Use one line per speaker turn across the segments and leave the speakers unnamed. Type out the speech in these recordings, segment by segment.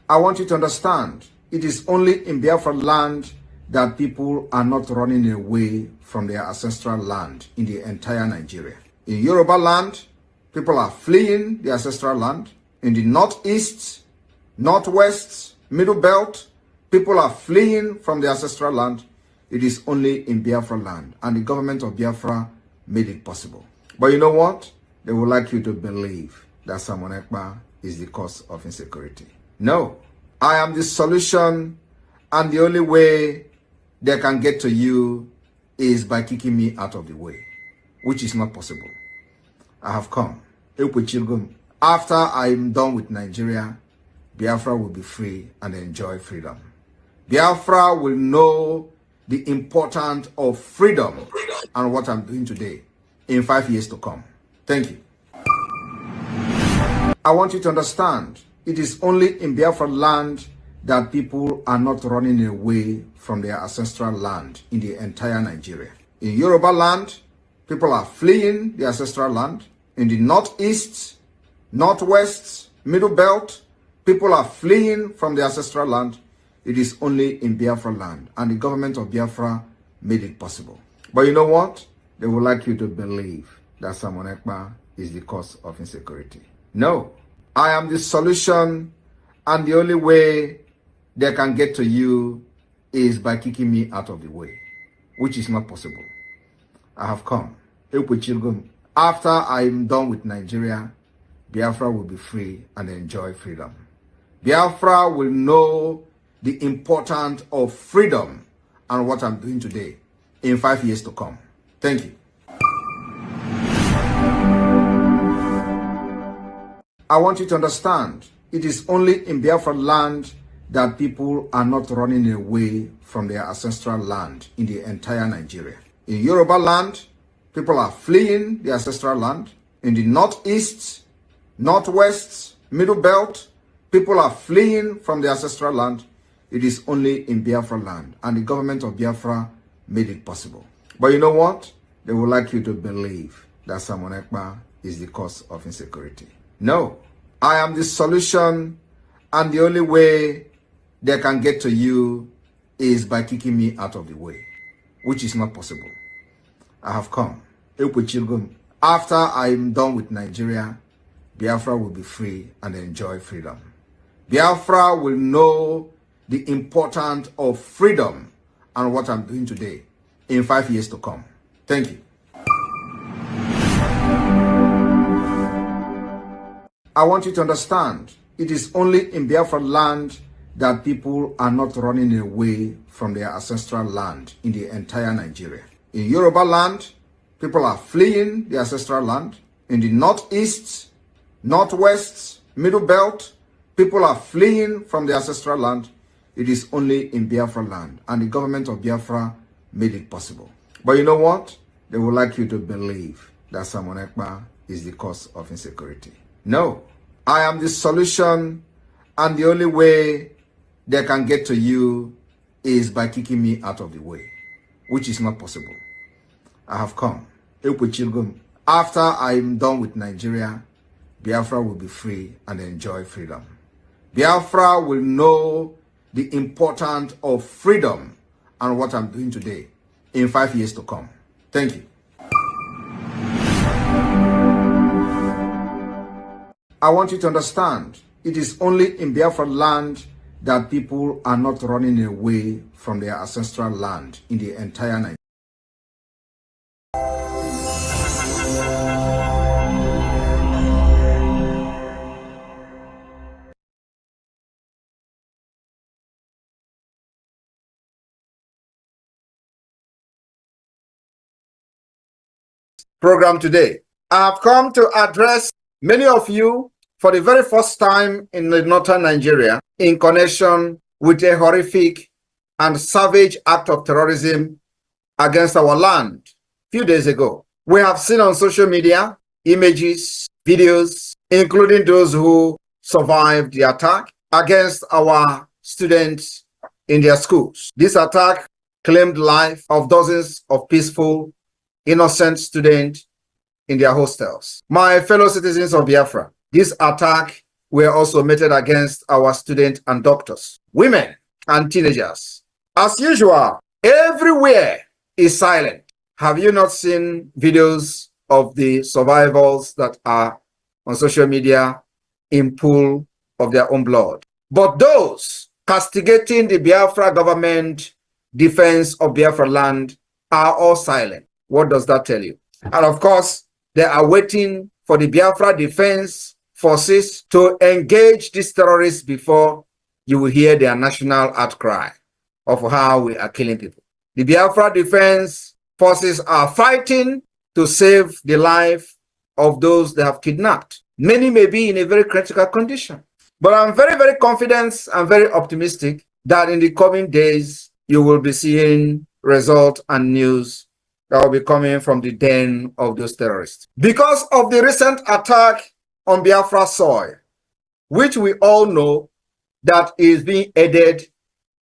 I want you to understand, it is only in Biafra land that people are not running away from their ancestral land in the entire Nigeria. In Yoruba land, people are fleeing the ancestral land. In the northeast, northwest, middle belt, people are fleeing from the ancestral land. It is only in Biafra land, and the government of Biafra made it possible. But you know what? They would like you to believe that Simon Ekpa is the cause of insecurity. No, I am the solution, and the only way they can get to you is by kicking me out of the way, which is not possible. I have come. After I am done with Nigeria, Biafra will be free and enjoy freedom. Biafra will know the importance of freedom and what I'm doing today in 5 years to come. Thank you. I want you to understand, it is only in Biafra land that people are not running away from their ancestral land in the entire Nigeria. In Yoruba land, people are fleeing the ancestral land. In the northeast, northwest, middle belt, people are fleeing from the ancestral land. It is only in Biafra land, and the government of Biafra made it possible. But you know what? They would like you to believe that Simon Ekpa is the cause of insecurity. No, I am the solution, and the only way they can get to you is by kicking me out of the way, which is not possible. I have come. After I am done with Nigeria, Biafra will be free and enjoy freedom. Biafra will know the importance of freedom and what I'm doing today in 5 years to come. Thank you. I want you to understand, it is only in Biafra land that people are not running away from their ancestral land in the entire Nigeria. In Yoruba land, people are fleeing the ancestral land. In the northeast, northwest, middle belt, people are fleeing from the ancestral land. It is only in Biafra land, and the government of Biafra made it possible. But you know what? They would like you to believe that Simon Ekpa is the cause of insecurity. No, I am the solution, and the only way they can get to you is by kicking me out of the way, which is not possible. I have come. After I am done with Nigeria, Biafra will be free and enjoy freedom. Biafra will know the importance of freedom and what I'm doing today in 5 years to come. Thank you. I want you to understand, it is only in Biafra land that people are not running away from their ancestral land in the entire Nigeria. In Yoruba land, people are fleeing the ancestral land. In the northeast, northwest, middle belt, people are fleeing from the ancestral land. It is only in Biafra land, and the government of Biafra made it possible. But you know what? They would like you to believe that Simon Ekpa is the cause of insecurity. No, I am the solution, and the only way they can get to you is by kicking me out of the way, which is not possible. I have come. After I am done with Nigeria, Biafra will be free and enjoy freedom. Biafra will know the importance of freedom and what I'm doing today in 5 years to come. Thank you. I want you to understand, it is only in Biafra land that people are not running away from their ancestral land in the entire Nigeria. Program today. I have come to address many of you for the very first time in the northern Nigeria in connection with a horrific and savage act of terrorism against our land a few days ago. We have seen on social media images, videos, including those who survived the attack against our students in their schools. This attack claimed the life of dozens of peaceful, innocent students in their hostels. My fellow citizens of Biafra, this attack were also meted against our students and doctors, women and teenagers. As usual, everywhere is silent. Have you not seen videos of the survivors that are on social media in pool of their own blood? But those castigating the Biafra government defense of Biafra land are all silent. What does that tell you? And of course, they are waiting for the Biafra defense forces to engage these terrorists before you will hear their national outcry of how we are killing people. The Biafra defense forces are fighting to save the life of those they have kidnapped. Many may be in a very critical condition. But I'm very, very confident and very optimistic that in the coming days, you will be seeing results and news that will be coming from the den of those terrorists. Because of the recent attack on Biafra soil, which we all know that is being aided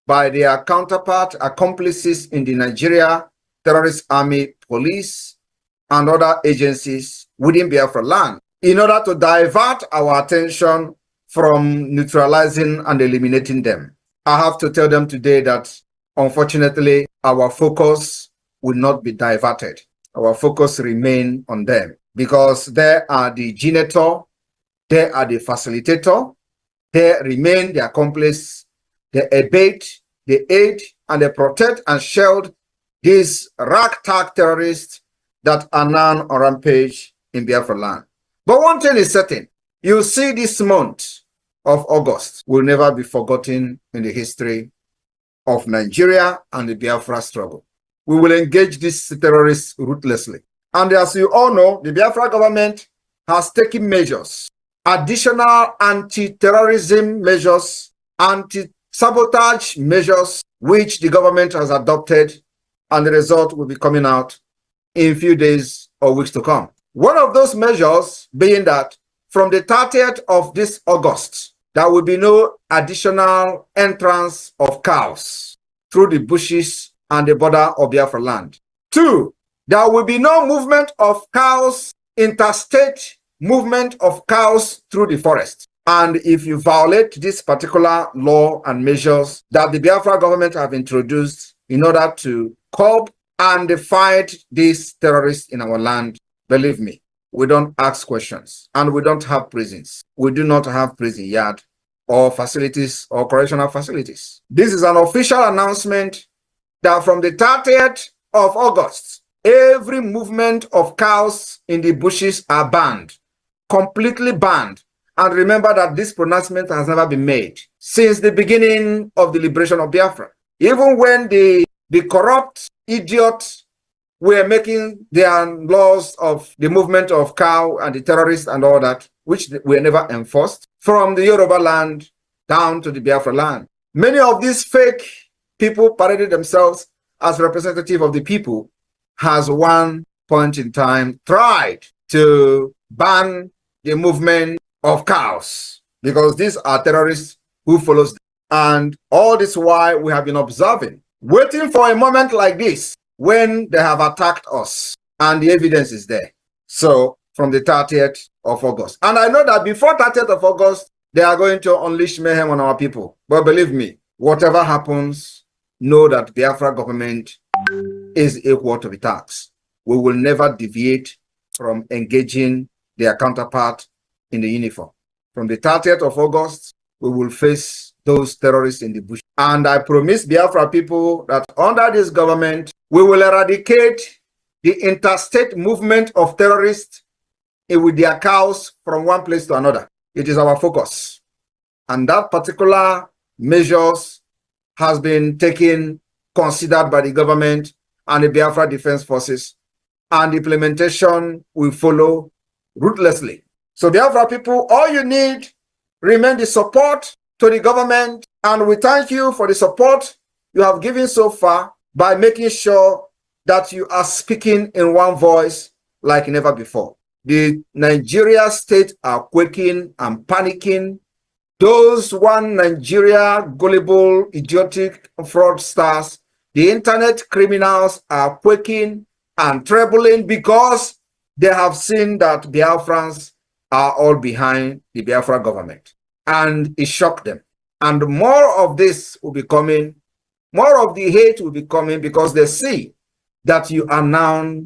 by their counterpart, accomplices in the Nigeria Terrorist Army Police and other agencies within Biafra land, in order to divert our attention from neutralizing and eliminating them. I have to tell them today that, unfortunately, our focus will not be diverted. Our focus remain on them because they are the generator, they are the facilitator, they remain the accomplice, they abet, they aid, and they protect and shield these ragtag terrorists that are now on rampage in Biafra land. But one thing is certain, you see this month of August will never be forgotten in the history of Nigeria and the Biafra struggle. We will engage these terrorists ruthlessly. And as you all know, the Biafra government has taken measures, additional anti-terrorism measures, anti-sabotage measures, which the government has adopted, and the result will be coming out in a few days or weeks to come. One of those measures being that from the 30th of this August, there will be no additional entrance of cows through the bushes and the border of Biafra land. 2, there will be no movement of cows, interstate movement of cows through the forest. And if you violate this particular law and measures that the Biafra government have introduced in order to curb and fight these terrorists in our land, believe me, we don't ask questions and we don't have prisons. We do not have prison yard or facilities or correctional facilities. This is an official announcement that from the 30th of August, every movement of cows in the bushes are banned, completely banned. And remember that this pronouncement has never been made since the beginning of the liberation of Biafra. Even when the corrupt idiots were making their laws of the movement of cow and the terrorists and all that, which were never enforced, from the Yoruba land down to the Biafra land. Many of these fake people paraded themselves as representative of the people, has one point in time tried to ban the movement of cows because these are terrorists who follows them. And all this while we have been observing, waiting for a moment like this when they have attacked us and the evidence is there. So from the 30th of August. And I know that before 30th of August, they are going to unleash mayhem on our people. But believe me, whatever happens, know that Biafra government is equal to the tax. We will never deviate from engaging their counterpart in the uniform. From the 30th of August, we will face those terrorists in the bush. And I promise Biafra people that under this government, we will eradicate the interstate movement of terrorists with their cows from one place to another. It is our focus. And that particular measures has been taken, considered by the government and the Biafra Defense Forces, and implementation will follow ruthlessly. So Biafra people, all you need remain the support to the government, and we thank you for the support you have given so far by making sure that you are speaking in one voice like never before. The Nigeria state are quaking and panicking. Those one Nigeria gullible, idiotic fraudsters, the internet criminals are quaking and trembling because they have seen that Biafrans are all behind the Biafra government. and it shocked them. And more of this will be coming, more of the hate will be coming, because they see that you are now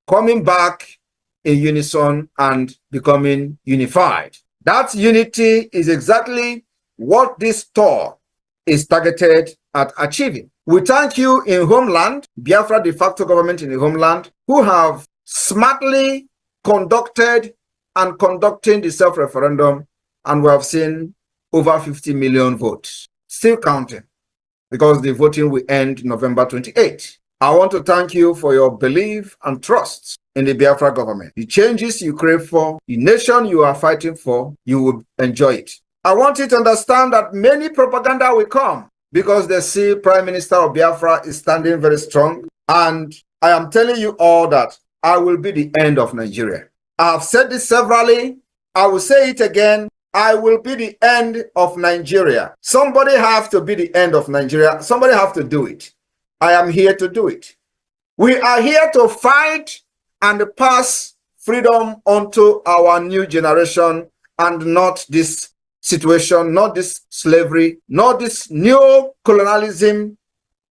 coming back in unison and becoming unified. That unity is exactly what this tour is targeted at achieving. We thank you in homeland, Biafra de facto government in the homeland, who have smartly conducted and conducting the self-referendum, and we have seen over 50 million votes. Still counting, because the voting will end November 28. I want to thank you for your belief and trust in the Biafra government. The changes you crave for, the nation you are fighting for, you will enjoy it. I want you to understand that many propaganda will come because they see Prime Minister of Biafra is standing very strong. And I am telling you all that I will be the end of Nigeria. I have said this severally. I will say it again. I will be the end of Nigeria. Somebody have to be the end of Nigeria. Somebody have to do it. I am here to do it. We are here to fight and pass freedom onto our new generation, and not this situation, not this slavery, not this new colonialism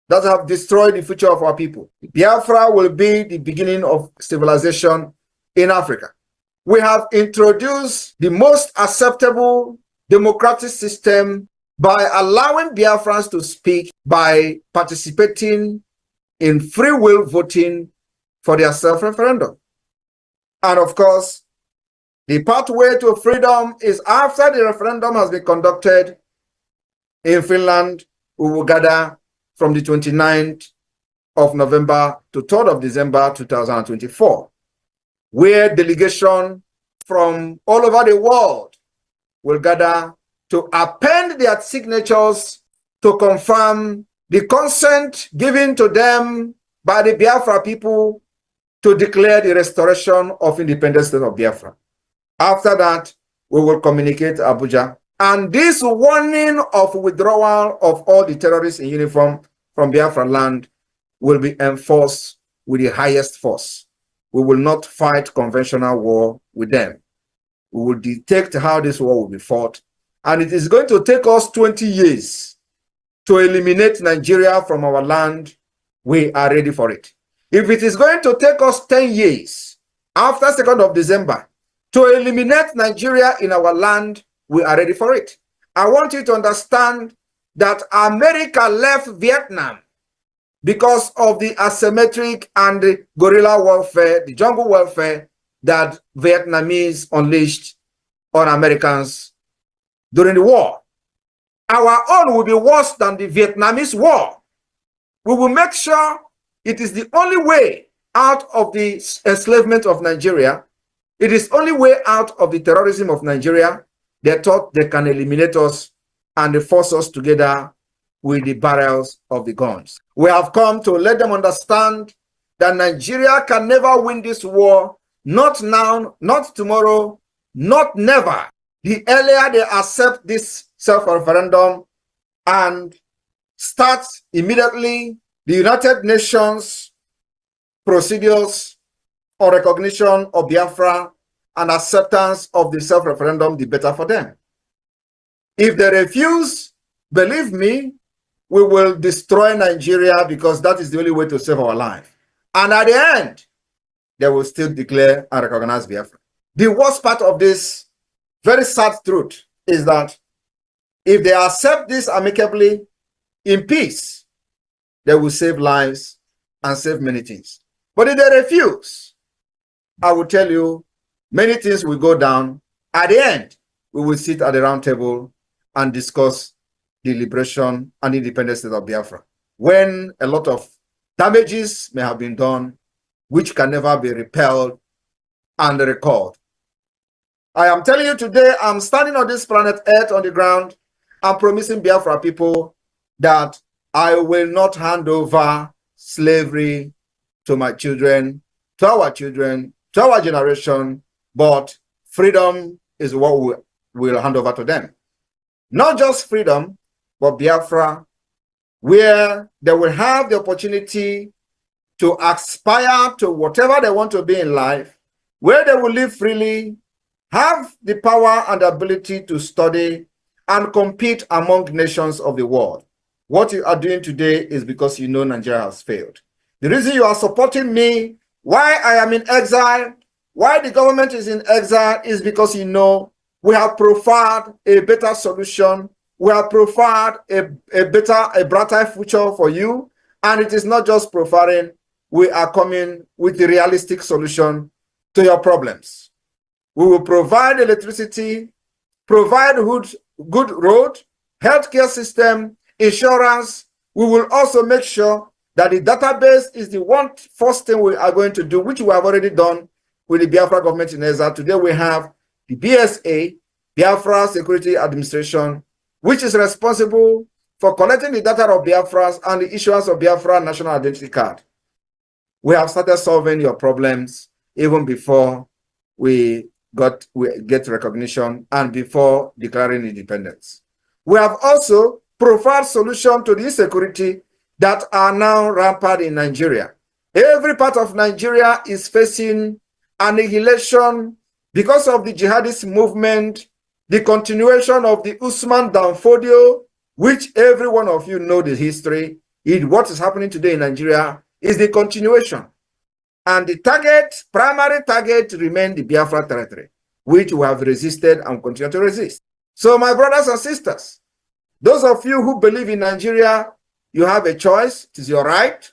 that have destroyed the future of our people. Biafra will be the beginning of civilization in Africa. We have introduced the most acceptable democratic system by allowing Biafrans to speak, by participating in free will voting for their self-referendum. And of course, the pathway to freedom is after the referendum has been conducted in Finland. We will gather from the 29th of November to 3rd of December 2024, where delegation from all over the world will gather to append their signatures to confirm the consent given to them by the Biafra people to declare the restoration of independence state of Biafra. After that, we will communicate Abuja. And this warning of withdrawal of all the terrorists in uniform from Biafra land will be enforced with the highest force. We will not fight conventional war with them. We will detect how this war will be fought. And it is going to take us 20 years to eliminate Nigeria from our land. We are ready for it. If it is going to take us 10 years after 2nd of December to eliminate Nigeria in our land, we are ready for it. I want you to understand that America left Vietnam because of the asymmetric and the guerrilla warfare, the jungle warfare that Vietnamese unleashed on Americans during the war. Our own will be worse than the Vietnamese war. We will make sure it is the only way out of the enslavement of Nigeria. It is only way out of the terrorism of Nigeria. They thought they can eliminate us and they force us together with the barrels of the guns. We have come to let them understand that Nigeria can never win this war, not now, not tomorrow, not never. The earlier they accept this self-referendum and start immediately the United Nations procedures on recognition of Biafra and acceptance of the self-referendum, the better for them. If they refuse, believe me, we will destroy Nigeria, because that is the only way to save our life. And at the end, they will still declare and recognize Biafra. The worst part of this very sad truth is that if they accept this amicably in peace, they will save lives and save many things. But if they refuse, I will tell you, many things will go down. At the end, we will sit at the round table and discuss the liberation and independence state of Biafra, when a lot of damages may have been done, which can never be repelled and recalled. I am telling you today, I'm standing on this planet Earth on the ground. I'm promising Biafra people that I will not hand over slavery to my children, to our generation, but freedom is what we will hand over to them. Not just freedom, but Biafra, where they will have the opportunity to aspire to whatever they want to be in life, where they will live freely, have the power and ability to study, and compete among nations of the world. What you are doing today is because you know Nigeria has failed. The reason you are supporting me, why I am in exile, why the government is in exile, is because you know we have profiled a better solution. We have profiled a brighter future for you. And it is not just profiling. We are coming with the realistic solution to your problems. We will provide electricity, provide good road, healthcare system, insurance. We will also make sure that the database is the first thing we are going to do, which we have already done with the Biafra government in Ezra. Today we have the BSA, Biafra Security Administration, which is responsible for collecting the data of Biafras and the issuance of Biafra National Identity Card. We have started solving your problems even before we get recognition and before declaring independence. We have also provided solutions to the insecurity that are now rampant in Nigeria. Every part of Nigeria is facing annihilation because of the jihadist movement, the continuation of the Usman Danfodio, which every one of you know the history. What is happening today in Nigeria is the continuation. And the primary target remains the Biafra territory, which we have resisted and continue to resist. So my brothers and sisters, those of you who believe in Nigeria, you have a choice. It is your right.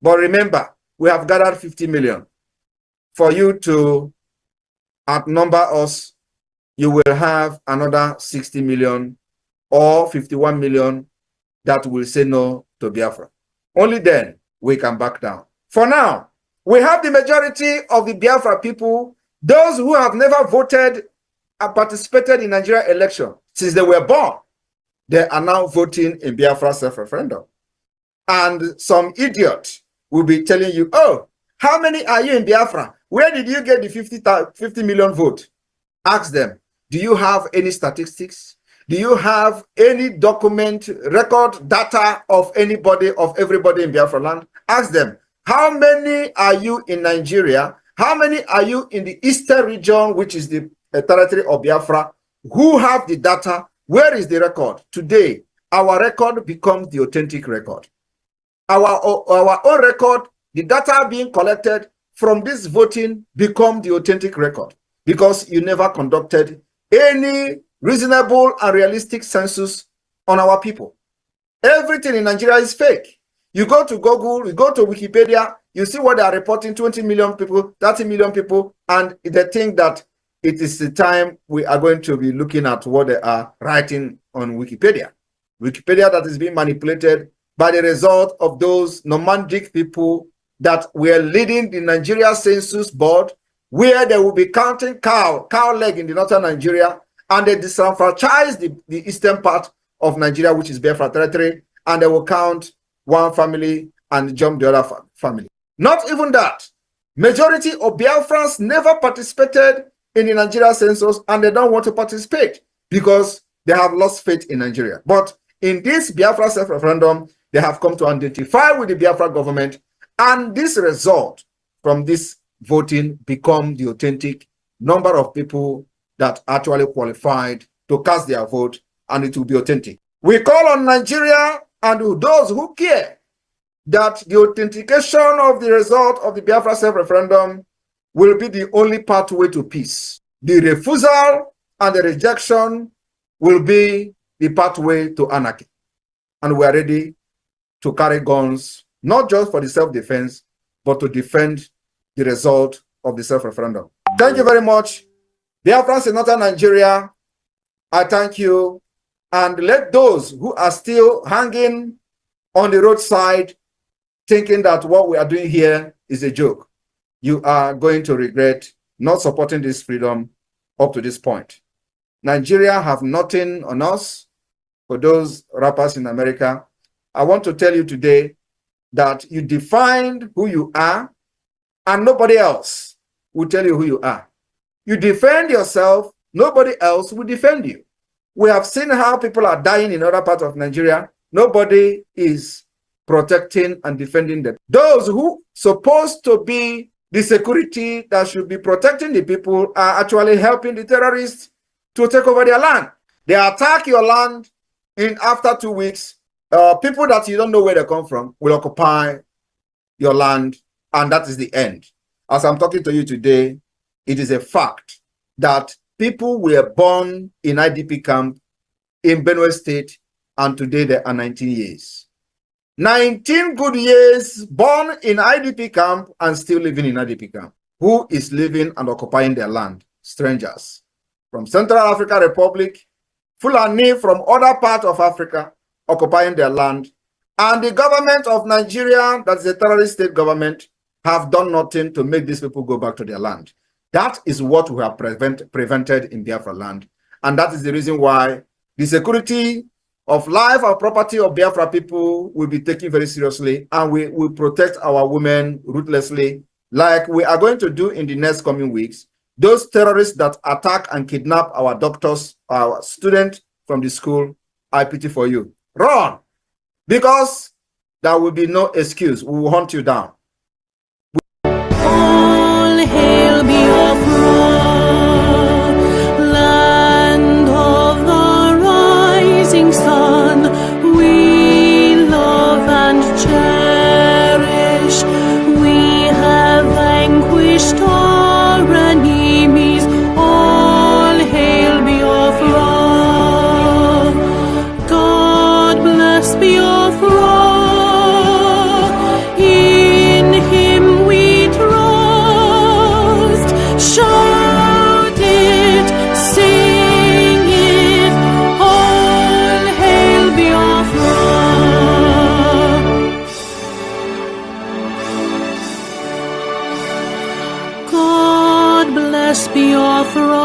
But remember, we have gathered 50 million. For you to outnumber us, you will have another 60 million or 51 million that will say no to Biafra. Only then we can back down. For now, we have the majority of the Biafra people, those who have never voted and participated in Nigeria election since they were born. They are now voting in Biafra self-referendum. And some idiot will be telling you, oh, how many are you in Biafra? Where did you get the 50 million vote? Ask them, do you have any statistics? Do you have any document, record, data of anybody, of everybody in Biafra land? Ask them, how many are you in Nigeria? How many are you in the eastern region, which is the territory of Biafra? Who have the data? Where is the record? Today, our record becomes the authentic record. Our own record, the data being collected from this voting become the authentic record, because you never conducted any reasonable and realistic census on our people. Everything in Nigeria is fake. You go to Google, you go to Wikipedia, you see what they are reporting, 20 million people, 30 million people, and they think that it is the time we are going to be looking at what they are writing on Wikipedia. Wikipedia that is being manipulated by the result of those nomadic people that were leading the Nigeria Census Board, where they will be counting cow leg in the northern Nigeria, and they disenfranchise the eastern part of Nigeria, which is Biafra territory, and they will count one family and jump the other family. Not even that. Majority of Biafrans never participated in the Nigeria census, and they don't want to participate because they have lost faith in Nigeria. But in this Biafra self-referendum, they have come to identify with the Biafra government, and this result from this voting become the authentic number of people that actually qualified to cast their vote, and it will be authentic. We call on Nigeria and those who care that the authentication of the result of the Biafra self-referendum will be the only pathway to peace. The refusal and the rejection will be the pathway to anarchy. And we are ready to carry guns, not just for the self-defense, but to defend the result of the self-referendum. Thank you very much. Biafrans in northern Nigeria, I thank you. And let those who are still hanging on the roadside, thinking that what we are doing here is a joke, you are going to regret not supporting this freedom up to this point. Nigeria have nothing on us. For those rappers in America, I want to tell you today that you defined who you are, and nobody else will tell you who you are. You defend yourself, nobody else will defend you. We have seen how people are dying in other parts of Nigeria. Nobody is protecting and defending them. Those who supposed to be the security that should be protecting the people are actually helping the terrorists to take over their land. They attack your land, and after 2 weeks, people that you don't know where they come from will occupy your land, and that is the end. As I'm talking to you today, it is a fact that people were born in IDP camp in Benue State, and today they are 19 years. 19 good years born in IDP camp and still living in IDP camp. Who is living and occupying their land? Strangers from Central African Republic, Fulani from other parts of Africa occupying their land. And the government of Nigeria, that is a terrorist state government, have done nothing to make these people go back to their land. That is what we have prevented in Biafra land. And that is the reason why the security of life and property of Biafra people will be taken very seriously, and we will protect our women ruthlessly, like we are going to do in the next coming weeks. Those terrorists that attack and kidnap our doctors, our students from the school, I pity for you. Run! Because there will be no excuse. We will hunt you down.
All hail Biafra, land of the rising sun. We love and cherish. We have vanquished our enemies. All hail Biafra. God bless Biafra. In him we trust. Shout it, sing it. All hail Biafra. God bless Biafra.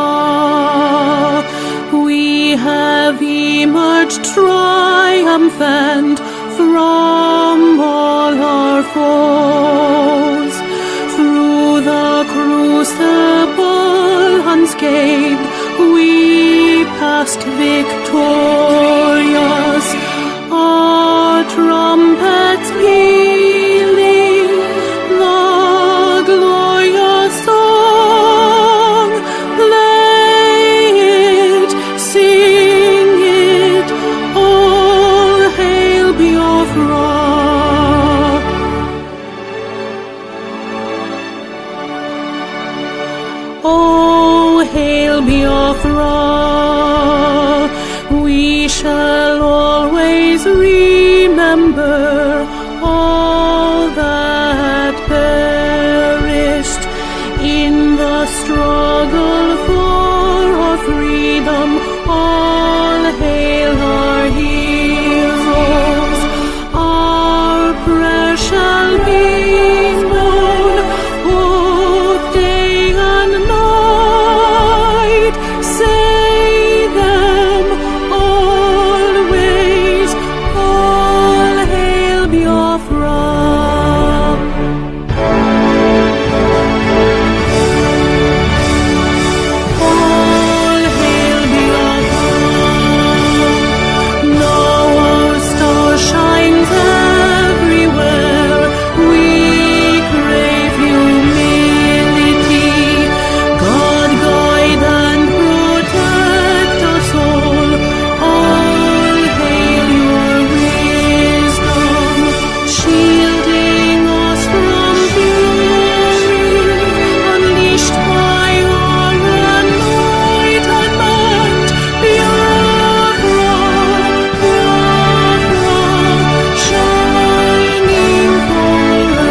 We have emerged triumphant from all our foes. Through the crucible unscathed, we passed victorious. Our trumpets pealing the glorious song. Play it, sing it, all hail Biafra. Oh, hail Biafra. We shall always remember all that perished in the struggle for our freedom. All hail our heroes. Our prayer shall be known both day and night. Say them always. All hail Biafra. All hail Biafra. Now our star shines everywhere. We crave humility. God guide and protect us all. All hail your wisdom, shielding us from fury, unleashed by our enlightenment. Biafra, Biafra, shining forever.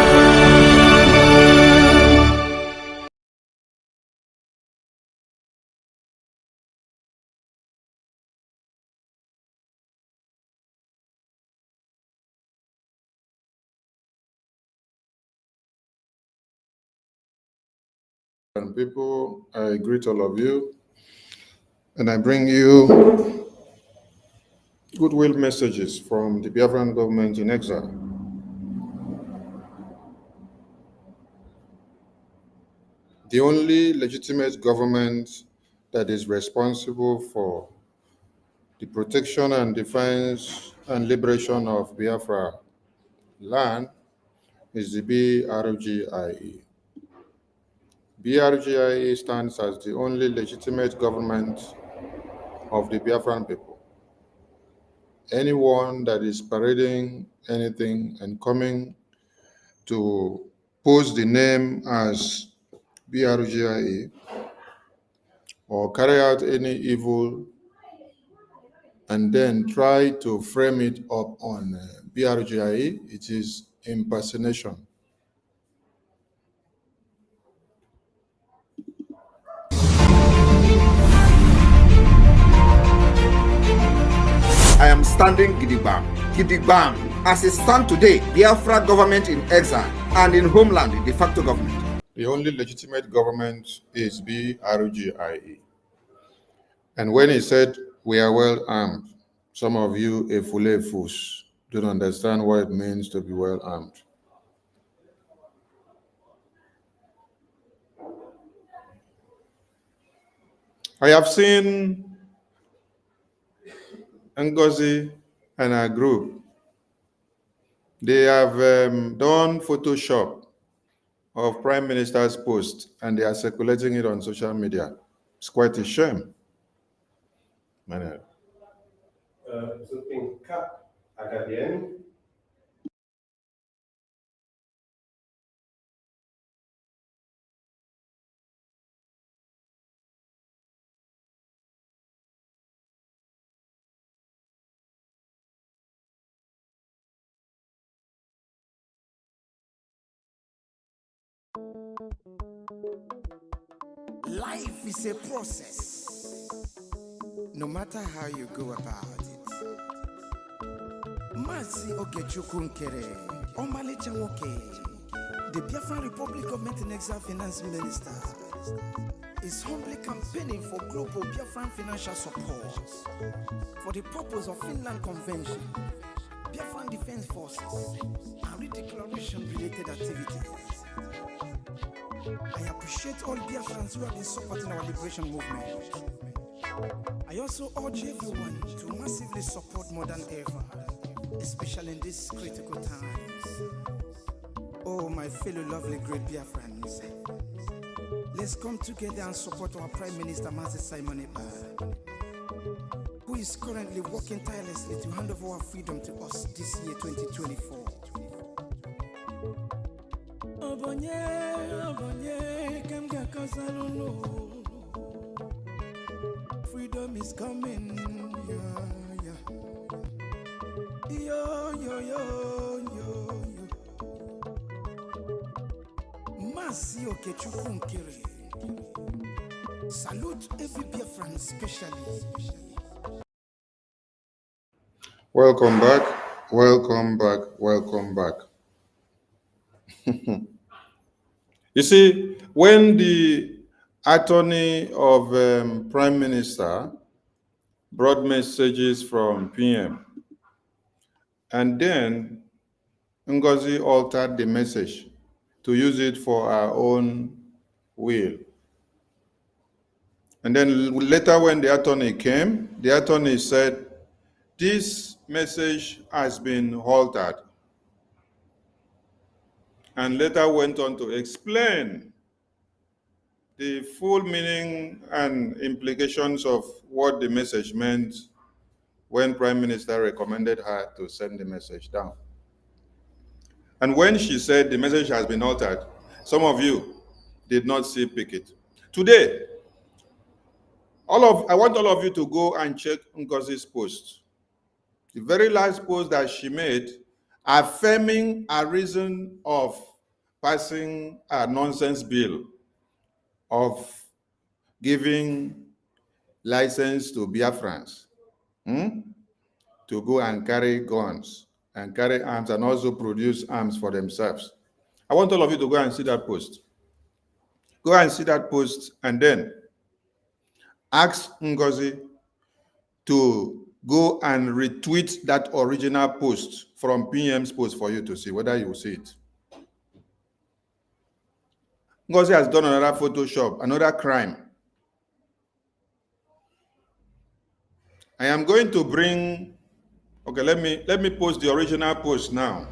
And people, I greet all of you, and I bring you goodwill messages from the Biafran government in exile. The only legitimate government that is responsible for the protection and defense and liberation of Biafra land is the BRGIE. BRGIE stands as the only legitimate government of the Biafran people. Anyone that is parading anything and coming to post the name as BRGIA or carry out any evil and then try to frame it up on BRGIA, it is impersonation.
I am standing gidigbam, gidigbam. As it stands today, Biafra government in exile and in homeland, the de facto government.
The only legitimate government is BRGIA. And when he said, we are well armed, some of you, efulefus, don't understand what it means to be well armed. I have seen NGOZI and our group. They have done Photoshop of Prime Minister's post and they are circulating it on social media. It's quite a shame. Man.
Life is a process, no matter how you go about it. Masi Okechukwu-Nkere, Omalicha Nwoke, the Biafran Republic Government in Exile Finance Minister, is humbly campaigning for global Biafran financial support for the purpose of Finland Convention, Biafran Defense Forces, and redeclaration-related activities. I appreciate all Biafrans who have been supporting our liberation movement. I also urge everyone to massively support more than ever, especially in these critical times. Oh, my fellow lovely great Biafrans, let's come together and support our Prime Minister, Mazi Simon Ekpa, who is currently working tirelessly to hand over our freedom to us this year, 2024. Freedom is coming, yeah. Yo. Masi Okechukwu-Nkere. Salute every Biafran especially.
Welcome back. You see, when the attorney of Prime Minister brought messages from PM, and then NGOZI altered the message to use it for our own will. And then later when the attorney came, the attorney said, this message has been altered. And later went on to explain the full meaning and implications of what the message meant when Prime Minister recommended her to send the message down. And when she said the message has been altered, some of you did not see pick it. Today, I want all of you to go and check NGOZI's post. The very last post that she made, affirming a reason of passing a nonsense bill of giving license to Biafrans to go and carry guns and carry arms and also produce arms for themselves. I want all of you to go and see that post. Go and see that post and then ask NGOZI to go and retweet that original post from PM's post for you to see whether you will see it. NGOZI has done another Photoshop, another crime. I am going to bring, okay, let me post the original post now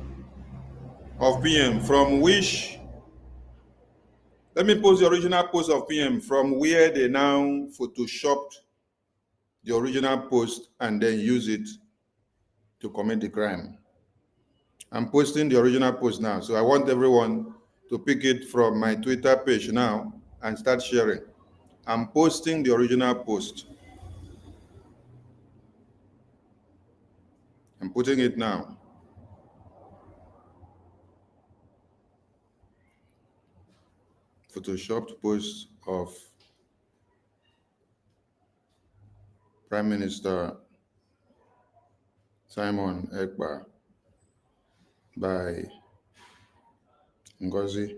of PM from which, let me post the original post of PM from where they now photoshopped the original post and then use it to commit the crime. I'm posting the original post now, so I want everyone to pick it from my Twitter page now and start sharing. I'm posting the original post. I'm putting it now. Photoshopped post of Prime Minister Simon Ekpa by NGOZI.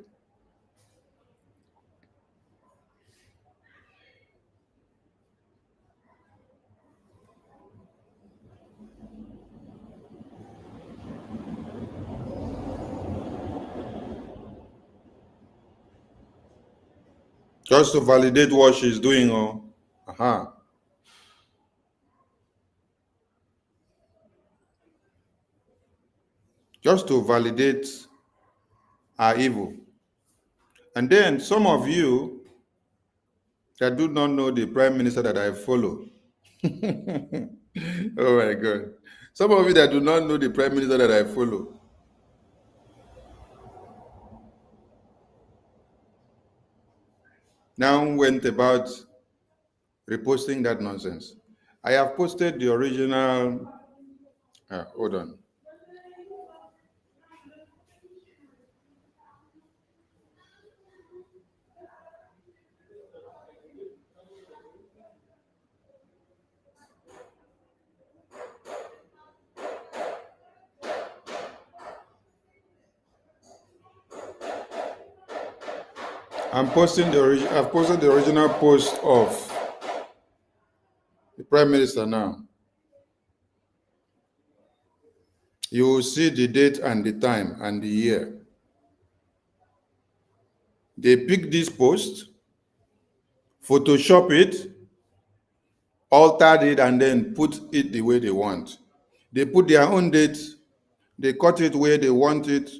Just to validate what she's doing. Oh, just to validate her evil. And then some of you that do not know the Prime Minister that I follow. Oh my God. Some of you that do not know the Prime Minister that I follow. Now went about reposting that nonsense. I have posted the original. Hold on. I've posted the original post of the Prime Minister now. You will see the date and the time and the year. They pick this post, Photoshop it, altered it, and then put it the way they want. They put their own date, they cut it where they want it,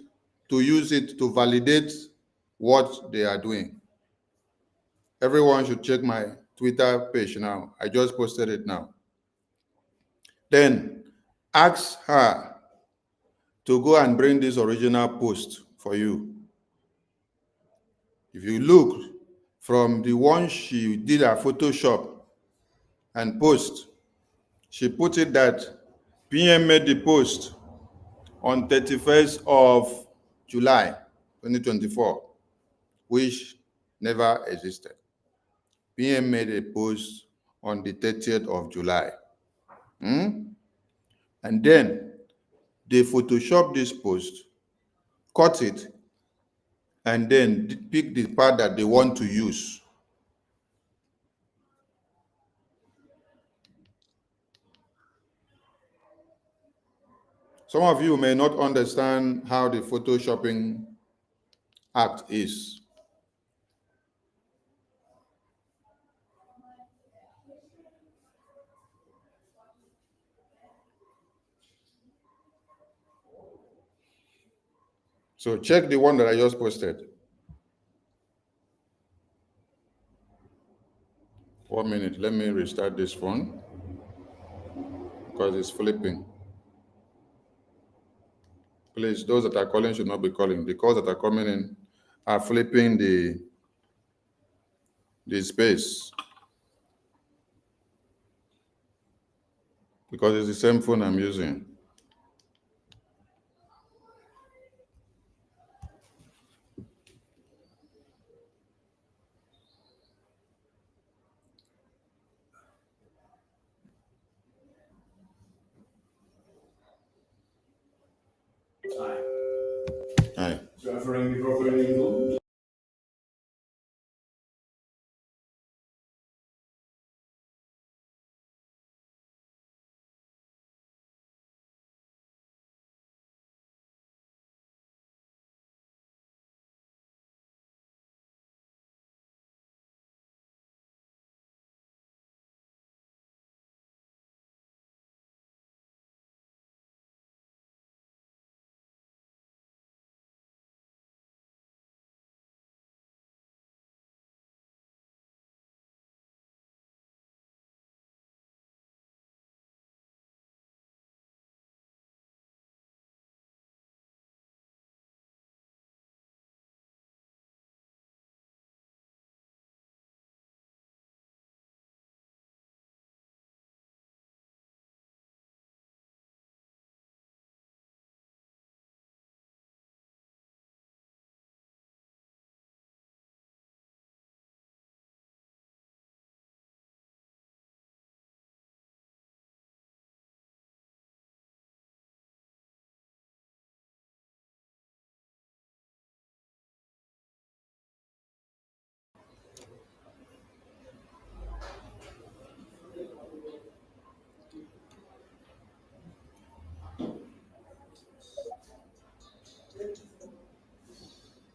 to use it to validate what they are doing. Everyone should check my Twitter page now. I just posted it now. Then ask her to go and bring this original post for you. If you look from the one she did a Photoshop and post, she put it that PM made the post on 31st of July 2024, which never existed. PM made a post on the 30th of July. And then they Photoshop this post, cut it, and then pick the part that they want to use. Some of you may not understand how the Photoshopping Act is. So check the one that I just posted. 1 minute, let me restart this phone because it's flipping. Please, those that are calling should not be calling. The calls that are coming in are flipping the space because it's the same phone I'm using. Hi.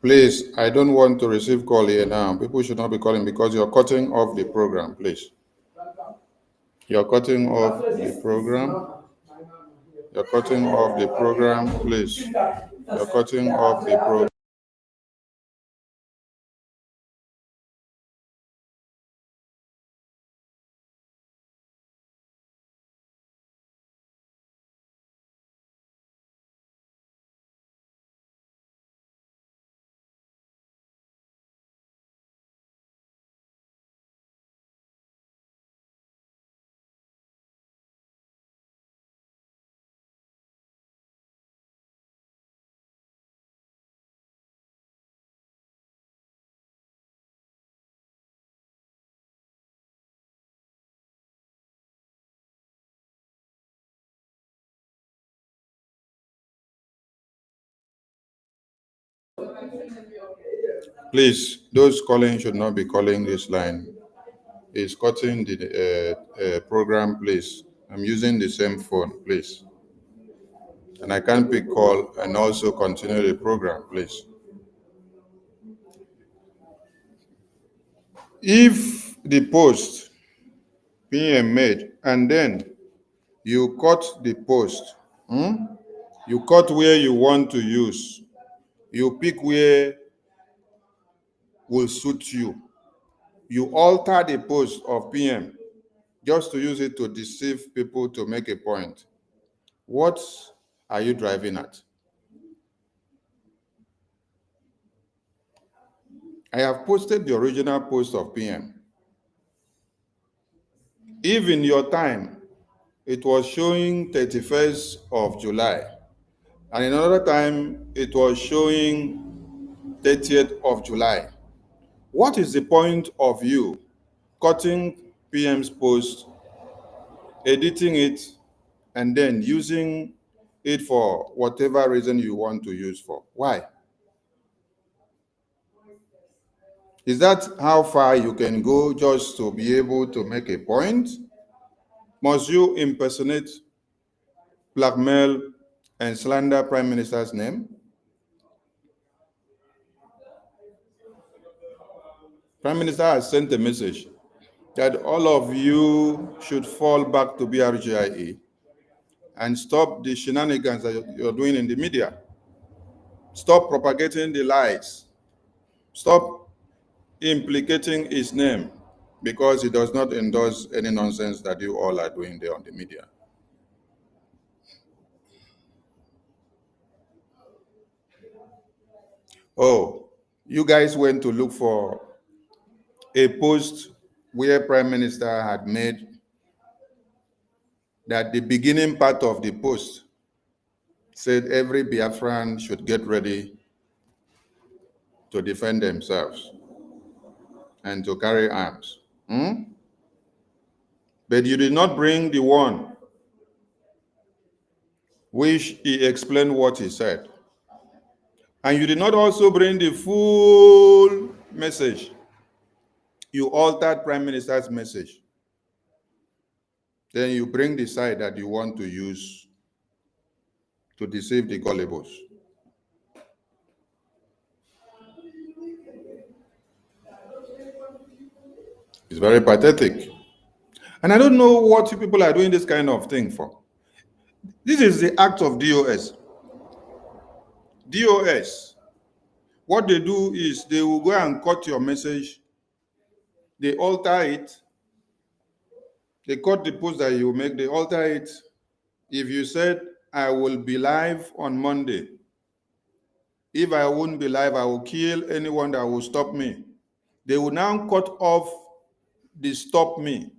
Please, I don't want to receive call here now. People should not be calling because you're cutting off the program, please. You're cutting off the program. You're cutting off the program, please. You're cutting off the program. Please, those calling should not be calling this line. It's cutting the program, please. I'm using the same phone, please. And I can't pick call and also continue the program, please. If the post PM made and then you cut the post, you cut where you want to use, you pick where will suit you, you alter the post of PM just to use it to deceive people to make a point. What are you driving at? I have posted the original post of PM. If in your time it was showing 31st of July, and another time it was showing 30th of July, what is the point of you cutting PM's post, editing it, and then using it for whatever reason you want to use for? Why? Is that how far you can go just to be able to make a point? Must you impersonate, blackmail, and slander Prime Minister's name? Prime Minister has sent a message that all of you should fall back to BRGIE and stop the shenanigans that you're doing in the media. Stop propagating the lies. Stop implicating his name because he does not endorse any nonsense that you all are doing there on the media. Oh, you guys went to look for a post where Prime Minister had made that the beginning part of the post said every Biafran should get ready to defend themselves and to carry arms. But you did not bring the one which he explained what he said. And you did not also bring the full message. You altered Prime Minister's message. Then you bring the side that you want to use to deceive the gullibles. It's very pathetic. And I don't know what you people are doing this kind of thing for. This is the act of DOS. DOS. What they do is they will go and cut your message. They alter it. They cut the post that you make. They alter it. If you said, I will be live on Monday. If I won't be live, I will kill anyone that will stop me. They will now cut off the stop me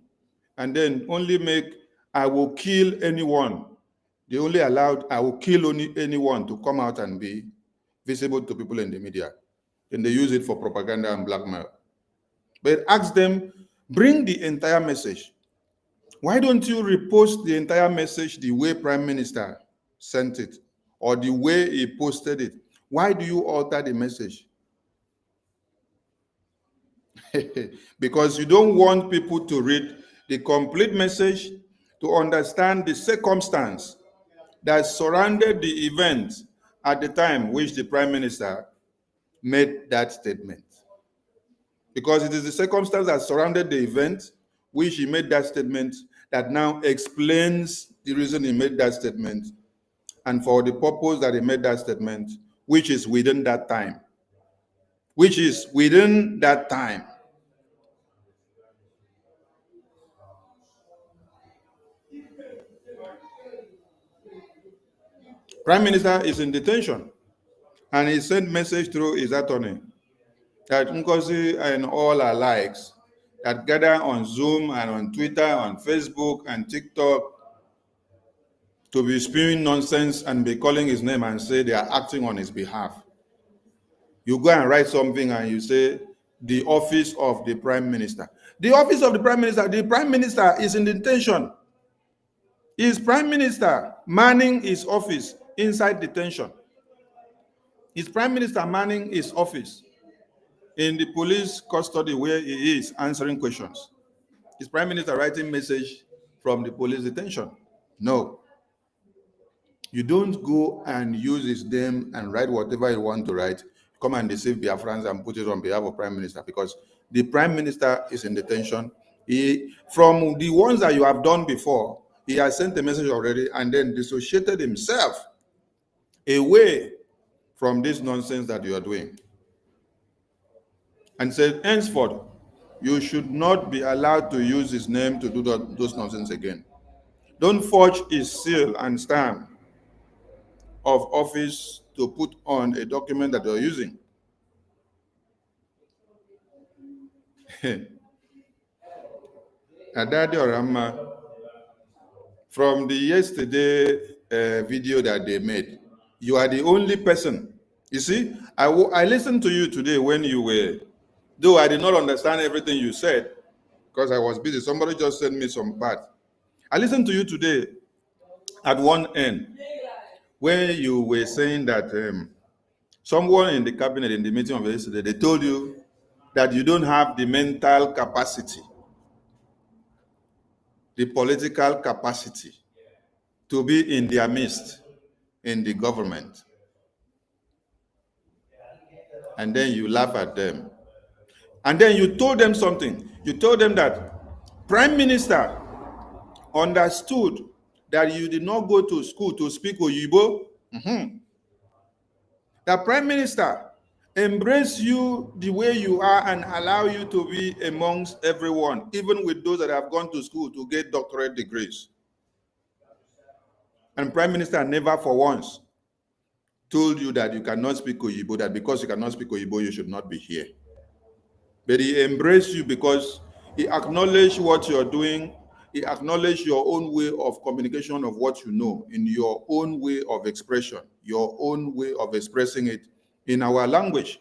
and then only make, I will kill anyone. They only allowed, I will kill only anyone to come out and be visible to people in the media. Then they use it for propaganda and blackmail. But ask them, bring the entire message. Why don't you repost the entire message the way Prime Minister sent it or the way he posted it? Why do you alter the message? Because you don't want people to read the complete message to understand the circumstance that surrounded the event at the time which the Prime Minister made that statement. Because it is the circumstance that surrounded the event which he made that statement that now explains the reason he made that statement and for the purpose that he made that statement, which is within that time. Which is within that time. Prime Minister is in detention and he sent message through his attorney that NGOZI and all our likes that gather on Zoom and on Twitter, on Facebook and TikTok to be spewing nonsense and be calling his name and say they are acting on his behalf. You go and write something and you say, the office of the Prime Minister. The office of the Prime Minister is in detention. Is Prime Minister manning his office inside detention? Is Prime Minister manning his office in the police custody where he is answering questions? Is Prime Minister writing message from the police detention? No. You don't go and use his name and write whatever you want to write, come and deceive Biafrans and put it on behalf of Prime Minister, because the Prime Minister is in detention. From the ones that you have done before, he has sent a message already and then dissociated himself away from this nonsense that you are doing. And said, henceforth, you should not be allowed to use his name to do those nonsense again. Don't forge his seal and stamp of office to put on a document that you're using. Adadi Orama, from the yesterday video that they made, you are the only person. You see, I listened to you today when you were, though I did not understand everything you said because I was busy. Somebody just sent me some part. I listened to you today at one end where you were saying that someone in the cabinet in the meeting of yesterday, they told you that you don't have the mental capacity, the political capacity to be in their midst in the government. And then you laugh at them. And then you told them something. You told them that Prime Minister understood that you did not go to school to speak Oyibo. The Prime Minister embrace you the way you are and allow you to be amongst everyone, even with those that have gone to school to get doctorate degrees. And Prime Minister never for once told you that you cannot speak Oyibo, that because you cannot speak Oyibo, you should not be here. But he embraced you because he acknowledged what you're doing. He acknowledged your own way of communication of what you know, in your own way of expression, your own way of expressing it in our language.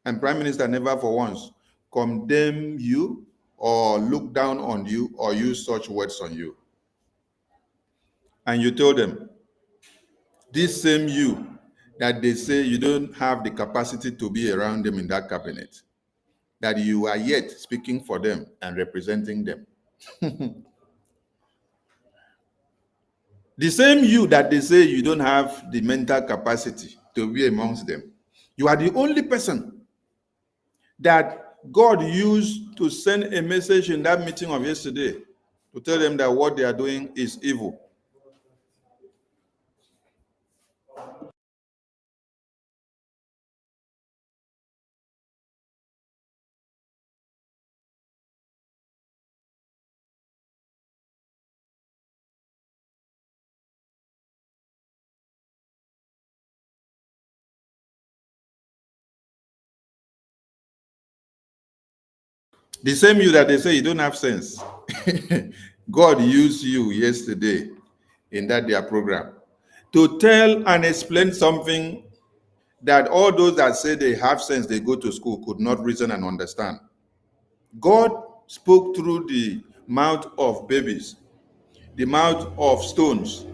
And Prime Minister never for once condemn you or look down on you or use such words on you. And you told them, this same you that they say you don't have the capacity to be around them in that cabinet, that you are yet speaking for them and representing them. The same you that they say you don't have the mental capacity to be amongst them. You are the only person that God used to send a message in that meeting of yesterday to tell them that what they are doing is evil. The same you that they say you don't have sense. God used you yesterday in that their program to tell and explain something that all those that say they have sense, they go to school, could not reason and understand. God spoke through the mouth of babies, the mouth of stones,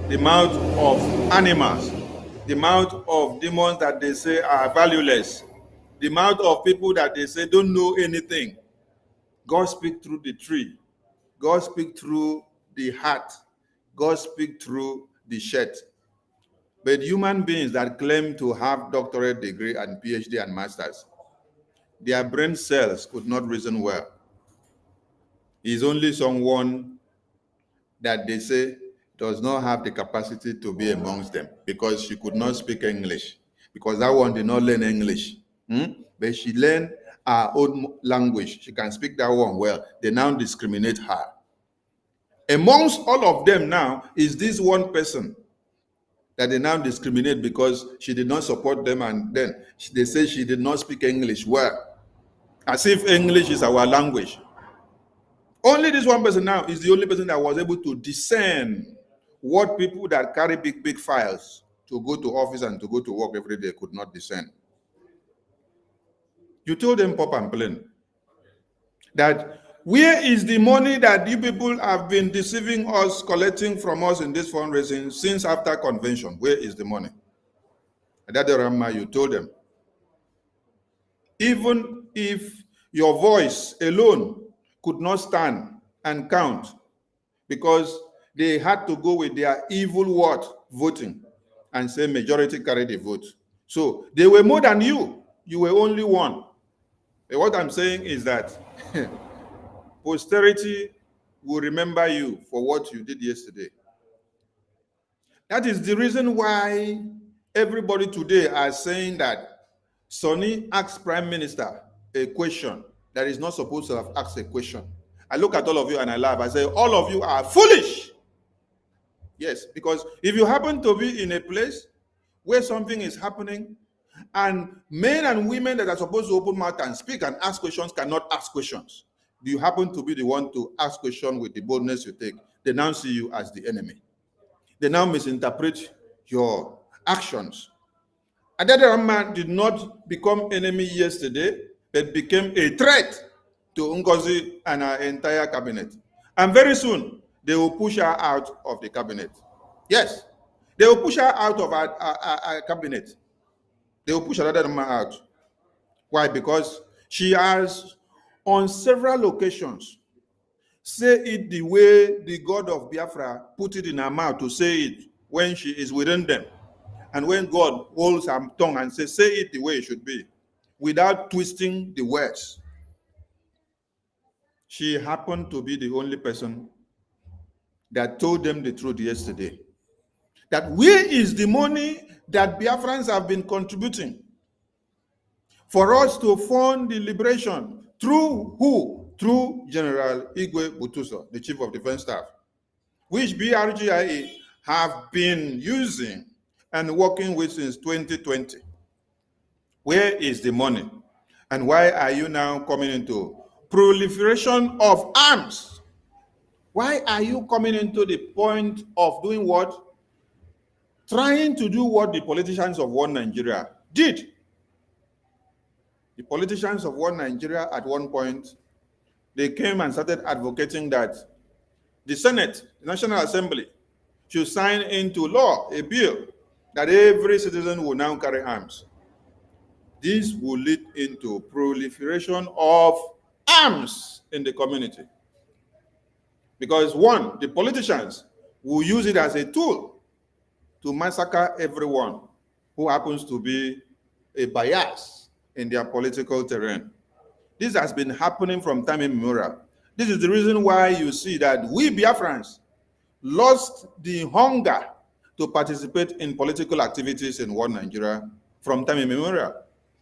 the mouth of animals, the mouth of demons that they say are valueless, the mouth of people that they say don't know anything. God speak through the tree. God speak through the heart. God speak through the shirt. But human beings that claim to have doctorate degree and PhD and masters, their brain cells could not reason well. Is only someone that they say does not have the capacity to be amongst them because she could not speak English, because that one did not learn English. But she learned her own language. She can speak that one well. They now discriminate her. Amongst all of them now is this one person that they now discriminate because she did not support them, and then they say she did not speak English well, as if English is our language. Only this one person now is the only person that was able to discern what people that carry big files to go to office and to go to work every day could not discern. You told them pop and plain that where is the money that you people have been deceiving us, collecting from us in this fundraising since after convention? Where is the money? And that Rama, you told them, even if your voice alone could not stand and count, because they had to go with their evil word voting and say majority carried the vote. So they were more than you. You were only one. But what I'm saying is that posterity will remember you for what you did yesterday. That is the reason why everybody today are saying that Sonny asked Prime Minister a question that is not supposed to have asked a question. I look at all of you and I laugh. I say, all of you are foolish. Yes, because if you happen to be in a place where something is happening and men and women that are supposed to open mouth and speak and ask questions cannot ask questions, you happen to be the one to ask questions with the boldness you take, they now see you as the enemy. They now misinterpret your actions. Adedarama did not become enemy yesterday, but became a threat to NGOZI and our entire cabinet. And very soon, they will push her out of the cabinet. Yes, they will push her out of our cabinet. They will push Adedarama out. Why? Because she has, on several occasions, say it the way the God of Biafra put it in her mouth to say it when she is within them. And when God holds her tongue and says, say it the way it should be, without twisting the words. She happened to be the only person that told them the truth yesterday. That where is the money that Biafrans have been contributing for us to fund the liberation? Through who? Through General Igwe Butuso, the Chief of Defense Staff, which BRGIA have been using and working with since 2020. Where is the money? And why are you now coming into proliferation of arms? Why are you coming into the point of doing what? Trying to do what the politicians of One Nigeria did. The politicians of One Nigeria at one point, they came and started advocating that the Senate, the National Assembly, should sign into law a bill that every citizen will now carry arms. This will lead into proliferation of arms in the community. Because one, the politicians will use it as a tool to massacre everyone who happens to be a bias in their political terrain. This has been happening from time immemorial. This is the reason why you see that we Biafrans lost the hunger to participate in political activities in One Nigeria from time immemorial,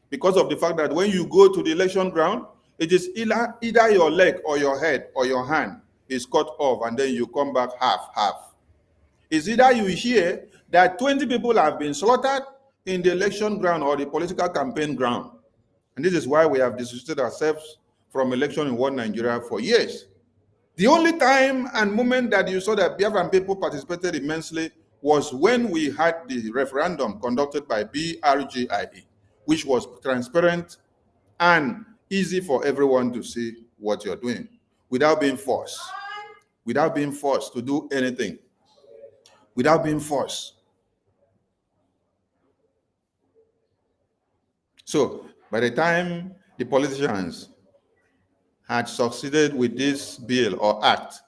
because of the fact that when you go to the election ground, it is either your leg or your head or your hand is cut off and then you come back half. It's either you hear that 20 people have been slaughtered in the election ground or the political campaign ground. And this is why we have disassociated ourselves from election in One Nigeria for years. The only time and moment that you saw that Biafran people participated immensely was when we had the referendum conducted by BRGIE, which was transparent and easy for everyone to see what you're doing without being forced to do anything, without being forced. So by the time the politicians had succeeded with this bill or act,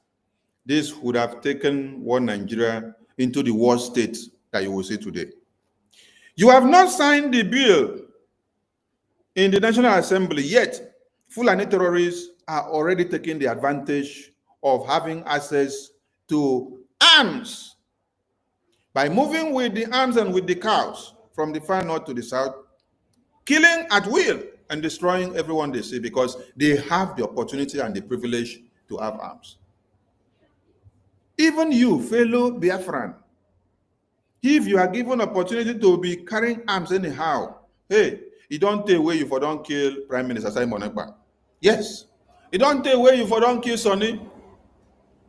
this would have taken One Nigeria into the worst state that you will see today. You have not signed the bill in the National Assembly, yet Fulani terrorists are already taking the advantage of having access to arms by moving with the arms and with the cows from the far north to the south, killing at will and destroying everyone they see because they have the opportunity and the privilege to have arms. Even you, fellow Biafran, if you are given opportunity to be carrying arms anyhow, hey, you don't take away you for don't kill Prime Minister Simon Ekpa. Yes. You don't take away you for don't kill Sonny.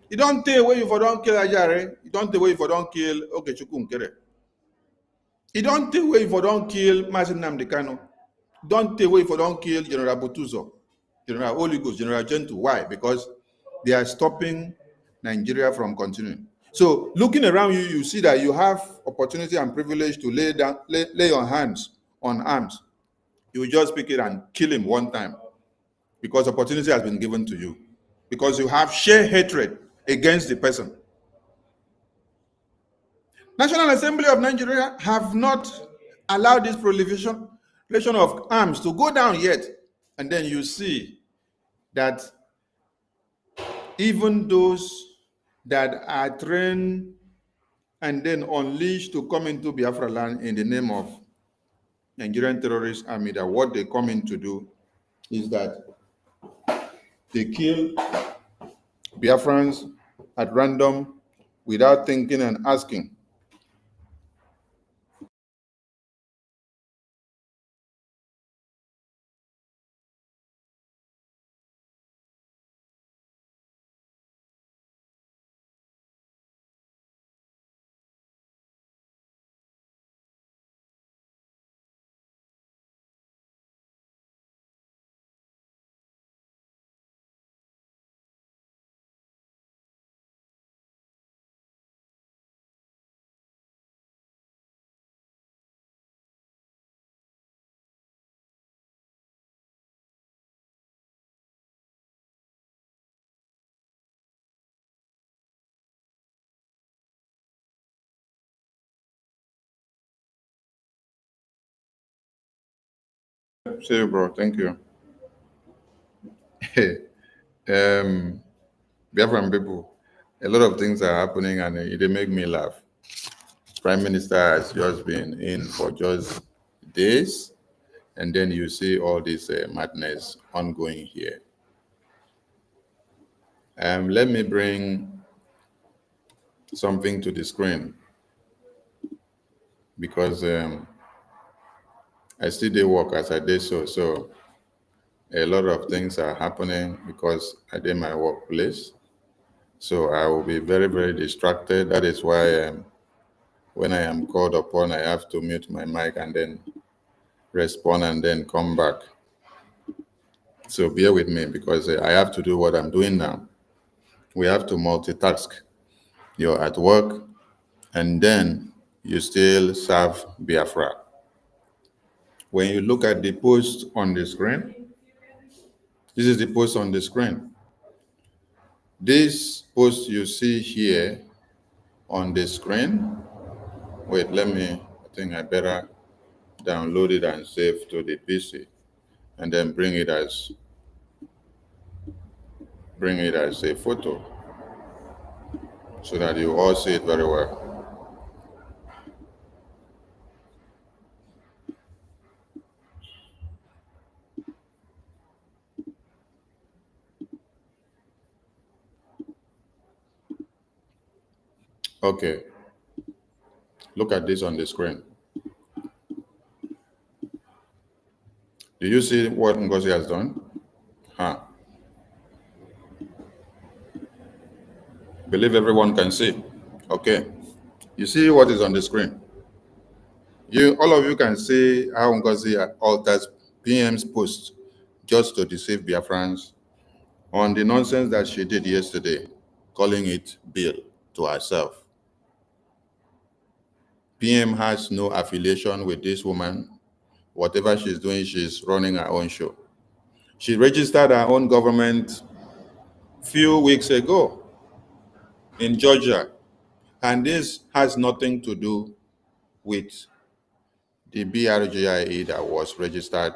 You don't take away you for don't kill Ajare. You don't take away you for don't kill Okechukwu Nkere. You don't take away you for don't kill Mazi Nnamdi Kanu. Don't take away for don't kill General Botuzo, General Oligos, General Gentle. Why? Because they are stopping Nigeria from continuing. So looking around you, you see that you have opportunity and privilege to lay your hands on arms. You just pick it and kill him one time because opportunity has been given to you. Because you have sheer hatred against the person. National Assembly of Nigeria have not allowed this proliferation of arms to go down yet. And then you see that even those that are trained and then unleashed to come into Biafra land in the name of Nigerian terrorist army, that what they come in to do is that they kill Biafrans at random without thinking and asking. See you, bro. Thank you. Biafran people, a lot of things are happening and they make me laugh. Prime Minister has just been in for just days, and then you see all this madness ongoing here. Let me bring something to the screen because I still do work as I did so a lot of things are happening because I did my workplace. So I will be very, very distracted. That is why when I am called upon, I have to mute my mic and then respond and then come back. So bear with me because I have to do what I'm doing now. We have to multitask. You're at work and then you still serve Biafra. When you look at the post on the screen, this is the post on the screen. This post you see here on the screen, wait, I think I better download it and save to the PC and then bring it as a photo so that you all see it very well. Okay, look at this on the screen. Do you see what NGOZI has done? Believe everyone can see. Okay, you see what is on the screen. All of you can see how NGOZI alters PM's post just to deceive Biafrans on the nonsense that she did yesterday, calling it bill to herself. PM has no affiliation with this woman. Whatever she's doing, she's running her own show. She registered her own government a few weeks ago in Georgia, and this has nothing to do with the BRGIE that was registered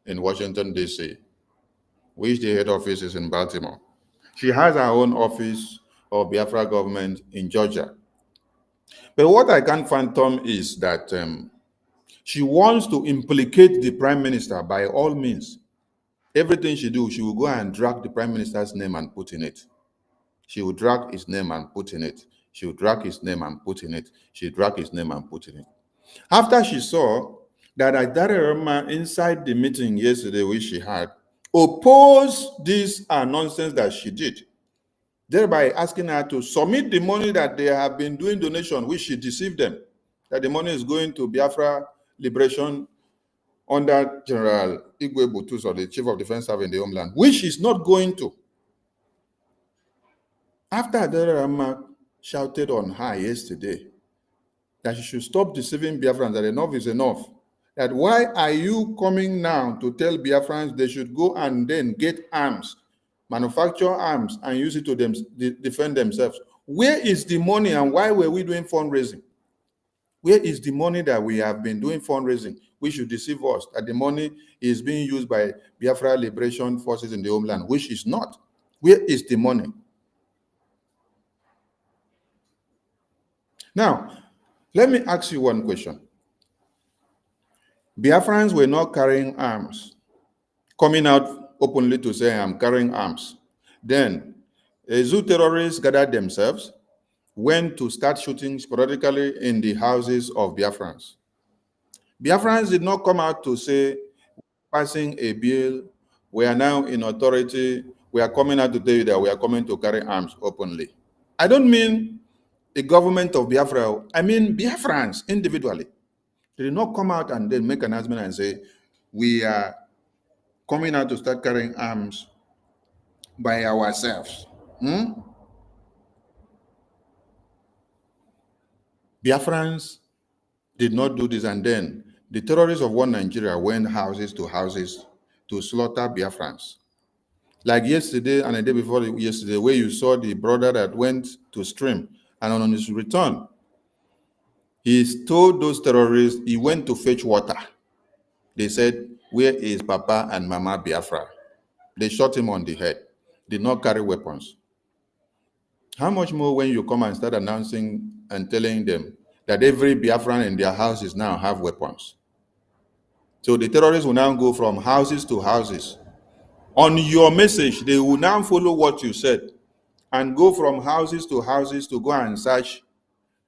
in Washington, D.C., which the head office is in Baltimore. She has her own office of Biafra government in Georgia. But what I can't fathom is that she wants to implicate the prime minister by all means. Everything she do, she will go and drag the prime minister's name and put in it. She will drag his name and put in it. She will drag his name and put in it. She drag his name and put in it. After she saw that Adare Rama inside the meeting yesterday, which she had, opposed this nonsense that she did, thereby asking her to submit the money that they have been doing donation, which she deceived them, that the money is going to Biafra Liberation under General Igwe Butus, or the Chief of Defense Staff in the homeland, which is not going to. After Adare Rama shouted on her yesterday that she should stop deceiving Biafrans, that enough is enough, that why are you coming now to tell Biafrans they should go and then get arms, manufacture arms, and use it to defend themselves? Where is the money, and why were we doing fundraising? Where is the money that we have been doing fundraising? We should deceive us that the money is being used by Biafra Liberation Forces in the homeland, which is not. Where is the money? Now, let me ask you one question. Biafrans were not carrying arms, coming out openly to say, I'm carrying arms. Then, zoo terrorists gathered themselves, went to start shooting sporadically in the houses of Biafrans. Biafrans did not come out to say, passing a bill, we are now in authority, we are coming out to tell you that we are coming to carry arms openly. I don't mean the government of Biafra, I mean Biafrans individually. They did not come out and then make an announcement and say, we are coming out to start carrying arms by ourselves. Biafrans did not do this, and then the terrorists of one Nigeria went houses to slaughter Biafrans. Like yesterday and the day before yesterday, where you saw the brother that went to stream, and on his return, he told those terrorists he went to fetch water. They said, where is Papa and Mama Biafra? They shot him on the head. Did not carry weapons. How much more when you come and start announcing and telling them that every Biafran in their houses now have weapons? So the terrorists will now go from houses to houses. On your message, they will now follow what you said and go from houses to houses to go and search,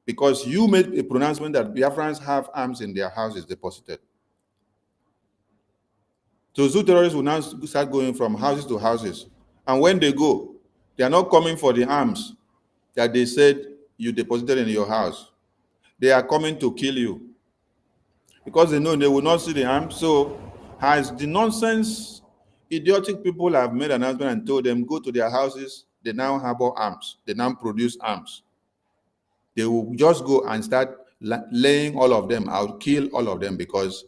because you made a pronouncement that Biafrans have arms in their houses deposited. So zoo terrorists will now start going from houses to houses. And when they go, they are not coming for the arms that they said you deposited in your house. They are coming to kill you, because they know they will not see the arms. So as the nonsense, idiotic people have made an announcement and told them, go to their houses, they now harbor arms. They now produce arms. They will just go and start laying all of them out, kill all of them, because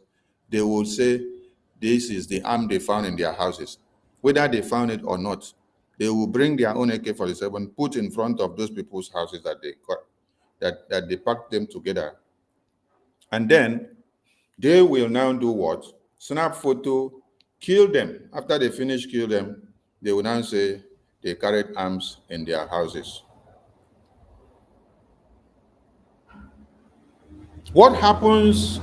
they will say this is the arm they found in their houses. Whether they found it or not, they will bring their own AK-47, put in front of those people's houses that they got, that they packed them together. And then they will now do what? Snap photo, kill them. After they finish kill them, they will now say they carried arms in their houses. What happens?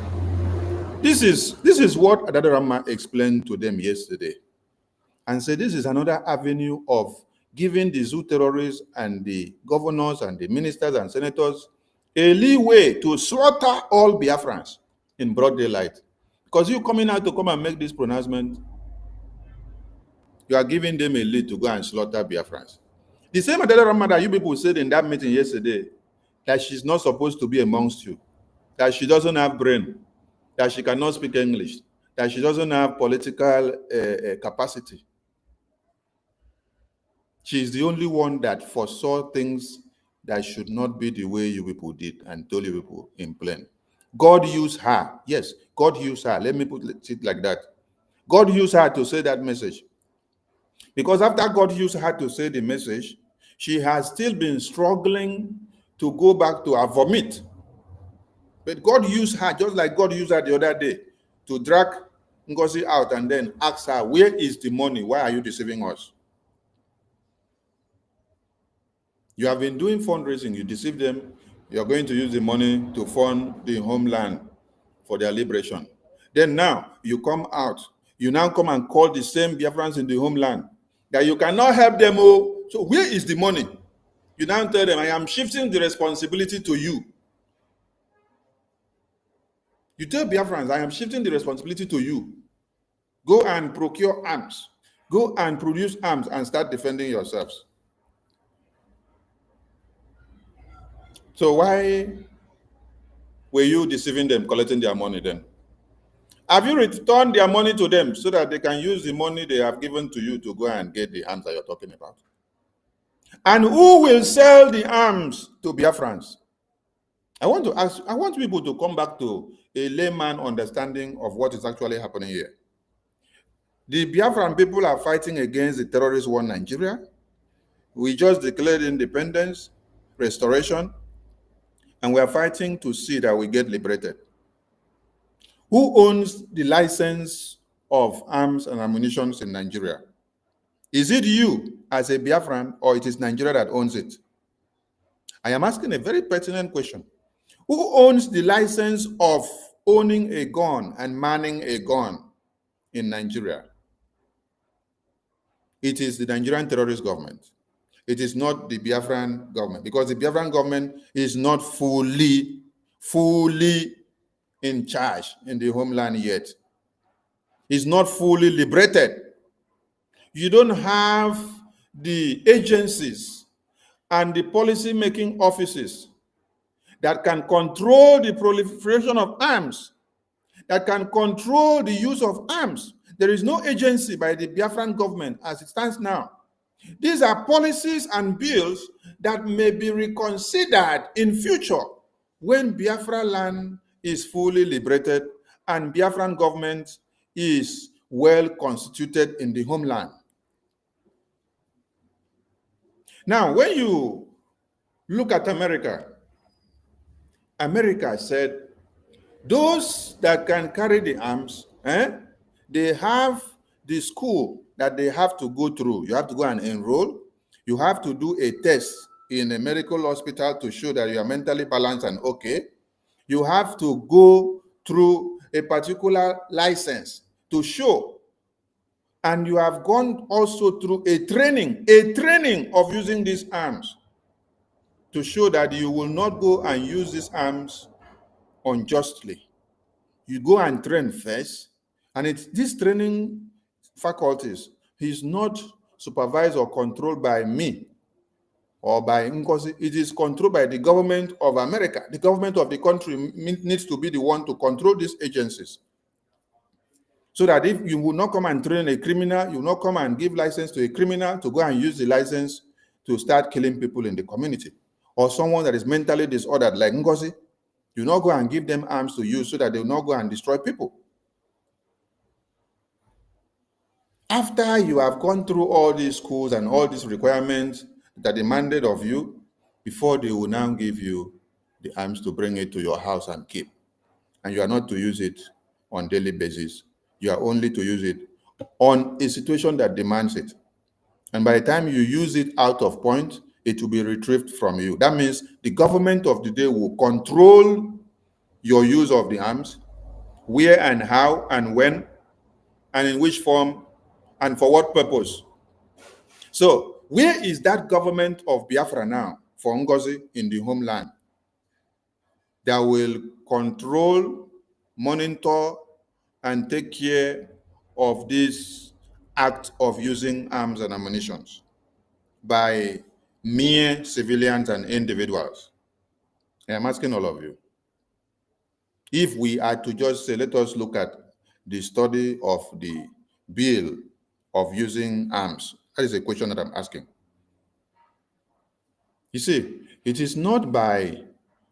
This is what Adare Rama explained to them yesterday, and said this is another avenue of giving the zoo terrorists and the governors and the ministers and senators a leeway to slaughter all Biafrans in broad daylight. Because you coming out to come and make this pronouncement, you are giving them a lead to go and slaughter Biafrans. The same Adare Rama that you people said in that meeting yesterday, that she's not supposed to be amongst you, that she doesn't have brain, that she cannot speak English, that she doesn't have political capacity. She's the only one that foresaw things that should not be the way you people did and told you people in plain. God used her. Yes, God used her. Let me put it like that. God used her to say that message. Because after God used her to say the message, she has still been struggling to go back to her vomit. But God used her just like God used her the other day to drag NGOZI out and then ask her, where is the money? Why are you deceiving us? You have been doing fundraising, you deceive them, you're going to use the money to fund the homeland for their liberation. Then now you come out, you now come and call the same Biafrans in the homeland that you cannot help them. Oh, so where is the money? You now tell them, I am shifting the responsibility to you. You tell Biafrans, I am shifting the responsibility to you. Go and procure arms. Go and produce arms and start defending yourselves. So why were you deceiving them, collecting their money then? Have you returned their money to them so that they can use the money they have given to you to go and get the arms that you're talking about? And who will sell the arms to Biafrans? I want people to come back to a layman understanding of what is actually happening here. The Biafran people are fighting against the terrorist war in Nigeria. We just declared independence, restoration, and we are fighting to see that we get liberated. Who owns the license of arms and ammunition in Nigeria? Is it you as a Biafran, or it is Nigeria that owns it? I am asking a very pertinent question. Who owns the license of owning a gun and manning a gun in Nigeria? It is the Nigerian terrorist government. It is not the Biafran government, because the Biafran government is not fully in charge in the homeland yet. It's not fully liberated. You don't have the agencies and the policy-making offices that can control the proliferation of arms, that can control the use of arms. There is no agency by the Biafran government as it stands now. These are policies and bills that may be reconsidered in future when Biafra land is fully liberated and Biafran government is well constituted in the homeland. Now, when you look at America, America said, those that can carry the arms, they have the school that they have to go through. You have to go and enroll. You have to do a test in a medical hospital to show that you are mentally balanced and okay. You have to go through a particular license to show. And you have gone also through a training of using these arms to show that you will not go and use these arms unjustly. You go and train first, and it's this training faculties is not supervised or controlled by me or by NGOZI. It is controlled by the government of America. The government of the country needs to be the one to control these agencies. So that if you will not come and train a criminal, you will not come and give license to a criminal to go and use the license to start killing people in the community. Or someone that is mentally disordered like NGOZI, you not go and give them arms to use so that they will not go and destroy people. After you have gone through all these schools and all these requirements that are demanded of you, before they will now give you the arms to bring it to your house and keep. And you are not to use it on a daily basis. You are only to use it on a situation that demands it. And by the time you use it out of point, it will be retrieved from you. That means the government of the day will control your use of the arms, where and how and when, and in which form, and for what purpose. So, where is that government of Biafra now for NGOZI in the homeland that will control, monitor, and take care of this act of using arms and ammunition by mere civilians and individuals? I am asking all of you. If we are to just say, let us look at the study of the bill of using arms, that is a question that I'm asking. You see, it is not by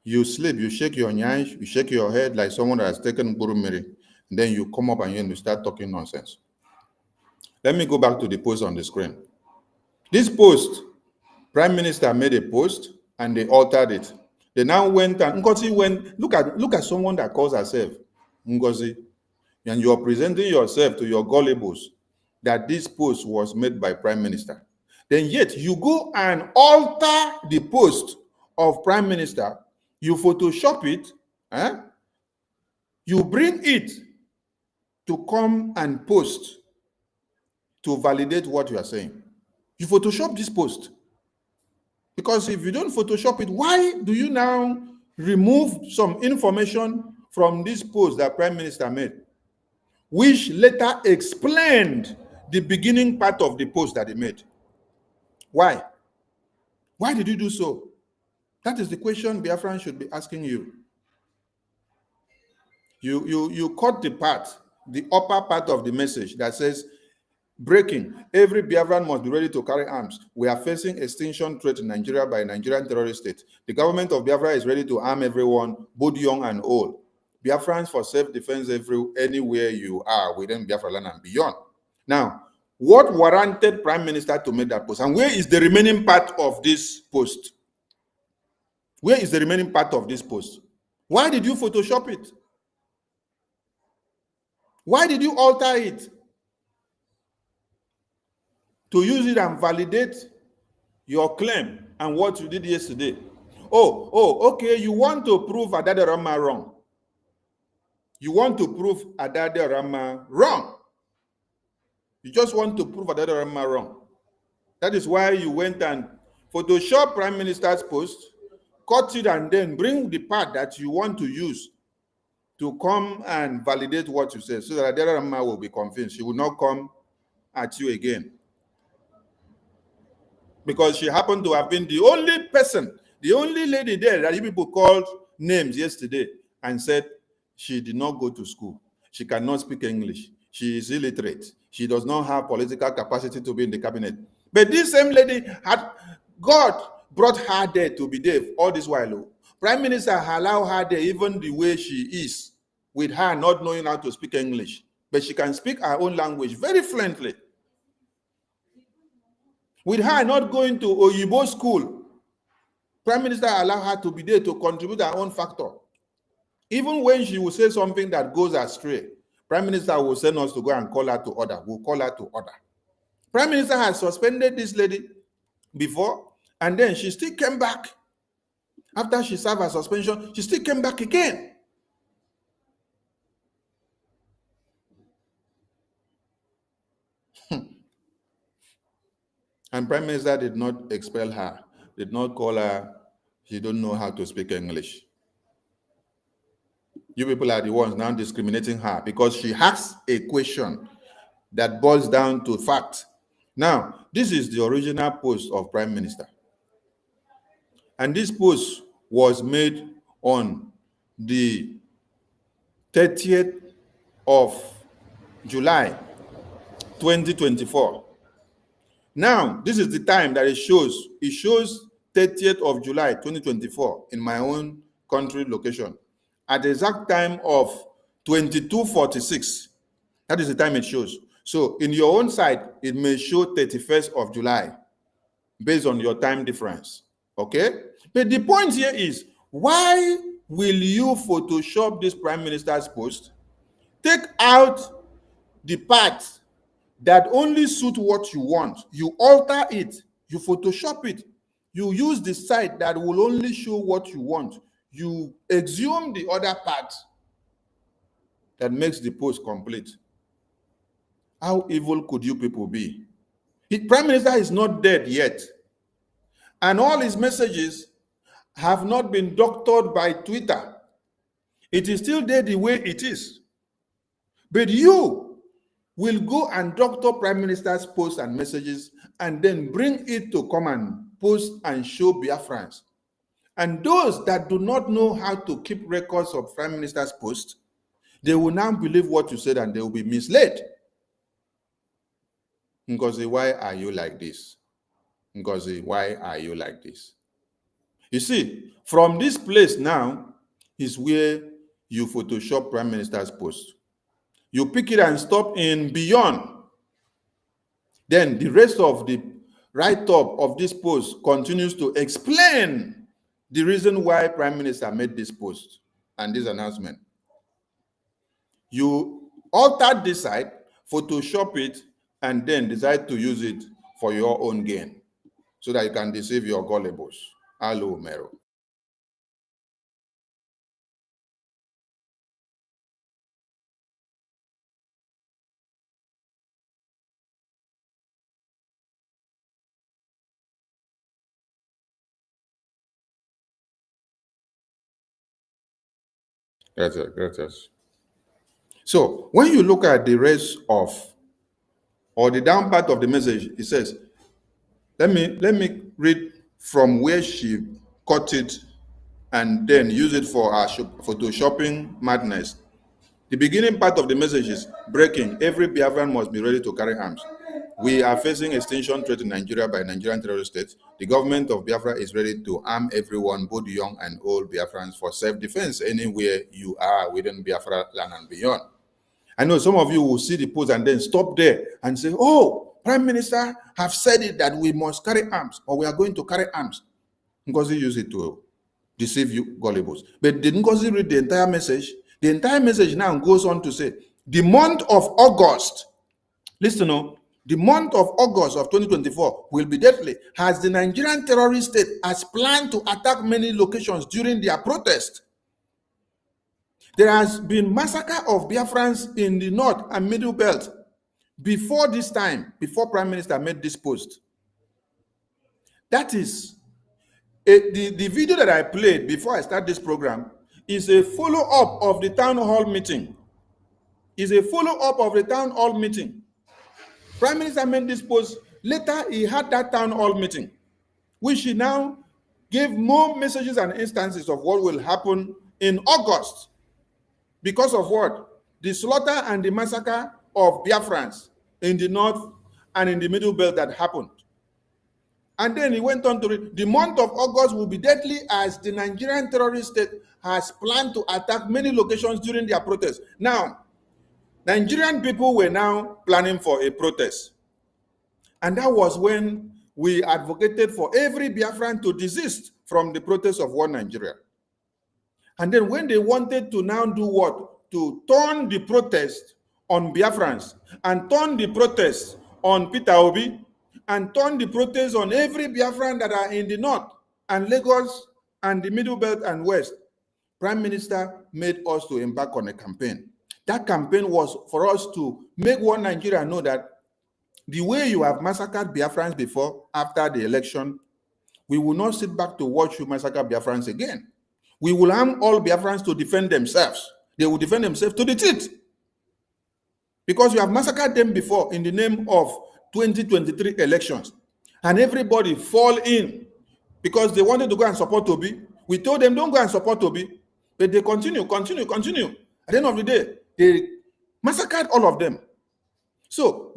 you sleep, you shake your nyash, you shake your head like someone that has taken Burumiri, and then you come up and you start talking nonsense. Let me go back to the post on the screen. This post, Prime Minister made a post and they altered it. They now went and Ngozi went, look at someone that calls herself Ngozi, and you're presenting yourself to your gullibles that this post was made by Prime Minister. Then yet you go and alter the post of Prime Minister, you Photoshop it, you bring it to come and post to validate what you are saying. You Photoshop this post. Because if you don't Photoshop it, why do you now remove some information from this post that Prime Minister made, which later explained the beginning part of the post that he made? Why? Why did you do so? That is the question Biafran should be asking you. You cut the part, the upper part of the message that says, breaking, every Biafran must be ready to carry arms. We are facing extinction threat in Nigeria by a Nigerian terrorist state. The government of Biafra is ready to arm everyone, both young and old. Biafrans for self-defense anywhere you are within Biafra land and beyond. Now, what warranted Prime Minister to make that post? And where is the remaining part of this post? Where is the remaining part of this post? Why did you Photoshop it? Why did you alter it? To use it and validate your claim and what you did yesterday. Okay, you want to prove Adade Rama wrong. You want to prove Adade Rama wrong. You just want to prove Adade Rama wrong. That is why you went and Photoshop Prime Minister's post, cut it, and then bring the part that you want to use to come and validate what you said, so that Adede Rama will be convinced. She will not come at you again. Because she happened to have been the only person, the only lady there that you people called names yesterday and said she did not go to school. She cannot speak English. She is illiterate. She does not have political capacity to be in the cabinet. But this same lady God brought her there to be there all this while. Prime Minister allowed her there even the way she is, with her not knowing how to speak English. But she can speak her own language very fluently. With her not going to Oyibo school, Prime Minister allowed her to be there to contribute her own factor. Even when she will say something that goes astray, Prime Minister will send us to go and call her to order. We'll call her to order. Prime Minister has suspended this lady before, and then she still came back. After she served her suspension, she still came back again. And Prime Minister did not expel her, did not call her, she don't know how to speak English. You people are the ones now discriminating her because she asks a question that boils down to fact. Now, this is the original post of Prime Minister. And this post was made on the 30th of July, 2024. Now, this is the time that it shows. It shows 30th of July, 2024 in my own country location at the exact time of 22:46. That is the time it shows. So in your own side, it may show 31st of July based on your time difference. Okay? But the point here is, why will you Photoshop this Prime Minister's post? Take out the part that only suit what you want. You alter it. You Photoshop it. You use the site that will only show what you want. You exhume the other part that makes the post complete. How evil could you people be? The Prime Minister is not dead yet. And all his messages have not been doctored by Twitter. It is still there the way it is. But you will go and doctor Prime Minister's posts and messages and then bring it to come and post and show Biafrans. And those that do not know how to keep records of Prime Minister's posts, they will now believe what you said and they will be misled. Ngozi, why are you like this? Ngozi, why are you like this? You see, from this place now is where you Photoshop Prime Minister's post. You pick it and stop in beyond. Then the rest of the write-up of this post continues to explain the reason why Prime Minister made this post and this announcement. You altered this site, Photoshop it, and then decide to use it for your own gain so that you can deceive your gullibles. Hello, Mero. Gracias. So when you look at the rest of, or the down part of the message, it says, let me read from where she cut it and then use it for her photoshopping madness. The beginning part of the message is breaking. Every Biafran must be ready to carry arms. We are facing extinction threat in Nigeria by Nigerian terrorist states. The government of Biafra is ready to arm everyone, both young and old Biafrans, for self-defense anywhere you are within Biafra land and beyond. I know some of you will see the post and then stop there and say, oh, Prime Minister have said it that we must carry arms, or we are going to carry arms. NGOZI use it to deceive you gullibles. But did NGOZI read the entire message? The entire message now goes on to say, the month of August, listen on, the month of August of 2024 will be deadly, as the Nigerian terrorist state has planned to attack many locations during their protest. There has been massacre of Biafrans in the north and middle belt before this time, before Prime Minister made this post. That is, the video that I played before I start this program is a follow-up of the town hall meeting. Is a follow-up of the town hall meeting. Prime Minister made this post. Later, he had that town hall meeting, which he now gave more messages and instances of what will happen in August. Because of what? The slaughter and the massacre of Biafrans in the north and in the middle belt that happened. And then he went on to read, the month of August will be deadly as the Nigerian terrorist state has planned to attack many locations during their protest. Now, Nigerian people were now planning for a protest. And that was when we advocated for every Biafran to desist from the protest of one Nigeria. And then when they wanted to now do what? To turn the protest on Biafrans and turn the protest on Peter Obi and turn the protest on every Biafran that are in the north and Lagos and the middle belt and west, Prime Minister made us to embark on a campaign. That campaign was for us to make one Nigeria know that the way you have massacred Biafrans before, after the election, we will not sit back to watch you massacre Biafrans again. We will arm all Biafrans to defend themselves. They will defend themselves to the teeth. Because you have massacred them before in the name of 2023 elections. And everybody fall in because they wanted to go and support Obi. We told them, don't go and support Obi. But they continue. At the end of the day, they massacred all of them. So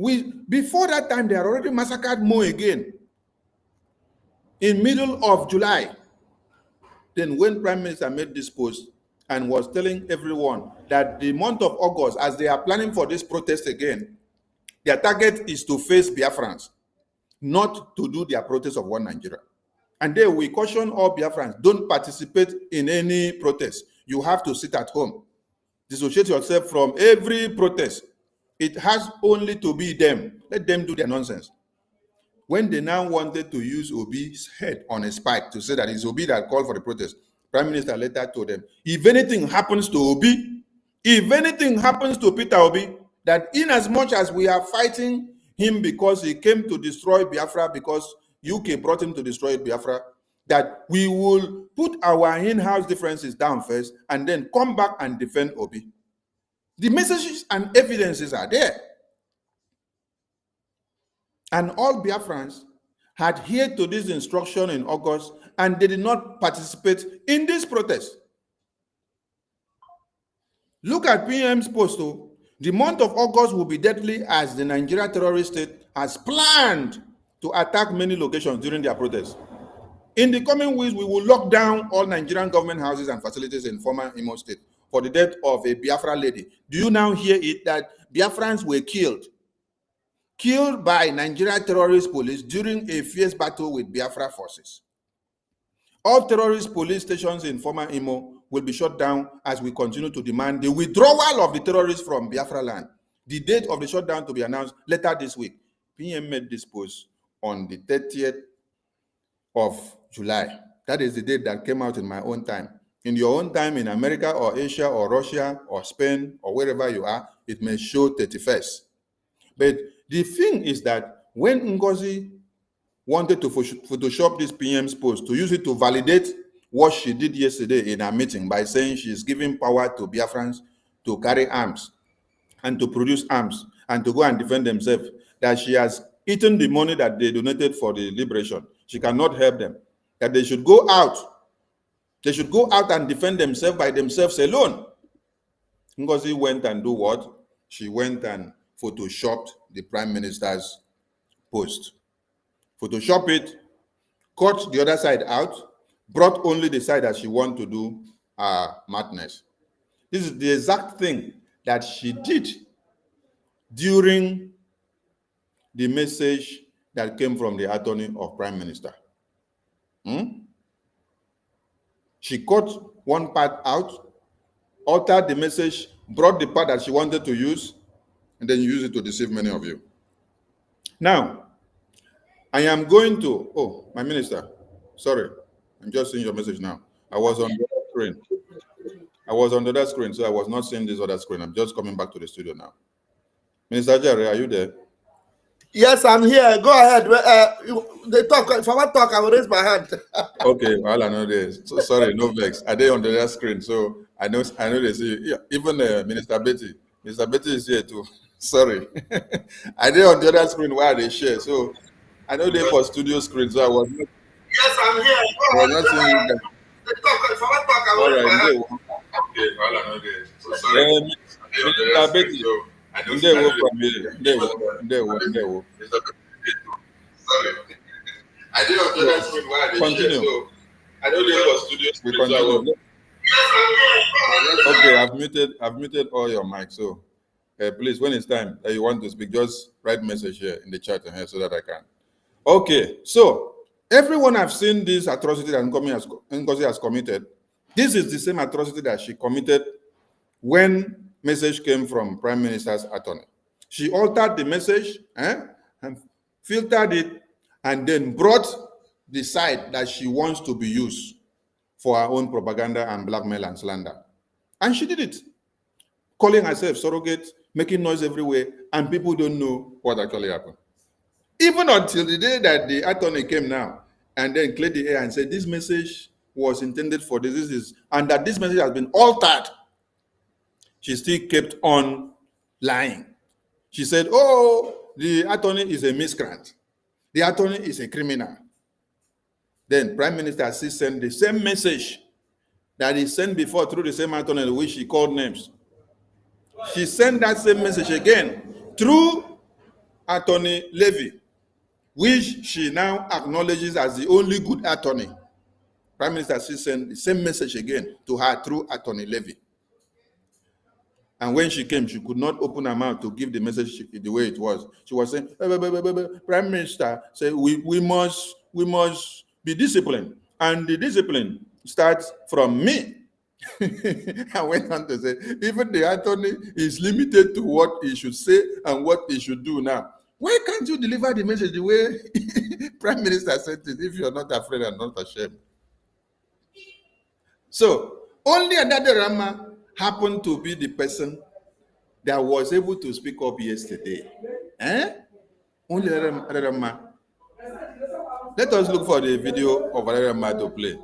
before that time, they had already massacred more again. In middle of July, then when Prime Minister made this post and was telling everyone that the month of August, as they are planning for this protest again, their target is to face Biafrans, not to do their protest of one Nigeria. And then we caution all Biafrans, don't participate in any protest. You have to sit at home. Dissociate yourself from every protest. It has only to be them. Let them do their nonsense. When they now wanted to use Obi's head on a spike to say that it's Obi that called for the protest, Prime Minister later told them, if anything happens to Obi, if anything happens to Peter Obi, that in as much as we are fighting him because he came to destroy Biafra, because UK brought him to destroy Biafra, that we will put our in-house differences down first and then come back and defend Obi. The messages and evidences are there. And all Biafrans adhered to this instruction in August, and they did not participate in this protest. Look at PM's post. The month of August will be deadly as the Nigeria terrorist state has planned to attack many locations during their protest. In the coming weeks, we will lock down all Nigerian government houses and facilities in former Imo State for the death of a Biafra lady. Do you now hear it that Biafrans were killed by Nigeria terrorist police during a fierce battle with Biafra forces? All terrorist police stations in former Imo will be shut down as we continue to demand the withdrawal of the terrorists from Biafra land. The date of the shutdown to be announced later this week. PM made this post on the 30th of July. That is the date that came out in my own time. In your own time in America or Asia or Russia or Spain or wherever you are, it may show 31st. But the thing is that when NGOZI wanted to Photoshop this PM's post to use it to validate what she did yesterday in her meeting by saying she's giving power to Biafrans to carry arms and to produce arms and to go and defend themselves, that she has eaten the money that they donated for the liberation. She cannot help them. That they should go out. They should go out and defend themselves by themselves alone. NGOZI went and do what? She went and photoshopped the Prime Minister's post. Photoshop it, cut the other side out, brought only the side that she wanted to do madness. This is the exact thing that she did during the message that came from the attorney of Prime Minister. She cut one part out, altered the message, brought the part that she wanted to use, and then use it to deceive many of you. Now, I am going to, oh, my minister, sorry, I'm just seeing your message now. I was on the other screen. I was on the other screen, so I was not seeing this other screen. I'm just coming back to the studio now. Minister Jerry, are you there?
Yes, I'm here. Go ahead. They talk. If I want to talk, I will raise my hand.
Okay, well, I know this. So sorry, no vex. Are they on the other screen? So I know they see you. Yeah, even Minister Betty. Minister Betty is here too. Sorry. Are they on the other screen while they share? So I know they for studio screen, so I was not.
Yes, I'm here.
I was not seeing you guys.
They talk. If I want to talk, I will raise my hand.
Okay, well, I know this. So sorry. Minister Betty. Sorry. I did not know that's why they continue. So I know they were studio. We continue. Okay, I've muted all your mics. So please, when it's time that you want to speak, just write message here in the chat here so that I can. Okay, so everyone have seen this atrocity that NGOZI has committed. This is the same atrocity that she committed when message came from Prime Minister's attorney. She altered the message and filtered it and then brought the side that she wants to be used for her own propaganda and blackmail and slander. And she did it, calling herself surrogate, making noise everywhere, and people don't know what actually happened. Even until the day that the attorney came now and then cleared the air and said this message was intended for this, and that this message has been altered, she still kept on lying. She said, oh, the attorney is a miscreant. The attorney is a criminal. Then Prime Minister still sent the same message that he sent before through the same attorney, which she called names. She sent that same message again through Attorney Levy, which she now acknowledges as the only good attorney. Prime Minister still sent the same message again to her through Attorney Levy. And when she came, she could not open her mouth to give the message the way it was. She was saying, Prime Minister said, we must be disciplined. And the discipline starts from me. I went on to say, even the attorney is limited to what he should say and what he should do now. Why can't you deliver the message the way Prime Minister said it if you're not afraid and not ashamed? So, only Adadorama happened to be the person that was able to speak up yesterday. Only Adadorama. Let us look for the video of Adadorama to play,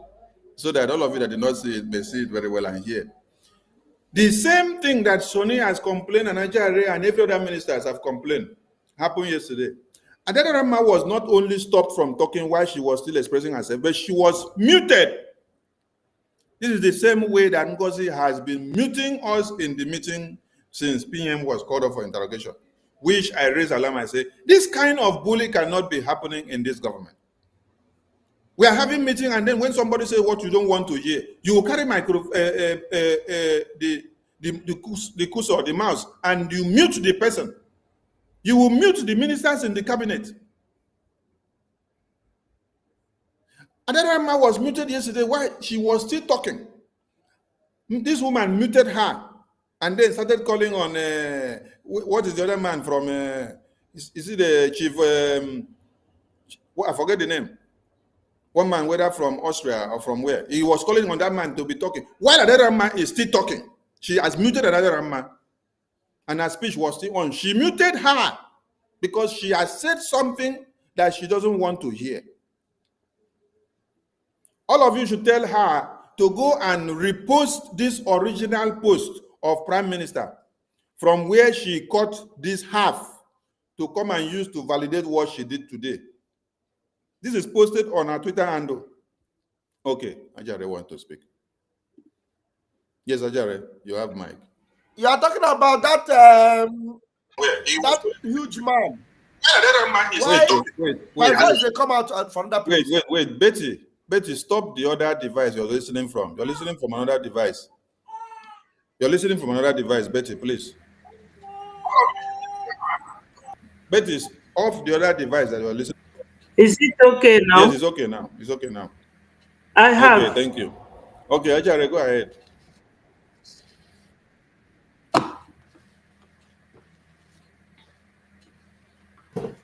so that all of you that did not see it may see it very well and hear. The same thing that Sonny has complained and Nigeria and every other ministers have complained happened yesterday. Adadorama was not only stopped from talking while she was still expressing herself, but she was muted. This is the same way that NGOZI has been muting us in the meeting since PM was called up for interrogation, which I raise alarm and say, this kind of bully cannot be happening in this government. We are having meeting, and then when somebody says what you don't want to hear, you will carry the cursor, the mouse, and you mute the person. You will mute the ministers in the cabinet. Adarama was muted yesterday. Why? She was still talking. This woman muted her and then started calling on, what is the other man from, is it the chief, I forget the name. One man, whether from Austria or from where, he was calling on that man to be talking. While another man is still talking, she has muted another man, and her speech was still on. She muted her because she has said something that she doesn't want to hear. All of you should tell her to go and repost this original post of Prime Minister from where she cut this half to come and use to validate what she did today. This is posted on her Twitter handle. Okay, Ajare want to speak. Yes, Ajare, you have mic.
You are talking about that that huge man.
Wait,
My voice they come out from that place.
wait, Betty, stop the other device you're listening from. You're listening from another device. Betty, please. Betty, off the other device that you're listening.
Is it okay now?
Yes, it's okay now.
I have.
Okay, thank you. Okay, Ajare, go ahead.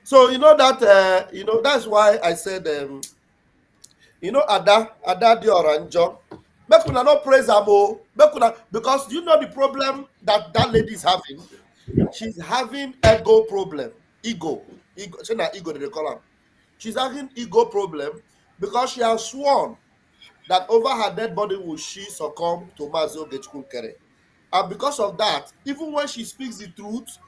So you know that that's why I said Ada Dioranjo. Make una not praise Abo. Because you know the problem that lady is having. She's having ego problem. Ego. Say na ego they call her. She's having ego problem because she has sworn that over her dead body will she succumb to Mazio Gechkunkere. And because of that, even when she speaks the truth,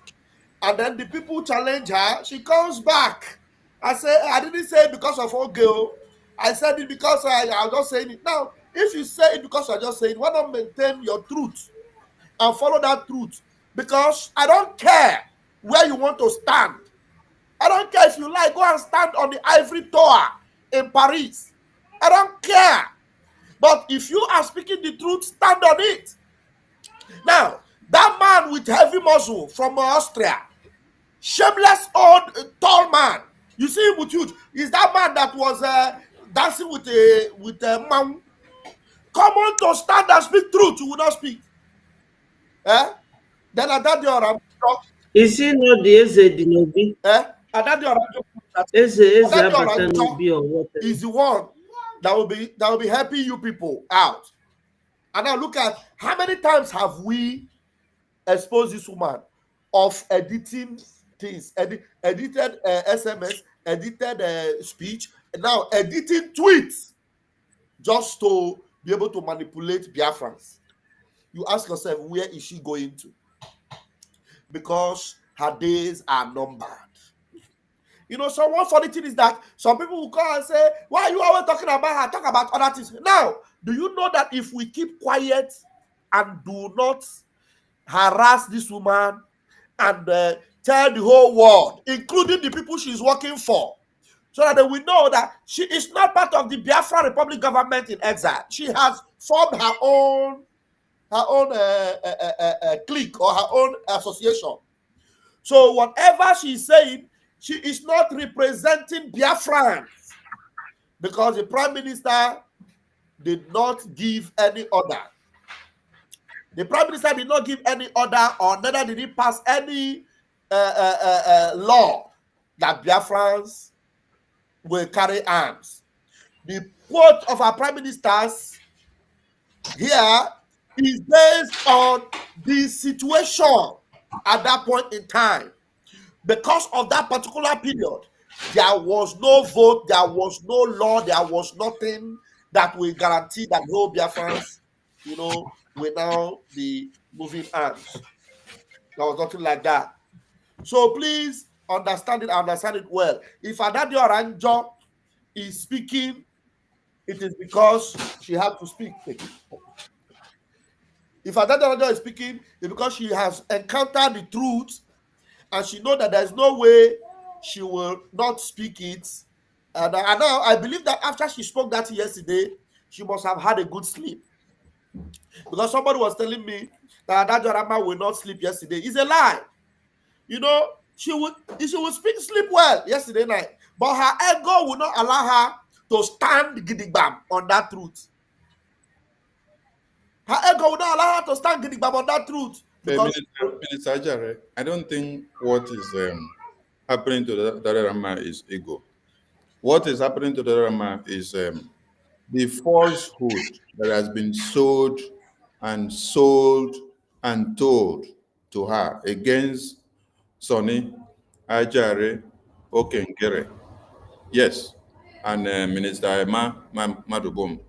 and then the people challenge her, she comes back. I didn't say it because of Ogeo. I said it because I was just saying it. Now, if you say it because I just saying it, why not maintain your truth and follow that truth? Because I don't care where you want to stand. I don't care if you like, go and stand on the Ivory Tower in Paris. I don't care. But if you are speaking the truth, stand on it. Now, that man with heavy muscle from Austria, shameless old tall man, you see him with huge, is that man that was dancing with a man. Come on to stand and speak truth, you will not speak. Then at that day,
is he not the Ezedinobi?
At that day,
Eze Abatanobi or whatever?
Is the one that will be helping you people out. And now look at how many times have we exposed this woman of editing things, edited SMS, edited speech, and now editing tweets just to be able to manipulate Biafrans. You ask yourself, where is she going to? Because her days are numbered. You know, so one funny thing is that some people will call and say, why are you always talking about her? Talk about other things. Now, do you know that if we keep quiet and do not harass this woman and tell the whole world, including the people she's working for, so that they will know that she is not part of the Biafra Republic government in exile. She has formed her own clique or her own association. So whatever she's saying, she is not representing Biafrans because the Prime Minister did not give any order. The Prime Minister did not give any order, or neither did he pass any law that Biafrans will carry arms. The quote of our Prime Ministers here is based on the situation at that point in time. Because of that particular period, there was no vote, there was no law, there was nothing that will guarantee that no Biafrans, will now be moving arms. There was nothing like that. So please understand it well. If Adadi Oranjo is speaking, it is because she had to speak. If Adadi Oranjo is speaking, it's because she has encountered the truth and she knows that there's no way she will not speak it. And now I believe that after she spoke that yesterday, she must have had a good sleep. Because somebody was telling me that Adajorama will not sleep yesterday. It's a lie. She would sleep well yesterday night, but her ego will not allow her to stand gidigbam on that truth. Her ego would not allow her to stand gidigbam on that truth. Because
Minister Ajare, I don't think what is happening to the Dalai Lama is ego. What is happening to the Dalai Lama is the falsehood that has been sold and told to her against Sonny, Ajare, Okengere, yes, and Minister Emma Madubum,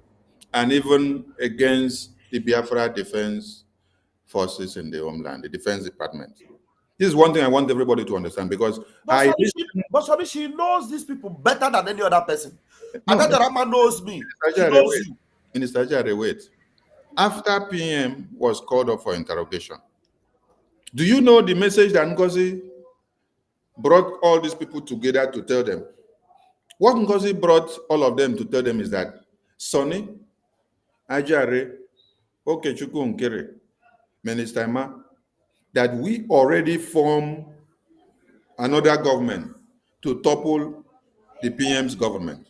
and even against the Biafra Defense Forces in the homeland, the Defense Department. This is one thing I want everybody to understand because
but she knows these people better than any other person.
No,
Adadorama knows me. She
Ajare,
knows
wait.
you.
Minister Ajare, wait. After PM was called up for interrogation, do you know the message that NGOZI brought all these people together to tell them? What NGOZI brought all of them to tell them is that Sonny, Ajare, Okechukwu Nkere, Minister Emma, that we already form another government to topple the PM's government.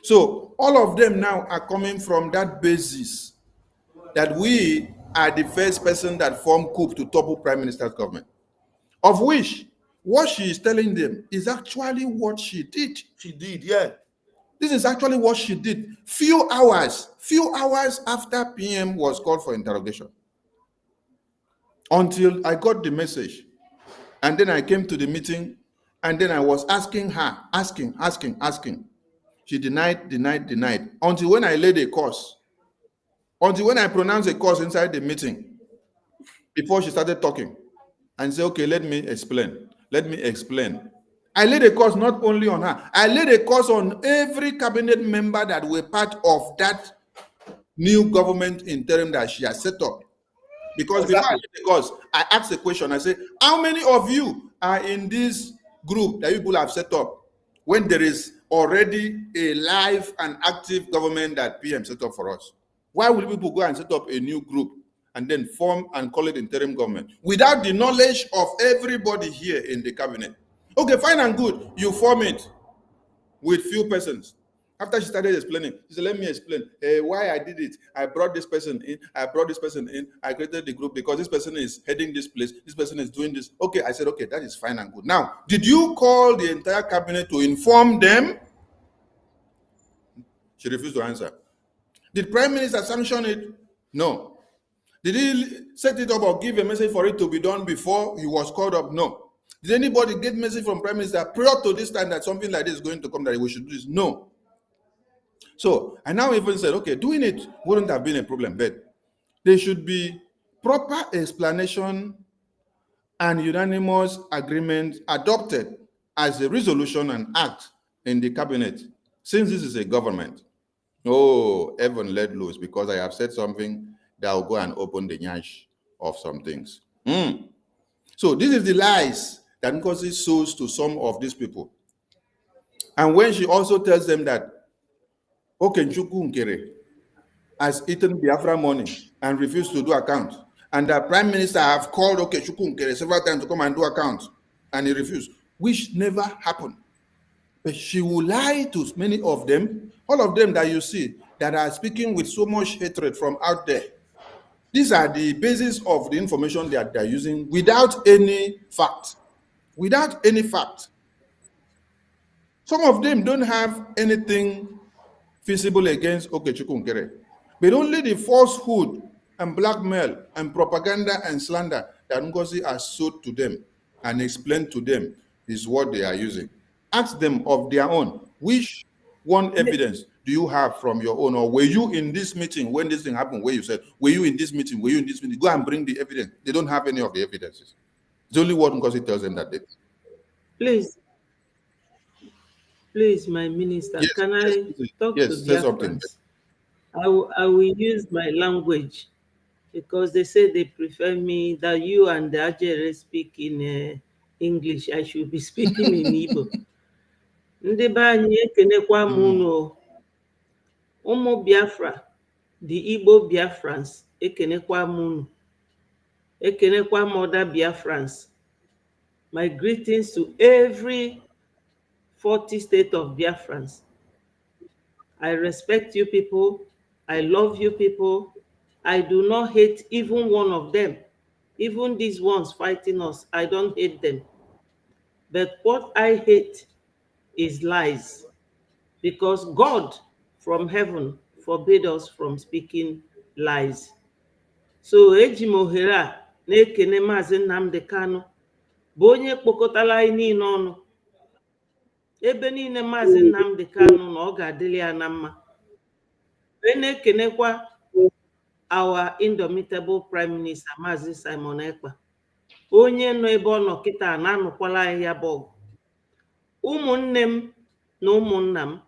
So all of them now are coming from that basis that we are the first person that formed coup to topple Prime Minister's government, of which what she is telling them is actually what she did.
She did, yeah.
This is actually what she did. Few hours after PM was called for interrogation. Until I got the message. And then I came to the meeting and then I was asking her, asking. She denied. Until when I laid a course. Until when I pronounced a course inside the meeting. Before she started talking. And said, okay, let me explain. I laid a course not only on her. I laid a course on every cabinet member that were part of that new government interim that she has set up. Because before I laid the course, I asked a question. I said, how many of you are in this group that people have set up when there is already a live and active government that PM set up for us? Why will people go and set up a new group and then form and call it interim government without the knowledge of everybody here in the cabinet? Okay, fine and good. You form it with few persons. After she started explaining, she said, let me explain why I did it. I brought this person in. I created the group because this person is heading this place. This person is doing this. Okay, I said, okay, that is fine and good. Now, did you call the entire cabinet to inform them? She refused to answer. Did Prime Minister sanction it? No. Did he set it up or give a message for it to be done before he was called up? No. Did anybody get message from Prime Minister prior to this time that something like this is going to come, that we should do this? No. So I now even said, okay, doing it wouldn't have been a problem, but there should be proper explanation and unanimous agreement adopted as a resolution and act in the cabinet. Since this is a government, oh, heaven let loose, because I have said something that will go and open the nyash of some things. So this is the lies that NGOZI sows to some of these people. And when she also tells them that Okechukwu Nkere has eaten Biafra money and refused to do account, and the Prime Minister have called Okechukwu Nkere several times to come and do account, and he refused, which never happened. But she will lie to many of them, all of them that you see that are speaking with so much hatred from out there. These are the basis of the information that they're using without any fact. Without any fact. Some of them don't have anything feasible against Okechukwu Nkere, but only the falsehood and blackmail and propaganda and slander that NGOZI has sold to them and explained to them is what they are using. Ask them of their own, which one evidence do you have from your own? Or were you in this meeting when this thing happened, where you said, were you in this meeting? Go and bring the evidence. They don't have any of the evidences. It's only what NGOZI tells them that they...
Please, my minister,
yes,
can I talk to Biafrans? I will use my language because they say they prefer me, that you and the Ajere speak in English. I should be speaking in Igbo. Ndị be anyị ekenekwa m unu. Ụmụ Biafra, the Igbo Biafrans, ekenekwa m unu. Ekenekwa m other Biafrans. My greetings to every 40 state of Biafrans. I respect you people. I love you people. I do not hate even one of them. Even these ones fighting us, I don't hate them. But what I hate is lies. Because God from heaven forbade us from speaking lies. So eji m ohere a na-ekene Maazị Nnamdi Kanu bụ onye kpokọtara anyị niile ọnụ. Ebe niile Maazị Nnamdi Kanu na ọ ga-adịrị ya na mma. Na-ekenekwa our indomitable prime minister Maazị Simon Ekpa, onye nọ ebe ọ nọ kịta na-anụkwala anyị ya bụ ọgụ. Ụmụnne m na ụmụnna m,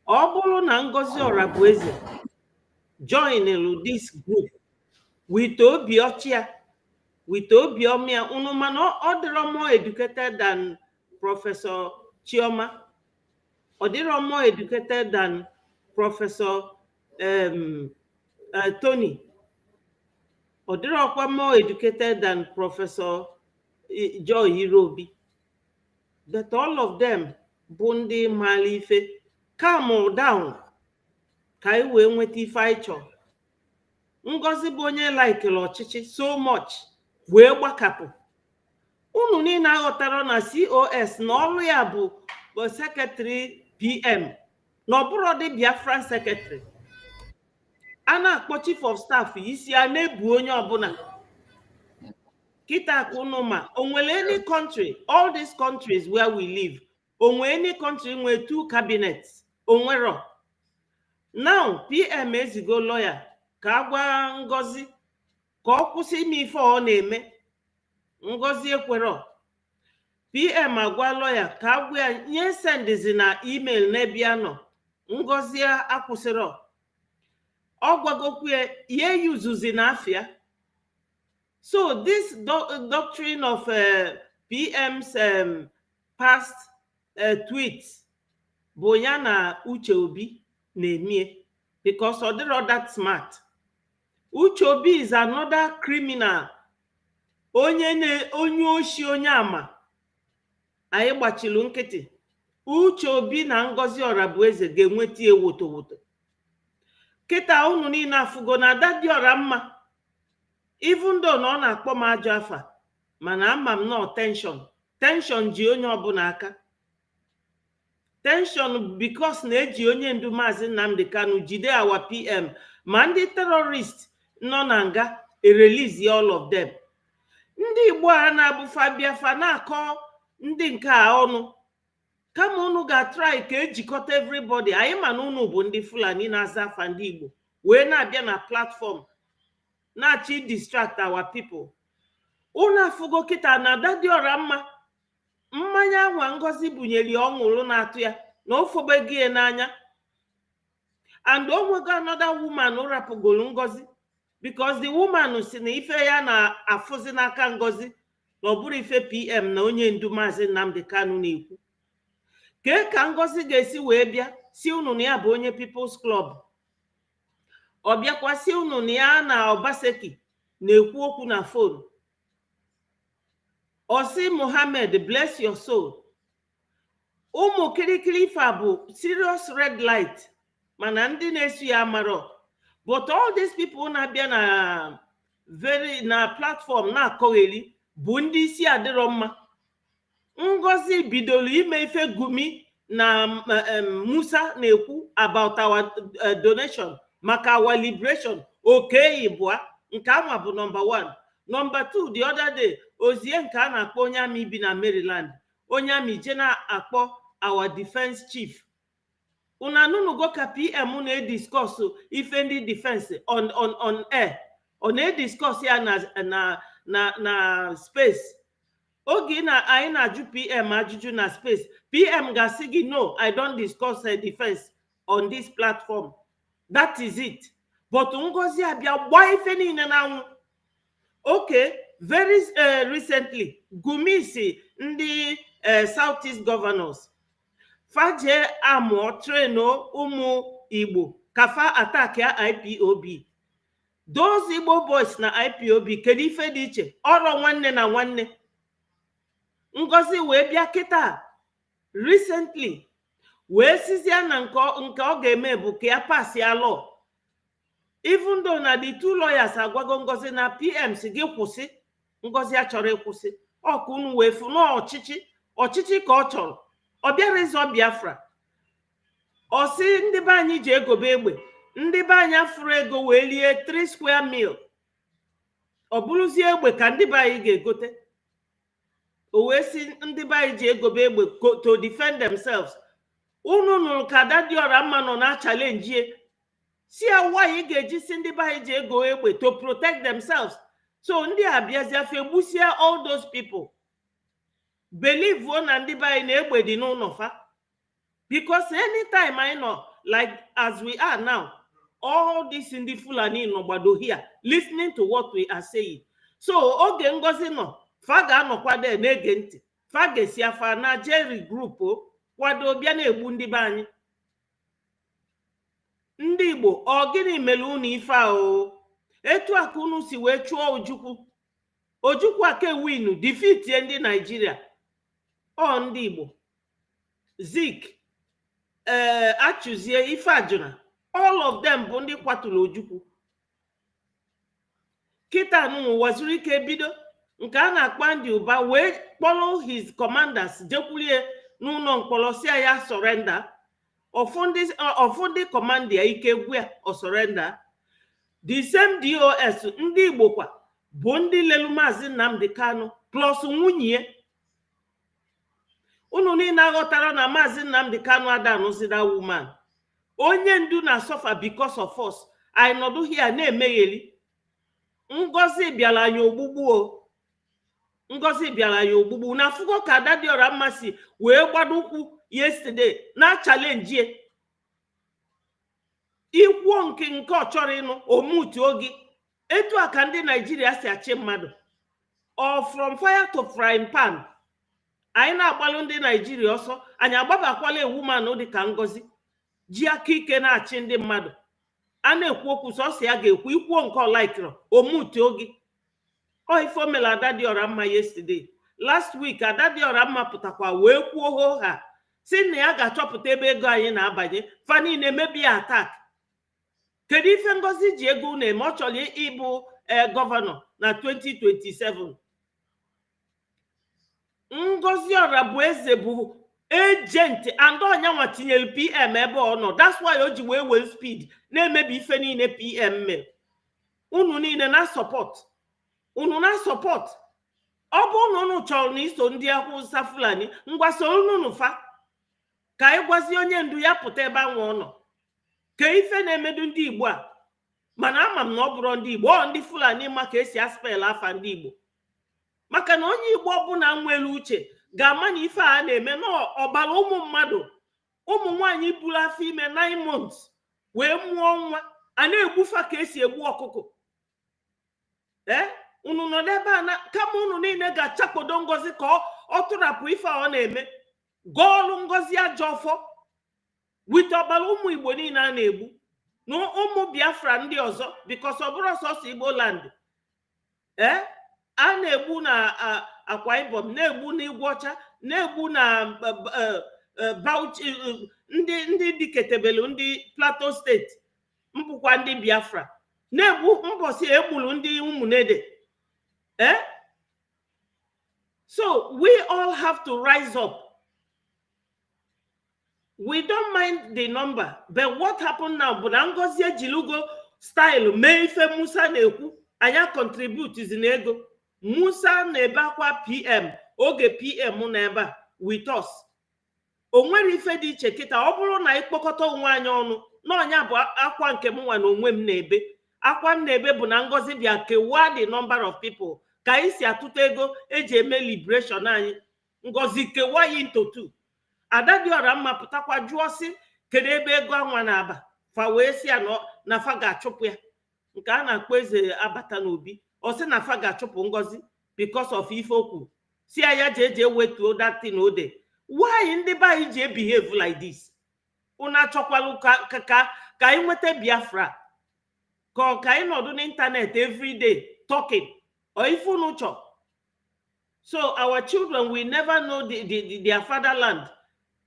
ọ bụrụ na Ngozi Orabueze joinelu this group with obi ọcha, with obi ọmịa, unu mana ọ dịrọ more educated than Professor Chioma. Ọ dịrọ more educated than Professor Tony. Ọ dịrọkwa more educated than Professor Joy Irobi. But all of them bụ ndị maara ife. Calm down ka anyị wee nweta ife anyị chọrọ. Ngozi bụ onye laikere ọchịchị so much wee gbakapụ. Unu niile aghọtara na COS na ọrụ ya bụ secretary PM na ọ bụrụ dị Biafran secretary. A na-akpọ chief of staff isi a na-ebu onye ọbụla. Kita unu ma onwere any country, all these countries where we live, onwere any country nwere 2 cabinets, onwero. Now PM ezigo lawyer ka agwa Ngozi ka ọ kwụsị ime ife ọ na-eme. Ngozi ekwero. PM agwa lawyer ka agwa ya nye sendizi na email n'ebia nọ. Ngozi akwụsịrọ. Ọ gwagokwu ya yuzuzi na afịa. So this doctrine of PM's past tweets bụ ya na Uche Obi na-emie, because ọ dịrọ that smart. Uche Obi is another criminal. Onye oshi onye ama. Anyị gbachilu nkịtị. Uche Obi na Ngozi Orabueze ga-enweta ewotowoto. Kịta unu niile afụgo na ada dị ọra mma. Even though na ọ na-akpọ m ajọ afa, mana ama m nọ tension ji onye ọbụla aka. Tension because na-eji onye ndu Maazị Nnamdi Kanu jide our PM, ma ndị terrorist nọ na nga release all of them. Ndị Igbo a na-abụfa Biafra na-akọ ndị nke a ọnụ. Kama unu ga-try ka ejikọta everybody. Anyị ma na unu bụ ndị Fulani na-aza afa ndị Igbo wee na-abịa na platform na-achị distract our people. Unu afụgo kịta na ada dị ọra mma. Mmanya anwa Ngozi bunyere ọṅụrụ na-atụ ya na ofobegi ya n'anya. And onwego another woman rapụgoro Ngozi, because the woman si na ife ya na-afụzi n'aka Ngozi na ọ bụrụ ife PM na onye ndu Maazị Nnamdi Kanu na-ekwu. Ka Ngozi ga-esi wee bịa si unu na ya bụ onye People's Club. Ọ bịakwa si unu na ya na Obaseki na-ekwu okwu na phone. Osi Mohammed, bless your soul. Ụmụ kirikiri ife bụ serious red light, mana ndị na-esu ya amaro. But all these people na-abịa na platform na-akọgheri bụ ndị isi adịrọ mma. Ngozi bidoro ime ife Gumi na Musa na-ekwu about our donation maka our liberation. Okay, Ibua nke anwa bụ number 1. Number 2, the other day, ozie nke a na-akpọ onye amị bi na Maryland, onye amị je na-akpọ our defense chief. Una nunugo ka PM na-ediscuss ife ndị defense on air. Ọ na-ediscuss ya na space. Oge anyị na-ajụ PM ajụjụ na space, PM ga-asị gị no, I don't discuss defense on this platform. That is it. But Ngozi abịa gbaa ife niile na-anwụ. Okay, very recently, Gumi si ndị Southeast governors faje amụọ treno ụmụ Igbo kafa attack ya IPOB. Those Igbo boys na IPOB kedu ife dị iche? Ọrụ nwanne na nwanne. Ngozi wee bịa kịta recently wee sizie na nke ọ ga-eme bụ ka ya pass ya law. Even though na the two lawyers agwago Ngozi na PM si gị kwụsị, Ngozi achọrọ ịkwụsị, ọ ka unu wee fụ na ọchịchị ka ọ chọrọ. Ọ bịara ịzọ Biafra. Ọ sị ndị be anyị ji egobe egbe, ndị be anyị afụrụ ego wee lie 3 square mil. Ọ bụrụzie egbe ka ndị be anyị ga-egote. O wee sị ndị be anyị ji egobe egbe to defend themselves. Unu nụrụ ka Adadiora Mma nọ na challenge. Si ya why ga-eji si ndị be anyị ji ego egbe to protect themselves. So ndị abịazịa fegbusia all those people. Believe na ndị be anyị na egbe dị n'ụlọ fa. Because anytime I know, like as we are now, all this in the Fulani no gbado here, listening to what we are saying. So oge Ngozi no, faga no kwade na-ege ntị. Faga si afa na Jerry group kwado bịa na-egbu ndị be anyị. Ndị Igbo, ọ gịnị mere unu ife a etu aka unu si wee chụọ Ojukwu. Ojukwu aka winu defeat ndị Nigeria. Ọ ndị Igbo. Zik achụzie ife ajụna. All of them bụ ndị kwaturu Ojukwu. Kita nụ waziri ike bido nke a na-akpa ndị ụba wee kpọrọ his commanders jekwulie n'ụlọ mkpọrọ si ya surrender. Ọfụ ndị command ya ike gwu ya o surrender. The same DOS ndị Igbo kwa bụ ndị lelu Maazị Nnamdi Kanu plus nwunye. Unu niile aghọtara na Maazị Nnamdi Kanu adanụzi that woman. Onye ndu na suffer because of us. I nọdụ here na-emegheli. Ngozi bịara anyị ogbugbu Ngozi bịara anyị ogbugbu. Na afụgo ka Adadiora Mma si wee gbado ụkwụ yesterday na challenge ikwuo nke ọ chọrọ ịnụ omutu ogi. Etu a ka ndị Nigeria si achị mmadụ. Or from fire to frying pan. Anyị na-agbalụ ndị Nigeria ọsọ, anyị agbabakwala ewu manụ dị ka Ngozi ji aka ike na-achị ndị mmadụ. A na-ekwu okwu sọsọ ya ga-ekwu ikwuo nke ọlaikiro omutu ogi. Ọ ife omela Adadiora Mma yesterday. Last week Adadiora Mma pụtakwa wee kwuo ha si na ya ga-achọpụta ebe ego anyị na-abanye fa niile mebi attack. Kedu ife Ngozi ji ego na-eme? Ọ chọrọ ịbụ gọvanọ na 2027. Ngozi Ora bụ eze bụ agent and onyanwa tinyere PM ebe ọ nọ. That's why o ji wee speed na-emebi ife niile PM mere. Unu niile na support. Unu na support. Ọ bụ unu chọrọ na iso ndị Hausa Fulani, ngwa so unu fa. Ka anyị gwazi onye ndu ya pụta ebe anwa ọ nọ. Ka ife na-emedu ndị Igbo a. Mana ama m na ọ bụrụ ndị Igbo, ọ ndị Fulani ma ka esi aspel afa ndị Igbo. Maka na onye Igbo ọbụla nwere uche ga-ama na ife a na-eme n'ọbara ụmụ mmadụ. Ụmụ nwaanyị buru afọ ime 9 months wee mụọ nwa, a na-egbufa ka esi egbu ọkụkọ. Unu nọ n'ebe a na kama unu niile ga-achakpodo Ngozi ka ọ tụrapụ ife a ọ na-eme. Gọọlụ Ngozi ajọ ọfọ wite ọbara ụmụ Igbo niile a na-egbu na ụmụ Biafra ndị ọzọ because ọ bụrụ sọsọ Igbo land. A na-egbu na Akwa Ibom, na-egbu na Igwocha, na-egbu na Bauchi, ndị diketebelu ndị Plateau steeti, mbụkwa ndị Biafra, na-egbu mbọsị egburu ndị Ụmụnede. So we all have to rise up. We don't mind the number, but what happened now? But Ngozi ejilugo style mee ife Musa na-ekwu anya contribute in ego. Musa na-ebe akwa PM oge PM na ebe with us. O nwere ife dị iche kịta. Ọ bụrụ na ikpokọta onwe anyị ọnụ n'ọnya bụ akwa nke m nwa na onwe m na-ebe. Akwa m na-ebe bụ na Ngozi bịa kewaa the number of people ka anyị si atụta ego eji eme liberation anyị. Ngozi kewaa ya into 2. Adadiora Mma pụtakwa jụọ sị kedu ebe ego anwa na-aba. Fa wee si ya na fa ga-achụpụ ya. Nke a na-akpọ eze abata n'obi. Ọ sị na fa ga-achụpụ Ngozi because of ife okwu. Si ya je wetuo that thing ode. Why ndị be anyị ji behave like this? Unu achọkwalụ ka anyị nweta Biafra. Ka anyị nọdụ n'internet every day talking. Or if unu chọ. So our children will never know their fatherland.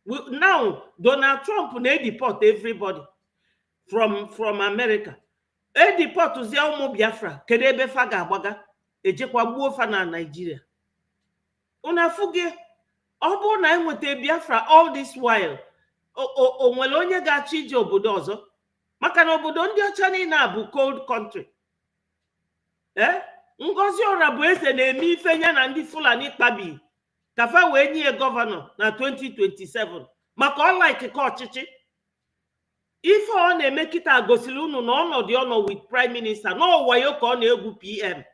Now, Donald Trump na deport everybody from America. Deport zie ụmụ Biafra, kedu ebe fa ga-agbaga ejekwa gbuo fa na Nigeria. Una fuge ọ bụrụ na enweta Biafra all this while, o nwere onye ga-achọ ije obodo ọzọ, maka na obodo ndị ọcha niile bụ cold country. Ngozi Ora bụ eze na-eme ife ya na ndị Fulani kpabi ka fa wee nye gọvanọ na 2027 maka ọ like ka ọchịchị. Ife ọ na-eme kịta gosiri unu na ọnọdụ ọnọ with prime minister n'ọwayo ka ọ na-egwu PM.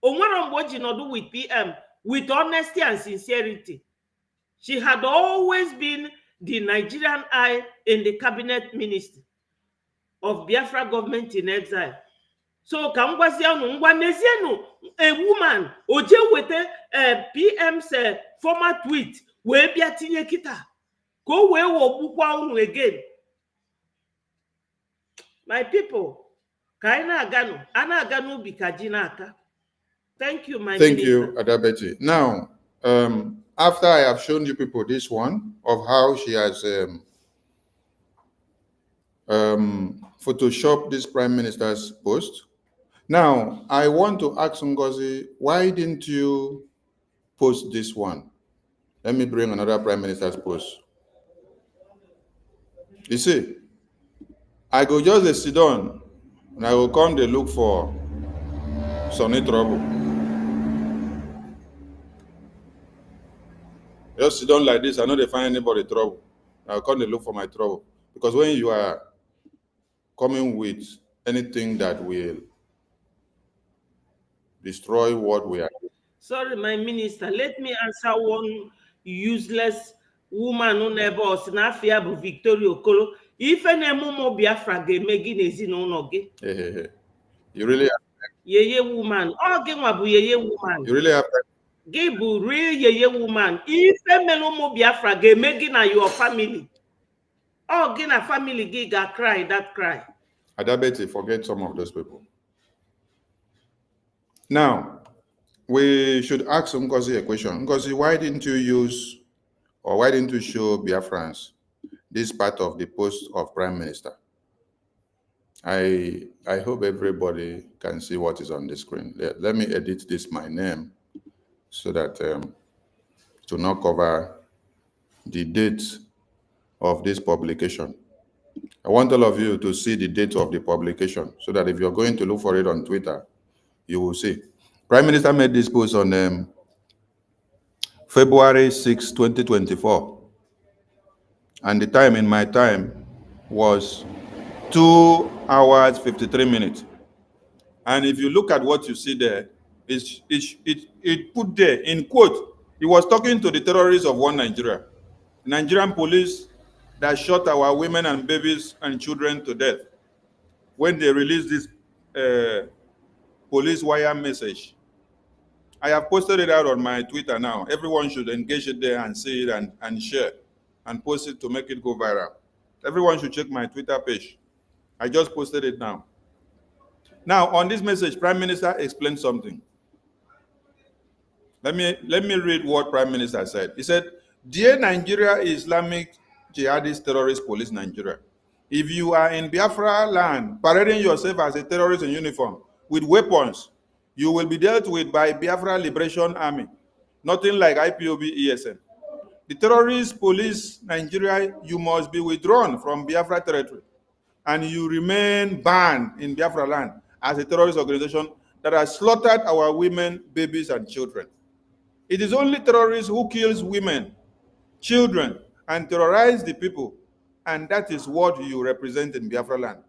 O nwere mgbe o ji nọdụ with PM with honesty and sincerity. She had always been the Nigerian eye in the cabinet ministry of Biafra government in exile. So ka m gwazie unu ngwa nezienu a woman oje wete PM's former tweet wee bịa tinye kịta ka o wee wogbukwa unu again. My people, ka anyị na-aga a na-aga n'ubi ka ji n'aka. Thank you, my
Thank
minister.
you, Adabeti. Now, after I have shown you people this one of how she has photoshopped this prime minister's post, now I want to ask NGOZI, why didn't you post this one? Let me bring another prime minister's post. You see, I go just sit down and I will come to look for some trouble. Just sit down like this, I know they find anybody trouble. I'll come to look for my trouble. Because when you are coming with anything that will destroy what we are.
Sorry, my minister, let me answer one useless woman who never was in Afia, Victoria Okolo. If an emumo Biafra ge megin ezino ge.
You really have
Yeye woman. Oh, ge wabu yeye woman.
you really have
Gebu real yeye woman. If a melomo Biafra ge megin na your family. Oh, ge na family ge ga cry that cry.
Adabeti, forget some of those people. Now, we should ask NGOZI a question. NGOZI, why didn't you use or why didn't you show Biafrans this part of the post of Prime Minister? I hope everybody can see what is on the screen. Let me edit this my name so that to not cover the date of this publication. I want all of you to see the date of the publication so that if you're going to look for it on Twitter, you will see. Prime Minister made this post on February 6, 2024. And the time in my time was 2 hours, 53 minutes. And if you look at what you see there, it put there in quote, he was talking to the terrorists of one Nigeria. Nigerian police that shot our women and babies and children to death when they released this police wire message. I have posted it out on my Twitter now. Everyone should engage it there and see it and share and post it to make it go viral. Everyone should check my Twitter page. I just posted it now. Now, on this message, Prime Minister explained something. Let me read what Prime Minister said. He said, "Dear Nigeria Islamic Jihadist Terrorist Police Nigeria, if you are in Biafra land parading yourself as a terrorist in uniform with weapons, you will be dealt with by Biafra Liberation Army, nothing like IPOB ESN. The terrorist police Nigeria, you must be withdrawn from Biafra territory, and you remain banned in Biafra land as a terrorist organization that has slaughtered our women, babies, and children. It is only terrorists who kills women, children, and terrorize the people, and that is what you represent in Biafra land."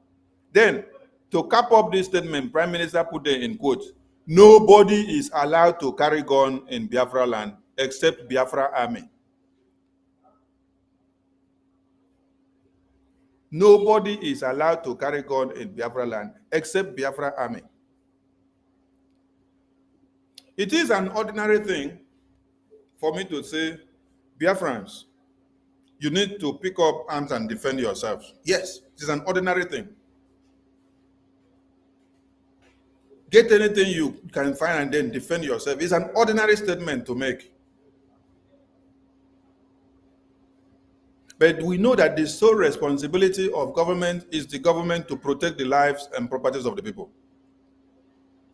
Then, to cap up this statement, Prime Minister put there in quote, "Nobody is allowed to carry gun in Biafra land except Biafra army." Nobody is allowed to carry gun in Biafra land except Biafra army. It is an ordinary thing for me to say, Biafrans, you need to pick up arms and defend yourselves. Yes, it is an ordinary thing. Get anything you can find and then defend yourself. It's an ordinary statement to make. But we know that the sole responsibility of government is the government to protect the lives and properties of the people.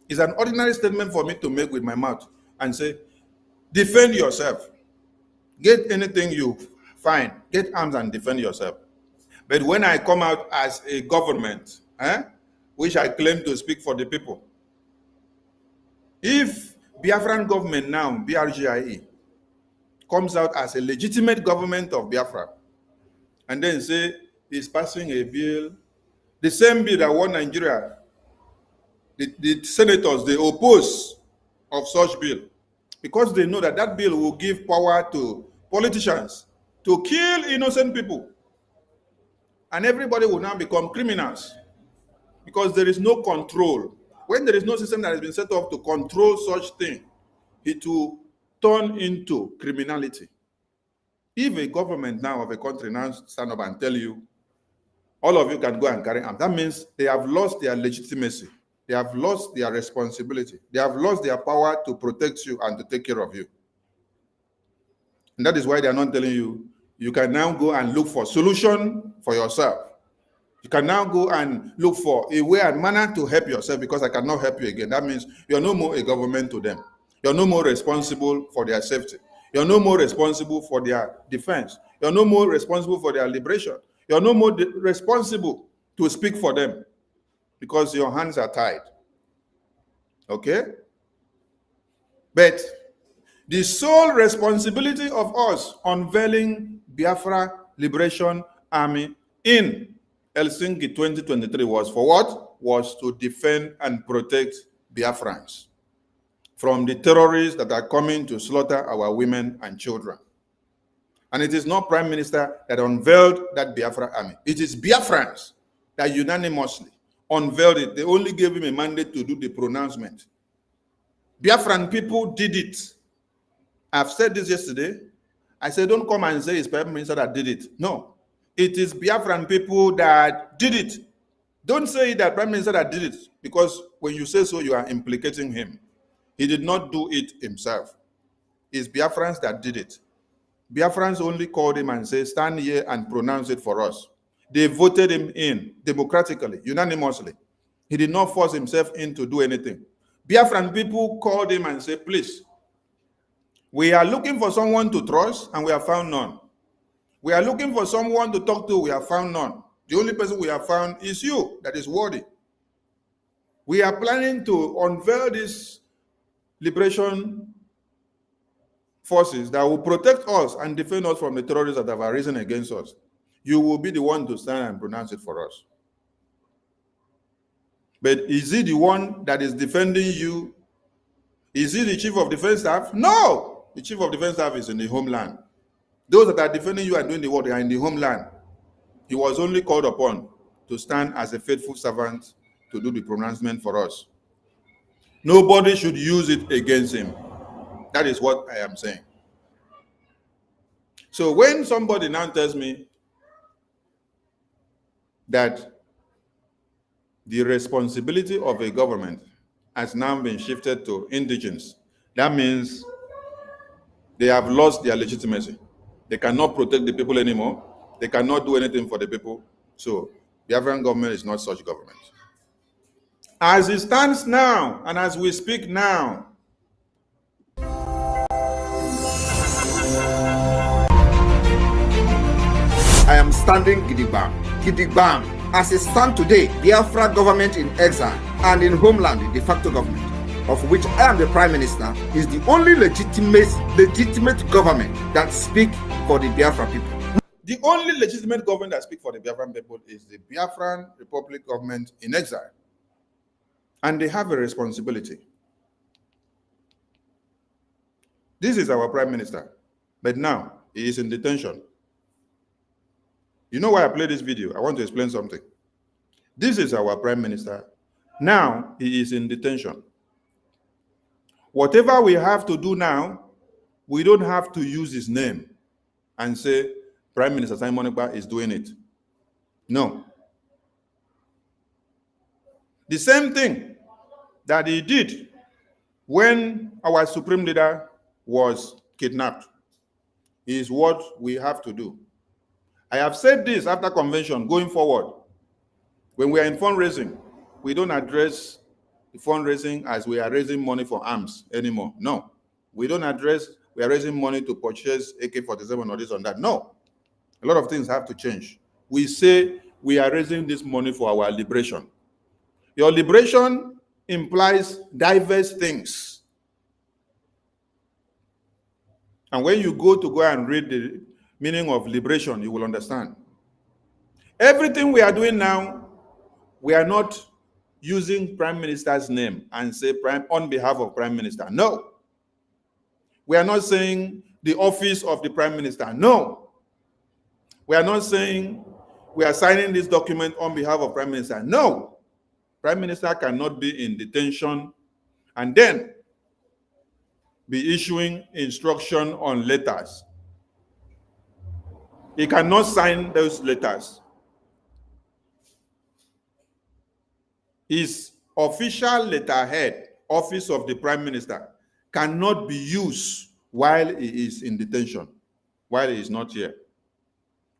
It's an ordinary statement for me to make with my mouth and say, defend yourself. Get anything you find, get arms and defend yourself. But when I come out as a government, which I claim to speak for the people, if Biafran government now, BRGIE, comes out as a legitimate government of Biafra, and then say he's passing a bill, the same bill that won Nigeria, the senators, they oppose of such bill, because they know that that bill will give power to politicians to kill innocent people. And everybody will now become criminals because there is no control. When there is no system that has been set up to control such thing, it will turn into criminality. If a government now of a country now stand up and tell you, all of you can go and carry arms, that means they have lost their legitimacy. They have lost their responsibility. They have lost their power to protect you and to take care of you. And that is why they are not telling you, you can now go and look for solution for yourself. You can now go and look for a way and manner to help yourself, because I cannot help you again. That means you're no more a government to them. You're no more responsible for their safety. You're no more responsible for their defense. You're no more responsible for their liberation. You're no more responsible to speak for them, because your hands are tied. Okay? But the sole responsibility of us unveiling Biafra Liberation Army in Helsinki 2023 was for what? Was to defend and protect Biafrans from the terrorists that are coming to slaughter our women and children. And it is not Prime Minister that unveiled that Biafra army. It is Biafrans that unanimously unveiled it. They only gave him a mandate to do the pronouncement. Biafran people did it. I've said this yesterday. I said, don't come and say it's Prime Minister that did it. No, it is Biafran people that did it. Don't say that Prime Minister that did it, because when you say so, you are implicating him. He did not do it himself. It's Biafrans that did it. Biafrans only called him and said, stand here and pronounce it for us. They voted him in democratically, unanimously. He did not force himself in to do anything. Biafran people called him and said, please, we are looking for someone to trust, and we have found none. We are looking for someone to talk to, we have found none. The only person we have found is you, that is worthy. We are planning to unveil this liberation forces that will protect us and defend us from the terrorists that have arisen against us. You will be the one to stand and pronounce it for us. But is he the one that is defending you? Is he the chief of defense staff? No! The chief of defense staff is in the homeland. Those that are defending you and doing the work, they are in the homeland. He was only called upon to stand as a faithful servant to do the pronouncement for us. Nobody should use it against him. That is what I am saying. So when somebody now tells me that the responsibility of a government has now been shifted to indigenes, that means they have lost their legitimacy. They cannot protect the people anymore. They cannot do anything for the people. So the Biafran government is not such government. As it stands now, and as we speak now,
I am standing gidigbam. Gidigbam. As it stands today, Biafra government in exile and in homeland, the de facto government, of which I am the Prime Minister, is the only legitimate government that speaks for the Biafra people.
The only legitimate government that speaks for the Biafran people is the Biafran Republic government in exile. And they have a responsibility. This is our Prime Minister, but now he is in detention. You know why I play this video? I want to explain something. This is our Prime Minister. Now he is in detention. Whatever we have to do now, we don't have to use his name and say Prime Minister Simon Ekpa is doing it. No. The same thing that he did when our supreme leader was kidnapped is what we have to do. I have said this after convention, going forward. When we are in fundraising, we don't address the fundraising as we are raising money for arms anymore. No. We don't address we are raising money to purchase AK-47 or this or that. No. A lot of things have to change. We say we are raising this money for our liberation. Your liberation implies diverse things. And when you go and read the meaning of liberation, you will understand. Everything we are doing now, we are not using Prime Minister's name and say on behalf of Prime Minister. No. We are not saying the office of the Prime Minister. No. We are not saying we are signing this document on behalf of Prime Minister. No. Prime Minister cannot be in detention and then be issuing instruction on letters. He cannot sign those letters. His official letterhead, office of the Prime Minister, cannot be used while he is in detention, while he is not here.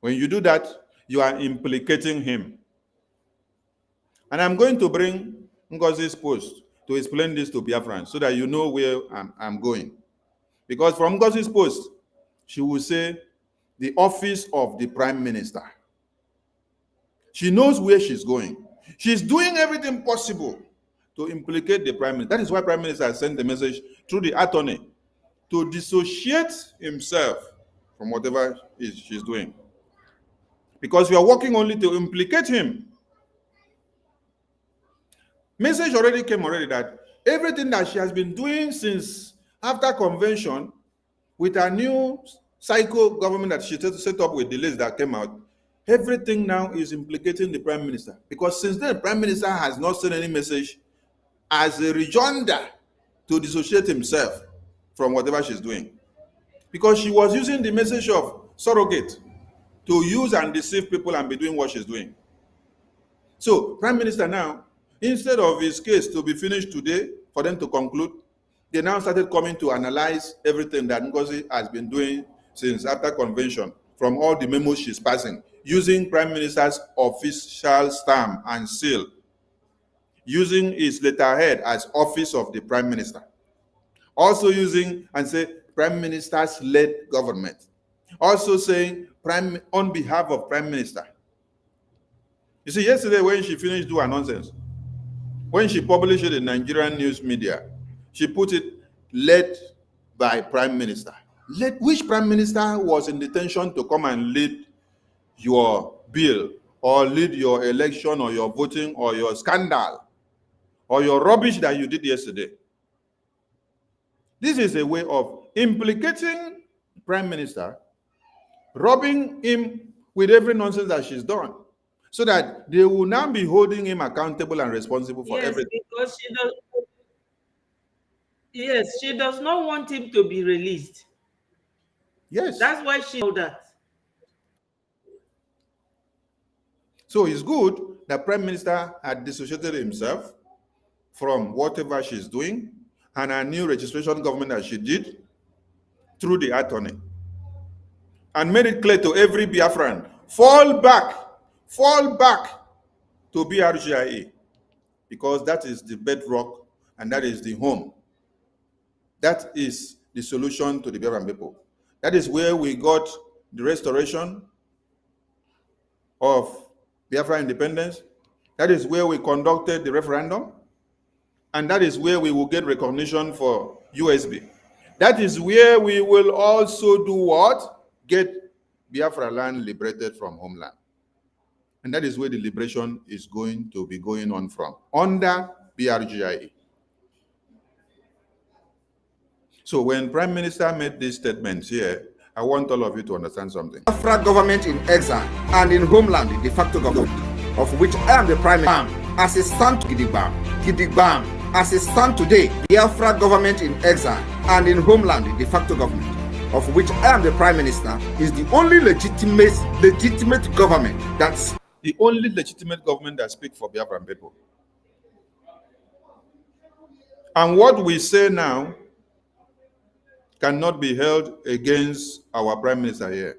When you do that, you are implicating him. And I'm going to bring NGOZI's post to explain this to Biafrans so that you know where I'm going. Because from NGOZI's post, she will say, the office of the Prime Minister. She knows where she's going. She's doing everything possible to implicate the Prime Minister. That is why Prime Minister has sent the message through the attorney to dissociate himself from whatever she's doing. Because we are working only to implicate him. Message already came that everything that she has been doing since after convention with her new psycho government that she set up with the list that came out, everything now is implicating the Prime Minister. Because since then, the Prime Minister has not sent any message as a rejoinder to dissociate himself from whatever she's doing. Because she was using the message of surrogate to use and deceive people and be doing what she's doing. So, Prime Minister now, instead of his case to be finished today, for them to conclude, they now started coming to analyze everything that NGOZI has been doing since after convention, from all the memos she's passing, using Prime Minister's official stamp and seal, using his letterhead as office of the Prime Minister, also using and say Prime Minister's led government, also saying on behalf of Prime Minister. You see, yesterday when she finished doing her nonsense, when she published it in Nigerian news media, she put it led by Prime Minister. Which Prime Minister was in detention to come and lead your bill or lead your election or your voting or your scandal or your rubbish that you did yesterday? This is a way of implicating Prime Minister, robbing him with every nonsense that she's done, so that they will now be holding him accountable and responsible for everything.
Because she does not want him to be released.
Yes.
That's why she know that.
So it's good that Prime Minister had dissociated himself from whatever she's doing and her new registration government that she did through the attorney, and made it clear to every Biafran, fall back to BRGIA, because that is the bedrock and that is the home. That is the solution to the Biafran people. That is where we got the restoration of Biafra independence. That is where we conducted the referendum. And that is where we will get recognition for USB. That is where we will also do what? Get Biafra land liberated from homeland. And that is where the liberation is going to be going on from, under BRGIA. So when Prime Minister made these statements here, I want all of you to understand something.
Biafra government in exile and in homeland, the de facto government, of which I am the Prime Minister, as a stand Gidigbam, as a stand today, Biafra government in exile and in homeland, the de facto government, of which I am the Prime Minister, is the only legitimate government that's
the only legitimate government that speaks for Biafran people. And what we say now cannot be held against our Prime Minister here.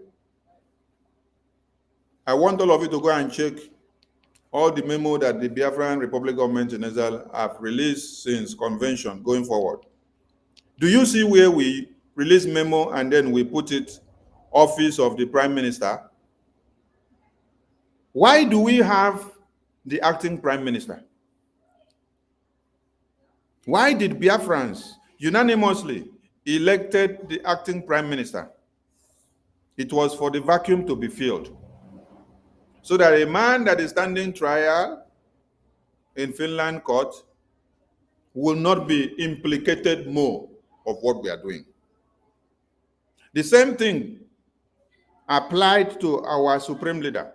I want all of you to go and check all the memo that the Biafran Republic government in Israel have released since convention going forward. Do you see where we release memo and then we put it office of the prime minister? Why do we have the acting prime minister? Why did Biafrans unanimously elected the acting prime minister? It was for the vacuum to be filled, so that a man that is standing trial in Finland court will not be implicated more of what we are doing. The same thing applied to our supreme leader.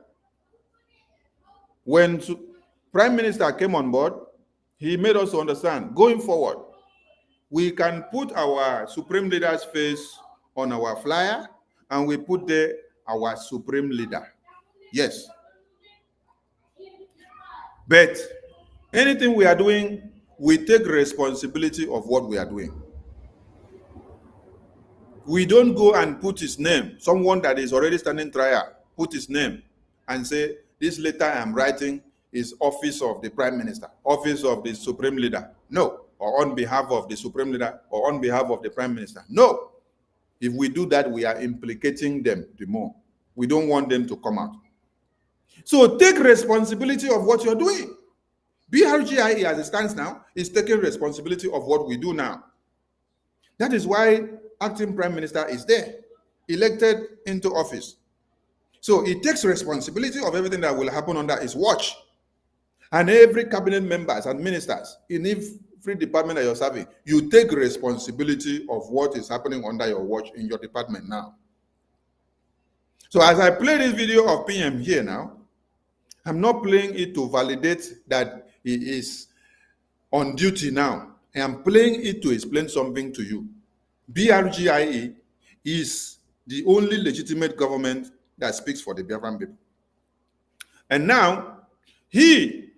When Prime Minister came on board, he made us understand, going forward, we can put our supreme leader's face on our flyer and we put there our supreme leader. Yes. But anything we are doing, we take responsibility of what we are doing. We don't go and put his name, someone that is already standing trial, put his name and say, this letter I'm writing is office of the prime minister, office of the supreme leader. No, or on behalf of the supreme leader, or on behalf of the prime minister. No. If we do that, we are implicating them the more. We don't want them to come out. So take responsibility of what you're doing. BRGIE, as it stands now, is taking responsibility of what we do now. That is why acting prime minister is there, elected into office. So he takes responsibility of everything that will happen under his watch. And every cabinet members and ministers in every department that you're serving, you take responsibility of what is happening under your watch in your department now. So as I play this video of PM here now, I'm not playing it to validate that he is on duty now. I am playing it to explain something to you. BRGIE is the only legitimate government that speaks for the Biafran people. And now, he,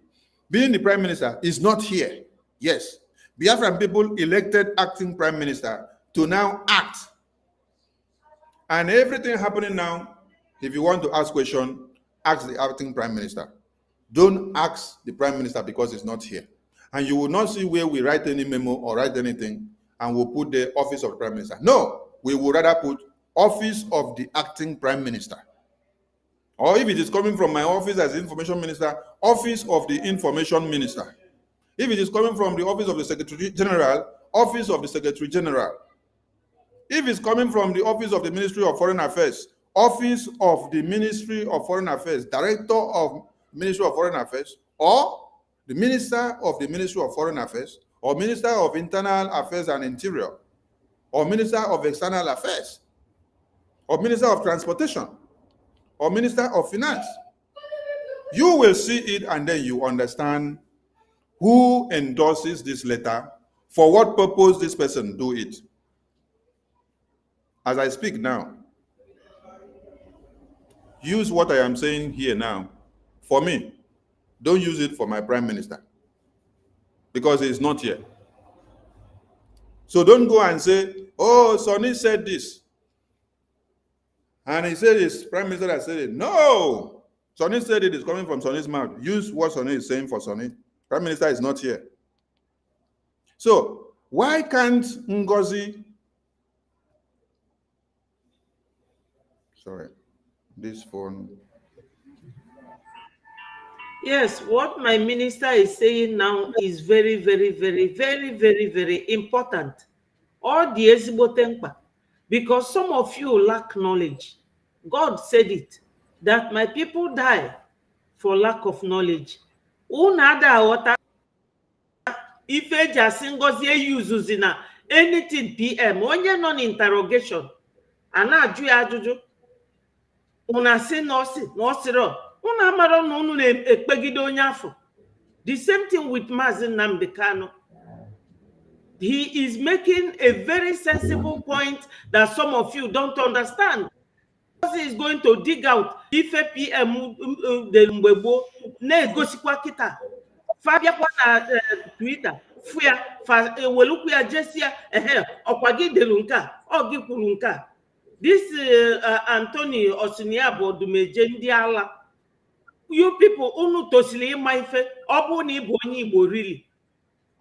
being the prime minister, is not here. Yes, Biafran people elected acting prime minister to now act. And everything happening now, if you want to ask question, ask the acting prime minister. Don't ask the prime minister because he's not here. And you will not see where we write any memo or write anything and we'll put the office of the prime minister. No, we would rather put office of the acting prime minister. Or if it is coming from my office as information minister, office of the information minister. If it is coming from the office of the secretary general, office of the secretary general. If it's coming from the office of the Ministry of Foreign Affairs, office of the Ministry of Foreign Affairs, director of Ministry of Foreign Affairs, or the minister of the Ministry of Foreign Affairs, or Minister of Internal Affairs and Interior, or Minister of External Affairs, or Minister of Transportation, or Minister of Finance. You will see it and then you understand who endorses this letter, for what purpose this person do it. As I speak now, use what I am saying here now for me. Don't use it for my prime minister because he is not here. So don't go and say, oh, Sonny said this. And he said his prime minister has said it. No! Sonny said it is coming from Sonny's mouth. Use what Sonny is saying for Sonny. Prime minister is not here. So why can't NGOZI... Sorry, this phone...
Yes, what my minister is saying now is very, very, very, very, very, very important. All the ezigbote, because some of you lack knowledge. God said it, that my people die for lack of knowledge. Unada water if a JASI uses in anything PM, when you're non interrogation, and I do ajuju, una say no siro. The same thing with Mazin Nambekano. He is making a very sensible point that some of you don't understand. He is going to dig out if a PM the Mbebo ne gosikwa kita. Fabia kwa Twitter. Fuya fa welukuya jesia okwagi delunka ogi kulunka. This Anthony Osiniabo Dumeje Ndiala. You people unu tosili ịma ife ọ bụrụ na ịbụ onye Igbo really.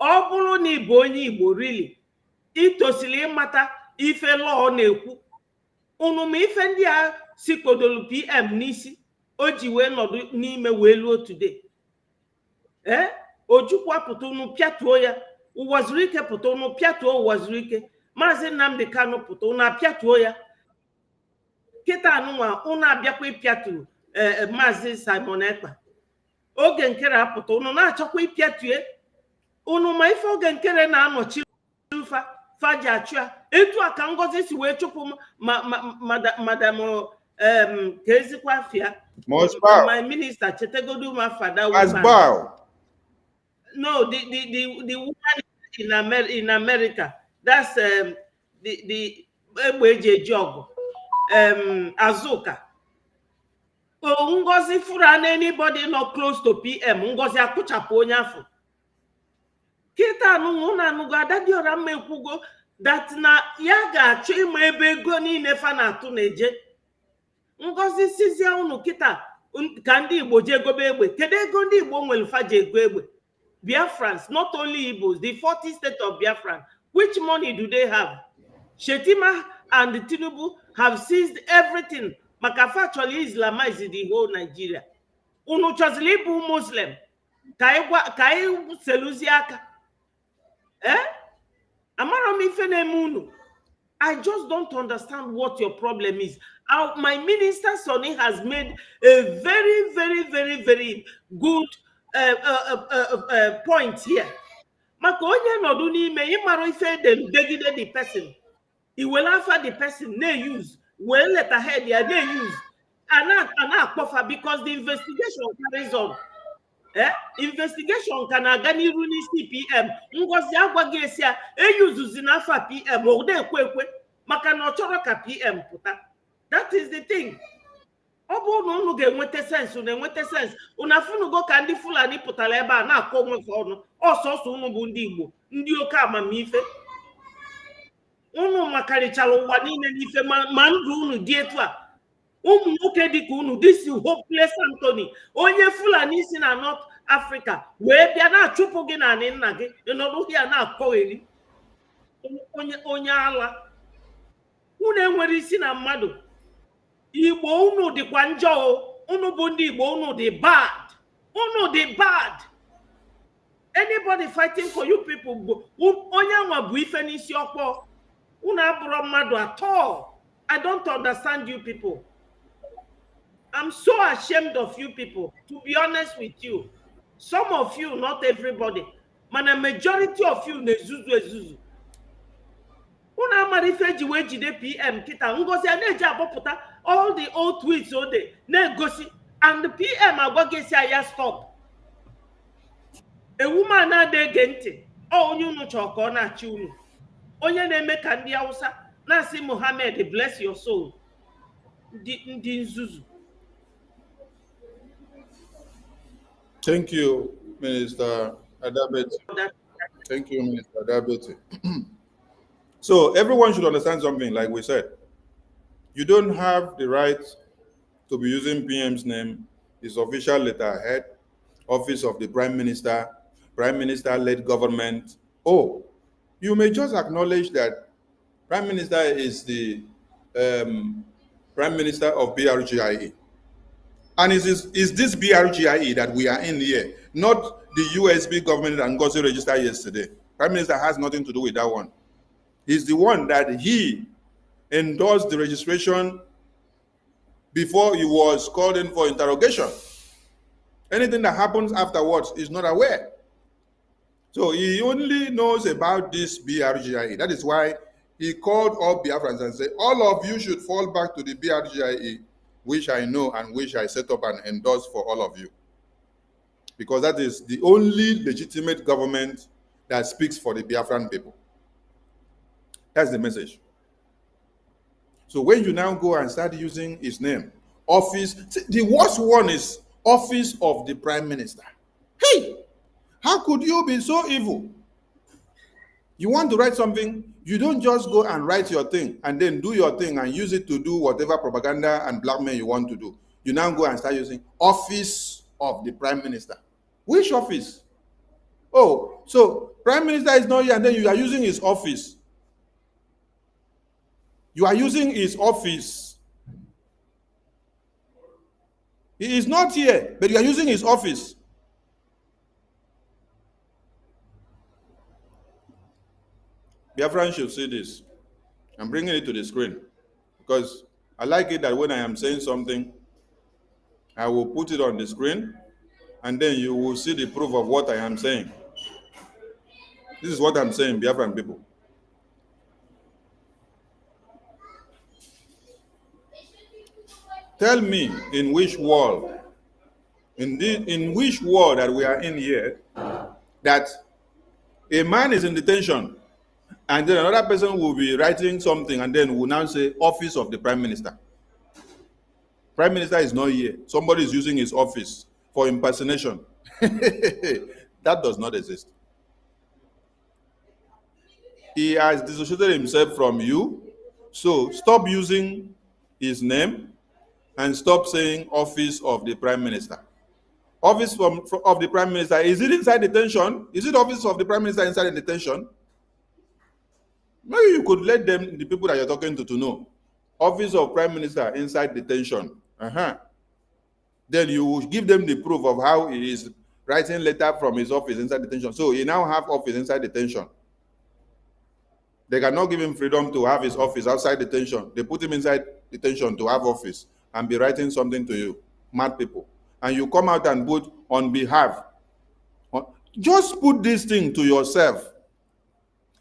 Ọ bụrụ na ịbụ onye Igbo really. Itosili ịmata ife law na-ekwu. Unu ma ife ndị a si kodolu PM n'isi o ji wee nọdụ n'ime wee luo today. Ojukwu apụta unu pịatuo ya. Ụwaziri ike pụta unu pịatuo ụwaziri ike. Maazị Nnamdi Kanu pụta unu apịatuo ya. Kịta anụnwa unu abịakwa ịpịatu Maazị Simon Ekpa. Oge nkere apụta unu na-achọkwa ịpịatue. Unu ma ife oge nkere na-anọchi faji achụ ya. Etu a ka Ngozi si wee chụpụ madam ka ezikwa afịa. My minister Chetegodu Mafada woman. No, the woman in America. That's the Egbeje Jog. Azuka. Ngozi fura anybody not close to PM. Ngozi akuchapu onye afọ. Kita anu na anu ga dadi ora mekwugo that na ya ga-achọ ịma ebe ego niile fa na-atụ na-eje. Ngozi sizia unu kita ka ndị Igbo je gobe egbe. Kedu ego ndị Igbo nwere fa je ego egbe? Biafrans, not only Igbos, the 40 states of Biafran. Which money do they have? Shetima and Tinubu have seized everything. Makafa actually Islamized the whole Nigeria. Unu chozili bụ Muslim. Kai seluzi aka. Amara mi ife na-eme unu. I just don't understand what your problem is. My minister Sonny has made a very, very, very, very good point here. Maka onye nọdụ n'ime ịmara ife degide the person. He will offer the person they use. Well, letterhead yeah, they use. And not because the investigation carries on. Investigation can agani runi CPM. Ngozi agwagesia use zinafa PM or de kwekwe maka no choro ka PM puta. That is the thing. Obo no nu ga-enwete sense, na-enwete sense. Unafunu go ka ndị Fulani pụtara ebe a na-akọ onwe fa ọnụ. Ọsọsọ unu bụ ndị Igbo, ndị oke amamife. Unu makarichara ụwa niile n'ife ma ndụ unu dị etu a. Ụmụ nwoke dịka unu, this hopeless Anthony, onye Fulani si na North Africa, wee bịa na-achụpụ gị na nna gị, ịnọdụ ya na-akọgheri. Onye ala. Unu enwere isi na mmadụ. Igbo unu dịkwa njọ, unu bụ ndị Igbo unu dị bad. Unu dị bad. Anybody fighting for you people, onye nwa bụ ife n'isi ọkpọ. Unu abụrụ mmadụ at all. I don't understand you people. I'm so ashamed of you people, to be honest with you. Some of you, not everybody, but a majority of you, nezuzu. Una amarife jiwe jide PM kita Ngozi aneje abopụta all the old tweets ode na-egosi and the PM agwagesi aya stop. A woman na-ege ntị onye unu chọrọ ka ọ na-achị unu. Onye na-eme ka ndị Hausa na-asị Mohammed bless your soul. Ndị nzuzu.
Thank you, Minister Adabeti. Thank you, Minister Adabeti. So everyone should understand something, like we said. You don't have the right to be using PM's name, his official letterhead, office of the Prime Minister-led government. Oh, you may just acknowledge that Prime Minister is the Prime Minister of BRGIE. And is this BRGIE that we are in here, not the USB government that NGOZI registered yesterday. Prime Minister has nothing to do with that one. He's the one that he endorsed the registration before he was called in for interrogation. Anything that happens afterwards is not aware. So he only knows about this BRGIE. That is why he called all Biafrans and said, all of you should fall back to the BRGIE, which I know and which I set up and endorse for all of you. Because that is the only legitimate government that speaks for the Biafran people. That's the message. So when you now go and start using his name, office, the worst one is office of the Prime Minister. Hey, how could you be so evil? You want to write something, you don't just go and write your thing and then do your thing and use it to do whatever propaganda and blackmail you want to do. You now go and start using office of the Prime Minister. Which office? Oh, so Prime Minister is not here and then you are using his office. You are using his office. He is not here, but you are using his office. Biafrans should see this. I'm bringing it to the screen because I like it that when I am saying something, I will put it on the screen and then you will see the proof of what I am saying. This is what I'm saying, Biafran people. Tell me in which world, in which world that we are in here, that a man is in detention and then another person will be writing something and then will now say office of the Prime Minister. Prime Minister is not here. Somebody is using his office for impersonation. That does not exist. He has dissociated himself from you. So stop using his name and stop saying office of the Prime Minister. Office of the Prime Minister, is it inside detention? Is it office of the Prime Minister inside the detention? Maybe you could let them, the people that you're talking to know. Office of Prime Minister inside detention. Then you will give them the proof of how he is writing letter from his office inside detention. So he now have office inside detention. They cannot give him freedom to have his office outside detention. They put him inside detention to have office and be writing something to you, mad people. And you come out and put on behalf. Just put this thing to yourself.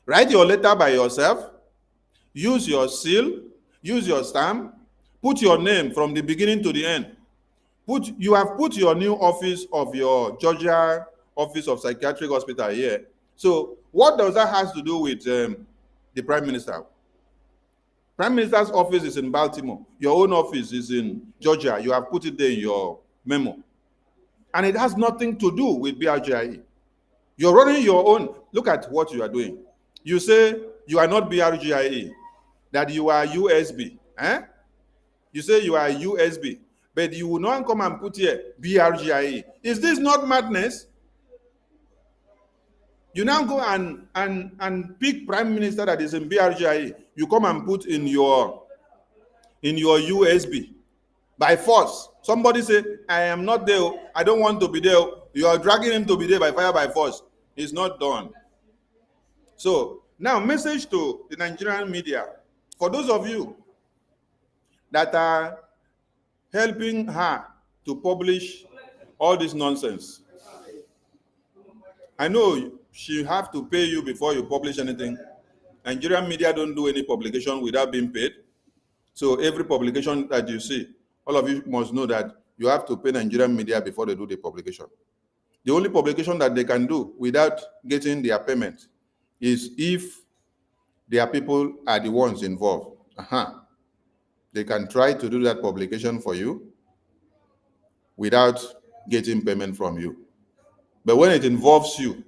Write your letter by yourself. Use your seal. Use your stamp. Put your name from the beginning to the end. You have put your new office of your Georgia Office of Psychiatric Hospital here. So what does that have to do with the Prime Minister? Prime Minister's office is in Baltimore. Your own office is in Georgia. You have put it there in your memo. And it has nothing to do with BRGIE. You're running your own. Look at what you are doing. You say you are not BRGIE, that you are USB. You say you are USB, but you will not come and put here BRGIE. Is this not madness? You now go and pick Prime Minister that is in BRGIE. You come and put in your USB by force. Somebody say, I am not there. I don't want to be there. You are dragging him to be there by fire, by force. It's not done. So now, message to the Nigerian media. For those of you that are helping her to publish all this nonsense, I know she have to pay you before you publish anything. Nigerian media don't do any publication without being paid. So every publication that you see, all of you must know that you have to pay Nigerian media before they do the publication. The only publication that they can do without getting their payment is if their people are the ones involved. They can try to do that publication for you without getting payment from you. But when it involves you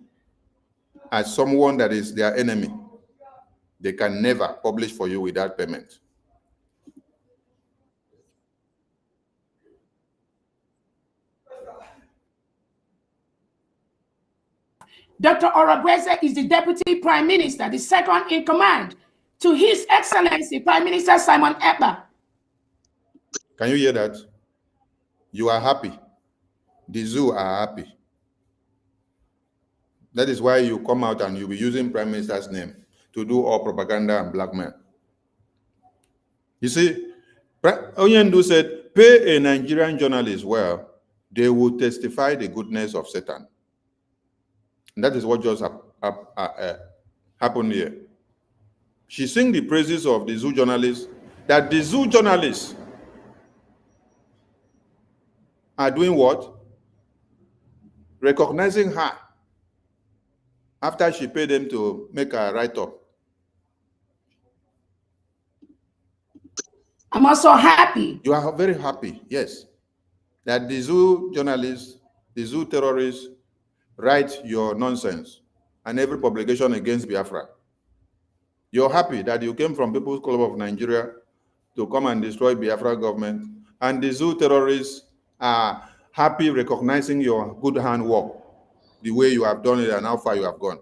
as someone that is their enemy, they can never publish for you without payment.
Dr. Orobweze is the Deputy Prime Minister, the second in command to His Excellency Prime Minister Simon Ekpa.
Can you hear that? You are happy. The zoo are happy. That is why you come out and you'll be using Prime Minister's name to do all propaganda and blackmail. You see, Onyendu said, pay a Nigerian journalist well, they will testify the goodness of Satan. And that is what just happened here. She sing the praises of the zoo journalists, that the zoo journalists are doing what? Recognizing her after she paid them to make a write-up.
I'm also happy.
You are very happy, yes, that the zoo journalists, the zoo terrorists write your nonsense and every publication against Biafra. You're happy that you came from People's Club of Nigeria to come and destroy Biafra government, and the zoo terrorists are happy recognizing your good handwork, the way you have done it and how far you have gone.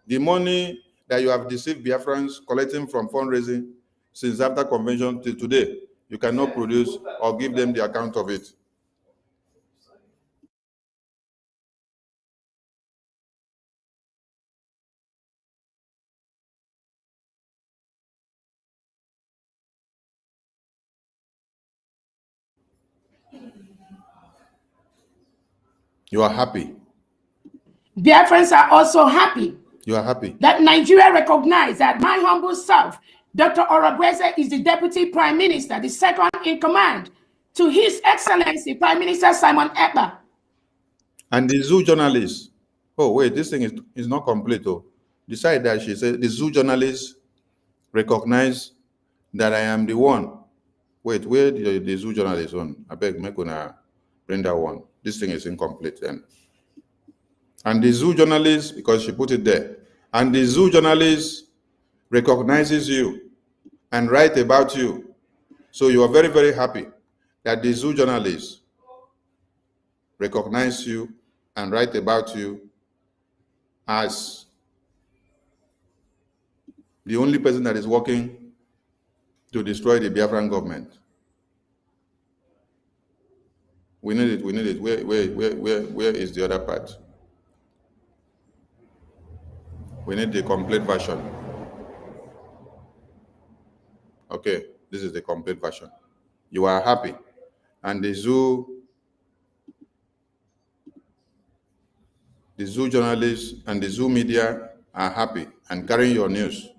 The money that you have deceived Biafrans collecting from fundraising since after convention till today, you cannot produce or give them the account of it. You are happy.
Biafrans are also happy.
You are happy
that Nigeria recognized that my humble self, Dr. Orabweze, is the Deputy Prime Minister, the second in command to His Excellency Prime Minister Simon Ekpa.
And the zoo journalist, oh wait, this thing is not complete. Oh, decide that she said the zoo journalist recognize that I am the one. Wait, where the zoo journalist on? I beg, make una bring that one. This thing is incomplete then. And the zoo journalist, because she put it there, and the zoo journalist recognizes you and write about you. So you are very, very happy that the zoo journalist recognize you and write about you as the only person that is working to destroy the Biafran government. We need it, we need it. Where is the other part? We need the complete version. Okay, this is the complete version. You are happy. And the zoo journalists and the zoo media are happy and carrying your news.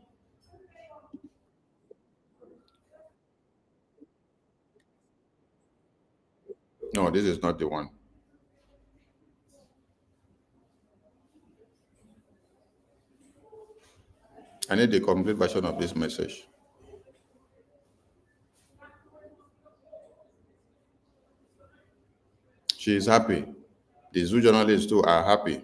No, this is not the one. I need the complete version of this message. She is happy. The zoo journalists too are happy.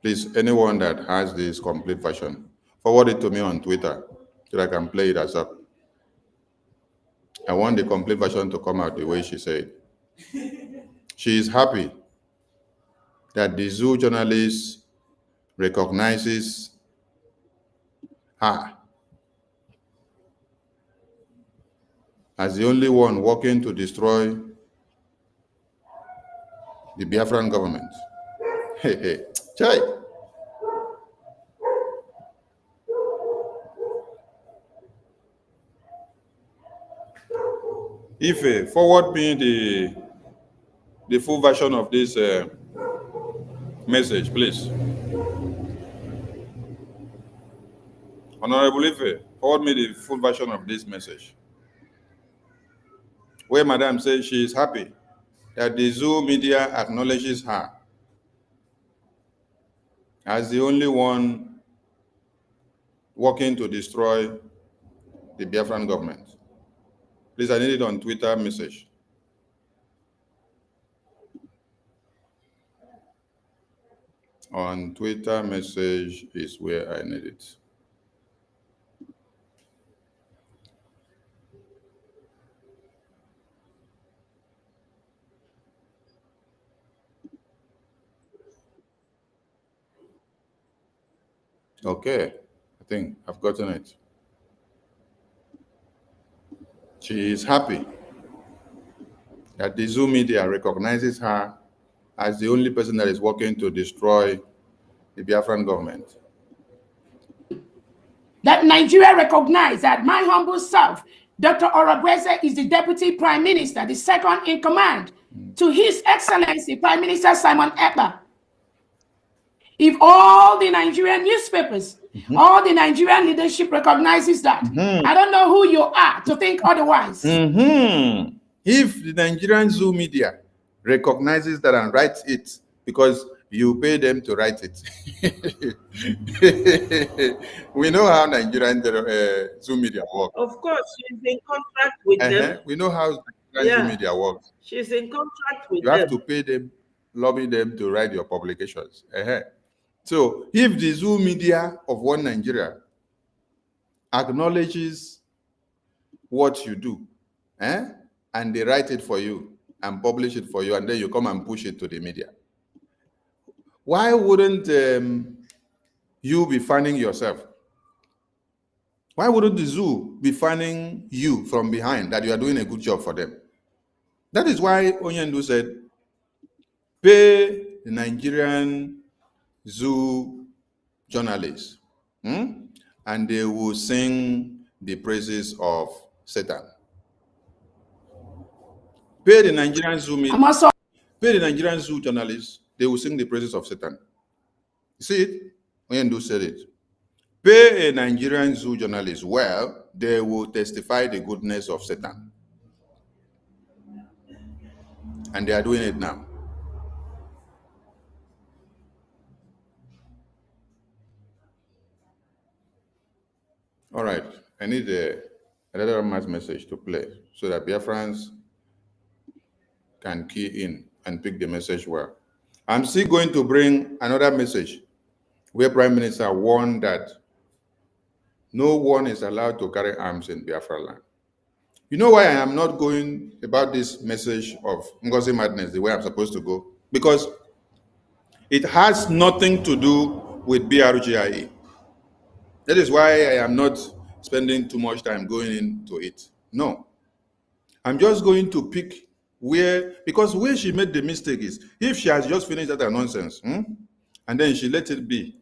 Please, anyone that has this complete version, forward it to me on Twitter so that I can play it as up. I want the complete version to come out the way she said. She is happy that the zoo journalist recognizes her as the only one working to destroy the Biafran government. Hey, hey, Chai. Ife, forward me the full version of this message, please. Honorable Ife, forward me the full version of this message, where Madam says she is happy that the zoo media acknowledges her as the only one working to destroy the Biafran government. Please, I need it on Twitter message. On Twitter message is where I need it. Okay, I think I've gotten it. She is happy that the zoo media recognizes her as the only person that is working to destroy the Biafran government.
That Nigeria recognized that my humble self, Dr. Orabweze, is the Deputy Prime Minister, the second in command to His Excellency Prime Minister Simon Ekpa. If all the Nigerian newspapers, all the Nigerian leadership recognizes that, I don't know who you are to think otherwise.
If the Nigerian zoo media recognizes that and writes it, because you pay them to write it. We know how Nigerian zoo media works.
Of course, she's in contract with them.
We know how Nigerian zoo media works.
She's in contract with
them. You have to pay them, lobby them to write your publications. So if the zoo media of one Nigeria acknowledges what you do, and they write it for you and publish it for you, and then you come and push it to the media. Why wouldn't you be fanning yourself? Why wouldn't the zoo be fanning you from behind that you are doing a good job for them? That is why Onyendu said, pay the Nigerian zoo journalists, and they will sing the praises of Satan. Pay the Nigerian zoo media, pay the Nigerian zoo journalists, they will sing the praises of Satan. You see it? Onyendu said it. Pay a Nigerian zoo journalist well, they will testify the goodness of Satan. And they are doing it now. All right, I need another mass message to play so that Biafrans can key in and pick the message well. I'm still going to bring another message where Prime Minister warned that no one is allowed to carry arms in Biafra land. You know why I am not going about this message of NGOZI madness the way I'm supposed to go? Because it has nothing to do with BRGIE. That is why I am not spending too much time going into it. No. I'm just going to pick where, because where she made the mistake is, if she has just finished that nonsense, and then she let it be,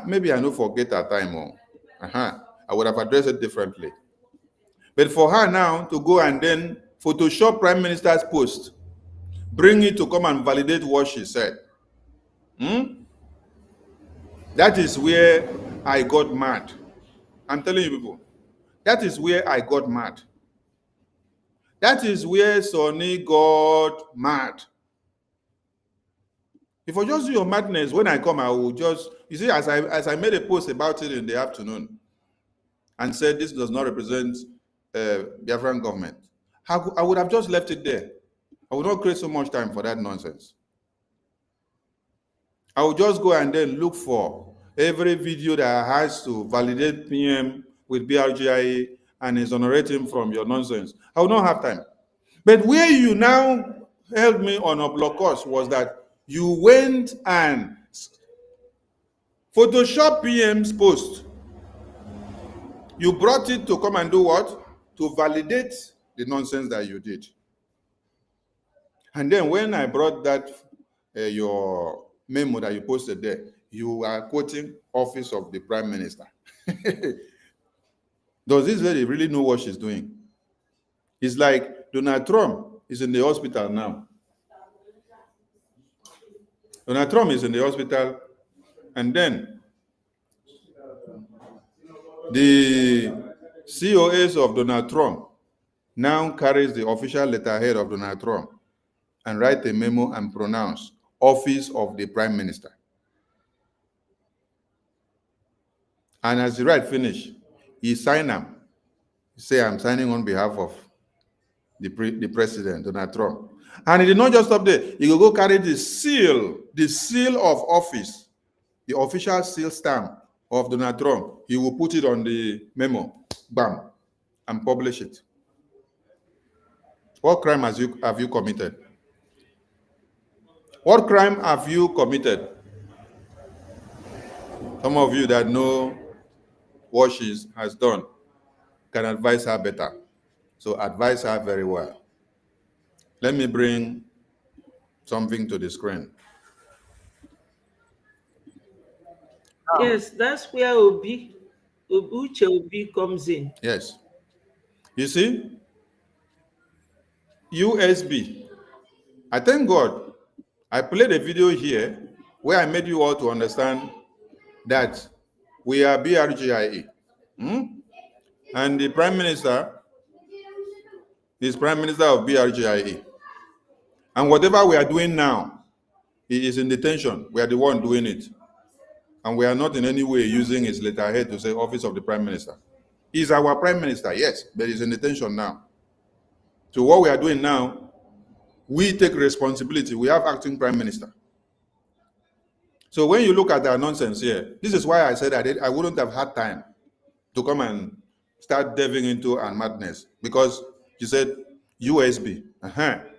maybe I don't forget her time, or I would have addressed it differently. But for her now to go and then Photoshop Prime Minister's post, bring it to come and validate what she said, that is where I got mad. I'm telling you people, that is where I got mad. That is where Sonny got mad. If I just do your madness, when I come, I will just, you see, as I made a post about it in the afternoon and said this does not represent Biafran government, I would have just left it there. I would not create so much time for that nonsense. I would just go and then look for every video that has to validate PM with BRGIE and exonerate him from your nonsense. I would not have time. But where you now held me on a block course was that you went and Photoshop PM's post. You brought it to come and do what? To validate the nonsense that you did. And then when I brought that, your memo that you posted there, you are quoting Office of the Prime Minister. Does this lady really know what she's doing? It's like Donald Trump is in the hospital now. Donald Trump is in the hospital, and then the COS of Donald Trump now carries the official letterhead of Donald Trump and write a memo and pronounce Office of the Prime Minister. And as he write finish, he sign them. He say, I'm signing on behalf of the president, Donald Trump. And he did not just stop there. He will go carry the seal of office, the official seal stamp of Donald Trump. He will put it on the memo, bam, and publish it. What crime have you committed? What crime have you committed? Some of you that know what she has done can advise her better. So advise her very well. Let me bring something to the screen.
Yes, that's where Uche Obi comes in.
Yes. You see, USB. I thank God I played a video here where I made you all to understand that we are BRGIE. And the Prime Minister is Prime Minister of BRGIE. And whatever we are doing now, he is in detention. We are the one doing it. And we are not in any way using his letterhead to say Office of the Prime Minister. He's our Prime Minister, yes, but he's in detention now. So what we are doing now, we take responsibility. We have acting Prime Minister. So when you look at our nonsense here, this is why I said I wouldn't have had time to come and start delving into our madness. Because you said, USB.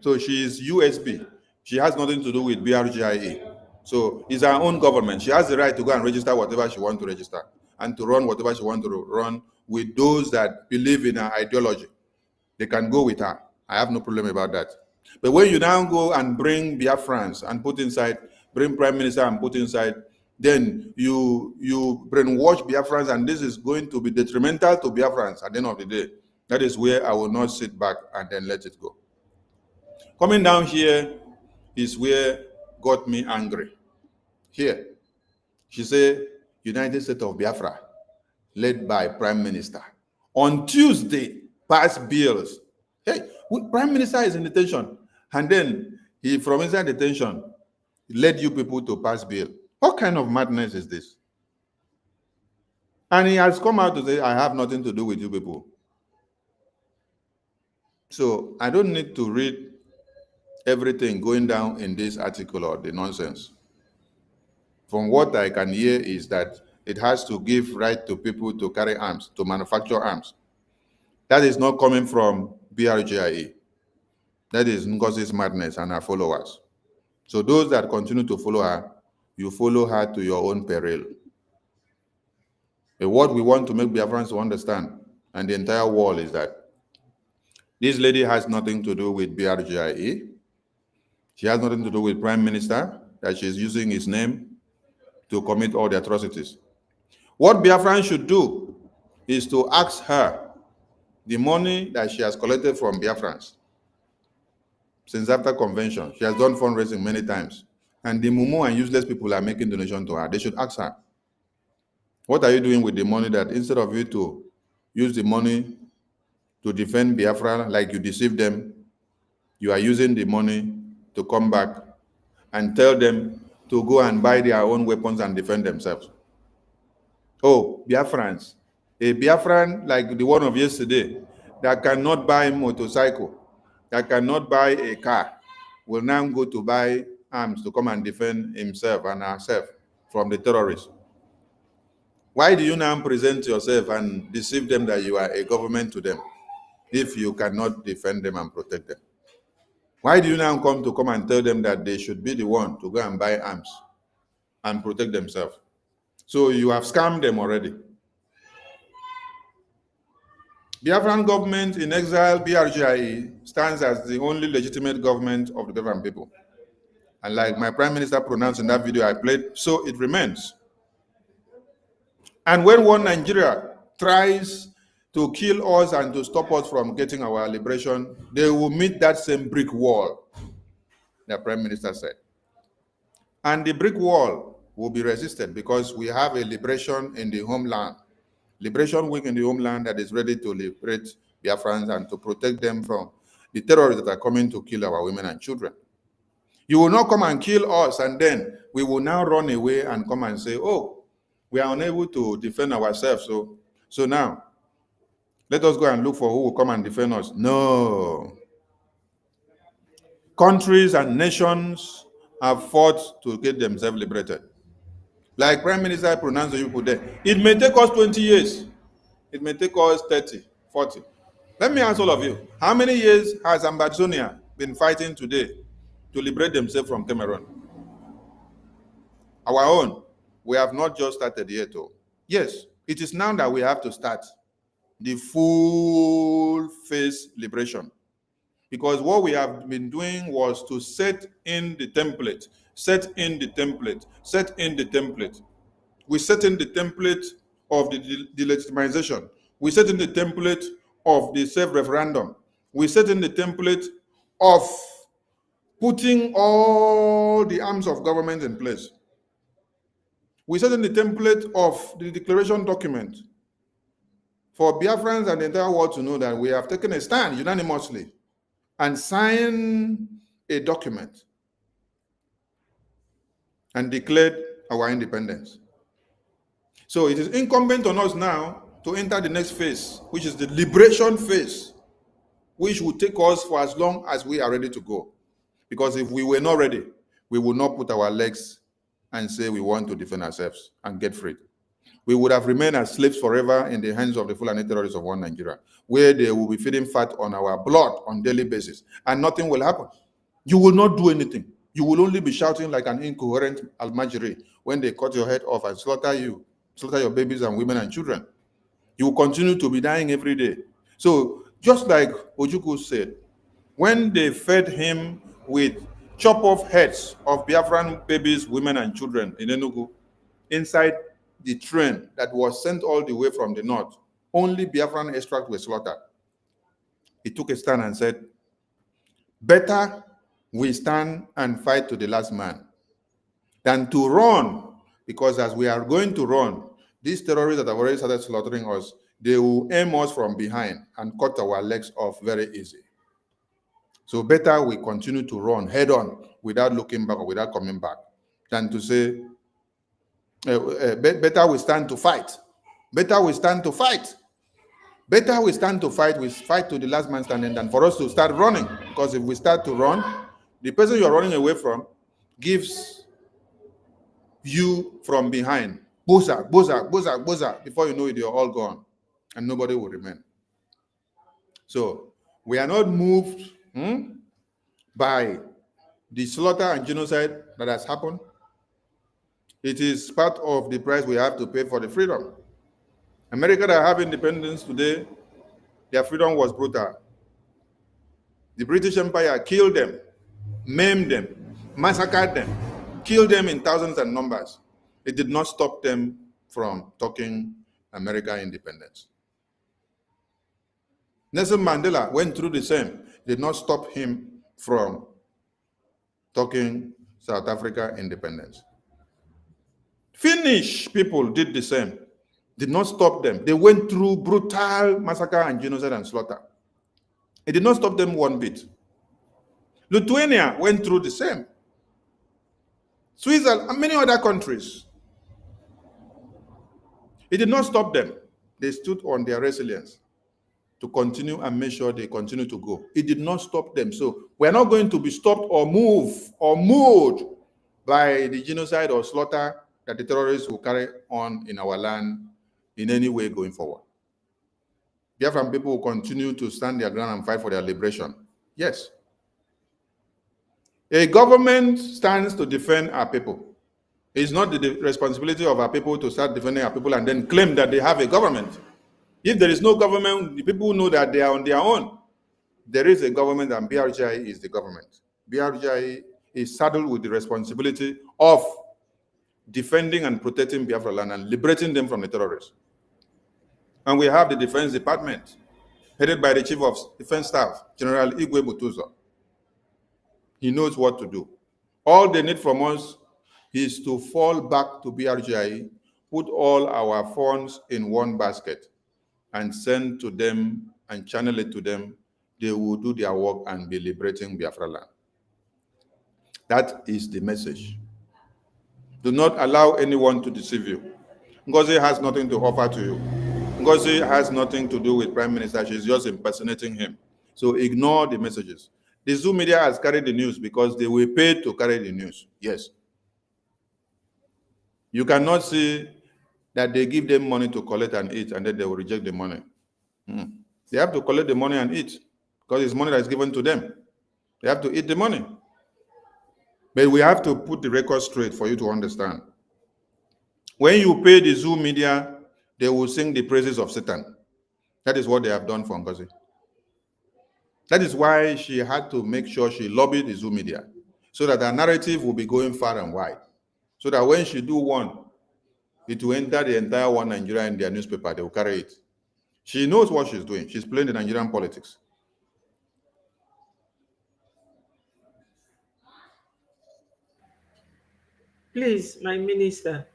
So she is USB. She has nothing to do with BRGIA. So it's her own government. She has the right to go and register whatever she wants to register and to run whatever she wants to run with those that believe in her ideology. They can go with her. I have no problem about that. But when you now go and bring Biafrans and put inside, bring Prime Minister and put inside, then you brainwash Biafrans, and this is going to be detrimental to Biafrans at the end of the day. That is where I will not sit back and then let it go. Coming down here is where got me angry. Here, she said, United States of Biafra, led by Prime Minister. On Tuesday, passed bills. Hey, Prime Minister is in detention. And then he, from inside detention, led you people to pass bill. What kind of madness is this? And he has come out to say, I have nothing to do with you people. So I don't need to read everything going down in this article or the nonsense. From what I can hear is that it has to give right to people to carry arms, to manufacture arms. That is not coming from BRGIA. That is NGOZI's madness and her followers. So those that continue to follow her, you follow her to your own peril. But what we want to make Biafrans to understand, and the entire world, is that this lady has nothing to do with BRGIA. She has nothing to do with Prime Minister, that she's using his name to commit all the atrocities. What Biafran should do is to ask her the money that she has collected from Biafrans since after convention. She has done fundraising many times. And the mumu and useless people are making donation to her. They should ask her, what are you doing with the money that instead of you to use the money to defend Biafra like you deceived them, you are using the money to come back and tell them to go and buy their own weapons and defend themselves. Oh, Biafrans. A Biafran like the one of yesterday that cannot buy a motorcycle, that cannot buy a car, will now go to buy arms to come and defend himself and herself from the terrorists. Why do you now present yourself and deceive them that you are a government to them if you cannot defend them and protect them? Why do you now come and tell them that they should be the one to go and buy arms and protect themselves? So you have scammed them already. Biafran government in exile, BRGIE, stands as the only legitimate government of the Biafran people. And like my Prime Minister pronounced in that video I played, so it remains. And when one Nigeria tries to kill us and to stop us from getting our liberation, they will meet that same brick wall, the Prime Minister said. And the brick wall will be resisted because we have a liberation in the homeland, liberation week in the homeland that is ready to liberate Biafrans and to protect them from the terrorists that are coming to kill our women and children. You will not come and kill us and then we will now run away and come and say, oh, we are unable to defend ourselves. So now, let us go and look for who will come and defend us. No. Countries and nations have fought to get themselves liberated. Like Prime Minister pronounced the people there. It may take us 20 years. It may take us 30, 40. Let me ask all of you, how many years has Ambazonia been fighting today to liberate themselves from Cameroon? Our own. We have not just started yet. Yes, it is now that we have to start the full-face liberation. Because what we have been doing was to set in the template, set in the template, set in the template. We set in the template of the delegitimization. We set in the template of the self-referendum. We set in the template of putting all the arms of government in place. We set in the template of the declaration document for Biafrans and the entire world to know that we have taken a stand unanimously and signed a document and declared our independence. So it is incumbent on us now to enter the next phase, which is the liberation phase, which will take us for as long as we are ready to go. Because if we were not ready, we will not put our legs and say we want to defend ourselves and get free. we would have remained as slaves forever in the hands of the Fulani terrorists of one Nigeria, where they will be feeding fat on our blood on daily basis, and nothing will happen. You will not do anything. You will only be shouting like an incoherent almajiri when they cut your head off and slaughter your babies and women and children. You will continue to be dying every day. So just like Ojukwu said, when they fed him with chop-off heads of Biafran babies, women, and children in Enugu, inside the train that was sent all the way from the north, only Biafran extract were slaughtered. He took a stand and said, better we stand and fight to the last man than to run, because as we are going to run, these terrorists that have already started slaughtering us, they will aim us from behind and cut our legs off very easy. So better we continue to run head on without looking back or without coming back than to say, better we stand to fight. Better we stand to fight. Better we stand to fight, we fight to the last man standing than for us to start running. Because if we start to run, the person you're running away from gives you from behind. Boza, boza, boza, boza. Before you know it, you're all gone. And nobody will remain. So we are not moved by the slaughter and genocide that has happened. It is part of the price we have to pay for the freedom. America that have independence today, their freedom was brutal. The British Empire killed them, maimed them, massacred them, killed them in thousands and numbers. It did not stop them from talking American independence. Nelson Mandela went through the same. It did not stop him from talking South Africa independence. Finnish people did the same. Did not stop them. They went through brutal massacre and genocide and slaughter. It did not stop them one bit. Lithuania went through the same. Switzerland and many other countries. It did not stop them. They stood on their resilience to continue and make sure they continue to go. It did not stop them. So we are not going to be stopped or moved or moved by the genocide or slaughter that the terrorists will carry on in our land in any way going forward. Biafran people will continue to stand their ground and fight for their liberation. Yes. A government stands to defend our people. It's not the responsibility of our people to start defending our people and then claim that they have a government. If there is no government, the people know that they are on their own. There is a government and BRGI is the government. BRGI is saddled with the responsibility of defending and protecting Biafra land and liberating them from the terrorists. And we have the Defense Department, headed by the Chief of Defense Staff, General Igwe Butuzo. He knows what to do. All they need from us is to fall back to BRGI, put all our funds in one basket, and send to them and channel it to them. They will do their work and be liberating Biafra land. That is the message. Do not allow anyone to deceive you. NGOZI has nothing to offer to you. NGOZI has nothing to do with Prime Minister. She's just impersonating him. So ignore the messages. The Zoom media has carried the news because they were paid to carry the news. Yes. You cannot see that they give them money to collect and eat, and then they will reject the money. They have to collect the money and eat because it's money that is given to them. They have to eat the money. But we have to put the record straight for you to understand. When you pay the Zoom media, they will sing the praises of Satan. That is what they have done for NGOZI. That is why she had to make sure she lobbied the Zoom media so that her narrative will be going far and wide. So that when she do one, it will enter the entire one Nigeria in their newspaper. They will carry it. She knows what she's doing. She's playing the Nigerian politics.
Please, my minister,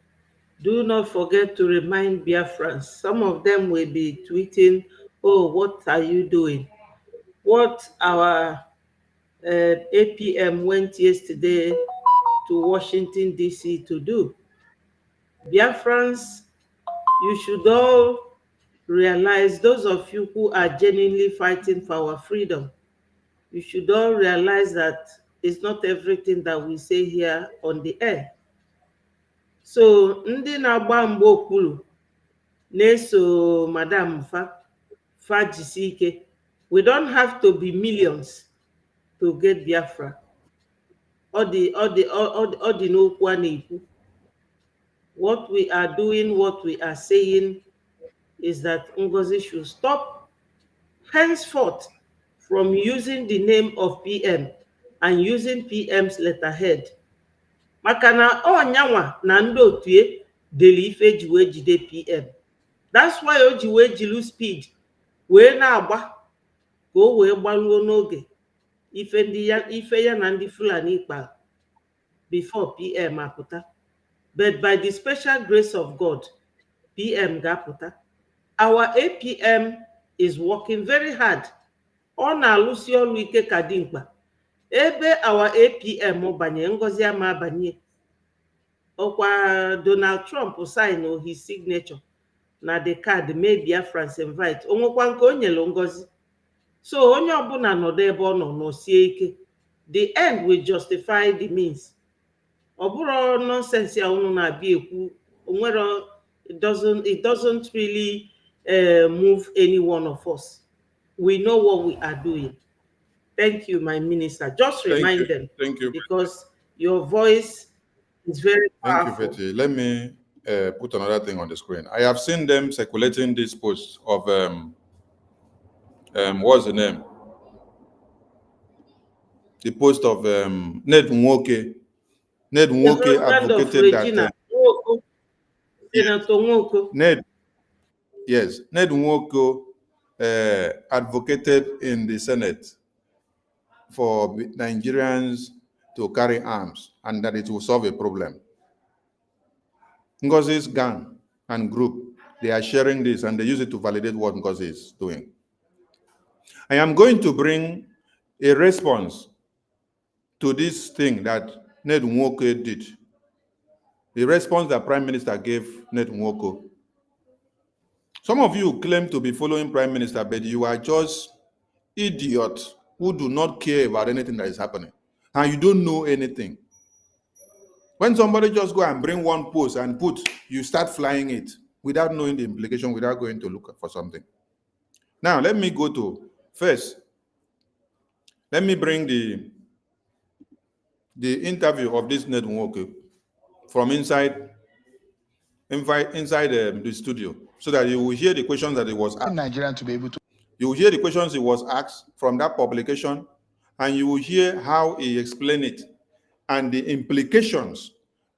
do not forget to remind Biafrans. Some of them will be tweeting, oh, what are you doing? What our APM went yesterday to Washington, D.C. to do. Biafrans, you should all realize, those of you who are genuinely fighting for our freedom, you should all realize that it's not everything that we say here on the air. So ndị na-agba mgbe okpuru na-eso Madam fa jisi ike. We don't have to be millions to get Biafra. Ọ dị n'okwu a na-ekwu. What we are doing, what we are saying is that NGOZI should stop henceforth from using the name of PM and using PM's letterhead. Maka na ọnyanwa na ndị otu ya dere ife ji wee jide PM. That's why o ji wee jilu speed wee na-agba ka o wee gbaruo n'oge ife ya na ndị Fulani kpara before PM apụta. But by the special grace of God, PM ga-apụta. Our APM is working very hard. Ọ na-alụsi ọrụ ike ka dimkpa. Ebe our APM banye, NGOZI ama abanye. Ọkwa Donald Trump sign his signature na the card may Biafrans invite. Onwekwa nke o nyelu NGOZI. So onye ọbụla nọdụ ebe ọ nọ n'osie ike. The end will justify the means. Ọ bụrụ nonsense ya unu na-abịa ekwu. Onwere it doesn't really move any one of us. We know what we are doing. Thank you, my minister. Just remind them.
Thank you.
Because your voice is very powerful.
Thank you, Betty. Let me put another thing on the screen. I have seen them circulating this post of what's the name? The post of Ned Nwoke. Ned Nwoke advocated that Ned Nwoke advocated in the Senate for Nigerians to carry arms and that it will solve a problem. NGOZI's gang and group, they are sharing this and they use it to validate what NGOZI is doing. I am going to bring a response to this thing that Ned Nwoke did. The response that Prime Minister gave Ned Nwoke. Some of you claim to be following Prime Minister, but you are just idiots who do not care about anything that is happening. And you don't know anything. When somebody just go and bring one post and you start flying it without knowing the implication, without going to look for something. Now, let me go to, first, let me bring the interview of this Ned Nwoke from inside the studio, so that you will hear the questions that he was asked.
Nigerian to be able to.
You will hear the questions he was asked from that publication, and you will hear how he explained it, and the implications,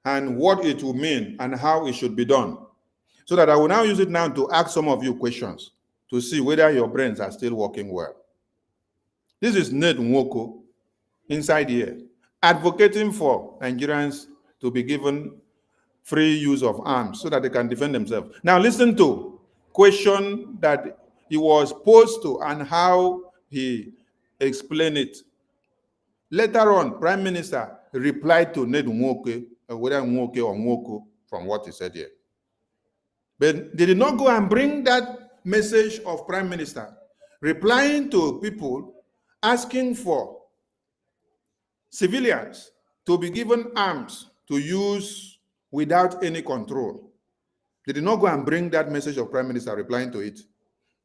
and what it will mean, and how it should be done. So that I will now use it now to ask some of you questions to see whether your brains are still working well. This is Ned Nwoke inside here, advocating for Nigerians to be given free use of arms so that they can defend themselves. Now listen to question that he was posed to and how he explained it. Later on, Prime Minister replied to Ned Nwoke, whether Nwoke or Nwoko, from what he said here. But they did not go and bring that message of Prime Minister, replying to people asking for civilians to be given arms to use without any control. They did not go and bring that message of Prime Minister replying to it.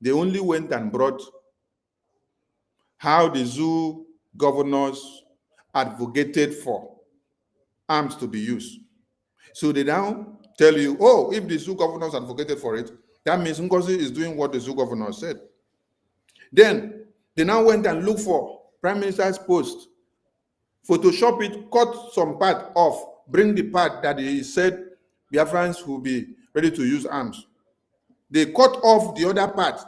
They only went and brought how the zoo governors advocated for arms to be used. So they now tell you, oh, if the zoo governors advocated for it, that means NGOZI is doing what the zoo governors said. Then they now went and looked for Prime Minister's post, Photoshop it, cut some part off, bring the part that he said Biafrans will be ready to use arms. They cut off the other part,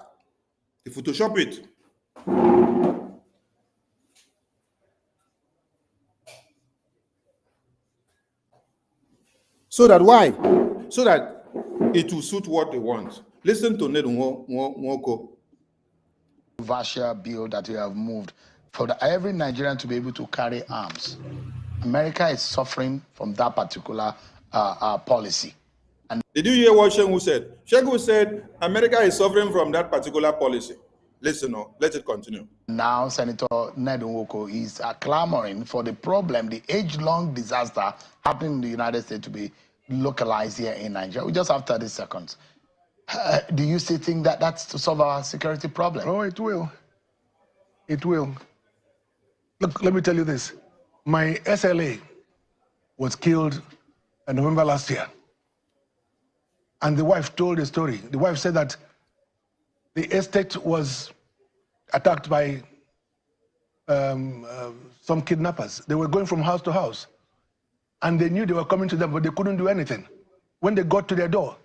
they Photoshop it. So that why? So that it will suit what they want. Listen to Ned Nwoko.
Controversial bill that we have moved for every Nigerian to be able to carry arms. America is suffering from that particular policy. And
did you hear what Shengu said? Shengu said America is suffering from that particular policy. Listen, let it continue.
Now, Senator Ned Nwoko is clamoring for the problem, the age-long disaster happening in the United States to be localized here in Nigeria. We just have 30 seconds. Do you still think that that's to solve our security problem?
Oh, it will. It will. Look, let me tell you this. My SLA was killed in November last year. And the wife told a story. The wife said that the estate was attacked by some kidnappers. They were going from house to house. And they knew they were coming to them, but they couldn't do anything. When they got to their door,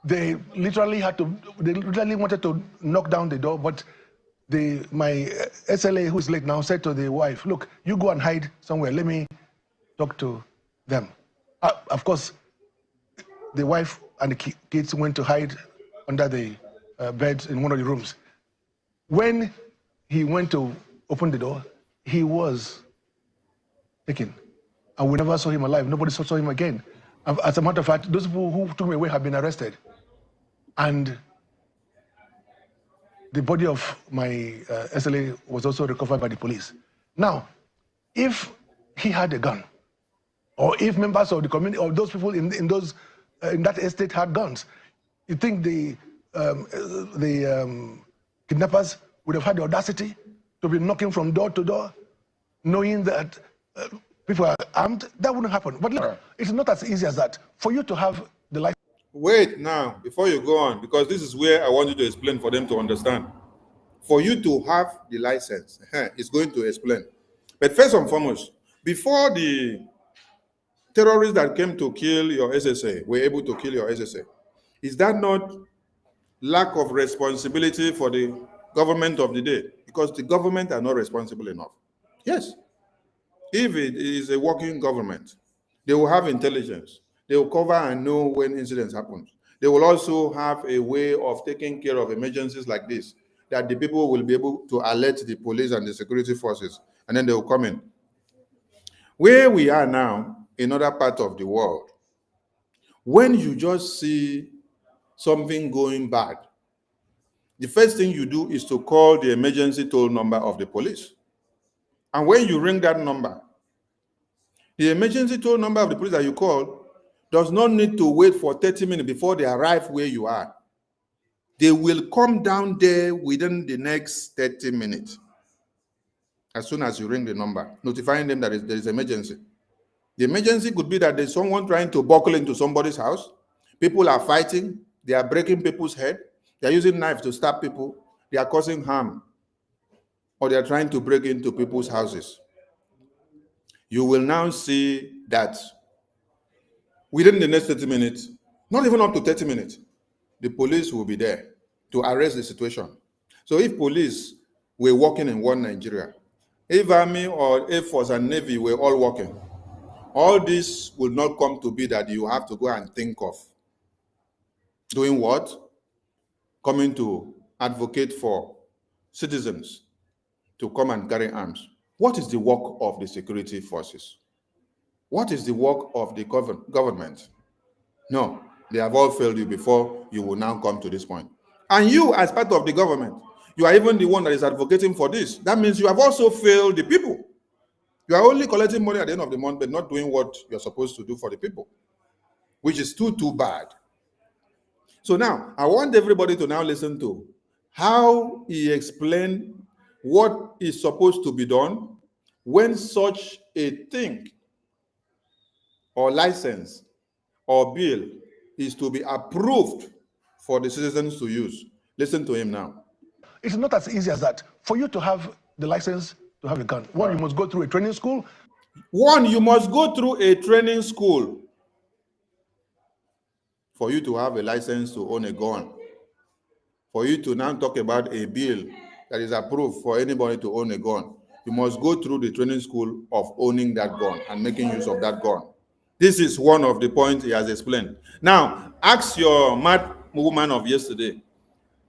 they literally wanted to knock down the door, but my SLA, who's late now, said to the wife, look, you go and hide somewhere. Let me talk to them. Of course, the wife and the kids went to hide under the beds in one of the rooms. When he went to open the door, he was taken. And we never saw him alive. Nobody saw him again. As a matter of fact, those people who took him away have been arrested. And the body of my SLA was also recovered by the police. Now, if he had a gun, or if members of the community, or those people in that estate had guns, you think the kidnappers would have had the audacity to be knocking from door to door, knowing that people are armed? That wouldn't happen. But look, it's not as easy as that. For you to have the life.
Wait now, before you go on, because this is where I want you to explain for them to understand. For you to have the license, it's going to explain. But first and foremost, before the terrorists that came to kill your SSA were able to kill your SSA, is that not lack of responsibility for the government of the day? Because the government are not responsible enough. Yes. If it is a working government, they will have intelligence. They will cover and know when incidents happen. They will also have a way of taking care of emergencies like this, that the people will be able to alert the police and the security forces, and then they will come in. Where we are now, in other parts of the world, when you just see something going bad, the first thing you do is to call the emergency toll number of the police. And when you ring that number, the emergency toll number of the police that you call does not need to wait for 30 minutes before they arrive where you are. They will come down there within the next 30 minutes. As soon as you ring the number, notifying them that there is emergency. The emergency could be that there's someone trying to buckle into somebody's house. People are fighting. They are breaking people's head. They are using knives to stab people. They are causing harm. Or they are trying to break into people's houses. You will now see that within the next 30 minutes, not even up to 30 minutes, the police will be there to arrest the situation. So if police were working in one Nigeria, if Army or Air Force and Navy were all working, all this will not come to be that you have to go and think of doing what? Coming to advocate for citizens to come and carry arms. What is the work of the security forces? What is the work of the government? No, they have all failed you before you will now come to this point. And you, as part of the government, you are even the one that is advocating for this. That means you have also failed the people. You are only collecting money at the end of the month, but not doing what you're supposed to do for the people, which is too bad. So now, I want everybody to now listen to how he explained what is supposed to be done when such a thing or license or bill is to be approved for the citizens to use. Listen to him now.
It's not as easy as that. For you to have the license to have a gun, one, you must go through a training school.
One, you must go through a training school for you to have a license to own a gun. For you to now talk about a bill that is approved for anybody to own a gun, you must go through the training school of owning that gun and making use of that gun. This is one of the points he has explained. Now, ask your mad woman of yesterday,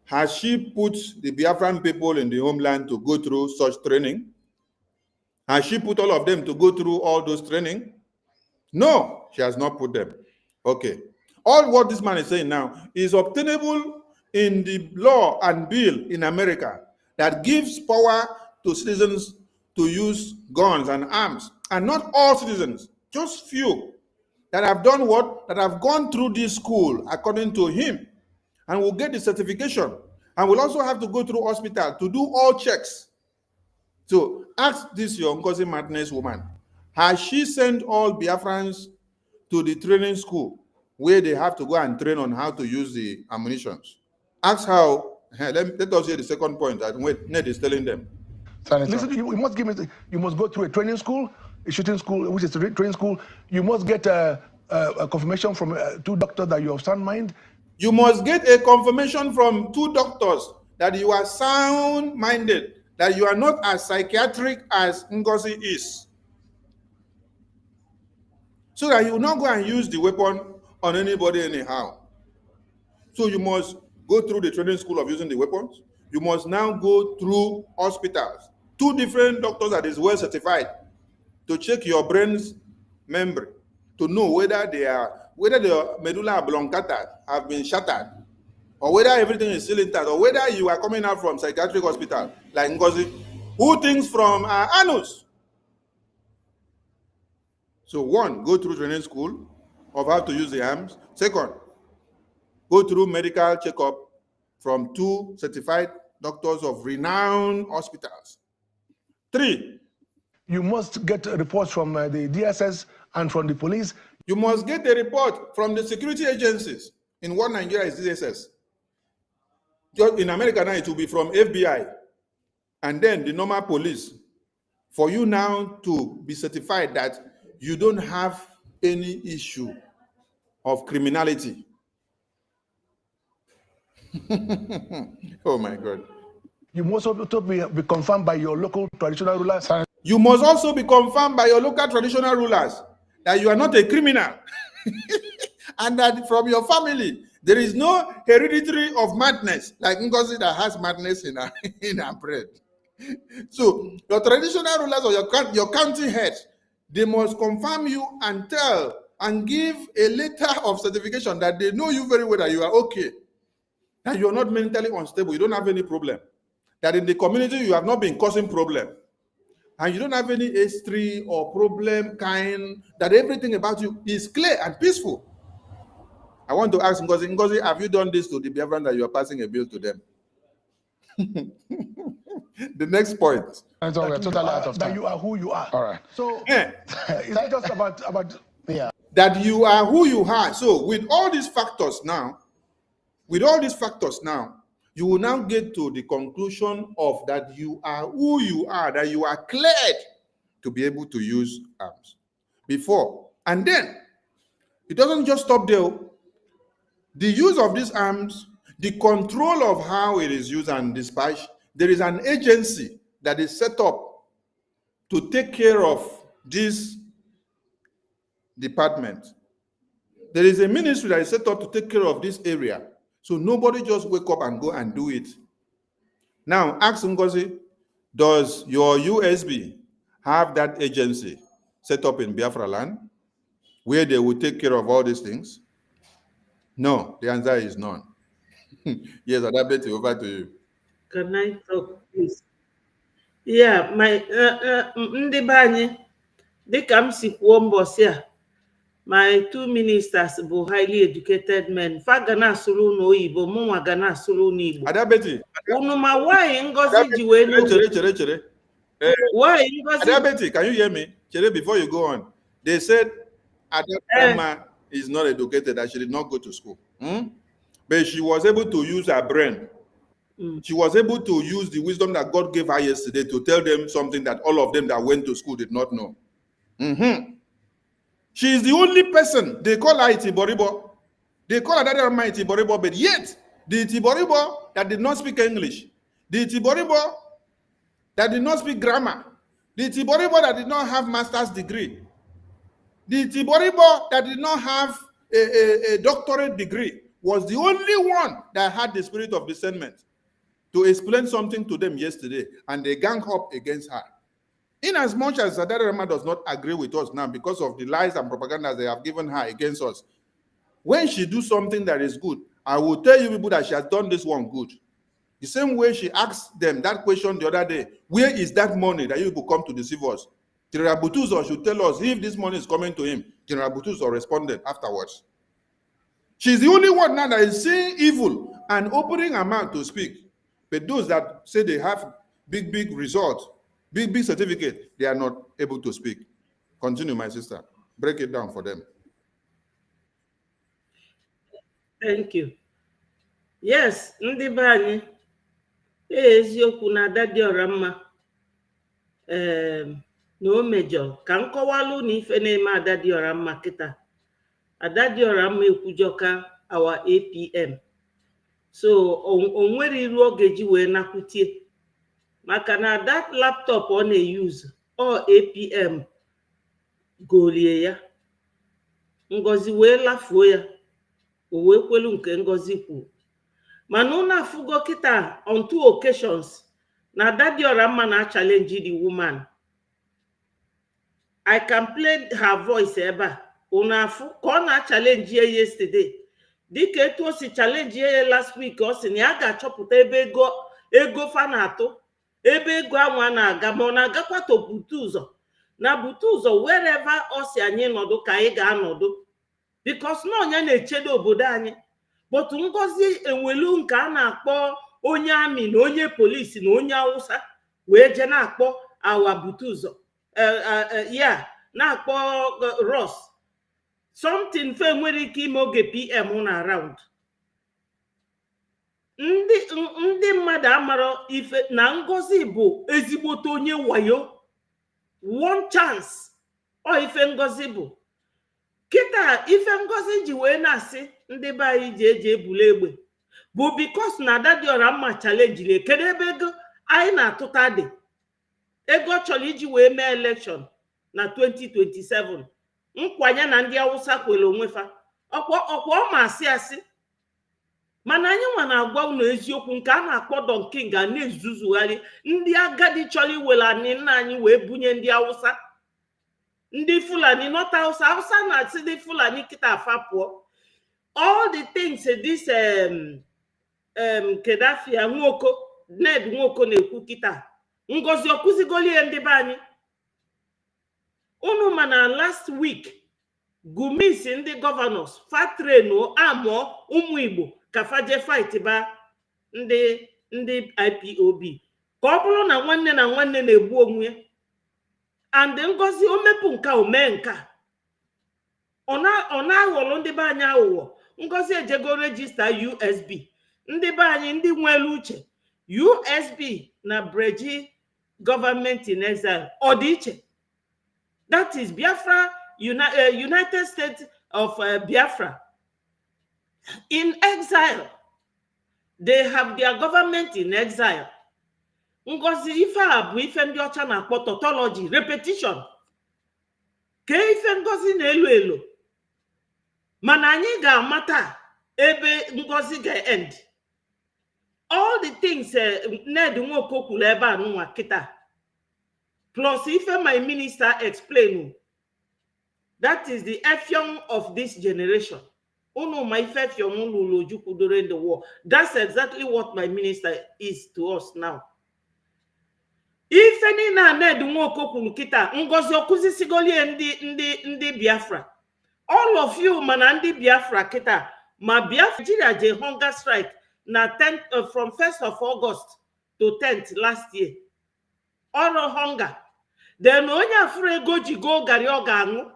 has she put the Biafran people in the homeland to go through such training? Has she put all of them to go through all those training? No, she has not put them. Okay. All what this man is saying now is obtainable in the law and bill in America that gives power to citizens to use guns and arms. And not all citizens, just few. that have done what? That have gone through this school according to him, and will get the certification, and will also have to go through hospital to do all checks. So ask this your NGOZI Madness woman, has she sent all Biafrans to the training school where they have to go and train on how to use the ammunitions? Ask how. Let us hear the second point that Ned is telling them.
Senator. Listen, you must give me. You must go through a training school, a shooting school, which is a training school. You must get a confirmation from 2 doctors that you have sound mind.
You must get a confirmation from 2 doctors that you are sound-minded, that you are not as psychiatric as NGOZI is. So that you will not go and use the weapon on anybody anyhow. So you must go through the training school of using the weapons. You must now go through hospitals. 2 different doctors that is well certified to check your brain's memory, to know whether the medulla oblongata have been shattered, or whether everything is still intact, or whether you are coming out from psychiatric hospital like NGOZI, who thinks from anus. So 1, go through training school of how to use the arms. 2nd, go through medical checkup from 2 certified doctors of renowned hospitals. 3,
you must get reports from the DSS and from the police.
You must get a report from the security agencies. In one Nigeria is DSS. Just in America now, it will be from FBI, and then the normal police, for you now to be certified that you don't have any issue of criminality. Oh my God.
You must also be confirmed by your local traditional rulers.
You must also be confirmed by your local traditional rulers that you are not a criminal. And that from your family, there is no hereditary of madness, like NGOZI that has madness in her bread. So your traditional rulers or your county heads, they must confirm you and tell and give a letter of certification that they know you very well, that you are okay, that you are not mentally unstable, you don't have any problem, that in the community you have not been causing problem, and you don't have any history or problem kind, that everything about you is clear and peaceful. I want to ask NGOZI, have you done this to the Biafran that you are passing a bill to them? The next point.
We're totally out of time.
That you are who you are.
All right.
So it's not just about
yeah.
That you are who you are. So with all these factors now, you will now get to the conclusion of that you are who you are, that you are cleared to be able to use arms. Before. And then, it doesn't just stop there. The use of these arms, the control of how it is used and dispatched, there is an agency that is set up to take care of this department. There is a ministry that is set up to take care of this area. So nobody just wake up and go and do it. Now, ask NGOZI, does your USB have that agency set up in Biafra land where they will take care of all these things? No, the answer is none. Yes, Adabete, over to you.
Can I talk, please? Yeah, my ndị be anyị, dịka m si kwuo mbọsị a, my 2 ministers bụ highly educated men. Fa ga na-asụrụ unu oyibo, mụnwa ga na-asụrụ unu Igbo.
Adabete.
Unu ma why NGOZI ji wee
Chere.
Why NGOZI?
Adabete, can you hear me? Chere, before you go on, they said Adabete is not educated, that she did not go to school. But she was able to use her brain. She was able to use the wisdom that God gave her yesterday to tell them something that all of them that went to school did not know. She is the only person, they call her Itiboribo. They call her Daddy Itiboribo, but yet the Itiboribo that did not speak English, the Itiboribo that did not speak grammar, the Itiboribo that did not have master's degree, the Itiboribo that did not have a doctorate degree was the only one that had the spirit of discernment to explain something to them yesterday, and they gang up against her. In as much as Sadari Rama does not agree with us now because of the lies and propaganda they have given her against us, when she do something that is good, I will tell you people that she has done this one good. The same way she asked them that question the other day, where is that money that you people come to deceive us? Tirabutuzo should tell us if this money is coming to him. General Butuzo responded afterwards. She's the only one now that is seeing evil and opening her mouth to speak. But those that say they have big results, big certificate, they are not able to speak. Continue, my sister. Break it down for them.
Thank you. Yes, ndị be anyị eziokwu na ada dị ọra mma na o mejọ ka nkọwalụ na ife na-eme ada dị ọra mma kịta. Ada dị ọra mma ekwujọka our APM. So o nwere iru ọ ga-eji wee nakwutie maka na that laptop ọ na-use ọ APM golie ya. Ngozi wee lafuo ya, o wee kwelu nke Ngozi kwuru. Mana unu afụgo kịta on 2 occasions na Ada dị ọra mma na challenge the woman. I can play her voice ebe a. Unu afụ ka ọ na challenge ya yesterday. Dịka etu o si challenge ya last week, ọ sị na ya ga-achọpụta ebe ego fa na-atụ, ebe ego anwa na-aga, ma ọ na-agakwa to Butuzo. Na Butuzo wherever ọ si anyị nọdụ ka anyị ga-anọdụ. Because na onye na-echedo obodo anyị. But Ngozi enwelu nke a na-akpọ onye amị na onye polisi na onye Hausa wee je na-akpọ awa Butuzo. Na-akpọ Ross. Something fe nwere ike ime oge PM na around. Ndị mmadụ amara ife na Ngozi bụ ezigbote onye wayo. One chance. Ọ ife Ngozi bụ. Kịta ife Ngozi ji wee na-asị ndị be anyị ji eji ebule egbe bụ because na Ada dị ọra mma challenge le kedu ebe ego anyị na-atụta dị. Ego chọrọ iji wee mee election na 2027. Nkwanye na ndị Hausa kwere onwe fa. Ọkwa ọ ma asị. Mana anyị nwa na-agwa unu eziokwu nke a na-akpọ Don King a na-ezuzugharị ndị agadi chọrọ iwere anyị nna anyị wee bunye ndị Hausa. Ndị Fulani not Hausa na-asị ndị Fulani kịta afa pụọ. All the things this Kedafia Nwoko, Ned Nwoko na-ekwu kịta. Ngozi okuzigoli ndị be anyị. Unu mana last week Gumis ndị governors fatreno amụọ ụmụ Igbo ka faje fight ba ndị IPOB ka ọ bụrụ na nwanne na nwanne na-egbu onwe. And Ngozi o mepụ nka o mee nka. Ọ na-aghọrọ ndị be anyị aghụghọ. Ngozi ejego register USB. Ndị be anyị ndị nwere uche. USB na Breji government in exile. Ọ dị iche. That is Biafra, United States of Biafra. In exile. They have their government in exile. Ngozi ife a bụ ife ndị ọcha na-akpọ tautology, repetition. Ka ife Ngozi na-elu elu. Mana anyị ga-amata ebe Ngozi ga-end. All the things Ned Nwoko kwuru ebe a nwa kịta. Plus ife my minister explain. That is the effiong of this generation. Unu my effiong lulu ojukwu during the war. That's exactly what my minister is to us now. If any na Ned Nwoko kwuru kịta, Ngozi okuzisigoli ndị Biafra. All of you mana ndị Biafra kịta, ma Biafra je hunger strike na 10th from 1st of August to 10th last year. Oro hunger. Then onye afụrụ ego ji go gari ọ ga-aṅụ.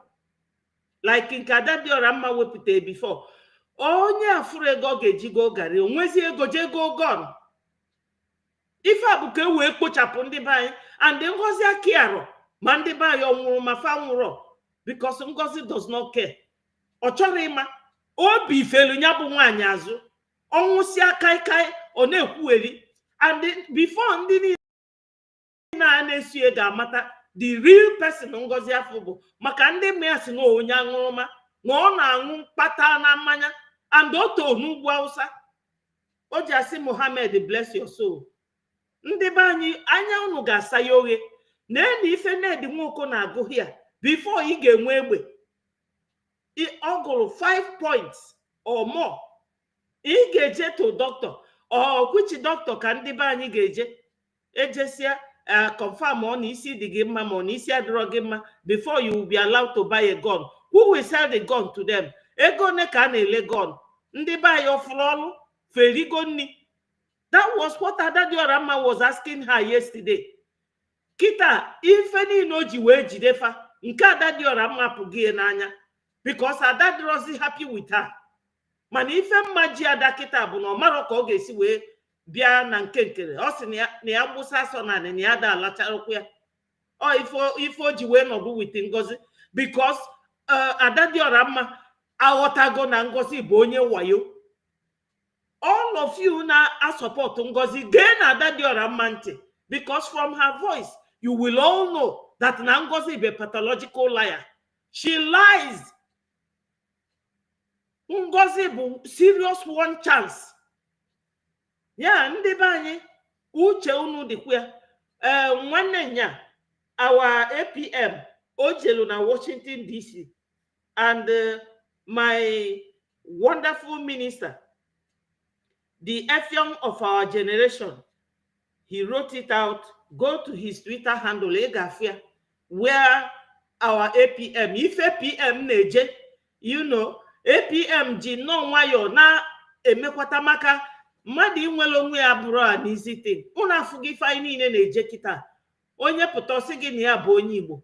Like nke Ada dị ọra mma wepụta before. Onye afụrụ ego ọ ga-eji go gari, onwezi ego je go gun. Ife a bụ ka wee kpochapụ ndị be anyị and Ngozi akiaro ma ndị be anyị ọnwụrụ ma fa nwụrụ because Ngozi does not care. Ọ chọrọ ịma obi ifelu nya bụ nwaanyị azụ. Ọnwụsị aka ọ na-ekwugheri and before ndị niile na-esi ga-amata the real person Ngozi afọ bụ maka ndị mmanya si na onye aṅụrụma na ọ na-aṅụ mkpata na mmanya and o too n'ugwu Hausa. O ji asị Mohammed bless your soul. Ndị be anyị anya unu ga-asa ya oghe na-eni ife Ned Nwoko na-agụ hia before ị ga-enwe egbe. Ọ gụrụ 5 points or more. Ị ga-eje to doctor or which doctor ka ndị be anyị ga-eje ejesia confirm ọ na isi dị gị mma ma ọ na isi adịrọ gị mma before you will be allowed to buy a gun. Who will sell the gun to them? Ego ne ka na-ele gun. Ndị be anyị ọfụrụ ọrụ ferigo nni. That was what Adadi Orama was asking her yesterday. Kita, ife niile o ji wee jidefa, nke Adadi Orama pụghị n'anya, because Ada wasn't happy with her. Mana ife mma ji Ada kita bụ na ọ marọ ka ọ ga-esi wee bịa na nke nkere. Ọ sị na ya gbụsa asọ na anị na ya da alacharụkwu ya. Ọ ife o ji wee nọdụ with Ngozi, because Adadi Orama aghọtago na Ngozi bụ onye wayo. All of you now support Ngozi, gain Adadi Orama ntị, because from her voice, you will all know that Ngozi is a pathological liar. She lies. Ngozi bụ serious one chance. Yeah, ndị be anyị uche unu dịkwa nwanne nya our APM ojelu na Washington DC, and my wonderful minister, the Effiong of our generation, he wrote it out. Go to his Twitter handle, Egafia, where our APM, if APM neje, you know, APM ji no wayo na emekwata maka mmadụ inwele onwe ya bụrụ an easy thing. Una afụghị ife anyị niile na-eje kịta. Onye pụta ọsị gị na ya bụ onye Igbo,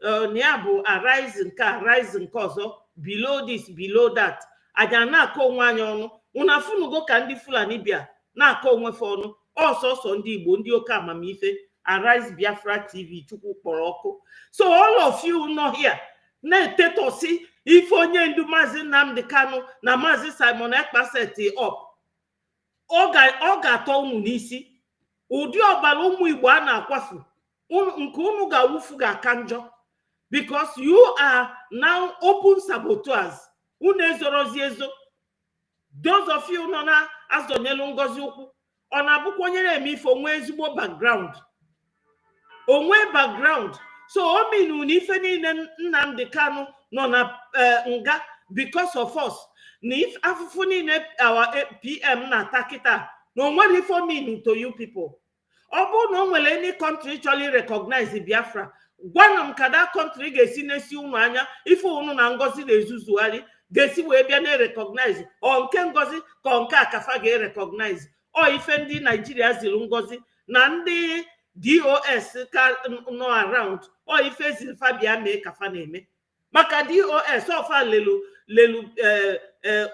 na ya bụ arise nke arise nke ọzọ, below this, below that. Aja na-akọ onwe anyị ọnụ. Una afụnugo ka ndị Fulani bịa na-akọ onwe fa ọnụ. Ọsọsọ ndị Igbo, ndị oke amamife, Arise Biafra TV, Chukwu kpọrọ ọkụ. So all of you know here, na-etetosi ife onye ndu Maazị Nnamdi Kanu na Maazị Simon Ekpa seti up. Ọ ga-atọ unu n'isi. Ụdị ọbara ụmụ Igbo a na-akwafu, nke unu ga-awụfu ga-aka njọ, because you are now open saboteurs. Unu ezorozi ezo. Those of you nọ na azọnyelu Ngozi ụkwụ, ọ na-abụkwa onye na-eme ife onwe ezigbo background. Onwe background. So o minu na ife niile Nnamdi Kanu nọ na nga because of us. Na if afụfụ niile our PM na-ata kịta, na onwere ife o minu to you people. Ọ bụ na o nwere any country actually recognize Biafra, gwana m ka that country ga-esi n'esi unu anya ife unu na Ngozi na-ezuzugharị ga-esi wee bịa na-recognize ọ nke Ngozi ka ọ nke Akafa ga-recognize. Ọ ife ndị Nigeria ziri Ngozi na ndị DOS ka nọ around, ọ ife ziri Fabia mee ka fa na-eme. Maka DOS ọfa lelu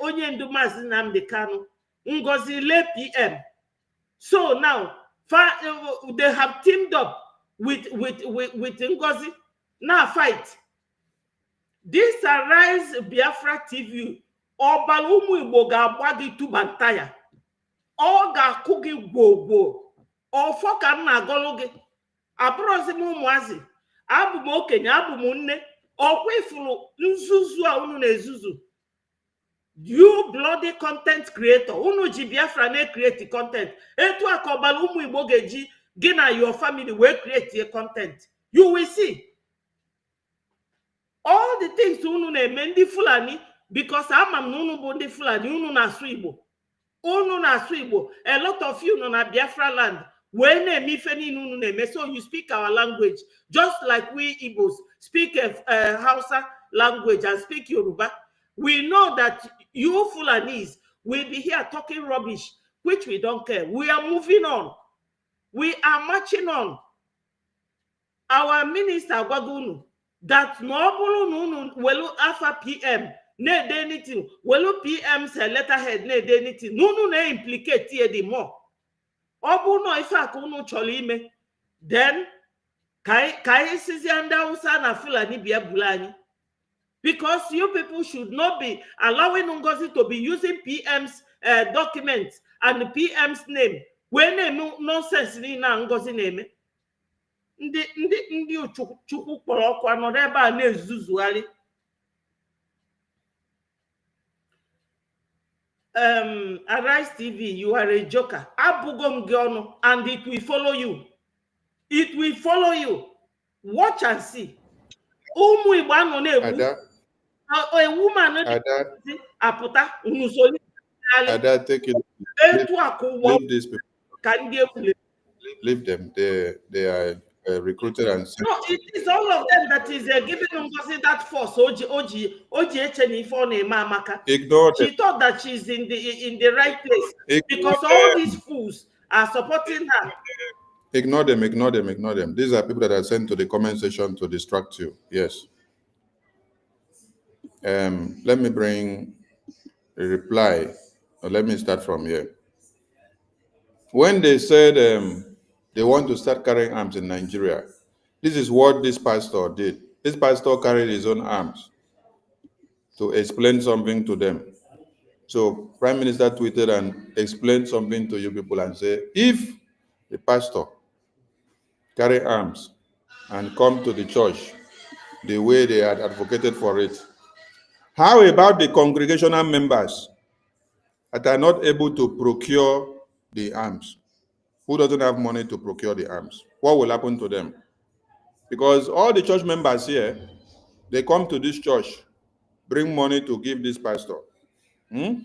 onye ndu Maazị Nnamdi Kanu, Ngozi le PM. So now they have teamed up with Ngozi now fight. This Arise Biafra TV, ọbara ụmụ Igbo ga-agba gị tubantaya. Ọ ga-akụ gị gwogwo. Ọfọ ka m na-agọlụ gị. Abụrụzi m ụmụazị, abụ m okenye, abụ m nne. Ọkwa ifuru nzuzu a unu na-ezuzu. You bloody content creator, unu ji Biafra na-create content. Etu a ka ọbara ụmụ Igbo ga-eji gị na your family wee create a content. You will see. All the things unu na-eme ndị Fulani, because ama m na unu bụ ndị Fulani, unu na-asụ Igbo. Unu na-asụ Igbo. A lot of you nọ na Biafra land. When so you speak our language, just like we Igbos speak Hausa language and speak Yoruba. We know that you Fulanis will be here talking rubbish, which we don't care. We are moving on. We are marching on. Our minister Gwagunu, that no welu alpha PM ne de anything, welu PM say letterhead ne de anything. No ne implicate here the more. Obu no ife akunu chọrọ ime, then kai sizi anda Hausa na Fulani bia bulani. Because you people should not be allowing Ngozi to be using PM's documents and PM's name. When nonsense ni na Ngozi name. Ndi Chukwu kpọrọ ọkụ anọrọ ebe a na-ezuzugharị. Arise TV, you are a joker. Abugom gị and it will follow you. It will follow you. Watch and see. Ụmụ Igbo anọ na-egbu. A woman apụta unusoli.
Ada, take it.
Etu akụwa.
Leave these people.
Ka ndị egwu.
Leave them. They are recruited and sent.
No, it is all of them that is giving Ngozi that force.
Ignore them.
She thought that she's in the right place
Ignore
because all
them.
these fools are supporting her.
Ignore them, ignore them, ignore them. These are people that are sent to the comment section to distract you. Yes. Let me bring a reply. Or let me start from here. When they said they want to start carrying arms in Nigeria, this is what this pastor did. This pastor carried his own arms to explain something to them. So Prime Minister tweeted and explained something to you people and said, if the pastor carry arms and come to the church the way they had advocated for it, how about the congregational members that are not able to procure the arms? Who doesn't have money to procure the arms? What will happen to them? Because all the church members here, they come to this church, bring money to give this pastor to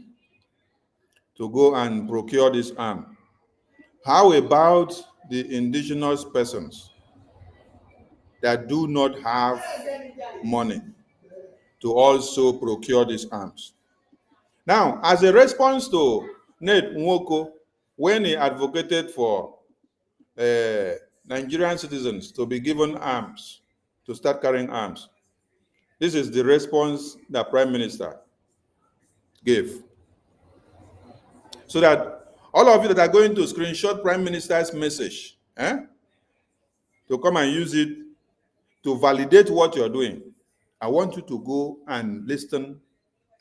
go and procure this arm. How about the indigenous persons that do not have money to also procure these arms? Now, as a response to Ned Nwoko, when he advocated for Nigerian citizens to be given arms, to start carrying arms, this is the response that Prime Minister gave. So that all of you that are going to screenshot Prime Minister's message, to come and use it to validate what you're doing, I want you to go and listen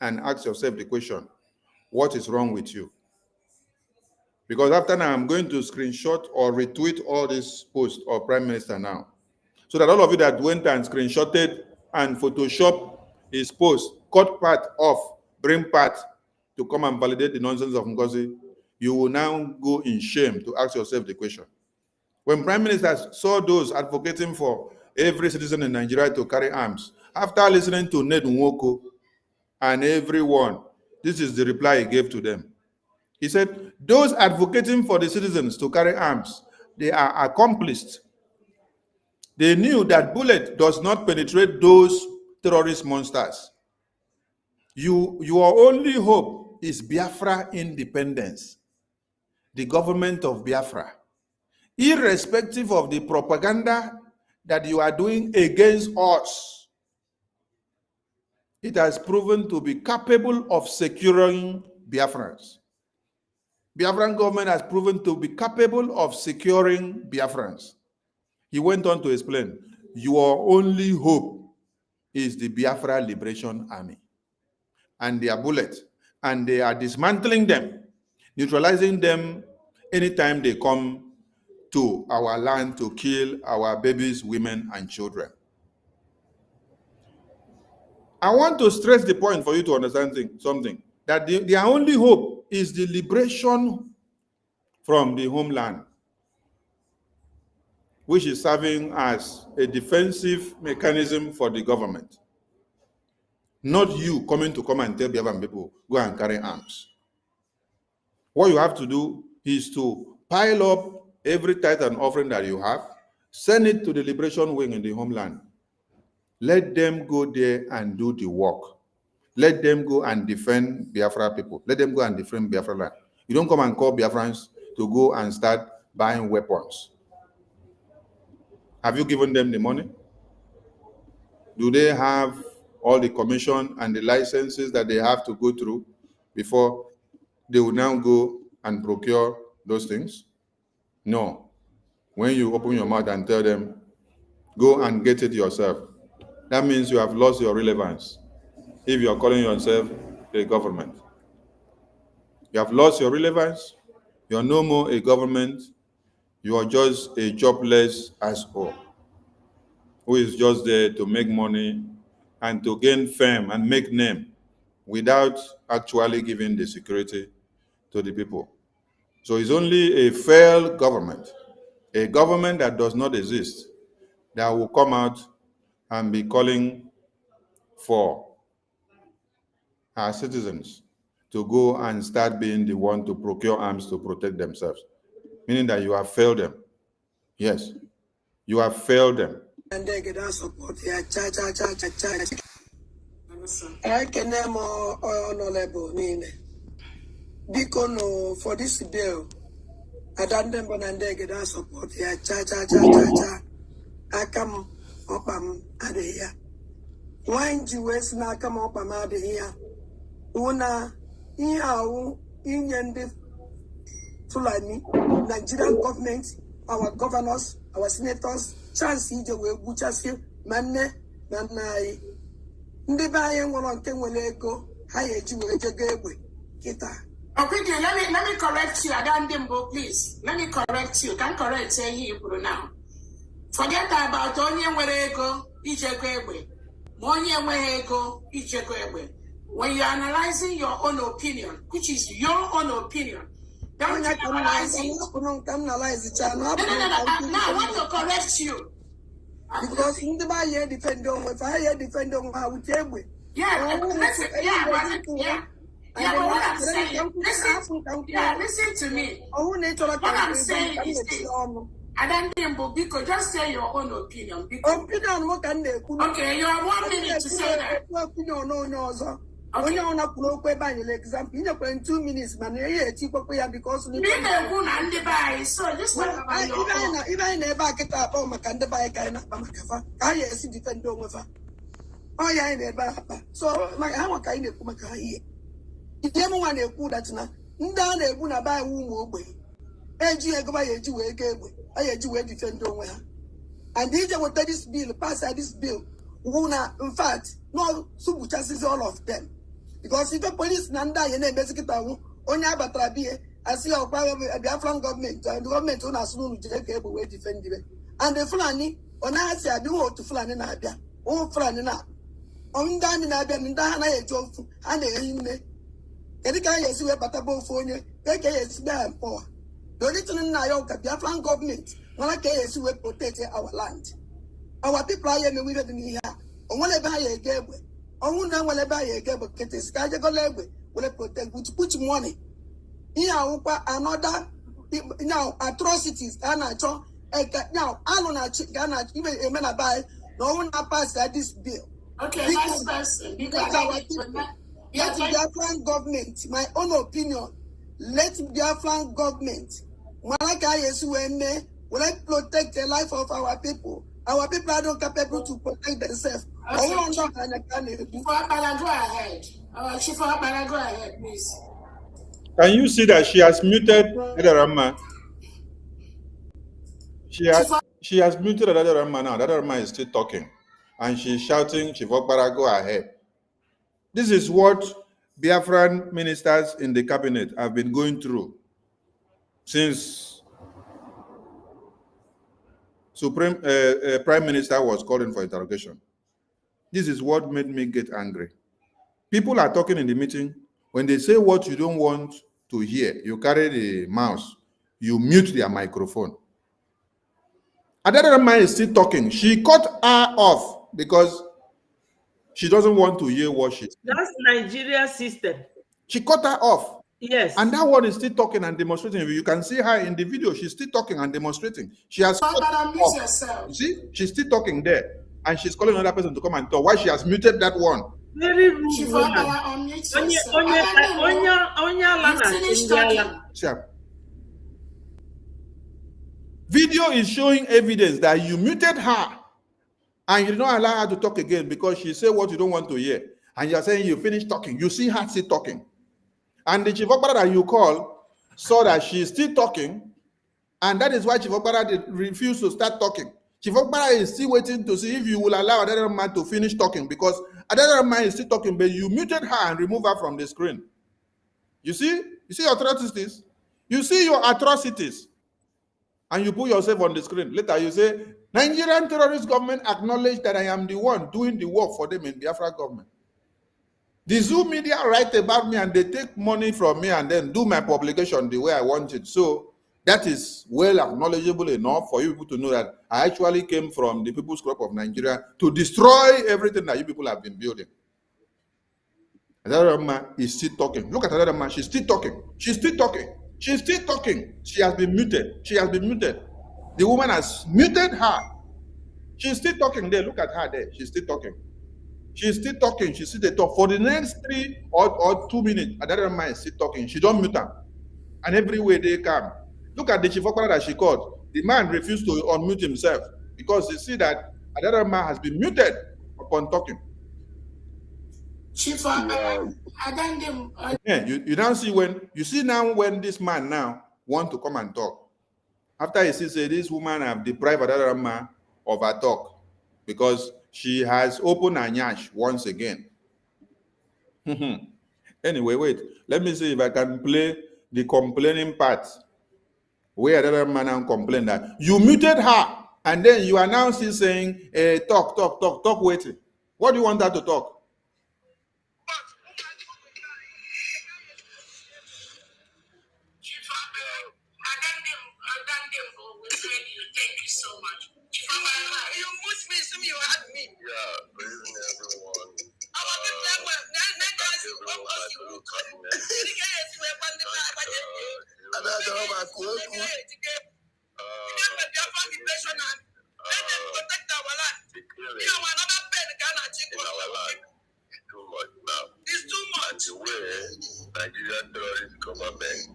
and ask yourself the question, what is wrong with you? Because after now, I'm going to screenshot or retweet all these posts of Prime Minister now. So that all of you that went and screenshotted and Photoshop his post, cut part off, bring part to come and validate the nonsense of NGOZI, you will now go in shame to ask yourself the question. When Prime Minister saw those advocating for every citizen in Nigeria to carry arms, after listening to Ned Nwoko and everyone, this is the reply he gave to them. He said, those advocating for the citizens to carry arms, they are accomplished. They knew that bullet does not penetrate those terrorist monsters. Your only hope is Biafra independence, the government of Biafra. Irrespective of the propaganda that you are doing against us, it has proven to be capable of securing Biafrans. Biafran government has proven to be capable of securing Biafrans. He went on to explain, your only hope is the Biafra Liberation Army and their bullets, and they are dismantling them, neutralizing them anytime they come to our land to kill our babies, women, and children. I want to stress the point for you to understand something, that their only hope is the liberation from the homeland, which is serving as a defensive mechanism for the government. Not you coming to come and tell Biafran people, go and carry arms. What you have to do is to pile up every tithe and offering that you have, send it to the liberation wing in the homeland. Let them go there and do the work. Let them go and defend Biafra people. Let them go and defend Biafra land. You don't come and call Biafrans to go and start buying weapons. Have you given them the money? Do they have all the commission and the licenses that they have to go through before they will now go and procure those things? No. When you open your mouth and tell them, go and get it yourself, that means you have lost your relevance if you are calling yourself a government. You have lost your relevance. You are no more a government. You are just a jobless asshole who is just there to make money and to gain fame and make name without actually giving the security to the people. So it's only a failed government, a government that does not exist, that will come out and be calling for our citizens to go and start being the one to procure arms to protect themselves, meaning that you have failed them. Yes, You have failed them.
And they get our support. Yeah, cha. I can name honorable Nine. Because for this bill, I don't know when they get our support. Yeah, cha. I come up at here. Why Jews now come up at here? Una, in the Fulani, Nigerian government, our governors, our senators, chance we buchasi, manne, nanai. Ndibaye ngolonke ngolego, haye jiwe kita.
Okay, let me correct you, Adandimbo, please. Let me correct you. Can correct say Hebrew now. Forget about onye nwere ego ijego egbe. Onye nwere ego ijego egbe. When you are analyzing your own opinion, which is your own opinion, don't analyze it. No, I want to correct you.
Because in the Baye defend on with I defend on how we tell we.
Yeah, but what I'm saying, listen to me. What I'm saying is this. Adandimbo, because just say your own opinion.
Opinion, what can they?
Okay, you have 1 minute to say that.
Opinion, no, sir. Okay. Only on a pro by example, in 2 minutes, man. Because
so just talk about your own.
Even a bucket up, oh, my can buy kind of Bamakafa. I see defend over. Oh, yeah, never. So, my how kind of Kumaka here. If you want to put that now, Ndan a Buna buy womb away. AG go by a Jew, I a Jew defend over. And DJ will take this bill, pass this bill. Una, in fact, no subuchas all of them. Because if the police nanda yene basically onya batrabi, I see our Biafran government and the government on as soon as they will defend it. And the Fulani on us I do to Fulani Nabia, oh Fulani na. On down in Abia and Dana a joke and a him. Edika yes we batabo phone, take a damn poor. The little Nayoka, Biafran government, when I case we protect our land. Our people are in with here. On whatever I gave, on whatever I gave, get this guy go level, will protect which put money. Here, another now atrocities, and I told now, I don't know, even a man buy, no one pass this bill.
Okay, vice versa.
Because our people, let the Biafran government, my own opinion, let the Biafran government, Malaka Yesueme, will protect the life of our people. Our people are not capable to protect themselves.
Okay. Go ahead. Go ahead, please.
Can you see that she has muted Adarama? She has muted Adarama now. Adarama is still talking. And she's shouting, Chifokbara, go ahead. This is what Biafran ministers in the cabinet have been going through since Prime Minister was calling for interrogation. This is what made me get angry. People are talking in the meeting. When they say what you don't want to hear, you carry the mouse, you mute their microphone. Adarama is still talking. She cut her off because she doesn't want to hear what she's saying.
That's Nigeria system.
She cut her off.
Yes.
And that one is still talking and demonstrating. You can see her in the video. She's still talking and demonstrating. She has cut off.
Yourself.
See, she's still talking there. And she's calling another person to come and talk. Why she has muted that one?
Very rude woman.
Video is showing evidence that you muted her and you did not allow her to talk again because she said what you don't want to hear. And you're saying you finished talking. You see her still talking. And the Chief Okpara that you call saw that she's still talking, and that is why Chief Okpara refused to start talking. Chief Okpara is still waiting to see if you will allow another man to finish talking because another man is still talking, but you muted her and removed her from the screen. You see your atrocities? You see your atrocities, and you put yourself on the screen. Later you say, Nigerian terrorist government acknowledge that I am the one doing the work for them in Biafra government. The Zoom media write about me and they take money from me and then do my publication the way I want it. So that is well acknowledgeable enough for you people to know that I actually came from the People's Club of Nigeria to destroy everything that you people have been building. Another man is still talking. Look at another man. She's still talking. She's still talking. She's still talking. She has been muted. She has been muted. The woman has muted her She's still talking there. Look at her there. She's still talking. She's still talking. She still talk for the next 3 or 2 minutes. Another man is still talking. She don't mute her. And every way they come. Look at the chief that she called. The man refused to unmute himself because you see that another man has been muted upon talking.
Chief,
Yeah, you now see when this man now want to come and talk. After he sees this woman have deprived another man of her talk because she has opened her nyash once again. Anyway, wait. Let me see if I can play the complaining part where another man now complained that you muted her and then you are now still saying, talk, waiting. What do you want her to talk?
Thank you so much. You pushed me, some you had me. Yeah, praising everyone. It's too much. The way Nigerian terrorist government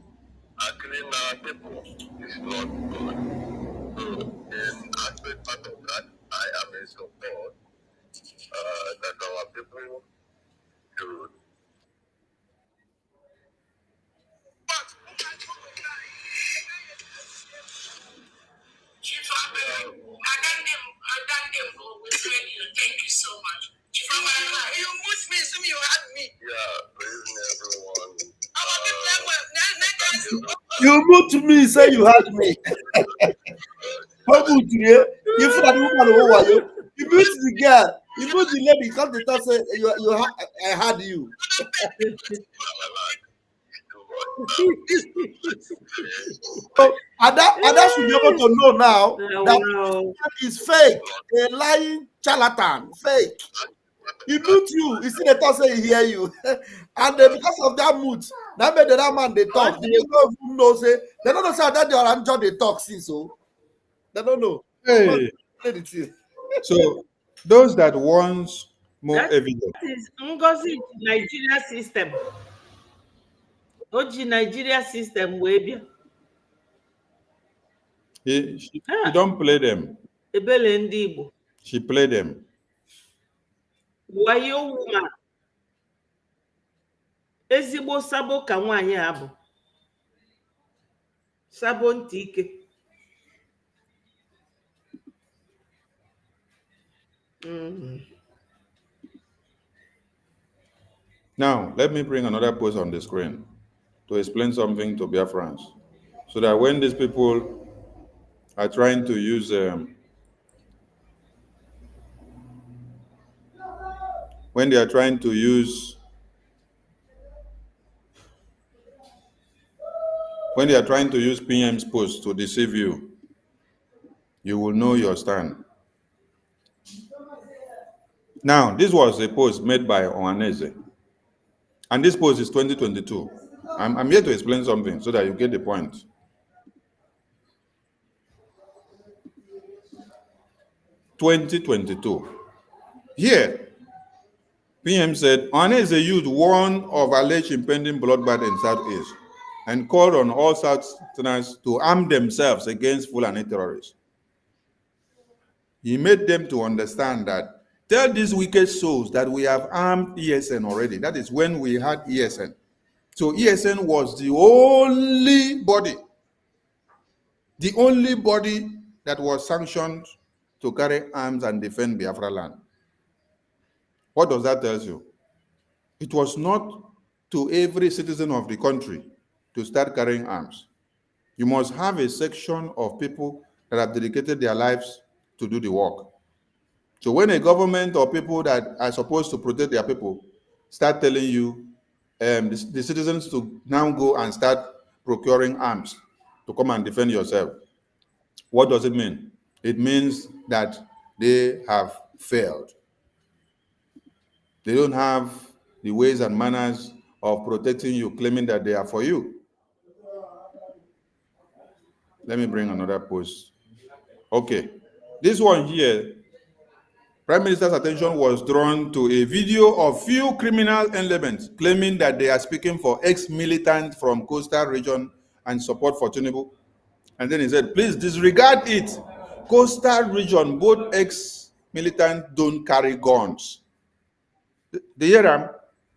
are killing our people is not good. In aspect part of that, I am in support that our people should. Thank you so much. You pushed me, some you had me. Yeah, praising everyone.
You moved me, say you had me. How good you? You feel that woman who are you? You moved the girl. You moved the lady. Come to talk, say I had you. And that should be able to know now that is fake, a lying charlatan, fake. He mute you. You see the talk say he hear you, and then because of that mood, that made the other man they talk. They don't even know say they don't know say that they are enjoy they talk since so they don't know.
Hey. So those that want more evidence.
That is NGOZI Nigeria system. Oji Nigeria system way.
She don't play them. She played them.
Wayo woman. Ezigbo sabo ka nwaanyị a bụ. Sabo ntị ike.
Now, let me bring another post on the screen to explain something to Biafrans, so that when these people are trying to use when they are trying to use PM's post to deceive you, you will know your stand. Now, this was a post made by Ohaneze, and this post is 2022. I'm here to explain something so that you get the point. (2022) Here, PM said, Ohaneze youth warned of alleged impending bloodbath in Southeast and called on all Southerners to arm themselves against Fulani terrorists. He made them to understand that, tell these wicked souls that we have armed ESN already. That is when we had ESN. So ESN was the only body that was sanctioned to carry arms and defend Biafra land. What does that tell you? It was not to every citizen of the country to start carrying arms. You must have a section of people that have dedicated their lives to do the work. So when a government or people that are supposed to protect their people start telling you, the citizens to now go and start procuring arms to come and defend yourself, what does it mean? It means that they have failed. They don't have the ways and manners of protecting you, claiming that they are for you. Let me bring another post. Okay, this one here Prime Minister's attention was drawn to a video of few criminal elements claiming that they are speaking for ex-militants from coastal region and support for Tinubu. And then he said, please disregard it. Coastal region, both ex-militants don't carry guns. The Yeram,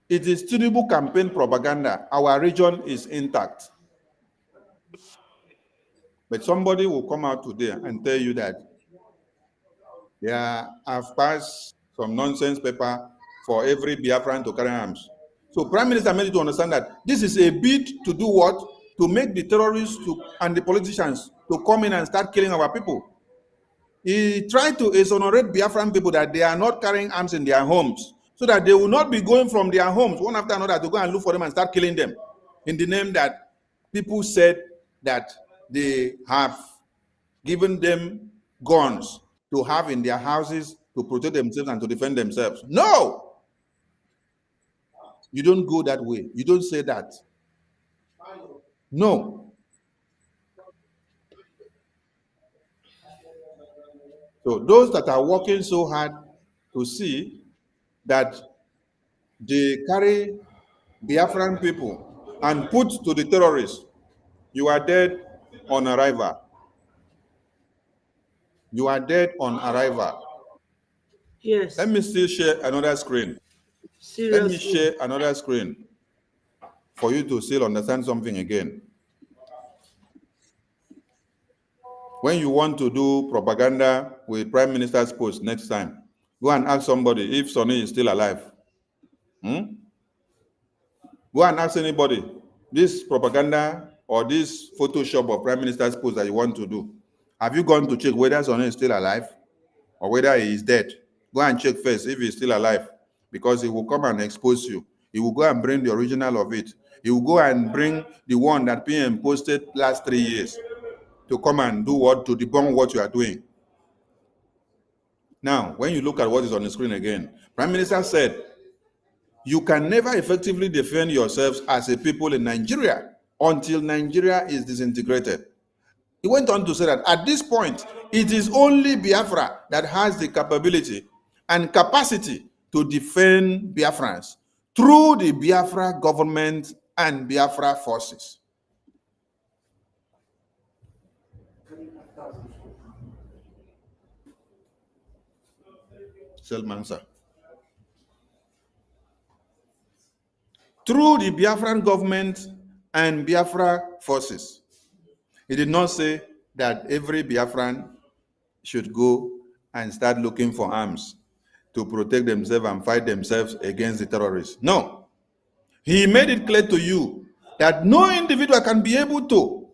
it is Tinubu campaign propaganda. Our region is intact. But somebody will come out today and tell you that I've passed some nonsense paper for every Biafran to carry arms. So Prime Minister made it to understand that this is a bid to do what? To make the terrorists and the politicians to come in and start killing our people. He tried to exonerate Biafran people that they are not carrying arms in their homes, so that they will not be going from their homes one after another to go and look for them and start killing them in the name that people said that they have given them guns to have in their houses to protect themselves and to defend themselves. No! You don't go that way. You don't say that. No. So those that are working so hard to see that they carry Biafran people and put to the terrorists, you are dead on arrival. You are dead on arrival.
Yes.
Let me still share another screen.
Seriously.
Let me share another screen for you to still understand something again. When you want to do propaganda with Prime Minister's post next time, go and ask somebody if Sonny is still alive. Go and ask anybody, this propaganda or this Photoshop of Prime Minister's post that you want to do, have you gone to check whether Sonny is still alive or whether he is dead? Go and check first if he's still alive, because he will come and expose you. He will go and bring the original of it. He will go and bring the one that PM posted last 3 years to come and do what? To debunk what you are doing. Now, when you look at what is on the screen again, Prime Minister said, you can never effectively defend yourselves as a people in Nigeria until Nigeria is disintegrated. He went on to say that at this point, it is only Biafra that has the capability and capacity to defend Biafrans through the Biafra government and Biafra forces. Selman, sir. Through the Biafran government and Biafra forces. He did not say that every Biafran should go and start looking for arms to protect themselves and fight themselves against the terrorists. No. He made it clear to you that no individual can be able to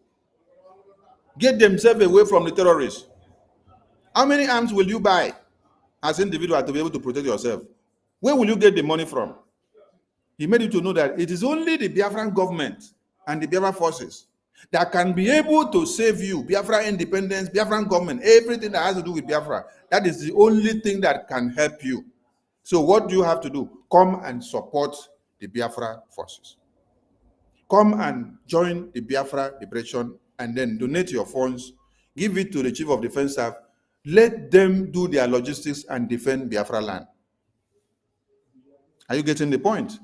get themselves away from the terrorists. How many arms will you buy as an individual to be able to protect yourself? Where will you get the money from? He made you to know that it is only the Biafran government and the Biafra forces that can be able to save you. Biafra independence, Biafran government, everything that has to do with Biafra. That is the only thing that can help you. So what do you have to do? Come and support the Biafra forces. Come and join the Biafra liberation and then donate your funds. Give it to the Chief of Defense Staff. Let them do their logistics and defend Biafra land. Are you getting the point?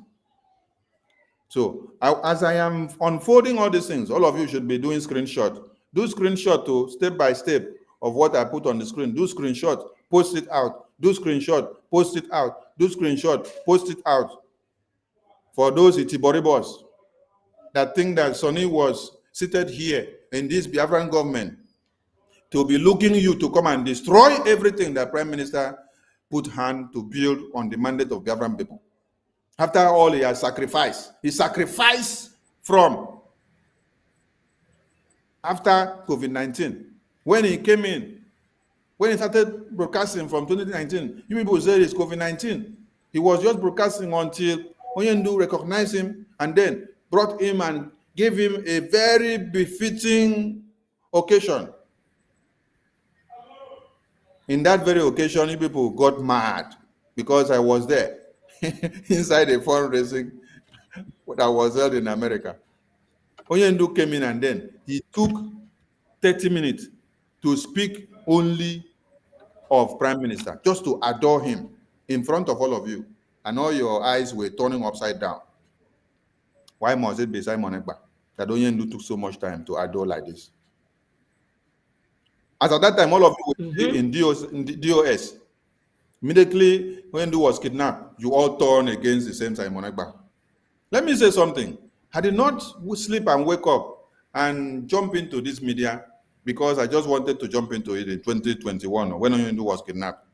So as I am unfolding all these things, all of you should be doing screenshot. Do screenshot to step by step of what I put on the screen. Do screenshot, post it out. Do screenshot, post it out. Do screenshot, post it out. For those Itiboribos that think that Sonny was seated here in this Biafran government to be looking you to come and destroy everything that Prime Minister put hand to build on the mandate of Biafran people. After all he has sacrificed, he sacrificed from after COVID-19. When he came in, when he started broadcasting from 2019, you people said it's COVID-19. He was just broadcasting until Onyendu recognized him and then brought him and gave him a very befitting occasion. In that very occasion, you people got mad because I was there. Inside a fundraising that was held in America. Onyendu came in and then he took 30 minutes to speak only of Prime Minister, just to adore him in front of all of you, and all your eyes were turning upside down. Why must it be Simon Ekpa that Onyendu took so much time to adore like this? As at that time, all of you were in DOS. Immediately, when Onyendu was kidnapped, you all turned against the same Simon Ekpa. Let me say something. I did not sleep and wake up and jump into this media because I just wanted to jump into it in 2021 when Onyendu was kidnapped.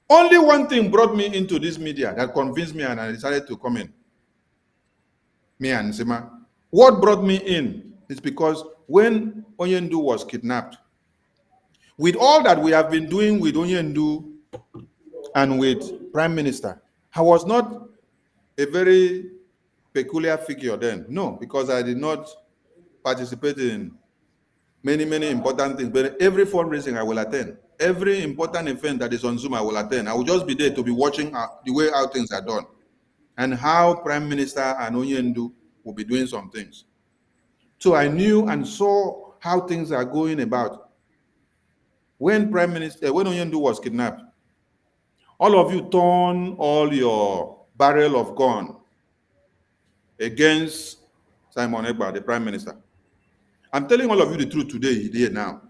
Only one thing brought me into this media that convinced me, and I decided to come in. Me and Nsima. What brought me in is because when Onyendu was kidnapped, with all that we have been doing with Onyendu and with Prime Minister, I was not a very peculiar figure then. No, because I did not participate in many important things. But every fundraising I will attend. Every important event that is on Zoom, I will attend. I will just be there to be watching the way how things are done and how Prime Minister and Onyendu will be doing some things. So I knew and saw how things are going about. When Onyendu was kidnapped, all of you turn all your barrel of gun against Simon Ekpa, the Prime Minister. I'm telling all of you the truth today, here now.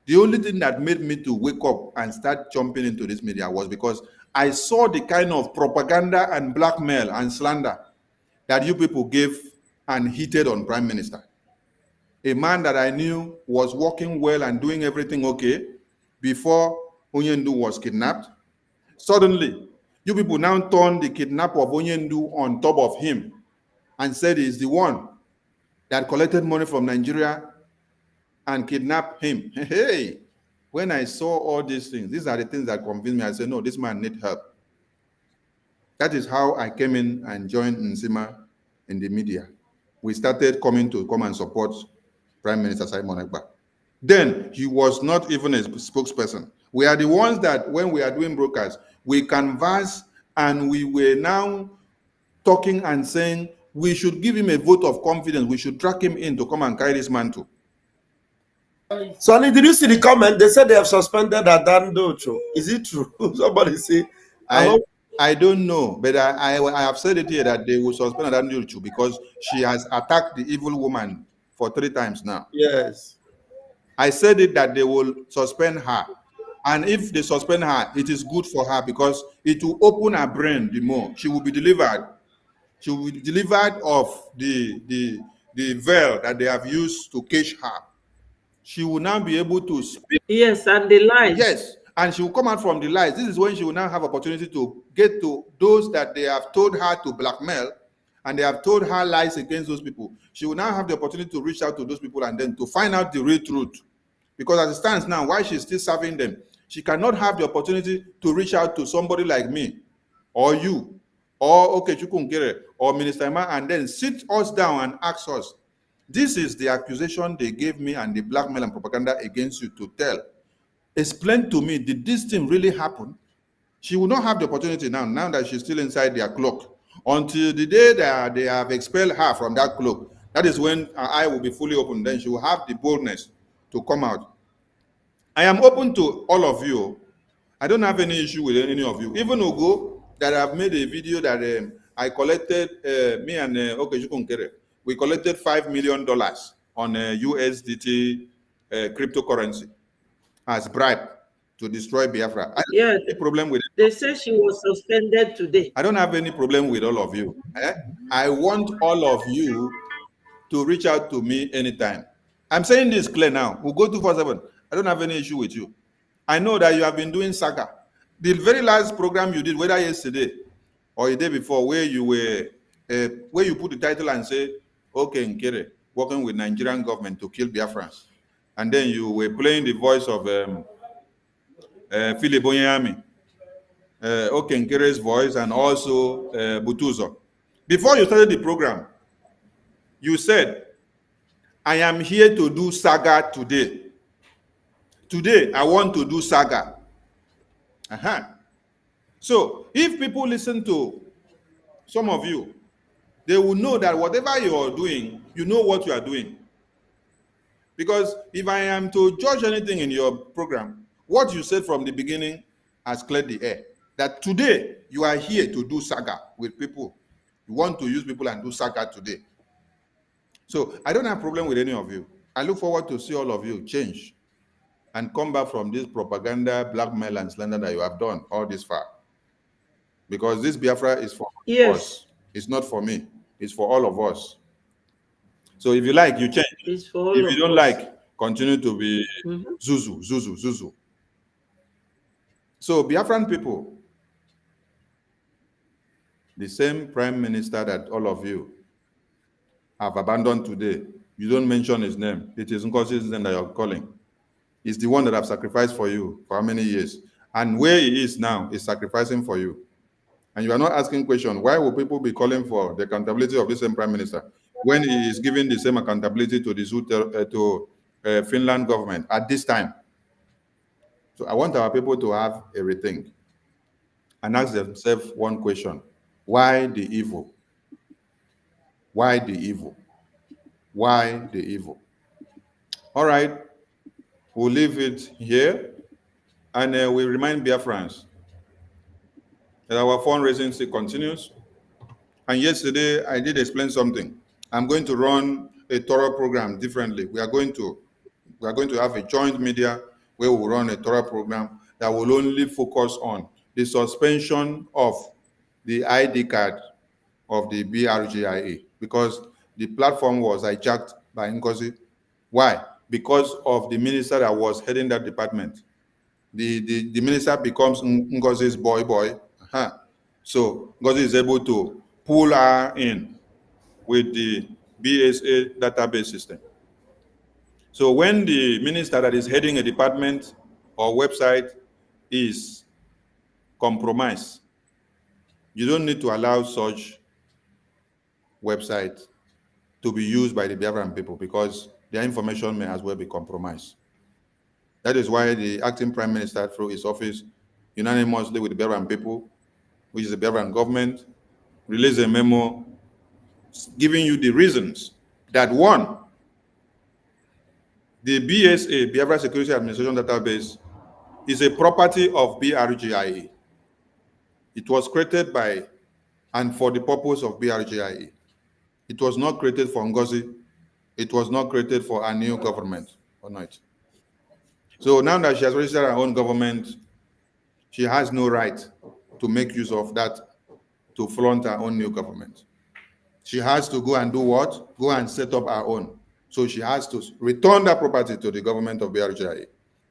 The only thing that made me to wake up and start jumping into this media was because I saw the kind of propaganda and blackmail and slander that you people gave and heated on Prime Minister. A man that I knew was working well and doing everything okay before Onyendu was kidnapped. Suddenly, you people now turned the kidnap of Onyendu on top of him and said he's the one that collected money from Nigeria and kidnapped him. Hey, when I saw all these things, these are the things that convinced me. I said, no, this man needs help. That is how I came in and joined Nsima in the media. We started coming to come and support Prime Minister Simon Ekpa. Then he was not even a spokesperson. We are the ones that when we are doing broadcasts, we canvass and we were now talking and saying we should give him a vote of confidence. We should track him in to come and carry this mantle.
Sonny, did you see the comment? They said they have suspended Adando. Is it true? Somebody say.
I don't know, but I have said it here that they will suspend Adando because she has attacked the evil woman for 3 times now.
Yes.
I said it that they will suspend her. And if they suspend her, it is good for her because it will open her brain the more. She will be delivered. She will be delivered of the veil that they have used to cage her. She will now be able to speak.
Yes, and the lies.
Yes, and she will come out from the lies. This is when she will now have opportunity to get to those that they have told her to blackmail, and they have told her lies against those people. She will now have the opportunity to reach out to those people and then to find out the real truth. Because as it stands now, while she's still serving them, she cannot have the opportunity to reach out to somebody like me, or you, or Okechukwu Nkere, or Minister Emma, and then sit us down and ask us, this is the accusation they gave me and the blackmail and propaganda against you to tell. Explain to me, did this thing really happen? She will not have the opportunity now that she's still inside their cloak. Until the day that they have expelled her from that cloak, that is when her eye will be fully open. Then she will have the boldness to come out. I am open to all of you. I don't have any issue with any of you. Even Ogo, that I've made a video that I collected, me and Okechukwu Nkere, we collected $5 million on USDT cryptocurrency as bribe to destroy Biafra. I don't have any problem with it.
They say she was suspended today.
I don't have any problem with all of you. I want all of you to reach out to me anytime. I'm saying this clear now. We'll go 247. I don't have any issue with you. I know that you have been doing saga. The very last program you did, whether yesterday or the day before, where you were, where you put the title and say, okay, Nkere, working with Nigerian government to kill Biafrans. And then you were playing the voice of Philip Onyami, okay, Nkere's voice, and also Butuzo. Before you started the program, you said, I am here to do saga today. Today, I want to do saga. So, if people listen to some of you, they will know that whatever you are doing, you know what you are doing. Because if I am to judge anything in your program, What you said from the beginning has cleared the air. That today you are here to do saga with people. You want to use people and do saga today. So I don't have a problem with any of you. I look forward to see all of you change and come back from this propaganda, blackmail, and slander that you have done all this far. Because this Biafra is for us. It's not for me. It's for all of us. So if you like, you change.
It's for all
If
of
you don't
us.
like, continue to be Zuzu. So Biafran people, the same prime minister that all of you have abandoned today, you don't mention his name. It is NGOZI's name that you're calling. He's the one that have sacrificed for you for how many years? And where he is now is sacrificing for you. And you are not asking question, why will people be calling for the accountability of the same prime minister when he is giving the same accountability to the Finland government at this time? So I want our people to have a rethink and ask themselves one question: why the evil? Why the evil? Why the evil? All right, we'll leave it here, and we remind Biafrans that our fundraising still continues. And yesterday, I did explain something. I'm going to run a thorough program differently. We are going to have a joint media where we'll run a thorough program that will only focus on the suspension of the ID card of the BRGIA, because the platform was hijacked by NGOZI. Why? Because of the minister that was heading that department. The minister becomes NGOZI's boy. So NGOZI is able to pull her in with the BSA database system. So when the minister that is heading a department or website is compromised, you don't need to allow such website to be used by the Biafran people, because their information may as well be compromised. That is why the acting prime minister, through his office, unanimously with the Biafran people, which is the Biafran government, released a memo giving you the reasons that, one, the BSA, Biafra Security Administration Database, is a property of BRGIA. It was created by and for the purpose of BRGIA. It was not created for NGOZI. It was not created for a new government or not. So now that she has registered her own government, she has no right to make use of that to flaunt her own new government. She has to go and do what? Go and set up her own. So she has to return that property to the government of BRGIA.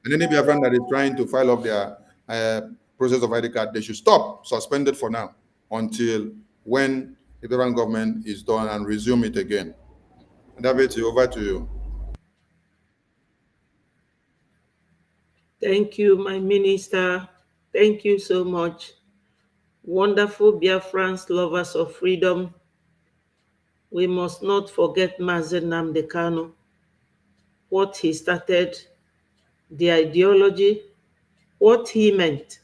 And any Biafran that is trying to file up their process of ID card, they should stop, suspend it for now, until when the Biafran government is done and resume it again. David, over to you.
Thank you, my minister. Thank you so much. Wonderful Biafrans, lovers of freedom. We must not forget Mazen Nnamdi Kanu, what he started, the ideology, what he meant,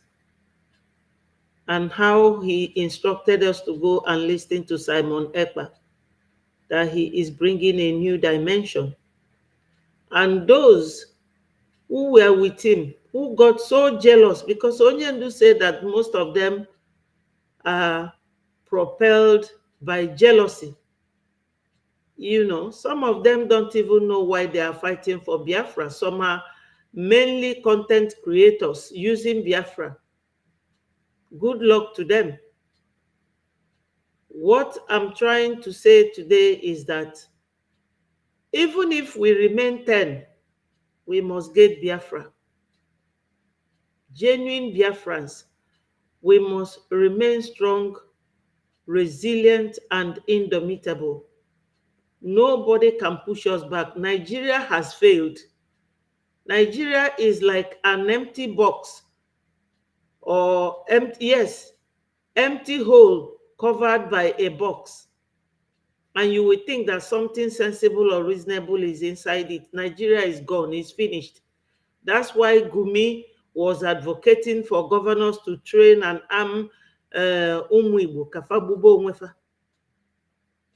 and how he instructed us to go and listen to Simon Ekpa, that he is bringing a new dimension. And those who were with him, who got so jealous, because Onyendu said that most of them are propelled by jealousy. You know, some of them don't even know why they are fighting for Biafra. Some are mainly content creators using Biafra. Good luck to them. What I'm trying to say today is that even if we remain 10, we must get Biafra. Genuine Biafrans, we must remain strong, resilient, and indomitable. Nobody can push us back. Nigeria has failed. Nigeria is like an empty box, or empty hole covered by a box. And you would think that something sensible or reasonable is inside it. Nigeria is gone, it's finished. That's why Gumi was advocating for governors to train and arm Umuibo, Kafabubo Onwefa.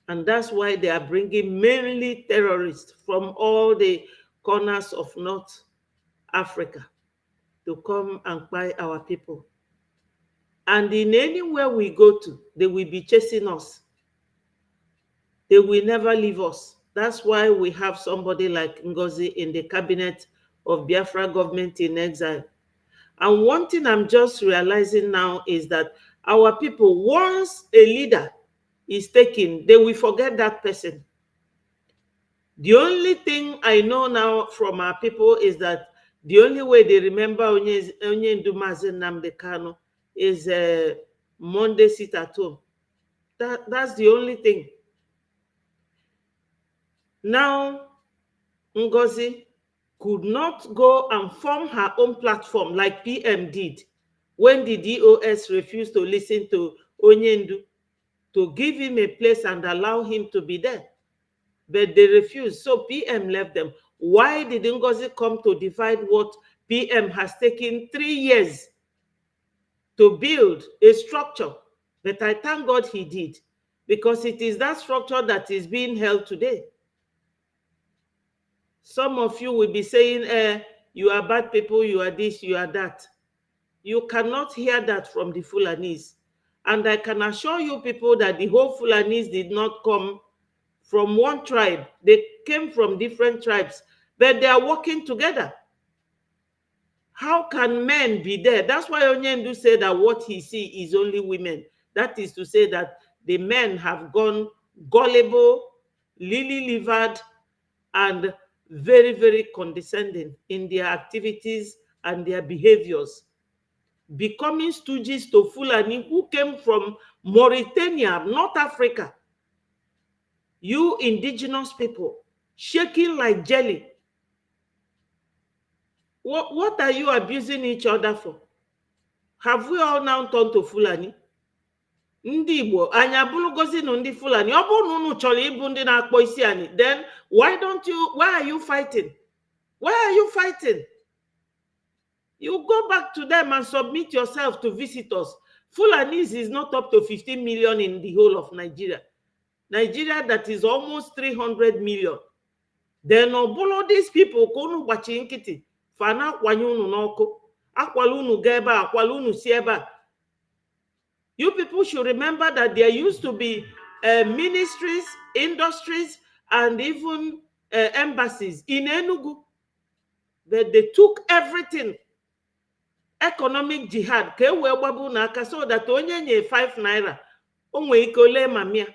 And that's why they are bringing mainly terrorists from all the corners of North Africa. to come and buy our people. And in anywhere we go to, they will be chasing us. They will never leave us. That's why we have somebody like NGOZI in the cabinet of Biafra government in exile. And one thing I'm just realizing now is that our people, once a leader is taken, they will forget that person. The only thing I know now from our people is that the only way they remember Onye Ndumazi Nnamdi Kanu is Monday sit at home. That's the only thing. Now, NGOZI could not go and form her own platform like PM did when the DOS refused to listen to Onyendu, to give him a place and allow him to be there. But they refused, so PM left them. Why did NGOZI come to divide what PM has taken 3 years to build a structure? But I thank God he did, because it is that structure that is being held today. Some of you will be saying, you are bad people, you are this, you are that. You cannot hear that from the Fulanese. And I can assure you people that the whole Fulanese did not come from one tribe. They came from different tribes, but they are working together. How can men be there? That's why Onyendu said that what he sees is only women. That is to say that the men have gone gullible, lily-livered, and very, very condescending in their activities and their behaviors, becoming stooges to Fulani who came from Mauritania, North Africa. You indigenous people, shaking like jelly. What are you abusing each other for? Have we all now turned to Fulani? Ndị Igbo, anyị abụrụgozinu ndị Fulani. Ọ bụrụ na unu chọrọ ịbụ ndị na-akpọ isi anyị, then why are you fighting? Why are you fighting? You go back to them and submit yourself to visitors. Fulanis is not up to 15 million in the whole of Nigeria. Nigeria that is almost 300 million. Then all these people kunu gbachi nkiti fana kwanye unu n'ọkụ akwala unu ga ebe a akwala unu si ebe a. You people should remember that there used to be ministries, industries, and even embassies in Enugu. But they took everything. Economic jihad ka wee gbabu n'aka so that onye nye 5 naira onwe ike ole mamia.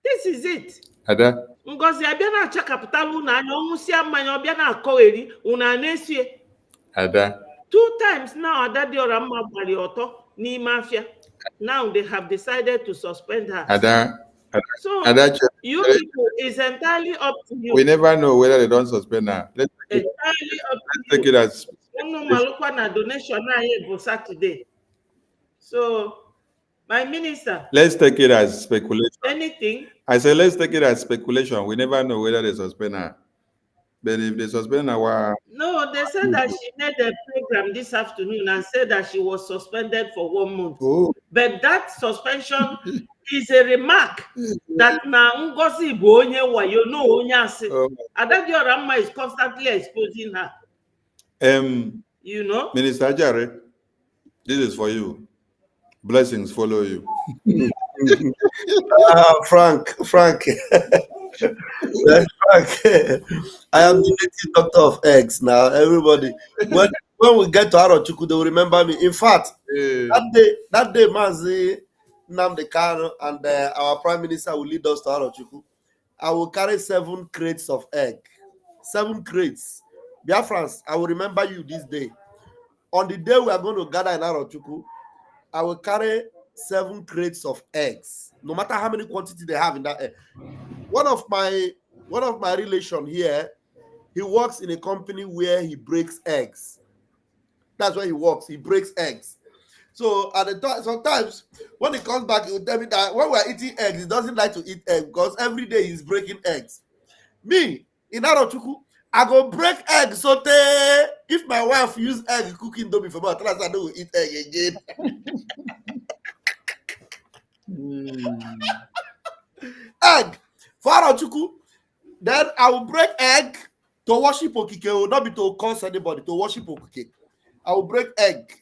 This is it.
Ada.
NGOZI abịa na-acha kapịtalụ unu anya ọnwụsịa mmanya ọbịa na-akọgheri unu a na-esie. Ada. 2 times now Ada Diora mma gbali ọtọ n'ime afịa. Now they have decided to suspend her.
Ada.
So
Ada,
you people is entirely up to you.
We never know whether they don't suspend her. Let's take it as
donation Saturday. So my minister.
Let's take it as speculation.
Anything?
I said let's take it as speculation. We never know whether they suspend her. But if they suspend her,
no, they said that she made a program this afternoon and said that she was suspended for 1 month.
Oh.
But that suspension is a remark that na NGOZI bụ onye wayo no onye asị. Ada Diora Mma is constantly exposing her. You know?
Minister Ajare, this is for you. Blessings follow you.
Frank. Frank. I am the native doctor of eggs now. Everybody, when we get to Arochukwu, they will remember me. In fact, that day, Mazi Nnamdi Kanu and our Prime Minister will lead us to Arochukwu. I will carry 7 crates of egg. 7 crates. Biafrans, I will remember you this day. On the day we are going to gather in Arochukwu, I will carry 7 crates of eggs, no matter how many quantity they have in that egg. One of my relation here, he works in a company where he breaks eggs. That's where he works. He breaks eggs. So at the time, sometimes when he comes back, he will tell me that when we're eating eggs, he doesn't like to eat eggs because every day he's breaking eggs. Me, in Arochukwu, I go break eggs. So if my wife use egg cooking dough for me, I tell her I don't eat egg again. Egg for Arochukwu. Then I will break egg. to worship Okike, will not be to curse anybody, to worship Okike. I will break egg.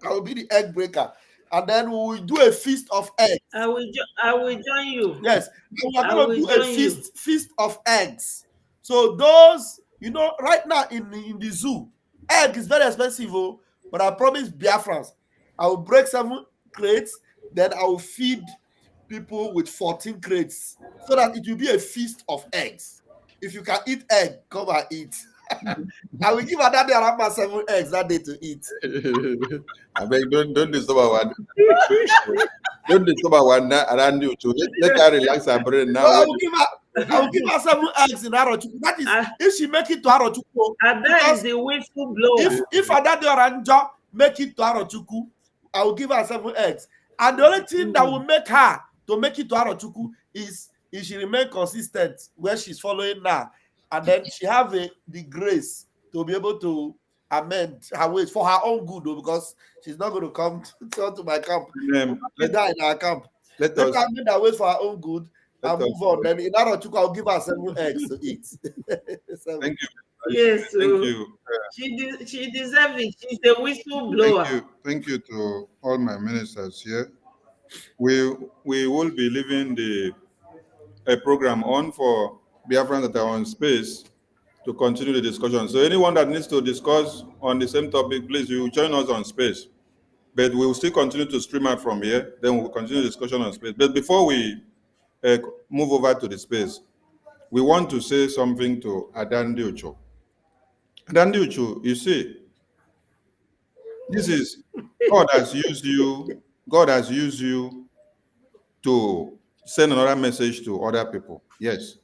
I will be the egg breaker. And then we will do a feast of eggs.
I will join you.
Yes, we are
I
going to
will
do a
join you.
feast of eggs. So those, right now in the zoo, egg is very expensive, but I promise Biafrans, I will break 7 crates, then I will feed people with 14 crates, so that it will be a feast of eggs. If you can eat egg, come and eat. I will give Adade Arama 7 eggs that day to eat.
I beg, don't disturb our don't disturb our around you too. Let her relax her brain now.
No, I will give her 7 eggs in Arochukwu. That is, if she make it to Arochukwu.
Ada is the whistle blower.
If Adade Oranjo make it to Arochukwu, I will give her 7 eggs. And the only thing that will make her to make it to Arochukwu is if she remain consistent where she's following now, and then she have the grace to be able to amend her ways for her own good, though, because she's not going to come to my camp. Let die in our camp. Let her amend her ways for her own good and move on. Then in Arochukwu, I'll give her 7 eggs to eat.
Thank you.
Yes,
thank you.
She deserves it. She's a whistleblower.
Thank you to all my ministers here. We will be leaving a program on for Biafrans that are on space to continue the discussion. So anyone that needs to discuss on the same topic, please, you will join us on space. But we will still continue to stream out from here. Then we'll continue the discussion on space. But before we move over to the space, we want to say something to Adande Ucho. Adande Ucho, you see, this is, God has used you to send another message to other people. Yes.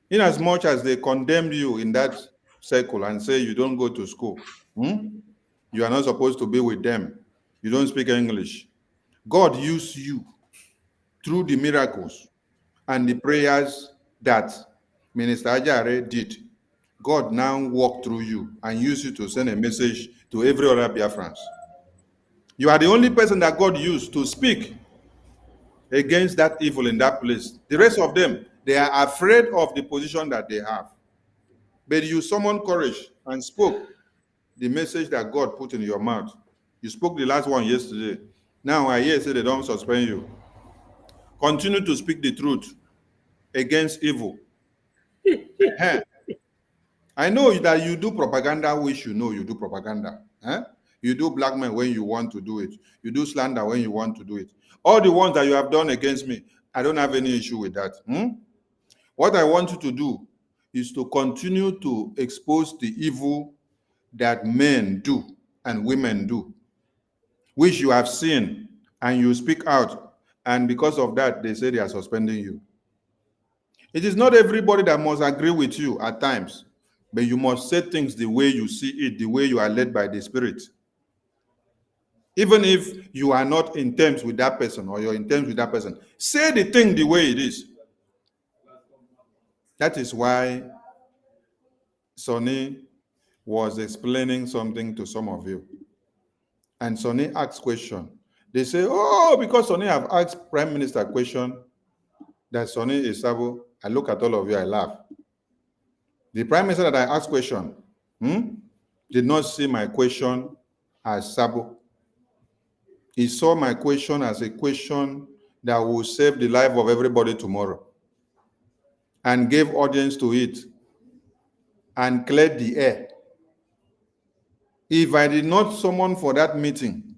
In as much as they condemned you in that circle and say you don't go to school, you are not supposed to be with them, you don't speak English, God used you through the miracles and the prayers that Minister Ajare did. God now walked through you and used you to send a message to every other Biafrans. You are the only person that God used to speak against that evil in that place. The rest of them, they are afraid of the position that they have. But you summoned courage and spoke the message that God put in your mouth. You spoke the last one yesterday. Now I hear say they don't suspend you. Continue to speak the truth against evil. I know that you do propaganda, which you know you do propaganda. You do blackmail when you want to do it. You do slander when you want to do it. All the ones that you have done against me, I don't have any issue with that. What I want you to do is to continue to expose the evil that men do and women do, which you have seen, and you speak out, and because of that, they say they are suspending you. It is not everybody that must agree with you at times, but you must say things the way you see it, the way you are led by the Spirit. Even if you are not in terms with that person or you're in terms with that person, say the thing the way it is. That is why Sonny was explaining something to some of you. And Sonny asked question. They say, oh, because Sonny have asked Prime Minister a question that Sonny is Sabo. I look at all of you, I laugh. The Prime Minister that I asked question did not see my question as Sabo. He saw my question as a question that will save the life of everybody tomorrow, and gave audience to it and cleared the air. If I did not summon for that meeting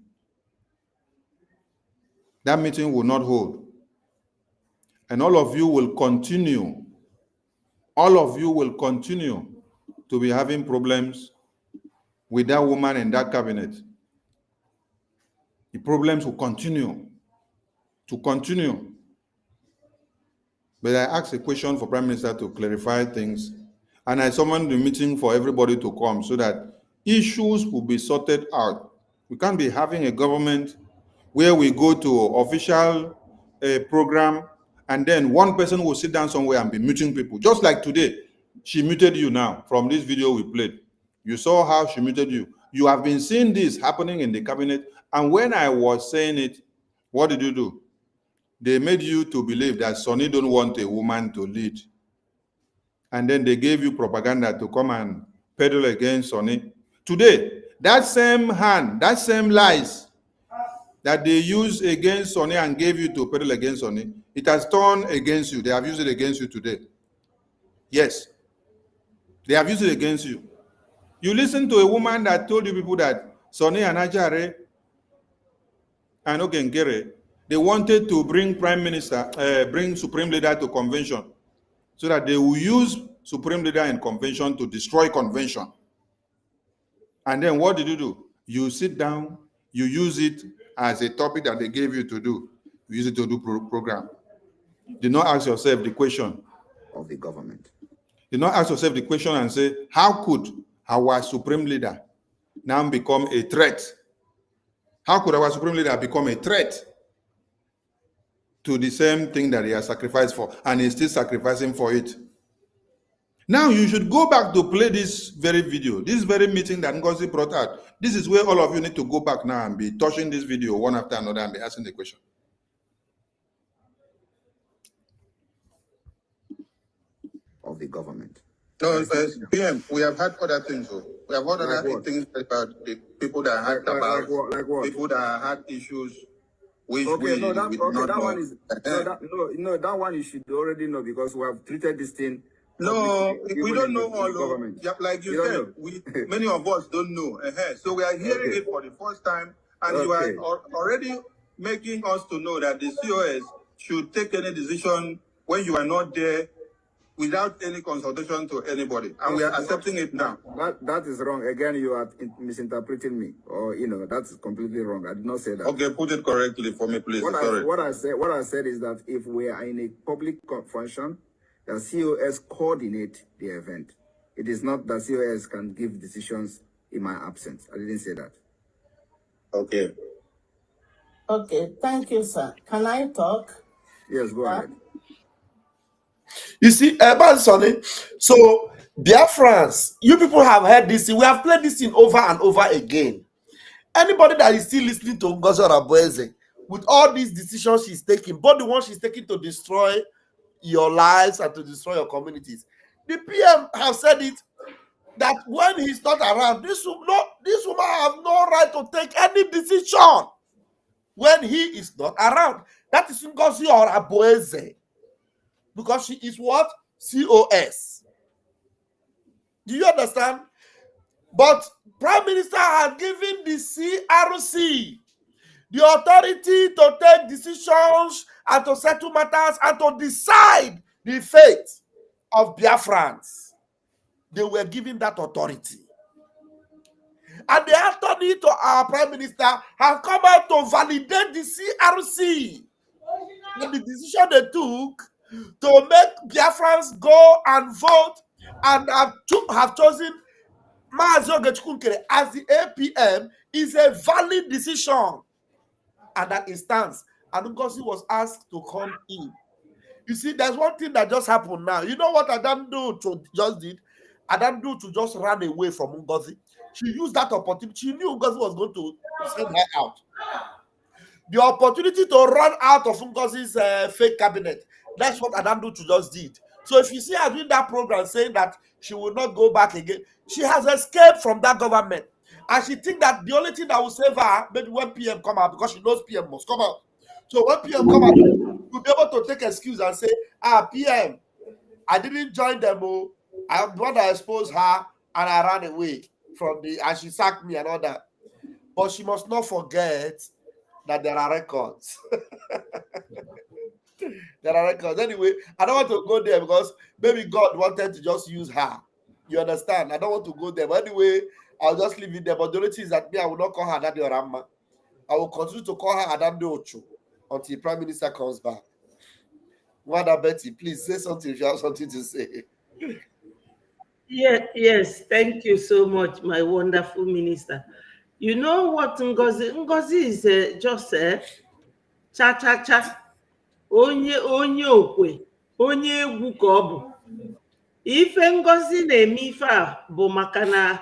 will not hold. And all of you will continue to be having problems with that woman in that cabinet. The problems will continue. But I asked a question for Prime Minister to clarify things, and I summoned the meeting for everybody to come so that issues will be sorted out. We can't be having a government where we go to official program and then one person will sit down somewhere and be muting people. Just like today, she muted you now from this video we played. You saw how she muted you. You have been seeing this happening in the cabinet, and when I was saying it, what did you do? They made you to believe that Sonny don't want a woman to lead. and then they gave you propaganda to come and peddle against Sonny. Today, that same hand, that same lies that they used against Sonny and gave you to peddle against Sonny, it has turned against you. They have used it against you today. Yes. They have used it against you. You listen to a woman that told you people that Sonny and Ajare and Ogengere, they wanted to bring prime minister, bring supreme leader to convention so that they will use supreme leader in convention to destroy convention. And then what did you do? You sit down, you use it as a topic that they gave you to do. You use it to do program. Do not ask yourself the question
of the government.
Do not ask yourself the question and say, how could our supreme leader now become a threat? How could our supreme leader become a threat to the same thing that he has sacrificed for, and he's still sacrificing for it? Now you should go back to play this very video, this very meeting that NGOZI brought out. This is where all of you need to go back now and be touching this video one after another and be asking the question.
Of the government.
No, PM, we have had other things. We have heard other things about the people that had people that had issues. Which
that one is that one you should already know, because we have treated this thing.
No, we don't know all. Yep, like you said, many of us don't know. So we are hearing it for the first time, and you are already making us to know that the COS should take any decision when you are not there, without any consultation to anybody, and we are accepting it now.
That is wrong. Again, you are misinterpreting me, or that's completely wrong. I did not say that.
Okay, put it correctly for me, please.
What I said is that if we are in a public function, the COS coordinate the event. It is not that COS can give decisions in my absence. I didn't say that.
Okay.
Okay, thank you, sir. Can I talk?
Yes, go ahead.
You see, Sonny, so Biafrans, you people have heard this thing. We have played this thing over and over again. Anybody that is still listening to NGOZI Orabueze, with all these decisions she's taking, but the one she's taking to destroy your lives and to destroy your communities, the PM have said it, that when he's not around, this woman have no right to take any decision when he is not around. That is NGOZI Orabueze. Because she is what? COS. Do you understand? But Prime Minister has given the CRC the authority to take decisions and to settle matters and to decide the fate of Biafrans. They were given that authority. And the attorney to our Prime Minister has come out to validate the CRC. And the decision they took to make Biafrans go and vote and have chosen Mazi Ogechukwu as the APM is a valid decision. And that it stands. And NGOZI was asked to come in. You see, there's one thing that just happened now. You know what Adandu just did? Adandu to just run away from NGOZI. She used that opportunity. She knew NGOZI was going to send her out. The opportunity to run out of NGOZI's fake cabinet. That's what Adandu just did. So if you see her doing that program saying that she will not go back again, she has escaped from that government. And she thinks that the only thing that will save her, maybe when PM come out, because she knows PM must come out. So when PM come out, you'll be able to take excuse and say, PM, I didn't join them. I'm the one that exposed her and I ran away from and she sacked me and all that. But she must not forget that there are records. There are records. Anyway, I don't want to go there because maybe God wanted to just use her. You understand? I don't want to go there. But anyway, I'll just leave it there. But the only thing is that me, I will not call her Adande Orama. I will continue to call her Adande Ocho until Prime Minister comes back. Wanda Betty, please say something if you have something to say.
Yes, thank you so much, my wonderful minister. You know what NGOZI? NGOZI is just cha. Onye okwe, onye egwu ka ọ bụ. Ife NGOZI na-eme ife a bụ maka na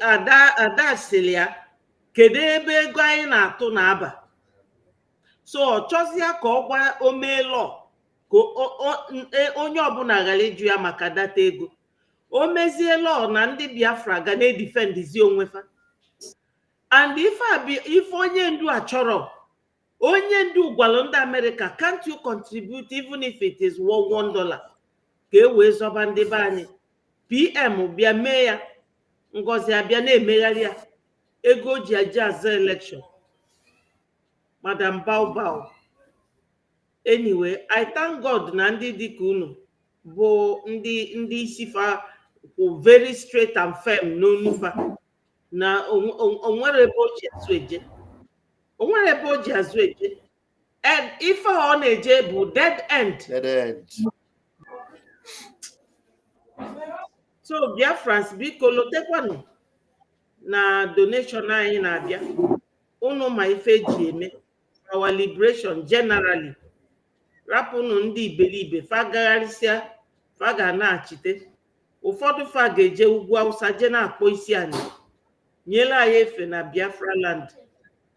ada sịrị ya kedu ebe ego anyị na-atụ n'aba. So ọ chọzịa ka ọ gwa omee law onye ọbụla ghara ịjụ ya maka data ego. O mezie law na ndị Biafra ga na-edifendizi onwe fa. And if onye ndu achọrọ, onye ndu gwalụ ndị America, can't you contribute even if it is $1 ka e wee zọba ndị be anyị? PM bịa mee ya, Ngozi abịa na-emegharị ya, ego o ji aje aza election. Madam Bao. Anyway, I thank God na ndị dịka unu bụ ndị isi fa kwụ very straight and firm n'onu fa, na onwere ebe o ji azụ eje. Onwere ebe o ji azụ eje. And ife ọ na-eje bụ dead end. So Biafrans, biko lotekwanụ na donation anyị na-abịa. Unu ma ife ji eme our liberation generally. Rapụnụ ndị iberibe fa gagharịsịa, fa ga na-achite. Ụfọdụ fa ga-eje ugwu Hausa je na-akpọ isi anyị, nyere anyị efe na Biafra land,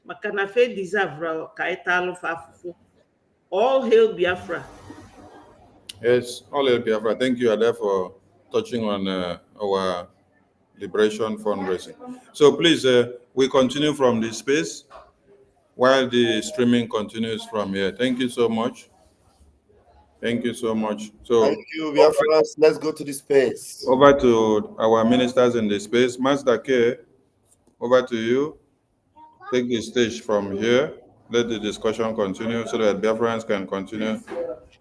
maka na fe deserve ka anyị taalụ fa afụfụ. All hail Biafra.
Yes, all hail Biafra. Thank you, Ada, for touching on our liberation fundraising. So please, we continue from this space while the streaming continues from here. Thank you so much. Thank you so much. So
thank you, Biafrans. Let's go to the space.
Over to our ministers in the space. Master K, over to you. Take the stage from here. Let the discussion continue so that Biafrans can continue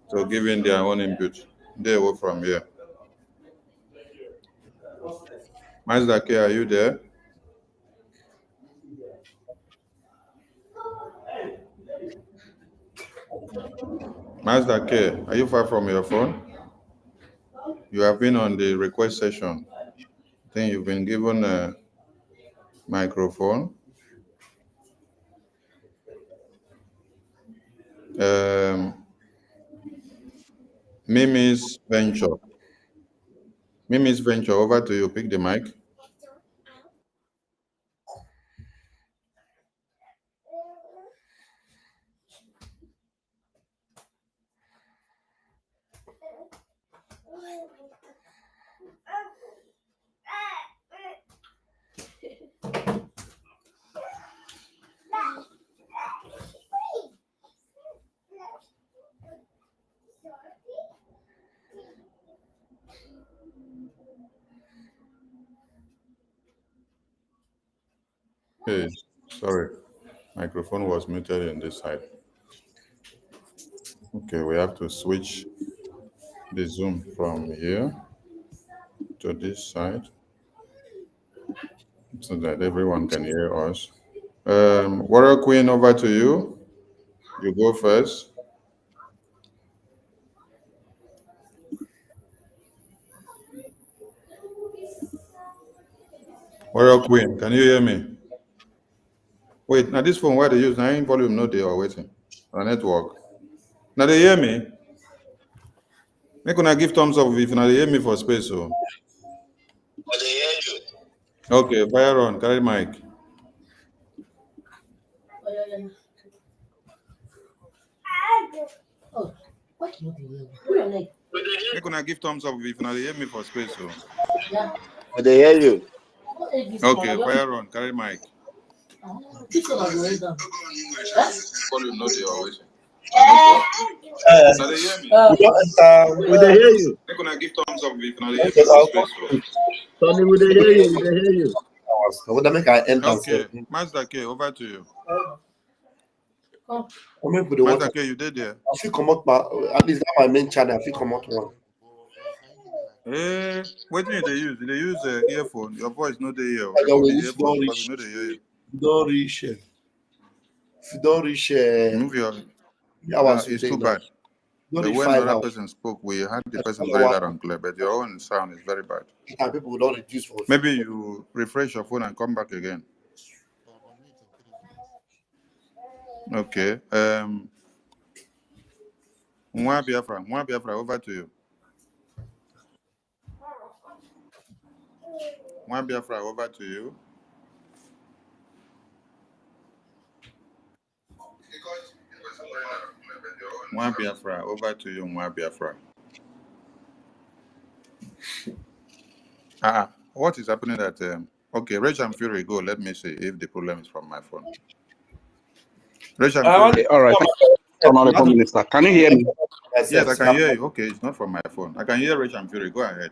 to give in their own input. They will from here. Master K, are you there? Master K, are you far from your phone? You have been on the request session. I think you've been given a microphone. Mimi's Venture. Mimi's Venture, over to you. Pick the mic. Hey, sorry, microphone was muted on this side. Okay, we have to switch the Zoom from here to this side so that everyone can hear us. Warrior Queen, over to you. You go first. Warrior Queen, can you hear me? Wait, now this phone, why they use? Now in volume, no, they are waiting. On network. Now they hear me. Make una give thumbs up if now they hear me for space. So.
They hear you.
Okay, fire on, carry mic. Make una give thumbs up if now they hear me for space. So.
They hear you.
Okay, fire on, carry mic. Volume, no, they are waiting. Now they hear me.
We they hear you.
Make una give thumbs up if now they hear me for space. So.
Tony, we they hear you. We they hear you.
Okay, Master K, over to you. Master K, you did there.
I feel come out, at least that's my main channel. I feel come out one.
What do they use? They use earphone. Your voice no they hear.
Don't
Earphone,
reach.
no they hear you.
Don't reach. If you don't reach,
Move your. It's too bad.
Don't
But
reach
when
5
another
hours.
person spoke, we had the person very loud and clear, but your own sound is very bad.
And people don't reduce for.
Maybe you refresh your phone and come back again. Okay. Mwa Biafra, over to you. Mwa Biafra, over to you. Because it was very loud and clear, but your own Mwa Biafra, over to you, Mwa Biafra. What is happening that, okay, Rage and Fury, go, let me see if the problem is from my phone. Rage and Fury.
All right, Honorable Minister, can you hear me?
Yes, I can hear you. Okay, it's not from my phone. I can hear Rage and Fury, go ahead.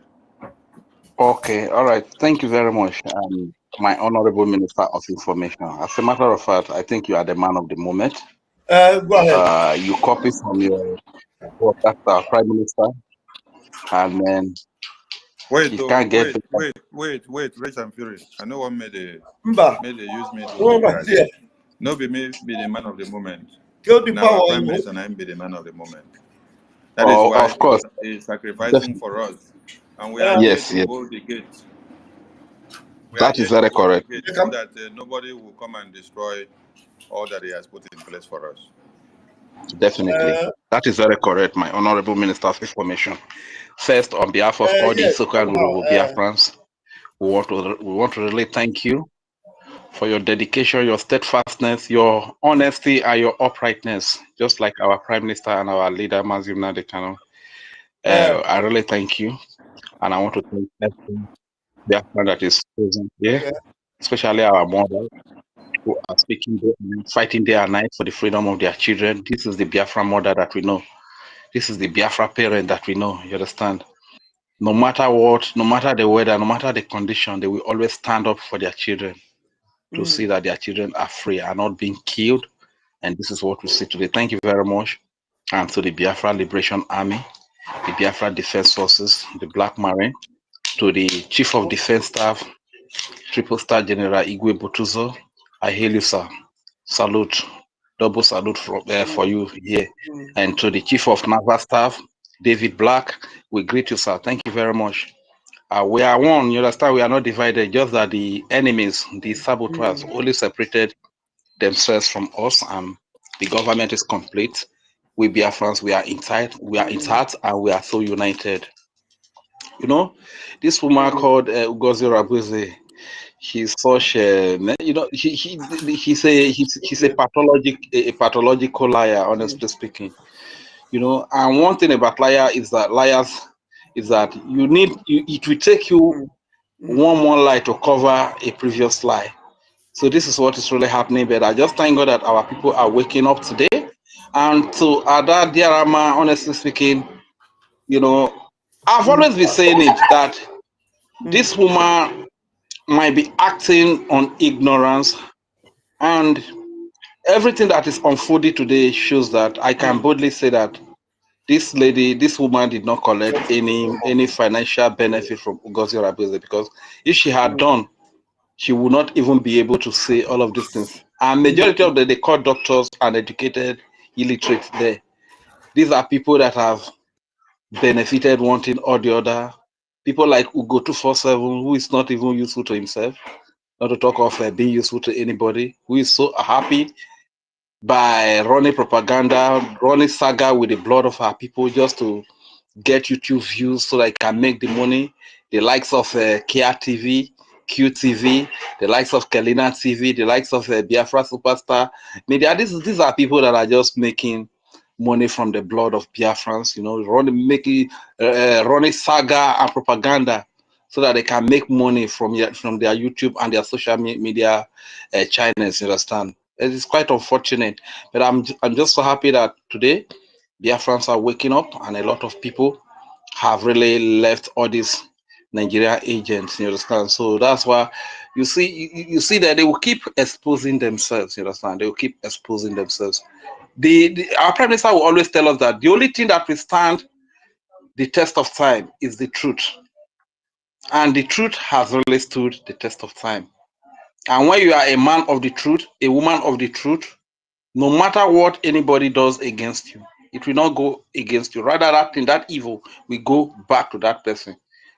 Okay, all right, thank you very much, my Honorable Minister of Information. As a matter of fact, I think you are the man of the moment.
Go ahead.
You copy from your Prime Minister, and then
Wait,
you can't get
wait, Rage and Fury. I know what made they use me
Remember,
to no be me be the man of the moment.
Kill the
Now our
power.
Prime Minister and I be the man of the moment. That is why
of course,
he's sacrificing for us. And we are here
yes,
to hold the gate. We are
that
here
is
to
very
hold
correct.
the gate so that nobody will come and destroy all that he has put in place for us.
Definitely, that is very correct, my Honorable Minister of Information. First, on behalf of all the so-called Biafrans, we want to really thank you for your dedication, your steadfastness, your honesty, and your uprightness, just like our Prime Minister and our leader, Mazim Nadekano. I really thank you, and I want to thank every Biafran that is present here, especially our mothers who are fighting day and night for the freedom of their children. This is the Biafra mother that we know. This is the Biafra parent that we know. You understand? No matter what, no matter the weather, no matter the condition, they will always stand up for their children to see that their children are free, are not being killed. And this is what we see today. Thank you very much. And to the Biafra Liberation Army, the Biafra Defense Forces, the Black Marine, to the Chief of Defense Staff, Triple Star General Igwe Botuzo, I hail you, sir. Salute, double salute for you here. And to the Chief of Naval Staff, David Black, we greet you, sir. Thank you very much. We are one, you understand, we are not divided, just that the enemies, the saboteurs, only separated themselves from us, and the government is complete. We Biafrans, we are intact, and we are so united. You know, this woman called NGOZI Rabuzi, he's such a, you know, he's a pathological liar, honestly speaking. You know, and one thing about liars is that it will take you one more lie to cover a previous lie. So this is what is really happening. But I just thank God that our people are waking up today. And to Ada Diarama, honestly speaking, you know, I've always been saying it that this woman might be acting on ignorance, and everything that is unfolding today shows that I can boldly say that this woman did not collect any financial benefit from NGOZI Rabuzi, because if she had done, she would not even be able to say all of these things. And majority of the call doctors and educated illiterates there. These are people that have benefited one thing or the other. People like Ugo 247, who is not even useful to himself, not to talk of being useful to anybody, who is so happy by running propaganda, running saga with the blood of our people just to get YouTube views so they can make the money. The likes of Kia TV, QTV, the likes of Kelina TV, the likes of Biafra Superstar Media. These are people that are just making money from the blood of Biafrans, you know, running saga and propaganda so that they can make money from their YouTube and their social media channels, you understand? It is quite unfortunate, but I'm just so happy that today Biafrans are waking up, and a lot of people have really left all these Nigeria agents, you understand? So that's why you see that they will keep exposing themselves, you understand? They will keep exposing themselves. Our Prime Minister will always tell us that the only thing that will stand the test of time is the truth. And the truth has really stood the test of time. And when you are a man of the truth, a woman of the truth, no matter what anybody does against you, it will not go against you. Rather, that thing, that evil, will go back to that person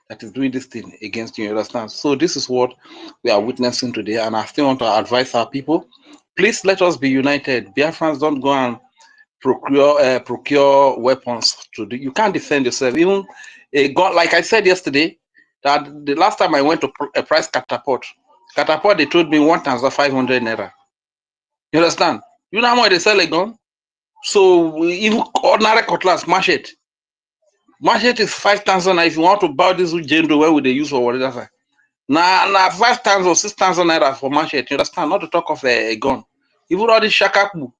that is doing this thing against you. You understand? So this is what we are witnessing today. And I still want to advise our people, please let us be united. Biafrans, don't go and procure weapons to do. You can't defend yourself. Even a gun, like I said yesterday, that the last time I went to a price catapult, they told me 1,500 naira. You understand? You know how much they sell a gun? So even ordinary cutlass, machete. Machete is 5,000. If you want to buy this ujendo, where would they use for whatever? Now 5,000 or 6,000 naira for machete. You understand? Not to talk of a gun. Even all this shakapu.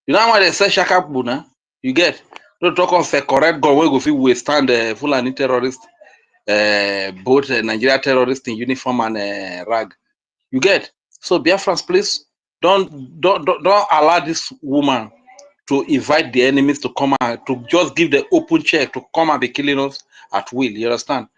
You know why they say shakapu now? You get? Not to talk of a correct gun where go fit withstand the Fulani terrorists, both Nigeria terrorists in uniform and rag. You get? So Biafrans, please don't allow this woman to invite the enemies to come out, to just give the open check to come and be killing us at will. You understand?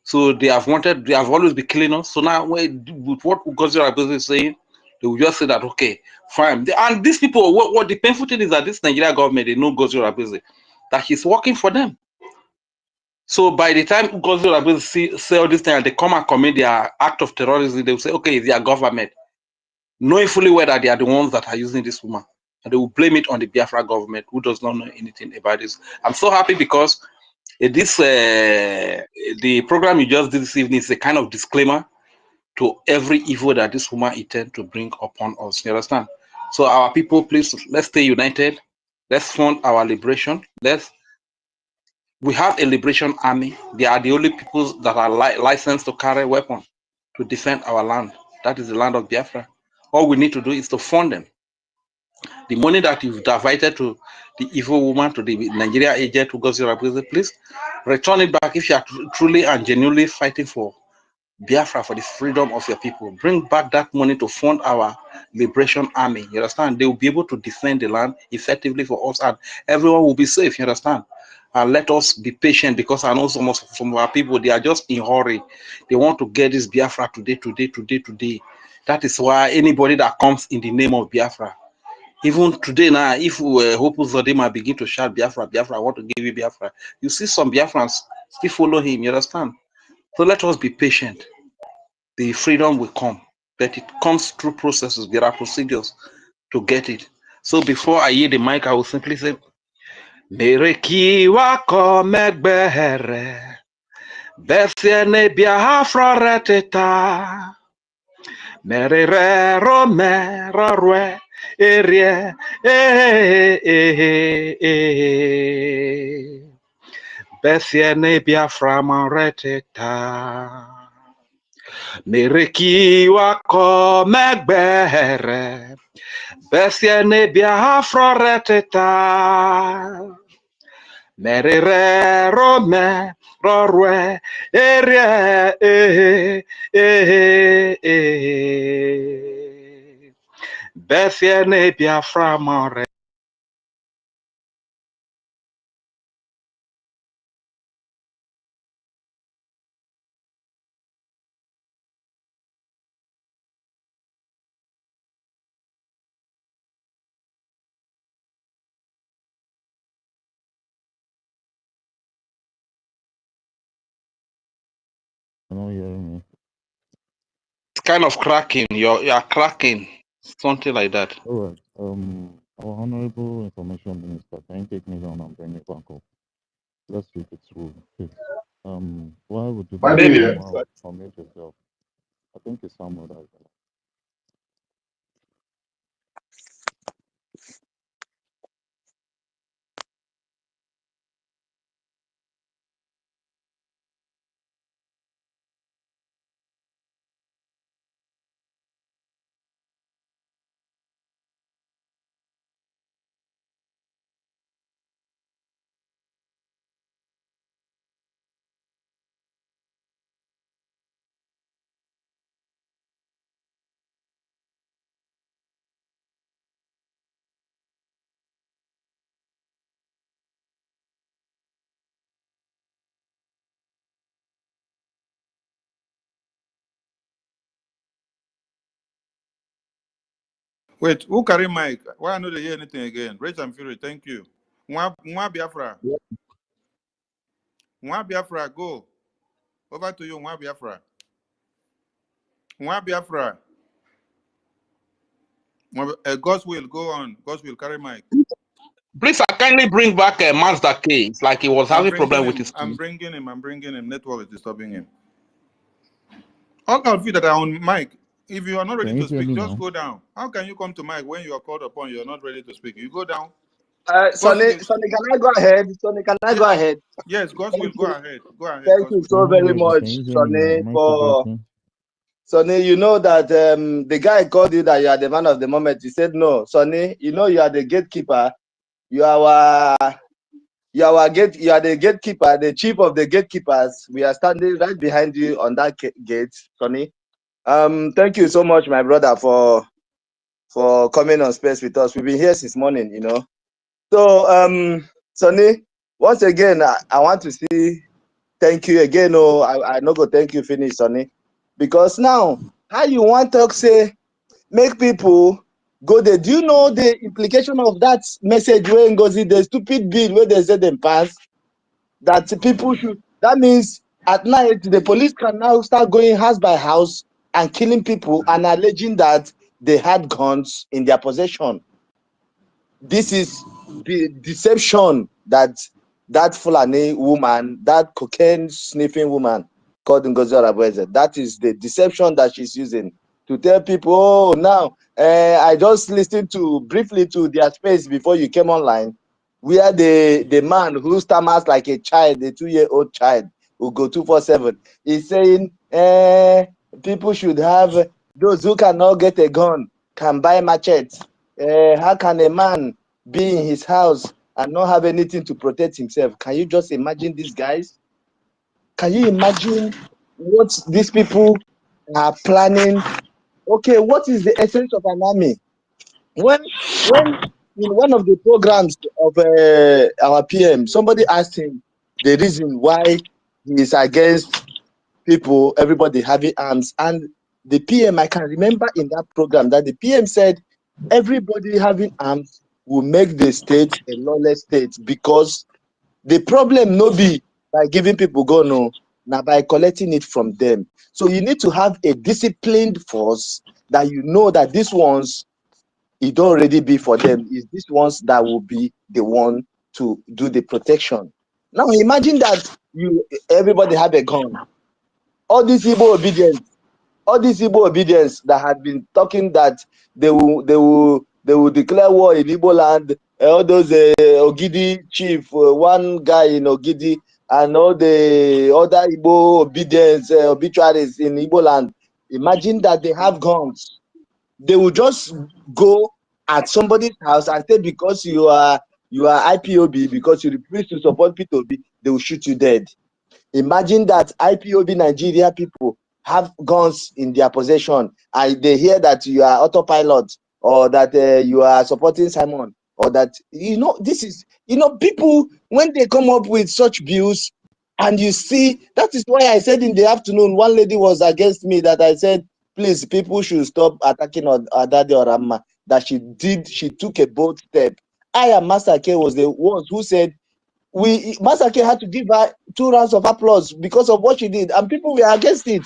So they have always been killing us. So now with what NGOZI is saying, they will just say that, okay, fine. And these people, what the painful thing is that this Nigeria government, they know NGOZI, that he's working for them. So by the time NGOZI say all this thing and they come and commit their act of terrorism, they will say, okay, it's their government, knowing fully well that they are the ones that are using this woman. And they will blame it on the Biafra government, who does not know anything about this. I'm so happy because the program you just did this evening is a kind of disclaimer to every evil that this woman intends to bring upon us. You understand? So our people, please, let's stay united. Let's fund our liberation. We have a liberation army. They are the only people that are licensed to carry weapons to defend our land. That is the land of Biafra. All we need to do is to fund them. The money that you've diverted to the evil woman, to the Nigeria agent who got your prison, please return it back if you are truly and genuinely fighting for Biafra, for the freedom of your people. Bring back that money to fund our liberation army. You understand? They will be able to defend the land effectively for us, and everyone will be safe. You understand? And let us be patient, because I know some of our people, they are just in hurry. They want to get this Biafra today. That is why anybody that comes in the name of Biafra, even today now, if Hope Uzodinma begin to shout Biafra, I want to give you Biafra, you see some Biafrans still follow him. You understand? So let us be patient. The freedom will come, but it comes through processes. There are procedures to get it. So before I yield the mic, I will simply say, Mereki wako megbehere, besiene Biafra reteta, merere rome rarwe erie besiene Biafra reteta. Mereki wako megbehere, besiene Biafra reteta. Merere rome rorwe erie besiene Biafra reteta. It's kind of cracking. You're cracking. Something like that.
All right. Our Honorable Information Minister, can you take me down and bring it back up? Let's take it through, please. Why would you commit yourself? I think it's somewhere like that.
Wait, who carry mic? Why I know they hear anything again? Rage and Fury, thank you. Mwa Biafra. Mwa Biafra, go. Over to you, Mwa Biafra. Mwa Biafra. God's will, go on. God's will, carry mic.
Please, I kindly bring back Mazda K. It's like he was having problem with his key.
I'm bringing him. Network is disturbing him. All of you that are on mic, if you are not ready to speak, just go down. How can you come to mic when you are called upon? You are not ready to speak. You go down.
Sonny, can I go ahead? Sonny, can I go ahead?
Yes, God will go ahead. Go ahead.
Thank you so very much,
Can you hear me
Sonny,
now? Am I still
for
breaking?
Sonny. You know that the guy called you that you are the man of the moment. He said no, Sonny. You know you are the gatekeeper. You are the gatekeeper, the chief of the gatekeepers. We are standing right behind you on that gate, Sonny. Thank you so much, my brother, for coming on space with us. We've been here since morning, you know. So, Sonny, once again, I want to say thank you again. Oh, I no go thank you finish, Sonny, because now how you want to say make people go there? Do you know the implication of that message where NGOZI, the stupid bill where they said them pass that people should? That means at night the police can now start going house by house and killing people and alleging that they had guns in their possession. This is the deception that Fulani woman, that cocaine sniffing woman called NGOZI Arabweze, that is the deception that she's using to tell people, oh, now, I just listened briefly to their space before you came online, where the man who stammers like a child, a 2-year-old child, who go 247, is saying, people should have, those who cannot get a gun can buy machete. How can a man be in his house and not have anything to protect himself? Can you just imagine these guys? Can you imagine what these people are planning? Okay, what is the essence of an army? When in one of the programs of our PM, somebody asked him the reason why he is against people, everybody having arms, and the PM, I can remember in that program that the PM said everybody having arms will make the state a lawless state, because the problem no be by giving people gun, no, now by collecting it from them. So you need to have a disciplined force that you know that these ones, it don't already be for them. It's these ones that will be the one to do the protection. Now imagine that everybody have a gun. All these Igbo obedience that had been talking that they will declare war in Igbo land. All those Ogidi chief, one guy in Ogidi, and all the other Igbo obedience obituaries in Igbo land. Imagine that they have guns. They will just go at somebody's house and say, because you are IPOB, because you refuse to support P2B, they will shoot you dead. Imagine that IPOB Nigeria people have guns in their possession, and they hear that you are autopilot, or that you are supporting Simon, or that, this is, people, when they come up with such bills, and you see, that is why I said in the afternoon, one lady was against me, that I said, please, people should stop attacking Adade Orama, that she took a bold step. I and Master K was the ones who said, Masake had to give her 2 rounds of applause because of what she did, and people were against it,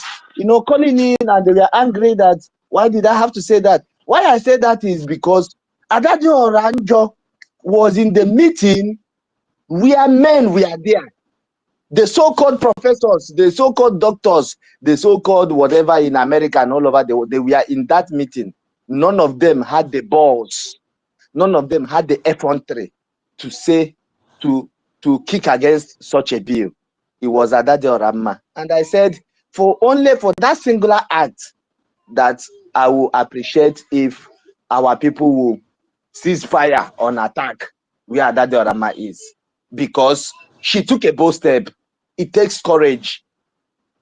calling in, and they were angry that, why did I have to say that? Why I say that is because Adadio Oranjo was in the meeting where men were there. The so-called professors, the so-called doctors, the so-called whatever in America and all over, they were in that meeting. None of them had the balls. None of them had the effrontery to say, to kick against such a bill. It was Adade Orama. And I said, only for that singular act, that I will appreciate if our people will cease fire on attack where Adade Orama is. Because she took a bold step. It takes courage.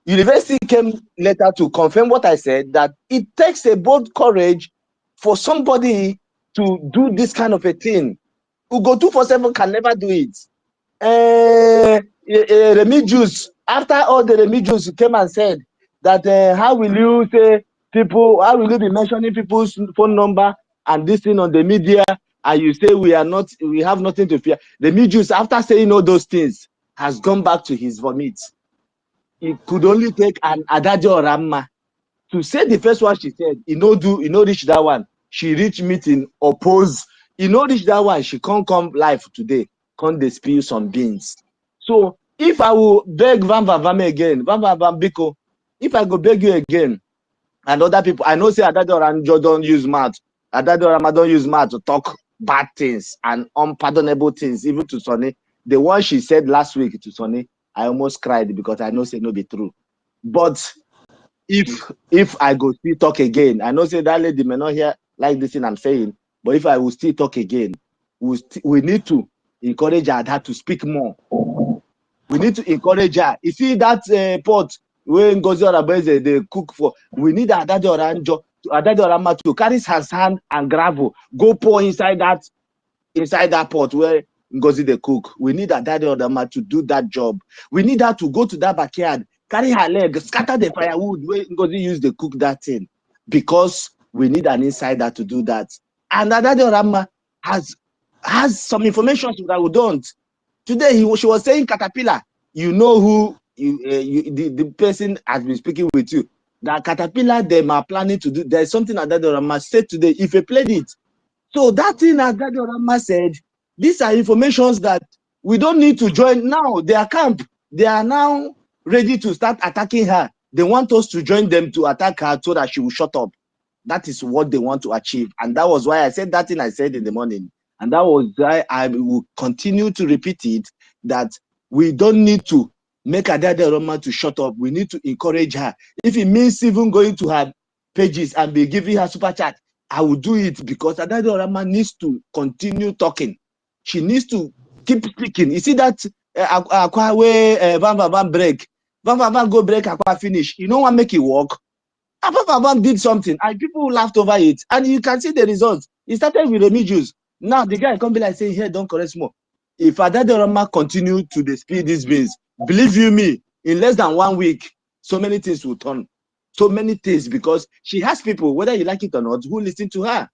University came later to confirm what I said, that it takes a bold courage for somebody to do this kind of a thing. Ugo 247 can never do it. Remigius, after all the Remigius came and said that, how will you be mentioning people's phone number and this thing on the media, and you say we have nothing to fear. Remigius, after saying all those things, has gone back to his vomit. It could only take an Adajo Orama to say the first one she said, reach that one. She reach meeting, oppose. Reach that one. She can't come live today. Can't they spill some beans? So if I will beg Vamba Vame again, Vamba Vambiko, if I go beg you again, and other people, I know say Adajo Oranjo don't use mouth. Adajo Orama don't use mouth to talk bad things and unpardonable things, even to Sonny. The one she said last week to Sonny, I almost cried because I know say no be true. But if I go still talk again, I know say that lady may not hear like this thing I'm saying, but if I will still talk again, we need to encourage her to speak more. We need to encourage her. You see that pot when NGOZI Orabeze they cook for, we need Adade Orama to carry her sand and gravel, go pour inside that pot where NGOZI they cook. We need Adade Orama to do that job. We need her to go to that backyard, carry her leg, scatter the firewood where NGOZI used to cook that thing, because we need an insider to do that. And Adade Orama has some information that we don't. Today she was saying Caterpillar. You know who the person has been speaking with you. That Caterpillar them are planning to do. There's something that Adadorama said today. If they played it, so that thing that Adadorama said, these are informations that we don't need to join now. Their camp, they are now ready to start attacking her. They want us to join them to attack her so that she will shut up. That is what they want to achieve, and that was why I said that thing I said in the morning. And that was why I will continue to repeat it, that we don't need to make Adade Orama to shut up. We need to encourage her. If it means even going to her pages and be giving her super chat, I will do it, because Adade Orama needs to continue talking. She needs to keep speaking. You see that Akwa where Van break. Van go break, Akwa finish. You know what make it work? Van did something and people laughed over it. And you can see the results. It started with Remigius. Now the guy come be like saying, here, don't correct more. If Adade Orama continue to speed these beans, believe you me, in less than 1 week, so many things will turn. So many things, because she has people, whether you like it or not, who listen to her.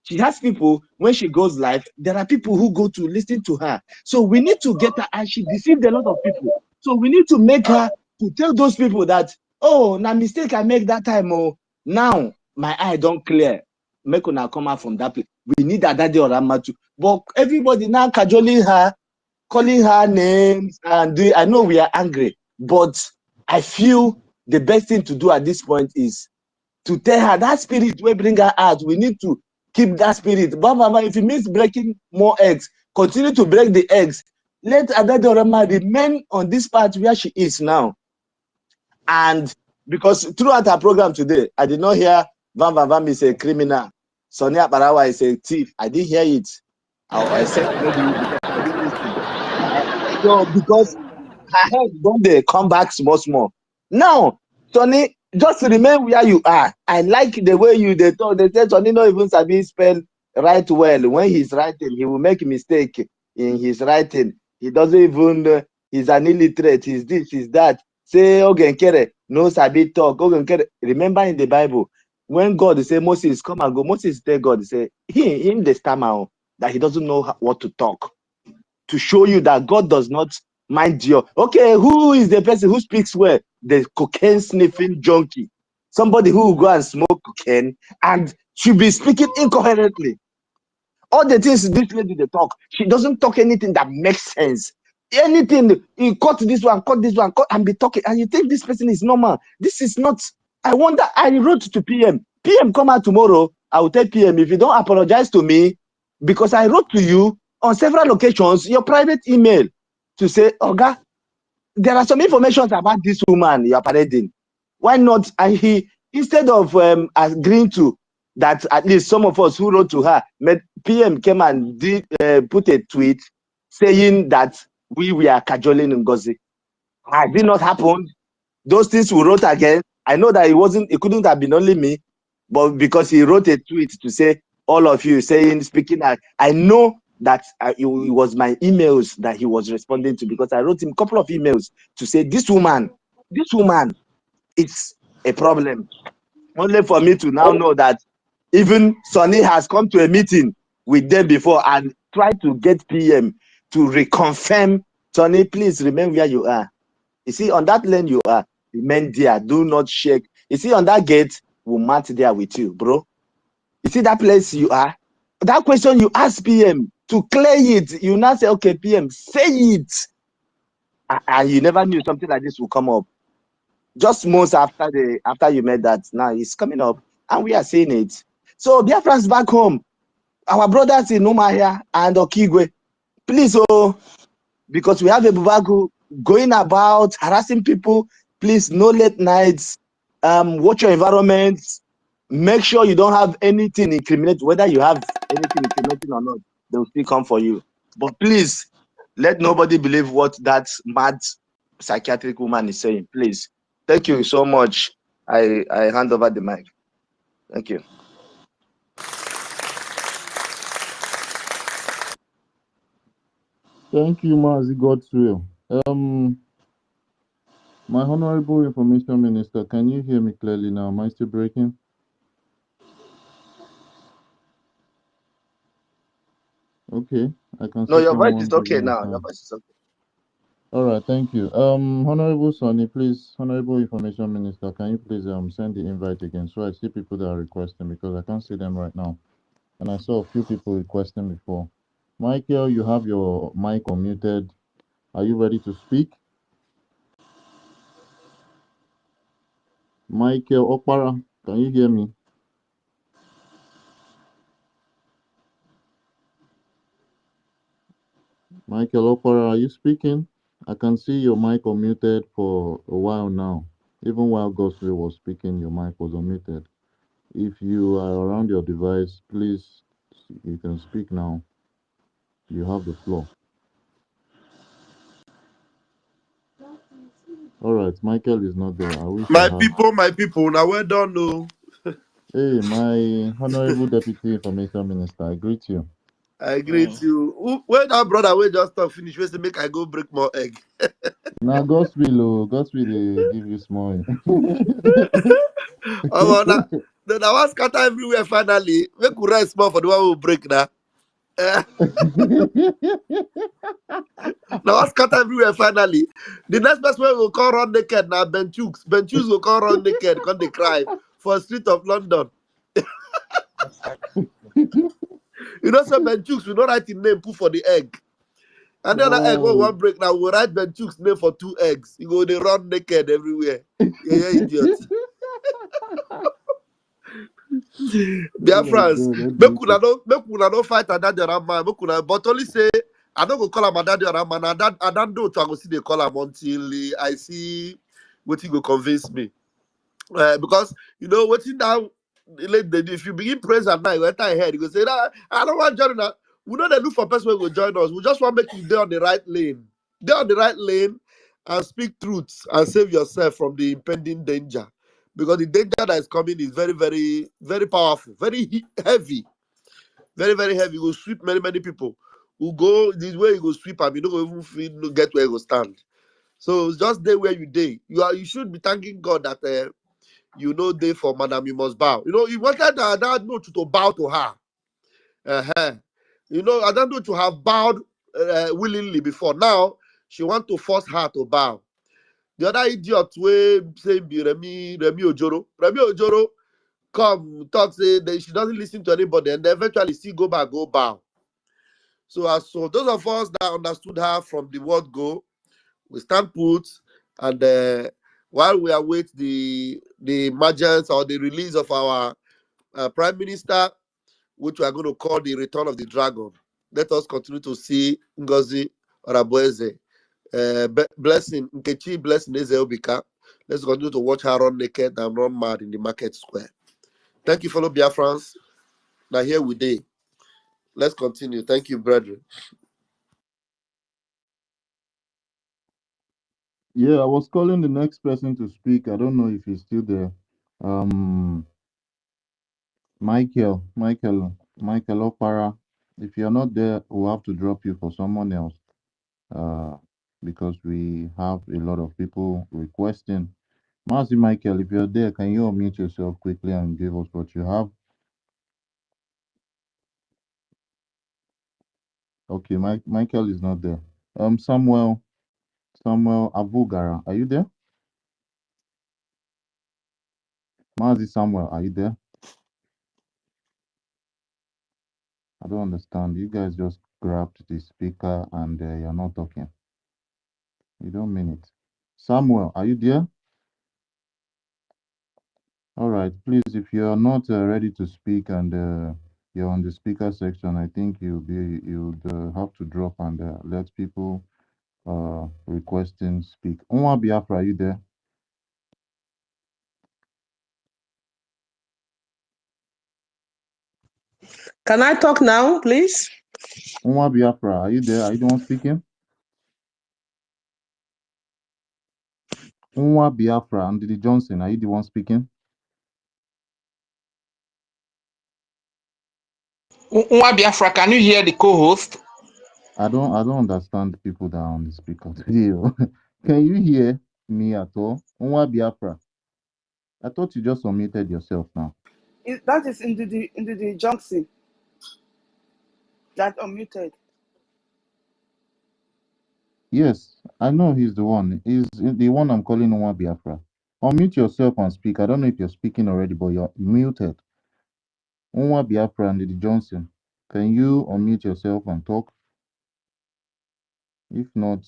She has people, when she goes live, there are people who go to listen to her. So we need to get her, and she deceived a lot of people. So we need to make her to tell those people that, oh, na mistake I make that time. Oh, now my eye don't clear. Make una come out from that place. We need Adade Orama too. But everybody now cajoling her, calling her names, and I know we are angry, but I feel the best thing to do at this point is to tell her that spirit will bring her out. We need to keep that spirit. But if it means breaking more eggs, continue to break the eggs. Let Adade Orama remain on this part where she is now. And because throughout her program today, I did not hear Van is a criminal, Sonia Barawa is a thief. I didn't hear it. I said maybe because I didn't listen. So because her head don't come back small. Now, Sonny, just remain where you are. I like the way they talk. They say Sonny not even sabi spell right well. When he's writing, he will make a mistake in his writing. He doesn't even, he's an illiterate, he's this, he's that. Say, Ogenkere, no sabi talk. Ogenkere, remember in the Bible, when God say Moses, come and go, Moses tell God, say, him the stammer, that he doesn't know what to talk. To show you that God does not mind your, okay, who is the person who speaks well? The cocaine sniffing junkie. Somebody who will go and smoke cocaine and should be speaking incoherently. All the things this lady they talk, she doesn't talk anything that makes sense. Anything, you cut this one, cut and be talking, and you think this person is normal. This is not. I wonder, I wrote to PM. PM come out tomorrow. I will tell PM, if you don't apologize to me, because I wrote to you on several occasions, your private email, to say, Oga, there are some information about this woman you are parading. Why not? And he, instead of agreeing to that, at least some of us who wrote to her, PM came and put a tweet saying that we were cajoling NGOZI. Has it not happened? Those things we wrote again. I know that it couldn't have been only me, but because he wrote a tweet to say, all of you saying, speaking, I know that it was my emails that he was responding to, because I wrote him a couple of emails to say, this woman, it's a problem. Only for me to now know that even Sonny has come to a meeting with them before and tried to get PM to reconfirm, Sonny, please remain where you are. You see, on that lane you are, remain there, do not shake. You see, on that gate, we'll march there with you, bro. You see that place you are? That question you ask PM to clear it, you now say, okay, PM, say it. And you never knew something like this will come up. Just months after you made that, now it's coming up, and we are seeing it. So Biafrans back home, our brothers in Umahia and Okigwe, please, because we have a Bubagu going about harassing people, please, no late nights, watch your environment, make sure you don't have anything incriminating, whether you have anything incriminating or not, they will still come for you. But please, let nobody believe what that mad psychiatric woman is saying, please. Thank you so much. I hand over the mic. Thank you.
Thank you, Mazi Godswill. My Honorable Information Minister, can you hear me clearly now? Am I still breaking? Okay, I can
No,
see
your voice
someone
is okay
holding his
now. Your
hand.
voice is okay.
All right, thank you. Honorable Sonny, please, Honorable Information Minister, can you please send the invite again so I see people that are requesting because I can't see them right now. And I saw a few people requesting before. Michael, you have your mic unmuted. Are you ready to speak? Michael Okpara, can you hear me? Michael Okpara, are you speaking? I can see your mic unmuted for a while now. Even while Goswell was speaking, your mic was unmuted. If you are around your device, please, you can speak now. You have the floor. All right, Michael is not there. I wish I had.
My people, now well done, no.
Hey, my Honorable Deputy Information Minister, I greet you.
I greet you. When that brother will just talk finish, we say make I go break more egg.
Now, Godswill, Godswill, they give you small.
Now one scatter everywhere finally. Make we rest more for the one who break now. Now one scatter everywhere finally. The next best way will call run naked now Ben Chooks. Ben Chooks will call run naked, come they cry for street of London. You know, some Ben Chooks will not write his name, put for the egg. And the other egg, when one break now, we'll write Ben Chooks' name for 2 eggs. You go, they run naked everywhere. Yeah, idiot. Biafrans, make una no fight and that the man. Make una, but only say I don't go call him that the man. I don't know to I go see they call him until I see what he go convince me. Because you know what now. If you begin praise at night, you enter ahead. You go say, nah, I don't want to join that. We know they look for person who will join us. We just want to make you there on the right lane. There on the right lane and speak truths and save yourself from the impending danger. Because the danger that is coming is very, very, very powerful, very heavy, very, very heavy. You will sweep many, many people. Who go this way, you go sweep and you don't even feel no get where you go stand. So just there where you day. You should be thanking God that you know they for madam you must bow. You know, he wanted that note to bow to her. You know, I don't know to have bowed willingly before. Now she want to force her to bow. The other idiot way saying be Remy Ojoro. Remy Ojoro come talk say that she doesn't listen to anybody and then eventually still go back, go bow. So those of us that understood her from the word go, we stand put and while we await the emergence or the release of our prime minister, which we are going to call the return of the dragon, let us continue to see Ngozi Orabueze. Blessing Nkechi, blessing Ezeobika. Let's continue to watch her run naked and run mad in the market square. Thank you, fellow Biafrans. Now here we day. Let's continue. Thank you, brethren.
Yeah, I was calling the next person to speak. I don't know if he's still there. Michael Opara. If you're not there, we'll have to drop you for someone else. Because we have a lot of people requesting. Mazi Michael, if you're there, can you unmute yourself quickly and give us what you have? Okay, Michael is not there. Samuel Abugara, are you there? Mazi Samuel, are you there? I don't understand. You guys just grabbed the speaker and you're not talking. You don't mean it. Samuel, are you there? All right, please, if you're not ready to speak and you're on the speaker section. I think you'd have to drop and let people requesting speak. Unwa Biafra, are you there?
Can I talk now, please?
Unwa Biafra, are you there? Are you the one speaking? Unwa Biafra and Didi Johnson, are you the one speaking?
Nwa Biafra, can you hear the co-host?
I don't understand people that are on the speaker today. Can you hear me at all? Unwa Biafra. I thought you just unmuted yourself now.
That is in the Johnson that unmuted.
Yes, I know he's the one. He's the one I'm calling Unwa Biafra. Unmute yourself and speak. I don't know if you're speaking already, but you're muted. Unwa Biafra and Didi Johnson. Can you unmute yourself and talk? If not,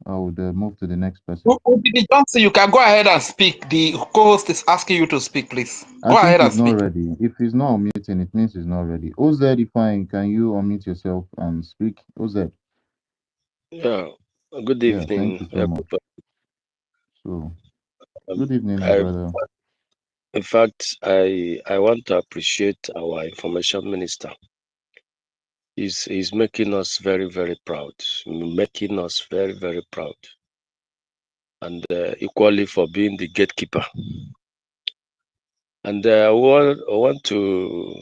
I would move to the next person.
Didi Johnson, you can go ahead and speak. The co-host is asking you to speak, please.
I
Go
think
ahead and
he's not
speak.
ready. If he's not unmuting, it means he's not ready. OZ, fine. Can you unmute yourself and speak? OZ.
Yeah, good
Yeah, thank
evening,
you so much.
everybody.
So, good evening, my
I,
brother.
in fact, I want to appreciate our information minister. He's making us very, very proud, making us very, very proud, and equally for being the gatekeeper. And I want to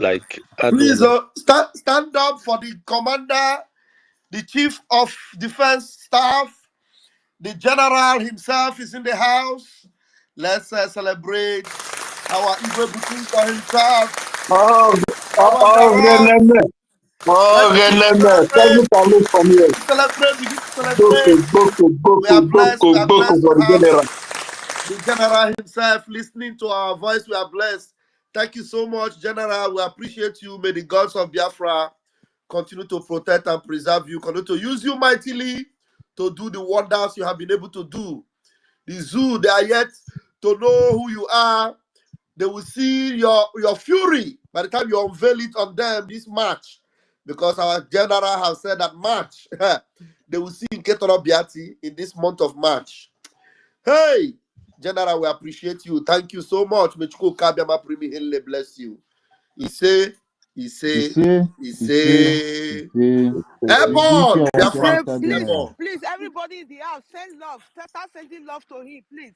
add
Please
one.
stand up for the commander, the chief of defense staff, the general himself is in the house. Let's celebrate our Igwe Butuka himself,
Oh,
Commander Ross. Let's begin to
Thank you
celebrate.
for me from here.
Begin to celebrate. We are blessed. We are blessed to
For the
have
general.
the general himself listening to our voice. We are blessed. Thank you so much, General. We appreciate you. May the gods of Biafra continue to protect and preserve you, continue to use you mightily to do the wonders you have been able to do. The zoo, they are yet to know who you are. They will see your fury by the time you unveil it on them this March. Because our general has said that March, they will see in Ketoro Biati in this month of March. Hey, General, we appreciate you. Thank you so much. Mechuko Kabiama Primi Hele bless you. He say, he say, he say,
Is
Airborne,
your
He
Biafra,
say,
Biafra
please,
General?
Airborne.
please, everybody in the house, send love. Start sending love to him, please.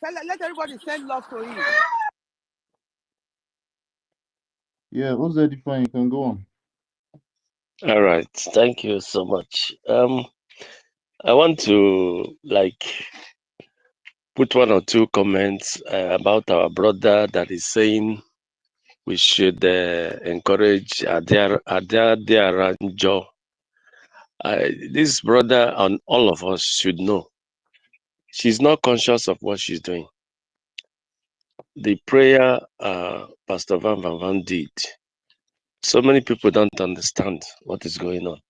Let everybody send love to him.
Yeah, OZ, fine. You can go on.
All right, thank you so much. I want to put one or two comments about our brother that is saying we should encourage Adiaranjo. This brother and all of us should know she's not conscious of what she's doing. The prayer Pastor Van Van Van did, so many people don't understand what is going on.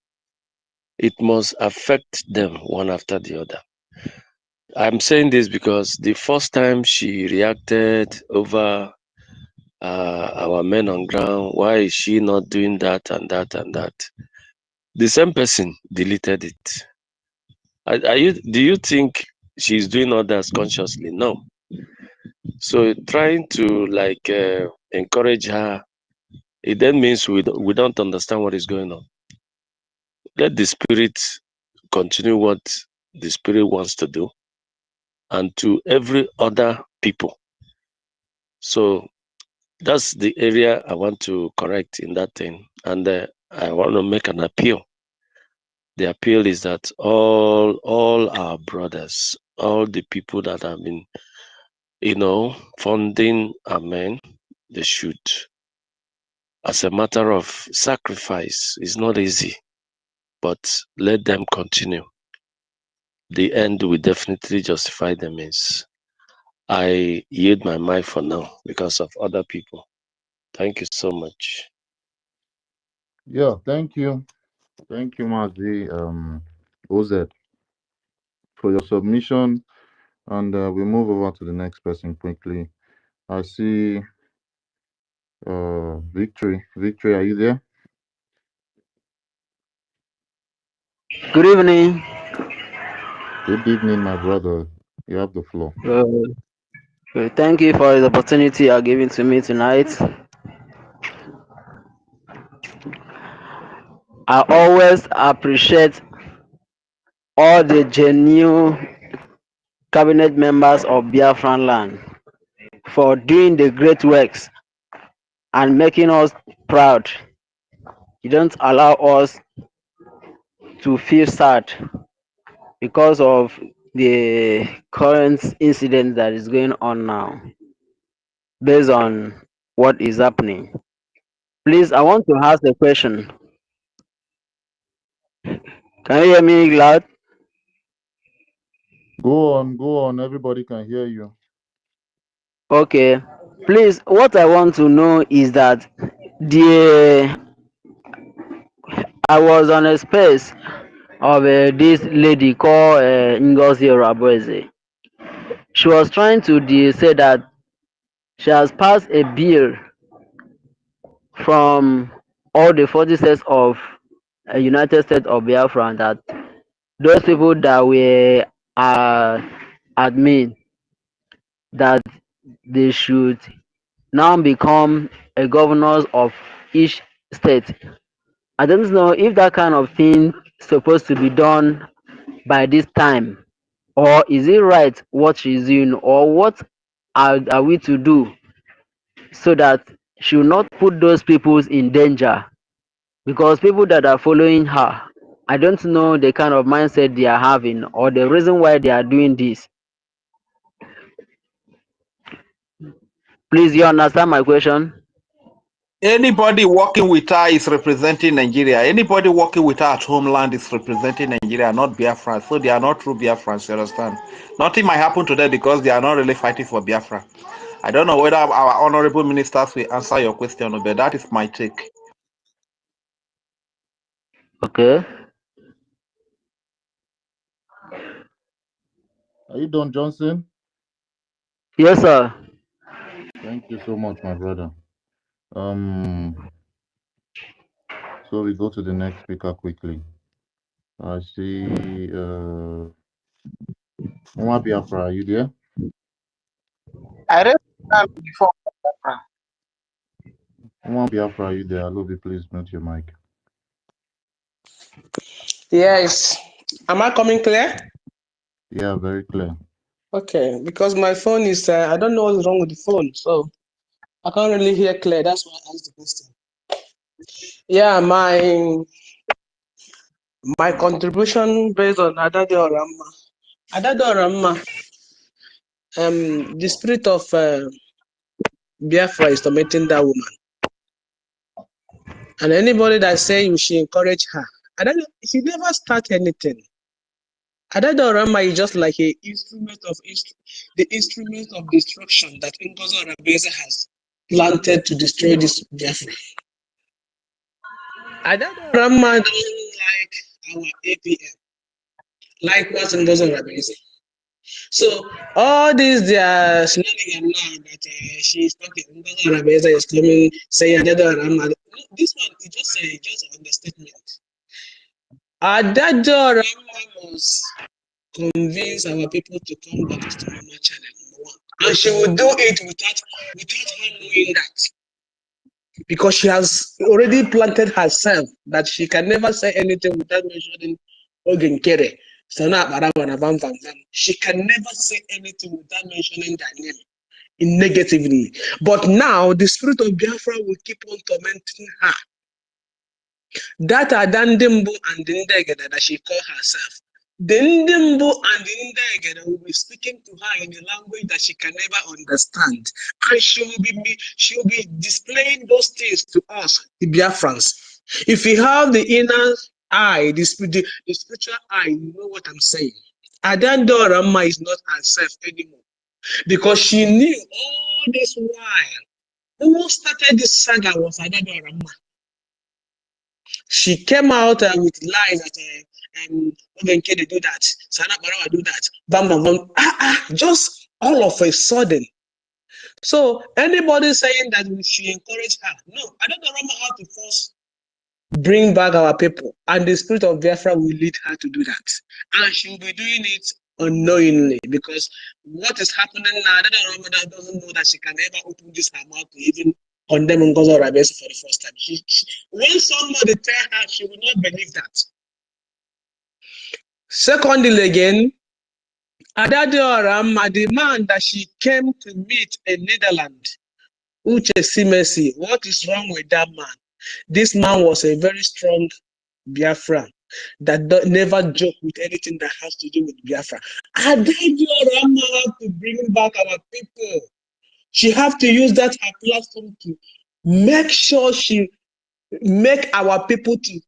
It must affect them one after the other. I'm saying this because the first time she reacted over our men on ground, why is she not doing that and that and that? The same person deleted it. Do you think she's doing others consciously? No. So trying to encourage her, it then means we don't understand what is going on. Let the spirit continue what the spirit wants to do, and to every other people. So that's the area I want to correct in that thing, and I want to make an appeal. The appeal is that all our brothers, all the people that have been, funding our men, they should, as a matter of sacrifice, it's not easy, but let them continue. The end will definitely justify the means. I yield my mind for now because of other people. Thank you so much.
Yeah, thank you. Thank you, Mazi, OZ, for your submission. And we move over to the next person quickly. I see Victory, are you there?
Good evening.
Good evening, my brother. You have the floor.
Thank you for the opportunity you're giving to me tonight. I always appreciate all the genuine cabinet members of Biafran land for doing the great works and making us proud. You don't allow us to feel sad because of the current incident that is going on now, based on what is happening. Please, I want to ask a question. Can you hear me loud?
Go on. Everybody can hear you.
Okay. Please, what I want to know is that I was on a space of this lady called NGOZI Rabweze. She was trying to say that she has passed a bill from all the 40 states of United States of Biafra that those people that were admin, that they should now become a governors of each state. I don't know if that kind of thing supposed to be done by this time, or is it right what she's doing, or what are we to do so that she will not put those people in danger? Because people that are following her, I don't know the kind of mindset they are having or the reason why they are doing this. Please, you understand my question?
Anybody working with her is representing Nigeria. Anybody working with her at homeland is representing Nigeria, not Biafra. So they are not true Biafrans, you understand? Nothing might happen to them because they are not really fighting for Biafra. I don't know whether our honorable ministers will answer your question, but that is my take.
Okay.
Are you done, Johnson?
Yes, sir.
Thank you so much, my brother. So we go to the next speaker quickly. I see Nwa Biafra, are you there?
I read that before.
Nwa Biafra, are you there? Alobi, please mute your mic.
Yes. Am I coming clear?
Yeah, very clear.
Okay, because my phone is, I don't know what's wrong with the phone, so I can't really hear clear. That's why I asked the question. Yeah, my contribution based on Adade Oramma. Adade Oramma, the spirit of Biafra is tormenting that woman. And anybody that say you should encourage her, she never start anything. Adade Oramma is just like the instrument of destruction that NGOZI has planted to destroy this Biafra. Adade Oramma doesn't like our APM, like what NGOZI. So all these their shenanigans now that she is talking, NGOZI is coming saying Adade Oramma. This one is just an understatement. Adade Oramma must convince our people to come back to normal channel, number one. And she will do it without her knowing that. Because she has already planted herself that she can never say anything without mentioning Ogenkere. She can never say anything without mentioning their name negatively. But now the spirit of Biafra will keep on tormenting her. That Adandimbo and the Ndegede that she called herself. The Ndimbo and the Ndegede will be speaking to her in a language that she can never understand. And she will be displaying those things to us, the Biafrans. If you have the inner eye, the spiritual eye, you know what I'm saying. Adande Oramma is not herself anymore. Because she knew all this while. Who started this saga was Adande Oramma. She came out with lies that Ogenkere do that, Sana Barawa do that, bam bam bam. Just all of a sudden. So anybody saying that we should encourage her, no, I don't know how to force bring back our people, and the spirit of Biafra will lead her to do that, and she will be doing it unknowingly, because what is happening now, Ramadan doesn't know that she can ever open this her mouth to even condemn NGOZI Rabesi for the first time. When somebody tell her, she will not believe that. Secondly, again, Adadioram, the man that she came to meet in Netherlands, Uche Simesi, what is wrong with that man? This man was a very strong Biafran that never joke with anything that has to do with Biafra. Adadioram have to bring back our people. She have to use that her platform to make sure she make our people to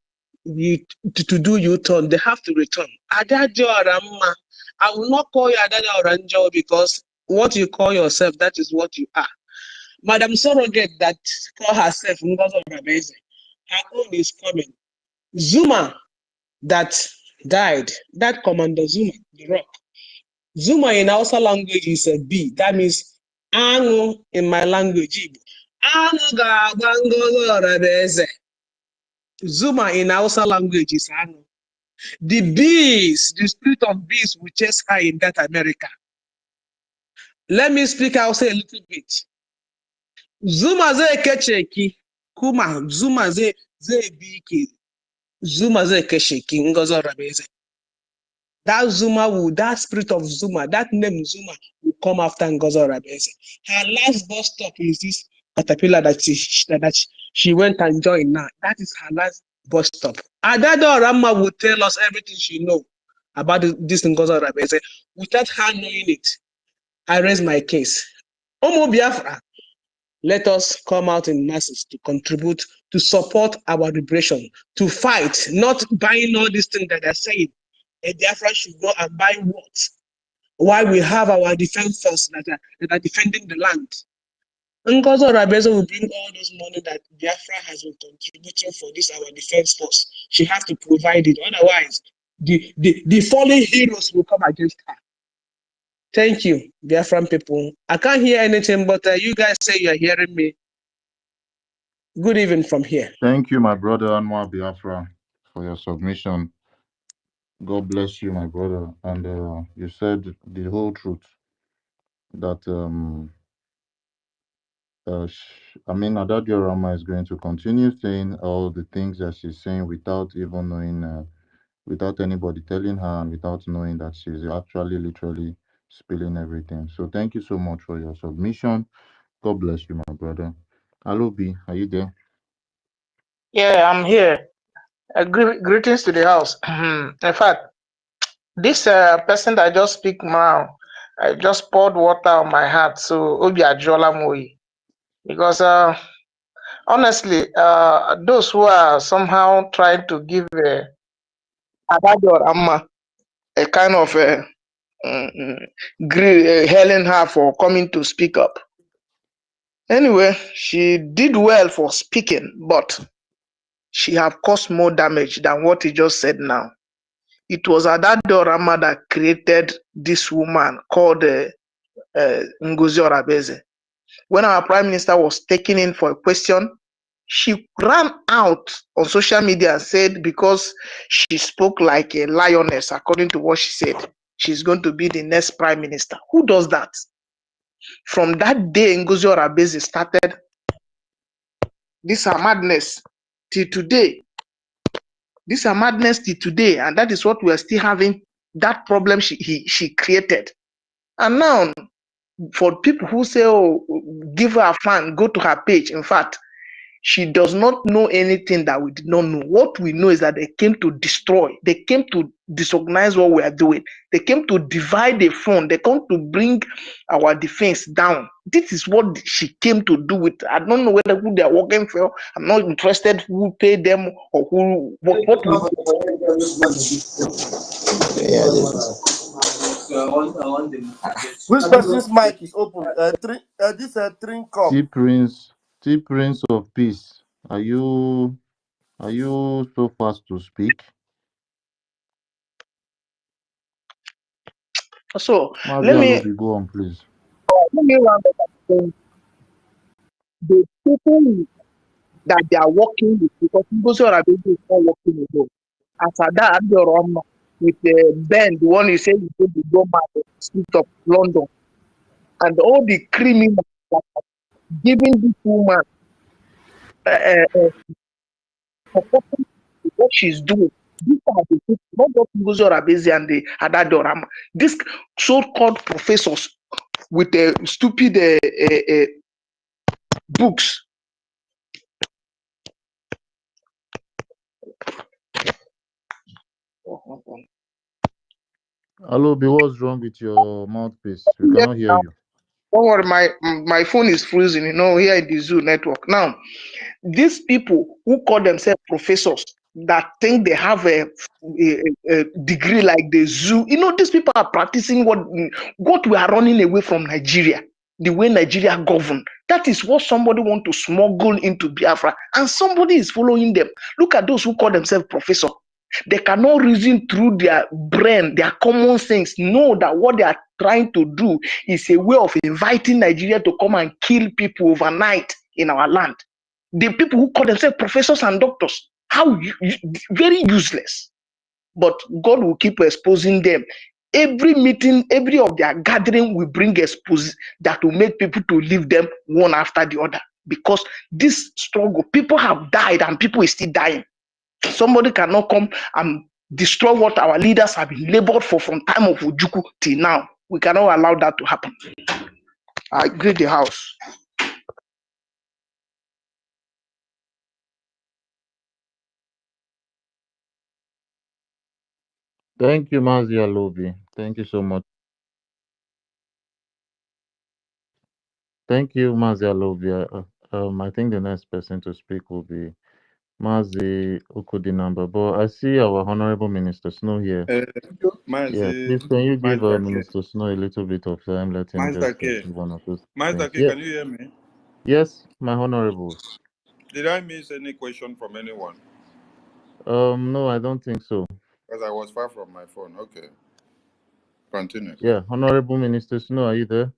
do U-turn. They have to return. Adadioram, I will not call you Adadioranjo because what you call yourself, that is what you are. Madam Surrogate that call herself Ngozi Rabeze, her own is coming. Zuma that died, that Commander Zuma, the Rock. Zuma in Hausa language is a B. That means Anu in my language. Anu ga-agba Ngozi Rabeze. Zuma in Hausa language is Anu. The bees, the spirit of bees will chase her in that America. Let me speak Hausa a little bit. Zuma zai kace ki, kuma Zuma zai bi ki, Zuma zai kashe ki, Ngozi Rabeze. That Zuma will, that spirit of Zuma, that name Zuma will come after Ngozi Rabeze. Her last bus stop is this caterpillar that she went and joined now. That is her last bus stop. Adado Rama will tell us everything she knows about this Ngozi Rabeze without her knowing it. I raise my case. Omo Biafra, let us come out in masses to contribute, to support our liberation, to fight, not buying all these things that they're saying. A Biafra should go and buy what? Why we have our defense force that are defending the land. Ngozi Rabeze will bring all this money that Biafra has been contributing for this our defense force. She has to provide it. Otherwise, the fallen heroes will come against her. Thank you, Biafran people. I can't hear anything, but you guys say you're hearing me. Good evening from here.
Thank you, my brother Anwar Biafra, for your submission. God bless you, my brother. And you said the whole truth that Adadio Rama is going to continue saying all the things that she's saying without even knowing, without anybody telling her, and without knowing that she's actually literally spilling everything. So thank you so much for your submission. God bless you, my brother. Alobi, are you there?
Yeah, I'm here. Greetings to the house. In fact, this person that just speak now, I just poured water on my heart. So Obi Ajola Moi, because honestly, those who are somehow trying to give Adador Amma a kind of hailing her for coming to speak up. Anyway, she did well for speaking, but she have caused more damage than what he just said now. It was Adador Amma that created this woman called Ngozi Rabeze. When our prime minister was taken in for a question, she ran out on social media and said because she spoke like a lioness, according to what she said, she's going to be the next prime minister. Who does that? From that day, Ngozi Rabeze started this her madness till today. This her madness till today, and that is what we are still having. That problem she created, and now for people who say, "Oh, give her a fan, go to her page." In fact, she does not know anything that we did not know. What we know is that they came to destroy, they came to disorganize what we are doing, they came to divide the front, they come to bring our defense down. This is what she came to do with. I don't know whether who they are working for. I'm not interested who paid them or who what we
Which person's mic is open? This drink cup.
T Prince of Peace. Are you so fast to speak?
So
Mazi
let me
Alobi, go on, please.
round up. the people that they are working with, because Ngozi Orabeji is not working alone. As Ada Abdurrahman with Ben, the one you say you go to go mad in the street of London, and all the criminals that are giving this woman supporting what she's doing. These are the people, not just Ngozi Orabeji and the Ada Abdurrahman. These so-called professors with stupid books.
Alobi, what's wrong with your mouthpiece? We
Yes,
cannot hear
now,
you.
don't worry, my phone is freezing, here in the zoo network. Now, these people who call themselves professors that think they have a degree like the zoo, these people are practicing what we are running away from Nigeria, the way Nigeria govern. That is what somebody want to smuggle into Biafra, and somebody is following them. Look at those who call themselves professor. They cannot reason through their brain, their common sense, know that what they are trying to do is a way of inviting Nigeria to come and kill people overnight in our land. The people who call themselves professors and doctors, very useless. But God will keep exposing them. Every meeting, every of their gathering will bring expose that will make people to leave them one after the other. Because this struggle, people have died and people are still dying. Somebody cannot come and destroy what our leaders have been labored for from time of Ujuku till now. We cannot allow that to happen. I greet the house.
Thank you, Mazi Alobi. Thank you so much. Thank you, Mazi Alobi. I think the next person to speak will be Mazi Okudinamba. But I see our Honorable Minister Snow here. Yeah, please, can you give Minister Snow a little bit of time? Let him just give one or two things.
Can you hear me?
Yes, my honorables.
Did I miss any question from anyone?
No, I don't think so.
Because I was far from my phone. Okay. Continue.
Yeah, Honorable Minister Snow, are you there?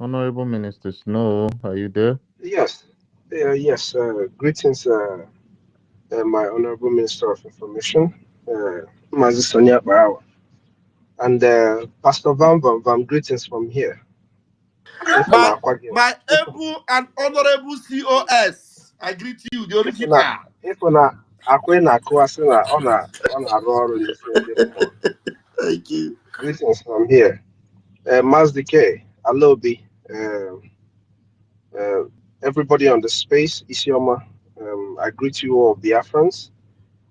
Honorable Minister Snow, are you there?
Yes, yes. Greetings, my Honorable Minister of Information, Mazi Sonia Barawa, and Pastor Vam. Greetings from here.
My able and honorable COS, I greet you, the original. Thank you.
Greetings from here. Mazdi K, Alobi, everybody on the space, Isioma, I greet you all, Biafrans.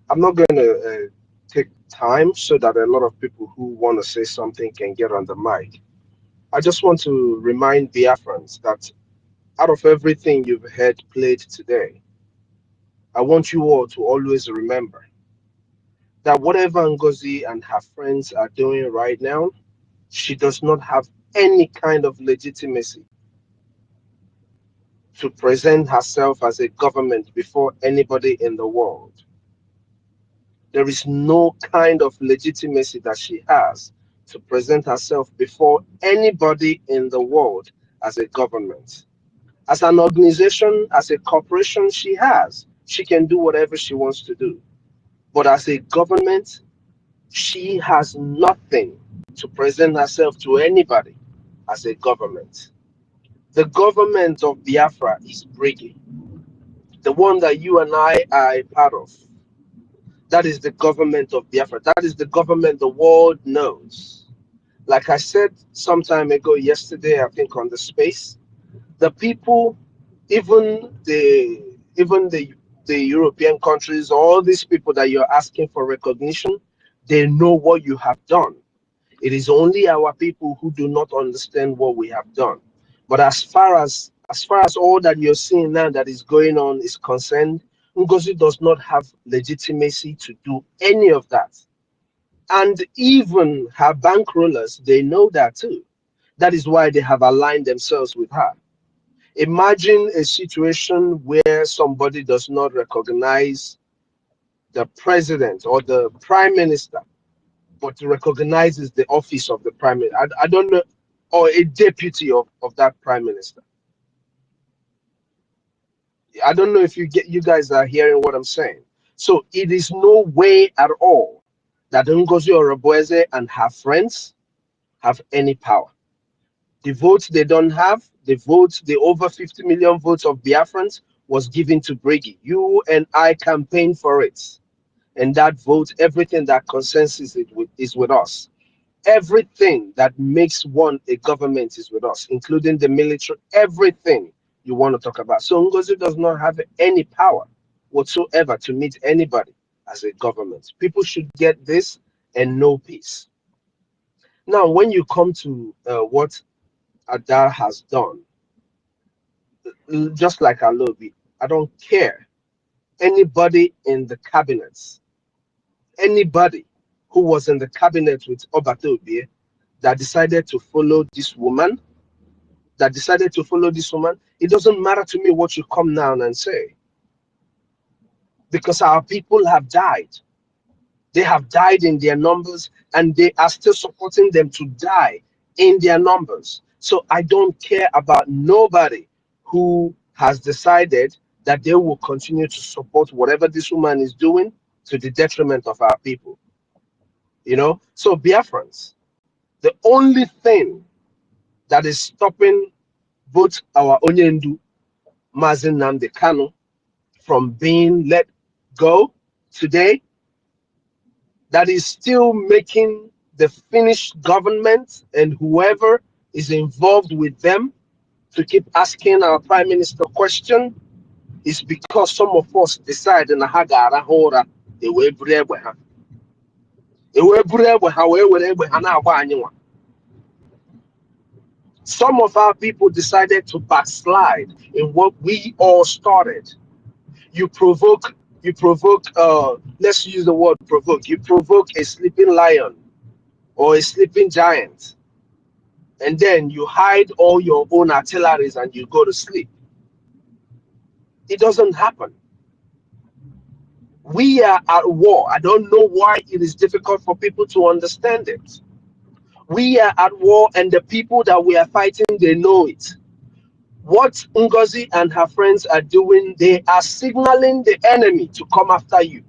I'm not going to take time so that a lot of people who want to say something can get on the mic. I just want to remind Biafrans that out of everything you've heard played today, I want you all to always remember that whatever Ngozi and her friends are doing right now, she does not have any kind of legitimacy to present herself as a government before anybody in the world. There is no kind of legitimacy that she has to present herself before anybody in the world as a government. As an organization, as a corporation, she has. She can do whatever she wants to do. But as a government, she has nothing to present herself to anybody as a government. The government of Biafra is breaking. The one that you and I are a part of. That is the government of Biafra. That is the government the world knows. Like I said some time ago, yesterday, I think on the space, the people, even the European countries, all these people that you're asking for recognition, they know what you have done. It is only our people who do not understand what we have done. But as far as all that you're seeing now that is going on is concerned, Ngozi does not have legitimacy to do any of that. And even her bankrollers, they know that too. That is why they have aligned themselves with her. Imagine a situation where somebody does not recognize the president or the prime minister but recognizes the office of the prime minister. I don't know, or a deputy of that prime minister. I don't know if you guys are hearing what I'm saying. So it is no way at all that Ngozi Oroboeze and her friends have any power. The votes they don't have, the over 50 million votes of Biafrans was given to Briggy. You and I campaigned for it. And that vote, everything that concerns is with us. Everything that makes one a government is with us, including the military, everything you want to talk about. So Ngozi does not have any power whatsoever to meet anybody as a government. People should get this and know peace. Now, when you come to what Ada has done, just like Alobi, I don't care. Anybody in the cabinets, anybody who was in the cabinet with Obatobi that decided to follow this woman, it doesn't matter to me what you come now and say. Because our people have died. They have died in their numbers, and they are still supporting them to die in their numbers. So I don't care about nobody who has decided that they will continue to support whatever this woman is doing to the detriment of our people. You know, so Biafrans, the only thing that is stopping both our Onyendu, Mazen Nnamdi Kanu, from being let go today, that is still making the Finnish government and whoever is involved with them to keep asking our prime minister question, is because some of us decide in a hagara hora the way breweha. Some of our people decided to backslide in what we all started. You provoke, let's use the word provoke. You provoke a sleeping lion or a sleeping giant, and then you hide all your own artilleries and you go to sleep. It doesn't happen. We are at war. I don't know why it is difficult for people to understand it. We are at war, and the people that we are fighting, they know it. What Ngozi and her friends are doing, they are signaling the enemy to come after you.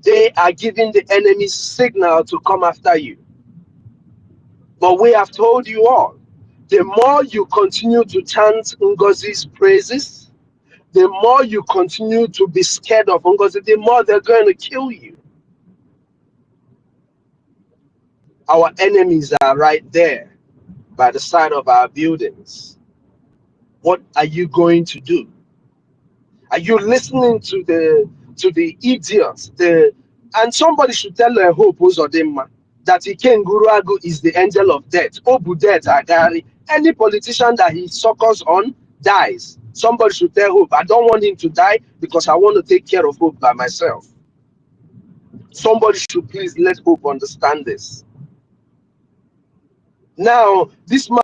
They are giving the enemy signal to come after you. But we have told you all, the more you continue to chant Ngozi's praises, the more you continue to be scared of Ngozi, the more they're going to kill you. Our enemies are right there by the side of our buildings. What are you going to do? Are you listening to the idiots? And somebody should tell Hope Uzodimma that Ikenguru is the angel of death. Obu death Agari. Any politician that he succors on dies. Somebody should tell Hope, I don't want him to die because I want to take care of Hope by myself. Somebody should please let Hope understand this. Now, this man,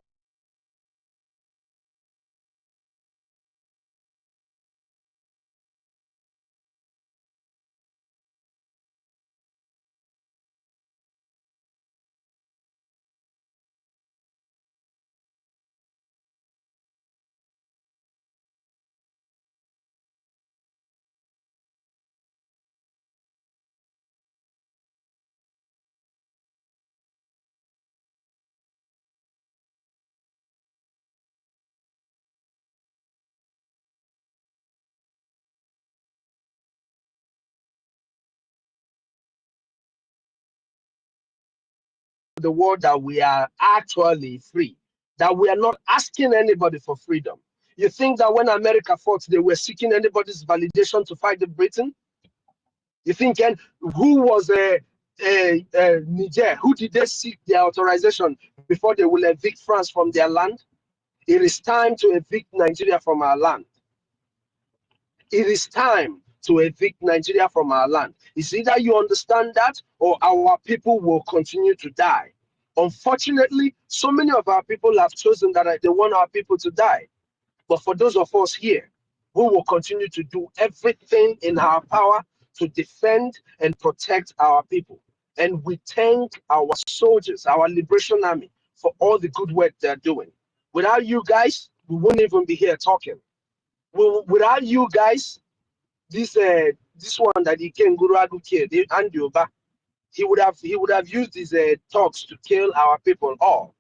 the world that we are actually free, that we are not asking anybody for freedom. You think that when America fought, they were seeking anybody's validation to fight the Britain? You think, and who was Niger? Who did they seek their authorization before they will evict France from their land? It is time to evict Nigeria from our land. It is time to evict Nigeria from our land. It's either you understand that or our people will continue to die. Unfortunately, so many of our people have chosen that they want our people to die. But for those of us here, we will continue to do everything in our power to defend and protect our people. And we thank our soldiers, our Liberation Army, for all the good work they're doing. Without you guys, we wouldn't even be here talking. Without you guys, this one that he came Guru Aduke, the Andioba, he would have used his talks to kill our people all.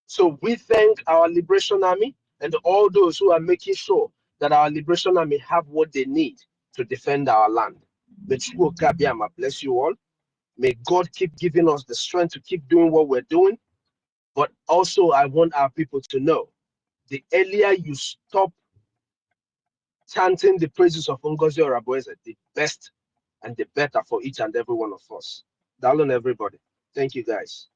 So we thank our Liberation Army and all those who are making sure that our Liberation Army have what they need to defend our land. May Chukwuka bless you all. May God keep giving us the strength to keep doing what we're doing. But also, I want our people to know, the earlier you stop chanting the praises of NGOZI or Abueze, the best and the better for each and every one of us. Darling, everybody. Thank you, guys.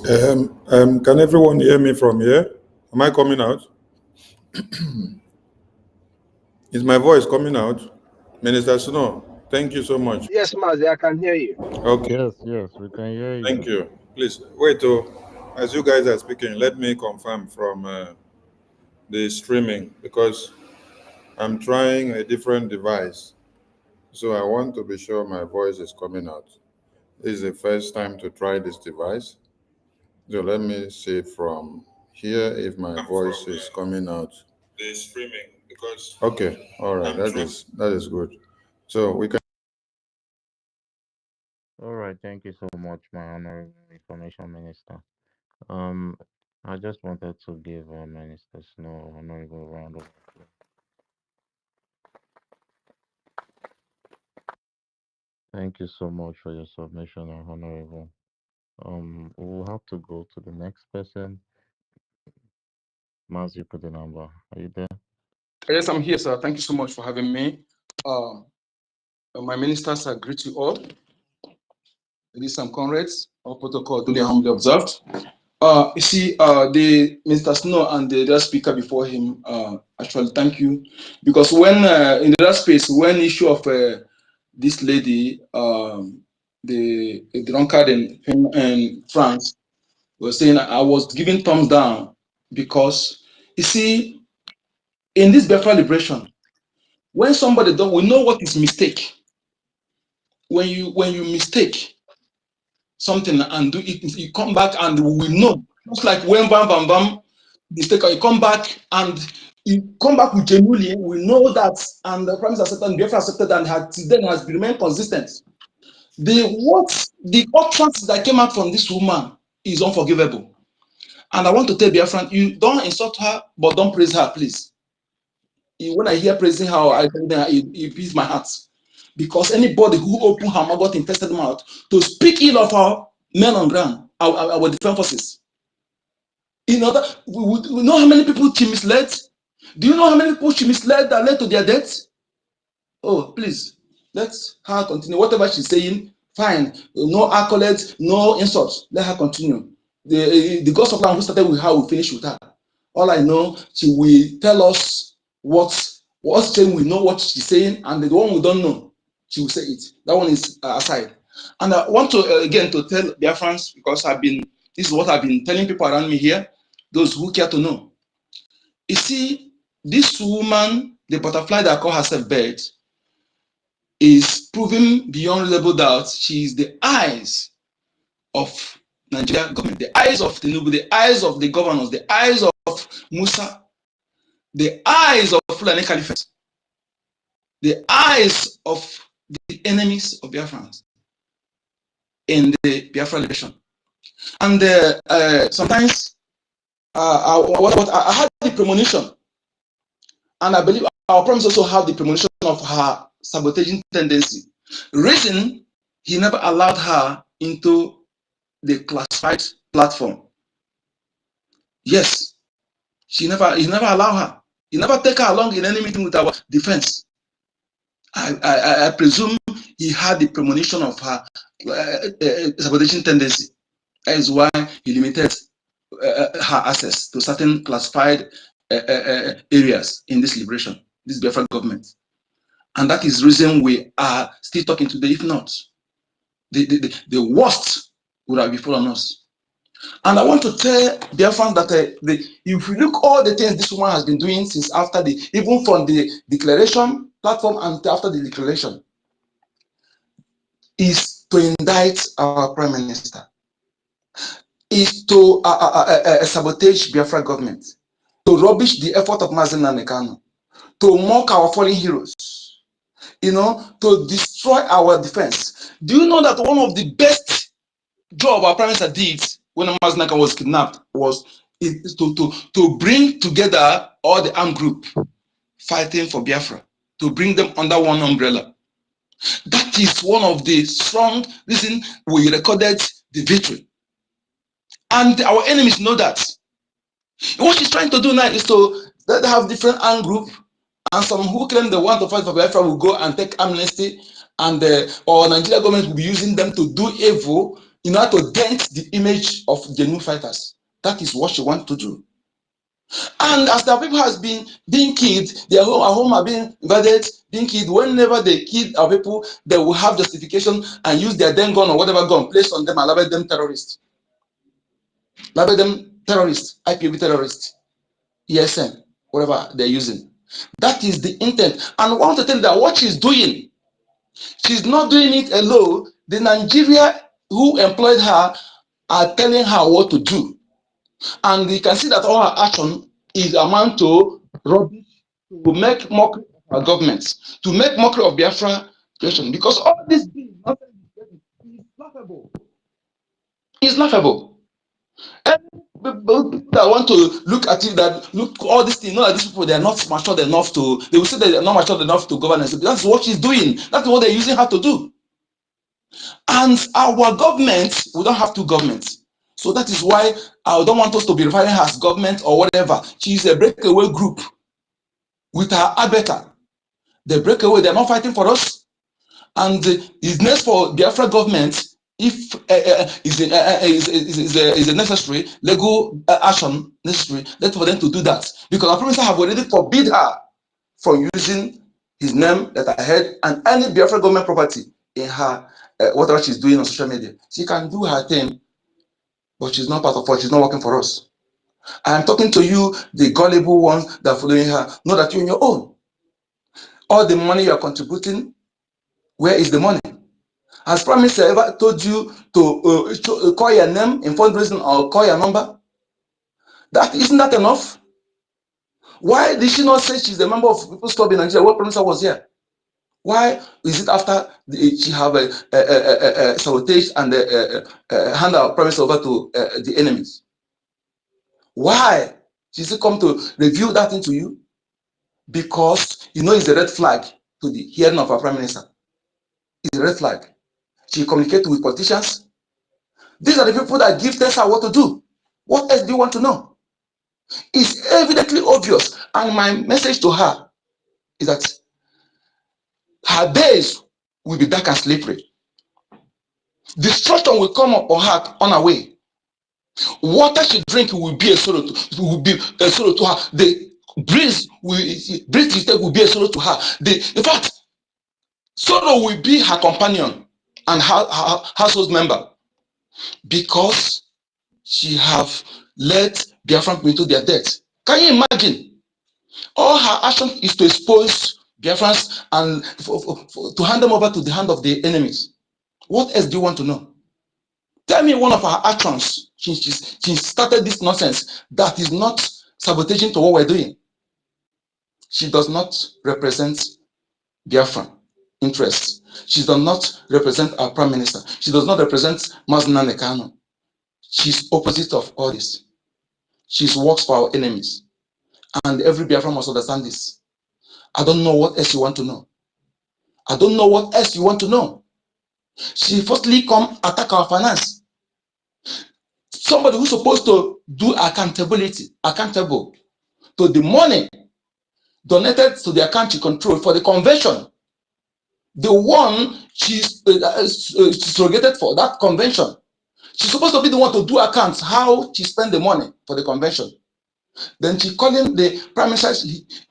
Can everyone hear me from here? Am I coming out? Is my voice coming out? Minister Snow, thank you so much.
Yes, Mazi, I can hear you.
Okay.
Yes, we can hear you.
Thank you. Please, wait, as you guys are speaking, let me confirm from the streaming, because I'm trying a different device. So I want to be sure my voice is coming out. This is the first time to try this device. So let me see from here if my voice is coming out. The streaming, because okay, all right, that is good. So we can.
All right, thank you so much, my honorable information minister. I just wanted to give Minister Snow an honorable round of applause. Thank you so much for your submission, honorable. We'll have to go to the next person. Mazi Kudinamba, are you there?
Yes, I'm here, sir. Thank you so much for having me. My ministers, I greet you all. Ladies and comrades, all protocol duly humbly observed. You see, the Mr. Snow and the other speaker before him, actually, thank you. Because when, in the last space, when issue of this lady, the drunkard in France, was saying I was giving thumbs down because, you see, in this Biafra liberation, when somebody does, we know what is mistake. When you mistake something and do it, you come back and we know. Just like when Bam Bam Bam mistake, you come back and you come back with genuinely, we know that, and the promise accepted and Biafra accepted and then has remained consistent. The utterance that came out from this woman is unforgivable. And I want to tell Biafran, you don't insult her, but don't praise her, please. When I hear praising her, it beats my heart. Because anybody who opened her mouth, infested mouth, to speak ill of our men on ground, our defense forces. In order, we know how many people she misled. Do you know how many people she misled that led to their death? Oh, please, let her continue. Whatever she's saying, fine. No accolades, no insults. Let her continue. The God of land who started with her will finish with her. All I know, she will tell us what's saying. We know what she's saying, and the one we don't know, she will say it. That one is aside. And I want to again to tell Biafrans, because this is what I've been telling people around me here, those who care to know. You see, this woman, the butterfly that call herself bird, is proving beyond reasonable doubt she is the eyes of Nigeria government, the eyes of Tinubu, the eyes of the governors, the eyes of Musa, the eyes of Fulani Caliphate, the eyes of the enemies of Biafrans in the Biafra liberation. And sometimes I had the premonition, and I believe our promise also have the premonition of her sabotaging tendency. Reason he never allowed her into the classified platform. Yes, he never allowed her. He never take her along in any meeting with our defense. I presume he had the premonition of her sabotaging tendency. That is why he limited her access to certain classified areas in this liberation, this Biafran government. And that is the reason we are still talking today. If not, the worst would have befallen us. And I want to tell Biafran that if you look all the things this woman has been doing since after even from the declaration platform and after the declaration is to indict our Prime Minister, is to sabotage Biafra government, to rubbish the effort of Mazen Nanekano, to mock our fallen heroes, to destroy our defense. Do you know that one of the best job our Prime Minister did when Mazen Nanekano was kidnapped was to bring together all the armed group fighting for Biafra, to bring them under one umbrella? That is one of the strong reasons we recorded the victory. And our enemies know that. What she's trying to do now is to have different armed group, and some who claim they want to fight for Biafra will go and take amnesty, and or Nigeria government will be using them to do evil in order to dent the image of genuine fighters. That is what she wants to do. And as the people has been being killed, our home are being invaded, being killed. Whenever they kill our people, they will have justification and use their then gun or whatever gun placed on them and label them terrorists. Label them terrorists, IPOB terrorists, ESN, whatever they're using. That is the intent. And I want to tell you that what she's doing, she's not doing it alone. The Nigeria who employed her are telling her what to do. And you can see that all her action is amount to rubbish, to make mockery of our governments, to make mockery of Biafra situation. Because all this is laughable. It's laughable. And people that want to look at it, that look all these things, know that these people, they are not matured enough to, they will say that they are not matured enough to govern. That's what she's doing. That's what they're using her to do. And our government, we don't have two governments. So that is why I don't want us to be referring her as government or whatever. She's a breakaway group with her arbiter. They break away, they're not fighting for us. And it's next for Biafra government, if is a necessary legal action necessary, let for them to do that. Because our Prime Minister have already forbid her from using his name that I heard and any Biafra government property in her whatever she's doing on social media. She can do her thing, but she's not part of us. She's not working for us. I'm talking to you, the gullible ones that are following her. Know that you're on your own. All the money you are contributing, where is the money? Has Prime Minister ever told you to call your name in fundraising or call your number? That isn't that enough? Why did she not say she's a member of People's Club in Nigeria when Prime Minister was here? Why is it after she have sabotage and hand our Prime Minister over to the enemies? Why? She still come to review that into you? Because it's a red flag to the hearing of our Prime Minister. It's a red flag. She communicates with politicians. These are the people that give her what to do. What else do you want to know? It's evidently obvious. And my message to her is that her days will be dark and slippery. Destruction will come on her way. Water she drink will be a sorrow to her. The breeze she take will be a sorrow to her. In fact, sorrow will be her companion and her household member, because she have led Biafran people into their death. Can you imagine? All her action is to expose Biafrans and to hand them over to the hand of the enemies. What else do you want to know? Tell me one of her actions since she started this nonsense that is not sabotaging to what we're doing. She does not represent Biafran interests. She does not represent our Prime Minister. She does not represent Mazen Nanekano. She's opposite of all this. She works for our enemies. And every Biafran must understand this. I don't know what else you want to know. I don't know what else you want to know. She firstly come attack our finance. Somebody who's supposed to do accountable to the money donated to the account she controlled for the convention. The one she's surrogated for, that convention. She's supposed to be the one to do accounts, how she spent the money for the convention. Then she calling the Prime Minister,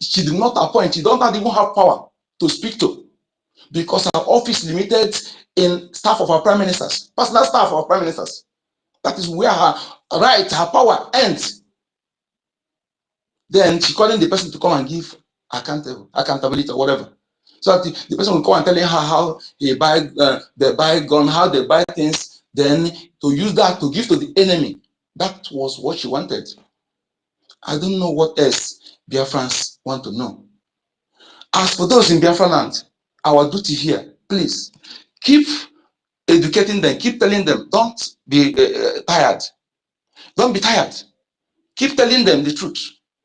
she did not appoint, she don't even have power to speak to, because her office limited in staff of our Prime Ministers, personal staff of our Prime Ministers. That is where her right, her power ends. Then she calling the person to come and give accountability or whatever. So that the person will come and telling her how they buy gun, how they buy things, then to use that to give to the enemy. That was what she wanted. I don't know what else Biafrans want to know. As for those in Biafra land, our duty here, please keep educating them, keep telling them, don't be tired. Don't be tired. Keep telling them the truth.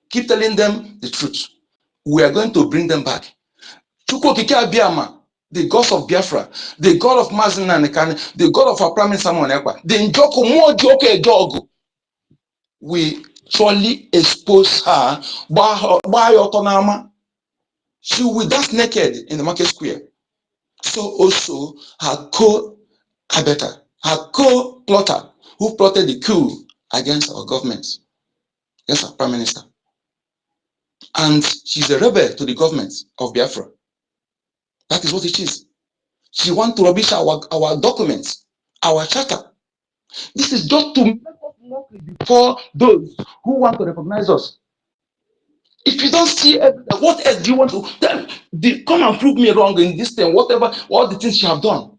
Keep telling them the truth. We are going to bring them back. Chukwu Okike Abiyama, the God of Biafra, the God of Mazin Nanikane, the God of our Prime Minister Monekwa, the Njoku Mojoke Jogu, we surely expose her by Otonama. She will dance naked in the market square. So also her co-abettor, her co-plotter, who plotted the coup against our government, against our Prime Minister. And she's a rebel to the government of Biafra. That is what it is. She wants to rubbish our documents, our charter. This is just to make us mockery before those who want to recognize us. If you don't see what else do you want to tell? Come and prove me wrong in this thing, whatever, all the things you have done.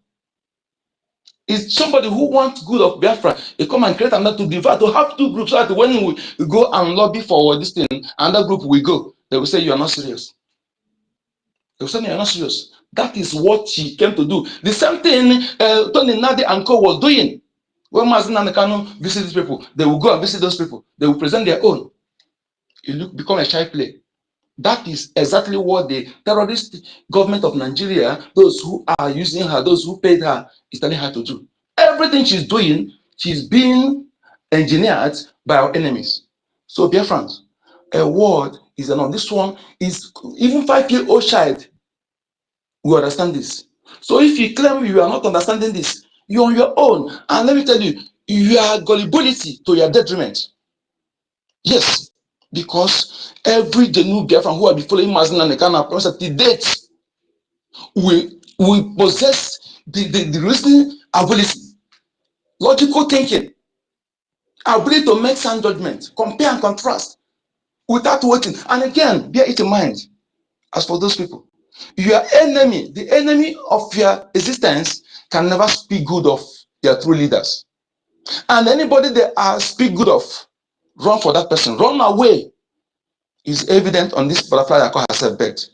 Is somebody who wants good of Biafra. They come and create another to divide, to have two groups, so that when we go and lobby for this thing, another group will go. They will say you are not serious. They will say you are not serious. That is what she came to do. The same thing Tony Nadi and Co was doing. When Mazin and Kanu visit these people, they will go and visit those people. They will present their own. It become a child play. That is exactly what the terrorist government of Nigeria, those who are using her, those who paid her, is telling her to do. Everything she's doing, she's being engineered by our enemies. So, dear friends, a word is enough. This one is even 5-year-old child will understand this. So, if you claim you are not understanding this, you're on your own. And let me tell you, your gullibility to your detriment. Yes, because every genuine Biafran who will be following Mazin and the kind of process to date will possess the reasoning ability, logical thinking, ability to make sound judgment, compare and contrast without waiting. And again, bear it in mind, as for those people, your enemy, the enemy of your existence, can never speak good of their true leaders. And anybody they speak good of, run for that person, run away. Is evident on this butterfly that call herself begged.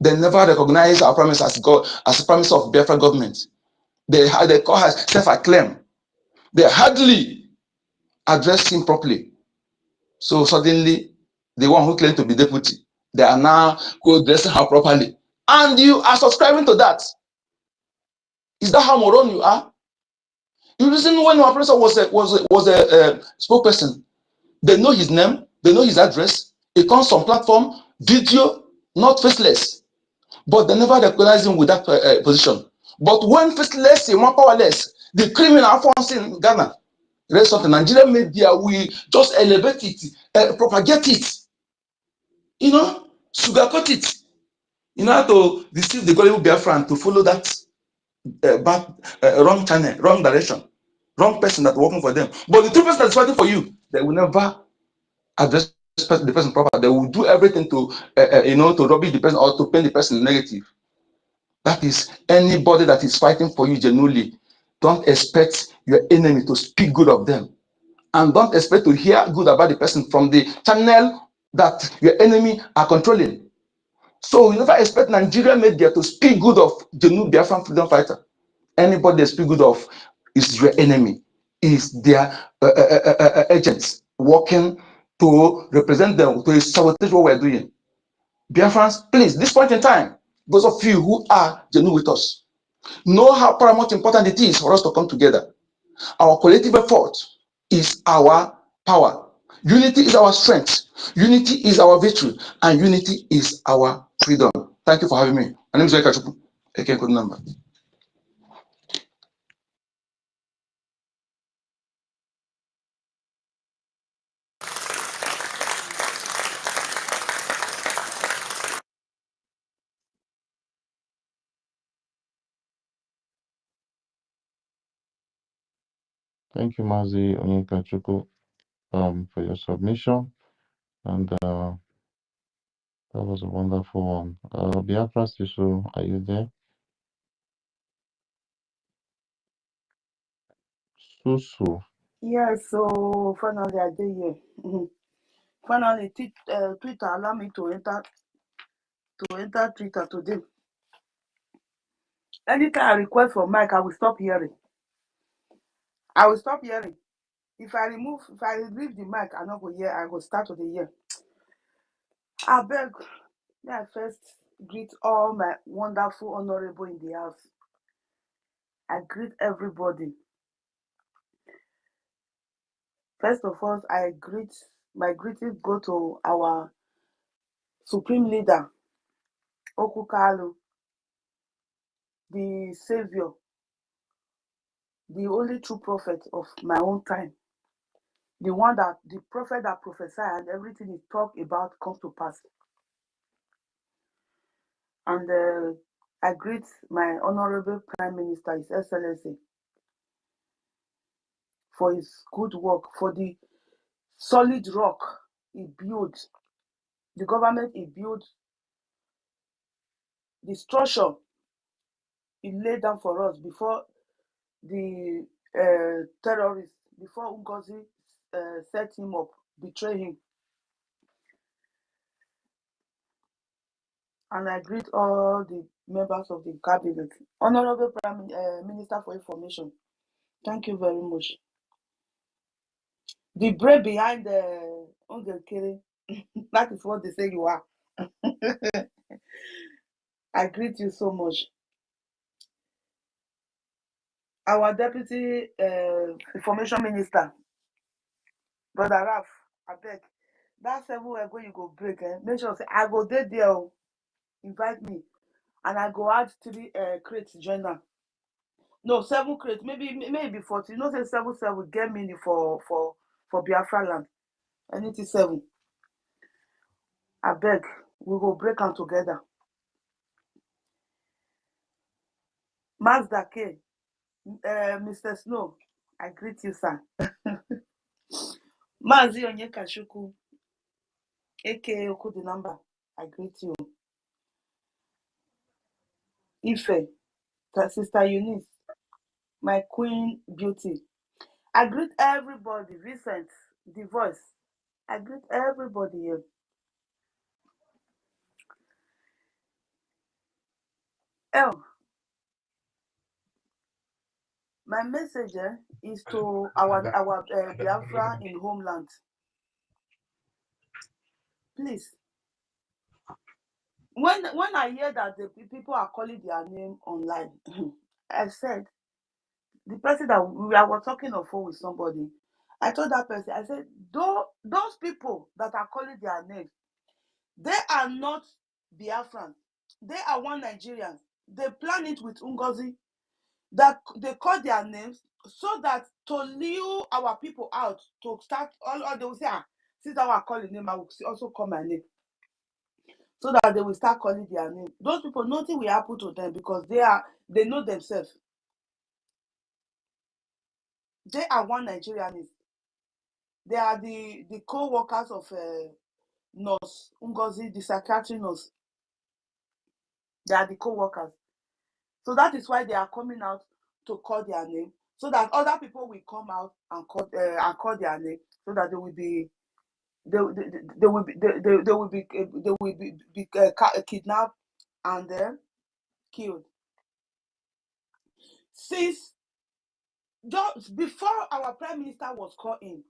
They never recognize our promise as God, as a promise of Biafra government. They call her self-acclaim. They hardly address him properly. So suddenly, the one who claimed to be deputy, they are now dressing her properly. And you are subscribing to that. Is that how moron you are? You listen when our professor was a spokesperson. They know his name, they know his address. It comes from platform, video, not faceless. But they never recognize him with that position. But when faceless and more powerless, the criminal forms in Ghana, the rest of the Nigerian media, we just elevate it, propagate it, sugarcoat it, in order to deceive the gullible Biafran to follow that wrong channel, wrong direction, wrong person that's working for them. But the true person that's fighting for you, they will never address the person properly. They will do everything to, to rubbish the person or to paint the person negative. That is, anybody that is fighting for you genuinely, don't expect your enemy to speak good of them. And don't expect to hear good about the person from the channel that your enemy are controlling. So you never expect Nigerian media to speak good of genuine Biafran freedom fighter. Anybody they speak good of is your enemy, is their agents working to represent them, to sabotage what we're doing. Biafrans, please, this point in time, those of you who are genuine with us, know how paramount important it is for us to come together. Our collective effort is our power. Unity is our strength. Unity is our victory. And unity is our freedom. Thank you for having me. My name is Ekachuku. Okay, good number.
Thank you, Mazi Onyekachuku, for your submission. And That was a wonderful one. Biafra Sisu, are you there? Susu.
Yeah, so finally I did here. Finally, Twitter allow me to enter Twitter today. Anytime I request for mic, I will stop hearing. If I leave the mic, I not go hear. I go start with the hear. I beg. May I first greet all my wonderful honorable in the house. I greet everybody. First of all, my greetings go to our supreme leader, Okukalu, the savior, the only true prophet of my own time. The prophet that prophesied and everything he talked about comes to pass. And I greet my honorable Prime Minister, His Excellency, for his good work, for the solid rock he built, the government he built, the structure he laid down for us before the terrorists, before NGOZI set him up, betray him. And I greet all the members of the cabinet. Honorable Prime Minister for Information, thank you very much. The brain behind the Ongekere, that is what they say you are. I greet you so much. Our Deputy Information Minister, Brother Raf, I beg. That 7 weeks when you go break, make sure say I go there, invite me, and I go add 3 crates journal. No, 7 crates, maybe 40. You know, say 7 get me for Biafra land. Anything 7. I beg, we go break them together. Mazda K, Mr. Snow, I greet you, sir. Mazi Onyekashuku, aka Oku the number, I greet you. Ife, Sister Eunice, my queen beauty. I greet everybody. Vincent, the voice. I greet everybody here. Oh, my message is to our Biafra in homeland. Please, when I hear that the people are calling their name online, I said, the person that I was talking on phone with somebody, I told that person, I said, those people that are calling their name, they are not Biafran. They are one Nigerian. They plan it with NGOZI. That they call their names so that to lure our people out to start all they will say, since I will call the name, I will also call my name. So that they will start calling their name. Those people, nothing will happen to them because they know themselves. They are one Nigerians. They are the co-workers of nurse NGOZI, the psychiatry nurse. They are the co-workers. So that is why they are coming out to call their name, so that other people will come out and call their name, so that they will be kidnapped and then killed. Since just before our Prime Minister was called in,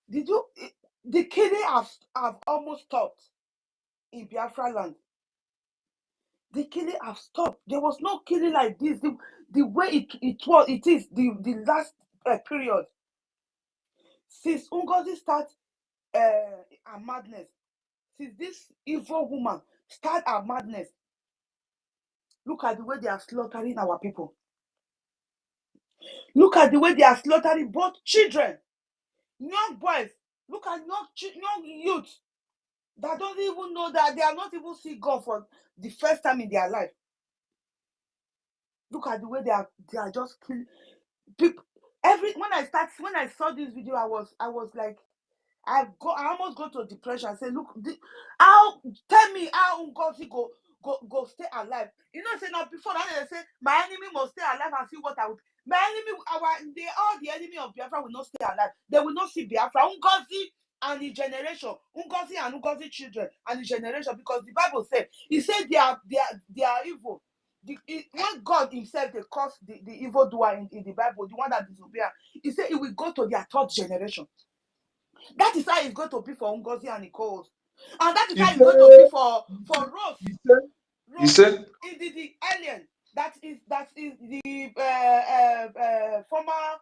the killing have almost stopped in Biafra land. The killing have stopped. There was no killing like this. The way it is the last period. Since NGOZI starts her madness, since this evil woman start her madness, look at the way they are slaughtering our people. Look at the way they are slaughtering both children, young boys. Look at young youth that don't even know that they are not even see God for the first time in their life. Look at the way they are just killing people. When I saw this video, I was like, I almost go to depression. I say, look, tell me how NGOZI go stay alive. You know, say now before that they say my enemy must stay alive and see what I would. My enemy, all the enemy of Biafra will not stay alive. They will not see Biafra. NGOZI and the generation, NGOZI and NGOZI children and the generation, because the Bible said, he said they are evil. When God himself they cause the evil doer in the Bible, the one that disobey, he said it will go to their third generation. That is how it's going to be for NGOZI and Nicole. And that is how it's going to be for Rose.
You said?
The alien. That is the former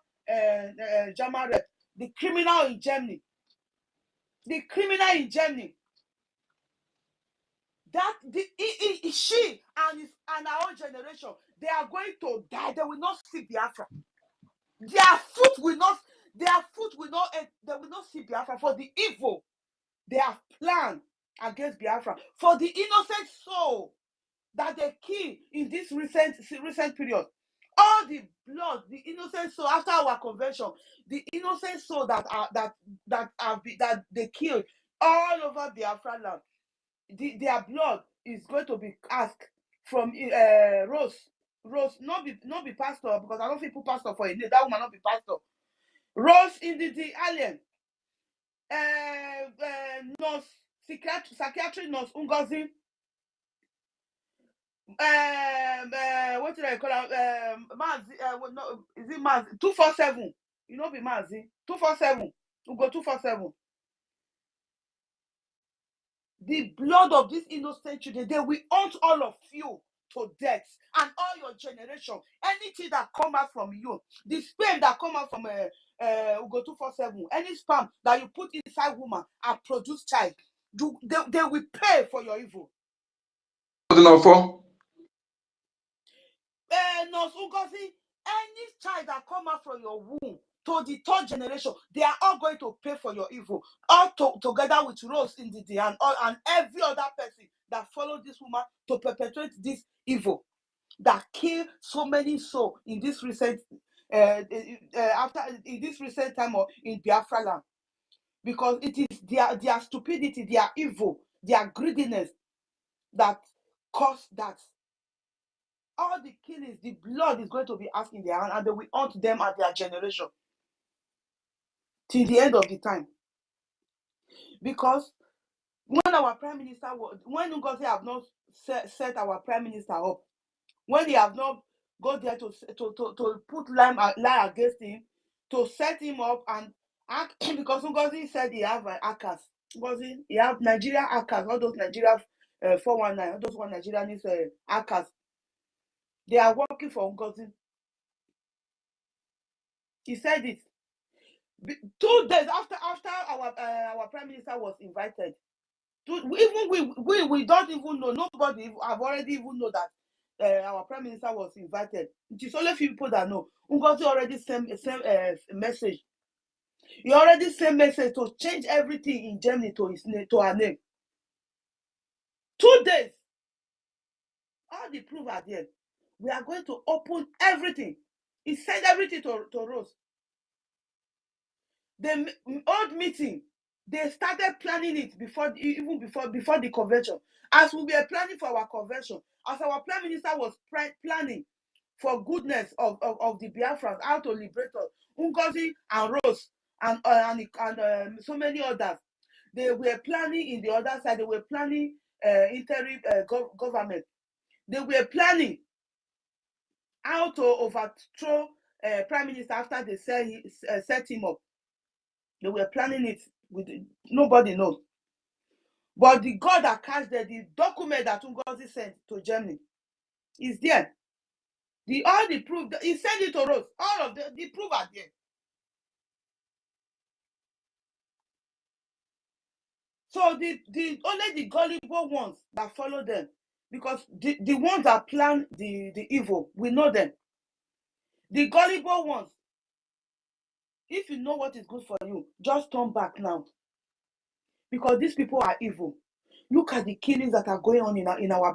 German rep, the criminal in Germany. The criminal in Germany. That she and our own generation, they are going to die. They will not see Biafra. Their foot will not. They will not see Biafra for the evil they have planned against Biafra, for the innocent soul that they kill in this recent period. All the blood, the innocent soul after our convention, the innocent soul that they killed all over Biafra land, their blood is going to be asked from Rose, not be pastor, because I don't think people pastor for a name. That woman not be pastor. Rose in the alien, nurse, psychiatric nurse NGOZI, what did I call her? Mazi, no, is it Mazi? 247. You know, be Mazi. 247. We go 247. The blood of these innocent children, they will hunt all of you to death, and all your generation. Anything that come out from you, the sperm that come out from Ugo 247, any sperm that you put inside woman and produce child, they will pay for your evil. Nurse NGOZI, any child that come out from your womb to the third generation, they are all going to pay for your evil. All together with Rose in the day and every other person that followed this woman to perpetrate this evil that killed so many souls in this recent in this recent time or in Biafra land. Because it is their stupidity, their evil, their greediness that caused that. All the killings, the blood is going to be asked in their hand, and they will hunt them and their generation till the end of the time. Because when our prime minister when NGOZI have not set our prime minister up, when they have not go there to put lie against him, to set him up and act, because NGOZI said he have hackers. NGOZI, he have Nigeria hackers, all those Nigeria 419, all those one Nigerian hackers. They are working for NGOZI. He said it 2 days after our prime minister was invited. Even we don't even know. Nobody have already even know that our prime minister was invited. It is only few people that know. NGOZI already sent a message. He already sent message to change everything in Germany to her name. 2 days. All the proof are there. We are going to open everything. He sent everything to Rose. The old meeting, they started planning it before the convention. As we were planning for our convention, as our prime minister was planning for goodness of the Biafrans, how to liberate us, NGOZI and Rose and so many others, they were planning in the other side. They were planning interim government. They were planning how to overthrow prime minister after they set him up. They were planning it with nobody knows. But the God that catch the document that NGOZI sent to Germany is there. All the proof, he sent it to us. All of the proof are there. So only the gullible ones that follow them, because the ones that plan the evil, we know them. The gullible ones, if you know what is good for you, just turn back now. Because these people are evil. Look at the killings that are going on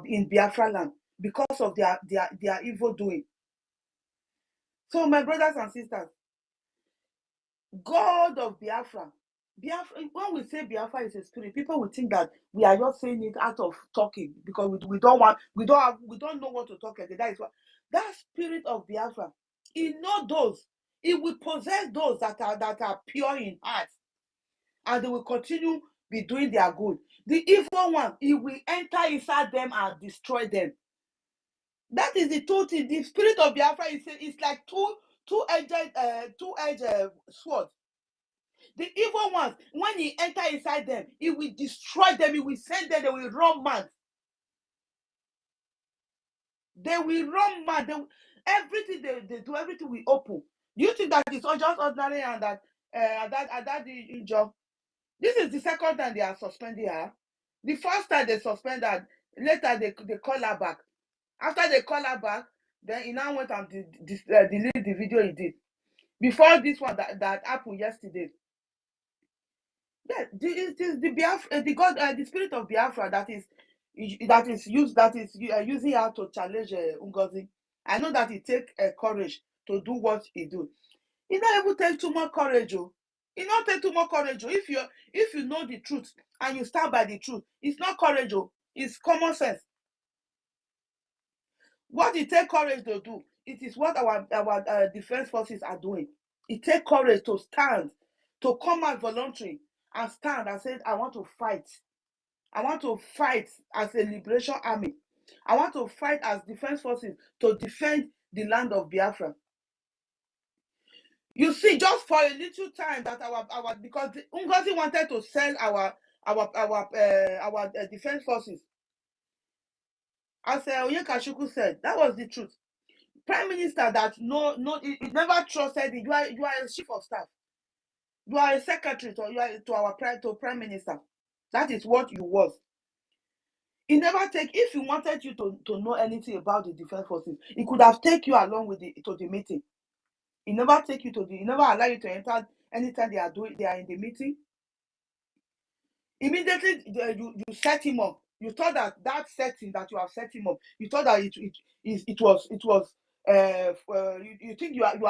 in Biafra land because of their evil doing. So my brothers and sisters, God of Biafra
Biafra, when we say Biafra is a spirit, people will think that we are just saying it out of talking because we don't know what to talk about. That is what that spirit of Biafra, it know those, it will possess those that are pure in heart, and they will continue be doing their good. The evil one, it will enter inside them and destroy them. That is the truth. The spirit of Biafra is like two-edged sword. The evil ones, when he enter inside them, he will destroy them. He will send them. They will run mad. They will run mad. Everything they do, everything will open. Do you think that it's all just ordinary and that the job? This is the second time they are suspending her. The first time they suspended, later they call her back. After they call her back, then he now went and delete the video he did. Before this one that happened yesterday. Yeah, the spirit of Biafra that is using her to challenge NGOZI. I know that it take courage to do what he do. It not even take too much courage, oh. It not take too much courage, oh. If you know the truth and you stand by the truth, it's not courage, oh. It's common sense. What it take courage to do, it is what our defense forces are doing. It take courage to stand, to come out voluntarily and stand and say, I want to fight. I want to fight as a liberation army. I want to fight as defense forces to defend the land of Biafra. You see, just for a little time that our because NGOZI wanted to sell our defense forces. As Onyekachukwu said, that was the truth. Prime Minister that it never trusted it. You are a chief of staff. You are a secretary to Prime Minister. That is what you was. He never take, if he wanted you to know anything about the defense forces, he could have taken you along with to the meeting. He never take you he never allow you to enter anytime they are in the meeting. Immediately you set him up. You thought that setting that you have set him up, you thought that it was you think you have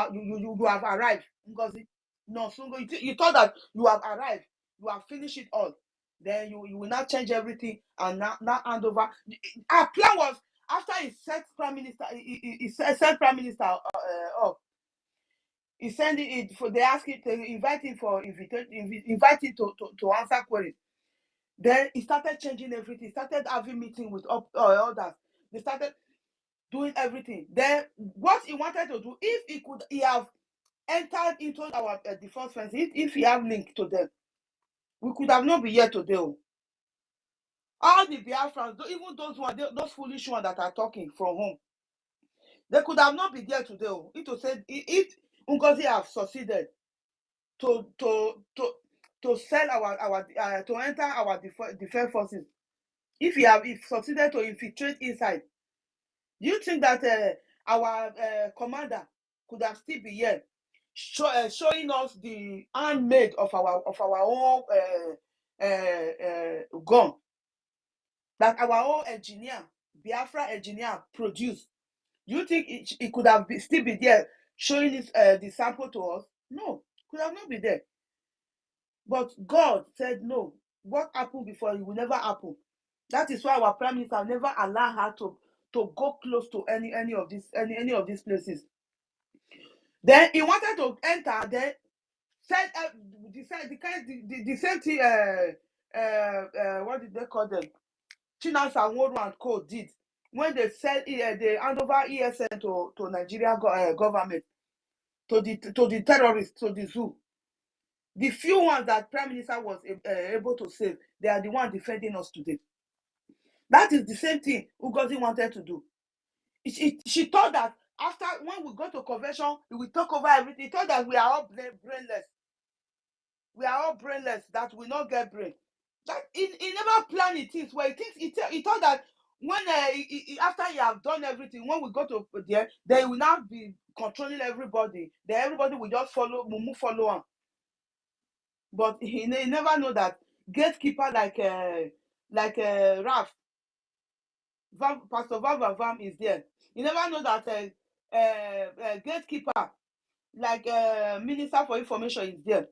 arrived, NGOZI. No, Sungo, you thought that you have arrived, you have finished it all. Then you will now change everything and now hand over. Our plan was after he set Prime Minister, he set Prime Minister up. He sent it for, they asked him to invite him to answer queries. Then he started changing everything. He started having meeting with others. They started doing everything. Then what he wanted to do, if he have entered into our defense fence, if he have link to them, we could have not been here today. All the Biafrans, even those foolish ones that are talking from home, they could have not been there today. It was said if NGOZI have succeeded to sell to enter our defense forces, if succeeded to infiltrate inside, do you think that our commander could have still been here showing us the handmade of our own gun that our own engineer, Biafra engineer, produced? Do you think it could have still be there showing the sample to us? No, could have not been there. But God said no. What happened before, it will never happen. That is why our Prime Minister never allowed her to go close to any of these places. Then he wanted to enter. Then said the same thing. What did they call them? Chinasa Nworu and Co did when they said they hand over ESN to Nigerian government, to the terrorists, to the zoo. The few ones that Prime Minister was able to save, they are the ones defending us today. That is the same thing NGOZI wanted to do. She thought that after, when we go to convention, we will talk over everything. He thought that we are all brainless. We are all brainless, that we not get brain. That he never planned it this way. He thought that when after he have done everything, when we go to there, they will now be controlling everybody. Then everybody will just follow on. But he never know that gatekeeper like Raf, Pastor Vam is there. You never know that gatekeeper like Minister for Information is there.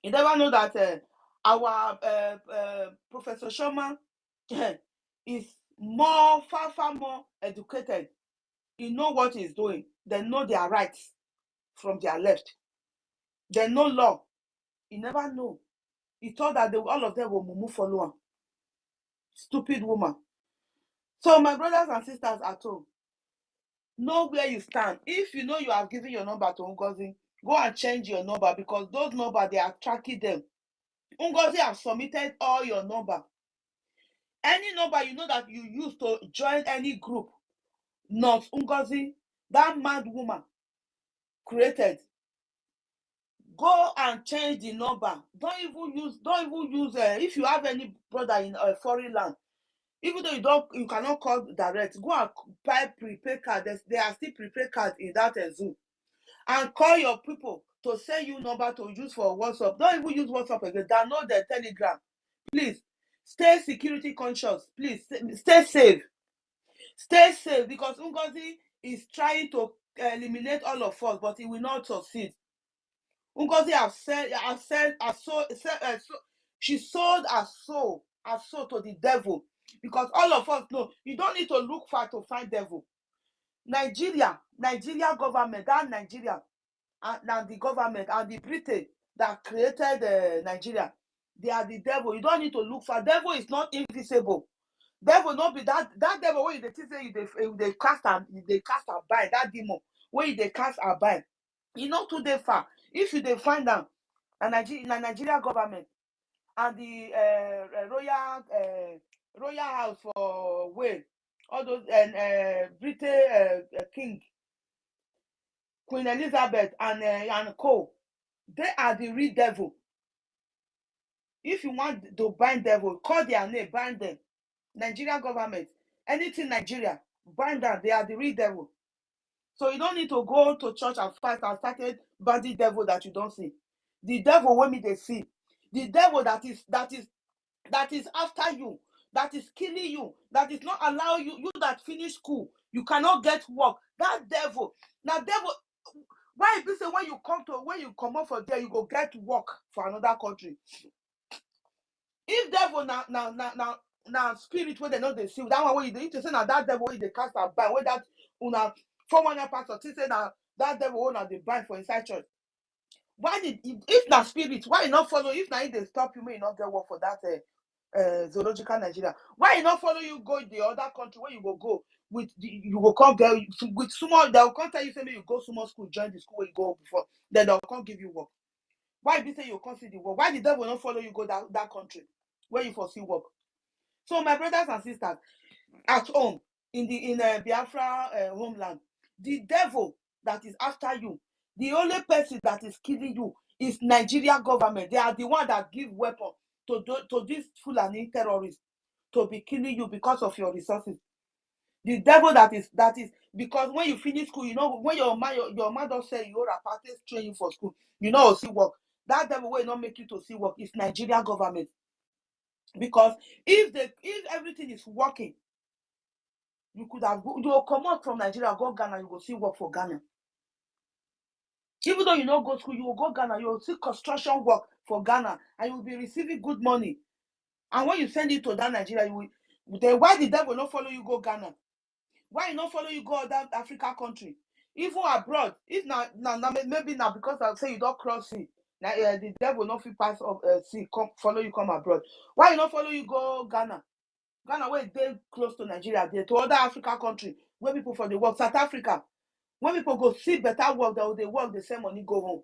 You never know that our Professor Sherman is far more educated. He know what he's doing. They know their rights from their left. They know law. He never know. He thought that all of them will move follow him. Stupid woman. So my brothers and sisters at home, know where you stand. If you know you have given your number to NGOZI, go and change your number, because those numbers, they are tracking them. NGOZI have submitted all your number. Any number you know that you use to join any group, not NGOZI, that mad woman created. Go and change the number. Don't even use if you have any brother in a foreign land, even though you cannot call direct, go and buy prepaid card. There are still prepaid cards in that Zoom, and call your people to send you number to use for WhatsApp. Don't even use WhatsApp again. Download the Telegram. Please stay security conscious. Please stay safe. Stay safe, because NGOZI is trying to eliminate all of us, but he will not succeed. NGOZI she sold her soul to the devil, because all of us know you don't need to look far to find devil. Nigeria government, that Nigeria, and the government and the Britain that created Nigeria, they are the devil. You don't need to look far. Devil is not invisible. Devil not be that devil when they cast and bind, that demon when they cast and bind. You know too they far. If you they find them, and Nigeria government and the royal house for Wales, all those, and Britain king, Queen Elizabeth, and co, they are the real devil. If you want to bind devil, call their name, bind them. Nigeria government, anything Nigeria, bind them. They are the real devil. So you don't need to go to church and fast and started banding devil that you don't see. The devil when me they see. The devil that is after you, that is killing you, that is not allowing you that finish school, you cannot get work. That devil. Now devil, why be say when you come out from there, you go get work for another country? If devil now spirit where they know they see, that one way they to say now that devil way they cast and bind, where that una former pastor say now that devil one they bind for inside church. Why did if na spirit, why you not follow? If now they stop you, may you not get work for that zoological Nigeria. Why you not follow you go the other country where you go with you will come there with small, they'll come tell you say you go small school, join the school where you go before, then they'll come give you work. Why be say you come see the work? Why the devil not follow you go that country where you foresee work? So my brothers and sisters at home in Biafra homeland, the devil that is after you, the only person that is killing you is Nigeria government. They are the one that give weapon to these Fulani terrorists to be killing you because of your resources. The devil that is because when you finish school, you know when your mother say you are party training for school, you know see work. That devil will not make you to see work. It's Nigeria government. Because if everything is working, you could have you will come out from Nigeria, go Ghana, you will see work for Ghana. Even though you don't go school, you will go Ghana, you will see construction work for Ghana, and you will be receiving good money. And when you send it to that Nigeria, why the devil not follow you go Ghana? Why not follow you go other Africa country? Even abroad, if now maybe now because I say you don't cross sea, now the devil not fit pass of sea, follow you come abroad. Why not follow you go Ghana? Ghana where they close to Nigeria, they to other Africa country where people for the work. South Africa, when people go see better work, they work the same money go home.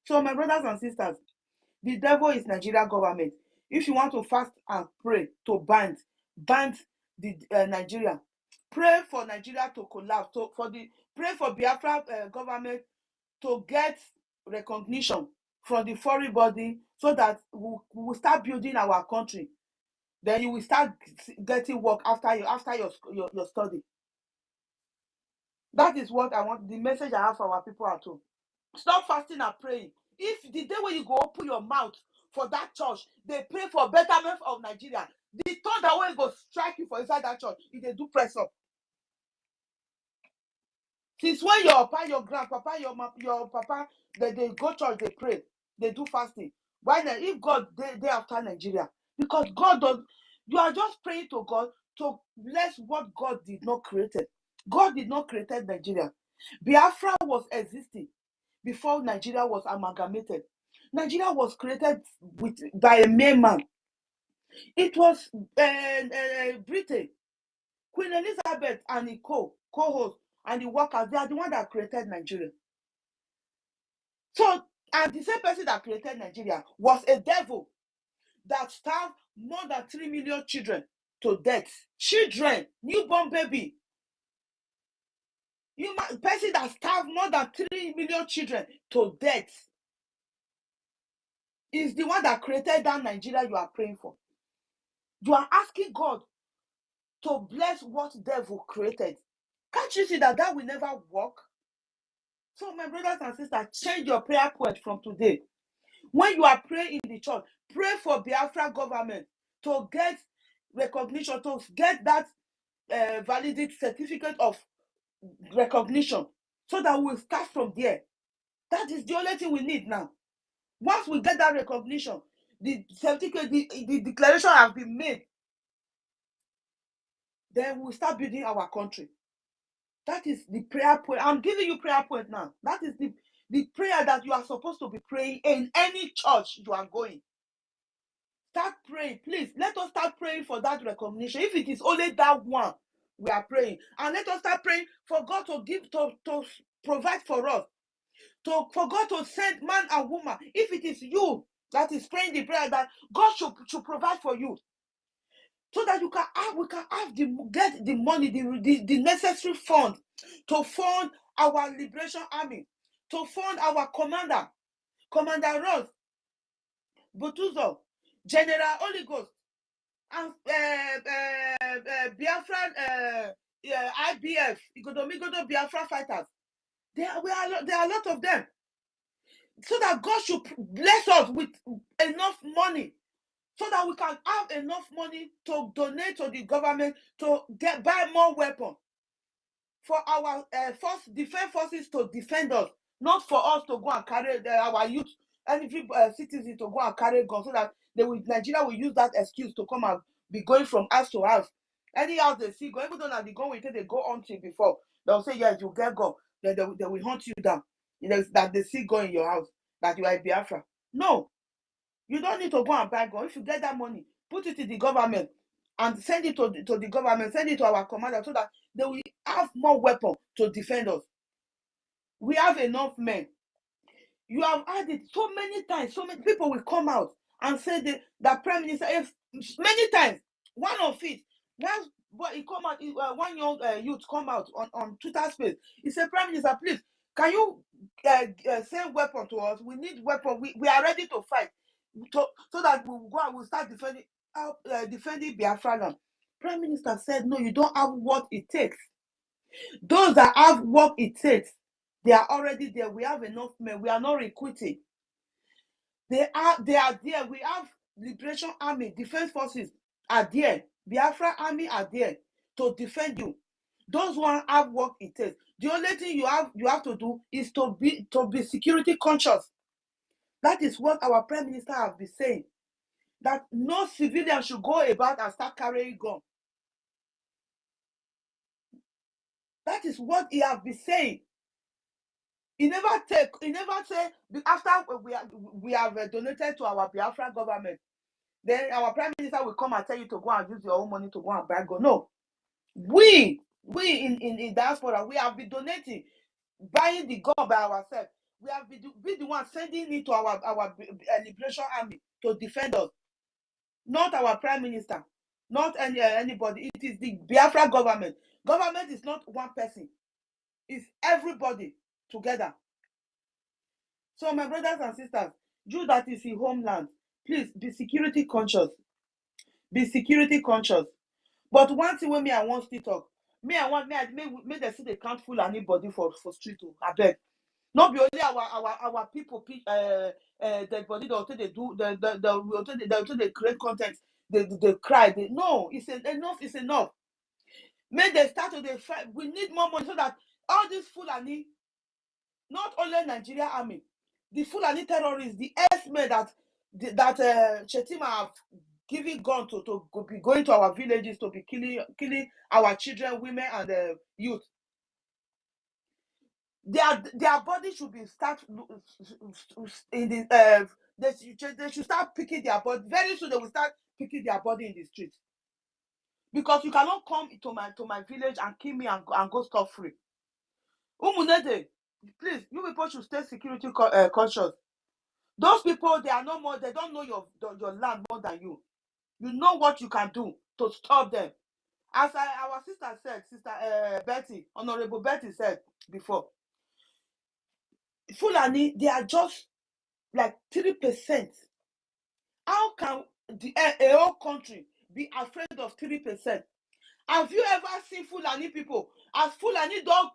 So my brothers and sisters, the devil is Nigeria government. If you want to fast and pray to bind the Nigeria, pray for Nigeria to collapse. Pray for Biafra government to get recognition from the foreign body, so that we will start building our country. Then you will start getting work after your study. That is what I want. The message I have for our people at home. Stop fasting and praying. If the day when you go open your mouth for that church, they pray for betterment of Nigeria, the thunder always go strike you for inside that church if they do press up. Since when your papa, your grandpapa, your papa, they go church, they pray. they do fasting. Why not? If God they after Nigeria, because God does. You are just praying to God to bless what God did not create. God did not create Nigeria. Biafra was existing before Nigeria was amalgamated. Nigeria was created by a mere man. It was Britain, Queen Elizabeth and the co-host and the workers. They are the one that created Nigeria. So, and the same person that created Nigeria was a devil that starved more than 3 million children to death. Children, newborn baby. Person that starved more than 3 million children to death is the one that created that Nigeria you are praying for. You are asking God to bless what devil created. Can't you see that will never work? So my brothers and sisters, change your prayer point from today. When you are praying in the church, pray for Biafra government to get recognition, to get that validity certificate of recognition, so that we'll start from there. That is the only thing we need now. Once we get that recognition, the certificate, the declaration has been made, then we'll start building our country. That is the prayer point. I'm giving you prayer point now. That is the prayer that you are supposed to be praying in any church you are going. Start praying, please. Let us start praying for that recognition. If it is only that one we are praying, and let us start praying for God to give, to provide for us, for God to send man and woman. If it is you that is praying the prayer, that God should provide for you, so that we can get the money, the necessary fund to fund our liberation army, to fund our Commander Ross, Butuzo, General Oligos, and Biafran IBF, Igodomigodo Biafra fighters. There are a lot of them. So that God should bless us with enough money, so that we can have enough money to donate to the government to buy more weapons for our defense forces to defend us, not for us to go and carry our youth and every citizen to go and carry guns, so that Nigeria will use that excuse to come and be going from house to house. Any house they see go, even though the gun will take they go hunting before, they'll say yes, you get gun, then they will hunt you down. That they see gun in your house, that you are a Biafra. No, you don't need to go and buy gun. If you get that money, put it in the government and send it to the government, send it to our commander, so that they will have more weapons to defend us. We have enough men. You have had it so many times. So many people will come out and say that Prime Minister, many times, one of it, but he come out, one young youth come out on Twitter space. He said, Prime Minister, please, can you send weapon to us? We need weapon. We are ready to fight, so that we'll go and we'll start defending Biafra land. Prime Minister said, no, you don't have what it takes. Those that have what it takes, they are already there. We have enough men. We are not recruiting. They are there. We have Liberation Army, Defense Forces are there. Biafra Army are there to defend you. Those ones have what it takes. The only thing you have to do is to be security conscious. That is what our Prime Minister has been saying. That no civilian should go about and start carrying guns. That is what he has been saying. He never say after we have donated to our Biafra government, then our Prime Minister will come and tell you to go and use your own money to go and buy gun. No. We in diaspora, we have been donating, buying the gun by ourselves. We have been the one sending it to our Liberation Army to defend us. Not our Prime Minister, not anybody. It is the Biafra government. Government is not one person. It's everybody together. So my brothers and sisters, you that is in homeland, please be security conscious. Be security conscious. But one thing when I want to talk, me they see they can't fool anybody for street. I beg. Not be only our people dead body they create content, they cry. No, enough is enough. May they start to fight. We need more money so that all this Fulani, not only Nigeria army, the Fulani terrorists, the S-men that Chetima have given gun to be going to our villages to be killing our children, women, and youth. Their body should be start in the they should start picking their body. Very soon they will start picking their body in the street. Because you cannot come to my village and kill me and go scot free. Umunede, please, you people should stay security conscious. Those people, they are no more, they don't know your land more than you. You know what you can do to stop them. As our sister said, Sister Betty, Honorable Betty said before, Fulani, they are just like 3%. How can a whole country be afraid of 3%? Have you ever seen Fulani people? As Fulani don't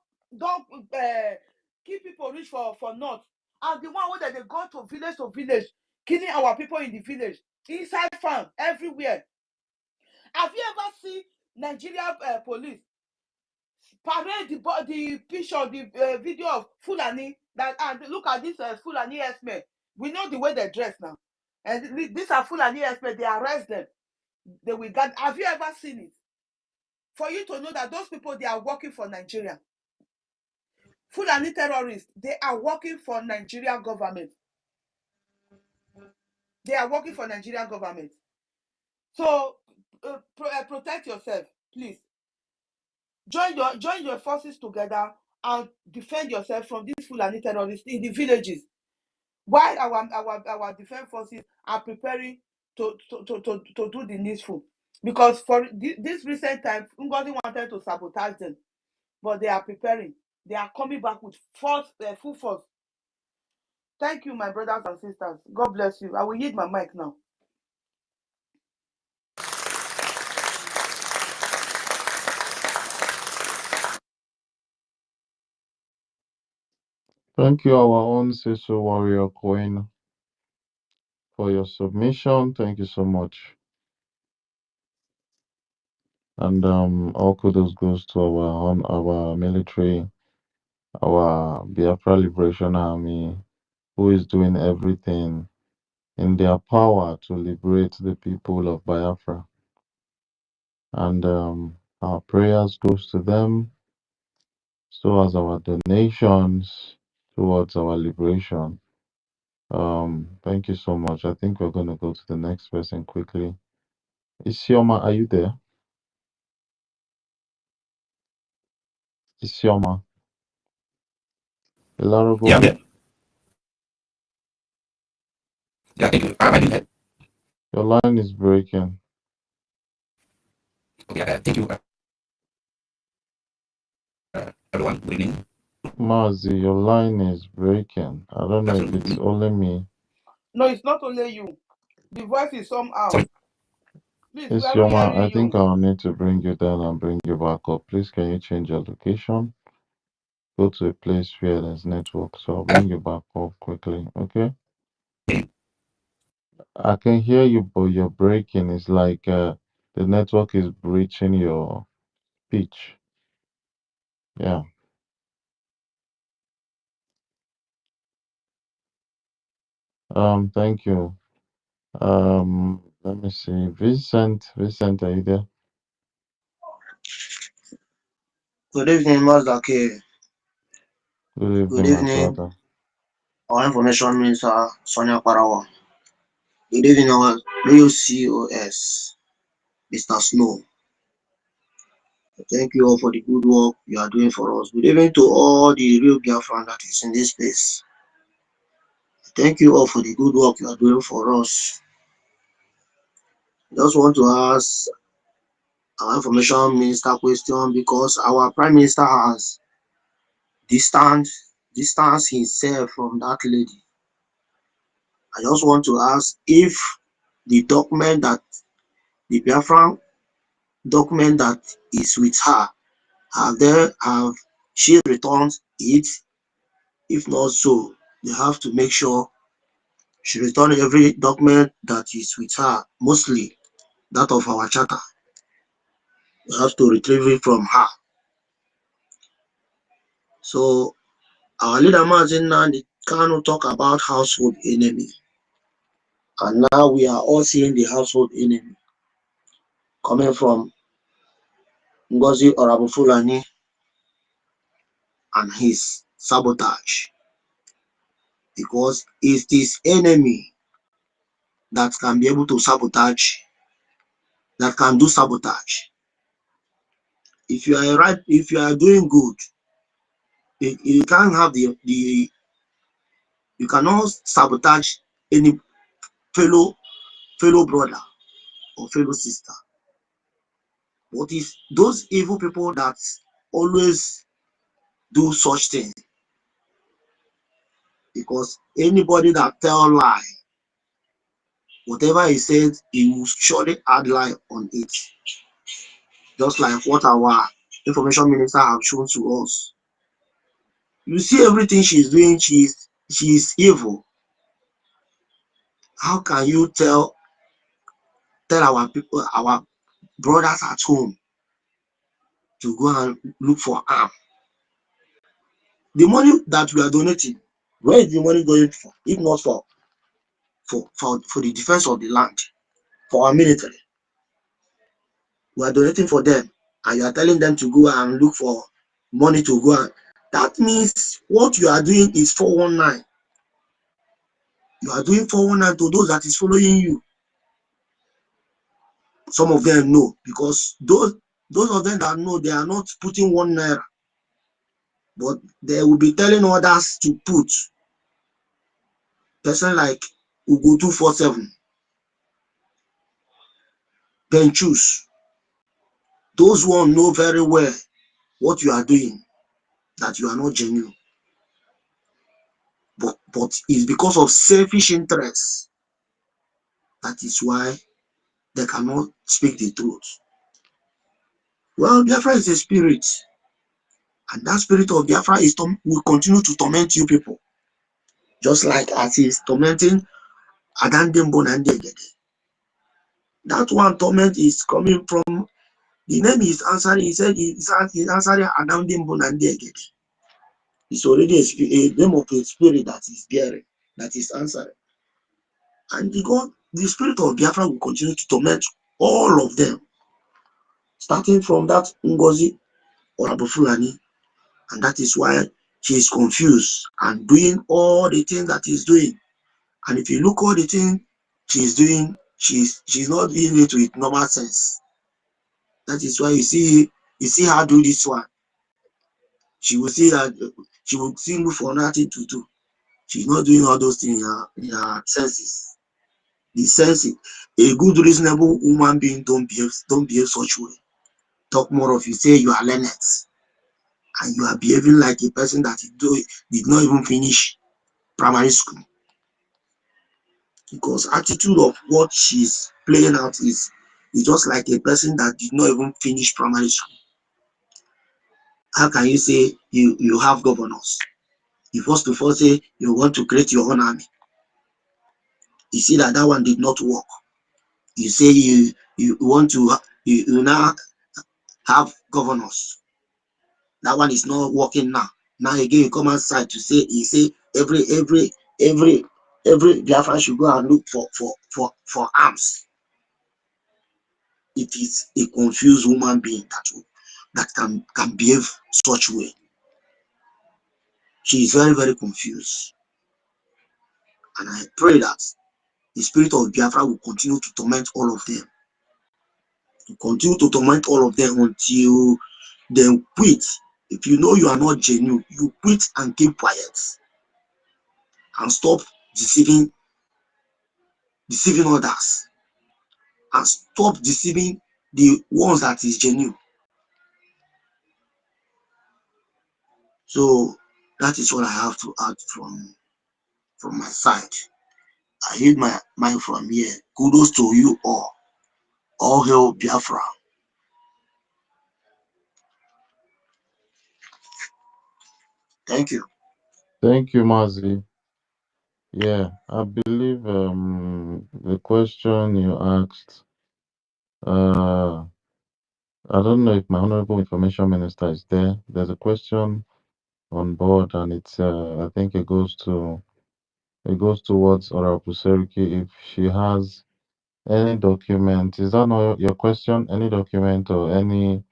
keep people rich for north. And the one where they go to village, killing our people in the village, inside farm, everywhere. Have you ever seen Nigeria police parade the picture, the video of Fulani that and look at this Fulani S-men. We know the way they dress now, and these are Fulani S-men. They arrest them. They will get. Have you ever seen it? For you to know that those people, they are working for Nigeria. Fulani terrorists, they are working for Nigerian government. They are working for Nigerian government. So protect yourself, please. Join your forces together and defend yourself from these Fulani terrorists in the villages. While our defense forces are preparing to do the needful. Because for this recent time, NGOZI wanted to sabotage them, but they are preparing. They are coming back with full force. Thank you, my brothers and sisters. God bless you. I will yield my mic now.
Thank you, our own sister warrior queen, for your submission. Thank you so much. And all kudos goes to our military, our Biafra Liberation Army, who is doing everything in their power to liberate the people of Biafra. And our prayers goes to them, so as our donations towards our liberation. Thank you so much. I think we're going to go to the next person quickly. Isioma, are you there? Isioma. Ilarigo.
Yeah, I'm there. Yeah, thank you. Am I doing that?
Your line is breaking.
Okay, thank you. Everyone, good evening.
Mazi, your line is breaking. I don't know if it's only me.
No, it's not only you. The voice is somehow.
Sorry.
Please, we are not
Isioma,
hearing
I think
you.
I'll need to bring you down and bring you back up. Please, can you change your location? Go to a place where there's network. So I'll bring you back up quickly, okay? I can hear you, but you're breaking. It's like the network is breaching your speech. Yeah. Thank you. Let me see. Vincent, are you there?
Good evening, Mazake.
Good evening, my brother.
Our information minister, Sonia Parawa. Good evening, our new COS, Mr. Snow. Thank you all for the good work you are doing for us. Good evening to all the real Biafran that is in this place. Thank you all for the good work you are doing for us. Just want to ask our information minister question because our prime minister has distanced himself from that lady. I just want to ask if the document that the Biafran document that is with her, have she returned it? If not so, they have to make sure she return every document that is with her, mostly that of our charter. We have to retrieve it from her. So our leader Martin Kanu talk about household enemy. And now we are all seeing the household enemy coming from NGOZI Orabufulani and his sabotage. Because it's this enemy that can be able to sabotage, that can do sabotage. If you are right, if you are doing good, you can't have you cannot sabotage any fellow brother or fellow sister. But it's those evil people that always do such things. Because anybody that tell lie, whatever he said, he will surely add lie on it. Just like what our information minister have shown to us. You see everything she's doing, she's evil. How can you tell our people, our brothers at home, to go and look for arm? The money that we are donating, where is the money going for? If not for the defense of the land, for our military. We are donating for them, and you are telling them to go and look for money to go and. That means what you are doing is 419. You are doing 419 to those that is following you. Some of them know, because those of them that know, they are not putting 1 naira, but they will be telling others to put. Person like Ugo 247, then choose. Those one know very well what you are doing, that you are not genuine. But it's because of selfish interests. That is why they cannot speak the truth. Well, Biafra is a spirit, and that spirit of Biafra will continue to torment you people, just like as he is tormenting Adandembo Nandegede. That one torment is coming from the name he is answering. He said he's answering Adandembo Nandegede. It's already a name of a spirit that is bearing, that is answering. And the spirit of Biafra will continue to torment all of them, starting from that NGOZI or Abufulani. And that is why she is confused and doing all the things that he's doing. And if you look all the things she's doing, she's not doing it with normal sense. That is why you see her do this one. She will see that she will still look for nothing to do. She's not doing all those things in her senses. The sense, a good, reasonable human being don't behave such way. Talk more of you say you are learned, and you are behaving like a person that did not even finish primary school. Because attitude of what she's playing out is just like a person that did not even finish primary school. How can you say you have governors? You first of all say you want to create your own army. You see that one did not work. You say you want to you now have governors. That one is not working now. Now again you come outside to say every Biafran should go and look for arms. It is a confused human being that can behave such way. She is very, very confused. And I pray that the spirit of Biafra will continue to torment all of them. Continue to torment all of them until they quit. If you know you are not genuine, you quit and keep quiet. And stop deceiving others. And stop deceiving the ones that is genuine. So that is what I have to add from my side. I hit my mind from here. Kudos to you all. All hail Biafra. Thank you.
Thank you, Mazi. Yeah, I believe the question you asked, I don't know if my Honorable Information Minister is there. There's a question on board, and it's I think it goes towards Honorable Seriki if she has any document. Is that not your question? Any document or anything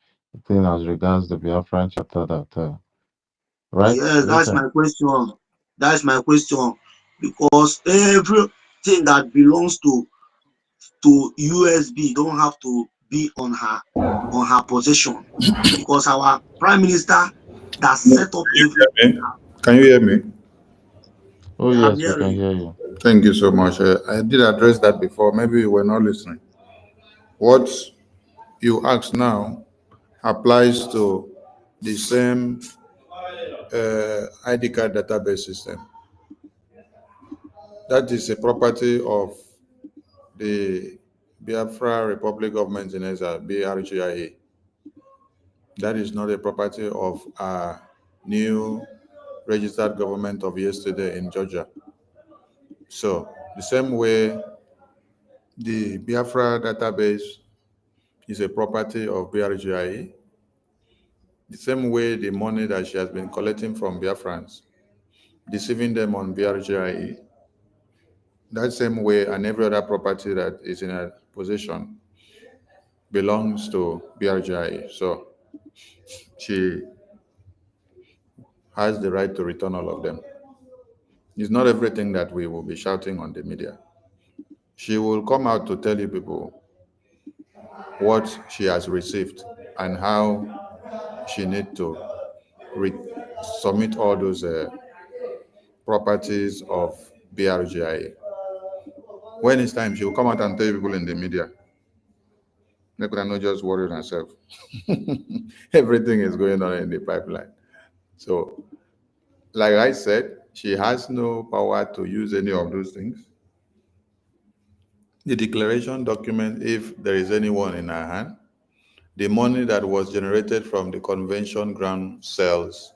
as regards the Biafran chapter that right?
Yes, that's
Listen.
my question. That's my question. Because everything that belongs to USB don't have to be on her possession. Because our prime minister that set up everything.
Can you hear me?
Oh
Yeah, I'm
yes, we
hearing
can
you.
hear you.
Thank you so much. I did address that before. Maybe you were not listening. What you asked now applies to the same ID card database system. That is a property of the Biafra Republic Government in Exile, BRGIA. That is not a property of our new registered government of yesterday in Georgia. So the same way the Biafra database is a property of BRGIA, the same way the money that she has been collecting from Biafrans, deceiving them on BRGIA, that same way and every other property that is in her possession belongs to BRGIA. So she has the right to return all of them. It's not everything that we will be shouting on the media. She will come out to tell you people what she has received and how she needs to submit all those properties of BRGIA. When it's time, she will come out and tell people in the media. They could not just worry herself. Everything is going on in the pipeline. So, like I said, she has no power to use any of those things. The declaration document, if there is anyone in her hand, the money that was generated from the convention ground sales,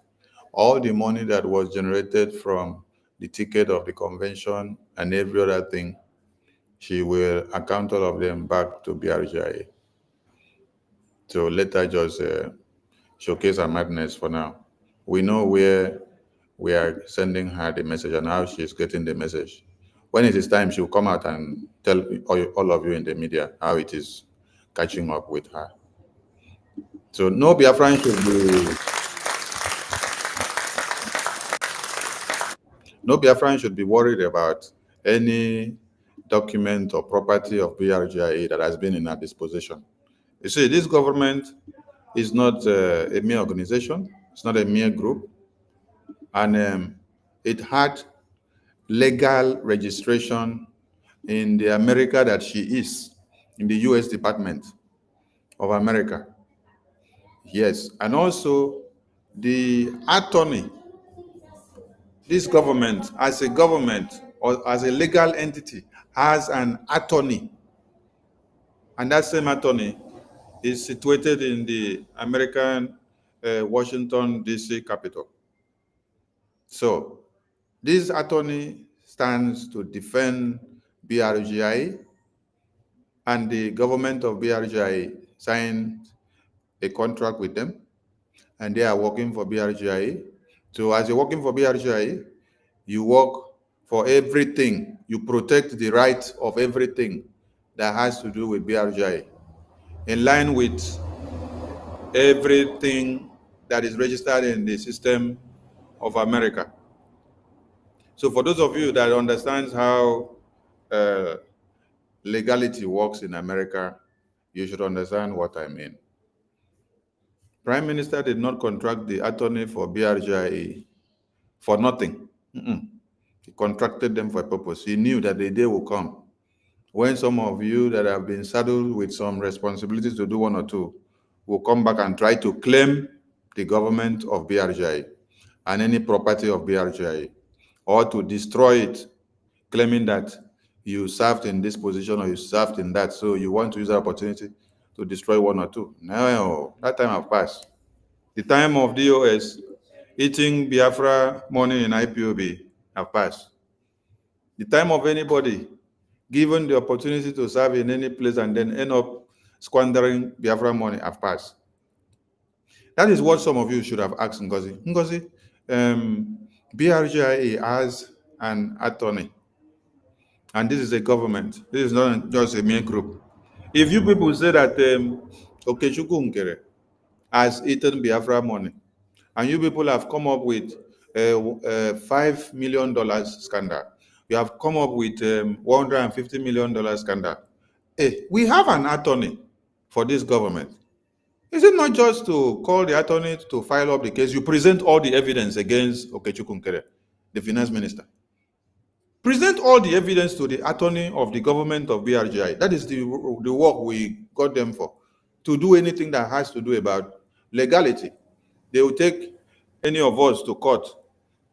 all the money that was generated from the ticket of the convention and every other thing, she will account all of them back to BRGIA. So let her just showcase her madness for now. We know where we are sending her the message and how she's getting the message. When it is time, she will come out and tell all of you in the media how it is catching up with her. So no Biafran should be worried about any document or property of BRGIA that has been in her disposition. You see, this government is not a mere organization. It's not a mere group. And it had legal registration in the America that she is, in the U.S. Department of America. Yes, and also the attorney, this government, as a government or as a legal entity, has an attorney. And that same attorney is situated in the American Washington, D.C. capital. So this attorney stands to defend BRGIA, and the government of BRGIA signed a contract with them, and they are working for BRGIA. So as you're working for BRGIA, you work for everything. You protect the rights of everything that has to do with BRGIA, in line with everything that is registered in the system of America. So for those of you that understands how legality works in America, you should understand what I mean. Prime Minister did not contract the attorney for BRGIA for nothing. He contracted them for a purpose. He knew that the day will come when some of you that have been saddled with some responsibilities to do one or two will come back and try to claim the government of BRGIA and any property of BRGIA, or to destroy it, claiming that you served in this position or you served in that, so you want to use that opportunity to destroy one or two. No, that time has passed. The time of DOS eating Biafra money in IPOB have passed. The time of anybody given the opportunity to serve in any place and then end up squandering Biafra money have passed. That is what some of you should have asked Ngozi. Ngozi, BRGIA has an attorney, and this is a government. This is not just a mere group. If you people say that Okechukwu Nkere has eaten Biafra money, and you people have come up with $5 million scandal, you have come up with $150 million scandal. We have an attorney for this government. Is it not just to call the attorney to file up the case? You present all the evidence against Okechukwu Nkere, the finance minister. Present all the evidence to the attorney of the government of BRGI. That is the work we got them for, to do anything that has to do about legality. They will take any of us to court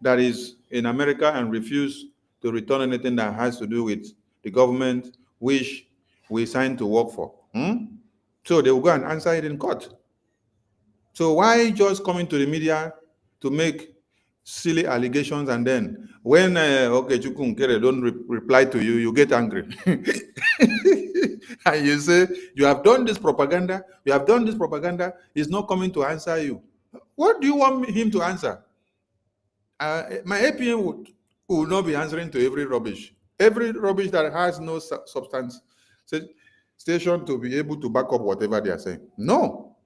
that is in America and refuse to return anything that has to do with the government which we signed to work for. So they will go and answer it in court. So why just coming to the media to make silly allegations, and then when Okechukwu Nkere don't reply to you, you get angry. And you say, you have done this propaganda, he's not coming to answer you. What do you want him to answer? My APM would not be answering to every rubbish. Every rubbish that has no substance station to be able to back up whatever they are saying. No.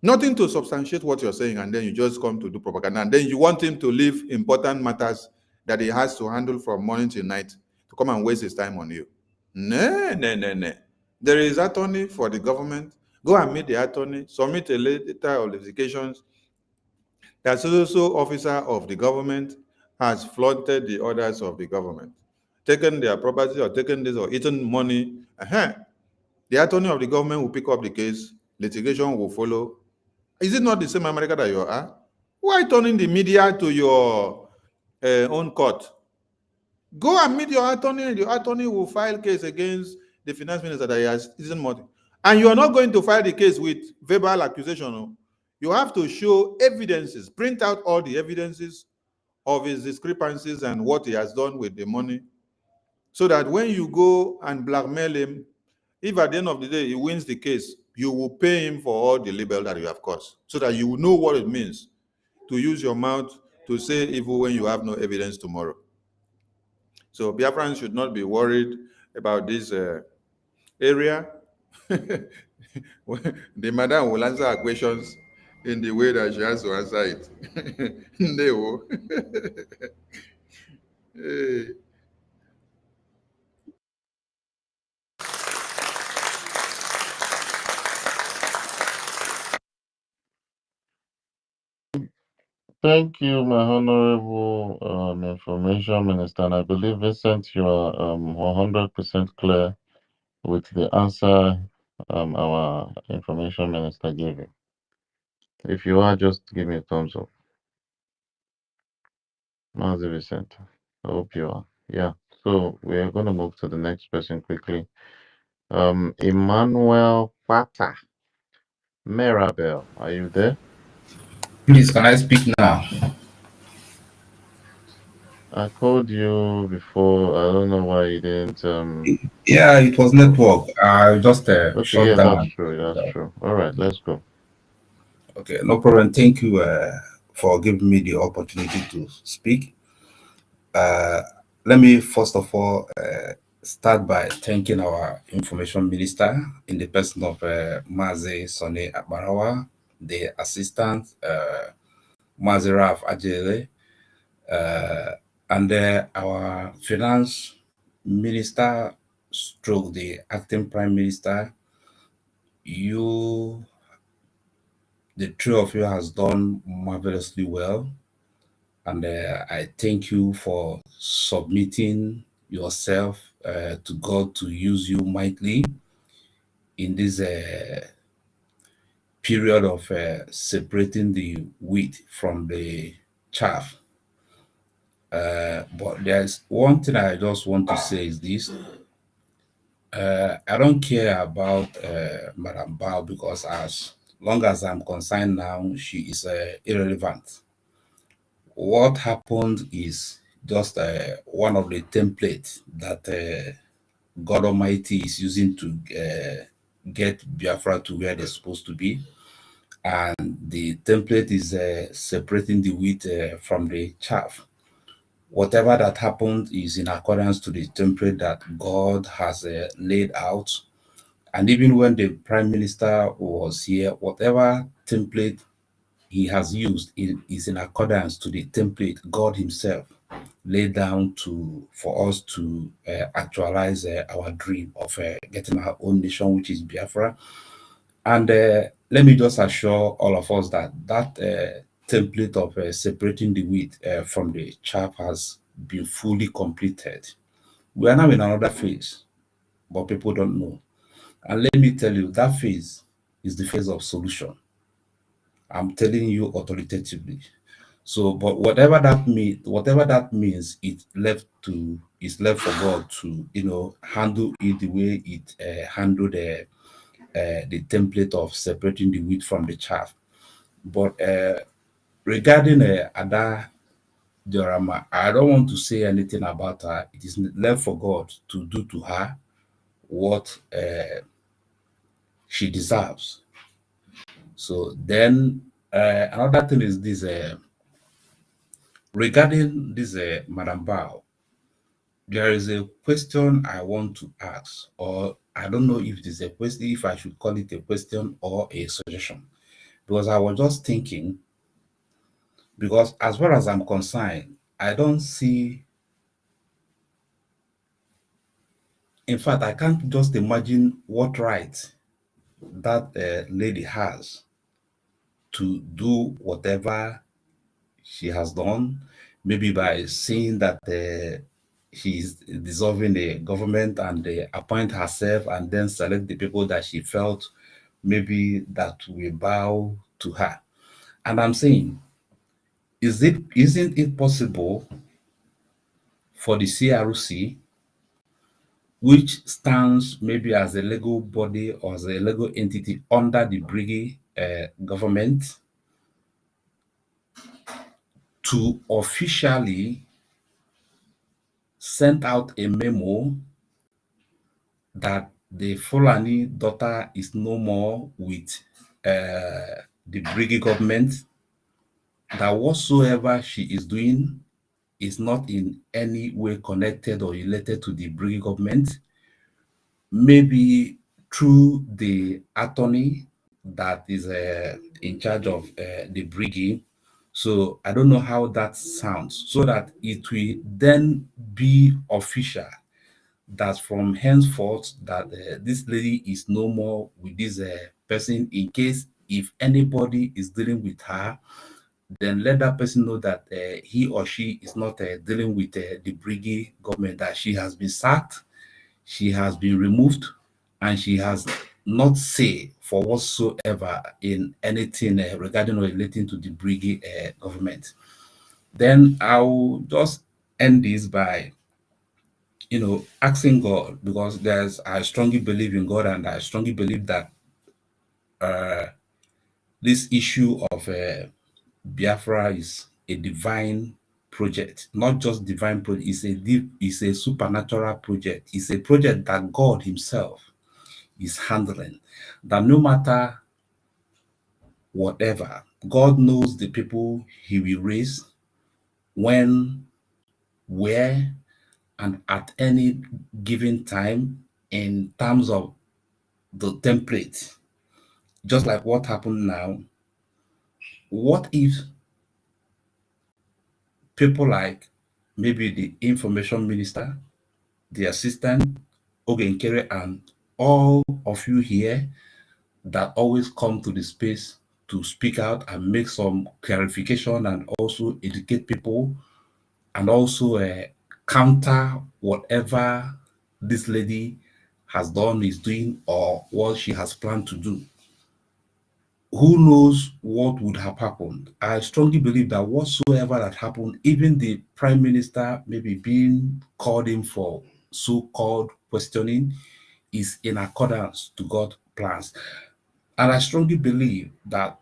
Nothing to substantiate what you're saying, and then you just come to do propaganda, and then you want him to leave important matters that he has to handle from morning till night to come and waste his time on you. No. There is attorney for the government. Go and meet the attorney, submit a letter of notifications that so officer of the government has flaunted the orders of the government, taken their property or taken this or eaten money. The attorney of the government will pick up the case, litigation will follow. Is it not the same America that you are? Why turning the media to your own court? Go and meet your attorney, and your attorney will file case against the finance minister that he has eaten money. And you are not going to file the case with verbal accusation. You have to show evidences, print out all the evidences of his discrepancies and what he has done with the money, so that when you go and blackmail him, if at the end of the day he wins the case, you will pay him for all the libel that you have caused, so that you will know what it means to use your mouth to say evil when you have no evidence tomorrow. So Biafrans should not be worried about this area. The madam will answer her questions in the way that she has to answer it. No. Hey.
Thank you, my honorable information minister. And I believe, Vincent, you are 100% clear with the answer our information minister gave you. If you are, just give me a thumbs up. Mazi Vincent, I hope you are. Yeah, so we are going to move to the next person quickly. Emmanuel Pata Mirabel, are you there?
Please, can I speak now?
I called you before. I don't know why you didn't.
Yeah, it was network. I just
Okay,
shut
yeah,
down.
that's true. That's true. All right, let's go.
Okay, no problem. Thank you for giving me the opportunity to speak. Let me first of all start by thanking our information minister in the person of Mazi Sonny Akbarawa, the assistant Mazi Raf Ajele, and our finance minister stroke the acting prime minister. The three of you has done marvelously well, and I thank you for submitting yourself to God to use you mightily in this period of separating the wheat from the chaff. But there's one thing I just want to say is this. I don't care about Madam Bao, because as long as I'm concerned now, she is irrelevant. What happened is just one of the templates that God Almighty is using to get Biafra to where they're supposed to be. and the template is separating the wheat from the chaff. Whatever that happened is in accordance to the template that God has laid out. And even when the prime minister was here, whatever template he has used is in accordance to the template God himself laid down for us to actualize our dream of getting our own nation, which is Biafra. And let me just assure all of us that template of separating the wheat from the chaff has been fully completed. We are now in another phase, but people don't know. And let me tell you, that phase is the phase of solution. I'm telling you authoritatively. So, but whatever that means, it's left for God to handle it the way it handled the template of separating the wheat from the chaff. But regarding Ada Diorama, I don't want to say anything about her. It is left for God to do to her what she deserves. So then another thing is this regarding this Madam Bao, there is a question I want to ask, or I don't know if it is a question, if I should call it a question or a suggestion, because I was just thinking, because as far as I'm concerned, I don't see, in fact, I can't just imagine what right that lady has to do whatever she has done, maybe by saying that she's dissolving the government and appoint herself and then select the people that she felt maybe that will bow to her. And I'm saying, isn't it possible for the CRC, which stands maybe as a legal body or as a legal entity under the Briggy government, to officially send out a memo that the Fulani daughter is no more with the Briggy government, that whatsoever she is doing is not in any way connected or related to the Briggy government, maybe through the attorney that is in charge of the Briggy. So I don't know how that sounds, so that it will then be official that from henceforth that this lady is no more with this person. In case if anybody is dealing with her, then let that person know that he or she is not dealing with the Briggy government, that she has been sacked, she has been removed, and she has not say for whatsoever in anything regarding or relating to the Briggy government. Then I'll just end this by asking God, because I strongly believe in God, and I strongly believe that this issue of Biafra is a divine project, not just divine project. It's a supernatural project. It's a project that God Himself is handling. That no matter whatever, God knows the people He will raise, when, where, and at any given time, in terms of the template. Just like what happened now. What if people like maybe the information minister, the assistant, Ogenkere, and all of you here that always come to the space to speak out and make some clarification and also educate people, and also counter whatever this lady has done, is doing, or what she has planned to do? Who knows what would have happened? I strongly believe that whatsoever that happened, even the prime minister maybe being called in for so-called questioning, is in accordance to God's plans. And I strongly believe that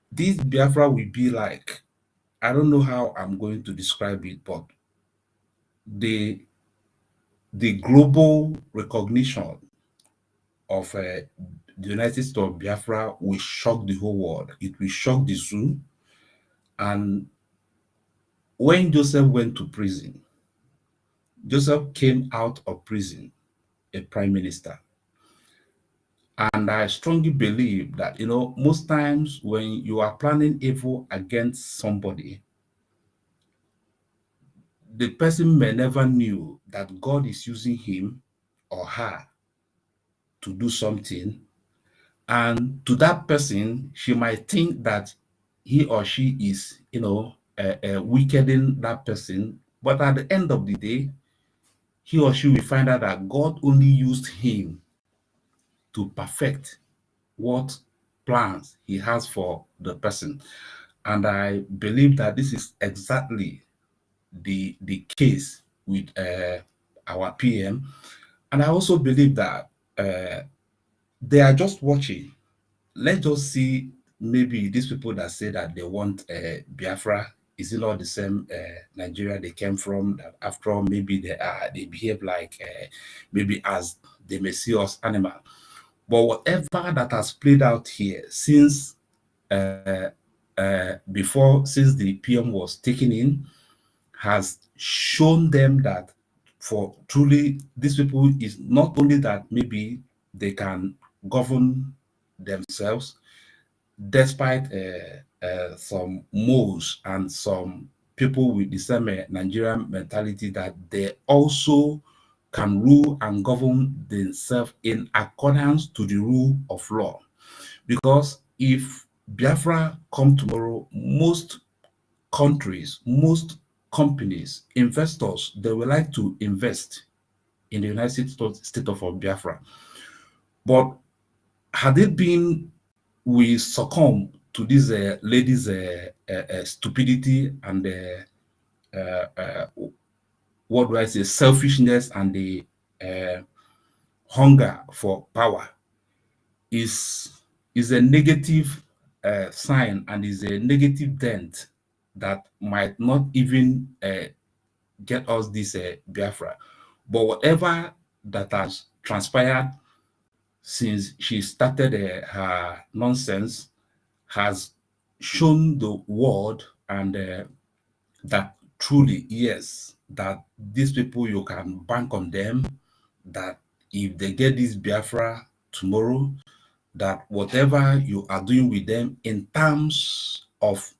this Biafra will be like, I don't know how I'm going to describe it, but the global recognition of the United States of Biafra will shock the whole world. It will shock the zoo. And when Joseph went to prison, Joseph came out of prison a prime minister. And I strongly believe that, most times when you are planning evil against somebody, the person may never knew that God is using him or her to do something. And to that person, she might think that he or she is, wickeding that person. But at the end of the day, he or she will find out that God only used him to perfect what plans he has for the person. And I believe that this is exactly the case with our PM. And I also believe that they are just watching. Let's just see, maybe these people that say that they want Biafra, is it not the same Nigeria they came from? That after all, maybe they behave like maybe as they may see us animal. But whatever that has played out here since since the PM was taken in, has shown them that for truly these people is not only that maybe they can govern themselves despite some moles and some people with the same Nigerian mentality, that they also can rule and govern themselves in accordance to the rule of law. Because if Biafra come tomorrow, most countries, most companies, investors, they would like to invest in the United States of Biafra. But had it been we succumb to this lady's stupidity and what do I say, selfishness and the hunger for power, is a negative sign and is a negative dent that might not even get us this Biafra. But whatever that has transpired since she started her nonsense has shown the world and that truly, yes, that these people, you can bank on them, that if they get this Biafra tomorrow, that whatever you are doing with them in terms of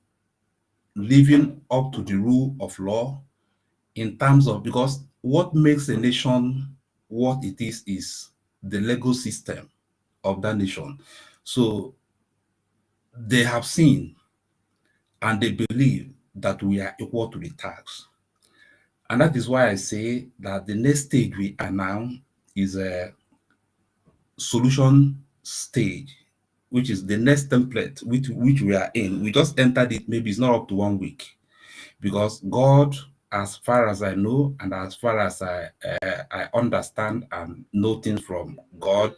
living up to the rule of law, in terms of, because what makes a nation what it is the legal system of that nation. So they have seen and they believe that we are equal to the tax. And that is why I say that the next stage we are now is a solution stage, which is the next template which we are in. We just entered it, maybe it's not up to 1 week, because God, as far as I know and as far as I understand and know things from God,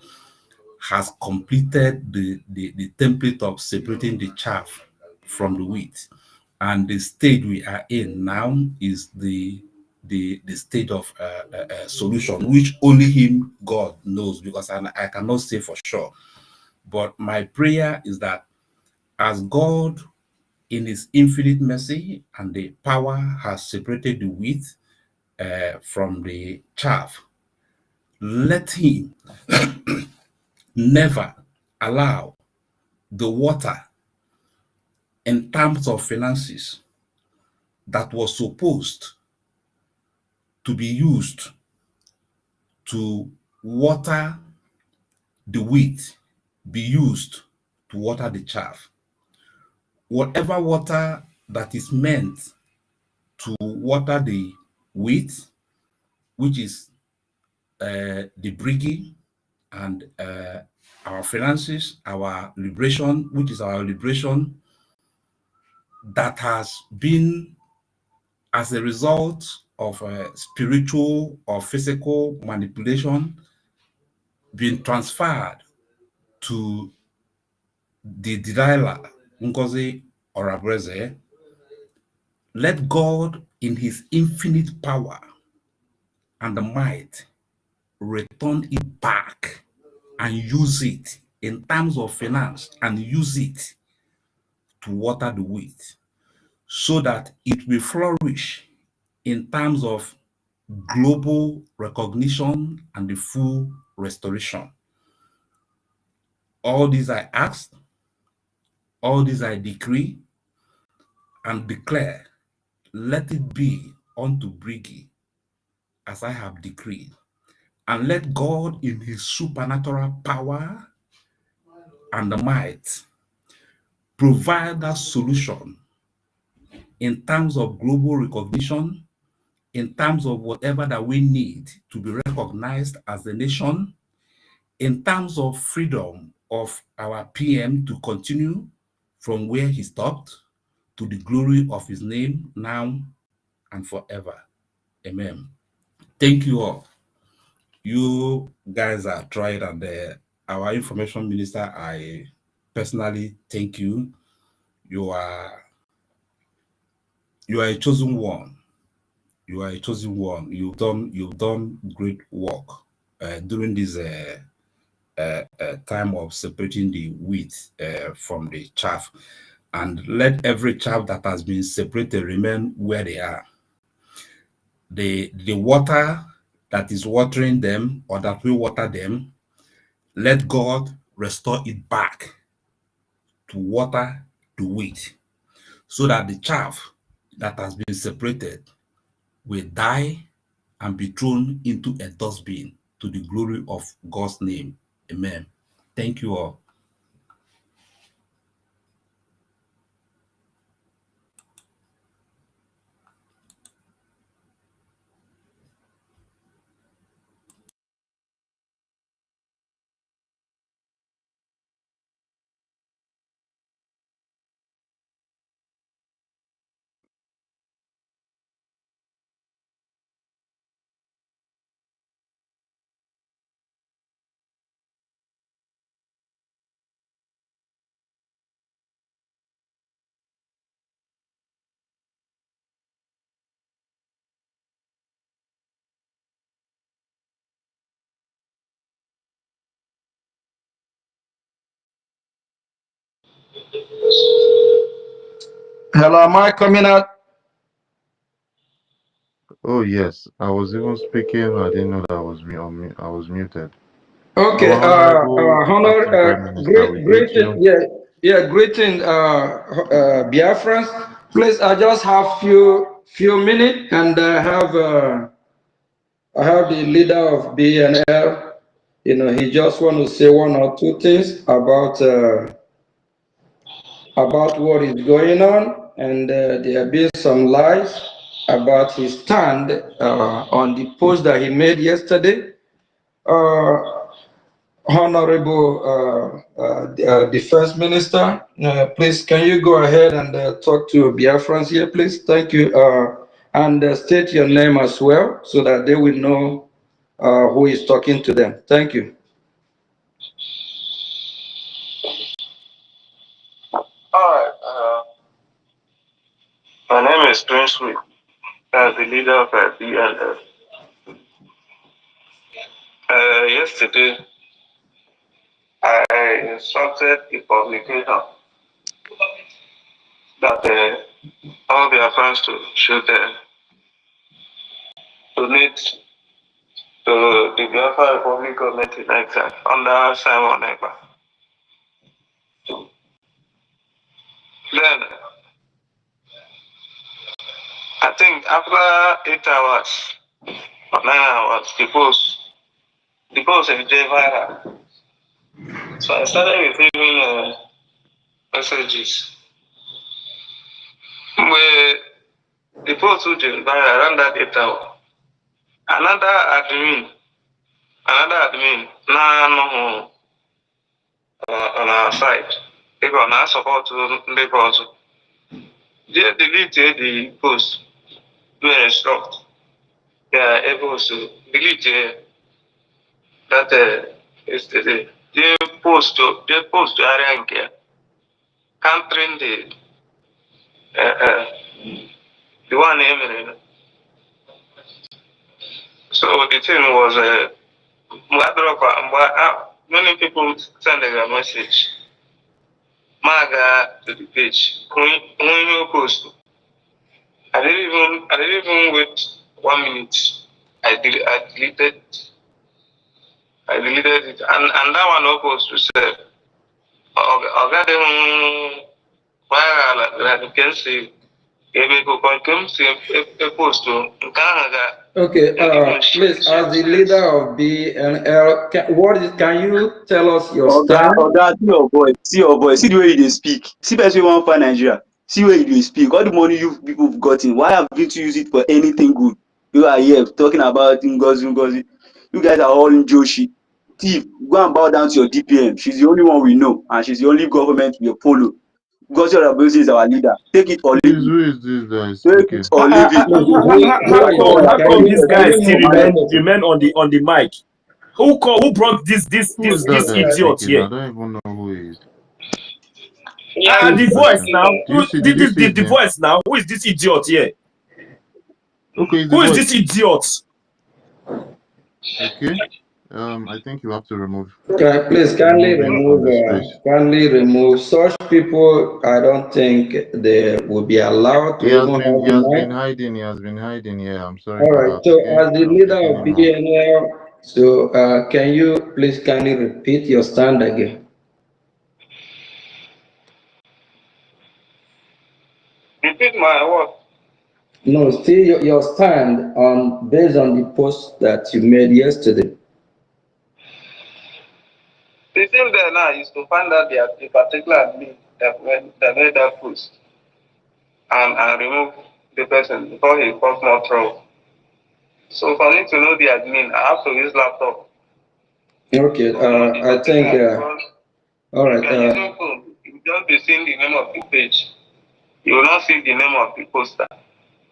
has completed the template of separating the chaff from the wheat. And the stage we are in now is the stage of solution, which only him, God, knows, because I cannot say for sure. But my prayer is that as God, in his infinite mercy and the power, has separated the wheat from the chaff, let him never allow the water in terms of finances that was supposed to be used to water the wheat be used to water the chaff. Whatever water that is meant to water the wheat, which is the bringing and our finances, our liberation, which is our liberation, that has been as a result of spiritual or physical manipulation, being transferred to the Delilah, NGOZI, or Abreze. Let God, in his infinite power and the might, return it back and use it in terms of finance and use it to water the wheat so that it will flourish in terms of global recognition and the full restoration. All these I ask, all these I decree and declare, let it be unto Briggy as I have decreed. And let God in his supernatural power and the might provide that solution in terms of global recognition, in terms of whatever that we need to be recognized as a nation, in terms of freedom of our PM to continue from where he stopped to the glory of his name now and forever. Amen. Thank you all. You guys are tried, and our information minister, I personally thank you. You are a chosen one. You are a chosen one. You've done great work during this time of separating the wheat from the chaff, and let every chaff that has been separated remain where they are. The water that is watering them, or that will water them, let God restore it back to water the wheat, so that the chaff that has been separated will die and be thrown into a dustbin to the glory of God's name. Amen. Thank you all.
Hello, am I coming out?
Oh yes, I was even speaking. I didn't know that I was muted.
Okay,
Our honorable
honor,
acting prime minister, we greet
greeting,
you.
yeah, greeting, Biafrans. Please, I just have few minutes, and I have the leader of BNL. You know, he just want to say one or two things about what is going on, and there have been some lies about his stand on the post that he made yesterday. Honorable Defense Minister, please can you go ahead and talk to Biafrans here, please? Thank you. And state your name as well so that they will know who is talking to them. Thank you.
All right. My name is Prince Wick, as the leader of BLF. Yesterday, I instructed the publication that all their fans should donate to the Biafra Republic government in exile under Simon Ekpa. Then, I think after 8 hours or 9 hours, the post is viral. So I started receiving messages where the post which is viral around that 8 hours. Another admin, now on our side, they gonna support the post. They deleted the post to instruct. They are able to delete that yesterday. They post to area countering the one name. So the thing was many people send a message. Maga to the page. When you post, I didn't even wait 1 minute. I deleted it, and that one no post to save. Oga dem viral like you can see. Ebe ko come see a post to nke
Okay, please, as the leader of BNL, can you tell us your stand?
See your boy, see the way you dey speak. See person wey wan find Nigeria. See where you dey speak. All the money you people have gotten, why haven't you used it for anything good? You are here talking about NGOZI. You guys are all in Joshi. Thief, go and bow down to your DPM. She's the only one we know, and she's the only government we follow. Ngozi Orabuezi is our leader. Take it or leave
Please,
it.
who is this guy
Take it
speaking?
or leave it.
How come this guy still
Can
remain on the mic? Who brought this
Who is that guy
idiot
speaking?
here?
I don't even know who he is.
And
Who
the
is this
voice
guy?
now.
Did you see his
The
name?
voice now. Who is this idiot here?
Okay, it's the
Who is
voice.
this idiot?
Okay. I think you have to remove
Please
him from the space.
kindly remove such people. I don't think they will be allowed to
He
even have
he
the
has
mic.
been hiding. He has been hiding. Yeah, I'm sorry
All
for
right.
that.
So,
Okay,
as the
I'm
leader
taking
of
him out.
BNL, so can you please kindly repeat your stand again?
repeat my word.
No, still your stand on based on the post that you made yesterday.
The thing there now is to find out the particular admin that made that post and remove the person before he cause more trouble. So for me to know the admin, I have to use laptop.
Okay. I think. All
If
right.
you're using phone, you will just be seeing the name of the page. You will not see the name of the poster.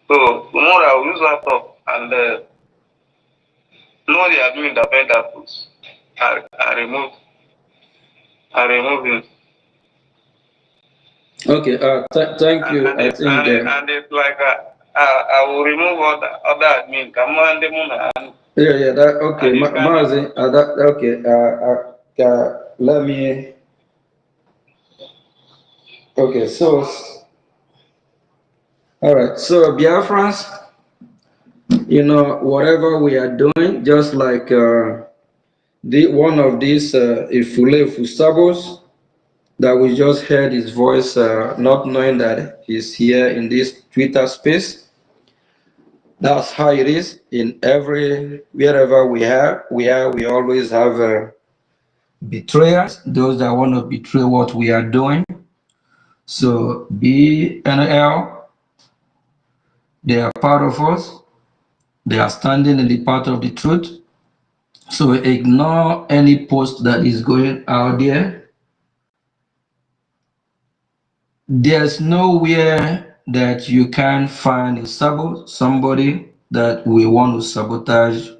So tomorrow I will use laptop and know the admin that made that post. I remove him.
Okay. Thank you.
And
I
it's,
think.
it's like I will remove other admin. Come on,
Yeah. That okay.
and you can.
Mazi. Okay. Let me. Okay. So. All right. So Biafrans, whatever we are doing, just like one of these Ifule Fusabos that we just heard his voice, not knowing that he's here in this Twitter space. That's how it is in wherever we always have betrayers, those that want to betray what we are doing. So BNL, they are part of us. They are standing in the path of the truth. So ignore any post that is going out there. There's nowhere that you can find somebody that we want to sabotage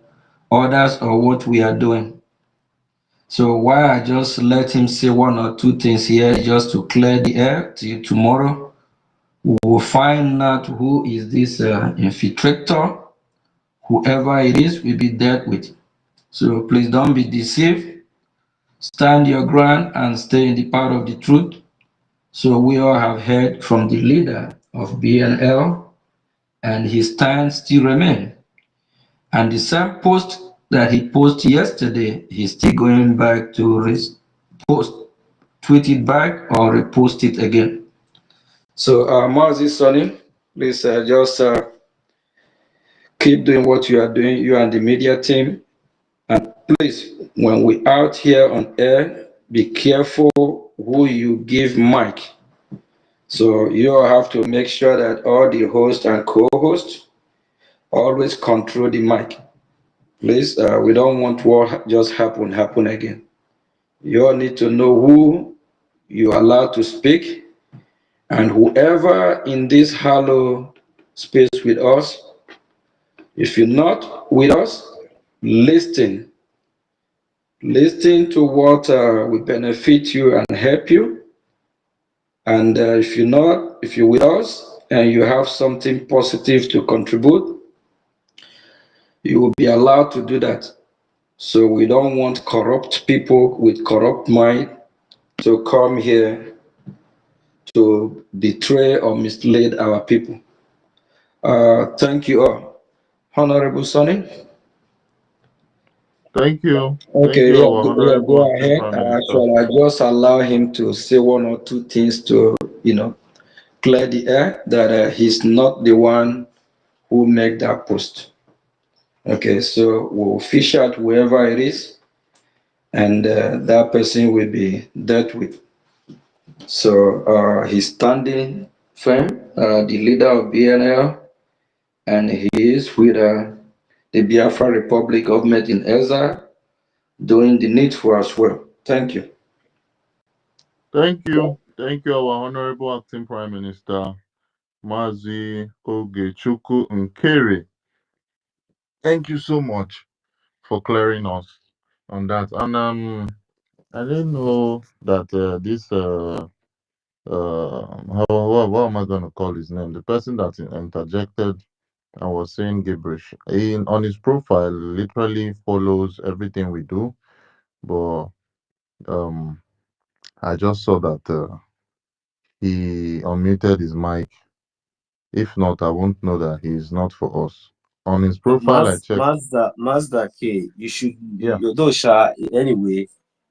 others or what we are doing. So why I just let him say one or two things here just to clear the air till tomorrow, we will find out who is this infiltrator. Whoever it is will be dealt with. So please don't be deceived. Stand your ground and stay in the path of the truth. So we all have heard from the leader of BNL, and his stand still remains. And the same post that he posted yesterday, he's still going back to tweet it back or repost it again. So Mazi Sonny, please just keep doing what you are doing, you and the media team. And please, when we out here on air, be careful who you give mic. So you have to make sure that all the hosts and co-hosts always control the mic. Please, we don't want what just happen again. You all need to know who you allow to speak, and whoever in this hollow space with us, if you're not with us, listen. Listen to what will benefit you and help you. And if you're with us and you have something positive to contribute, you will be allowed to do that. So we don't want corrupt people with corrupt mind to come here to betray or mislead our people. Thank you all. Honorable Sonny?
Thank you. Thank
Okay,
you,
yeah,
our
yeah,
honorable
go
acting
ahead.
prime minister.
Shall I just allow him to say one or two things to, clear the air that he's not the one who made that post? Okay, so we'll fish out whoever it is, and that person will be dealt with. So he's standing firm, the leader of BNL, and he is with the Biafra Republic government in exile, doing the needful as well. Thank you.
Thank you. Thank you, our honorable acting prime minister, Mazi Ogechuku Nkere. Thank you so much for clearing us on that. And I didn't know that this what am I going to call his name? The person that interjected and was saying gibberish. On his profile, literally follows everything we do, but um, I just saw that he unmuted his mic. If not, I won't know that he's not for us. On his profile, I checked.
Mazda K, you should,
Yeah,
though, anyway,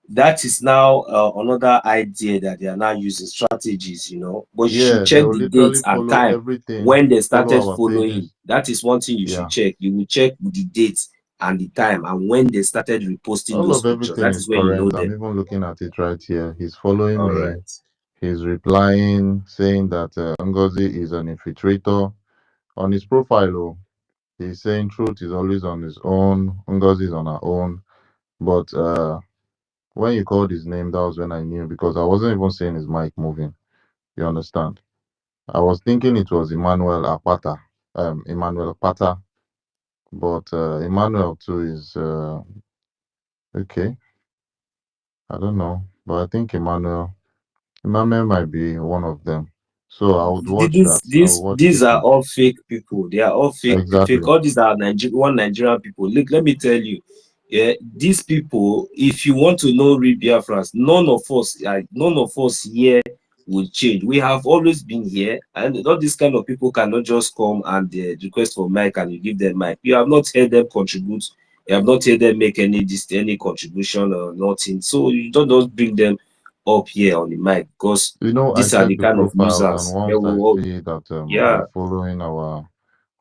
that is now another idea that they are now using strategies, but you should
yeah, they
check
will
the
literally
dates and
follow
time
everything,
when they
follow
started
our
following.
pages.
That is one thing you should
Yeah,
check. You will check the dates and the time and when they started reposting
all
those
of
pictures.
everything
That
is
is when you know
current. I'm
them.
even looking at it right here. He's following
All
me.
right.
He's replying, saying that Ngozi is an infiltrator. On his profile, oh, he's saying truth is always on his own. Ngozi is on her own. But when you called his name, that was when I knew because I wasn't even seeing his mic moving. You understand? I was thinking it was Emmanuel Apata, Emmanuel Pata, but Emmanuel too is okay. I don't know, but I think Emmanuel might be one of them. So I would watch that. I will watch
These
this
are
one.
all fake people. They are all fake.
Exactly.
All these are Nigerian people. Look, let me tell you, yeah, these people. If you want to know real Biafrans, none of us here will change. We have always been here, and all these kind of people cannot just come and request for mic and you give them mic. You have not heard them contribute. You have not heard them make any contribution or nothing. So you don't just bring them up here on the mic because
I
these are the
checked the
kind of
profile, and
losers. They
once I
will,
see that
yeah.
they're following our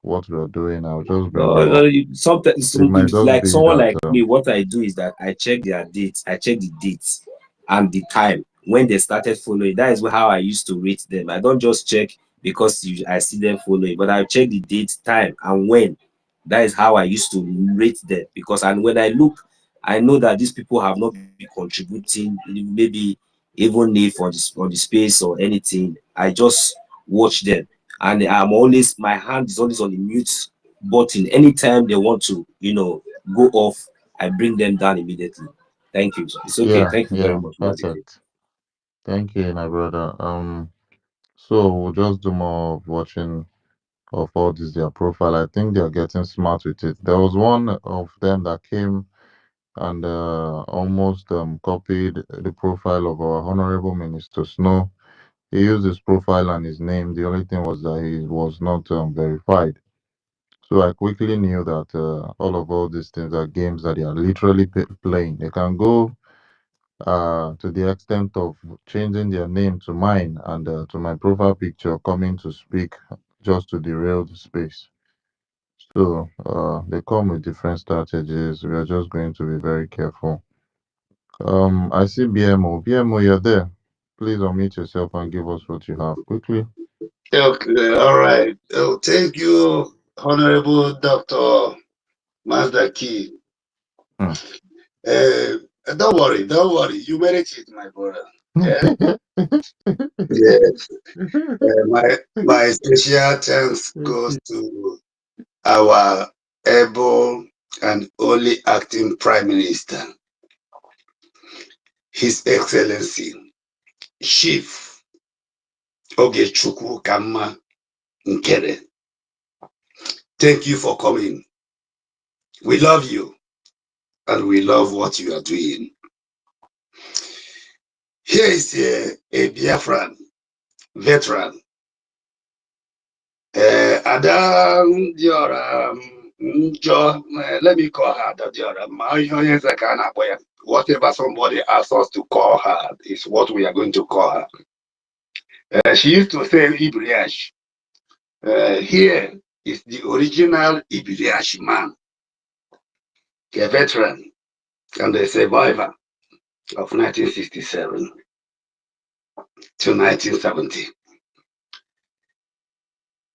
what we're doing, I'll just bring
No,
them up.
sometimes
It might
it's
just
like
be
someone
that
like me. What I do is that I check their dates. I check the dates and the time when they started following. That is how I used to rate them. I don't just check because I see them following, but I check the date, time, and when. That is how I used to rate them because, and when I look, I know that these people have not been contributing, maybe even if on the space or anything. I just watch them, and my hand is always on the mute button. Anytime they want to, go off, I bring them down immediately. Thank you. It's okay.
yeah,
Thank you very
yeah,
much, Madike.
perfect. Thank you, my brother. So we'll just do more of watching of all this their profile. I think they're getting smart with it. There was one of them that came and almost copied the profile of our honorable minister Snow. He used his profile and his name. The only thing was that he was not verified. So I quickly knew that all these things are games that they are literally playing. They can go to the extent of changing their name to mine and to my profile picture, coming to speak just to derail the space. So they come with different strategies. We are just going to be very careful. I see BMO. BMO, you're there. Please unmute yourself and give us what you have quickly.
Okay, all right. Oh, thank you, Honorable Dr. Mazdaki.
Hmm.
Don't worry. You manage it, my brother. Yeah, yeah. My special thanks goes to our able and only acting Prime Minister, His Excellency Chief Ogechukwu Kama Nkere. Thank you for coming. We love you. and we love what you are doing. Here is a Biafran veteran. Adam Diora, let me call her Diora. Whatever somebody asks us to call her is what we are going to call her. She used to say Ibriash. Here is the original Ibriash man, a veteran and a survivor of 1967 to 1970.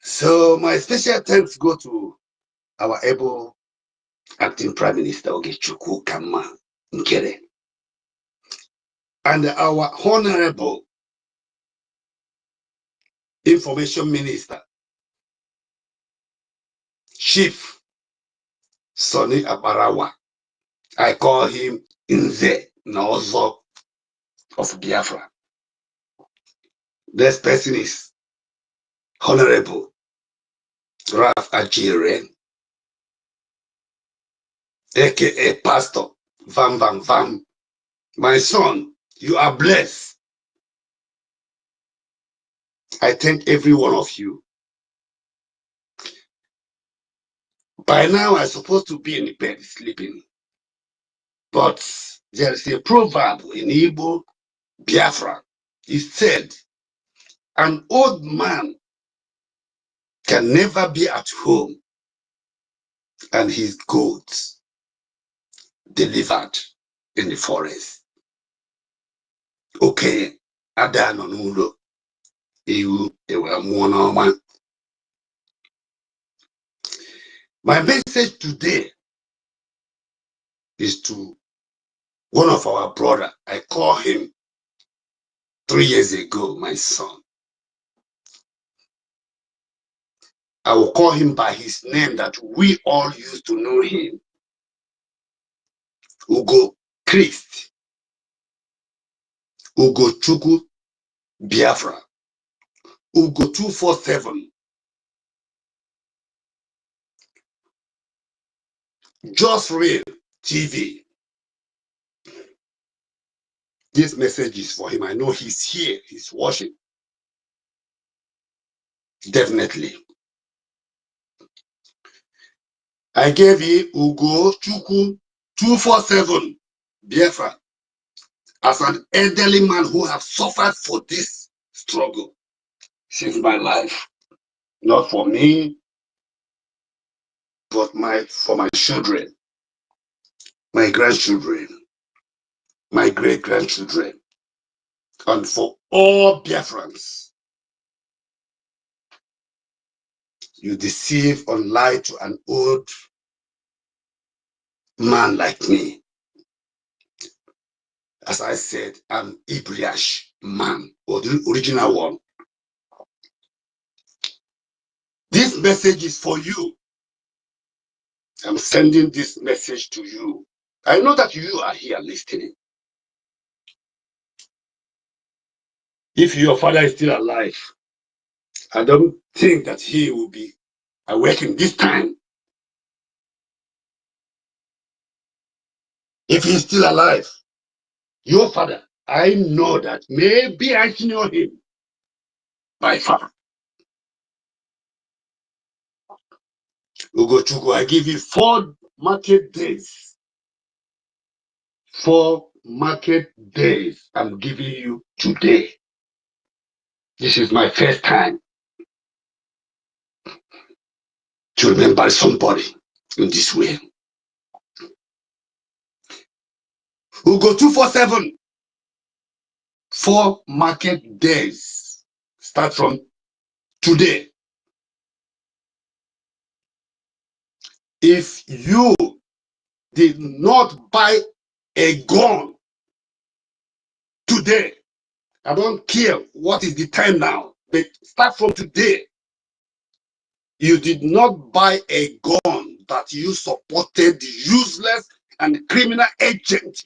So my special thanks go to our able acting Prime Minister Ogechukwu Kama Nkere and our honorable Information Minister, Chief Sonny Abarawa. I call him Nze Nozo of Biafra. This person is Honorable Raf Ajire, aka Pastor Vam Vam Vam. My son, you are blessed. I thank every one of you. By now, I'm supposed to be in the bed sleeping. But there is a proverb in Igbo, Biafra. It said, an old man can never be at home and his goats delivered in the forest. Okay, Adano Nulo, my message today is to one of our brother. I call him 3 years ago, my son. I will call him by his name that we all used to know him. Ugo Christ, Ugo Chuku Biafra, Ugo 247. Just Real TV. This message is for him. I know he's here, he's watching. Definitely. I gave you Ugo Chuku 247 Biafra as an elderly man who have suffered for this struggle since my life. Not for me, but for my children, my grandchildren, my great-grandchildren, and for all Biafrans. You deceive or lie to an old man like me. As I said, I'm Ibriash man, or the original one. This message is for you. I'm sending this message to you. I know that you are here listening. If your father is still alive, I don't think that he will be awakened this time. If he's still alive, your father, I know that maybe I know him by far. Ugochukwu, I give you 4 market days. 4 market days I'm giving you today. This is my first time to remember somebody in this way. Ugo 247. 4 market days. Start from today. If you did not buy a gun today, I don't care what is the time now, but start from today. You did not buy a gun that you supported the useless and criminal agent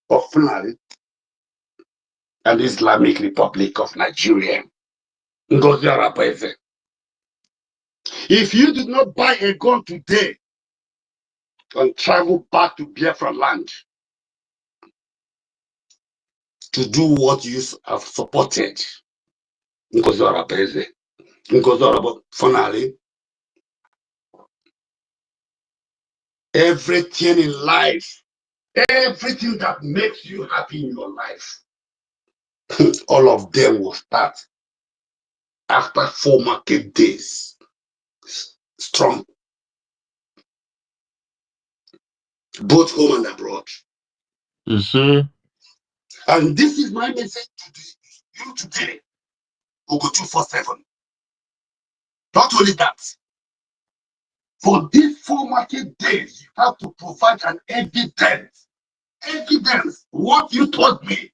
of Fulani and the Islamic Republic of Nigeria. NGOZI Arabese. If you did not buy a gun today, and travel back to Biafran land to do what you have supported. Finally, everything in life, everything that makes you happy in your life, all of them will start after 4 market days. Strong, both home and abroad.
You see?
And this is my message to you today. Ugo 247. Not only that, for these 4 market days, you have to provide an evidence. Evidence. What you told me.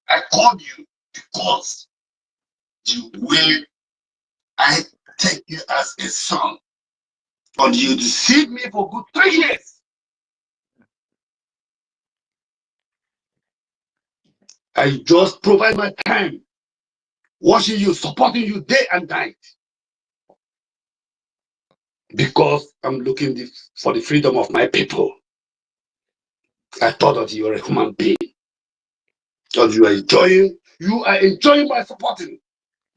I called you because the way I take you as a son. And you deceived me for good 3 years. I just provide my time, watching you, supporting you day and night. Because I'm looking for the freedom of my people. I thought that you are a human being. And you are enjoying my supporting,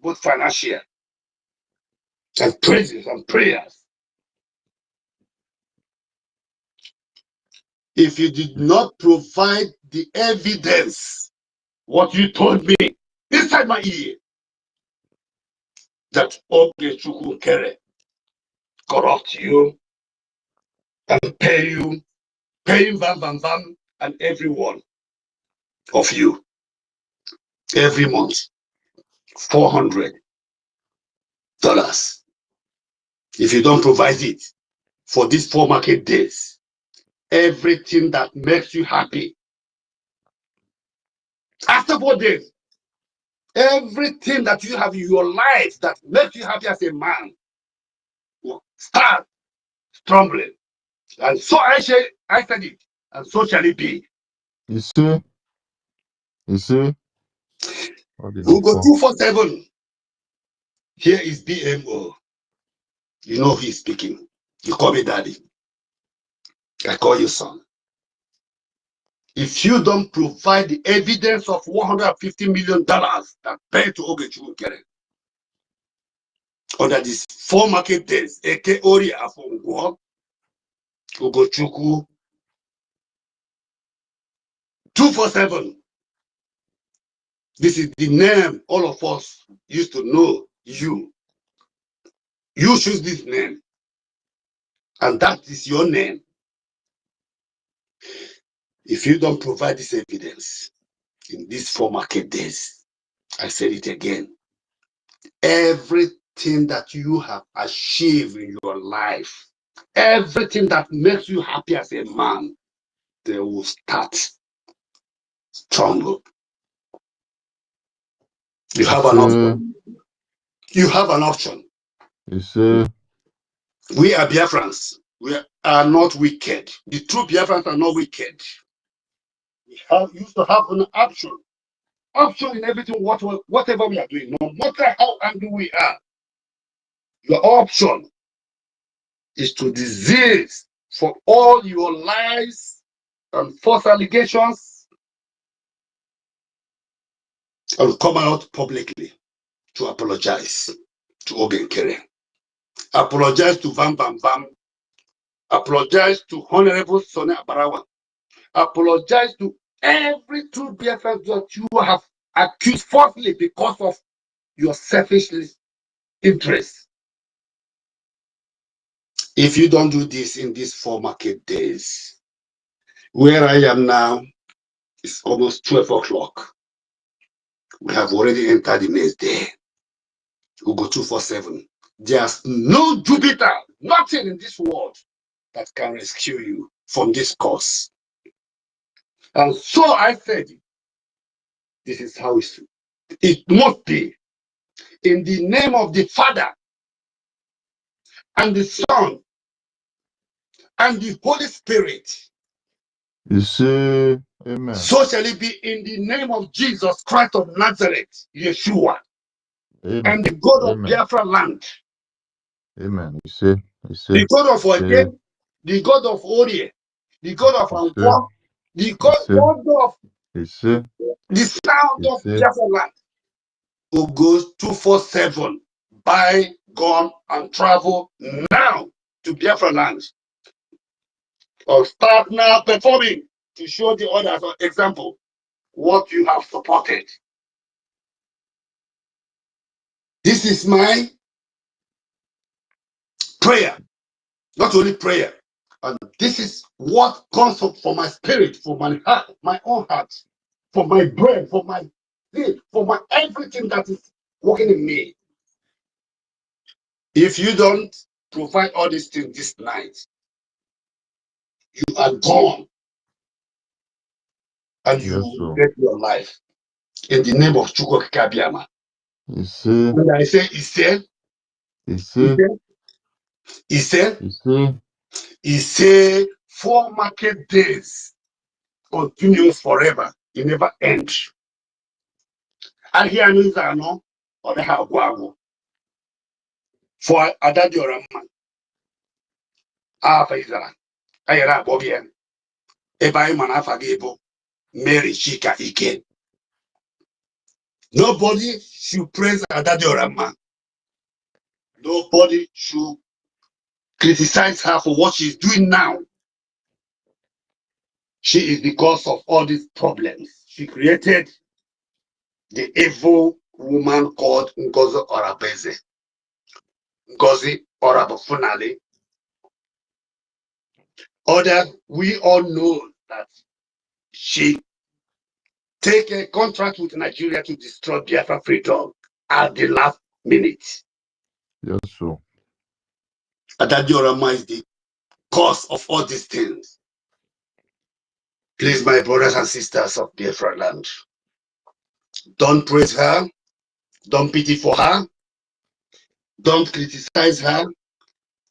both financial and praises and prayers. If you did not provide the evidence, what you told me inside my ear, that Ogechukwu Kere corrupt you and paying bam bam bam and every one of you every month $400. If you don't provide it for these 4 market days, everything that makes you happy after 4 days, everything that you have in your life that makes you happy as a man will start stumbling. And so I said it, and so shall it be.
You see? You see?
We'll go 247. Here is BMO. You know he's speaking. You call me daddy. I call you son. If you don't provide the evidence of $150 million that paid to Ogechukwu Kere under these 4 market days, Eke Ori Afongwo, Ogechukwu 247. This is the name all of us used to know you. You choose this name, and that is your name. If you don't provide this evidence in these 4 market days, I said it again, everything that you have achieved in your life, everything that makes you happy as a man, they will start strong. You have an option. You have an option.
You see?
We are Biafrans. We are not wicked. The true Biafrans are not wicked. We used to have an option. Option in everything, whatever we are doing, no matter how angry we are. Your option is to desist for all your lies and false allegations and come out publicly to apologize to Ogenkere. Apologize to Vam Bam Bam. Apologize to Honorable Sonny Abarawa. Apologize to every true BFF that you have accused falsely because of your selfish interest. If you don't do this in these 4 market days, where I am now, it's almost 12 o'clock. We have already entered the next day. We'll go 247. There's no Jupiter, nothing in this world that can rescue you from this curse. And so I said, this is how it must be. In the name of the Father and the Son and the Holy Spirit.
You see? Amen.
So shall it be in the name of Jesus Christ of Nazareth, Yeshua.
Amen.
And the God of
Amen.
Biafra land.
Amen. You see? You see?
The God of Oje, the God of Orie, the God of Anqua, the God of the sound of Biafra land, who goes 247, buy gun and travel now to Biafra land, or start now performing to show the others an example what you have supported. This is my prayer, not only prayer, and this is what comes up from my spirit, from my heart, my own heart, for my brain, for my faith, for my everything that is working in me. If you don't provide all these things this night, you are gone, and you will get your life in the name of Chukwu Kabiama. When I say he said 4 market days continues forever. It never ends. I hear news I know or the have guago for Adadiorama. Faisala. Ayara Bobian. Ebai Manafagebo. Mary Chika Ike. Nobody should praise Adadiorama. Nobody should criticize her for what she's doing now. She is the cause of all these problems. She created the evil woman called NGOZI Orabeze. NGOZI Orabafunale. We all know that she take a contract with Nigeria to destroy Biafra freedom at the last minute.
Yes, sir.
Adadiorama is the cause of all these things. Please, my brothers and sisters of Biafra land, don't praise her, don't pity for her, don't criticize her.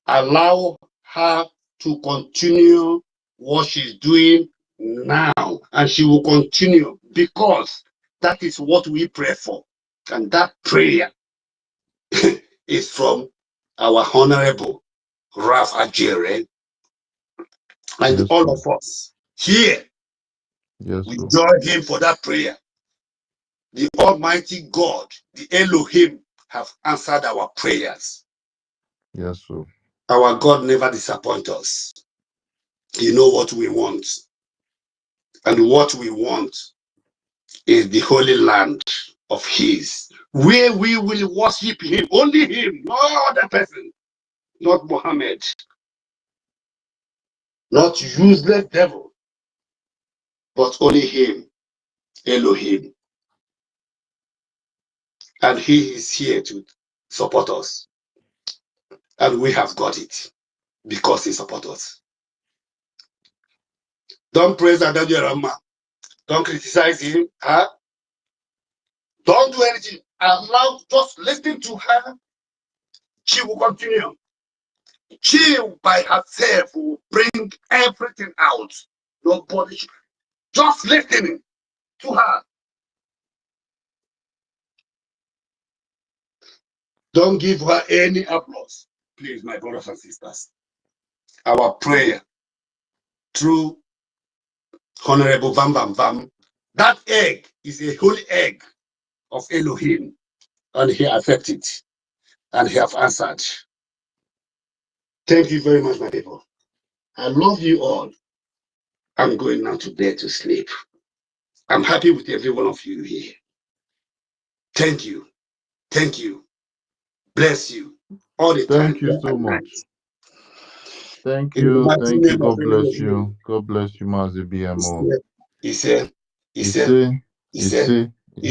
Allow her to continue what she's doing now, and she will continue because that is what we pray for. And that prayer is from our Honorable Ralph Ajere and all of us here. We join him for that prayer. The Almighty God, the Elohim, have answered our prayers.
Yes, sir.
Our God never disappoints us. You know what we want. And what we want is the holy land of his, where we will worship him, only him, no other person, not Muhammad, not useless devil, but only him, Elohim. And he is here to support us. And we have got it because he supports us. Don't praise Adadi Rama. Don't criticize him. Huh? Don't do anything. Allow, just listen to her. She will continue. She by herself will bring everything out. Nobody, just listening to her. Don't give her any applause, please, my brothers and sisters. Our prayer through Honorable Vam Vam Vam, that egg is a holy egg of Elohim, and he accepted it, and he have answered. Thank you very much, my people. I love you all. I'm going now to bed to sleep. I'm happy with every one of you here. Thank you. Thank you. Bless you all the time.
Thank you so much. Thank
In the
you.
mighty
Thank you.
name of
God bless you. God bless you, Mazi BMO.
he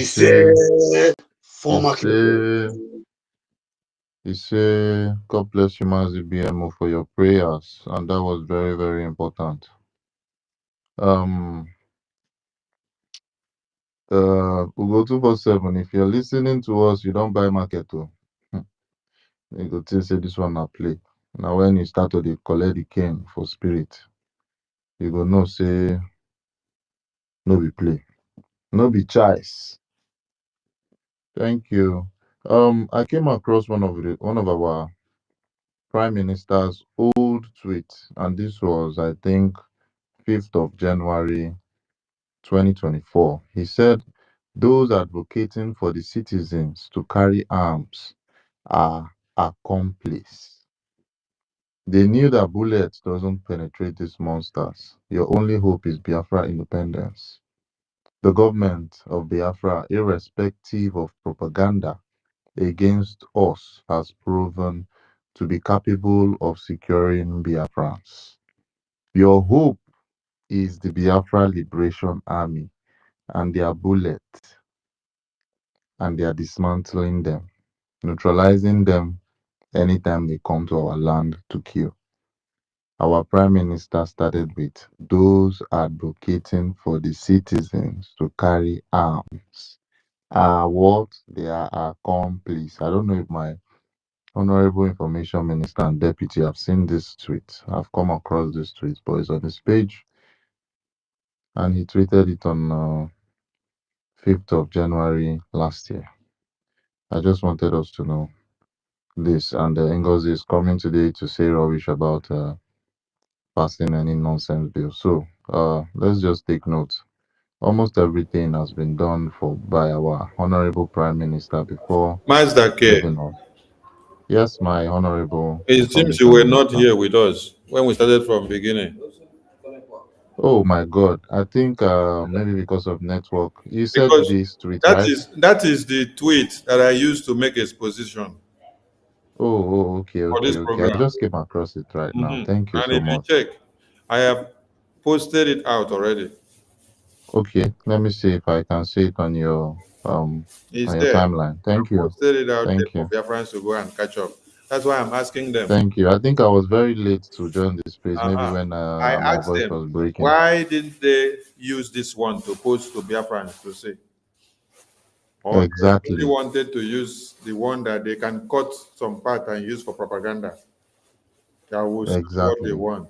said, former
he said, God bless you, Mazi BMO, for your prayers. And that was very, very important. Ugo 247, if you're listening to us, you don't buy market too. You go to say this one not play. Now when you start to collect the cane for spirit, you go know say no be play. No be choice. Thank you. I came across one of our prime minister's old old tweet, and this was, I think, 5th of January 2024. He said, those advocating for the citizens to carry arms are accomplices. They knew that bullets doesn't penetrate these monsters. Your only hope is Biafra independence. The government of Biafra, irrespective of propaganda against us, has proven to be capable of securing Biafrans. Your hope is the Biafra Liberation Army and their bullets, and they are dismantling them, neutralizing them anytime they come to our land to kill. Our Prime Minister started with those advocating for the citizens to carry arms are what they are accomplices. I don't know if my Honorable Information Minister and Deputy have seen this tweet. I've come across this tweet, but it's on his page, and he tweeted it on 5th of January last year. I just wanted us to know this, and NGOZI is coming today to say rubbish about passing any nonsense bill. So let's just take note. Almost everything has been done by our Honorable Prime Minister before
Master K,
leaving us. Yes, my Honorable
it seems you
Information
were not
Minister.
here with us when we started from beginning.
Oh my God. I think maybe because of network. You said
Because
this tweet, right?
that is the tweet that I used to make exposition
Okay,
for
okay,
this
okay. I
program.
just came across it right now. Thank you
And
so
if you
much.
check, I have posted it out already.
Okay, let me see if I can see it
It's
on your
there.
timeline.
I
Thank you.
posted it out there
Thank
for
you.
Biafrans to go and catch up. That's why I'm asking them.
Thank you. I think I was very late to join this space, maybe
Uh-huh.
when
I
my
asked
voice
them,
was breaking.
why didn't they use this one to post to Biafrans to say? Or they really
Exactly.
wanted to use the one that they can cut some part and use for propaganda that will suit what they
Exactly.
want.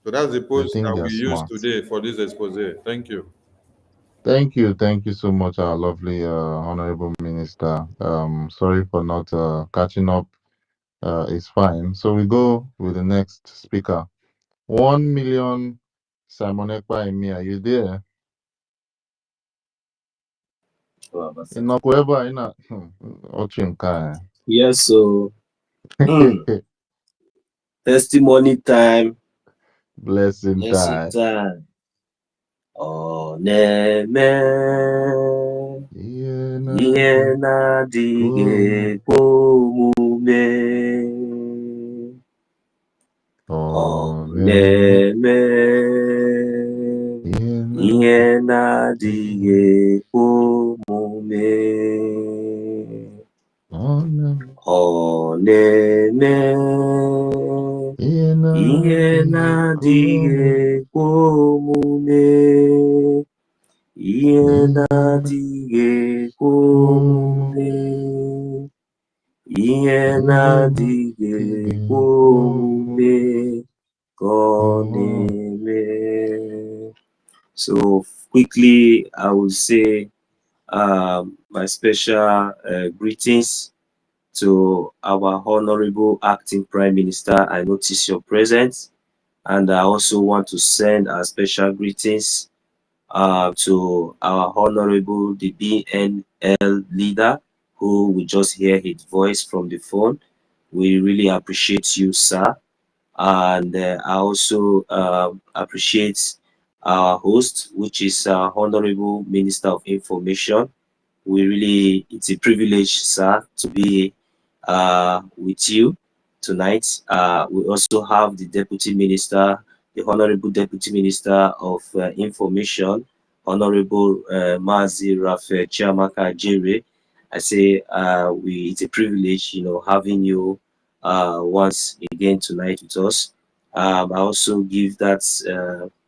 So that's the
They
post
think
that
they're
we used
smart.
today for this expose. Thank you.
Thank you. Thank you so much, our lovely Honorable Minister. Sorry for not catching up. It's fine. So we go with the next speaker. 1 million Simon Ekpa Emi, are you there? Inakweba ina Ochinka.
Yes, so testimony time.
Blessing
Blessing
time.
time. Oh, neme. Ihe na-adịghị ekwe omume. Ọ na-eme ihe na-adịghị ekwe omume. Ọ na-eme ihe na-adịghị ekwe omume. Ihe na-adịghị ekwe omume. Ihe na-adịghị ekwe omume ka ọ na-eme. So quickly, I will say my special greetings to our Honorable Acting Prime Minister. I notice your presence, and I also want to send a special greetings to our Honorable the BNL leader, who we just hear his voice from the phone. We really appreciate you, sir. And I also appreciate our host, which is Honorable Minister of Information. It's a privilege, sir, to be with you tonight. We also have the Deputy Minister, the Honorable Deputy Minister of Information, Honorable Mazi Rafael Chiamaka Jere. I say it's a privilege, having you once again tonight with us. I also give that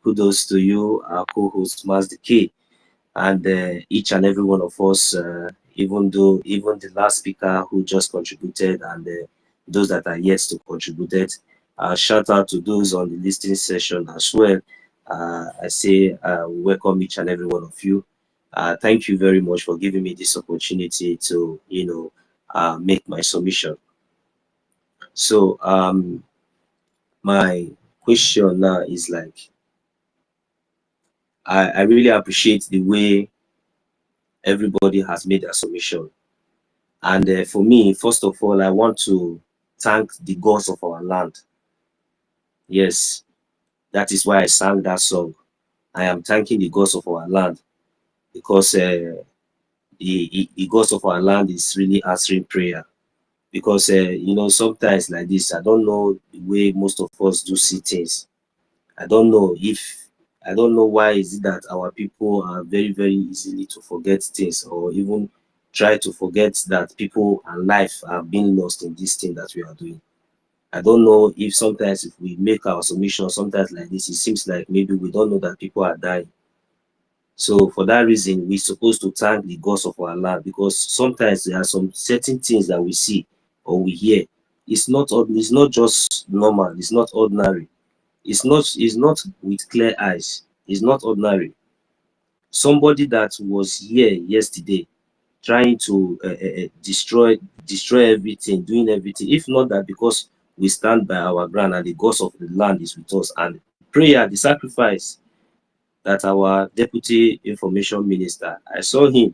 kudos to you, our co-host Master K, and each and every one of us, even the last speaker who just contributed, and those that are yet to contribute. Shout out to those on the listening session as well. I say welcome each and every one of you. Thank you very much for giving me this opportunity to make my submission. So my question now is like, I really appreciate the way everybody has made their submission. And for me, first of all, I want to thank the gods of our land. Yes, that is why I sang that song. I am thanking the gods of our land because the gods of our land is really answering prayer. Because sometimes like this, I don't know the way most of us do see things. I don't know why is it that our people are very, very easily to forget things, or even try to forget that people and life are being lost in this thing that we are doing. I don't know if sometimes if we make our submission sometimes like this, it seems like maybe we don't know that people are dying. So for that reason, we're supposed to thank the gods of our land, because sometimes there are some certain things that we see or we hear. It's not just normal, it's not ordinary. It's not with clear eyes. It's not ordinary. Somebody that was here yesterday trying to destroy everything, doing everything. If not that, because we stand by our ground and the gods of the land is with us, and prayer, the sacrifice that our deputy information minister, I saw him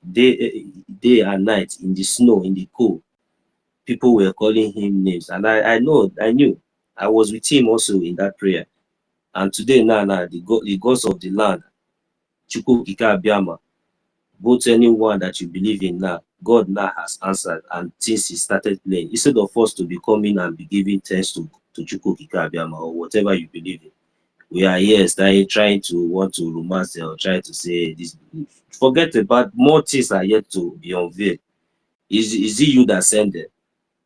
day and night in the snow, in the cold. People were calling him names, and I knew. I was with him also in that prayer. And today now, the gods of the land, Chukwu Kika Abiyama, both anyone that you believe in now, God now has answered, and things he started playing. Instead of us to be coming and be giving thanks to Chukwu Kika Abiyama or whatever you believe in, we are here trying to want to romance or try to say this. Forget about, more things are yet to be unveiled. Is it you that send them?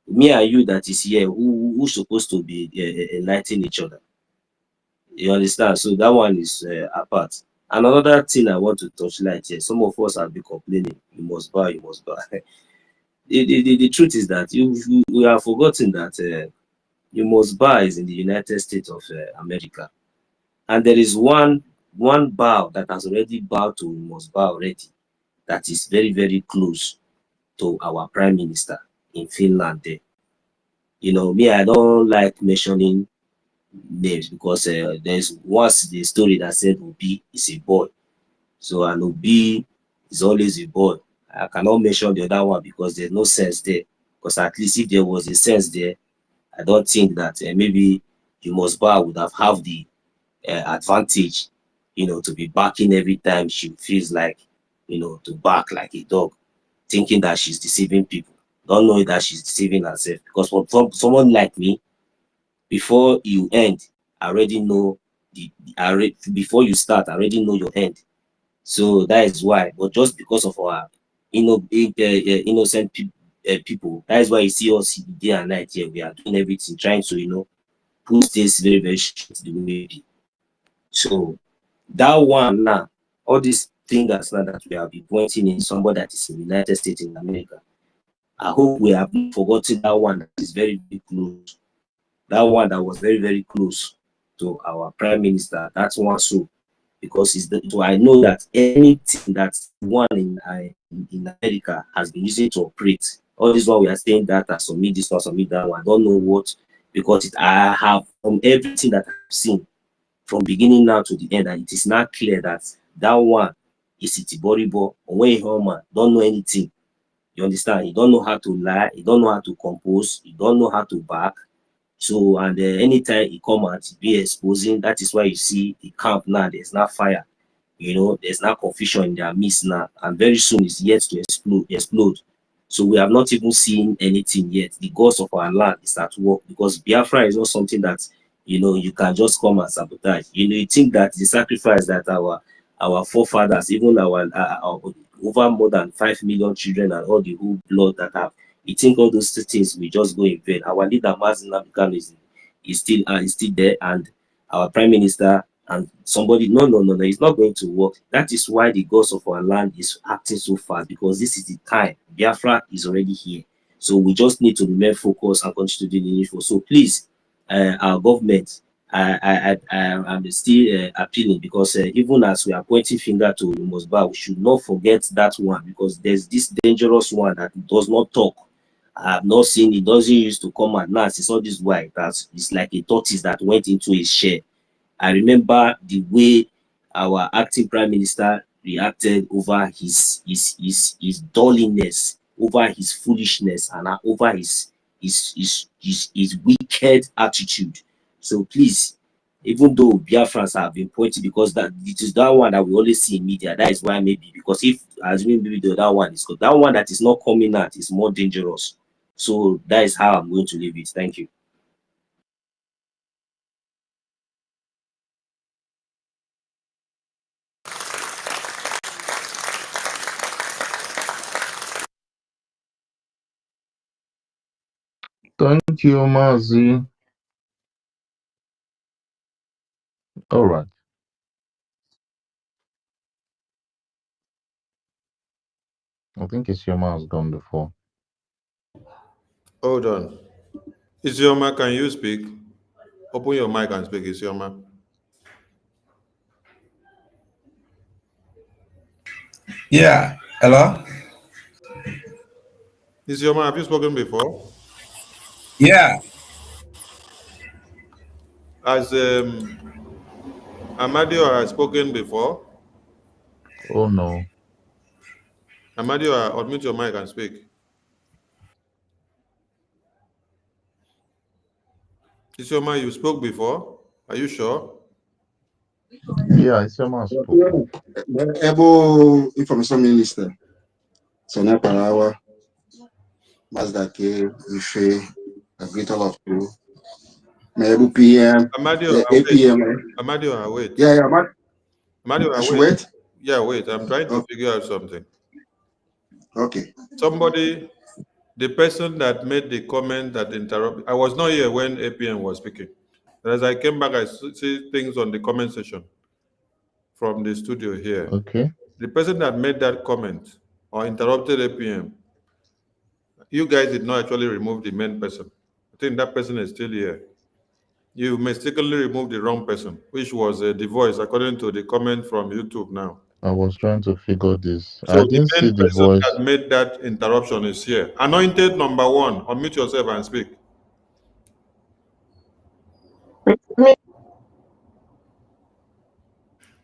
Me and you that is here, who supposed to be enlightening each other? You understand? So that one is apart. And another thing I want to touch light here, some of us have been complaining, you must buy, you must buy. The truth is that we have forgotten that you must buy is in the United States of America. And there is one bow that has already bowed to you must buy already, that is very, very close to our Prime Minister in Finland there. Me, I don't like mentioning names because there's once the story that said Obi is a boy. So an Obi is always a boy. I cannot mention the other one because there's no sense there. Because at least if there was a sense there, I don't think that maybe you must buy would have the advantage, to be barking every time she feels like, to bark like a dog, thinking that she's deceiving people. Don't know that she's deceiving herself. Because for someone like me, before you end, I already know before you start, I already know your end. So that is why. But just because of our innocent people, that is why you see us day and night here. We are doing everything, trying to put this very, very straight the way it be. So that one now, all these fingers now that we have been pointing in somebody that is in the United States in America, I hope we have not forgotten that one that is very, very close. That one that was very, very close to our Prime Minister. That's one so. Because so I know that anything that one in America has been using to operate, all this one we are saying that submit this one, submit that one. I don't know what, because I have, from everything that I've seen from beginning now to the end, and it is not clear that that one is Itiboribo or when Homa don't know anything. You understand? You don't know how to lie, you don't know how to compose, you don't know how to back. So, and anytime he come out, be exposing. That is why you see the camp now, there's not fire. There's not confusion in their midst now. And very soon it's yet to explode. So we have not even seen anything yet. The gods of our land is at work, because Biafra is not something that, you can just come and sabotage. You think that the sacrifice that our forefathers, even our over more than 5 million children and all the whole blood that have, you think all those things will just go in vain? Our leader, Mazin Abdullah, is still there, and our Prime Minister and somebody, no, it's not going to work. That is why the gods of our land is acting so fast, because this is the time. Biafra is already here. So we just need to remain focused and continue to do the needful. So please, our government, I'm still appealing, because even as we are pointing finger to Musba, we should not forget that one, because there's this dangerous one that does not talk I've not seen it. Doesn't used to come at night. It's all this white. It's like a tortoise that went into a shell. I remember the way our acting prime minister reacted over his dulliness, over his foolishness, and over his wicked attitude. So please, even though Biafrans have been pointing, because that it is that one that we always see in media, that is why maybe, because if assuming maybe the other one is good, that one that is not coming out is more dangerous. So that is how I'm going to leave it. Thank you.
Thank you, Mazi. All right. I think Isioma has gone before.
Hold on. Isioma, can you speak? Open your mic and speak, Isioma.
Yeah. Hello?
Isioma, have you spoken before?
Yeah.
Has Amadio has spoken before?
Oh no.
Amadio, unmute your mic and speak. Isioma, you spoke before? Are you sure?
Yeah, Isioma has spoken.
The able information minister, Sonia Parawa, Mazdake, Ife, a great all of you. My able PM,
Amadio,
APM.
Amadio, wait.
Yeah,
Amadio,
I should
wait.
wait.
Yeah, wait. I'm trying to figure out something.
Okay.
Somebody, the person that made the comment that interrupted, I was not here when APM was speaking. But as I came back, I see things on the comment section from the studio here.
Okay.
The person that made that comment or interrupted APM, you guys did not actually remove the main person. I think that person is still here. You mistakenly removed the wrong person, which was the voice, according to the comment from YouTube now.
I was trying to figure this.
So
I
the
didn't
main
see the
person
voice.
that made that interruption is here. Anointed number one, unmute yourself and speak.
Me,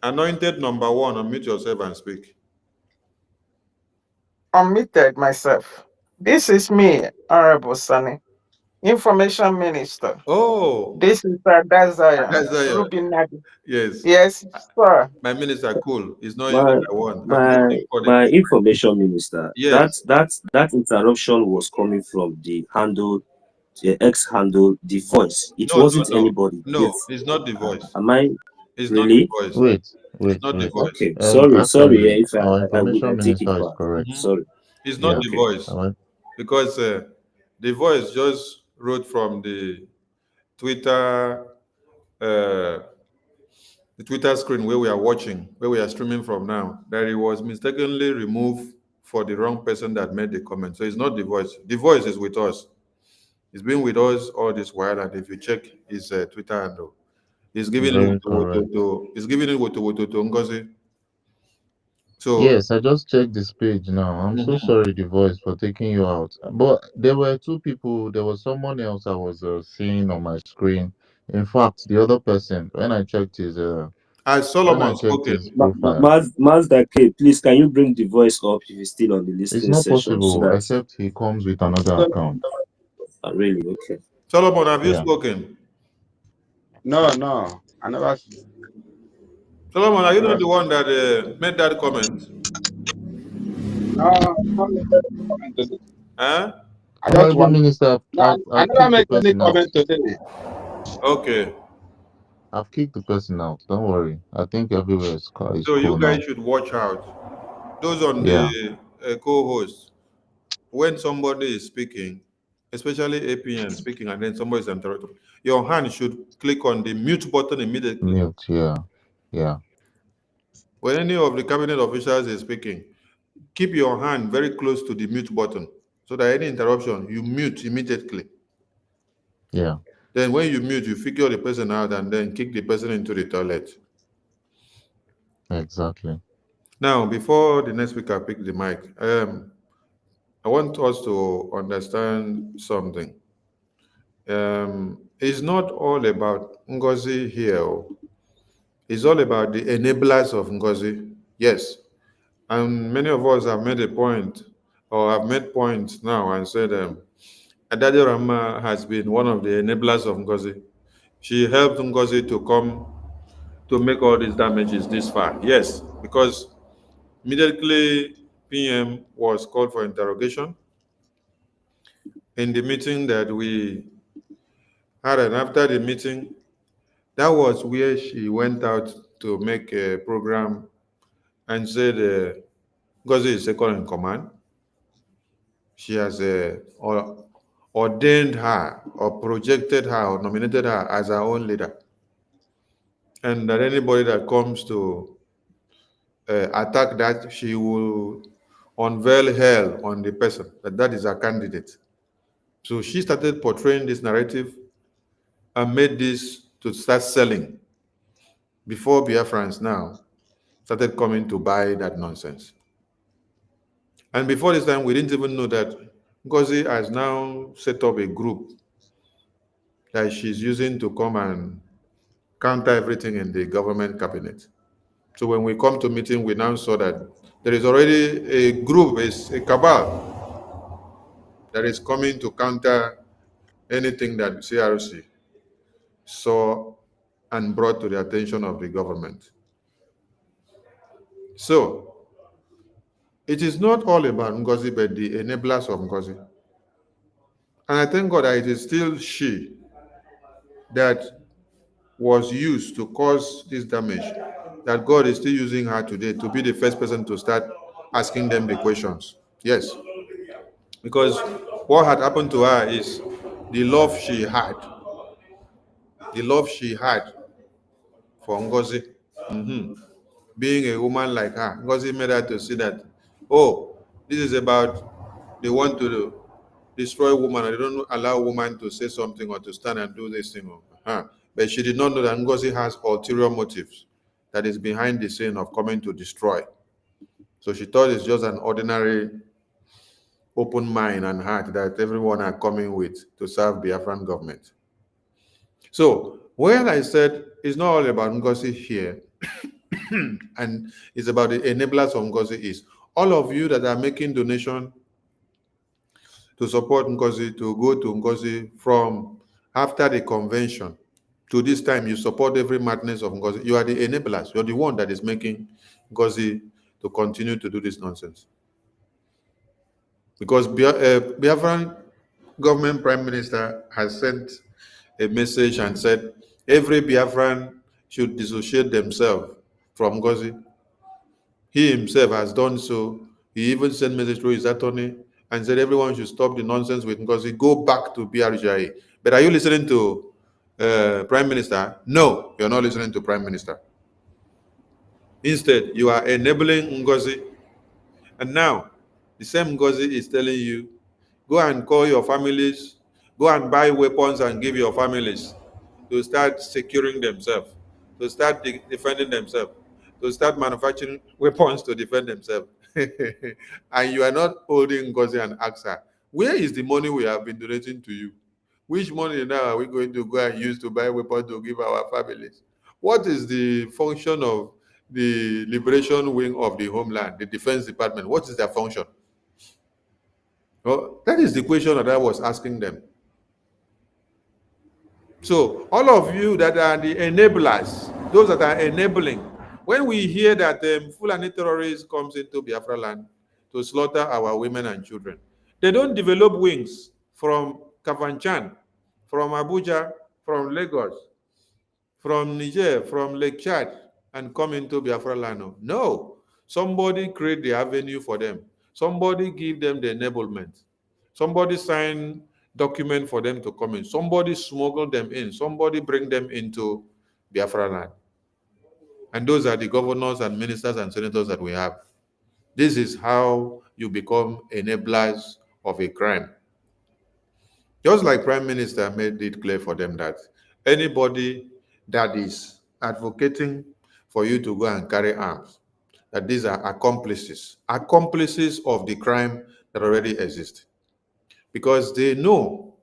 Anointed number one, unmute yourself and speak.
unmuted myself. This is me, Honorable Sunny, Information Minister.
Oh,
This is Desire,
that's
Ruby Nadi.
yes.
Yes, sir.
My minister, cool. It's not you
My
that I want. I'm
my
looking for the
my information minister.
yes.
That interruption was coming from the handle, the X handle, the voice. It
No, no,
wasn't
no.
anybody.
No,
Yes.
it's not the voice.
Am I
It's not the
really?
voice.
Wait,
It's
wait,
not the
wait.
voice.
Okay. Sorry. Yeah,
Actually,
if
our
I
information
take it
minister is
back.
correct.
Sorry.
It's not
Yeah.
the
Okay.
voice. Because the voice just wrote from Twitter, uh, the Twitter screen where we are watching, where we are streaming from now, that it was mistakenly removed for the wrong person that made the comment. So it's not the voice. The voice is with us. It's been with us all this while, and if you check his Twitter handle, he's giving
Very
it
correct.
to Ngozi. So
Yes, I just checked this page now. I'm so sorry, the voice, for taking you out. But there were two people. There was someone else I was seeing on my screen. In fact, the other person,
has
when I
Solomon
checked his
spoken?
profile,
Mazda K, please can you bring the voice up if he's still on the
it's
listening
not
session so
possible
that
except he comes with another account.
really okay.
Solomon, have you
Yeah.
spoken?
No, I never.
Solomon, are you not the one that made that comment?
No, I never made any comment today.
Huh?
I just
Honorable
want.
Minister,
No, I
I've
never
kicked the
make any
person out.
comment today.
Okay.
I've kicked the person out. Don't worry. I think everywhere is
So
cool
you
now.
guys should watch out. Those on
Yeah,
the co-host, when somebody is speaking, especially APN speaking, and then somebody is interrupting, your hand should click on the mute button immediately.
mute. Yeah, yeah,
When any of the cabinet officials is speaking, keep your hand very close to the mute button so that any interruption, you mute immediately.
yeah.
Then when you mute, you figure the person out and then kick the person into the toilet.
Exactly.
Now, before the next speaker pick the mic, I want us to understand something. It's not all about Ngozi here. It's all about the enablers of Ngozi. Yes. And many of us have made a point or have made points now and said Adadi Rama has been one of the enablers of Ngozi. She helped Ngozi to come to make all these damages this far. Yes, because immediately PM was called for interrogation. In the meeting that we had, and after the meeting, that was where she went out to make a program and said Ngozi is second in command. She has ordained her or projected her or nominated her as her own leader. And that anybody that comes to attack that, she will unveil hell on the person, that is her candidate. So she started portraying this narrative and made this to start selling before Biafrans now started coming to buy that nonsense. And before this time, we didn't even know that Ngozi has now set up a group that she's using to come and counter everything in the government cabinet. So when we come to meeting, we now saw that there is already a group, a cabal that is coming to counter anything that CRC saw and brought to the attention of the government. So it is not all about Ngozi, but the enablers of Ngozi. And I thank God that it is still she that was used to cause this damage, that God is still using her today to be the first person to start asking them the questions. Yes. Because what had happened to her is the love she had for Ngozi. Being a woman like her, Ngozi made her to see that, oh, this is about they want to destroy woman, and they don't allow woman to say something or to stand and do this thing. But she did not know that Ngozi has ulterior motives that is behind the scene of coming to destroy. So she thought it's just an ordinary open mind and heart that everyone are coming with to serve Biafran government. So when I said it's not all about Ngozi here, and it's about the enablers of Ngozi, is all of you that are making donation to support Ngozi, to go to Ngozi from after the convention to this time, you support every madness of Ngozi. You are the enablers. You're the one that is making Ngozi to continue to do this nonsense. Because Biafran government prime minister has sent a message and said every Biafran should dissociate themselves from Ngozi. He himself has done so. He even sent message to his attorney and said everyone should stop the nonsense with Ngozi, go back to BRGIA. But are you listening to Prime Minister? No, you're not listening to Prime Minister. Instead, you are enabling Ngozi. And now, the same Ngozi is telling you, go and call your families, go and buy weapons and give your families to start securing themselves, to start defending themselves, to start manufacturing weapons to defend themselves. And you are not holding Ngozi and ask her, where is the money we have been donating to you? Which money now are we going to go and use to buy weapons to give our families? What is the function of the liberation wing of the homeland, the defense department? What is their function? Well, that is the question that I was asking them. So all of you that are the enablers, those that are enabling, when we hear that Fulani terrorists comes into Biafra land to slaughter our women and children, they don't develop wings from Kafanchan, from Abuja, from Lagos, from Niger, from Lake Chad, and come into Biafra land. No, somebody create the avenue for them. Somebody give them the enablement. Somebody sign document for them to come in. Somebody smuggle them in. Somebody bring them into Biafra land. And those are the governors and ministers and senators that we have. This is how you become enablers of a crime. Just like Prime Minister made it clear for them that anybody that is advocating for you to go and carry arms, that these are accomplices of the crime that already exist, because they know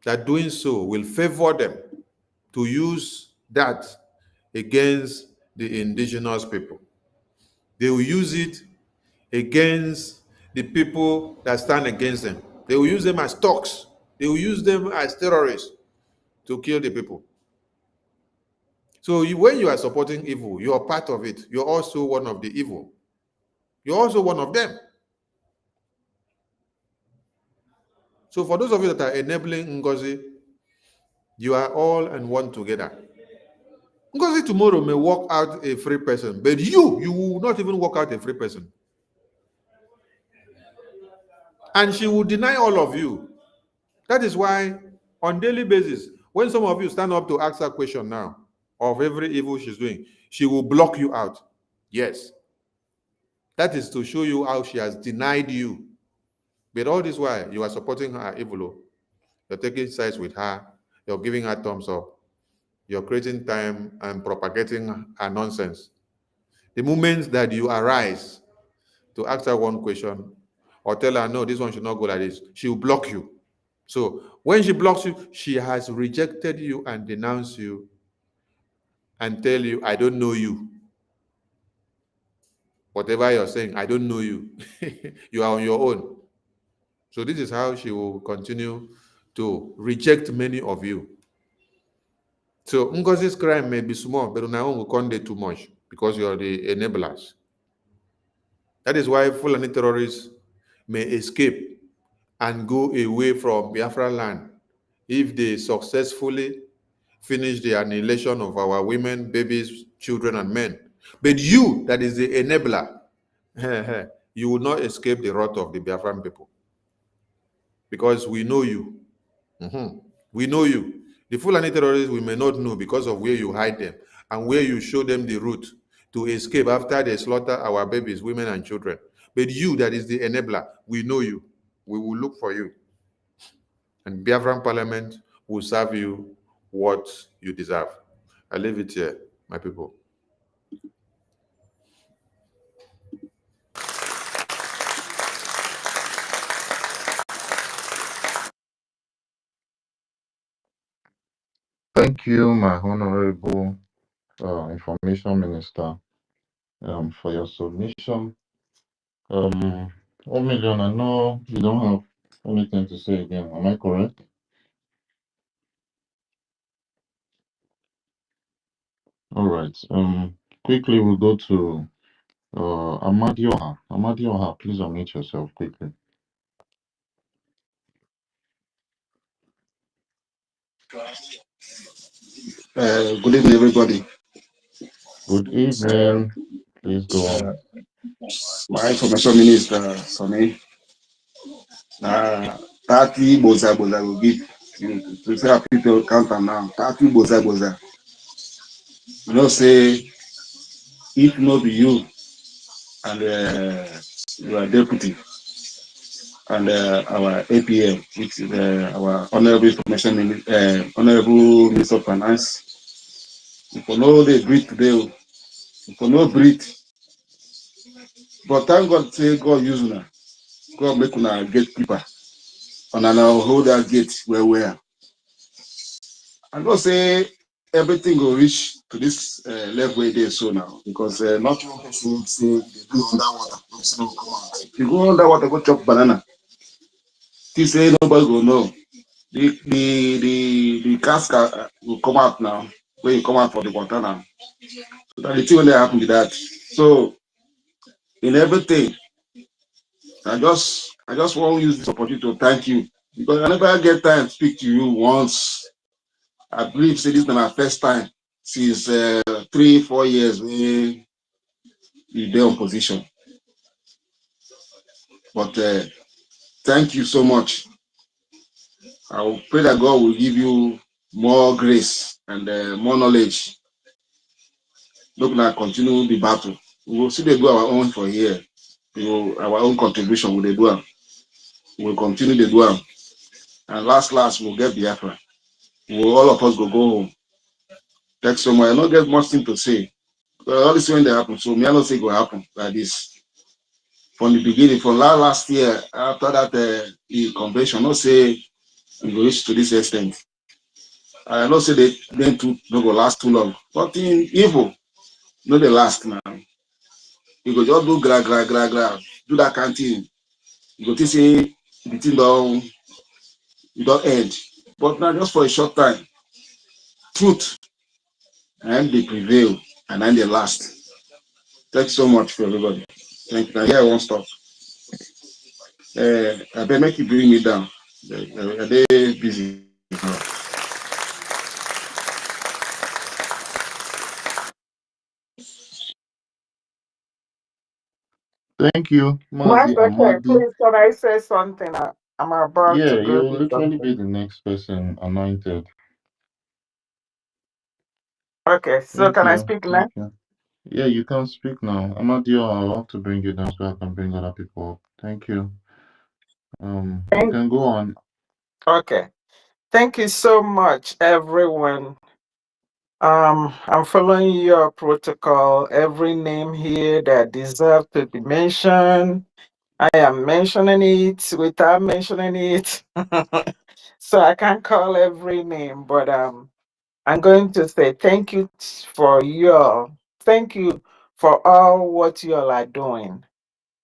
that doing so will favor them to use that against the indigenous people. They will use it against the people that stand against them. They will use them as thugs. They will use them as terrorists to kill the people. So when you are supporting evil, you are part of it. You're also one of the evil. You're also one of them. So for those of you that are enabling NGOZI, you are all and one together. NGOZI tomorrow may walk out a free person, but you will not even walk out a free person. And she will deny all of you. That is why on daily basis, when some of you stand up to ask her question now of every evil she's doing, she will block you out. Yes. That is to show you how she has denied you. But all this while, you are supporting her evil. You're taking sides with her. You're giving her thumbs up. You're creating time and propagating her nonsense. The moment that you arise to ask her one question or tell her, no, this one should not go like this, she will block you. So when she blocks you, she has rejected you and denounced you and tell you, I don't know you. Whatever you're saying, I don't know you. You are on your own. So this is how she will continue to reject many of you. So NGOZI's crime may be small, but now will come too much because you are the enablers. That is why Fulani terrorists may escape and go away from Biafra land if they successfully finish the annihilation of our women, babies, children, and men. But you, that is the enabler, you will not escape the wrath of the Biafran people because we know you. We know you. The Fulani terrorists we may not know because of where you hide them and where you show them the route to escape after they slaughter our babies, women, and children. But you, that is the enabler, we know you. We will look for you. And Biafran Parliament will serve you what you deserve. I leave it here, my people.
Thank you, my honorable information minister, for your submission. 1 million, I know you don't have anything to say again. Am I correct? All right. Quickly we'll go to Amadioha. Amadioha, please unmute yourself quickly.
Good evening, everybody.
Good evening. Please go on.
My information minister, Sonny, 30 boza will give. To say people count them now, 30 boza. You know, say, if not be you and your deputy and our APM, which is our honorable information, honorable minister of finance, if you know they breathe today, if you know breathe, but thank God say God use una, God make una gatekeeper, and now hold that gate where. I know say everything will reach to this level where it is so now, because not one person say they do underwater, no come out. If you go underwater, go chop banana. He say nobody will know. The cask will come out now. When you come out for the water now. So that the thing will happen to that. So in everything, I just want to use this opportunity to thank you. Because I never get time to speak to you once. I believe say this is my first time since 3-4 years when you there on position. But thank you so much. I will pray that God will give you more grace and more knowledge. Look like continue the battle. We will see they do our own for here. Our own contribution will they do. We will continue the do. And last we'll get Biafra. All of us go home. Thanks so much. I don't get much thing to say. But all this when they happen, so me I don't say it will happen like this.
from the beginning, from last year, after that the convention, not say we go reach to this extent. I know say they then too no go last too long. But in evil, no they last now. You go just do gra, do that kind of thing. You go to say the thing don't end. But now just for a short time, truth and they prevail and then they last. Thanks so much for everybody. Thank you. Now here I won't stop. I better make you bring me down. Are they busy?
Thank you,
My
Mazi
secretary,
Amadi.
please, can I say something? I'm about to
Yeah,
go
you'll
do
literally be
something.
the next person anointed.
Okay, so
Thank
can I
you.
speak now?
Thank you. Yeah, you can speak now. Amadi, I'll have to bring you down so I can bring other people up. Thank you. You
Thank,
can go on.
okay. Thank you so much, everyone. I'm following your protocol. Every name here that deserves to be mentioned, I am mentioning it without mentioning it. So I can't call every name, but I'm going to say thank you for all what you all are doing.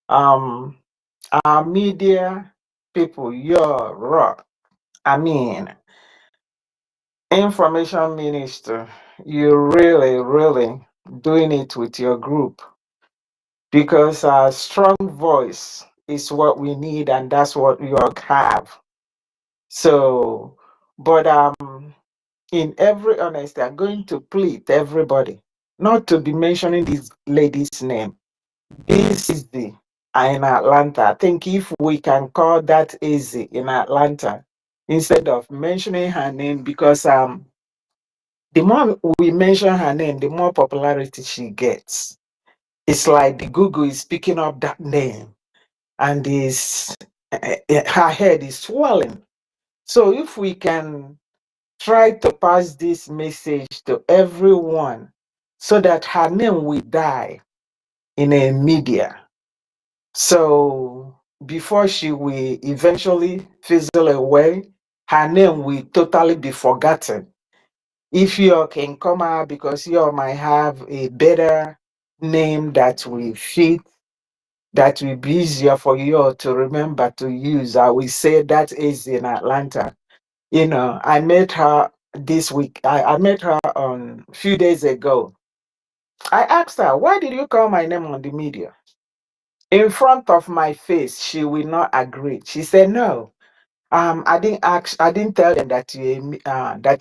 Um, our media people, you're rock. I mean, information minister, you really doing it with your group because a strong voice is what we need, and that's what you all have. So, but in every honesty, I'm going to plead everybody not to be mentioning this lady's name. This is the in Atlanta. I think if we can call that easy in Atlanta instead of mentioning her name, because the more we mention her name, the more popularity she gets. It's like the Google is picking up that name, and her head is swelling. So if we can try to pass this message to everyone so that her name will die in a media. So before she will eventually fizzle away, her name will totally be forgotten. If you all can come out because you all might have a better name that will fit, that will be easier for you all to remember to use, I will say that is in Atlanta. You know, I met her this week. I met her on a few days ago. I asked her, why did you call my name on the media? In front of my face, she will not agree. She said, no. I didn't tell them that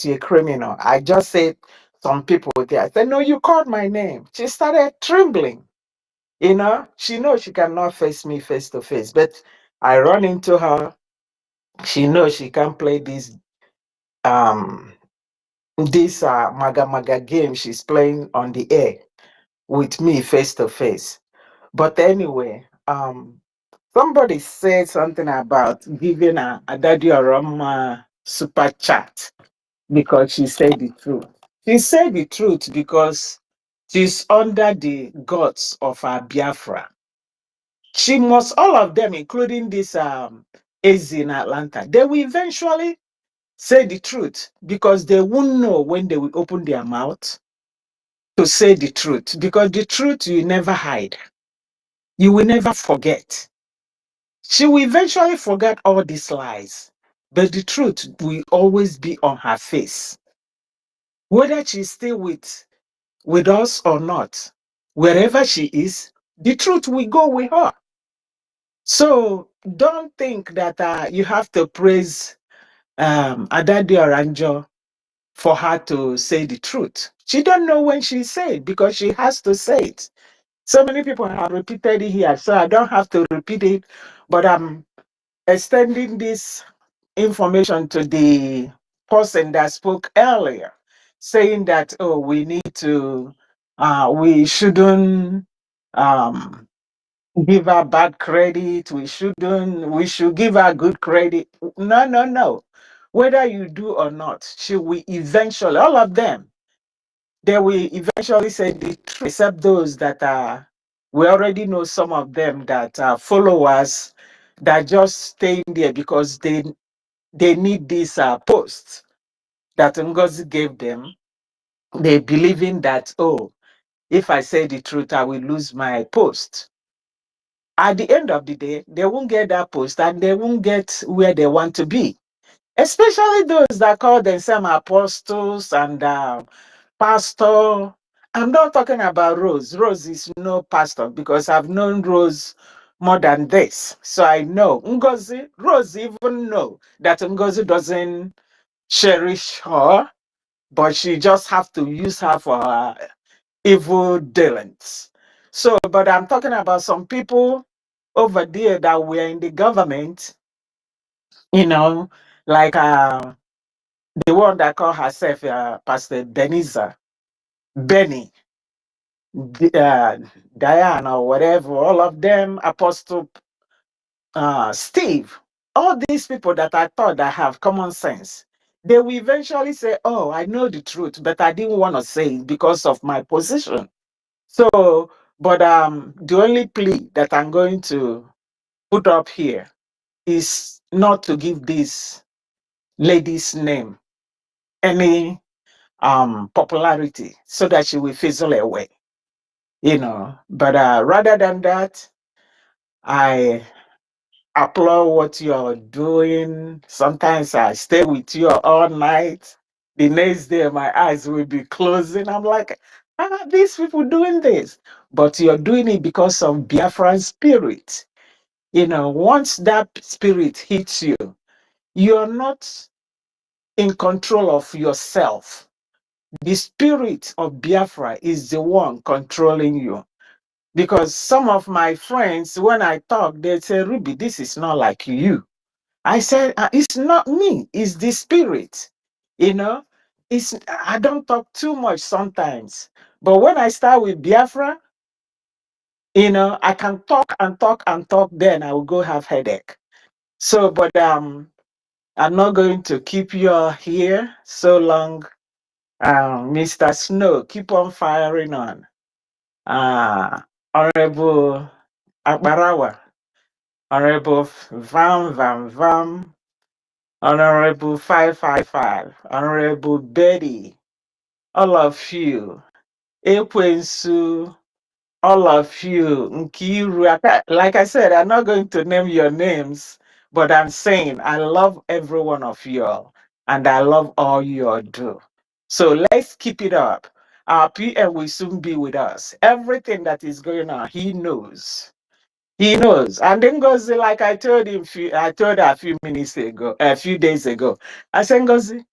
you're a criminal. I just said some people there. I said, no, you called my name. She started trembling. You know, she knows she cannot face me face to face, but I run into her. She knows she can't play um this maga maga game she's playing on the air with me face to face. But anyway, somebody said something about giving a Daddy Aroma super chat because she said the truth. She said the truth because she's under the guts of our Biafra. She must, all of them, including this AZ in Atlanta, they will eventually say the truth because they won't know when they will open their mouth to say the truth, because the truth you never hide, you will never forget. She will eventually forget all these lies, but the truth will always be on her face. Whether she's still with us or not, wherever she is, the truth will go with her. So don't think that you have to praise Adadi Oranjo for her to say the truth. She don't know when she say it because she has to say it. So many people have repeated it here, so I don't have to repeat it, but I'm extending this information to the person that spoke earlier, saying that, oh, we shouldn't um, give her bad credit, we should give her good credit. No, no, no. Whether you do or not, she will eventually, all of them, they will eventually say the truth, except those that are We already know some of them that are followers that just staying there because they need this post that Ngozi gave them. They believing that, oh, if I say the truth, I will lose my post. At the end of the day, they won't get that post and they won't get where they want to be. Especially those that call themselves apostles and pastor. I'm not talking about Rose. Rose is no pastor because I've known Rose more than this. So I know Ngozi, Rose even know that Ngozi doesn't cherish her, but she just have to use her for her evil dealings. So, but I'm talking about some people over there that were in the government, you know, like the one that call herself Pastor Beniza, Benny, uh, Diane, or whatever, all of them, Apostle Steve, all these people that I thought that have common sense, they will eventually say, oh, I know the truth, but I didn't want to say it because of my position. So, but the only plea that I'm going to put up here is not to give this lady's name any popularity so that she will fizzle away, you know. But rather than that, I applaud what you're doing. Sometimes I stay with you all night. The next day, my eyes will be closing. I'm like, these people doing this. But you're doing it because of Biafran spirit. You know, once that spirit hits you, you're not in control of yourself. The spirit of Biafra is the one controlling you. Because some of my friends, when I talk, they say, Ruby, this is not like you. I said, it's not me, it's the spirit. You know, I don't talk too much sometimes. But when I start with Biafra, you know, I can talk and talk and talk, then I will go have headache. So, but I'm not going to keep you here so long. Mr. Snow, keep on firing on. Honorable Akbarawa, Honorable Vam Vam Vam, Honorable 555, Honorable Betty, all of you, Ekwensu, all of you, Nkiru. Like I said, I'm not going to name your names, but I'm saying I love every one of you all, and I love all you all do. So let's keep it up. Our PM will soon be with us. Everything that is going on, he knows. He knows. And then Ngozi, like I told her a few minutes ago, a few days ago, I said, Ngozi,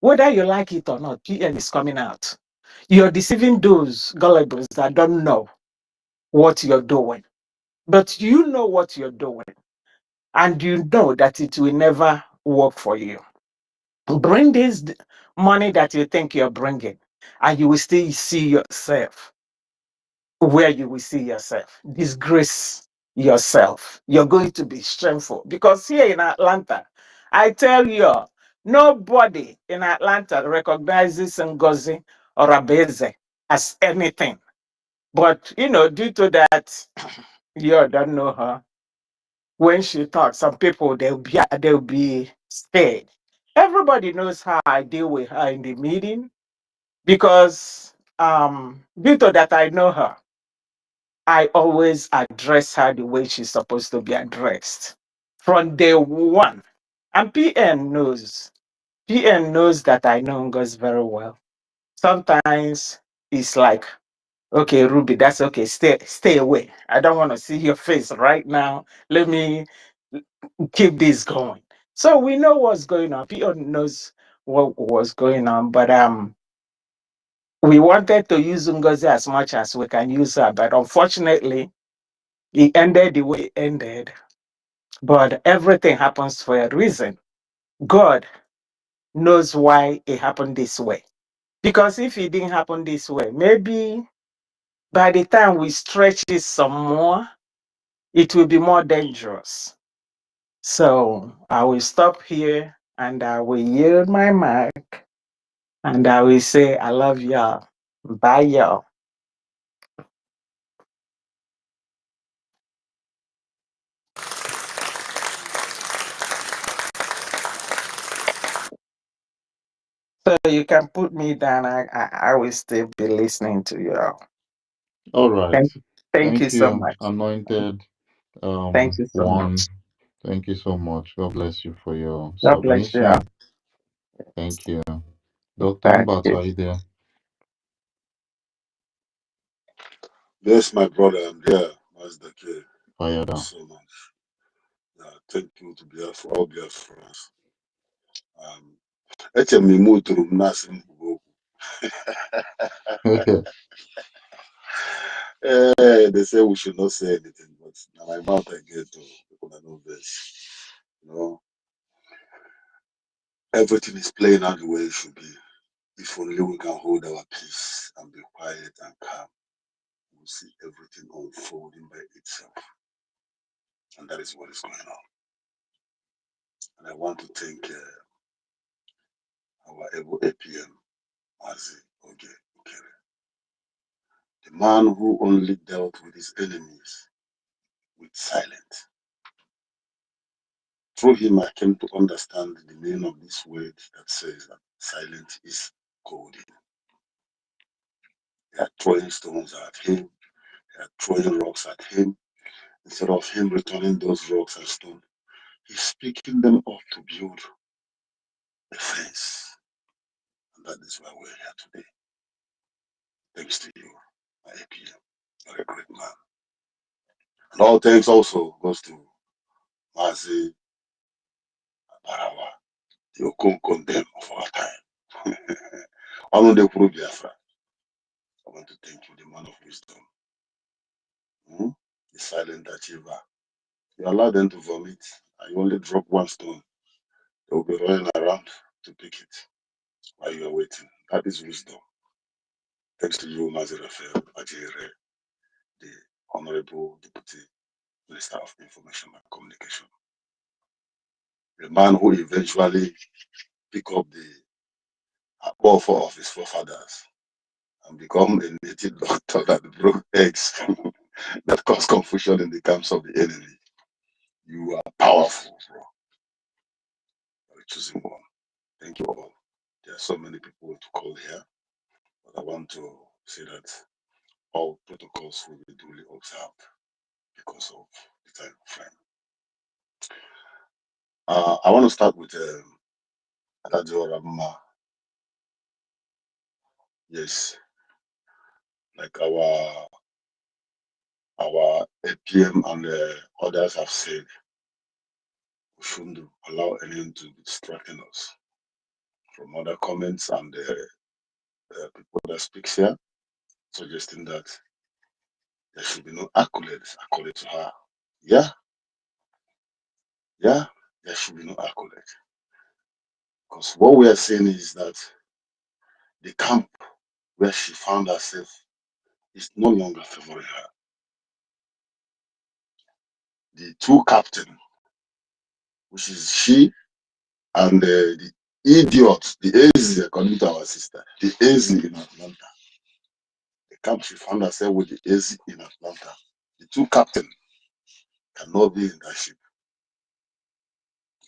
whether you like it or not, PM is coming out. You're deceiving those gullibles that don't know what you're doing. But you know what you're doing, and you know that it will never work for you. Bring this money that you think you're bringing, and you will still see yourself where you will see yourself. Disgrace yourself. You're going to be shameful because here in Atlanta, I tell you, nobody in Atlanta recognizes Ngozi or Abeze as anything. But you know, due to that, you don't know her. When she talks, some people they'll be scared. Everybody knows how I deal with her in the meeting because due to that I know her. I always address her the way she's supposed to be addressed from day one. And PN knows. PN knows that I know Ngozi very well. Sometimes it's like, okay, Ruby, that's okay. Stay away. I don't want to see your face right now. Let me keep this going. So we know what's going on. PN knows what was going on, but we wanted to use Ngozi as much as we can use her, but unfortunately, it ended the way it ended. But everything happens for a reason. God knows why it happened this way. Because if it didn't happen this way, maybe by the time we stretch it some more, it will be more dangerous. So I will stop here and I will yield my mic and I will say, I love y'all. Bye, y'all. So you can put me down. I will still be listening to you all.
All right.
Thank you
Thank
so
you,
much.
anointed
Thank you so much.
one. Thank you so much. God bless you for your
God bless you all.
submission. Thank you. Dr.
Thank
Ambat,
you.
are you there?
Yes, my brother, I'm there. That's the key.
Fire
Thank you
down.
so much. Thank you to all Biafrans. Eche m ime otoro m na-asị m kwuo okwu. They say we should not say anything, but now my mouth I get to people that know this. You know, everything is playing out the way it should be. If only we can hold our peace and be quiet and calm, we'll see everything unfolding by itself. And that is what is going on. And I want to thank our able APM, Mazi Oge Ukere, the man who only dealt with his enemies with silence. Through him, I came to understand the meaning of this word that says that silence is golden. They are throwing stones at him, they are throwing rocks at him. Instead of him returning those rocks and stones, he's picking them up to build a fence. And that is why we're here today. Thanks to you, my APM. You're a great man. And all thanks also goes to Mazi Barawa, the Okonkondem of our time. Onunde Kuru Biafra. I want to thank you, the man of wisdom, the silent achiever. You allow them to vomit, and you only drop one stone. They will be running around to pick it while you are waiting. That is wisdom. Thanks to you, Mazi Raphael Ajere, the Honorable Deputy Minister of Information and Communication. The man who eventually picked up the warfare of his forefathers and become a native doctor that broke eggs that caused confusion in the camps of the enemy. You are powerful, bro. You're a choosing one. Thank you all. There are so many people to call here, but I want to say that all protocols will be duly observed because of the time frame. I want to start with Adajo Ramma. Yes, like our APM and others have said, we shouldn't allow anyone to be distracting us from other comments and people that speak here, suggesting that there should be no accolades according to her. Yeah, there should be no accolade. Because what we are saying is that the camp where she found herself is no longer favoring her. The two captains, which is she and the idiot, the AZ, according to our sister, the AZ in Atlanta. The camp she found herself with the AZ in Atlanta. The two captains cannot be in that ship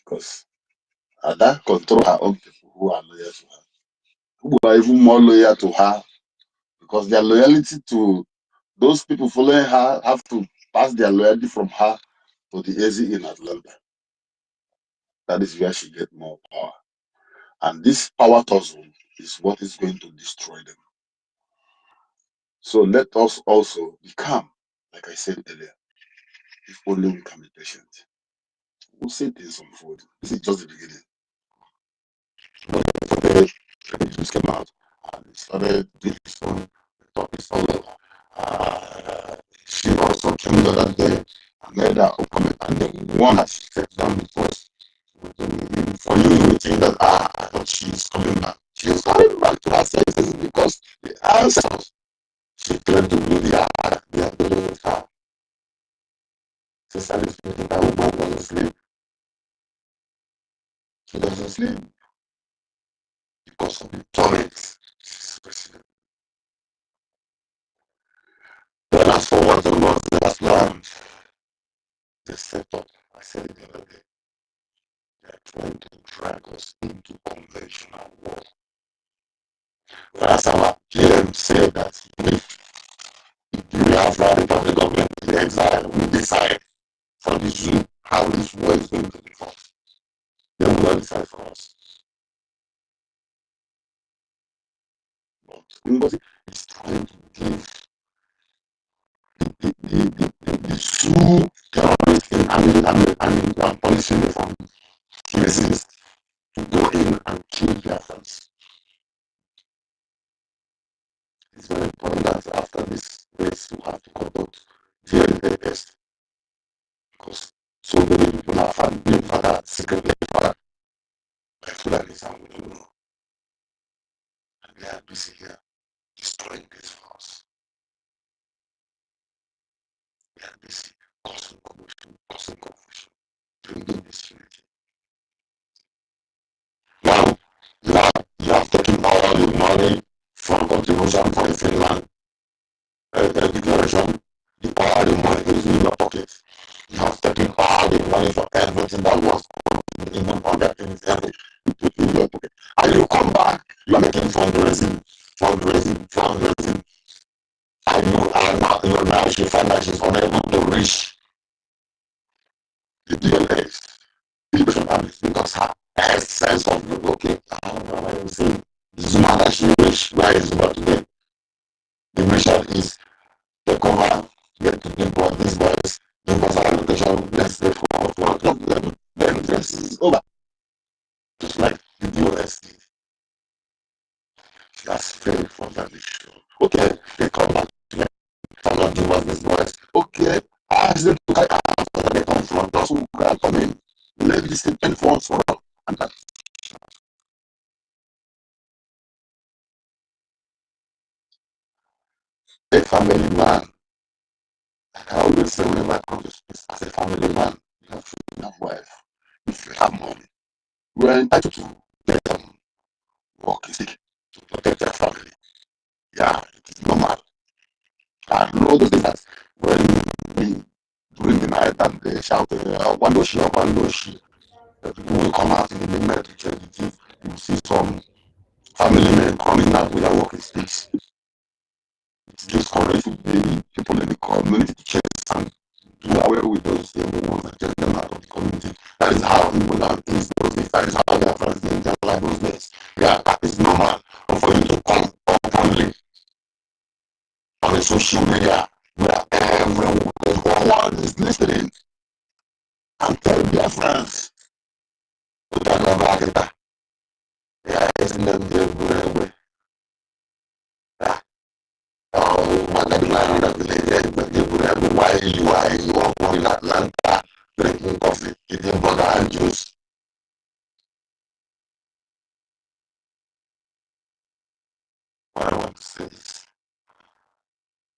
because Ada control her own people who are loyal to her, who are even more loyal to her because their loyalty to those people following her have to pass their loyalty from her to the AZ in Atlanta. That is where she gets more power. And this power tussle is what is going to destroy them. So let us also be calm, like I said earlier. If only we can be patient. We'll see things unfold. This is just the beginning. The news came out and he started doing his own topics all over. She also came the other day and made her own comment, and the one that she stepped down the post. For you, you think that I thought she's coming back. She's coming back to her senses because the answers she claimed to be they are dealing with her. Sincerely speaking, that woman doesn't sleep. She doesn't sleep because of the torment she's receiving. Then as for what the Lord has planned, they set up, I said it the other day, they are trying to drag us into conventional war.
Whereas our PM said that if we have the government in exile, we decide for the zoo how this war is going to be fought. They will not decide for us. But NGOZI is trying to give the zoo terrorists in and punishing them from cases to go in and kill Biafrans. It's very important that after this race we have to conduct DNA test because so many people have found their father secretly father by Fulanis and we don't know. And they are busy here destroying this for us. They are busy causing confusion, bringing disunity. Now, you have taken all the money from contribution for the Finland declaration, all the money is in your pocket. You have taken all the money for everything that was even on that thing, everything in your pocket. And you come back, you are making fundraising. And now she find that she's unable to reach the DLAs, liberation armies, because her essence of the okay, I am saying, Zuma that she wish, where is Zuma today? The mission is take over, get to import these boys, import our location, let's stay for o'clock, then this is over. Just like the DOS did. She has failed from that issue. Okay, they come back to cannot give us these boys. Okay, ask them to carry out so that they confront us who can come in. Let this thing for us for all. And that a family man, like I always say whenever I come to space, as a family man, you have children, you have wife, if you have money, we are entitled to let them work sick to protect their family. Yeah, it is normal. I know those things that when we during the night and they shout one doshi or one doshi, people will come out in the midnight to check the thief. You will see some family men coming out with their walking sticks. It's discouraging the people in the community to chase and do away with those evil ones and chase them out of the community. That is how people are things those days. That is how their friends in their life those days. Yeah, that is normal. But for you to come openly on the social media where everyone, the whole world is listening and tell their friends to tell them about it. Yeah, isn't them the yeah. Oh, my God, why you are born in Atlanta drinking coffee, eating burger and juice. What I want to say is,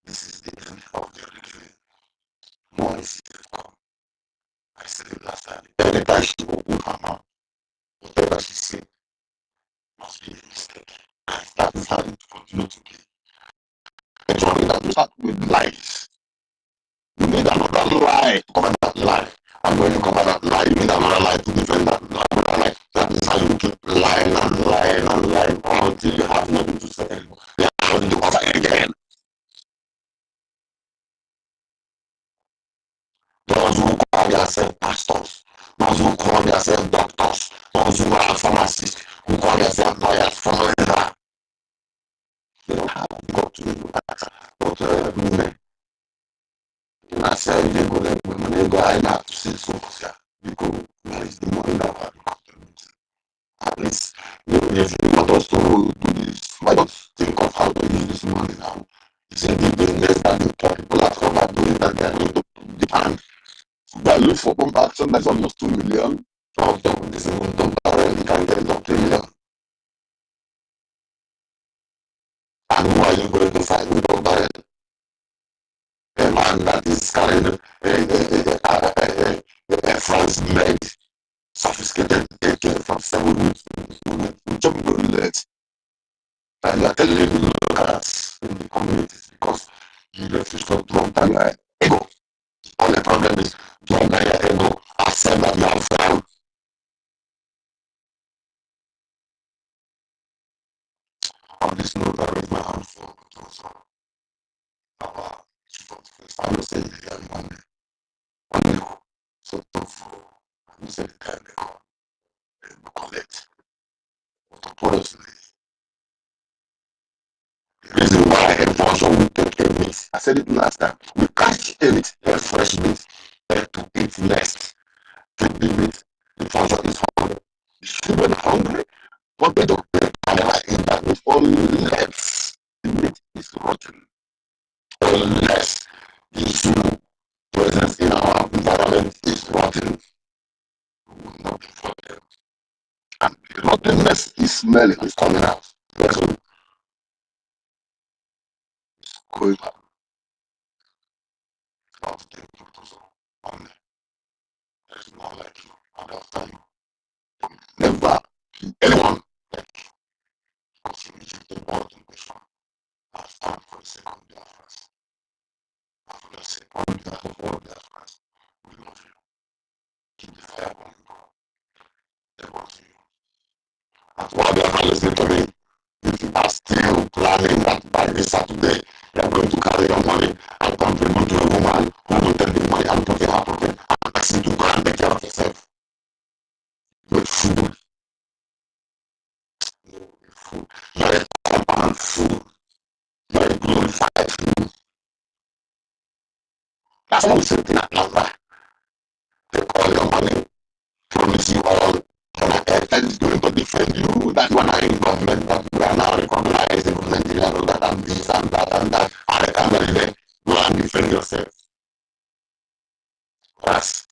this is the end of the review. More is yet to come. I said it last time. Anytime she opened her mouth, whatever she said must be a mistake. And that is how it continue to be. And so we have to start with lies. You need another lie to cover that lie. And when you cover that lie, you need another lie to defend that lie. That is how you keep lying and lying and lying until you have nothing to say anymore. You have nothing to cover again. Those who call themselves pastors, those who call themselves doctors, those who are pharmacists, who call themselves lawyers, forever. They don't have got to do that. But women, and I say, when they go, I have to say so for you. Because where is the money now? At least, if you want us to do this, why don't think of how to use this money now? You say the business that the poor people are covered doing that they are going to depend. Value for pump action that's almost 2 million. Of them, this is one barrel, you can get it up 3 million. And who are you going to fight with one barrel? A man that is carrying a France made sophisticated AK-47 with some good legs. And you are telling them look at us in the communities because you left to stop drunk and your ego. Only problem is drunk and your ego. Accept that you have failed. On this So it was our chief of defense. I would say one day, so tough. I would say the time they collect. But honestly, the reason why everyone will take a meat, I said it last time, we catch a meat, a fresh meat, to eat next, take the meat. The function is hungry. The children are hungry, but they don't pay camera in that meat unless the meat is rotten, unless the issue presence in our environment is rotten. We will not be for them. And the rottenness is smelling, it's coming out. That's what is going on. Love them, only. There is no one like you, and after you. Never be anyone like you. Because you rejected all the nation. I stand for the sake of Biafrans. And for the sake on behalf of all Biafrans, we love you. Keep the fire burning, bro. They want you. And while Biafrans listening to me, if you are still planning that by this Saturday, you are going to carry your money and contribute to a woman who will take the money and put in her pocket and ask you to go and take care of yourself. You're a fool. You're a fool. You're a compound fool. You're a glorified fool. That's what we say in Atlanta. They call your money, promise you all, and is going to defend you. That one are in government, that we are now recognizing in Nigeria, that and this and that and that. And I can't believe it. Go and defend yourself. Whereas,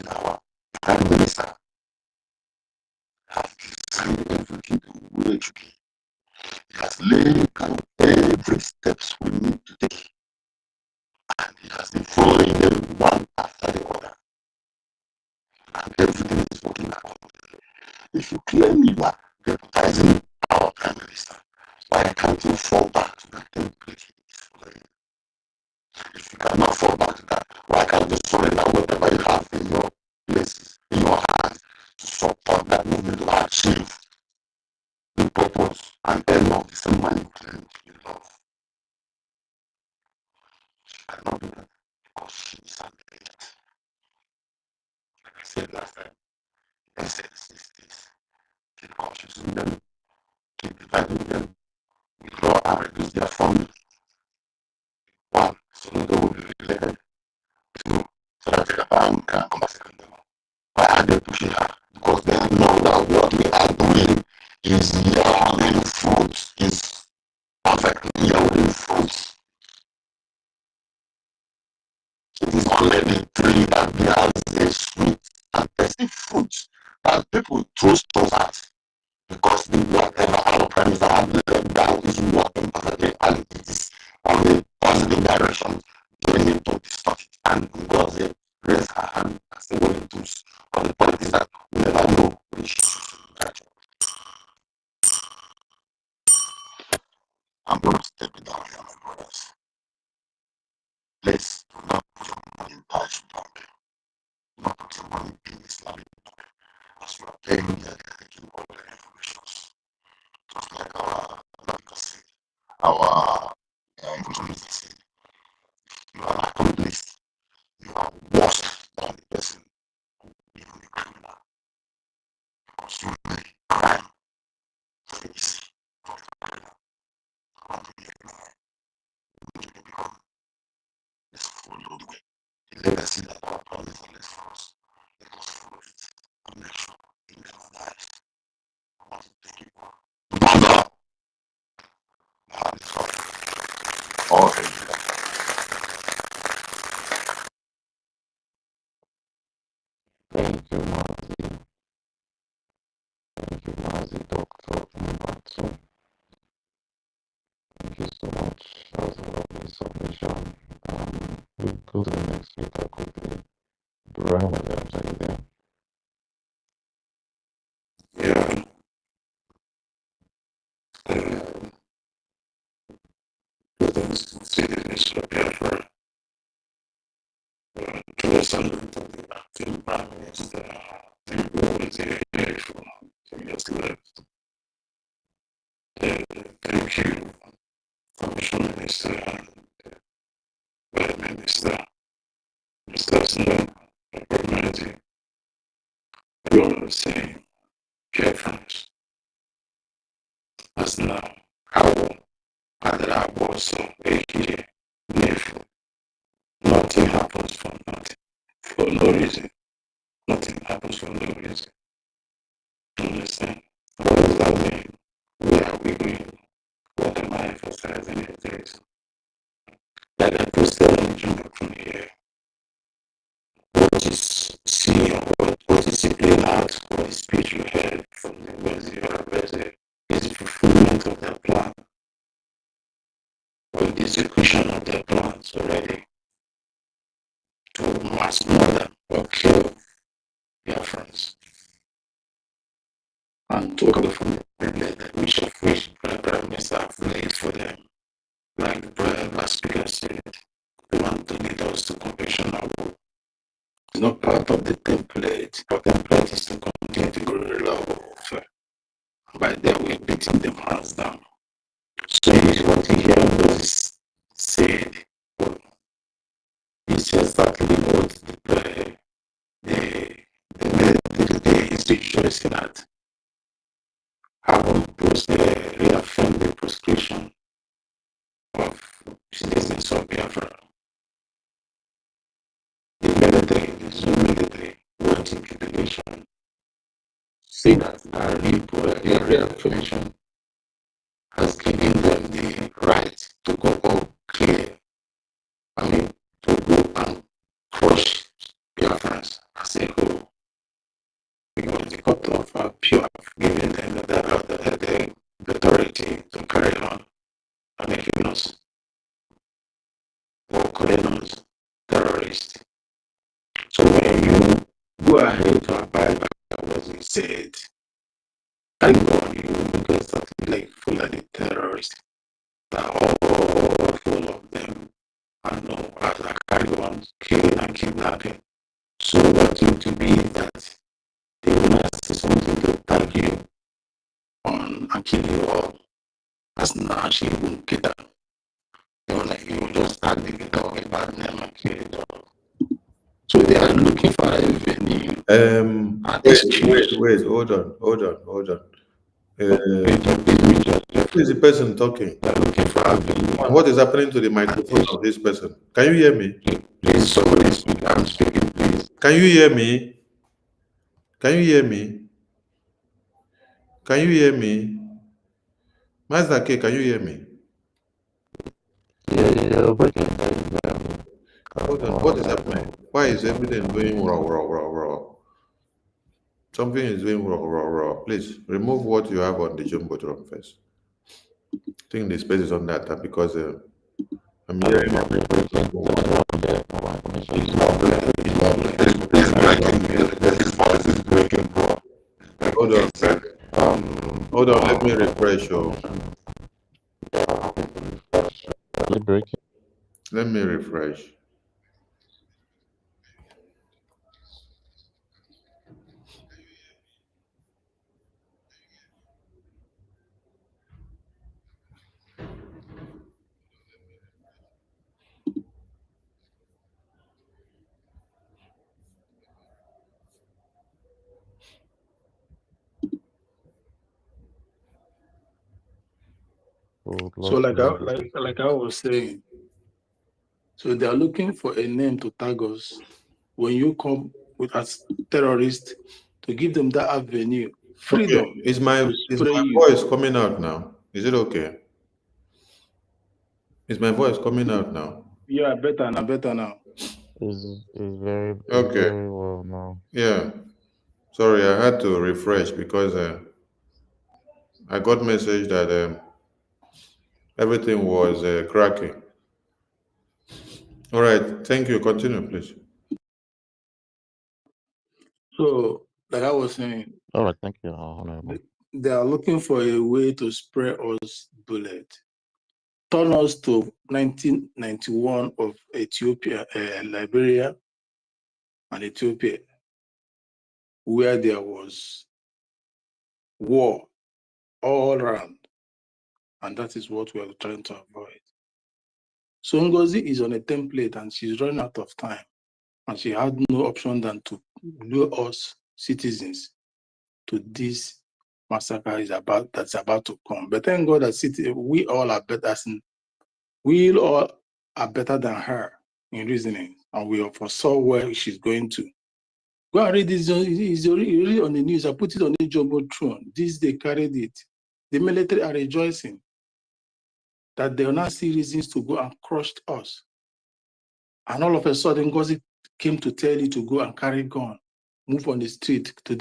our Prime Minister has designed everything the way to be. He has laid down every steps we need to take. And he has been following them one after the other. And everything is working accordingly. If you claim you are deputizing our Prime Minister, why can't you fall back to that template he is following? If you cannot fall back to that, why can't you surrender whatever you have in your places, in your hands, to support that movement to achieve the purpose and end of the same man you claim you love? She cannot do that because she is an idiot. Like I said last time, the essence is this: keep confusing them, keep dividing them, withdraw and reduce their family. One, so they will be related. Two, so that the can come back second them. Why are they pushing her? Because they know that what we are doing is yielding fruits, is perfectly yielding fruits. It is only the tree that bears a sweet and tasty fruit that people throw stones at. Because the whatever our parents have laid down is working perfectly and it is on a positive direction, doing it to distort it. And NGOZI raise her hand as a willing tools on the point is that we never know which catch up. I'm going to step it down here, my brothers. Please do not put your money in Daesh Bank. Do not put your money in Islamic Bank. As you are paying here, they are taking all the information. Just like our said, our information said, you are an accomplice. You are worse than the person, even the criminal. Because you make crime very easy for the criminal. And you need to become this follow the way. The legacy that our parents have left for us, let us follow it and make sure it never dies. I want to thank you for Mother. All of you.
Thank you, Mazi. Thank you, Mazi, Dr. Mbatsu. Thank you so much. That was a lovely submission. We'll go to the next speaker quickly. Brian, are you there?
Yeah. Greetings to citizens of Biafra. To listen to the acting Prime Minister, the world is here for just left. Thank you, Commission Minister and Minister, Mr. Snow, Community. You are saying, Biafrans, as now, how I was so aka Nefu. Nothing happens for nothing, for no reason. Nothing happens for no reason. Understand? What does that mean? Where are we going? What am I emphasizing in this? Like I posted on the jump from here. What is seeing, what is playing out, what is speech you heard from the NGOZI or NGOZI is the fulfillment of their plan, or the execution of their plans already to mass murder or kill Biafrans. And talk about from the privilege that which the Prime Minister have laid for them. Like the last speaker said, they want to lead us to compassionate war. It's not part of the template. Our template is to continue to grow the love of warfare. By that we're beating them hands down. So is what he hear was said. It's exactly what the is rejoicing at. Having reaffirmed the prescription of citizens of Biafra. The military, the Zoom military, went in tribulation. Say that a reaffirmation has given them the right to go all clear. I mean, to go and crush Biafrans as a whole. Because the court of appeal have given them the authority to carry on and making us or calling us terrorists. So when you go ahead to abide by what he said, thank God you get something like full of the terrorists that are all full of them and know how to carry on killing and kidnapping. So what you to be is that they will not see something to tag you on and kill you all. As now she won't get that. You will just tag the dog a bad name and kill it all. So they are looking for a venue.
Wait, hold on. Who is the person talking?
They're looking for a venue.
What is happening to the microphone of this person? Can you hear me?
Please, somebody speak. I'm speaking, please.
Can you hear me? Can you hear me? Can you hear me? Master K, can you hear me?
Yeah, breaking.
Hold on, what is happening? Why is everything doing raw? Something is doing raw. Please remove what you have on the jumbotron first. I think the space is on that because I'm hearing. Hold on, let me refresh. Let me refresh.
So like I was saying, so they are looking for a name to tag us when you come with as terrorists to give them that avenue, freedom.
Okay. Is my voice coming out now? Is it okay? Is my voice coming out now?
Yeah, better now.
Is very
Okay.
very well now.
Yeah. Sorry, I had to refresh because I got message that everything was cracking. All right. Thank you. Continue, please.
So, like I was saying,
All right, thank you, Honorable.
they are looking for a way to spray us bullet. Turn us to 1991 of Ethiopia, Liberia, and Ethiopia, where there was war all around.
And that is what we are trying to avoid. So NGOZI is on a template and she's running out of time. And she had no option than to lure us citizens to this massacre that's about to come. But thank God that we all are better than her in reasoning, and we foresaw where she's going to. Go and read this. It's already on the news. I put it on the Jumbotron. They carried it. The military are rejoicing that they will now see reasons to go and crush us. And all of a sudden, NGOZI came to tell you to go and carry gun, move on the street to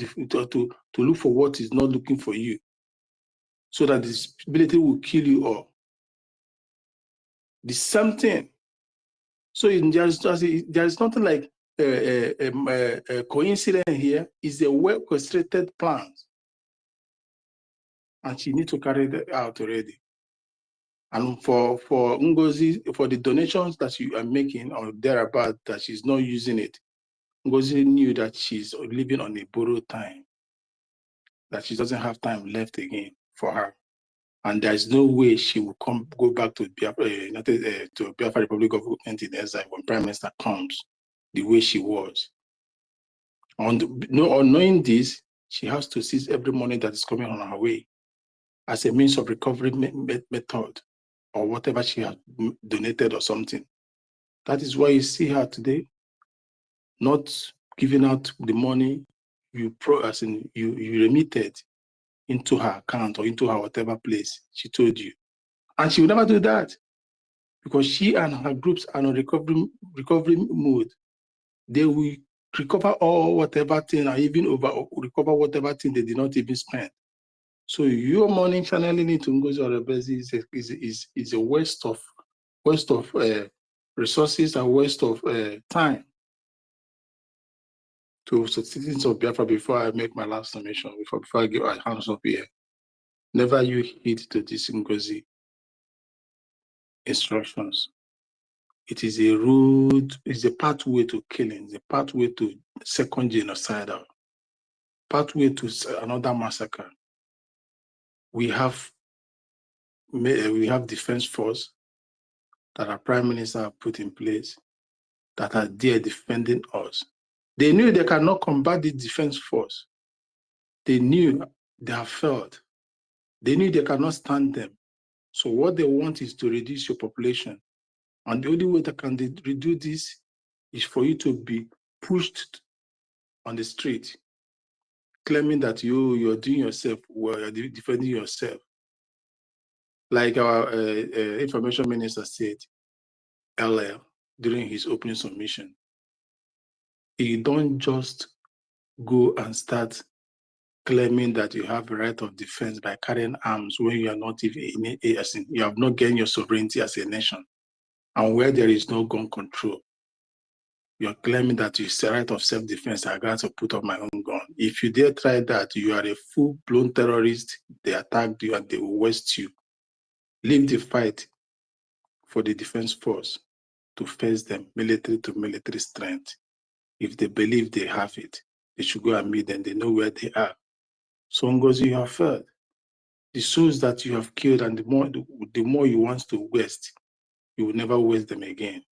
look for what is not looking for you, so that this military will kill you all. The same thing. So there is nothing like a coincidence here. It's a well-orchestrated plan. And she needs to carry that out already. And for NGOZI, for the donations that you are making or thereabout, that she's not using it, NGOZI knew that she's living on a borrowed time, that she doesn't have time left again for her. And there's no way she will go back to Biafra Republic Government in exile when Prime Minister comes the way she was. On knowing this, she has to seize every money that is coming on her way as a means of recovery method, or whatever she has donated or something. That is why you see her today not giving out the money you remitted into her account or into her whatever place she told you. And she will never do that, because she and her groups are on recovery mode. They will recover all whatever thing, or even recover whatever thing they did not even spend. So your money channeling into NGOZI or Rebezi is a waste of resources and waste of time. To citizens of Biafra, before I make my last summation, before I give my hands up here, never you heed to this NGOZI instructions. It is a road, it's a pathway to killing, it's a pathway to second genocidal, pathway to another massacre. We have defense force that our prime minister have put in place that are there defending us. They knew they cannot combat the defense force. They knew they have failed. They knew they cannot stand them. So what they want is to reduce your population. And the only way they can reduce this is for you to be pushed on the street, claiming that you're doing yourself well, you're defending yourself. Like our information minister said earlier during his opening submission, you don't just go and start claiming that you have a right of defense by carrying arms when you are not even you have not gained your sovereignty as a nation. And where there is no gun control, you're claiming that it's a right of self-defense. I got to put up my own gun. If you dare try that, you are a full-blown terrorist. They attacked you and they will waste you. Leave the fight for the defense force to face them, military to military strength. If they believe they have it, they should go and meet them. They know where they are. So NGOZI, you have failed. The souls that you have killed, and the more you want to waste, you will never waste them again.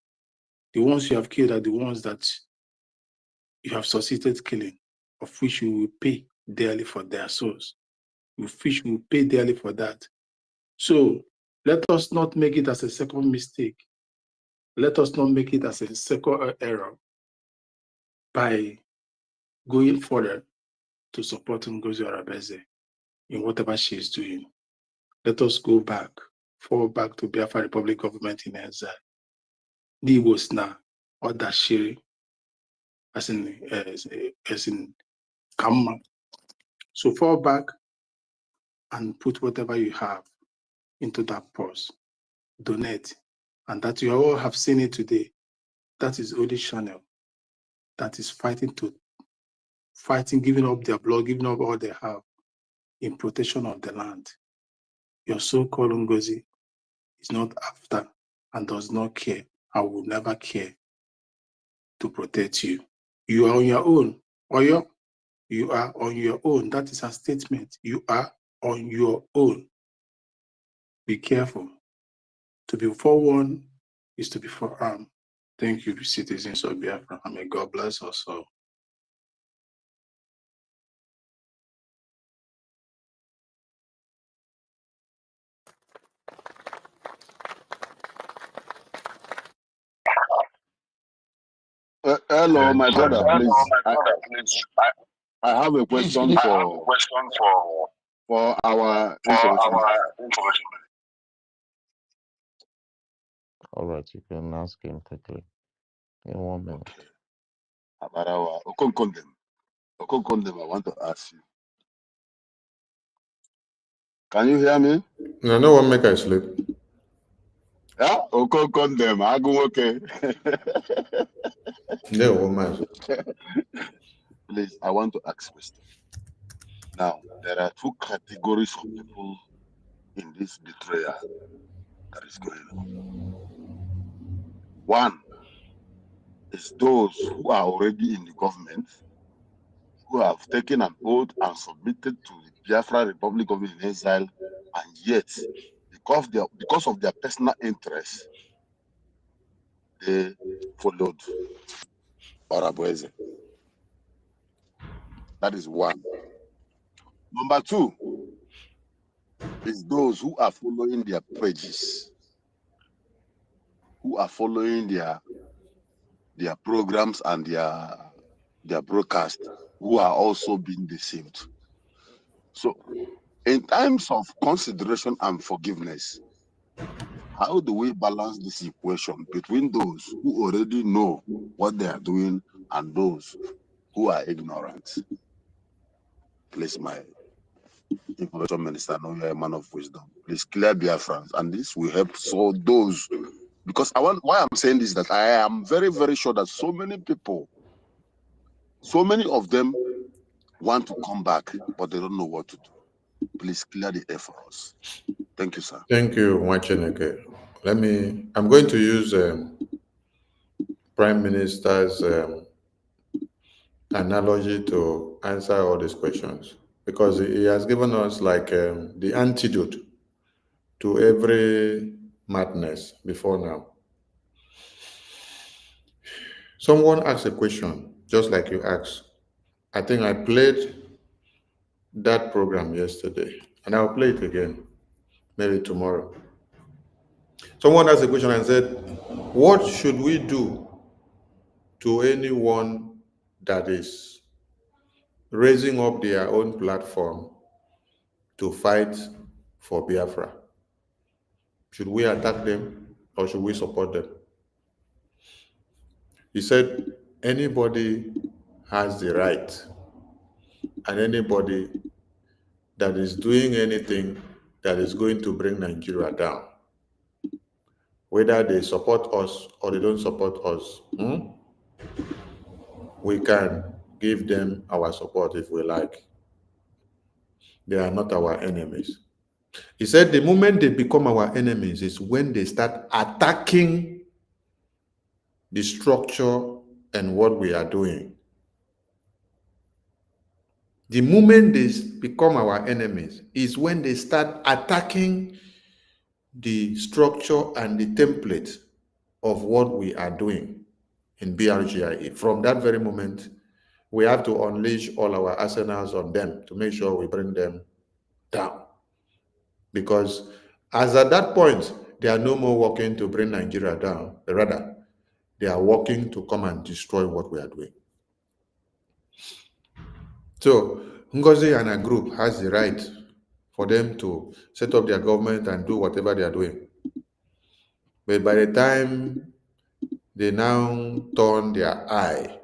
The ones you have killed are the ones that you have succeeded killing, of which you will pay dearly for their souls. You will pay dearly for that. So let us not make it as a second mistake. Let us not make it as a second error by going further to support NGOZI Arabeze in whatever she is doing. Let us fall back to Biafra Republic government in exile. The was now or that shiri as in Kama. So fall back and put whatever you have into that purse. Donate. And that you all have seen it today. That is only channel that is fighting, giving up their blood, giving up all they have in protection of the land. Your so-called NGOZI is not after and does not care and will never care to protect you. You are on your own. Oyo, you are on your own. That is a statement. You are on your own. Be careful. To be forewarned is to be forearmed. Thank you, citizens of Biafra. May God bless us all.
Hello, my brother,
Hello,
please.
my brother, please.
I have a question for our information.
Information.
All right, you can ask him quickly in 1 minute.
Okay. Abarawa, Okonkondem, I want to ask you. Can you hear me?
No, no one make I sleep.
Yeah, Okonkondem, okay.
No woman.
Please, I want to ask a question. Now, there are two categories of people in this betrayal that is going on. One is those who are already in the government, who have taken an oath and submitted to the Biafra Republic government in exile, and yet, because of their personal interests, they followed Orabueze. That is one. Number two is those who are following their pledges, who are following their programs and their broadcast, who are also being deceived. So, in times of consideration and forgiveness, how do we balance this equation between those who already know what they are doing and those who are ignorant? Please, my information minister, know you're a man of wisdom. Please clear Biafrans, and this will help so those, because why I'm saying this is that I am very, very sure that so many people, so many of them want to come back, but they don't know what to do. Please clear the air for us. Thank you, sir.
Thank you, Wacheneke. I'm going to use Prime Minister's analogy to answer all these questions, because he has given us like the antidote to every madness before now. Someone asked a question, just like you asked. I think I played that program yesterday, and I'll play it again, maybe tomorrow. Someone asked a question and said, what should we do to anyone that is raising up their own platform to fight for Biafra? Should we attack them or should we support them? He said, anybody has the right, and anybody that is doing anything that is going to bring Nigeria down, whether they support us or they don't support us, we can give them our support if we like. They are not our enemies. He said the moment they become our enemies is when they start attacking the structure and what we are doing. The moment they become our enemies is when they start attacking the structure and the template of what we are doing in BRGIA. From that very moment, we have to unleash all our arsenals on them to make sure we bring them down. Because as at that point, they are no more working to bring Nigeria down. Rather, they are working to come and destroy what we are doing. So, NGOZI and a group has the right for them to set up their government and do whatever they are doing. But by the time they now turn their eye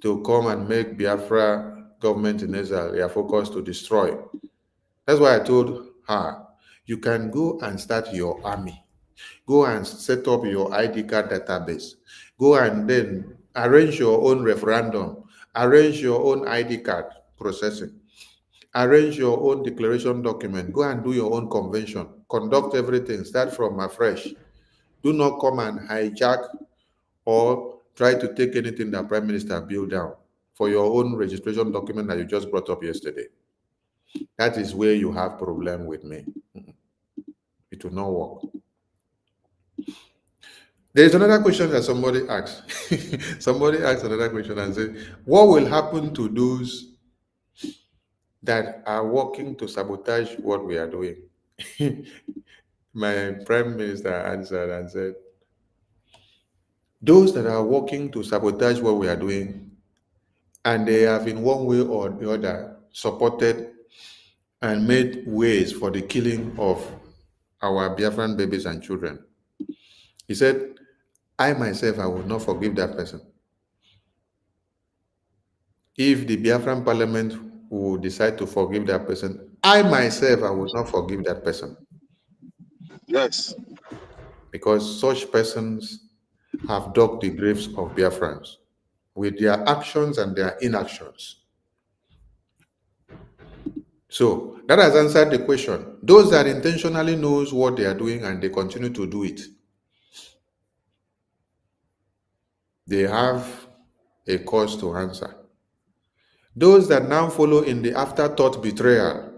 to come and make Biafra government in Israel their focus to destroy. That's why I told her, you can go and start your army. Go and set up your ID card database. Go and then arrange your own referendum. Arrange your own ID card processing. Arrange your own declaration document. Go and do your own convention. Conduct everything. Start from afresh. Do not come and hijack or try to take anything that Prime Minister built down for your own registration document that you just brought up yesterday. That is where you have problem with me. It will not work. There is another question that somebody asked. Somebody asked another question and said, what will happen to those that are working to sabotage what we are doing? My prime minister answered and said, those that are working to sabotage what we are doing, and they have in one way or the other supported and made ways for the killing of our Biafran babies and children. He said, I myself, I will not forgive that person. If the Biafran parliament will decide to forgive that person, I myself, I will not forgive that person.
Yes.
Because such persons have dug the graves of Biafrans with their actions and their inactions. So that has answered the question. Those that intentionally knows what they are doing and they continue to do it, they have a cause to answer. Those that now follow in the afterthought betrayal,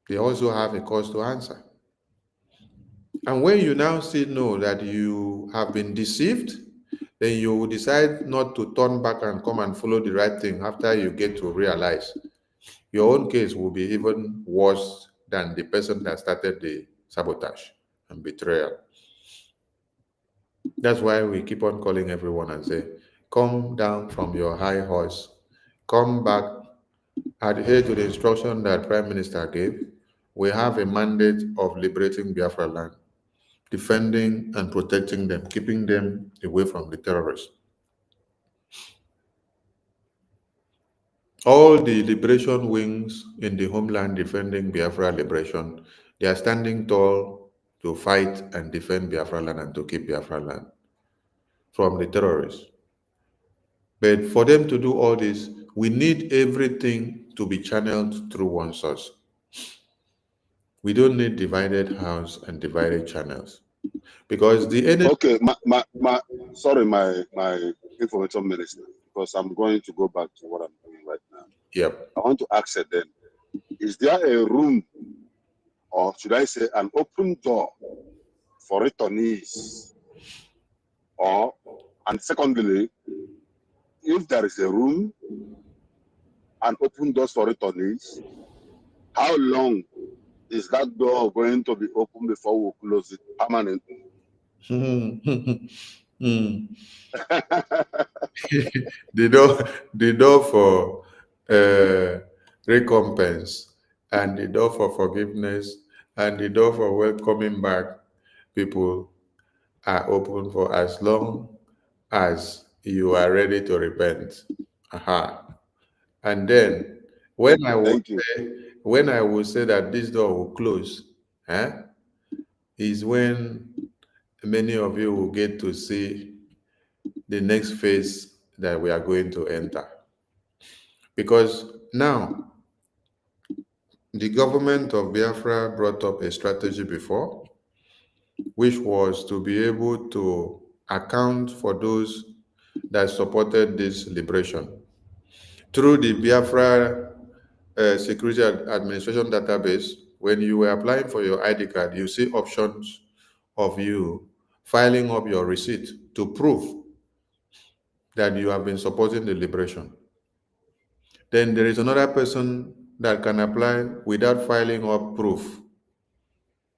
they also have a cause to answer. And when you now still know that you have been deceived, then you will decide not to turn back and come and follow the right thing after you get to realize your own case will be even worse than the person that started the sabotage and betrayal. That's why we keep on calling everyone and say, come down from your high horse, come back, adhere to the instruction that Prime Minister gave. We have a mandate of liberating Biafra land, defending and protecting them, keeping them away from the terrorists. All the liberation wings in the homeland defending Biafra liberation, they are standing tall to fight and defend Biafra land and to keep Biafra land from the terrorists. But for them to do all this, we need everything to be channeled through one source. We don't need divided house and divided channels. Because the enemy...
Okay, sorry, my information minister, because I'm going to go back to what I'm doing right now.
Yep.
I want to ask you then, is there a room, or should I say an open door for returnees? And secondly, if there is a room and open doors for returnees, how long is that door going to be open before we close it permanently?
the door for recompense and the door for forgiveness and the door for welcoming back people are open for as long as you are ready to repent. Aha. And then when I will say that this door will close, is when many of you will get to see the next phase that we are going to enter. Because now, the government of Biafra brought up a strategy before, which was to be able to account for those that supported this liberation. Through the Biafra Security Administration database, when you were applying for your ID card, you see options of you filing up your receipt to prove that you have been supporting the liberation. Then there is another person that can apply without filing up proof.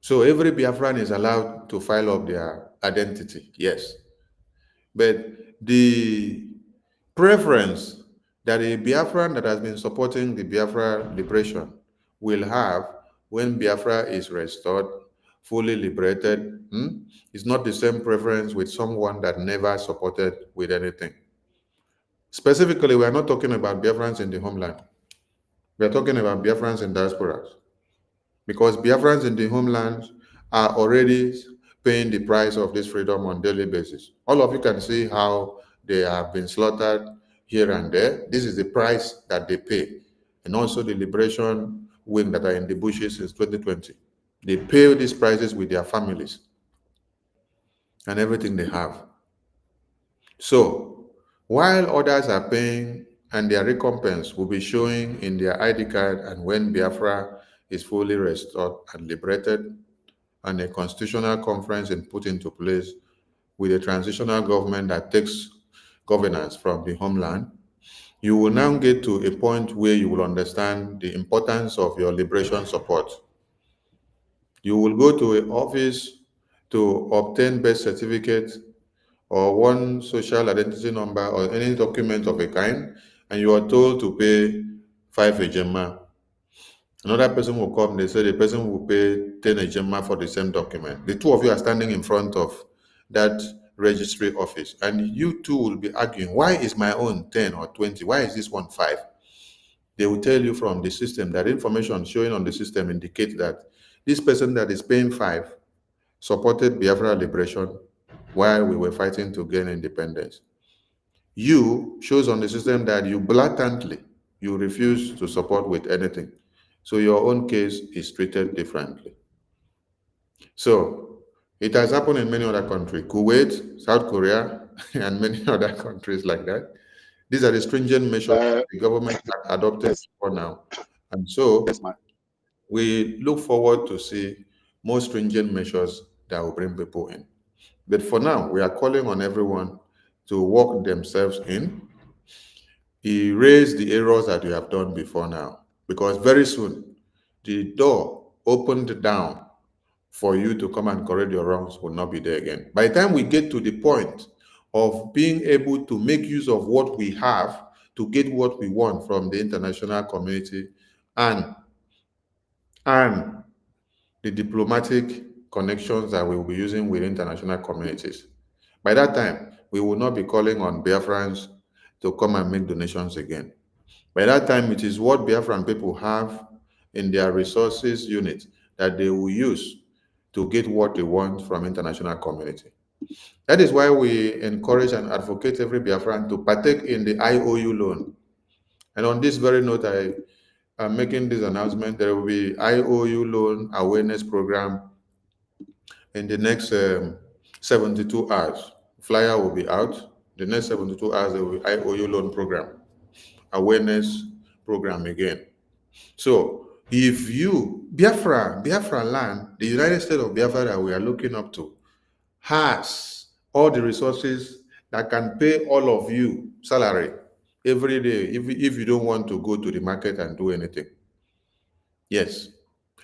So every Biafran is allowed to file up their identity, yes. But the preference that a Biafran that has been supporting the Biafra liberation will have when Biafra is restored, fully liberated, is not the same preference with someone that never supported with anything. Specifically, we are not talking about Biafrans in the homeland. We are talking about Biafrans in diasporas. Because Biafrans in the homeland are already paying the price of this freedom on a daily basis. All of you can see how they have been slaughtered here and there. This is the price that they pay. And also the liberation wing that are in the bushes since 2020. They pay these prices with their families and everything they have. So, while others are paying and their recompense will be showing in their ID card and when Biafra is fully restored and liberated, and a constitutional conference is put into place with a transitional government that takes governance from the homeland, you will now get to a point where you will understand the importance of your liberation support. You will go to an office to obtain birth certificate or one social identity number or any document of a kind, and you are told to pay 5 ejema. Another person will come, they say the person will pay 10 ejema for the same document. The two of you are standing in front of that registry office, and you two will be arguing, why is my own 10 or 20? Why is this one 5? They will tell you from the system that information showing on the system indicates that this person that is paying 5 supported Biafra liberation while we were fighting to gain independence. You shows on the system that you blatantly, you refuse to support with anything. So your own case is treated differently. So it has happened in many other countries, Kuwait, South Korea, and many other countries like that. These are the stringent measures the government has adopted for now. And so we look forward to see more stringent measures that will bring people in. But for now, we are calling on everyone to work themselves in, erase the errors that you have done before now, because very soon the door opened down for you to come and correct your wrongs will not be there again. By the time we get to the point of being able to make use of what we have to get what we want from the international community and the diplomatic connections that we will be using with international communities, by that time, we will not be calling on Biafrans to come and make donations again. By that time, it is what Biafran people have in their resources unit that they will use to get what they want from international community. That is why we encourage and advocate every Biafran to partake in the IOU loan. And on this very note, I am making this announcement. There will be IOU loan awareness program in the next 72 hours. Flyer will be out. The next 72 hours, there will be IOU loan program, awareness program again. So if you, Biafra land, the United States of Biafra that we are looking up to, has all the resources that can pay all of you salary every day if you don't want to go to the market and do anything. Yes.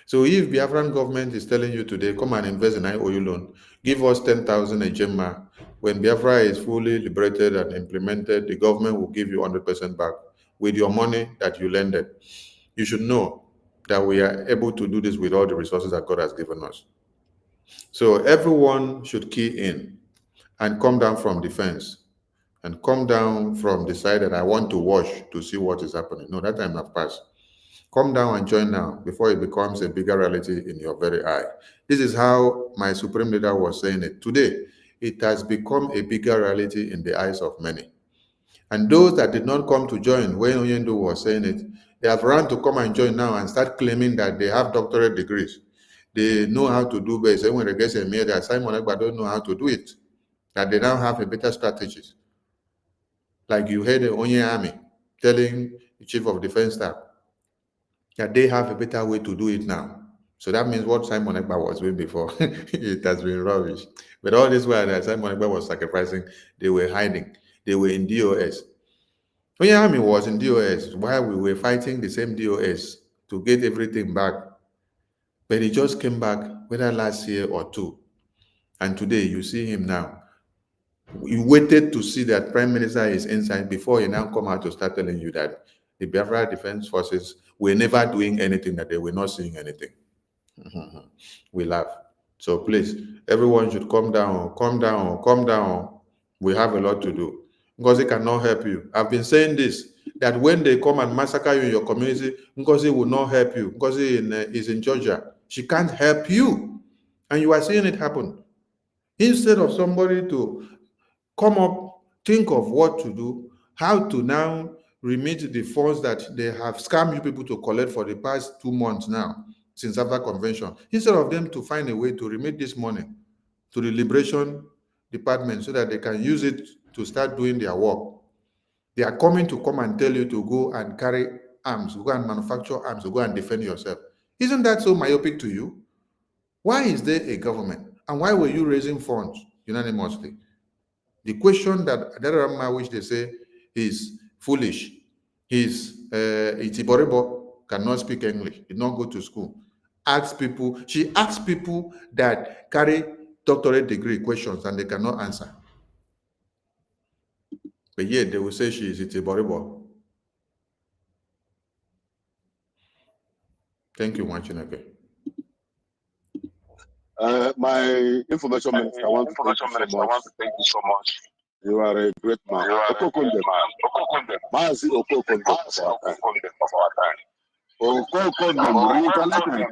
So if Biafran government is telling you today, come and invest in IOU loan, give us 10,000 a gemma. When Biafra is fully liberated and implemented, the government will give you 100% back with your money that you lended. You should know that we are able to do this with all the resources that God has given us. So everyone should key in and come down from the fence and come down from the side that I want to watch to see what is happening. No, that time has passed. Come down and join now before it becomes a bigger reality in your very eye. This is how my supreme leader was saying it. Today, it has become a bigger reality in the eyes of many. And those that did not come to join when Oyendo was saying it, they have run to come and join now and start claiming that they have doctorate degrees. They know how to do best. And when they get a mail that Simon Ekpa don't know how to do it, that they now have a better strategies. Like you heard the Onye Army telling the Chief of Defense Staff that they have a better way to do it now. So that means what Simon Ekpa was doing before, it has been rubbish. But all this while that Simon Ekpa was sacrificing, they were hiding. They were in DOS. Onye Army was in DOS while we were fighting the same DOS to get everything back. But he just came back, whether last year or two. And today you see him now. You waited to see that Prime Minister is inside before he now come out to start telling you that the Biafra Defense Forces were never doing anything, that they were not seeing anything. We laugh. So please, everyone should come down, come down, come down. We have a lot to do. Ngozi cannot help you. I've been saying this, that when they come and massacre you in your community, Ngozi will not help you. Ngozi is in Georgia. She can't help you. And you are seeing it happen. Instead of somebody to come up, think of what to do, how to now remit the funds that they have scammed you people to collect for the past 2 months now, since after convention. Instead of them to find a way to remit this money to the Liberation Department so that they can use it to start doing their work, they are coming to come and tell you to go and carry arms, go and manufacture arms, to go and defend yourself. Isn't that so myopic to you? Why is there a government? And why were you raising funds unanimously? The question that Adarama, which they say is foolish, is Itiboribo cannot speak English, did not go to school. She asks people that carry doctorate degree questions and they cannot answer. But yet they will say she is Itiboribo. Thank you, Wanchineke.
My information minister, I want to thank you so much. You are a great man. You are a great man. Mazi Okokonde of our time. Okokonde, reincarnated.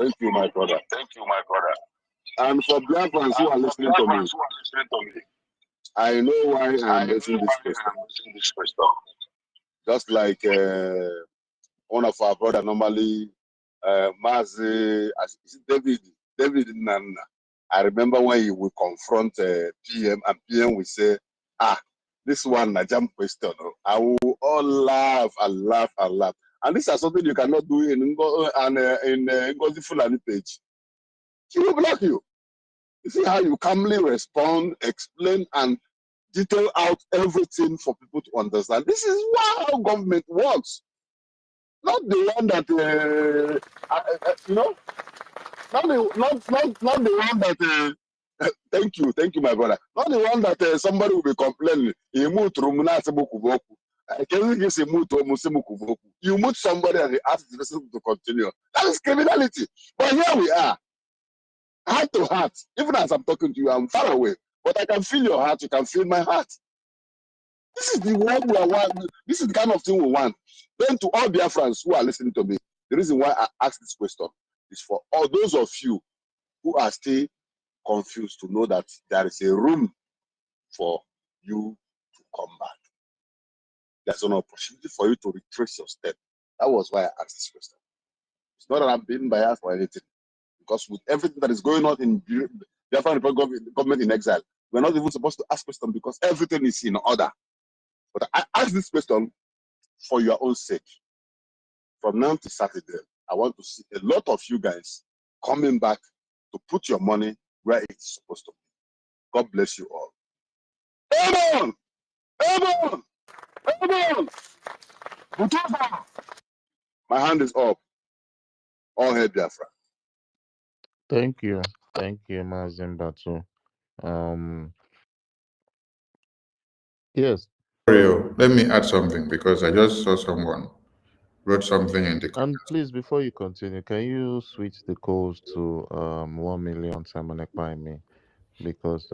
Thank you, my brother. Thank you, my brother. And for Biafrans who are listening to me, I know why I'm raising this question. Just like one of our brother normally, Mazi, David Nana. I remember when he would confront PM and PM would say, this one, a jump question. I will all laugh and laugh and laugh. And this is something you cannot do in NGOZI Fulani page. She will block you. You see how you calmly respond, explain, and detail out everything for people to understand. This is how government works. Not the one that, not the one that, thank you, my brother. Not the one that somebody will be complaining. You move somebody and they ask the person to continue. That is criminality. But here we are, heart to heart. Even as I'm talking to you, I'm far away. But I can feel your heart, you can feel my heart. This is the one we want. This is the kind of thing we want. Then to all Biafrans who are listening to me, the reason why I ask this question is for all those of you who are still confused to know that there is a room for you to come back. There's an opportunity for you to retrace your step. That was why I asked this question. It's not that I'm being biased or anything, because with everything that is going on in Biafran government in exile, we're not even supposed to ask questions because everything is in order. But I ask this question for your own sake. From now to Saturday, I want to see a lot of you guys coming back to put your money where it's supposed to be. God bless you all. Amen! Amen! Amen! My hand is up. All hail Biafra.
Thank you, Mazin Batu. Yes.
Let me add something because I just saw someone wrote something in the.
And please, before you continue, can you switch the calls to 1 million Simon by me, because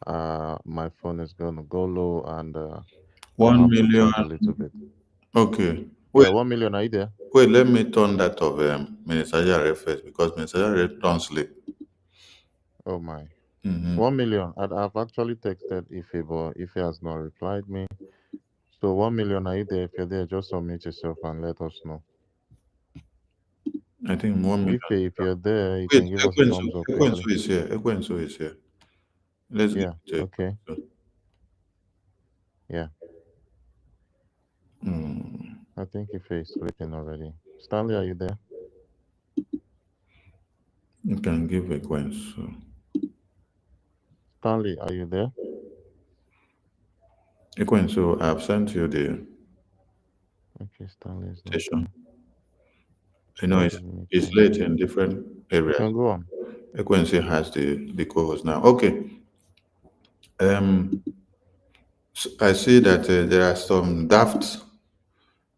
my phone is gonna go low and I'll
1
have to
million.
charge a little bit.
Okay.
Yeah, 1 million. Are you there?
Wait, let me turn that of Minister Jare first because Minister Jare don't sleep.
Oh my.
Mm-hmm.
1 million. I've actually texted Ife, but Ife has not replied me. So 1 million, are you there? If you're there, just submit yourself and let us know.
I think 1 million.
If you're there, you
Wait,
can give us a thumbs up quickly.
Ekwensu is here. Ekwensu is here. Let's
Yeah,
get
okay. Yeah. I think Ife is sleeping already. Stanley, are you there?
You can give Ekwensu.
Stanley, are you there?
Ekwensu, I've sent you the
Okay, Stanley is not
station.
there.
I know it's late in different areas.
You can go on.
Ekwensu has the co-host now. Okay. I see that there are some daft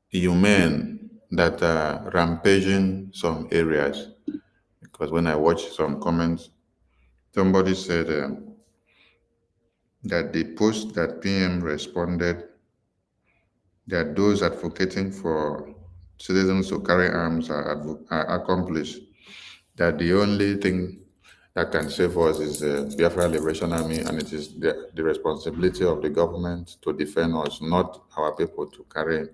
human that are rampaging some areas. Because when I watch some comments, somebody said that the post that PM responded, that those advocating for citizens to carry arms are accomplished, that the only thing that can save us is the Biafra Liberation Army, and it is the responsibility of the government to defend us, not our people to carry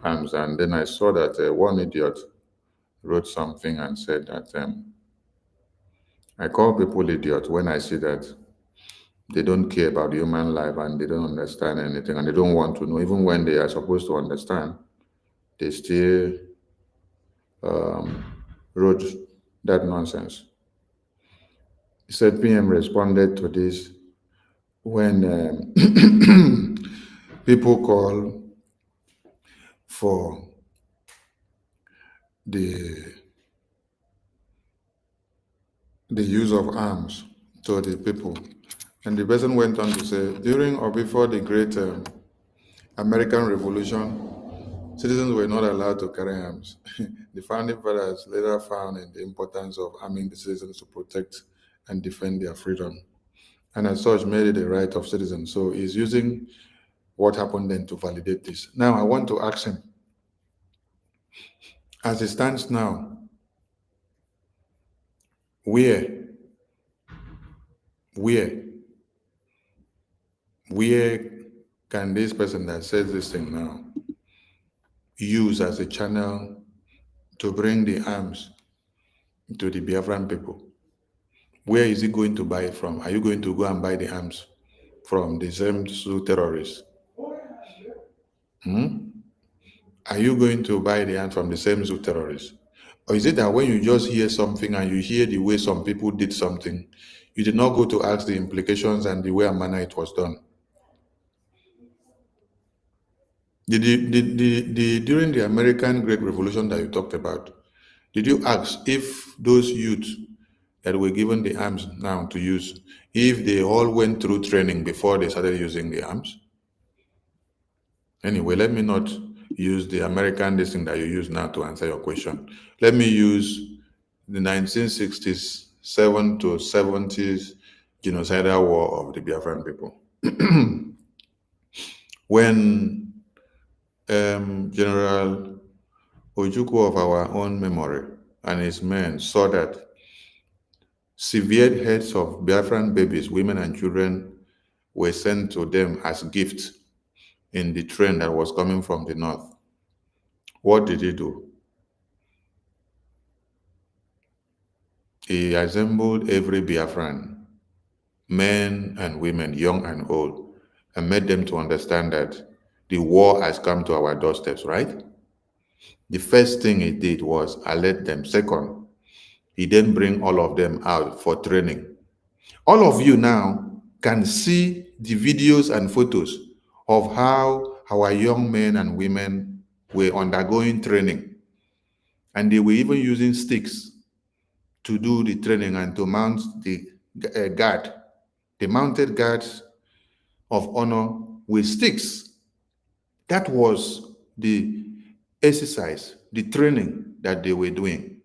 arms. And then I saw that one idiot wrote something and said that I call people idiots when I see that they don't care about human life and they don't understand anything and they don't want to know. Even when they are supposed to understand, they still wrote that nonsense. He said PM responded to this when people call for the use of arms to the people. And the person went on to say, during or before the great American Revolution, citizens were not allowed to carry arms. The founding fathers later found in the importance of arming the citizens to protect and defend their freedom, and as such made it a right of citizens. So he's using what happened then to validate this. Now I want to ask him, as it stands now, where can this person that says this thing now use as a channel to bring the arms to the Biafran people? Where is he going to buy it from? Are you going to go and buy the arms from the same terrorists? Are you going to buy the arms from the same terrorists? Or is it that when you just hear something and you hear the way some people did something, you did not go to ask the implications and the way and manner it was done? During the American Great Revolution that you talked about, did you ask if those youth that were given the arms now to use, if they all went through training before they started using the arms? Anyway, let me not use the American this thing that you use now to answer your question. Let me use the 1967 to 70s genocidal war of the Biafran people. When General Ojukwu of our own memory and his men saw that severed heads of Biafran babies, women and children were sent to them as gifts in the train that was coming from the north, what did he do? He assembled every Biafran, men and women, young and old, and made them to understand that the war has come to our doorsteps, right? The first thing he did was alert them. Second, he then bring all of them out for training. All of you now can see the videos and photos of how our young men and women were undergoing training. And they were even using sticks to do the training and to mount the guard. They mounted guards of honor with sticks. That was the exercise, the training that they were doing.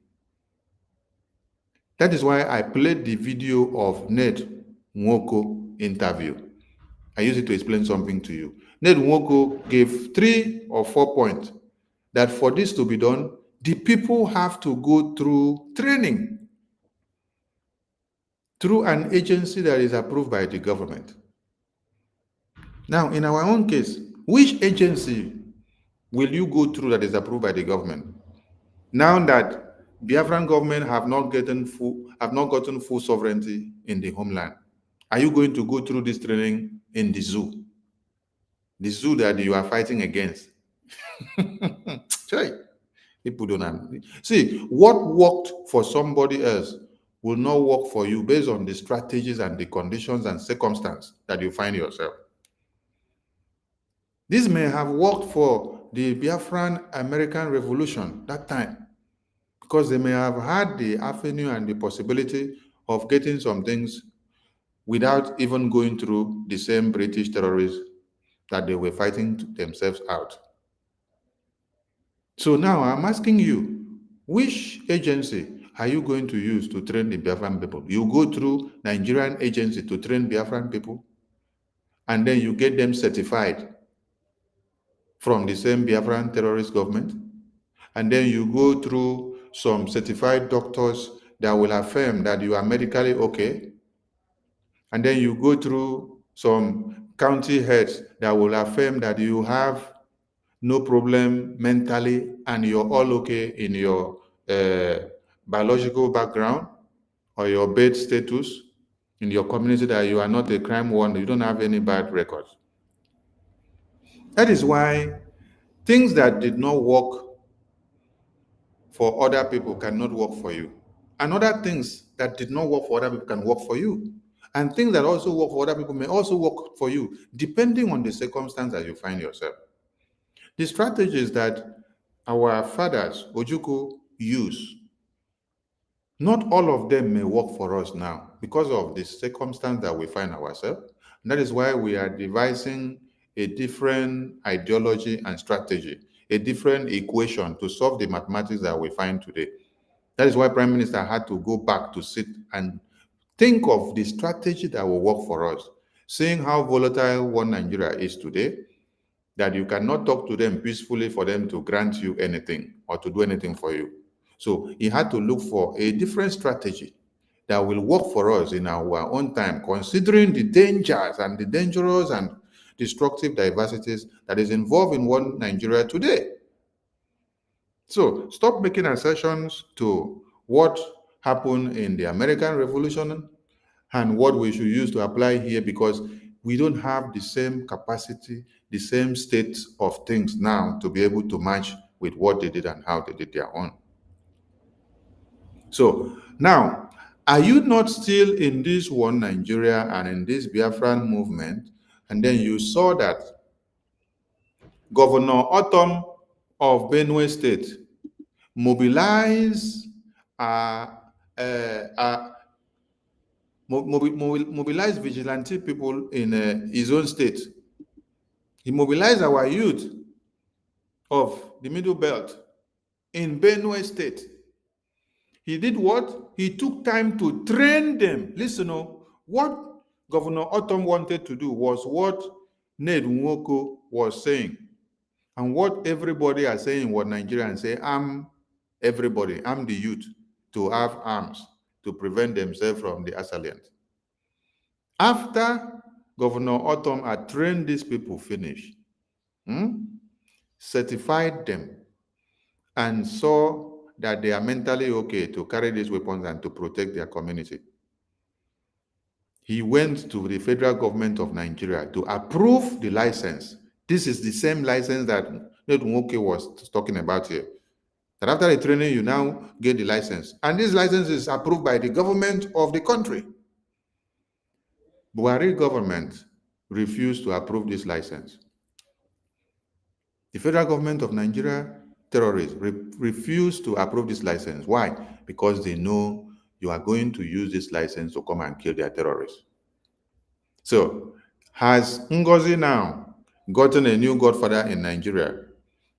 That is why I played the video of Ned Nwoko interview. I use it to explain something to you. Ned Nwoko gave 3 or 4 points that for this to be done, the people have to go through training through an agency that is approved by the government. Now, in our own case, which agency will you go through that is approved by the government? Now that Biafran government have not gotten full sovereignty in the homeland, are you going to go through this training in the zoo? The zoo that you are fighting against. People don't have. See, what worked for somebody else will not work for you based on the strategies and the conditions and circumstances that you find yourself. This may have worked for the Biafran American Revolution that time, because they may have had the avenue and the possibility of getting some things without even going through the same British terrorists that they were fighting themselves out. So now I'm asking you, which agency are you going to use to train the Biafran people? You go through Nigerian agency to train Biafran people, and then you get them certified from the same Biafran terrorist government, and then you go through some certified doctors that will affirm that you are medically okay, and then you go through some county heads that will affirm that you have no problem mentally and you're all okay in your biological background or your birth status in your community, that you are not a crime warden, you don't have any bad records. That is why things that did not work for other people cannot work for you. And other things that did not work for other people can work for you. And things that also work for other people may also work for you, depending on the circumstance that you find yourself. The strategies that our fathers, Ojukwu, use, not all of them may work for us now because of the circumstance that we find ourselves. And that is why we are devising a different ideology and strategy, a different equation to solve the mathematics that we find today. That is why Prime Minister had to go back to sit and think of the strategy that will work for us. Seeing how volatile one Nigeria is today, that you cannot talk to them peacefully for them to grant you anything or to do anything for you. So he had to look for a different strategy that will work for us in our own time, considering the dangers and the dangerous and destructive diversities that is involved in one Nigeria today. So stop making assertions to what happened in the American Revolution and what we should use to apply here, because we don't have the same capacity, the same state of things now to be able to match with what they did and how they did their own. So now, are you not still in this one Nigeria and in this Biafran movement? And then you saw that Governor Autumn of Benue State mobilize vigilante people in his own state. He mobilized our youth of the Middle Belt in Benue State. He did what? He took time to train them. Listen, what Governor Autumn wanted to do was what Ned Nwoko was saying. And what everybody are saying, what Nigerians say, I'm everybody, I'm the youth, to have arms to prevent themselves from the assailant. After Governor Autumn had trained these people finish, certified them, and saw that they are mentally okay to carry these weapons and to protect their community, he went to the federal government of Nigeria to approve the license. This is the same license that Ned Nwoko was talking about here. That after the training, you now get the license. And this license is approved by the government of the country. Buhari government refused to approve this license. The federal government of Nigeria, terrorists, refused to approve this license. Why? Because they know you are going to use this license to come and kill their terrorists. So, has NGOZI now gotten a new godfather in Nigeria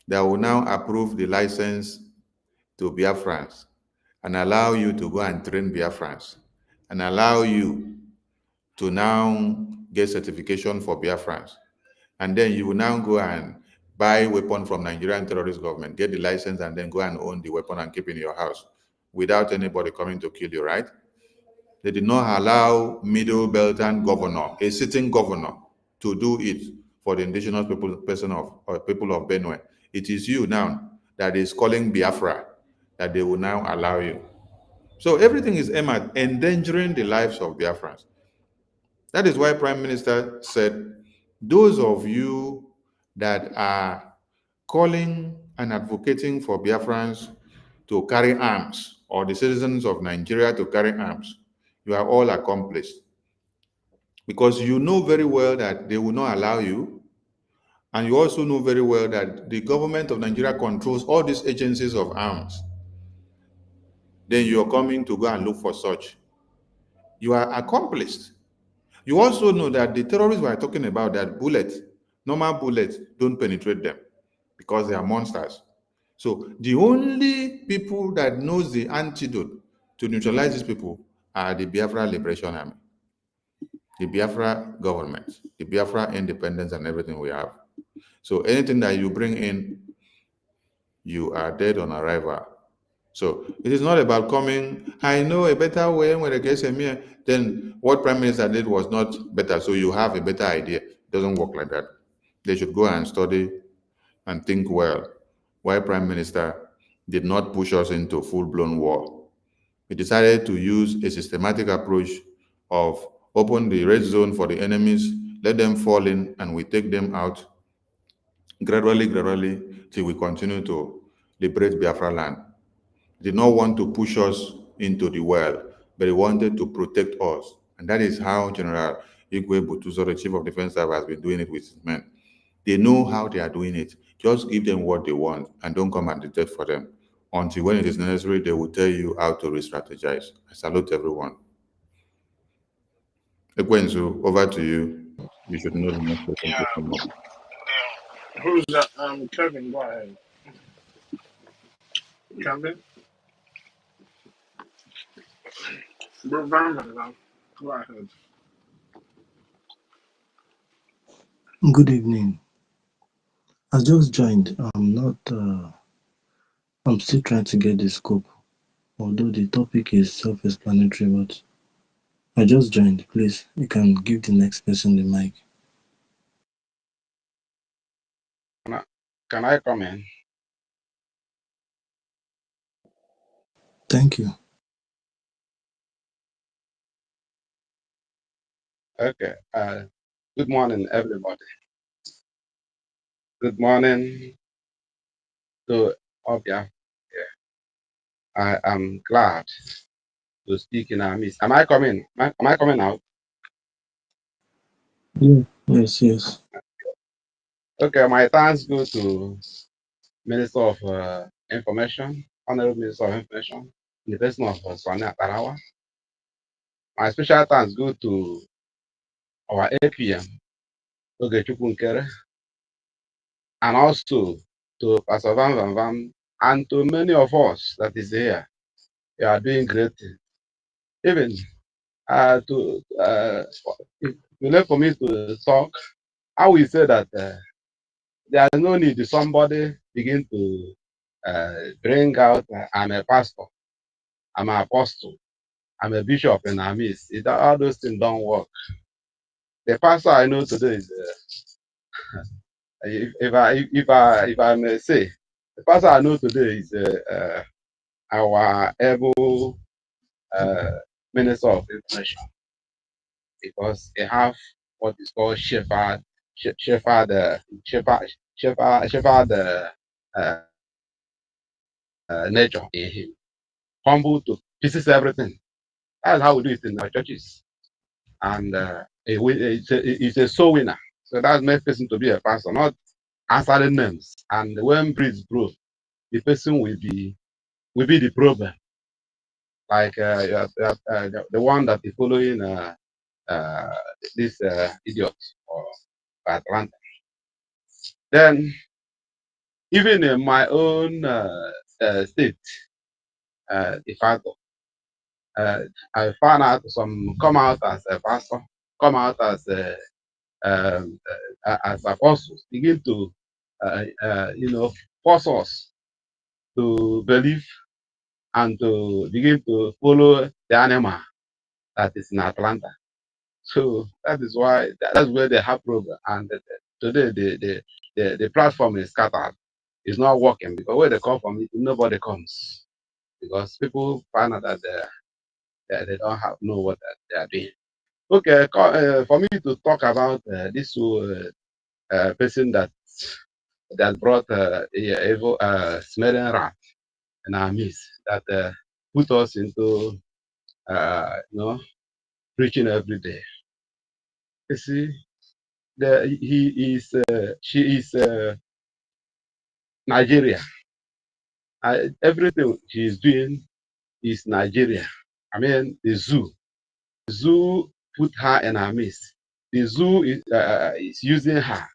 that will now approve the license to Biafrans and allow you to go and train Biafrans and allow you to now get certification for Biafrans? And then you will now go and buy weapon from Nigerian terrorist government, get the license, and then go and own the weapon and keep it in your house without anybody coming to kill you, right? They did not allow Middle Beltan governor, a sitting governor, to do it for the indigenous people of Benue. It is you now that is calling Biafra that they will now allow you. So everything is aimed at endangering the lives of Biafrans. That is why Prime Minister said, those of you that are calling and advocating for Biafrans to carry arms, or the citizens of Nigeria to carry arms, you are all accomplished. Because you know very well that they will not allow you, and you also know very well that the government of Nigeria controls all these agencies of arms. Then you are coming to go and look for such. You are accomplished. You also know that the terrorists we are talking about, that bullets, normal bullets, don't penetrate them because they are monsters. So the only people that knows the antidote to neutralize these people are the Biafra Liberation Army, the Biafra government, the Biafra independence, and everything we have. So anything that you bring in, you are dead on arrival. So it is not about coming, I know a better way when it gets here. Then what Prime Minister did was not better, so you have a better idea. It doesn't work like that. They should go and study and think well. Why Prime Minister did not push us into full-blown war. He decided to use a systematic approach of open the red zone for the enemies, let them fall in, and we take them out gradually, till we continue to liberate Biafra land. They did not want to push us into the well, but they wanted to protect us. And that is how General Igwe Butuzo, the Chief of Defense Staff, has been doing it with his men. They know how they are doing it. Just give them what they want and don't come and dictate for them. Until when it is necessary, they will tell you how to re-strategize. I salute everyone. Ekwensu, over to you. You should know the next person to come up.
Who's that? Kevin, go ahead. Kevin? Bro, go ahead.
Good evening. I just joined. I'm still trying to get the scope, although the topic is self-explanatory, but I just joined. Please, you can give the next person the mic.
Can I come in?
Thank you.
Okay. Good morning, everybody. Good morning to Obia. I am glad to speak in our midst. Am I coming? Am I coming out?
Yeah. Yes.
Okay. My thanks go to Minister of Information, Honorable Minister of Information, in the person of Sonia Tarawa. My special thanks go to our APM, Ogechukwu Nkere, and also to Pastor Van Van Van, and to many of us that is here. You are doing great things. Even if you left for me to talk, I will say that there is no need to somebody begin to bring out, I'm a pastor, I'm an apostle, I'm a bishop in our midst. All those things don't work. The pastor I know today is, if I may say, the pastor I know today is our able minister of information, because they have what is called shepherd nature in him, humble to pieces everything. That's how we do it in our churches. And it's a soul winner. So that makes person to be a pastor, not answering names. And when breeds grow, the person will be the problem. Like the one that is following this idiot or Atlanta. Then even in my own state, if I found out some come out as a pastor, come out as apostles, begin to force us to believe and to begin to follow the animal that is in Atlanta. So that is why that's where they have problem. And today the platform is scattered. It's not working because where they come from, nobody comes because people find out that they don't know what they are doing. Okay, for me to talk about this person that brought evil smelling rat in our midst, that put us into preaching every day. You see, she is Nigeria. Everything she is doing is Nigeria. I mean, the zoo put her in our midst. The zoo is using her.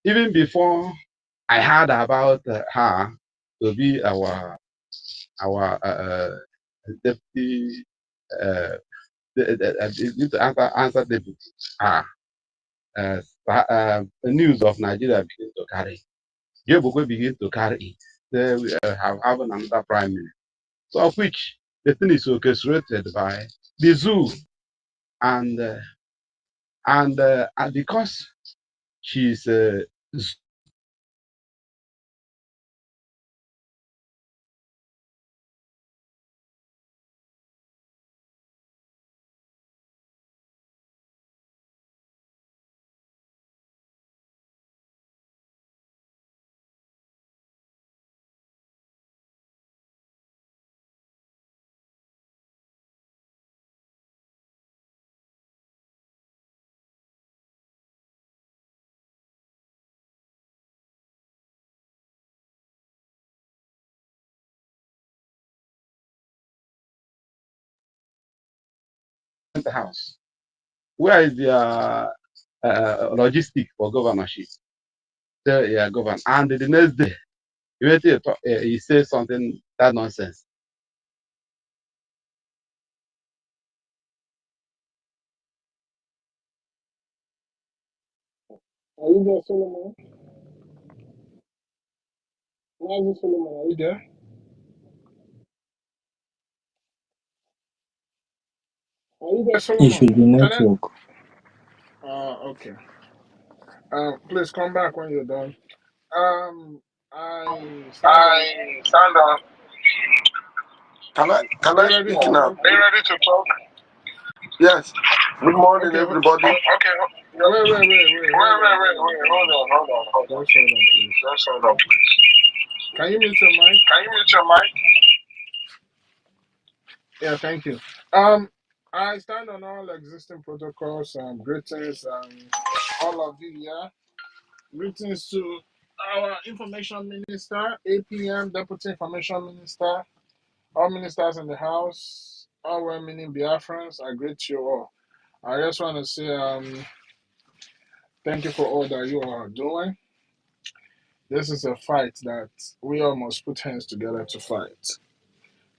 Even before I heard about her to be our deputy, need to answer deputy. The news of Nigeria begin to carry. Jebukwe begin to carry it. Then we have another prime minister. So of which the thing is orchestrated by the zoo, and because she's house. Where is the logistic for governorship? So, yeah, govern. And the next day, he says something that nonsense.
Are you there, Solomon? Why Solomon? Are you there? Are you there,
It
Solomon?
should be
Can I?
network.
Okay. Please come back when you're done. I stand on.
I stand on.
Can
Are
I
you ready
speak
to
now?
talk?
Are you ready to talk?
Yes. Good morning,
Okay.
everybody.
Okay.
Wait.
Hold on.
Just hold on, please.
Just hold on, please.
Can you mute your mic?
Can you mute your mic?
Yeah, thank you. I stand on all existing protocols. Greetings, all of you. Yeah, greetings to our information minister, APM Deputy Information Minister, all ministers in the house, all well-meaning Biafrans. I greet you all. I just want to say thank you for all that you are doing. This is a fight that we all must put hands together to fight.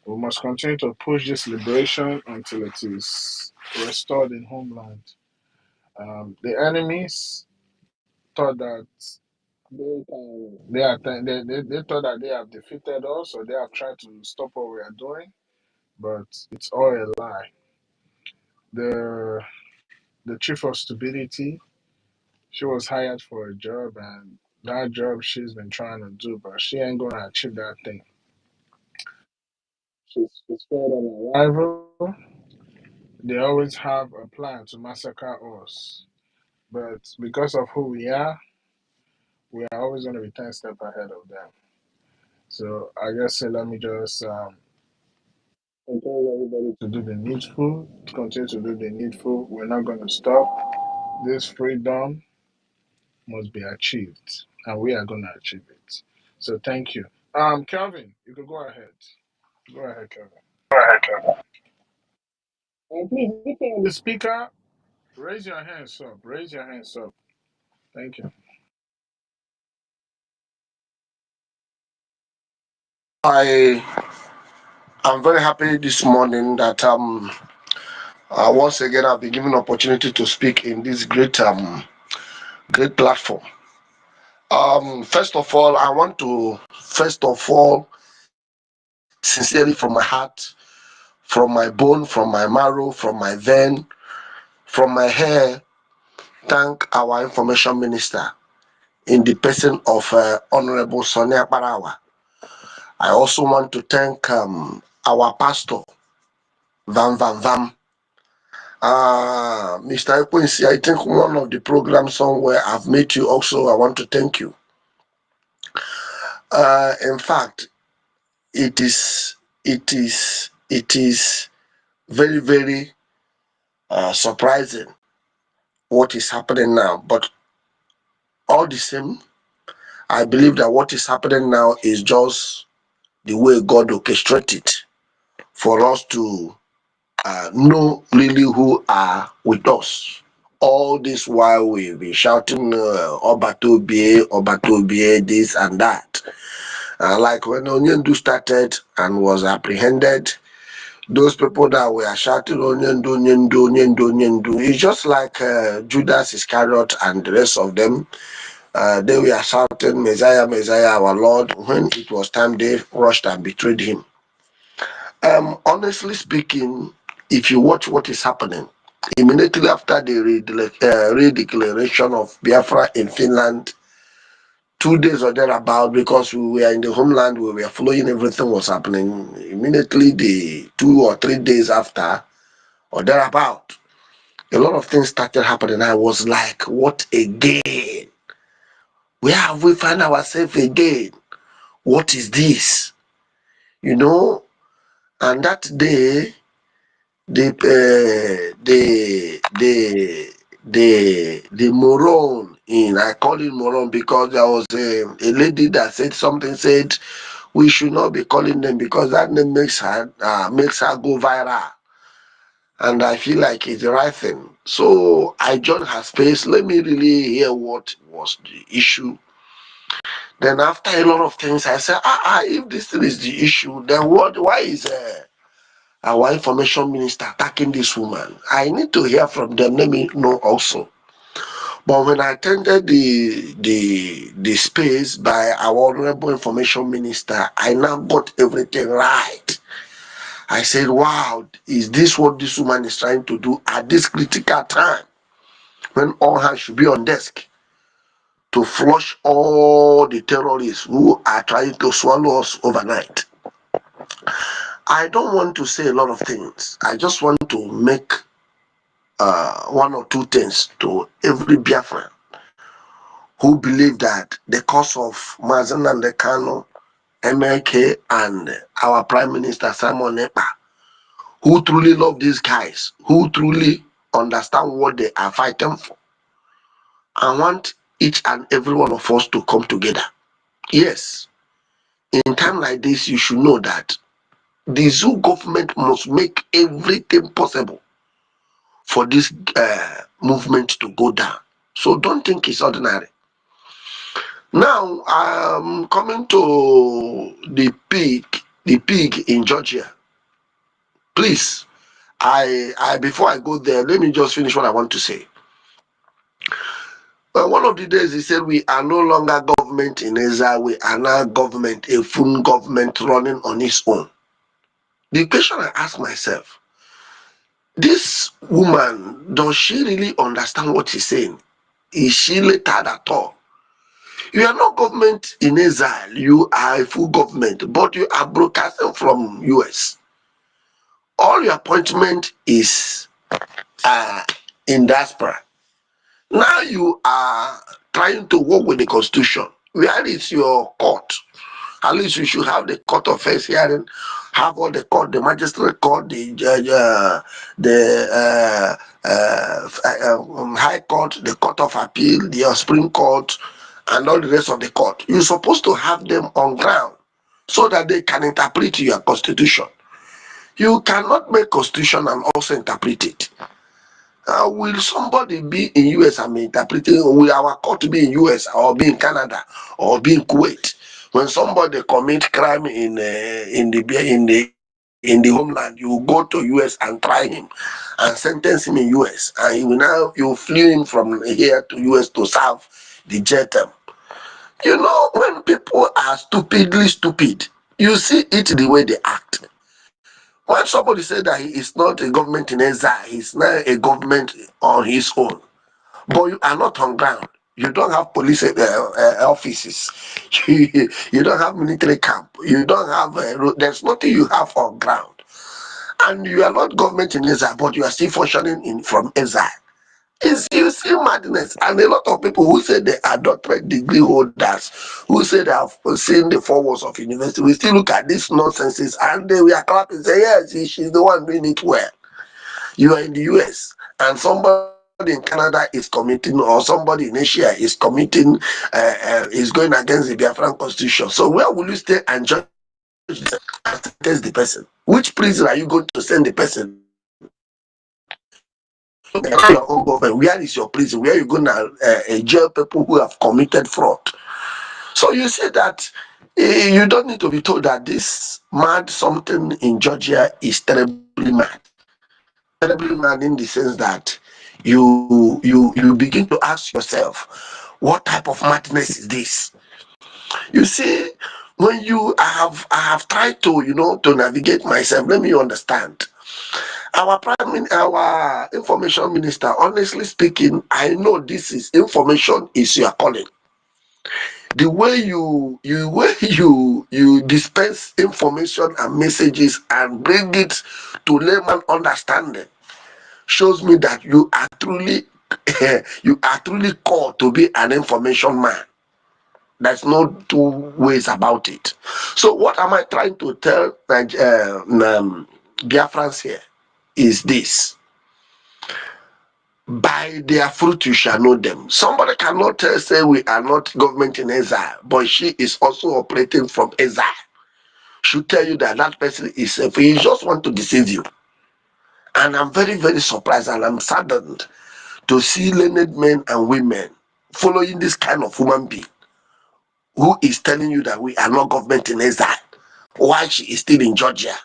We must continue to push this liberation until it is restored in homeland. The enemies thought that they thought that they have defeated us or they have tried to stop what we are doing, but it's all a lie. The the chief of stupidity, she was hired for a job and that job she's been trying to do, but she ain't gonna achieve that thing. She's scared on arrival. They always have a plan to massacre us. But because of who we are always going to be 10 steps ahead of them. So I guess let me just encourage everybody to do the needful, to continue to do the needful. We're not going to stop. This freedom must be achieved, and we are going to achieve it. So thank you. Kelvin, you can go ahead. Go ahead, Kelvin.
Go ahead, Kevin.
And please, if you're the speaker, raise your hands up. Raise your hands up. Thank you.
I am very happy this morning that once again I've been given opportunity to speak in this great platform. First of all, I want to sincerely from my heart, from my bone, from my marrow, from my vein, from my hair, thank our information minister in the person of Honorable Sonia Barawa. I also want to thank our pastor, Van Van Vam. Mr. Quincy, I think one of the programs somewhere I've met you also. I want to thank you. In fact, it is very, very surprising what is happening now. But all the same, I believe that what is happening now is just the way God orchestrated for us to know really who are with us. All this while we've been shouting Obatobie, this and that. Like when Onyendu started and was apprehended, those people that were shouting Onyendu, it's just like Judas Iscariot and the rest of them. They were shouting Messiah, Messiah, our Lord. When it was time, they rushed and betrayed him. Honestly speaking, if you watch what is happening, immediately after the redeclaration of Biafra in Finland, 2 days or thereabout, because we were in the homeland, we were following everything was happening. Immediately, the 2 or 3 days after or thereabout, a lot of things started happening. I was like, what again? Where have we found ourselves again? What is this? You know? And that day, the moron in, I call it moron because there was a lady that said something, said we should not be calling them because that name makes her go viral.
and I feel like it's the right thing. So I joined her space. Let me really hear what was the issue. Then after a lot of things, I said, if this thing is the issue, then what? Why is our information minister attacking this woman? I need to hear from them. Let me know also. But when I attended the space by our honorable information minister, I now got everything right. I said, wow, is this what this woman is trying to do at this critical time when all hands should be on desk to flush all the terrorists who are trying to swallow us overnight? I don't want to say a lot of things. I just want to make one or two things to every Biafran who believe that the cause of Mazen and the Kano, MLK, and our Prime Minister Simon Ekpa, who truly love these guys, who truly understand what they are fighting for. I want each and every one of us to come together. Yes, in time like this, you should know that the zoo government must make everything possible for this movement to go down. So don't think it's ordinary. Now, coming to the pig in Georgia. Please, I before I go there, let me just finish what I want to say. One of the days he said we are no longer government in Israel, we are now government, a full government running on its own. The question I ask myself, this woman, does she really understand what she's saying? Is she lettered at all? You are not government in Israel, you are a full government, but you are broadcasting from US. All your appointment is in diaspora. Now you are trying to work with the constitution. Where is your court? At least you should have the court of first hearing, have all the court, the magistrate court, the judge, the high court, the court of appeal, the supreme court, and all the rest of the court. You're supposed to have them on ground so that they can interpret your constitution. You cannot make constitution and also interpret it. Will somebody be in US and be interpreting? Will our court be in US or be in Canada or be in Kuwait? When somebody commit crime in the homeland, you go to US and try him and sentence him in US, and you flew him from here to US to serve the jail term. You know, when people are stupidly stupid, you see it the way they act. When somebody said that he is not a government in exile, he's not a government on his own, but you are not on ground. You don't have police offices. You don't have military camp. You don't have, there's nothing you have on ground. And you are not government in exile, but you are still functioning from exile. You see madness. And a lot of people who say they are doctorate degree holders, who say they have seen the four walls of university, we still look at these nonsenses and we are clapping and say, yes, she's the one doing it well. You are in the US and somebody in Canada is committing, or somebody in Asia is committing, is going against the Biafran constitution. So where will you stay and judge and sentence the person? Which prison are you going to send the person? Your own government. Where is your prison? Where are you going to jail people who have committed fraud? So you say that you don't need to be told that this mad something in Georgia is terribly mad. Terribly mad in the sense that you begin to ask yourself, what type of madness is this? You see, when I have tried to to navigate myself. Let me understand. Our information minister, honestly speaking, I know this is information is your calling. The way you dispense information and messages and bring it to layman understanding shows me that you are truly you are truly called to be an information man. There's no two ways about it. So what am I trying to tell Biafrans here is this: by their fruit you shall know them. Somebody cannot say we are not government in exile, but she is also operating from exile. Should tell you that that person is, if he just want to deceive you And I'm very, very surprised and I'm saddened to see learned men and women following this kind of human being who is telling you that we are not government in exile while she is still in Georgia,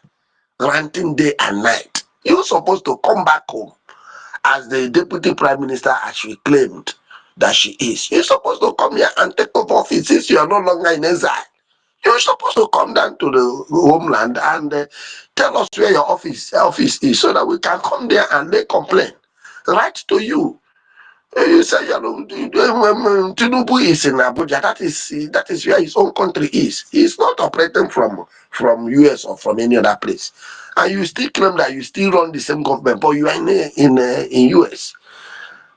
ranting day and night. You're supposed to come back home as the deputy prime minister, as she claimed that she is. You're supposed to come here and take over office since you are no longer in exile. You're supposed to come down to the homeland and tell us where your office is so that we can come there and lay complaint right to you. You say Tinubu is in Abuja. That is where his own country is. He's not operating from US or from any other place, and you still claim that you still run the same government, but you are in US,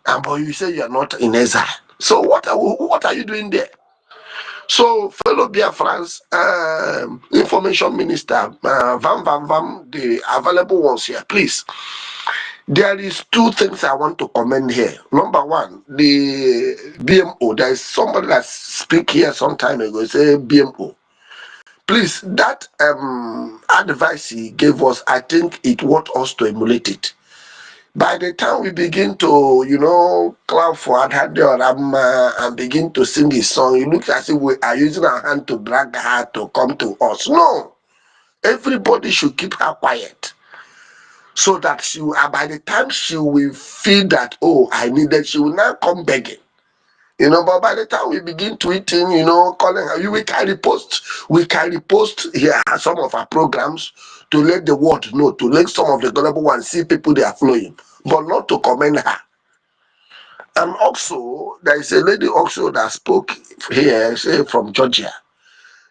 and but you say you are not in exile. So what are you doing there? So, fellow Biafrans, Information Minister, the available ones here, please. There is two things I want to comment here. Number one, the BMO. There is somebody that speak here some time ago. Say BMO. Please, that advice he gave us, I think it want us to emulate it. By the time we begin to, clap for Adhadi or and begin to sing his song, it looks as if we are using our hand to drag her to come to us. No, everybody should keep her quiet so that by the time she will feel that, oh, I need that, she will now come begging. But by the time we begin tweeting, calling her, we can repost here some of our programs to let the world know, to let some of the global ones see people they are flowing, but not to commend her. And also, there is a lady also that spoke here, say from Georgia.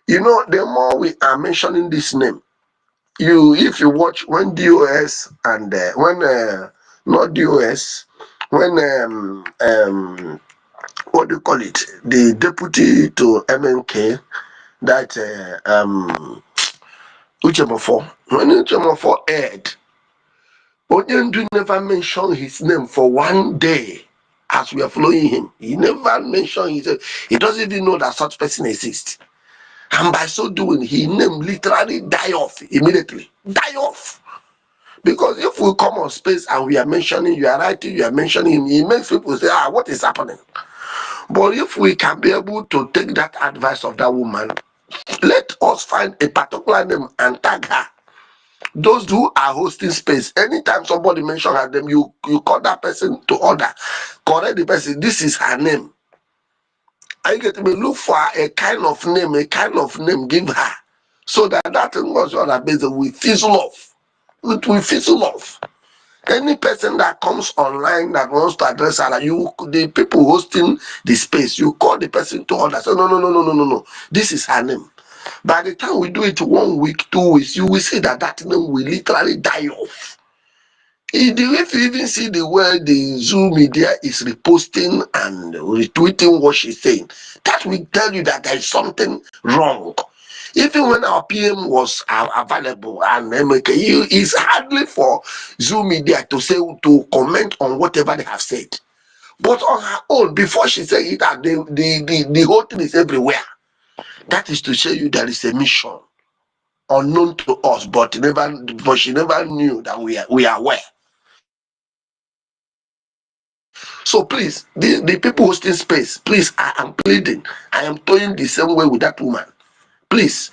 The more we are mentioning this name, if you watch when DOS and not DOS, when what do you call it, the deputy to MNK, that Uchemofo, when Uchemofo aired, Onyendu never mentioned his name for one day as we are following him. He never mentioned he doesn't even know that such person exists. And by so doing, his name literally die off immediately. Die off. Because if we come on space and we are mentioning, you are writing, you are mentioning him, it makes people say, what is happening? But if we can be able to take that advice of that woman, let us find a particular name and tag her. Those who are hosting space, anytime somebody mention her name, you call that person to order. Correct the person, this is her name. I get to look for a kind of name, give her. So that thing was on her base, we fizzle off. It will fizzle off. Any person that comes online that wants to address her, the people hosting the space, you call the person to order. Say, no. This is her name. By the time we do it 1 week, 2 weeks, you will see that name will literally die off. If you even see the way the Zoom media is reposting and retweeting what she's saying, that will tell you that there is something wrong. Even when our PM was available and MK, it's hardly for Zoom media to comment on whatever they have said. But on her own, before she said it, that the whole thing is everywhere. That is to show you there is a mission unknown to us, but she never knew that we are aware. So please, the people hosting space, please, I am pleading. I am toying the same way with that woman. Please,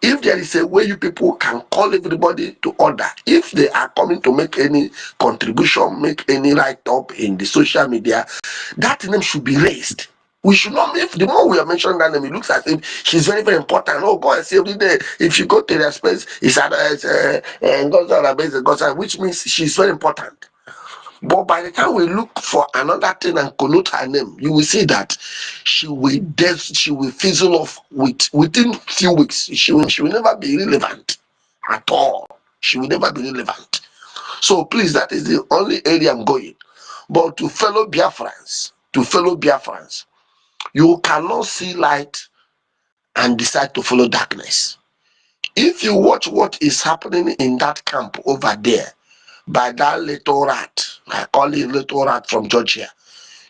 if there is a way you people can call everybody to order, if they are coming to make any contribution, make any write-up in the social media, that name should be raised. We should not, if the more we are mentioning that name, it looks as if she's very, very important. Oh, go and see every day. If you go to their space, it's NGOZI, which means she's very important. But by the time we look for another thing and connote her name, you will see that she will fizzle off within few weeks. She will never be relevant at all. She will never be relevant. So please, that is the only area I'm going. But to fellow Biafrans, you cannot see light and decide to follow darkness. If you watch what is happening in that camp over there, by that little rat, I call it little rat from Georgia,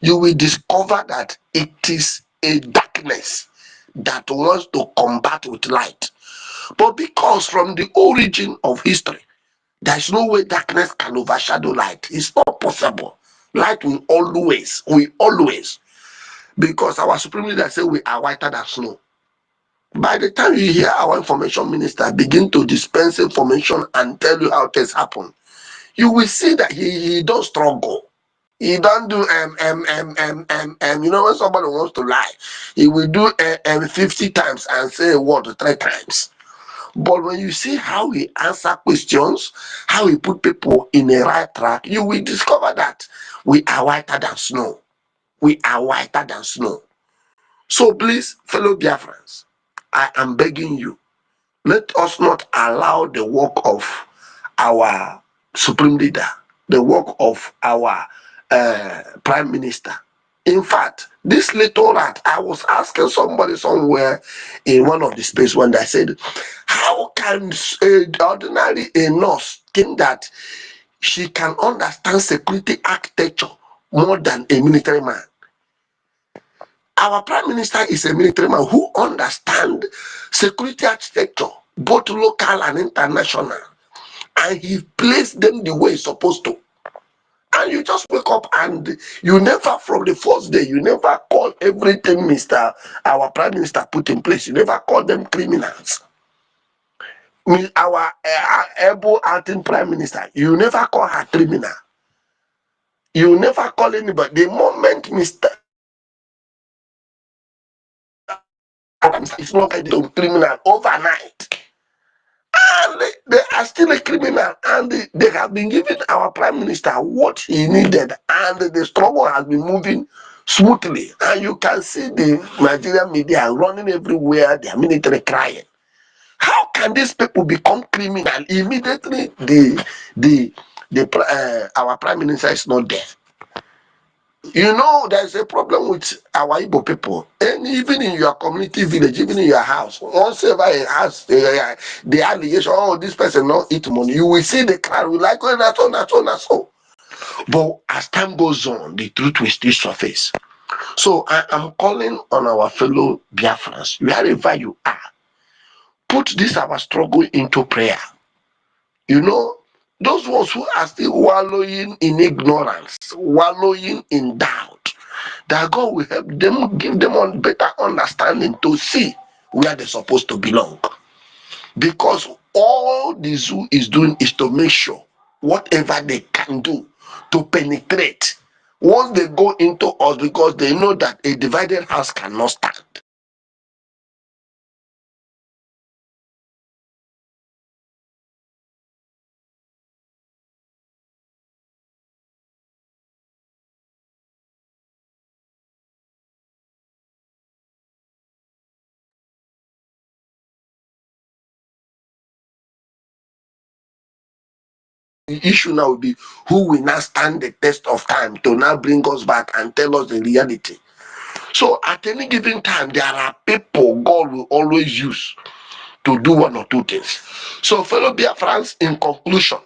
you will discover that it is a darkness that wants to combat with light. But because from the origin of history, There's no way darkness can overshadow light. It's not possible. Light will always, because our supreme leader said we are whiter than snow. By the time you hear our information minister begin to dispense information and tell you how things happen, you will see that he don't struggle. He don't do you know, when somebody wants to lie, he will do 50 times and say a word 3 times. But when you see how he answer questions, how he put people in a right track, you will discover that we are whiter than snow. We are whiter than snow. So please, fellow Biafrans, I am begging you, let us not allow the work of our supreme leader, the work of our prime minister. In fact, this little rat, I was asking somebody somewhere in one of the space when I said, how can ordinary a nurse think that she can understand security architecture more than a military man? Our prime minister is a military man who understands security architecture, both local and international, and he placed them the way he's supposed to. And you just wake up and you never, from the first day, you never call everything our prime minister put in place. You never call them criminals. Our able acting prime minister, you never call her criminal. You never call anybody. The moment Mr. is not a criminal overnight, and they are still a criminal, and they have been giving our prime minister what he needed, and the struggle has been moving smoothly. And you can see the Nigerian media running everywhere, their military crying. How can these people become criminal immediately? Our prime minister is not there. You know, there's a problem with our Igbo people, and even in your community village, even in your house, once ever it has the allegation, oh, this person not eat money, you will see the crowd will like, oh, that's so. But as time goes on, the truth will still surface. So I am calling on our fellow Biafrans, wherever you are, put this our struggle into prayer. You know, those ones who are still wallowing in ignorance, wallowing in doubt, that God will help them, give them a better understanding to see where they're supposed to belong. Because all the zoo is doing is to make sure whatever they can do to penetrate, once they go into us, because they know that a divided house cannot stand. The issue now will be who will now stand the test of time to now bring us back and tell us the reality. So at any given time, there are people God will always use to do one or two things. So, fellow Biafrans, in conclusion,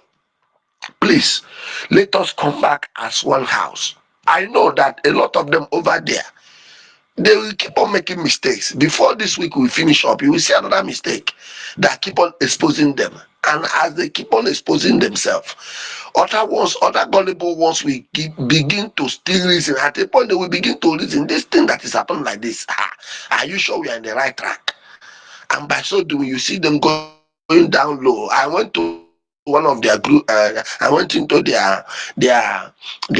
please let us come back as one house. I know that a lot of them over there, they will keep on making mistakes. Before this week we finish up, you will see another mistake that keep on exposing them. And as they keep on exposing themselves, other gullible ones will begin to still reason. At a point, they will begin to reason this thing that is happening like this. Are you sure we are in the right track? And by so doing, you see them going down low. I went to one of their group. I went into their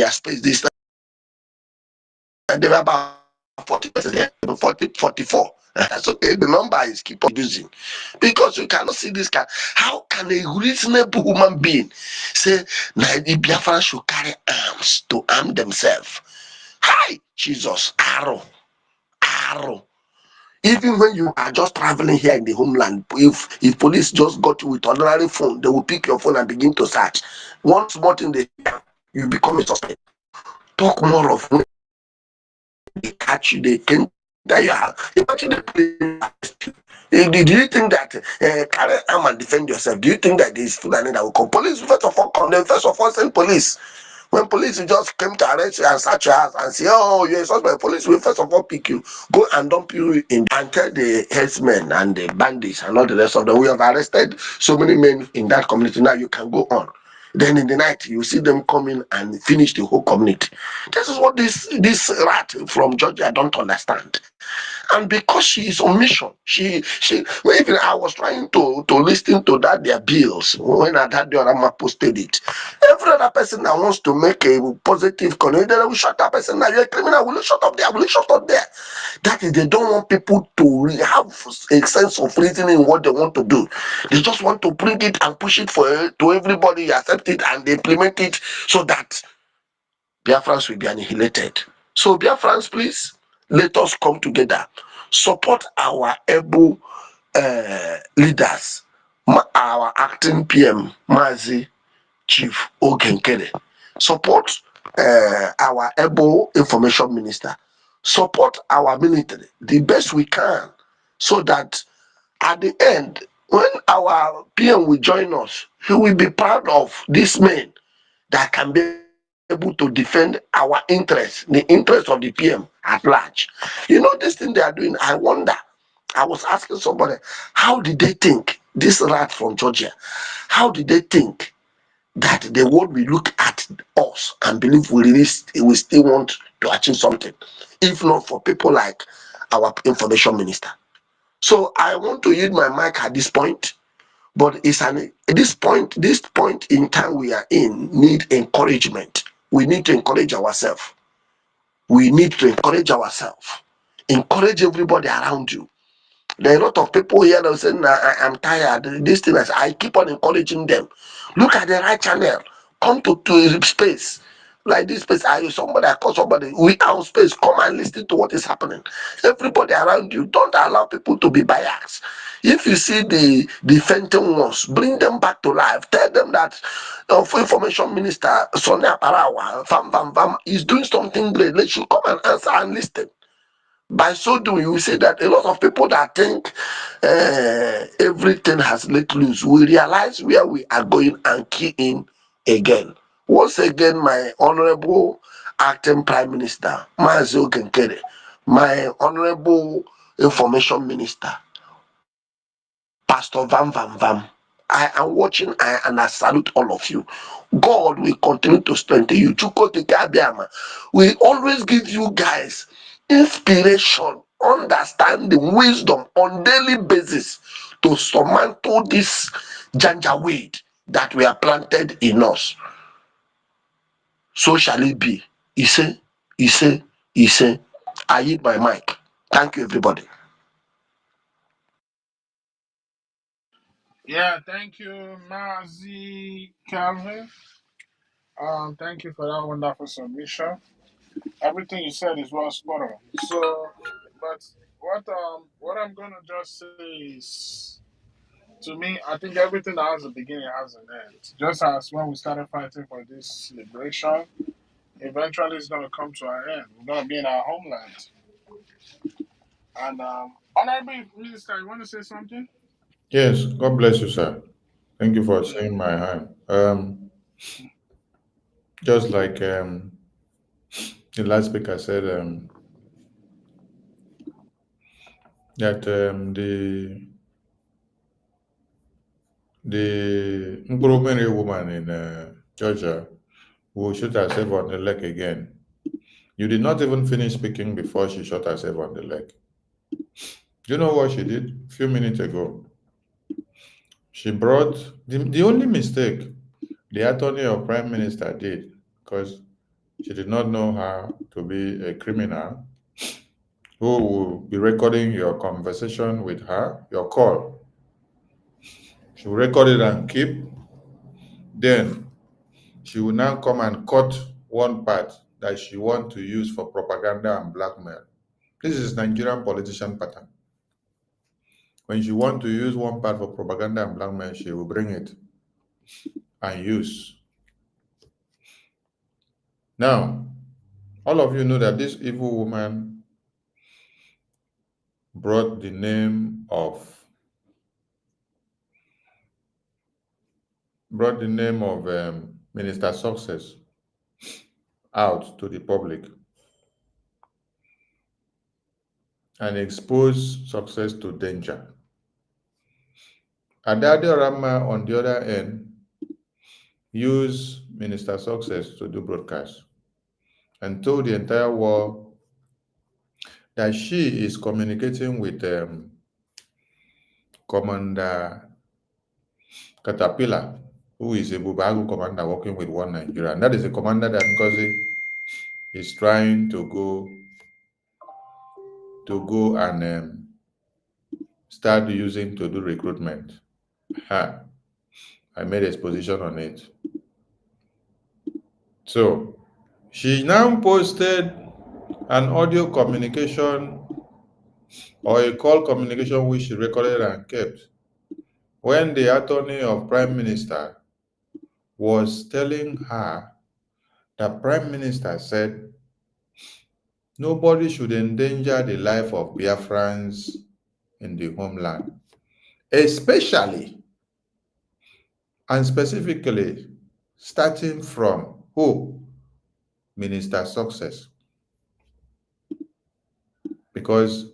space this time, and they were about 40%, 44. That's okay. The number is keep on reducing because you cannot see this guy. How can a reasonable human being say that the Biafran should carry arms to arm themselves? Hi, Jesus, arrow. Even when you are just traveling here in the homeland, if police just got you with ordinary phone, they will pick your phone and begin to search. One small thing you become a suspect. Talk more of when they catch you, they can that you have. Imagine the police. Do you think that carry arm and defend yourself? Do you think that there is Fulani that will come? Police first of all come, then first of all send police. When police just came to arrest you and search your house and say, oh, you're a suspect, police will first of all pick you, go and dump you in and tell the headsmen and the bandits and all the rest of them. We have arrested so many men in that community. Now you can go on. Then in the night, you see them coming and finish the whole community. This is what this rat from Georgia don't understand. And because she is on mission, well, even I was trying to listen to that their bills when I that the other posted it. Every other person that wants to make a positive connection, they will shut that person. Now you're a criminal, will you shut up there? Will you shut up there? That is, they don't want people to have a sense of reasoning in what they want to do. They just want to bring it and push it to everybody, accept it and implement it so that Biafrans will be annihilated. So Biafrans, please, let us come together. Support our able leaders, our acting PM, Mazi Chief Ogenkere. Support our able information minister. Support our military the best we can so that at the end, when our PM will join us, he will be proud of these men that can be able to defend our interests, the interests of the PM at large. You know, this thing they are doing, I wonder. I was asking somebody, how did they think, this rat from Georgia, how did they think that the world will look at us and believe we still want to achieve something, if not for people like our information minister? So I want to use my mic at this point. But this point in time we are in need encouragement. We need to encourage ourselves. We need to encourage ourselves. Encourage everybody around you. There are a lot of people here that say, nah, I'm tired. This thing, I keep on encouraging them. Look at the right channel. Come to a space. Like this space, somebody, I call somebody, we are on space. Come and listen to what is happening. Everybody around you, don't allow people to be biased. If you see the fainting ones, bring them back to life. Tell them that for information minister Sonia Parawa, is doing something great. Let you come and answer and listen. By so doing, you will see that a lot of people that think everything has let loose, we realize where we are going and key in again. Once again, my honorable acting prime minister, Mazi Ogenkere, my honorable information minister, Pastor Vam Vam Vam. I am watching and I salute all of you. God will continue to strengthen you. We always give you guys inspiration, understanding, wisdom on daily basis to surmount this janjaweed that we are planted in us. So shall it be. He say, I hit my mic. Thank you, everybody.
Yeah, thank you, Mazi Calvin. Thank you for that wonderful submission. Everything you said is well spot on. So, but what I'm gonna just say is, to me, I think everything that has a beginning has an end. Just as when we started fighting for this liberation, eventually it's gonna come to our end. We're gonna be in our homeland. And Honorable Minister, you want to say something?
Yes, God bless you, sir. Thank you for seeing my hand. Just like the last speaker said, that the Nkurumere woman in Georgia will shoot herself on the leg again. You did not even finish speaking before she shot herself on the leg. Do you know what she did a few minutes ago? She brought the only mistake the attorney or prime minister did, because she did not know how to be a criminal who will be recording your conversation with her, your call. She will record it and keep. Then she will now come and cut one part that she want to use for propaganda and blackmail. This is Nigerian politician pattern. When she want to use one part for propaganda and blackmail, she will bring it and use. Now, all of you know that this evil woman brought the name of Minister Success out to the public and expose success to danger. Adade Rama, on the other end, used Minister Success to do broadcast and told the entire world that she is communicating with Commander Caterpillar, who is a Bubagu commander working with One Nigeria. And that is a commander that NGOZI is trying to go and start using to do recruitment. Ha. I made exposition on it. So she now posted an audio communication or a call communication which she recorded and kept when the attorney of Prime Minister was telling her that Prime Minister said nobody should endanger the life of Biafrans in the homeland, especially and specifically starting from who? Minister Success. Because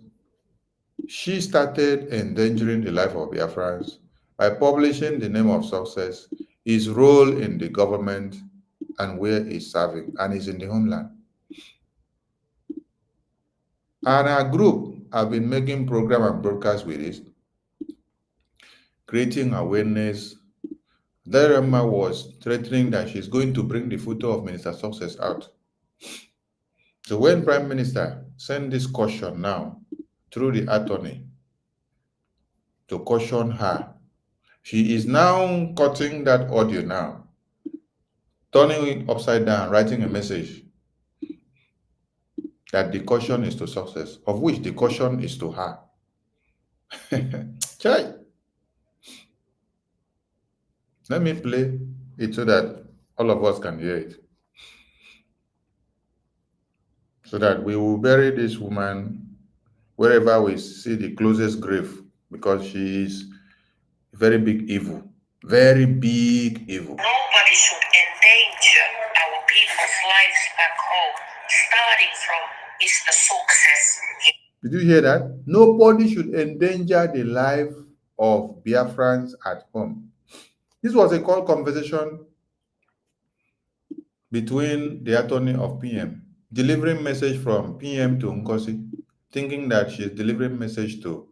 she started endangering the life of Biafrans by publishing the name of Success, his role in the government, and where he's serving, and he's in the homeland. And our group have been making program and broadcast with it, creating awareness. Derema was threatening that she's going to bring the photo of Minister Success out. So when Prime Minister sent this caution now through the attorney to caution her, she is now cutting that audio now, turning it upside down, writing a message that the caution is to Success, of which the caution is to her. Chai. Let me play it so that all of us can hear it. So that we will bury this woman wherever we see the closest grave, because she is a very big evil. Very big evil.
Nobody should endanger our people's lives back home, starting from Mr. Success.
Did you hear that? Nobody should endanger the life of Biafrans at home. This was a call conversation between the attorney of PM, delivering message from PM to NGOZI, thinking that she's delivering message to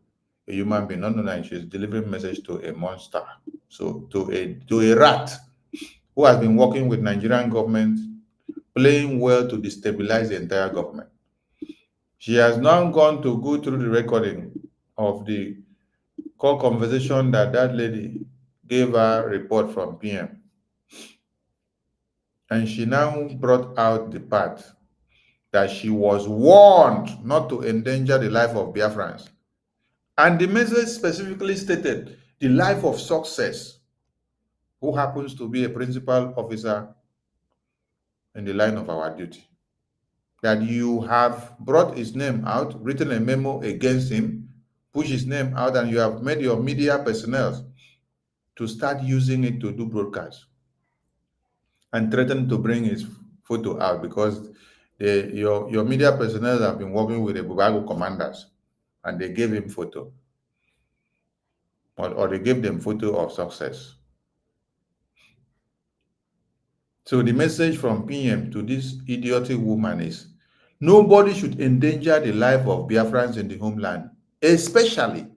a human being, not knowing she's delivering message to a monster. So to a rat who has been working with Nigerian government, playing well to destabilize the entire government. She has now gone to go through the recording of the call conversation that lady gave her report from PM. And she now brought out the part that she was warned not to endanger the life of Biafrans. And the message specifically stated the life of Success, who happens to be a principal officer in the line of our duty. That you have brought his name out, written a memo against him, pushed his name out, and you have made your media personnel to start using it to do broadcasts and threaten to bring his photo out because your media personnel have been working with the Bubago commanders and they gave him photo or they gave them photo of Success. So the message from PM to this idiotic woman is nobody should endanger the life of Biafrans in the homeland, especially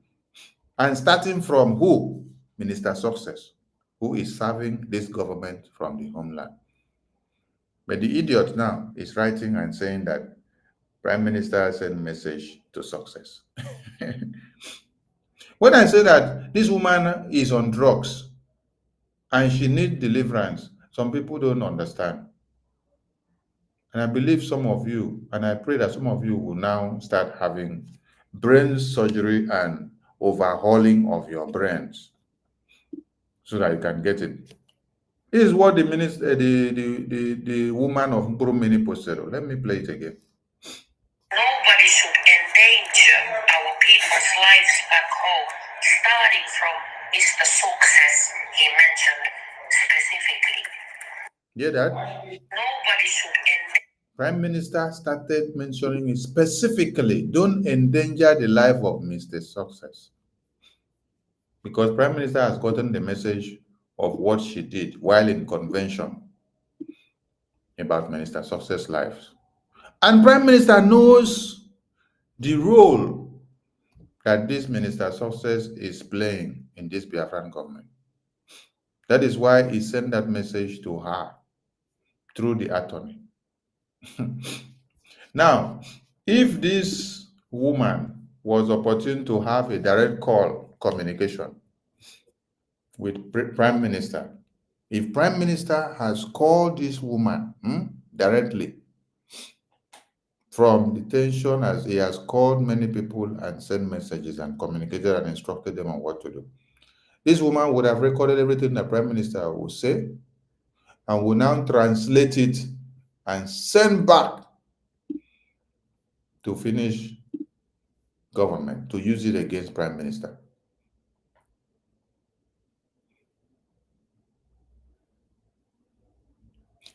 and starting from who? Minister Success, who is serving this government from the homeland. But the idiot now is writing and saying that Prime Minister sent message to Success. When I say that this woman is on drugs and she needs deliverance, some people don't understand. And I believe some of you, and I pray that some of you will now start having brain surgery and overhauling of your brains so that you can get it. This is what the minister, the woman of Mkurumini posted. Let me play it again.
Nobody should endanger our people's lives back home, starting from Mr. Success, he mentioned specifically.
Hear that?
Nobody should endanger.
Prime Minister started mentioning it specifically. Don't endanger the life of Mr. Success. Because Prime Minister has gotten the message of what she did while in convention about Minister Success' lives. And Prime Minister knows the role that this Minister Success is playing in this Biafran government. That is why he sent that message to her through the attorney. Now, if this woman was opportune to have a direct call communication with Prime Minister, if Prime Minister has called this woman directly from detention, as he has called many people and sent messages and communicated and instructed them on what to do, this woman would have recorded everything the Prime Minister would say and will now translate it and send back to finish government to use it against Prime Minister.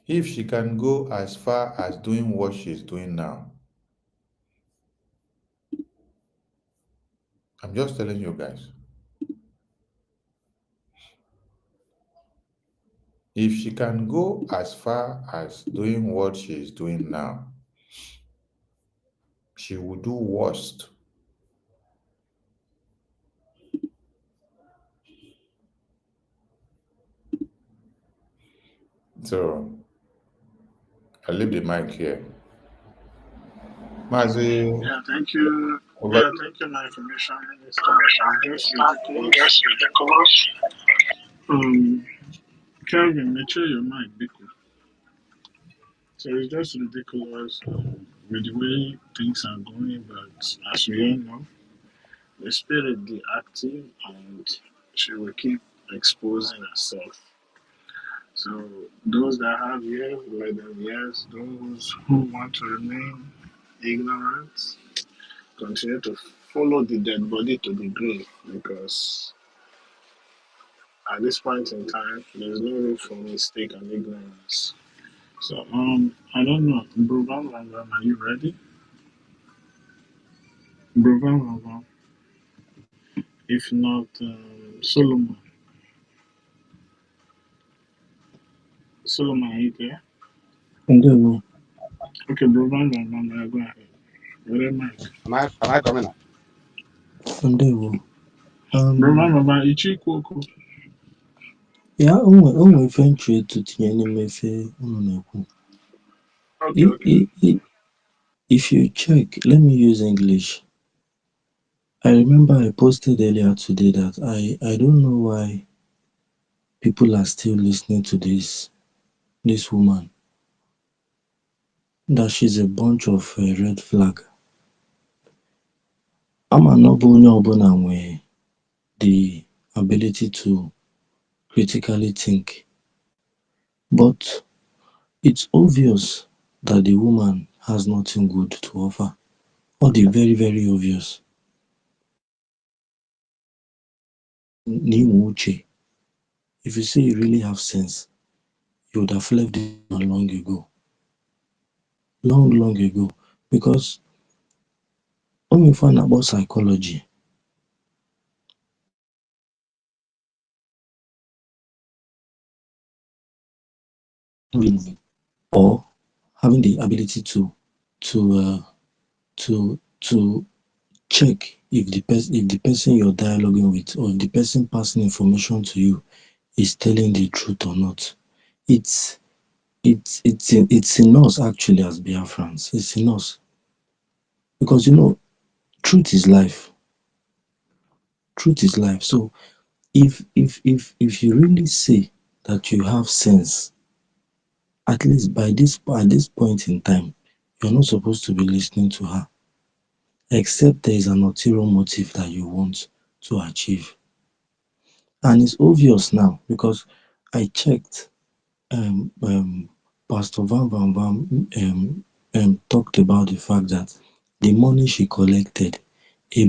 If she can go as far as doing what she's doing now, I'm just telling you guys. If she can go as far as doing what she's doing now, she will do worst. So I leave the mic here. Mazi,
Yeah, thank you.
over.
Yeah, thank you, my information minister. It's just ridiculous. Kelvin, make sure your mic, because so it's just ridiculous with the way things are going. But as we all know, the spirit be active, and she will keep exposing herself. So those that have ears, let them yes. Those who want to remain ignorant, continue to follow the dead body to the grave, because at this point in time, there's no room for mistake and ignorance. So I don't know, Bro Van Van Van, are you ready? Bro Van Van Van. If not, Solomon. Solomon, are you there?
Ndewo.
Okay, Bro Van Van Van, go ahead. Very much.
Am I coming up?
Ndewo.
Bro Van Van, Ichikoku.
Ya onwe ife nche etu tinye n'ime ife unu na-ekwu.
Okay.
If you check, let me use English. I remember I posted earlier today that I don't know why people are still listening to this woman. That she's a bunch of red flag. Ama na ọ bụ onye ọbụla nwere the ability to critically think. But it's obvious that the woman has nothing good to offer. Or the very, very obvious. N'inwe uche, if you say you really have sense, you would have left it long ago. Long ago. Because when we find about psychology, or having the ability to check if the person you're dialoguing with, or if the person passing information to you is telling the truth or not. It's in us actually as Biafrans. It's in us. Because truth is life. Truth is life. So if you really say that you have sense, at least at this point in time, you're not supposed to be listening to her. Except there is an ulterior motive that you want to achieve. And it's obvious now, because I checked, Pastor Van Van Van talked about the fact that the money she collected, where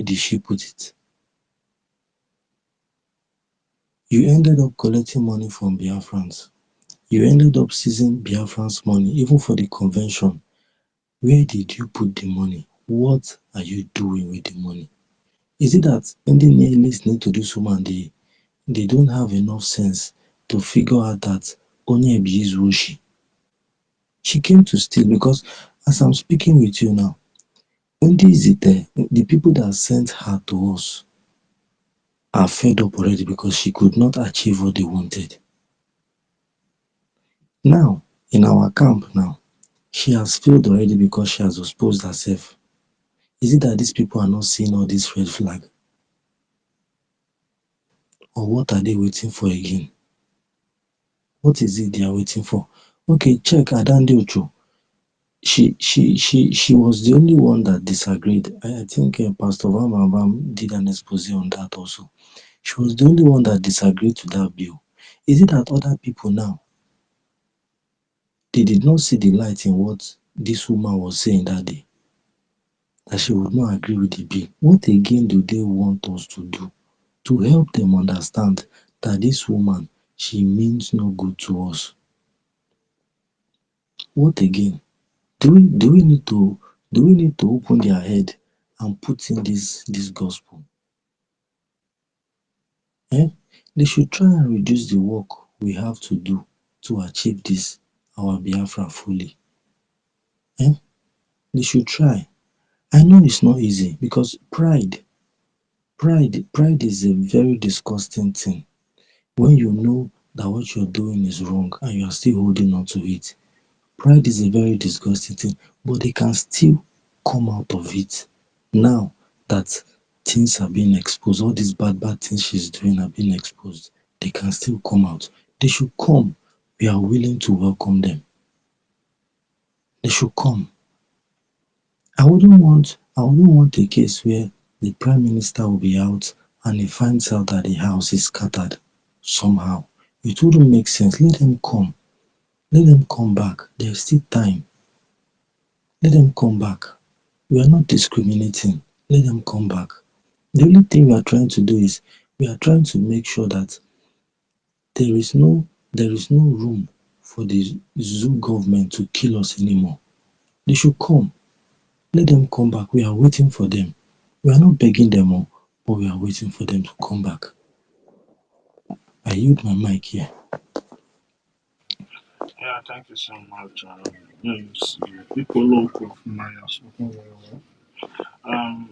did she put it? You ended up collecting money from Biafrans. You ended up seizing Biafran's money, even for the convention. Where did you put the money? What are you doing with the money? Is it that any listening to this woman, they don't have enough sense to figure out that Onyebi is Roshi? She came to steal because as I'm speaking with you now, the people that sent her to us are fed up already because she could not achieve what they wanted. Now, in our camp now, she has failed already because she has exposed herself. Is it that these people are not seeing all this red flag? Or what are they waiting for again? What is it they are waiting for? Okay, check Adande Ocho. She was the only one that disagreed. I think Pastor Vam did an expose on that also. She was the only one that disagreed to that bill. Is it that other people now, they did not see the light in what this woman was saying that day? That she would not agree with the bill. What again do they want us to do? To help them understand that this woman, she means no good to us. What again? Do we need to open their head and put in this gospel? Eh? They should try and reduce the work we have to do to achieve this, our Biafra fully. Eh? They should try. I know it's not easy because pride is a very disgusting thing. When you know that what you're doing is wrong and you are still holding on to it. Pride is a very disgusting thing, but they can still come out of it now that things are being exposed. All these bad things she's doing are being exposed. They can still come out. They should come. We are willing to welcome them. They should come. I wouldn't want a case where the Prime Minister will be out and he finds out that the house is scattered somehow. It wouldn't make sense. Let them come. Let them come back. There's still time. Let them come back. We are not discriminating. Let them come back. The only thing we are trying to do is we are trying to make sure that there is no room for the zoo government to kill us anymore. They should come. Let them come back. We are waiting for them. We are not begging them all, but we are waiting for them to come back. I yield my mic here.
Yeah, thank you so much. Yes, people local from my spoken very well.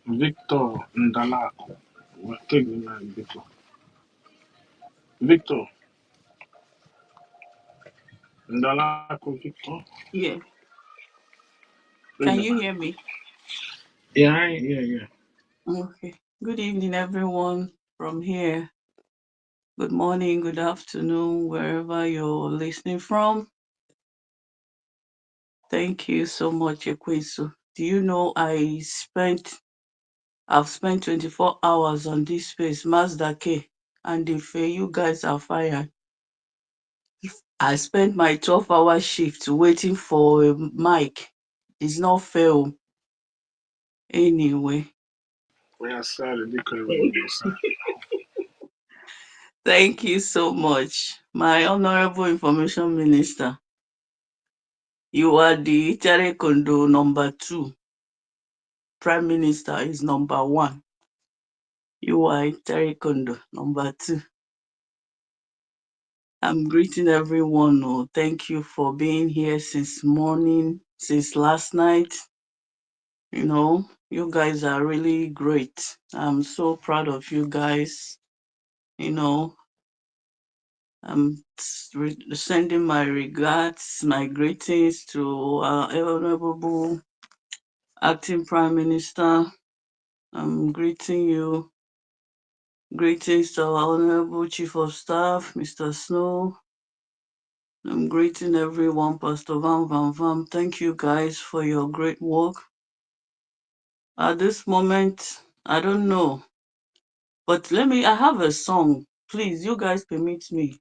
Victor Ndalako. Well, take the mic, Victor. Victor Ndalako, Victor.
Yeah.
Take
Can
the
you
mic.
hear me?
Yeah.
Okay. Good evening, everyone from here. Good morning, good afternoon, wherever you're listening from. Thank you so much, Ekwesu. Do you know I've spent 24 hours on this space, Mazda K, and if you guys are fired, I spent my 12-hour shift waiting for a mic. It's not fair. Anyway,
We are sorry, because we are sorry.
thank you so much, my Honorable Information Minister. You are the Tere Kondo number 2. Prime Minister is number 1. You are Tere Kondo number 2. I'm greeting everyone. Oh, thank you for being here since morning, since last night. You know, you guys are really great. I'm so proud of you guys. You know, I'm sending my regards, my greetings to our Honorable Acting Prime Minister. I'm greeting you. Greetings to our Honorable Chief of Staff, Mr. Snow. I'm greeting everyone, Pastor Van. Thank you guys for your great work. At this moment, I don't know, but I have a song. Please, you guys permit me,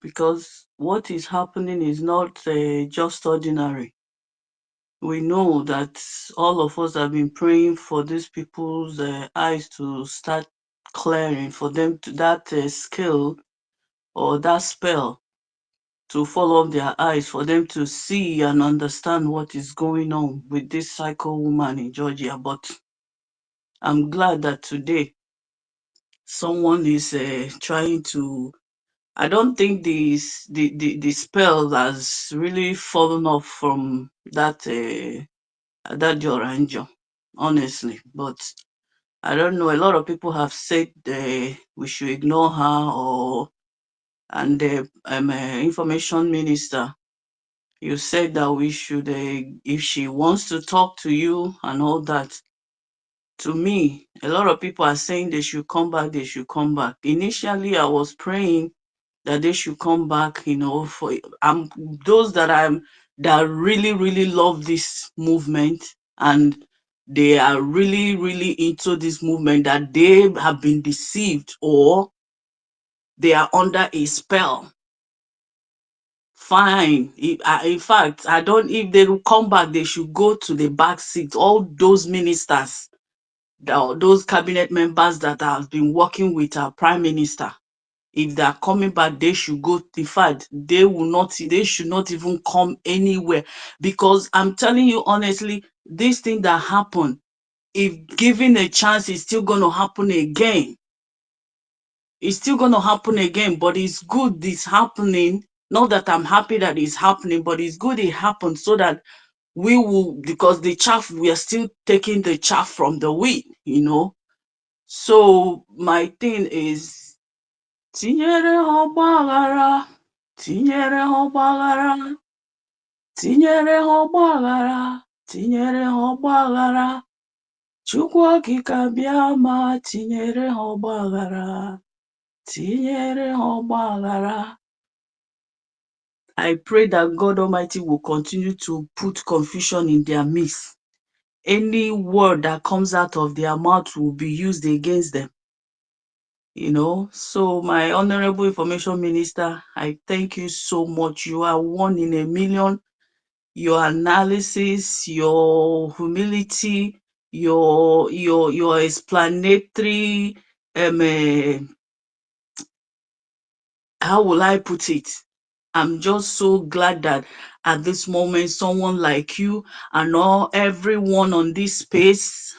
because what is happening is not just ordinary. We know that all of us have been praying for these people's eyes to start clearing, for them to that skill or that spell to fall off their eyes for them to see and understand what is going on with this psycho woman in Georgia. But I'm glad that today someone is trying to. I don't think the spell has really fallen off from that Joranjo, honestly. But I don't know. A lot of people have said we should ignore her, and the information minister, you said that we should, if she wants to talk to you and all that. To me, a lot of people are saying they should come back. They should come back. Initially, I was praying that they should come back. For those that really really love this movement, and they are really really into this movement, that they have been deceived or they are under a spell. Fine. In fact, I don't. If they will come back, they should go to the back seat. All those ministers, those cabinet members that have been working with our prime minister, if they are coming back, they should go. In fact, they should not even come anywhere, because I'm telling you honestly, this thing that happened, if given a chance, it's still going to happen again. It's still going to happen again, but it's good it's happening. Not that I'm happy that it's happening, but it's good it happened, so that we will, because we are still taking the chaff from the wheat. So my thing is, tinyere ha ọgbaghara, tinyere ha ọgbaghara, tinyere ha ọgbaghara, tinyere ha ọgbaghara, Chukwu okike abịa ma tinyere ha ọgbaghara, tinyere ha ọgbaghara. I pray that God Almighty will continue to put confusion in their midst. Any word that comes out of their mouth will be used against them. So my honorable information minister, I thank you so much. You are one in a million. Your analysis, your humility, your explanatory, how will I put it? I'm just so glad that at this moment, someone like you and everyone on this space,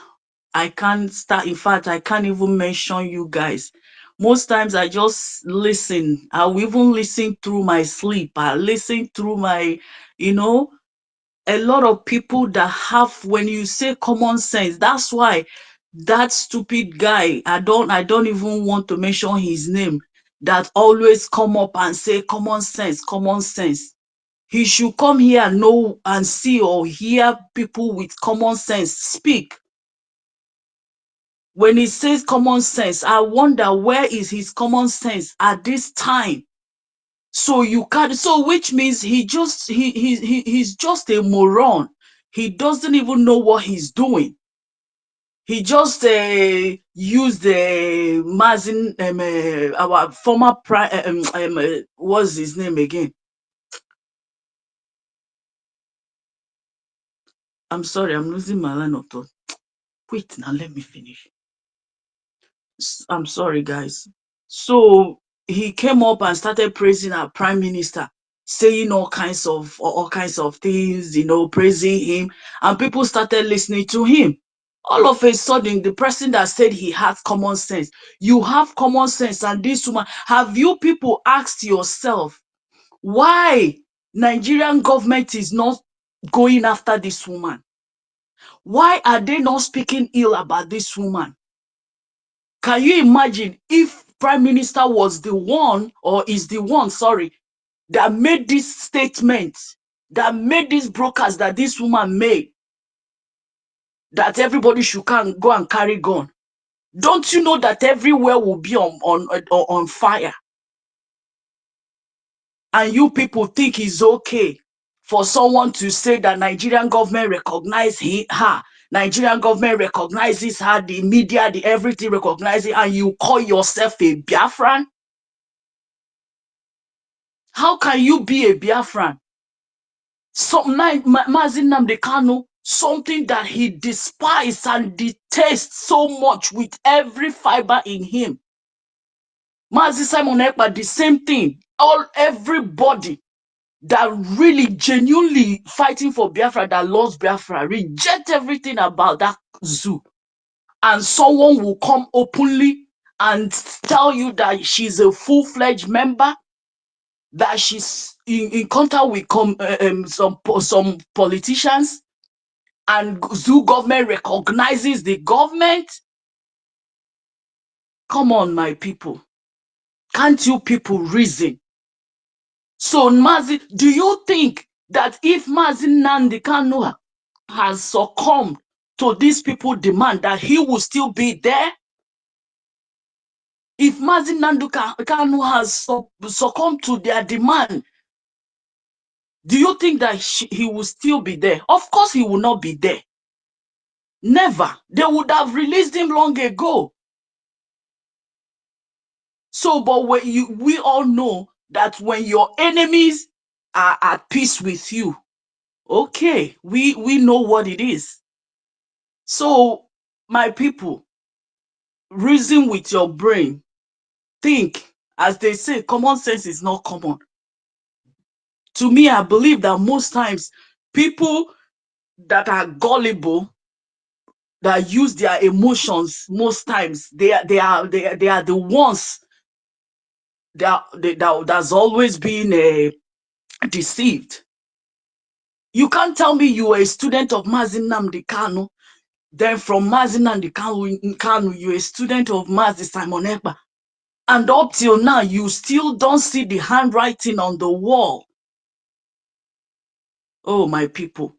I can't start. In fact, I can't even mention you guys. Most times I just listen. I will even listen through my sleep. I listen through my, a lot of people that have, when you say common sense, that's why that stupid guy, I don't even want to mention his name, that always come up and say common sense, common sense. He should come here and know and see or hear people with common sense speak. When he says common sense, I wonder where is his common sense at this time. So which means he's just a moron. He doesn't even know what he's doing. He just used Mazin, our former prime, what's his name again? I'm sorry, I'm losing my line of thought. Wait, now let me finish. I'm sorry, guys. So he came up and started praising our prime minister, saying all kinds of things, praising him, and people started listening to him. All of a sudden, the person that said he has common sense, you have common sense, and this woman, have you people asked yourself why Nigerian government is not going after this woman? Why are they not speaking ill about this woman? Can you imagine if Prime Minister was the one, or is the one, sorry, that made this statement, that made these brokers that this woman made, that everybody should go and carry gun? Don't you know that everywhere will be on fire? And you people think it's okay for someone to say that Nigerian government recognize her, Nigerian government recognizes her, the media, the everything recognizes, and you call yourself a Biafran? How can you be a Biafran? Mazin Nnamdi Kanu, something that he despised and detests so much with every fiber in him. Mazi Simon Ekpa, the same thing. Everybody that really genuinely fighting for Biafra, that loves Biafra, reject everything about that zoo. And someone will come openly and tell you that she's a full-fledged member, that she's in contact with some politicians, and zoo government recognizes the government. Come on, my people. Can't you people reason? So, Mazi, do you think that if Mazi Nnamdi Kanu has succumbed to these people's demand, that he will still be there? If Mazi Nnamdi Kanu has succumbed to their demand, do you think that he will still be there? Of course he will not be there. Never. They would have released him long ago. So, but we all know that when your enemies are at peace with you, okay, we know what it is. So, my people, reason with your brain. Think. As they say, common sense is not common. To me, I believe that most times people that are gullible, that use their emotions, most times they are the ones that's always been deceived. You can't tell me you were a student of Mazi Nnamdi Kanu, then from Mazi Nnamdi Kanu, you're a student of Mazi Simon Ekpa, and up till now, you still don't see the handwriting on the wall. Oh, my people,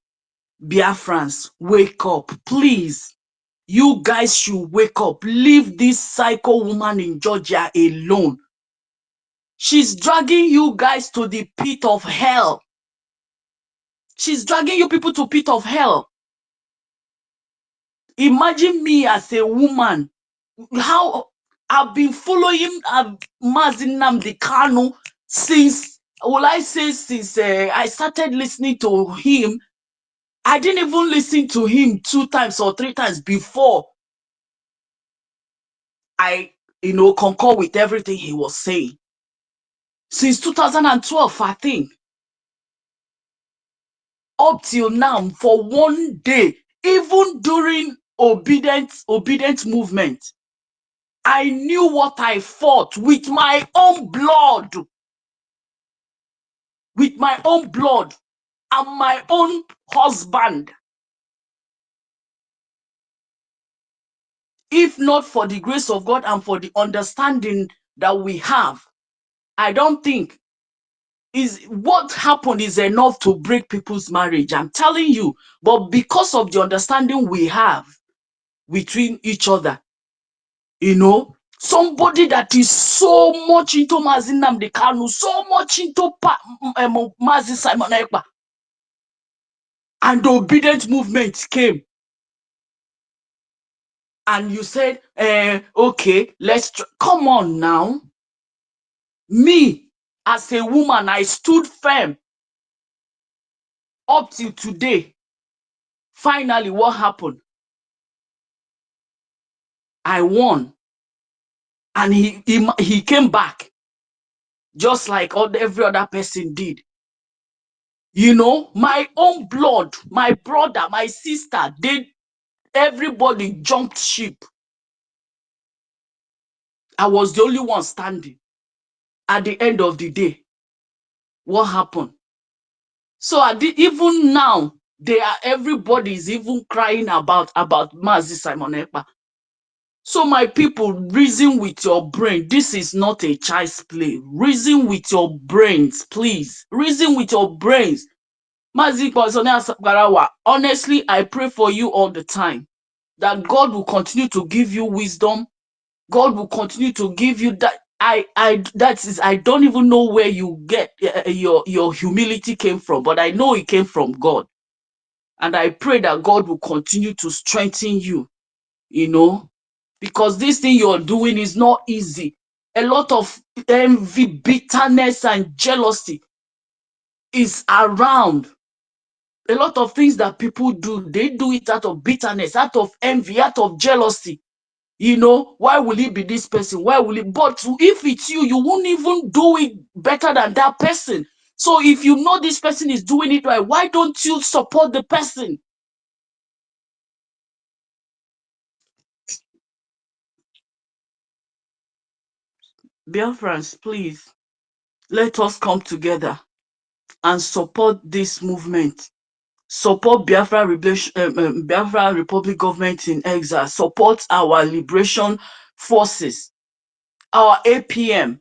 Biafrans, wake up, please. You guys should wake up. Leave this psycho woman in Georgia alone. She's dragging you guys to the pit of hell. She's dragging you people to pit of hell. Imagine me as a woman. How I've been following Mazi Nnamdi Kanu since, since I started listening to him. I didn't even listen to him 2 times or 3 times before I, concur with everything he was saying. Since 2012, I think. Up till now, for one day, even during obedient movement, I knew what I fought with my own blood. With my own blood and my own husband. If not for the grace of God and for the understanding that we have, I don't think what happened is enough to break people's marriage. I'm telling you. But because of the understanding we have between each other, somebody that is so much into Mazi Nnamdi Kanu, so much into Mazi Simon Ekpa, and the obedient movement came. And you said, okay, come on now. Me, as a woman, I stood firm up till today. Finally, what happened? I won. And he came back, just like every other person did. My own blood, my brother, my sister, everybody jumped ship. I was the only one standing. At the end of the day, what happened? So even now, everybody is even crying about Mazi Simon Ekpa. So my people, reason with your brain. This is not a child's play. Reason with your brains, please. Reason with your brains. Mazi Kwasone, honestly, I pray for you all the time that God will continue to give you wisdom. God will continue to give you that. I don't even know where you get your humility came from, but I know it came from God. And I pray that God will continue to strengthen you, because this thing you're doing is not easy. A lot of envy, bitterness, and jealousy is around. A lot of things that people do, they do it out of bitterness, out of envy, out of jealousy. You know, why will it be this person? Why will it? But if it's you, you won't even do it better than that person. So if you know this person is doing it right, why don't you support the person? Biafrans, please, let us come together and support this movement. Support Biafra Republic government in exile. Support our liberation forces, our APM.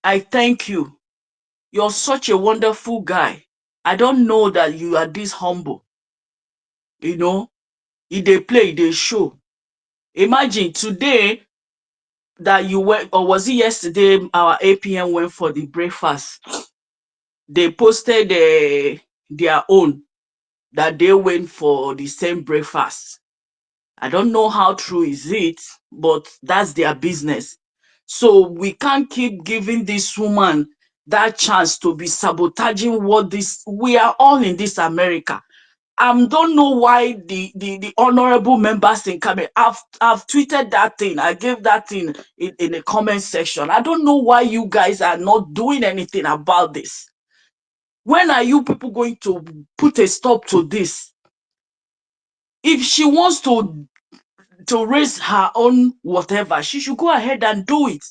I thank you. You're such a wonderful guy. I don't know that you are this humble. You know, if they play, they show. Imagine today that you went, or was it yesterday, our APM went for the breakfast. They posted their own, that they went for the same breakfast. I don't know how true is it, but that's their business. So we can't keep giving this woman that chance to be sabotaging what this, we are all in this America. Don't know why the honorable members in cabinet, I've tweeted that thing. I gave that thing in the comment section. I don't know why you guys are not doing anything about this. When are you people going to put a stop to this? If she wants to raise her own whatever, she should go ahead and do it.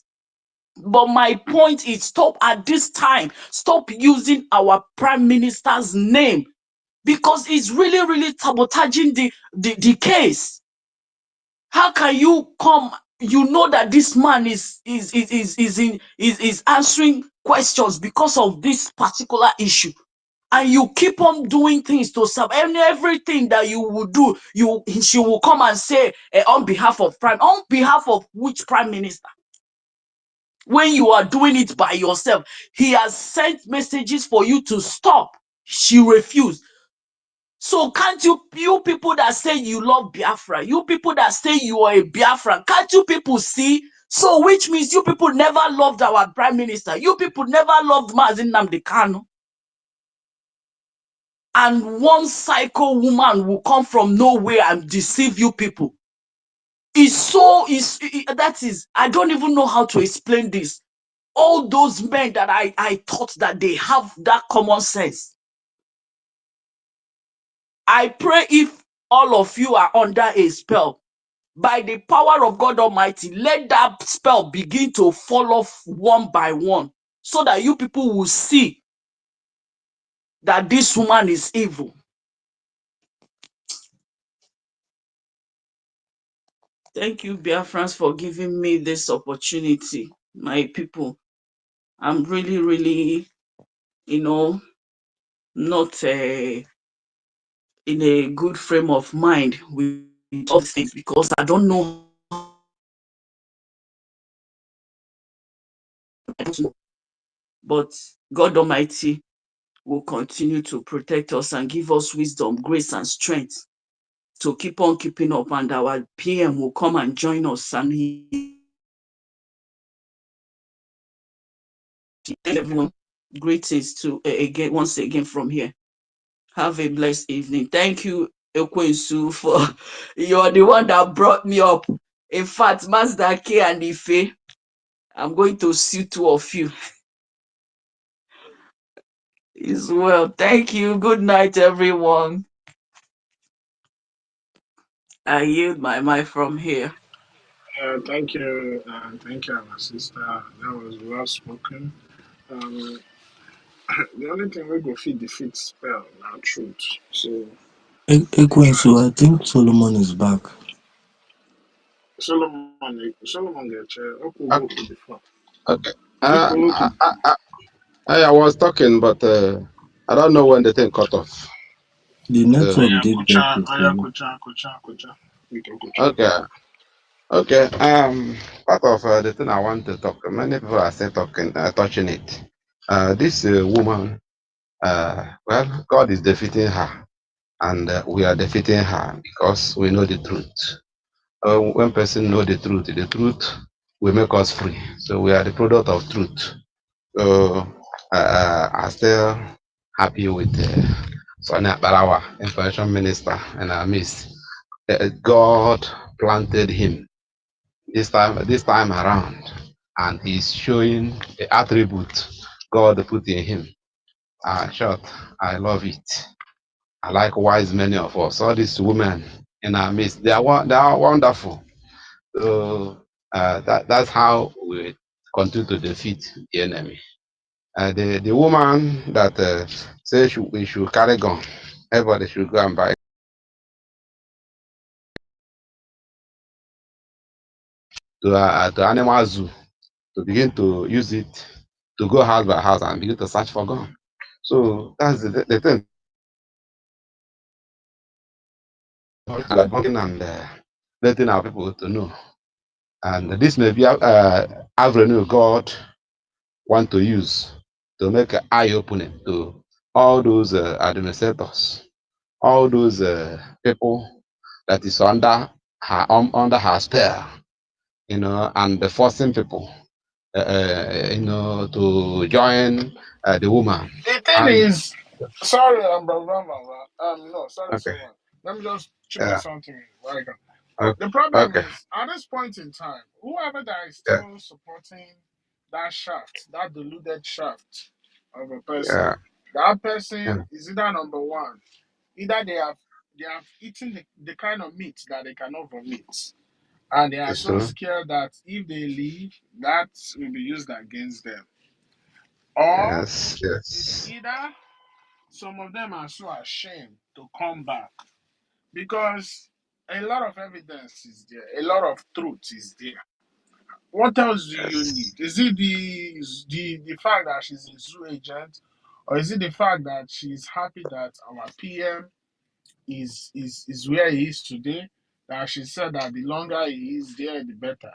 But my point is, stop at this time. Stop using our prime minister's name, because it's really, really sabotaging the case. How can you come? You know that this man is answering questions because of this particular issue, and you keep on doing things to serve, and everything that you will do, she will come and say, on behalf of which prime minister? When you are doing it by yourself, he has sent messages for you to stop. She refused. So can't you people that say you love Biafra, you people that say you are a Biafran, can't you people see? So which means you people never loved our prime minister. You people never loved Mazi Nnamdi Kanu. And one psycho woman will come from nowhere and deceive you people. I don't even know how to explain this. All those men that I thought that they have that common sense. I pray if all of you are under a spell, by the power of God Almighty, let that spell begin to fall off one by one, so that you people will see that this woman is evil. Thank you, Biafrans, for giving me this opportunity. My people, I'm really, really, not in a good frame of mind with all these things, because I don't know. But God Almighty will continue to protect us and give us wisdom, grace, and strength to keep on keeping up, and our PM will come and join us. And everyone, greetings to again, once again from here. Have a blessed evening. Thank you, Ekwensu, for you're the one that brought me up. In fact, Master K and Ife, I'm going to see two of you. Is well. Thank you. Good night, everyone. I yield my mic from here.
Thank you, our sister. That was well spoken. Um, the only thing we go feed defeat spell now truth. So
Ekwensu, I think Solomon is back.
Solomon get chair.
Okay.
Oku before.
Okay.
Biko.
I was talking, but I don't know when the thing cut off.
The network did get
Aya
it.
kucha. We can kucha.
Okay. Okay. Part of the thing I want to talk. Many people are still talking, touching it. This woman. Well, God is defeating her, and we are defeating her because we know the truth. When person know the truth will make us free. So we are the product of truth. So I'm still happy with Sonia Barawa, Information Minister, and I miss God planted him this time around, and he's showing the attribute God put in him. Short, I love it. I likewise many of us, all these women in our midst, they are wonderful. So that's how we continue to defeat the enemy. The woman that says we should carry gun, everybody should go and buy to animal zoo to begin to use it to go house by house and begin to search for gun. So that's the thing. And letting our people to know. And this may be avenue God want to use to make an eye opening to all those administrators, all those people that is under her spell, and the forcing people, to join the woman.
The thing
And
is, sorry, Brother Mama. No, sorry,
okay,
someone. Let me just chip in
yeah,
something. Right now.
okay,
The problem
okay,
is, at this point in time, whoever that is
yeah,
still supporting that shaft, that deluded shaft of a person,
yeah,
that
yeah,
person is either number one, either they have eaten the kind of meat that they cannot vomit, and they are
it's
so
true.
scared that if they leave, that will be used against them, or
Yes,
it's
yes,
either some of them are so ashamed to come back because a lot of evidence is there, a lot of truth is there. What else do you
yes,
need? Is it the fact that she's a zoo agent, or is it the fact that she's happy that our PM is where he is today? That she said that the longer he is there, the better.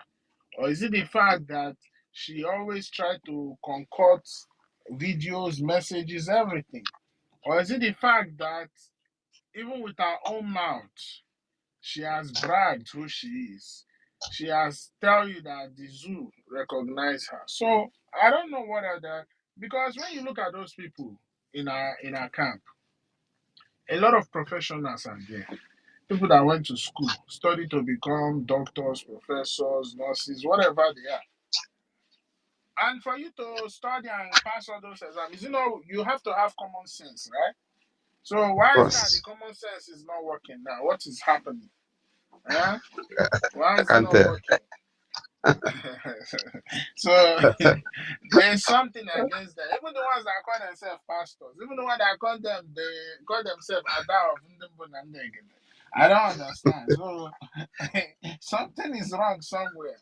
Or is it the fact that she always tried to concoct videos, messages, everything? Or is it the fact that even with her own mouth, she has bragged who she is? She has tell you that the zoo recognize her. So I don't know what other, because when you look at those people in our camp, a lot of professionals are there. People that went to school, study to become doctors, professors, nurses, whatever they are. And for you to study and pass all those exams, you have to have common sense, right? So
of
why is it that the
course.
common sense is not working now? What is happening? Eh? Why
I
is it
can't
not
tell.
working? So there's something against them. Even the ones that call themselves pastors, even the ones that they call themselves Ada of Ndimbu na Ndegede. I don't understand. So something is wrong somewhere.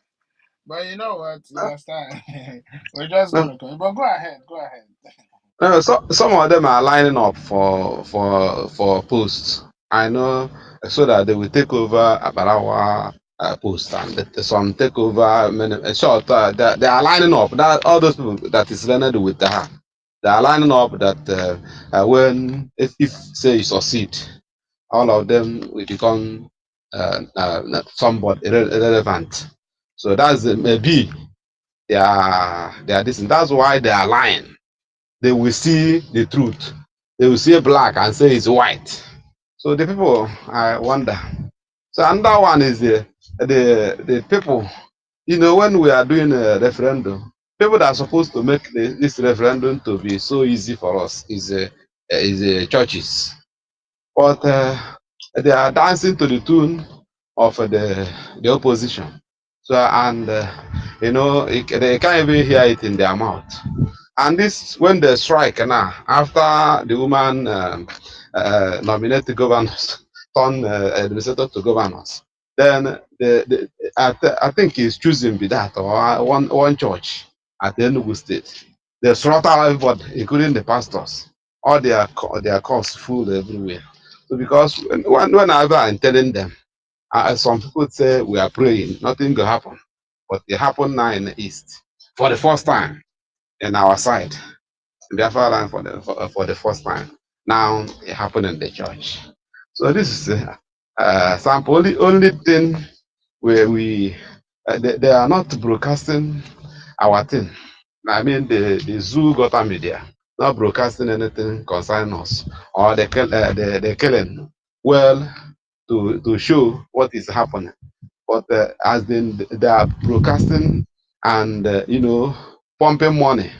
But you know what? You understand? We're just
No,
gonna go. But go ahead, go ahead.
no, so some of them are lining up for posts. I know, so that they will take over Abarawa post, and some take over short. They are lining up. That all those people that is learned with her, they are lining up that when if say you succeed, all of them will become somewhat irrelevant. So that's maybe they are this, and that's why they are lying. They will see the truth. They will see black and say it's white. So the people, I wonder. So another one is the people. When we are doing a referendum, people that are supposed to make this referendum to be so easy for us is churches, but they are dancing to the tune of the opposition. So and they can't even hear it in their mouth. And this when they strike now after the woman nominated governors, turn administrator to governors, then I think he's choosing be that or one church at the Enugu state. They slaughter everybody, including the pastors. All their cause full everywhere. So because whenever I'm telling them, some people say we are praying, nothing will happen. But it happened now in the east for the first time in our side. In Biafra land for the first time. Now it happened in the church. So this is sample. Only thing where they are not broadcasting our thing. I mean the zoo got a media not broadcasting anything concerning us or the killing well to show what is happening. but as they are broadcasting and pumping money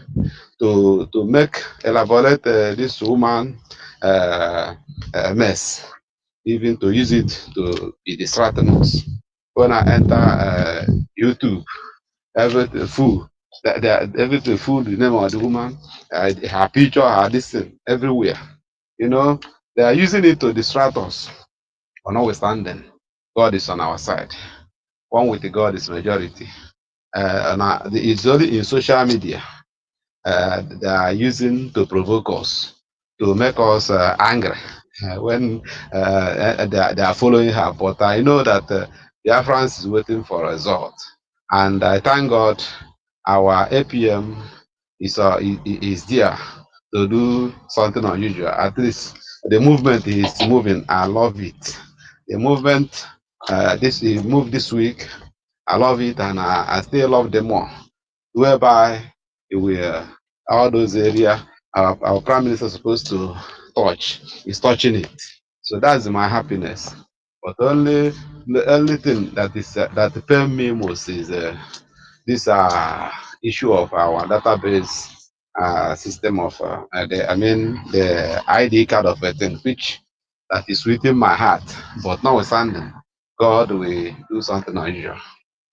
to make elaborate this woman mess, even to use it to be distracting us. When I enter YouTube, everything full. Everything full. The name of the woman, her picture, her this thing, everywhere. They are using it to distract us. But notwithstanding, God is on our side. One with the God is majority. It's only in social media they are using to provoke us, to make us angry when they are following her. But I know that Biafrans is waiting for a result. And I thank God our APM is there to do something unusual. At least the movement is moving. I love it. The movement, moved this week. I love it, and I still love them more. Whereby we all those areas our prime minister is supposed to touch is touching it. So that's my happiness. But the only thing that is that pain me most is this issue of our database system of the ID card of a thing, which that is within my heart. But notwithstanding, God will do something unusual.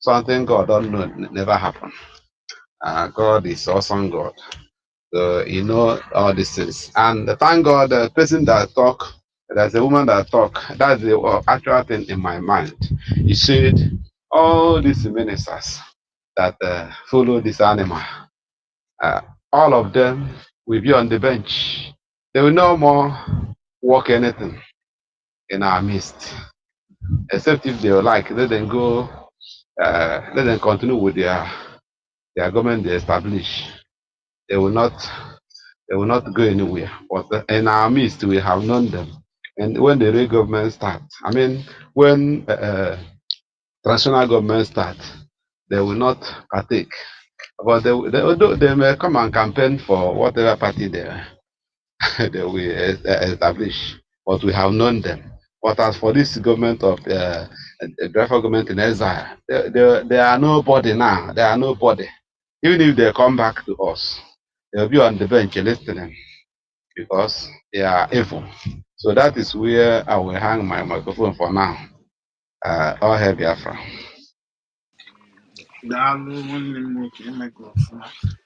Something God don't know never happen. God is awesome God. So all these things. And thank God the person that talk, there's a woman that talk, that's the actual thing in my mind. He said all these ministers that follow this animal, uh, all of them will be on the bench. They will no more work anything in our midst. Except if they like, let them go, let them continue with their government they establish. They will not They will not go anywhere. But in our midst, we have known them. And when the real government starts, when transitional government start, they will not partake. But they may come and campaign for whatever party they will establish. But we have known them. But as for this government of Biafra government in exile, they are nobody now. They are nobody. Even if they come back to us, they'll be on the bench listening, because they are evil. So that is where I will hang my microphone for now. All hail Biafra.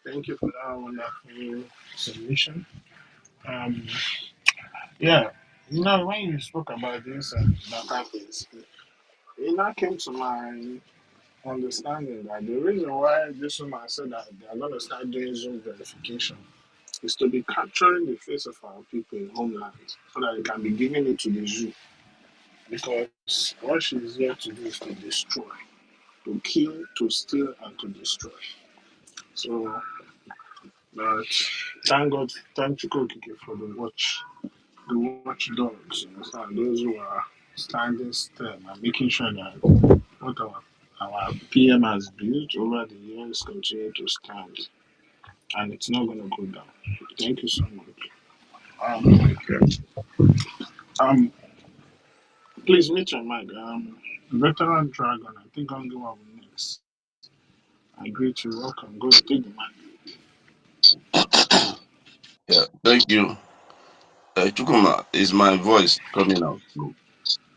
Thank you for that wonderful submission. Um, yeah, when you spoke about this database, it now came to my understanding that the reason why this woman said that they are going to start doing Zoom verification is to be capturing the face of our people in homeland so that they can be giving it to the zoo. Because what she's here to do is to destroy, to kill, to steal, and to destroy. So, but thank God, thank you for the watchdogs, you understand, those who are standing still and making sure that what our PM has built over the years continue to stand, and it's not going to go down. Thank you so much. Um, um, please meet your mic. Veteran Dragon, I think I'm going up next. I greet you. Welcome. Go ahead, take the mic.
Yeah, thank you. Chukuma, is my voice coming out?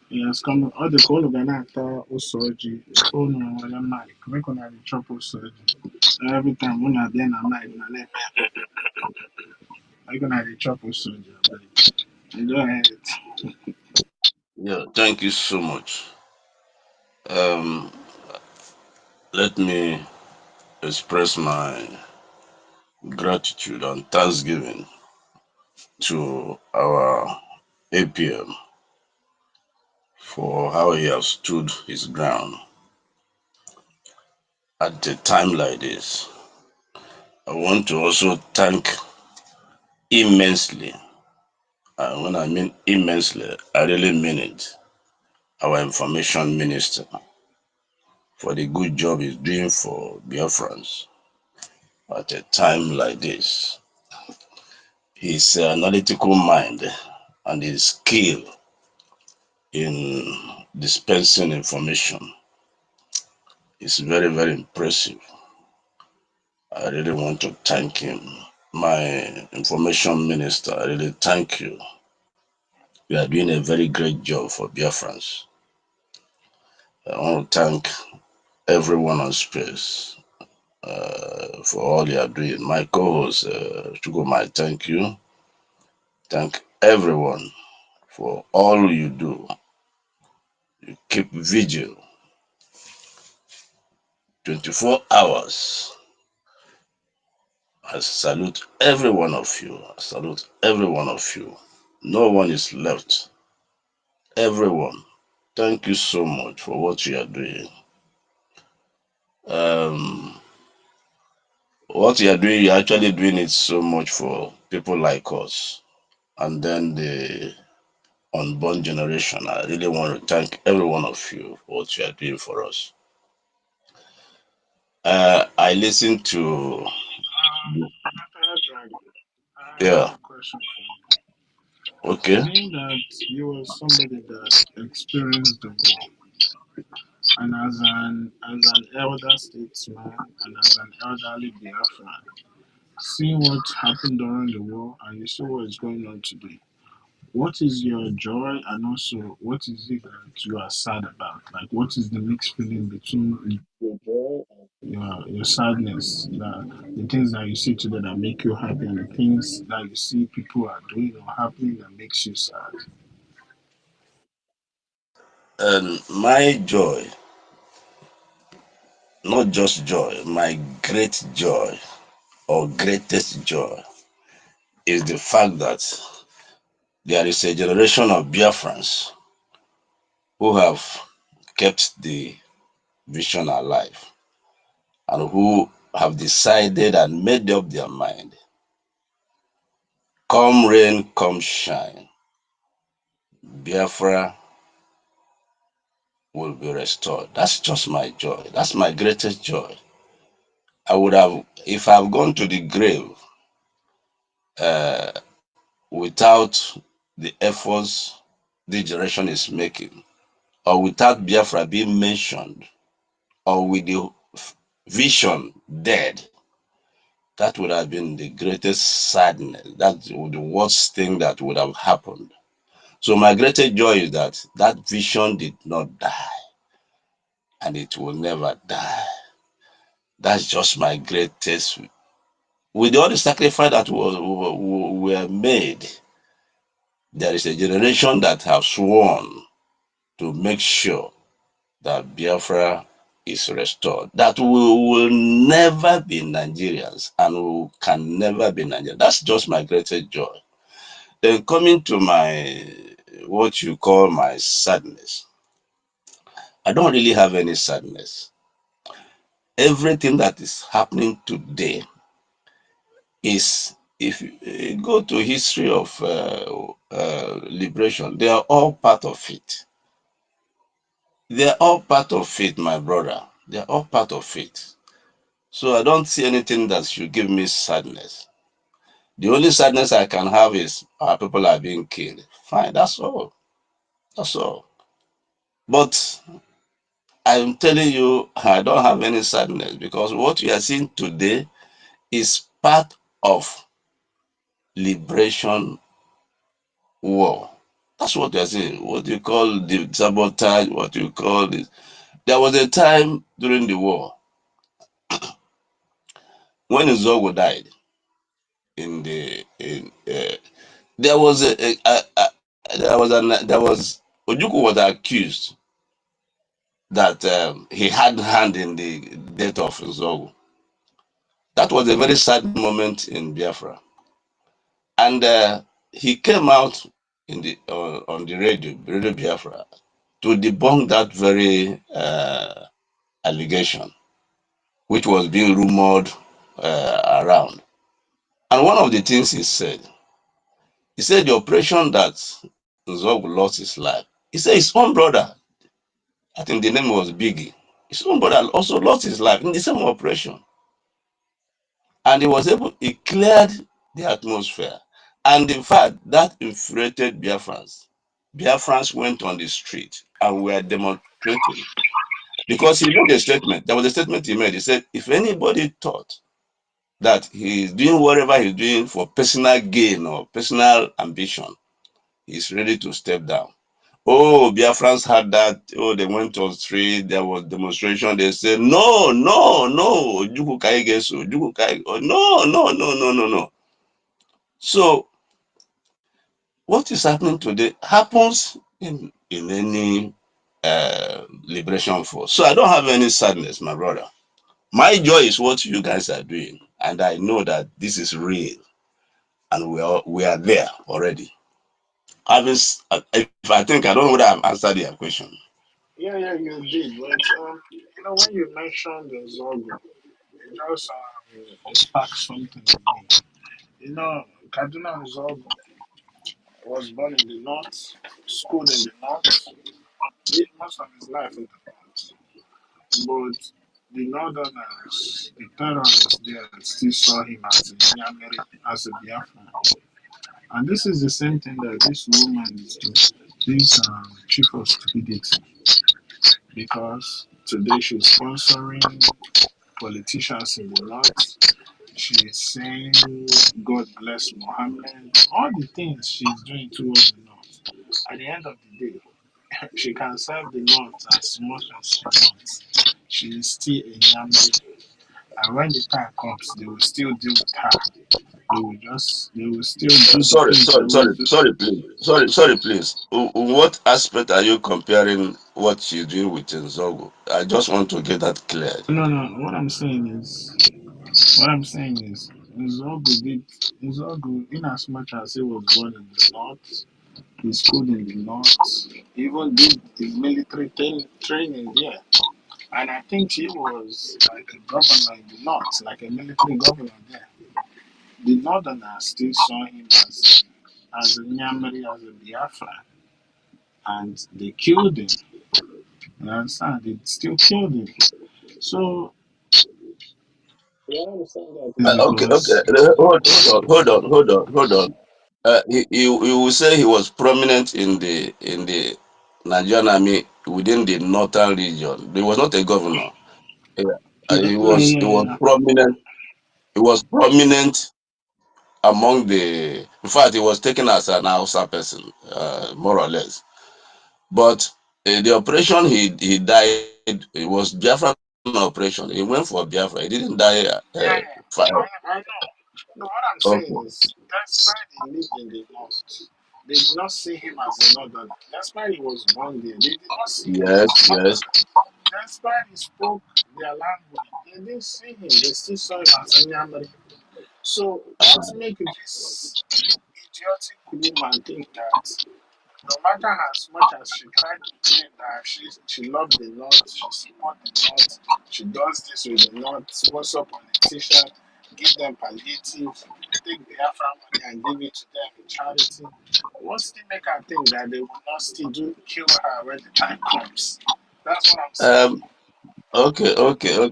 Yes, come on. The call of an actor, Osoji, the phone on the mic. Make on the chop Osoji. Every time when I then I'm like, I'm gonna the chop Osoji. Go ahead.
Yeah, thank you so much. Um, Let me express my gratitude and thanksgiving to our APM for how he has stood his ground at a time like this. I want to also thank immensely, and when I mean immensely, I really mean it, our information minister for the good job he's doing for Biafrans at a time like this. His analytical mind and his skill in dispensing information is very, very impressive. I really want to thank him. My information minister, I really thank you. You are doing a very great job for Biafrans. I want to thank everyone on space for all you are doing. My co-host, Chuguma, thank you. Thank everyone for all you do. You keep vigil 24 hours. I salute every one of you. I salute every one of you. No one is left. Everyone. Thank you so much for what you are doing. What you are doing, you're actually doing it so much for people like us. And then the unborn generation. I really want to thank every one of you for what you are doing for us. I listened to,
I have
yeah,
a question for
okay.
you. Being that you were somebody that experienced the war, and as an elder statesman and as an elderly Biafran, seeing what happened during the war and you see what is going on today, what is your joy and also what is it that you are sad about? Like, what is the mixed feeling between your joy and your sadness? The things that you see today that make you happy and the things that you see people are doing or happening that makes you sad.
And my joy, not just joy, my great joy or greatest joy is the fact that there is a generation of Biafrans who have kept the vision alive and who have decided and made up their mind. Come rain, come shine, Biafra will be restored. That's just my joy. That's my greatest joy. I would have, if I've gone to the grave uh, without the efforts this generation is making, or without Biafra being mentioned, or with the vision dead, that would have been the greatest sadness. That's the worst thing that would have happened. So my greatest joy is that that vision did not die, and it will never die. That's just my greatest. With all the sacrifice that were made, there is a generation that have sworn to make sure that Biafra is restored, that we will never be Nigerians and we can never be Nigerians. That's just my greatest joy. Then coming to my, what you call my sadness, I don't really have any sadness. Everything that is happening today is, if you go to history of liberation, they are all part of it. They are all part of it, my brother. They are all part of it. So I don't see anything that should give me sadness. The only sadness I can have is our people are being killed. Fine, that's all. That's all. But I'm telling you, I don't have any sadness because what we are seeing today is part of liberation war. That's what they're saying. What you call the sabotage, what you call this. There was a time during the war when Zogo died in the there was there was Ojukwu was accused that he had hand in the death of Zogo. That was a very sad moment in Biafra, and he came out in the on the radio Biafra, to debunk that very allegation, which was being rumored around. And one of the things he said the operation that Zog lost his life, he said his own brother, I think the name was Biggie, his own brother also lost his life in the same operation. And he cleared the atmosphere. And in fact, that infuriated Biafrans. Biafrans went on the street and were demonstrating. Because he made a statement. There was a statement he made. He said, if anybody thought that he's doing whatever he's doing for personal gain or personal ambition, he's ready to step down. Oh, Biafrans had that. Oh, they went on street. There was demonstration. They said, no, no, no. Juku Kaigesu, Juku Kai. Oh, no, no, no, no, no, no. So what is happening today happens in any liberation force. So I don't have any sadness, my brother. My joy is what you guys are doing, and I know that this is real, and we are there already. If I think I don't know whether I've answered your question.
Yeah, you did. But when you mentioned the Zogo, it just sparked something in me. Kaduna Zogo was born in the north, schooled in the north, lived most of his life in the north. But the northerners, the terrorists there, still saw him as a Nyamiri, as a Biafran. And this is the same thing that this woman is doing, this chief of stupidity, because today she's sponsoring politicians in the north. She's saying God bless Mohammed. All the things she's doing towards the north. At the end of the day, she can serve the north as much as she wants. She is still a Nyamiri. And when the time comes, they will still deal with her. They will still do the
Sorry,
things they
sorry,
always
sorry,
do.
sorry, please. Sorry, please. What aspect are you comparing what she's doing with Nzogo? I just want to get that cleared.
No. What I'm saying is, Nzogu, in as much as he was born in the north, he schooled in the north, even did his military training there. And I think he was like a governor in the north, like a military governor there. The northerners still saw him as a Nyamiri, as a Biafra, and they killed him. You understand? They still killed him. So what I'm saying that is
Okay.
because
Hold on. You will say he was prominent in the Nigerian army within the northern region. He was not a governor. Yeah. He was
yeah.
prominent. He was prominent among the. In fact, he was taken as an Hausa person, more or less. But the operation he died. It was Biafran operation. He went for Biafra. He didn't die. Fire.
I know. No, what I'm
Okay.
saying is, that's why they lived in the north. They did not see him as a northerner. That's why he was born there. They did not see him as
Yes,
a
yes.
northerner. That's why he spoke their language. They didn't see him. They still saw him as a Nyamari. So what make this idiotic woman think that no matter as much as she tried to claim that she loved the North, she supports the North, she does this with the North, sponsor politicians, give them palliative, take Biafra money and give it to them in charity. What still make her think that they will not still kill her when the time comes? That's what I'm saying.
Um, okay.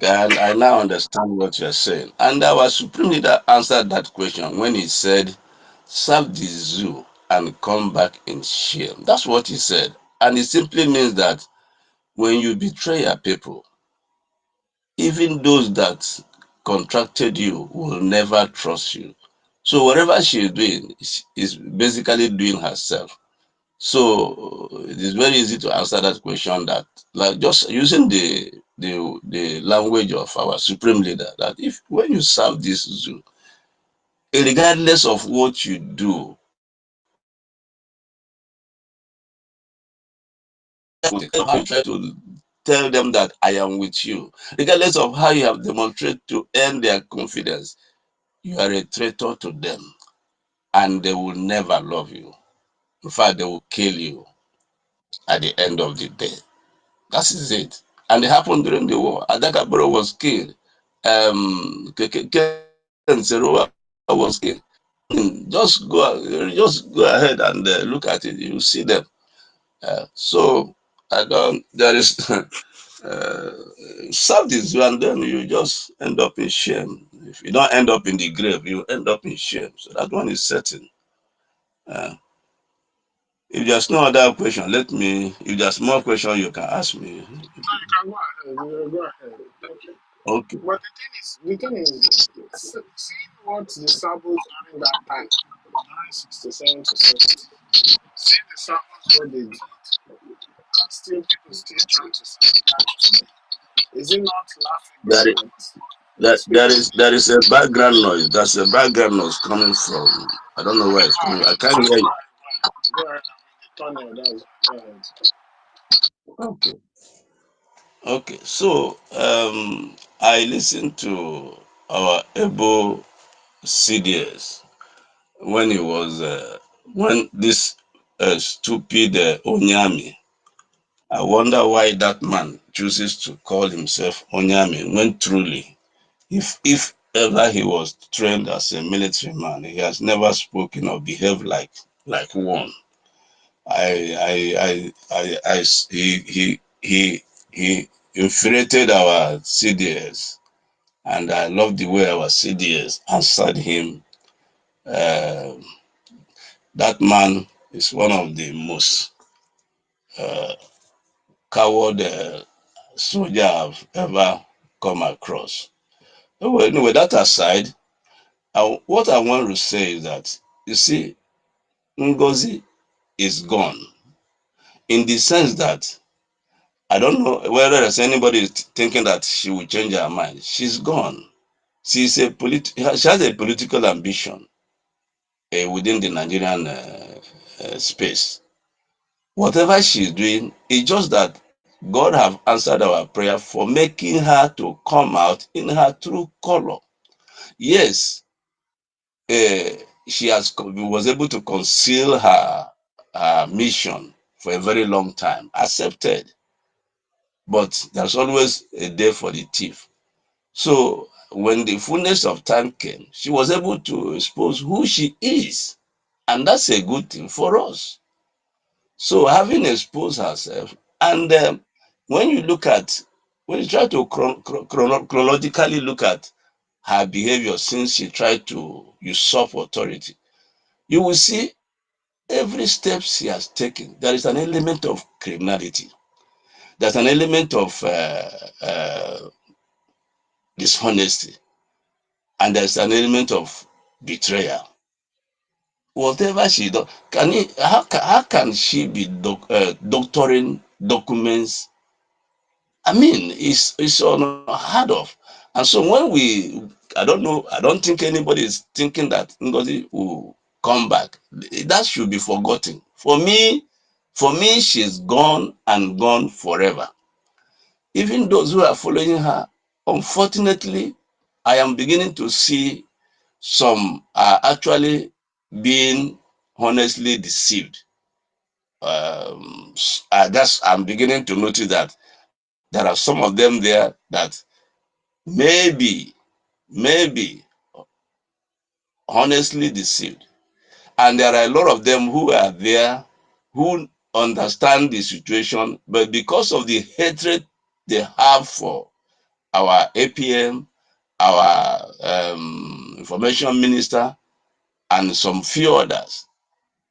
I now understand what you're saying. And our supreme leader answered that question when he said, serve the zoo and come back in shame. That's what he said. And it simply means that when you betray your people, even those that contracted you will never trust you. So whatever she is doing is basically doing herself. So it is very easy to answer that question that like just using the language of our supreme leader that if when you serve this zoo, regardless of what you do, how you try to tell them that I am with you, regardless of how you have demonstrated to earn their confidence, you are a traitor to them and they will never love you. In fact, they will kill you at the end of the day. That is it. And it happened during the war. Adakaboro was killed. Ken Serowa was killed. Just go ahead and look at it. You see them. So I don't. There is serve this and then you just end up in shame. If you don't end up in the grave, you end up in shame. So that one is certain. Uh, if there's no other question, let me. If there's more question, you can ask me.
No, you can go ahead. Go ahead. Thank you.
Okay.
But the thing is, seeing what the samples during that time, during 67 to 70, seeing the samples what they did, and still people still try to sabotage today. Is it not
That is,
laughable that these people?
there is a background noise. That's a background noise coming from. I don't know where
Okay,
it's
go
coming.
ahead.
I can't hear you.
Go ahead. I'm in the tunnel. That's go ahead.
Okay. Okay. So I listened to our able CDS when he was when this stupid Onyami. I wonder why that man chooses to call himself Onyami when truly, if ever he was trained as a military man, he has never spoken or behaved like one. He infuriated our CDS, and I love the way our CDS answered him. Uh, that man is one of the most uh, coward soldier I've ever come across. Anyway, that aside, what I want to say is that, you see, Ngozi is gone in the sense that I don't know whether there's anybody thinking that she will change her mind. She's gone. She has a political ambition within the Nigerian space. Whatever she's doing, it's just that God have answered our prayer for making her to come out in her true color. Yes, uh, was able to conceal her mission for a very long time. Accepted, but there's always a day for the thief. So when the fullness of time came, she was able to expose who she is, and that's a good thing for us. So having exposed herself, and when you look at, when you try to chronologically look at her behavior since she tried to usurp authority, you will see every step she has taken, there is an element of criminality. There's an element of dishonesty, and there's an element of betrayal. Whatever she does, how can she be doctoring documents? I mean, it's unheard of. And so when I don't think anybody is thinking that Ngozi will come back. That should be forgotten. For me, she's gone and gone forever. Even those who are following her, unfortunately, I am beginning to see some are actually being honestly deceived. I'm beginning to notice that there are some of them there that maybe, maybe honestly deceived. And there are a lot of them who are there who understand the situation, but because of the hatred they have for our APM, our information minister, and some few others,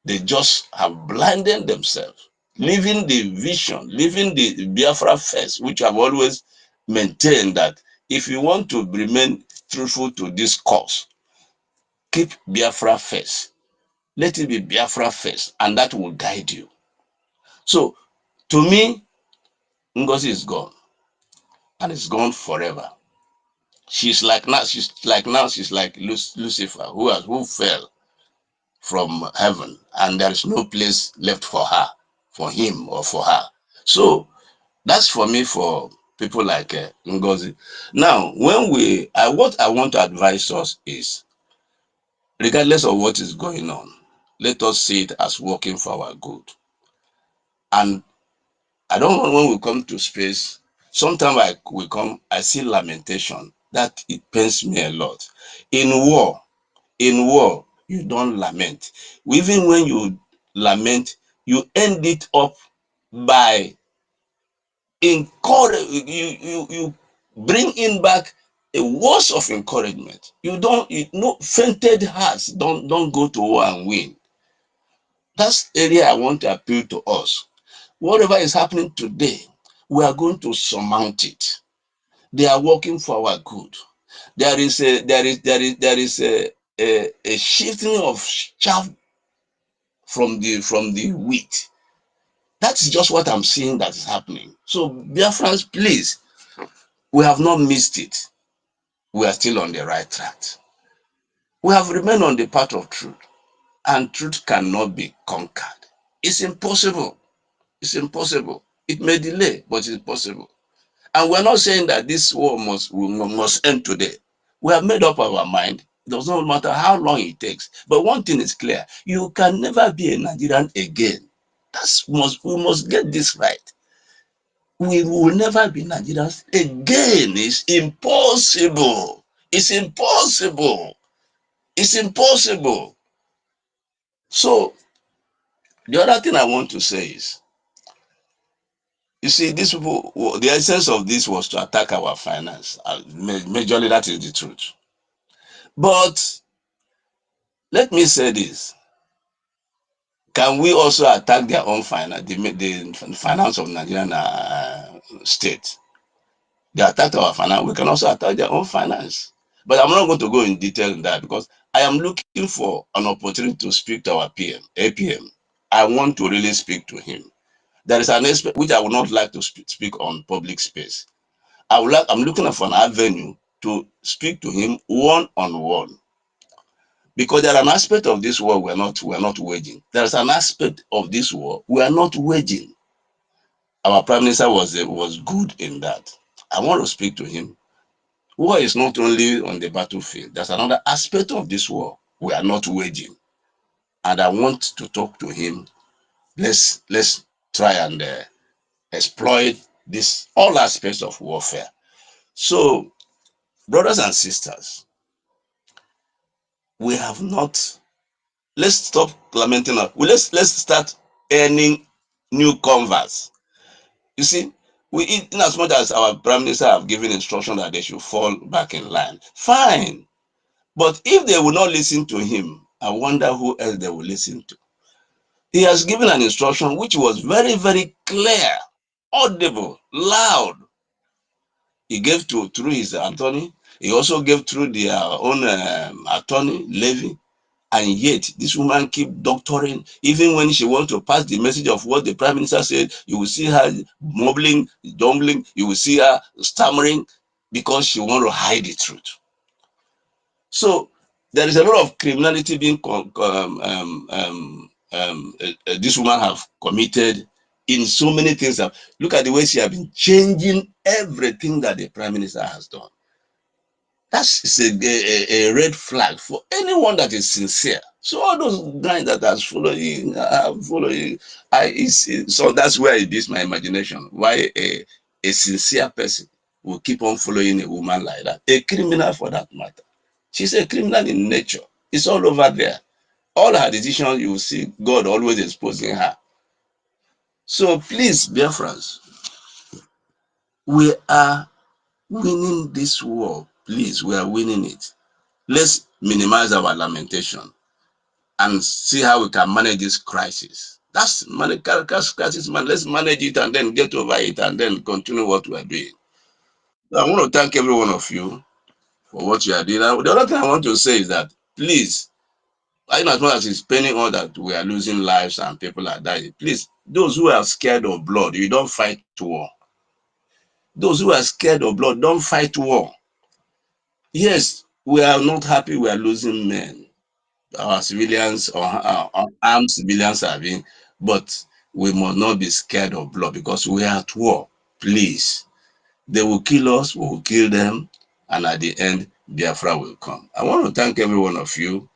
they just have blinded themselves, leaving the vision, leaving the Biafra first, which I've always maintained that if you want to remain truthful to this cause, keep Biafra first. Let it be Biafra first, and that will guide you. So, to me, Ngozi is gone, and it's gone forever. She's like Lucifer, who fell from heaven, and there is no place left for her, for him or for her. So that's for me for people like Ngozi. Now, what I want to advise us is, regardless of what is going on, let us see it as working for our good. And I don't want when we come to space, sometimes I see lamentation. That it pains me a lot. In war, you don't lament. Even when you lament, you end it up by encourage you bring in back a words of encouragement. Fainted hearts don't go to war and win. That's the area I want to appeal to us. Whatever is happening today, We are going to surmount it. They are working for our good. There is a shifting of chaff from the wheat. That's just what I'm seeing that is happening. So, Biafrans, please, we have not missed it. We are still on the right track. We have remained on the path of truth, and truth cannot be conquered. It's impossible. It's impossible. It may delay, but it's possible. And we're not saying that this war must end today. We have made up our mind. It does not matter how long it takes. But one thing is clear: you can never be a Nigerian again. We must get this right. We will never be Nigerians again. It's impossible. It's impossible. It's impossible. So the other thing I want to say is, you see, these people, the essence of this was to attack our finance. Majorly, that is the truth. But let me say this: can we also attack their own finance, the finance of Nigerian state? They attacked our finance. We can also attack their own finance. But I'm not going to go in detail in that, because I am looking for an opportunity to speak to our APM. I want to really speak to him. There is an aspect which I would not like to speak on public space. I'm looking for an avenue to speak to him one on one, because there are an aspect of this war we're not waging. There's an aspect of this war we are not waging. Our prime minister was good in that. I want to speak to him. War is not only on the battlefield. There's another aspect of this war we are not waging, and I want to talk to him. Let's try and exploit this all aspects of warfare. So, brothers and sisters, we have not. Let's stop lamenting. Let's start earning new converts. You see, in as much as our prime minister have given instruction that they should fall back in line, fine. But if they will not listen to him, I wonder who else they will listen to. He has given an instruction which was very, very clear, audible, loud. He gave through his attorney. He also gave through their own attorney, Levy. And yet, this woman keep doctoring. Even when she wants to pass the message of what the prime minister said, you will see her mumbling, dumbling. You will see her stammering, because she want to hide the truth. So there is a lot of criminality being this woman have committed in so many things. Look at the way she has been changing everything that the prime minister has done. That's a red flag for anyone that is sincere. So all those guys that are following, so that's where it is my imagination. Why a sincere person will keep on following a woman like that, a criminal for that matter. She's a criminal in nature. It's all over there. All her decisions, you will see God always exposing her. So please, dear friends, we are winning this war. Please, we are winning it. Let's minimize our lamentation and see how we can manage this crisis. That's crisis, man. Let's manage it and then get over it and then continue what we are doing. So I want to thank every one of you for what you are doing. The other thing I want to say is that, please, in as much as it's paining all that we are losing lives and people are dying, please, those who are scared of blood, you don't fight war. Those who are scared of blood, don't fight war. Yes, we are not happy we are losing men. Our civilians or armed civilians are being, but we must not be scared of blood, because we are at war. Please, they will kill us, we will kill them, and at the end, Biafra will come. I want to thank every one of you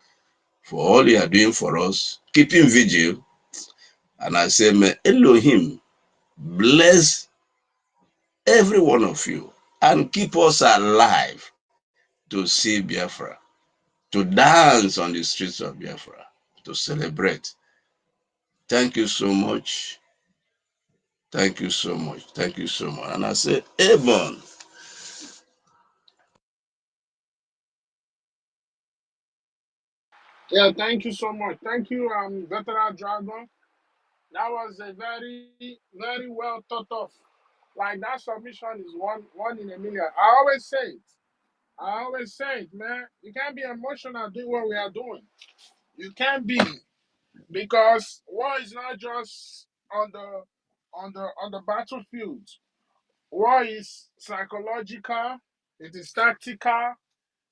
for all you are doing for us, keeping vigil. And I say, may Elohim bless every one of you and keep us alive to see Biafra, to dance on the streets of Biafra, to celebrate. Thank you so much. Thank you so much. Thank you so much. And I say, Amen.
Yeah, thank you so much. Thank you, Veteran Dragon. That was a very, very well thought of Like that submission is one in a million. I always say it. I always say it, man. You can't be emotional doing what we are doing. You can't be, because war is not just on the battlefield. War is psychological. It is tactical.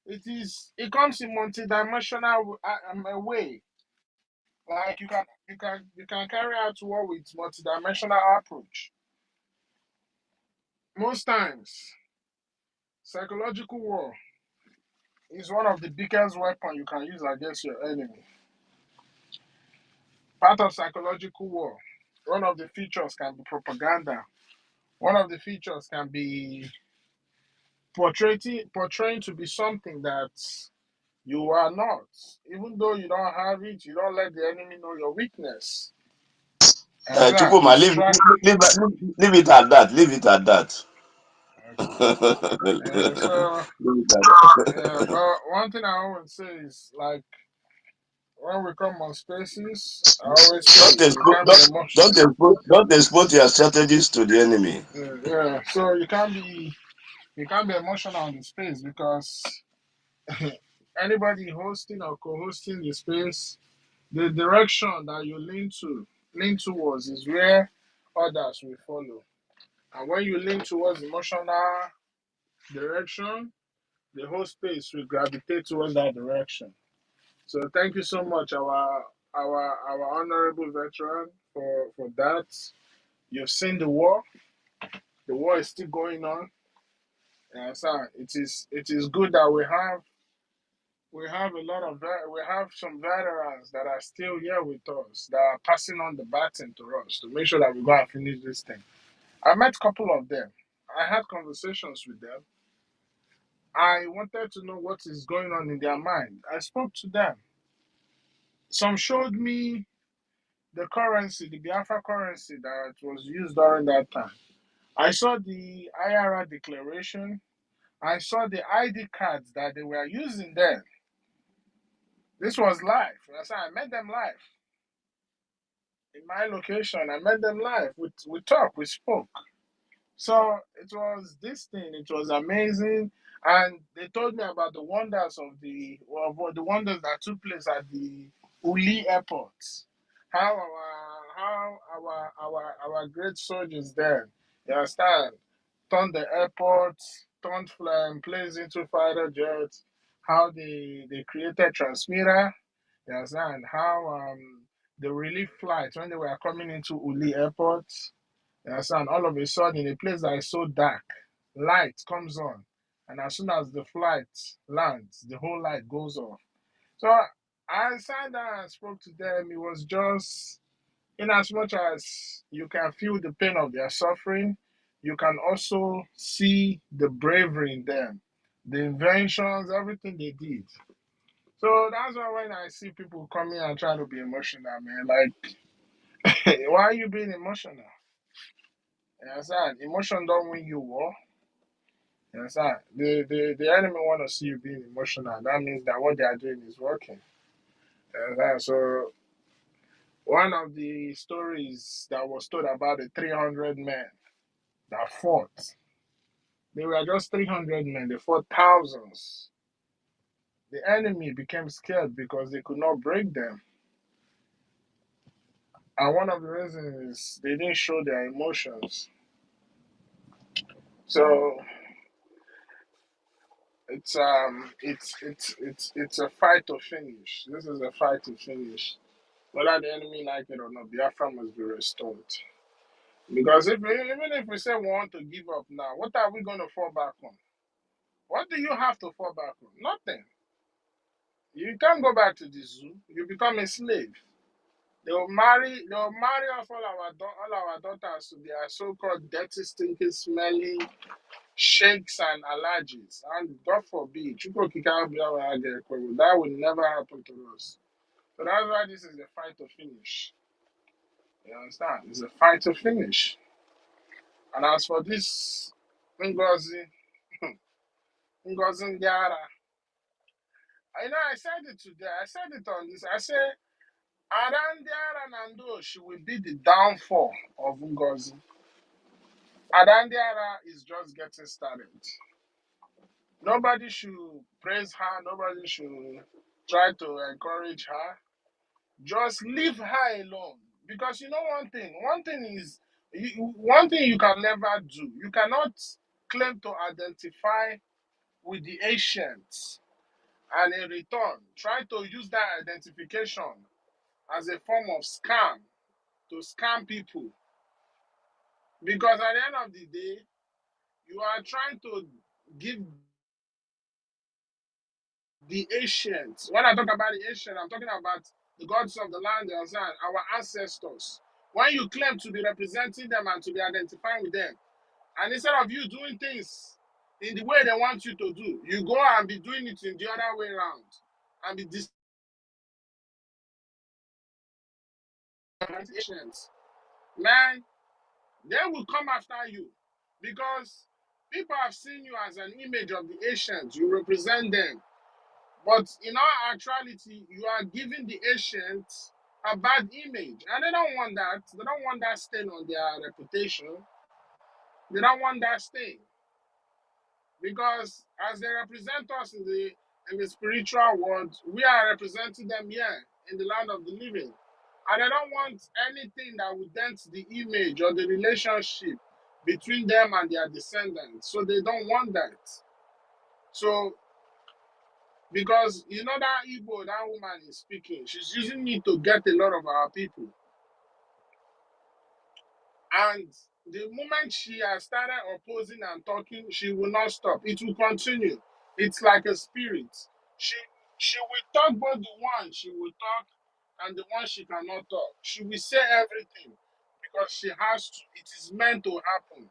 It comes in multidimensional way. Like you can carry out war with multidimensional approach. Most times, psychological war is one of the biggest weapon you can use against your enemy. Part of psychological war, one of the features can be propaganda. One of the features can be portraying to be something that you are not. Even though you don't have it, you don't let the enemy know your weakness. And that
Chukuma, leave it at that. Leave it at that.
okay. So
Leave it at
yeah,
that.
but one thing I always say is like when we come on spaces, I always say
Don't
you
expose,
can't be
don't,
emotional.
don't expose your strategies to the enemy.
Yeah, so you can't be emotional on the space because anybody hosting or co-hosting the space, the direction that you lean towards is where others will follow. And when you lean towards emotional direction, the whole space will gravitate towards that direction. So thank you so much, our honorable veteran, for that. You've seen the war. The war is still going on. And so it is good that we have a lot of we have some veterans that are still here with us that are passing on the baton to us to make sure that we go and finish this thing. I met a couple of them. I had conversations with them. I wanted to know what is going on in their mind. I spoke to them. Some showed me the currency, the Biafra currency that was used during that time. I saw the IRA declaration. I saw the ID cards that they were using then. This was live. I met them live in my location. I met them live. We talked, we spoke. So it was this thing. It was amazing, and they told me about the wonders the wonders that took place at the Uli airport. How our great soldiers there, you understand, turned the airport, turned planes into fighter jets. How they created transmitter. You understand how the relief flights when they were coming into Uli airport. You understand? All of a sudden, in a place that is so dark, light comes on. And as soon as the flight lands, the whole light goes off. So I sat down and spoke to them. It was just, in as much as you can feel the pain of their suffering, you can also see the bravery in them, the inventions, everything they did. So that's why when I see people coming and trying to be emotional, man, like, why are you being emotional? You understand? Emotion don't win you war. You understand? The enemy want to see you being emotional. That means that what they are doing is working. You understand? So one of the stories that was told about the 300 men that fought, they were just 300 men. They fought thousands. The enemy became scared because they could not break them. And one of the reasons is they didn't show their emotions. So it's a fight to finish. This is a fight to finish. Whether the enemy like it or not, Biafra must be restored. Because even if we say we want to give up now, what are we going to fall back on? What do you have to fall back on? Nothing. You can't go back to the zoo. You become a slave. They'll marry off all our daughters to their so-called dirty, stinking, smelly sheikhs and allergies. And God forbid, that will never happen to us. So that's why this is a fight to finish. You understand? It's a fight to finish. And as for this Ngozi, Ngozi Ndiara, I said it today. I said it on this. I said, Arandiara Nando, she will be the downfall of Ngozi. Adandiara is just getting started. Nobody should praise her. Nobody should try to encourage her. Just leave her alone. Because you know one thing is, one thing you can never do, you cannot claim to identify with the ancients and in return try to use that identification as a form of scam to scam people. Because at the end of the day, you are trying to give the ancients. When I talk about the ancient, I'm talking about the gods of the land, the ocean, our ancestors. When you claim to be representing them and to be identifying with them, and instead of you doing things in the way they want you to do, you go and be doing it in the other way around and be ancients. Man, they will come after you because people have seen you as an image of the ancients. You represent them. But in all actuality, you are giving the ancients a bad image. And they don't want that. They don't want that stain on their reputation. They don't want that stain. Because as they represent us in the spiritual world, we are representing them here in the land of the living. And they don't want anything that would dent the image or the relationship between them and their descendants. So they don't want that. So because you know that Igbo that woman is speaking, she's using it to get a lot of our people. And the moment she has started opposing and talking, she will not stop. It will continue. It's like a spirit. She she will talk both the one she will talk and the one she cannot talk. She will say everything because she has to. It is meant to happen.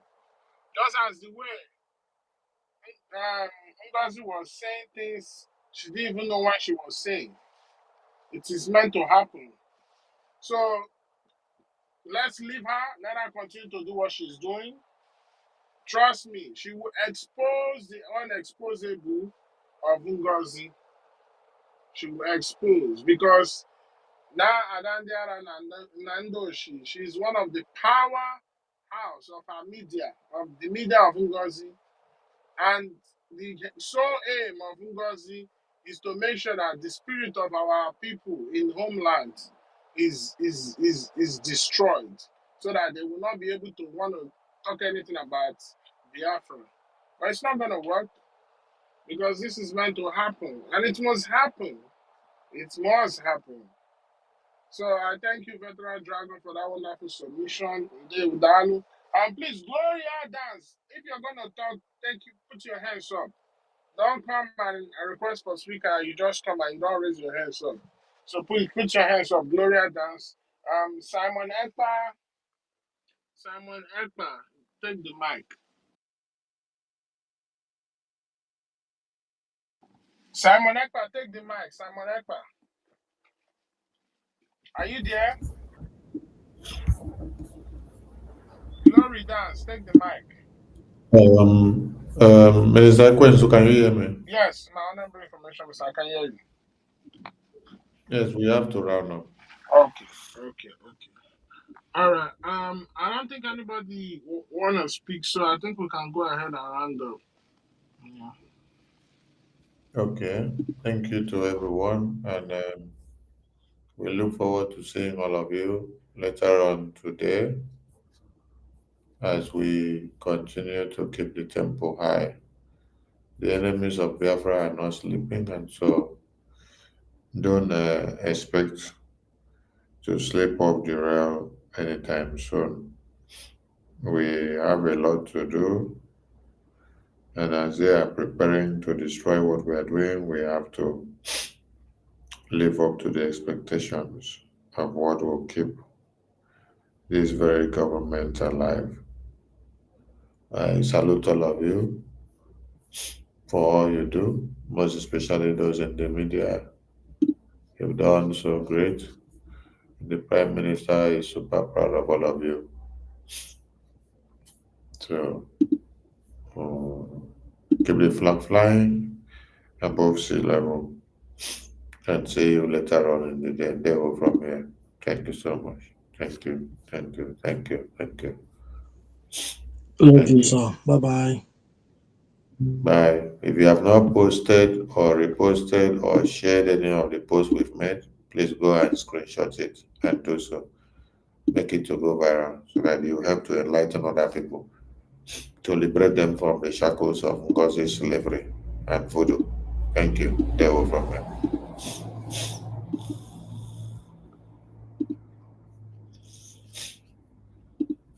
Just as the way Ngozi was saying things she didn't even know what she was saying. It is meant to happen. So let's leave her. Let her continue to do what she's doing. Trust me, she will expose the unexposable of Ngozi. She will expose because now Adandiara Nandoshi, she's one of the powerhouse of our media, of the media of Ngozi. And the sole aim of Ngozi is to make sure that the spirit of our people in homeland is destroyed so that they will not be able to want to talk anything about Biafra. But it's not going to work because this is meant to happen and it must happen. It must happen. So I thank you, Veteran Dragon, for that wonderful submission. And please, Gloria Dance, if you're going to talk, thank you, put your hands up. Don't come and request for speaker. You just come and you don't raise your hands up. So please put your hands up. Gloria Dance. Simon Ekpa, take the mic. Simon Ekpa, take the mic. Simon Ekpa, are you there? Glory Dance, take the mic.
Mr. Kwensu, can you hear me?
Yes, my honorable information, Mr. I can hear you.
Yes, we have to round up.
Okay. All right. I don't think anybody want to speak, so I think we can go ahead and round up. Yeah.
Okay. Thank you to everyone, and we look forward to seeing all of you later on today as we continue to keep the tempo high. The enemies of Biafra are not sleeping, and so don't expect to slip off the rail anytime soon. We have a lot to do, and as they are preparing to destroy what we are doing, we have to live up to the expectations of what will keep this very government alive. I salute all of you for all you do, most especially those in the media. You've done so great. The Prime Minister is super proud of all of you. So keep the flag flying above sea level and see you later on in the day. Endeavor from here. Thank you so much. Thank you.
Love
Thank
you,
you.
sir. Bye bye.
Bye. If you have not posted or reposted or shared any of the posts we've made, please go and screenshot it and do so. Make it to go viral so that you help to enlighten other people, to liberate them from the shackles of NGOZI slavery and voodoo. Thank you. Devil from me.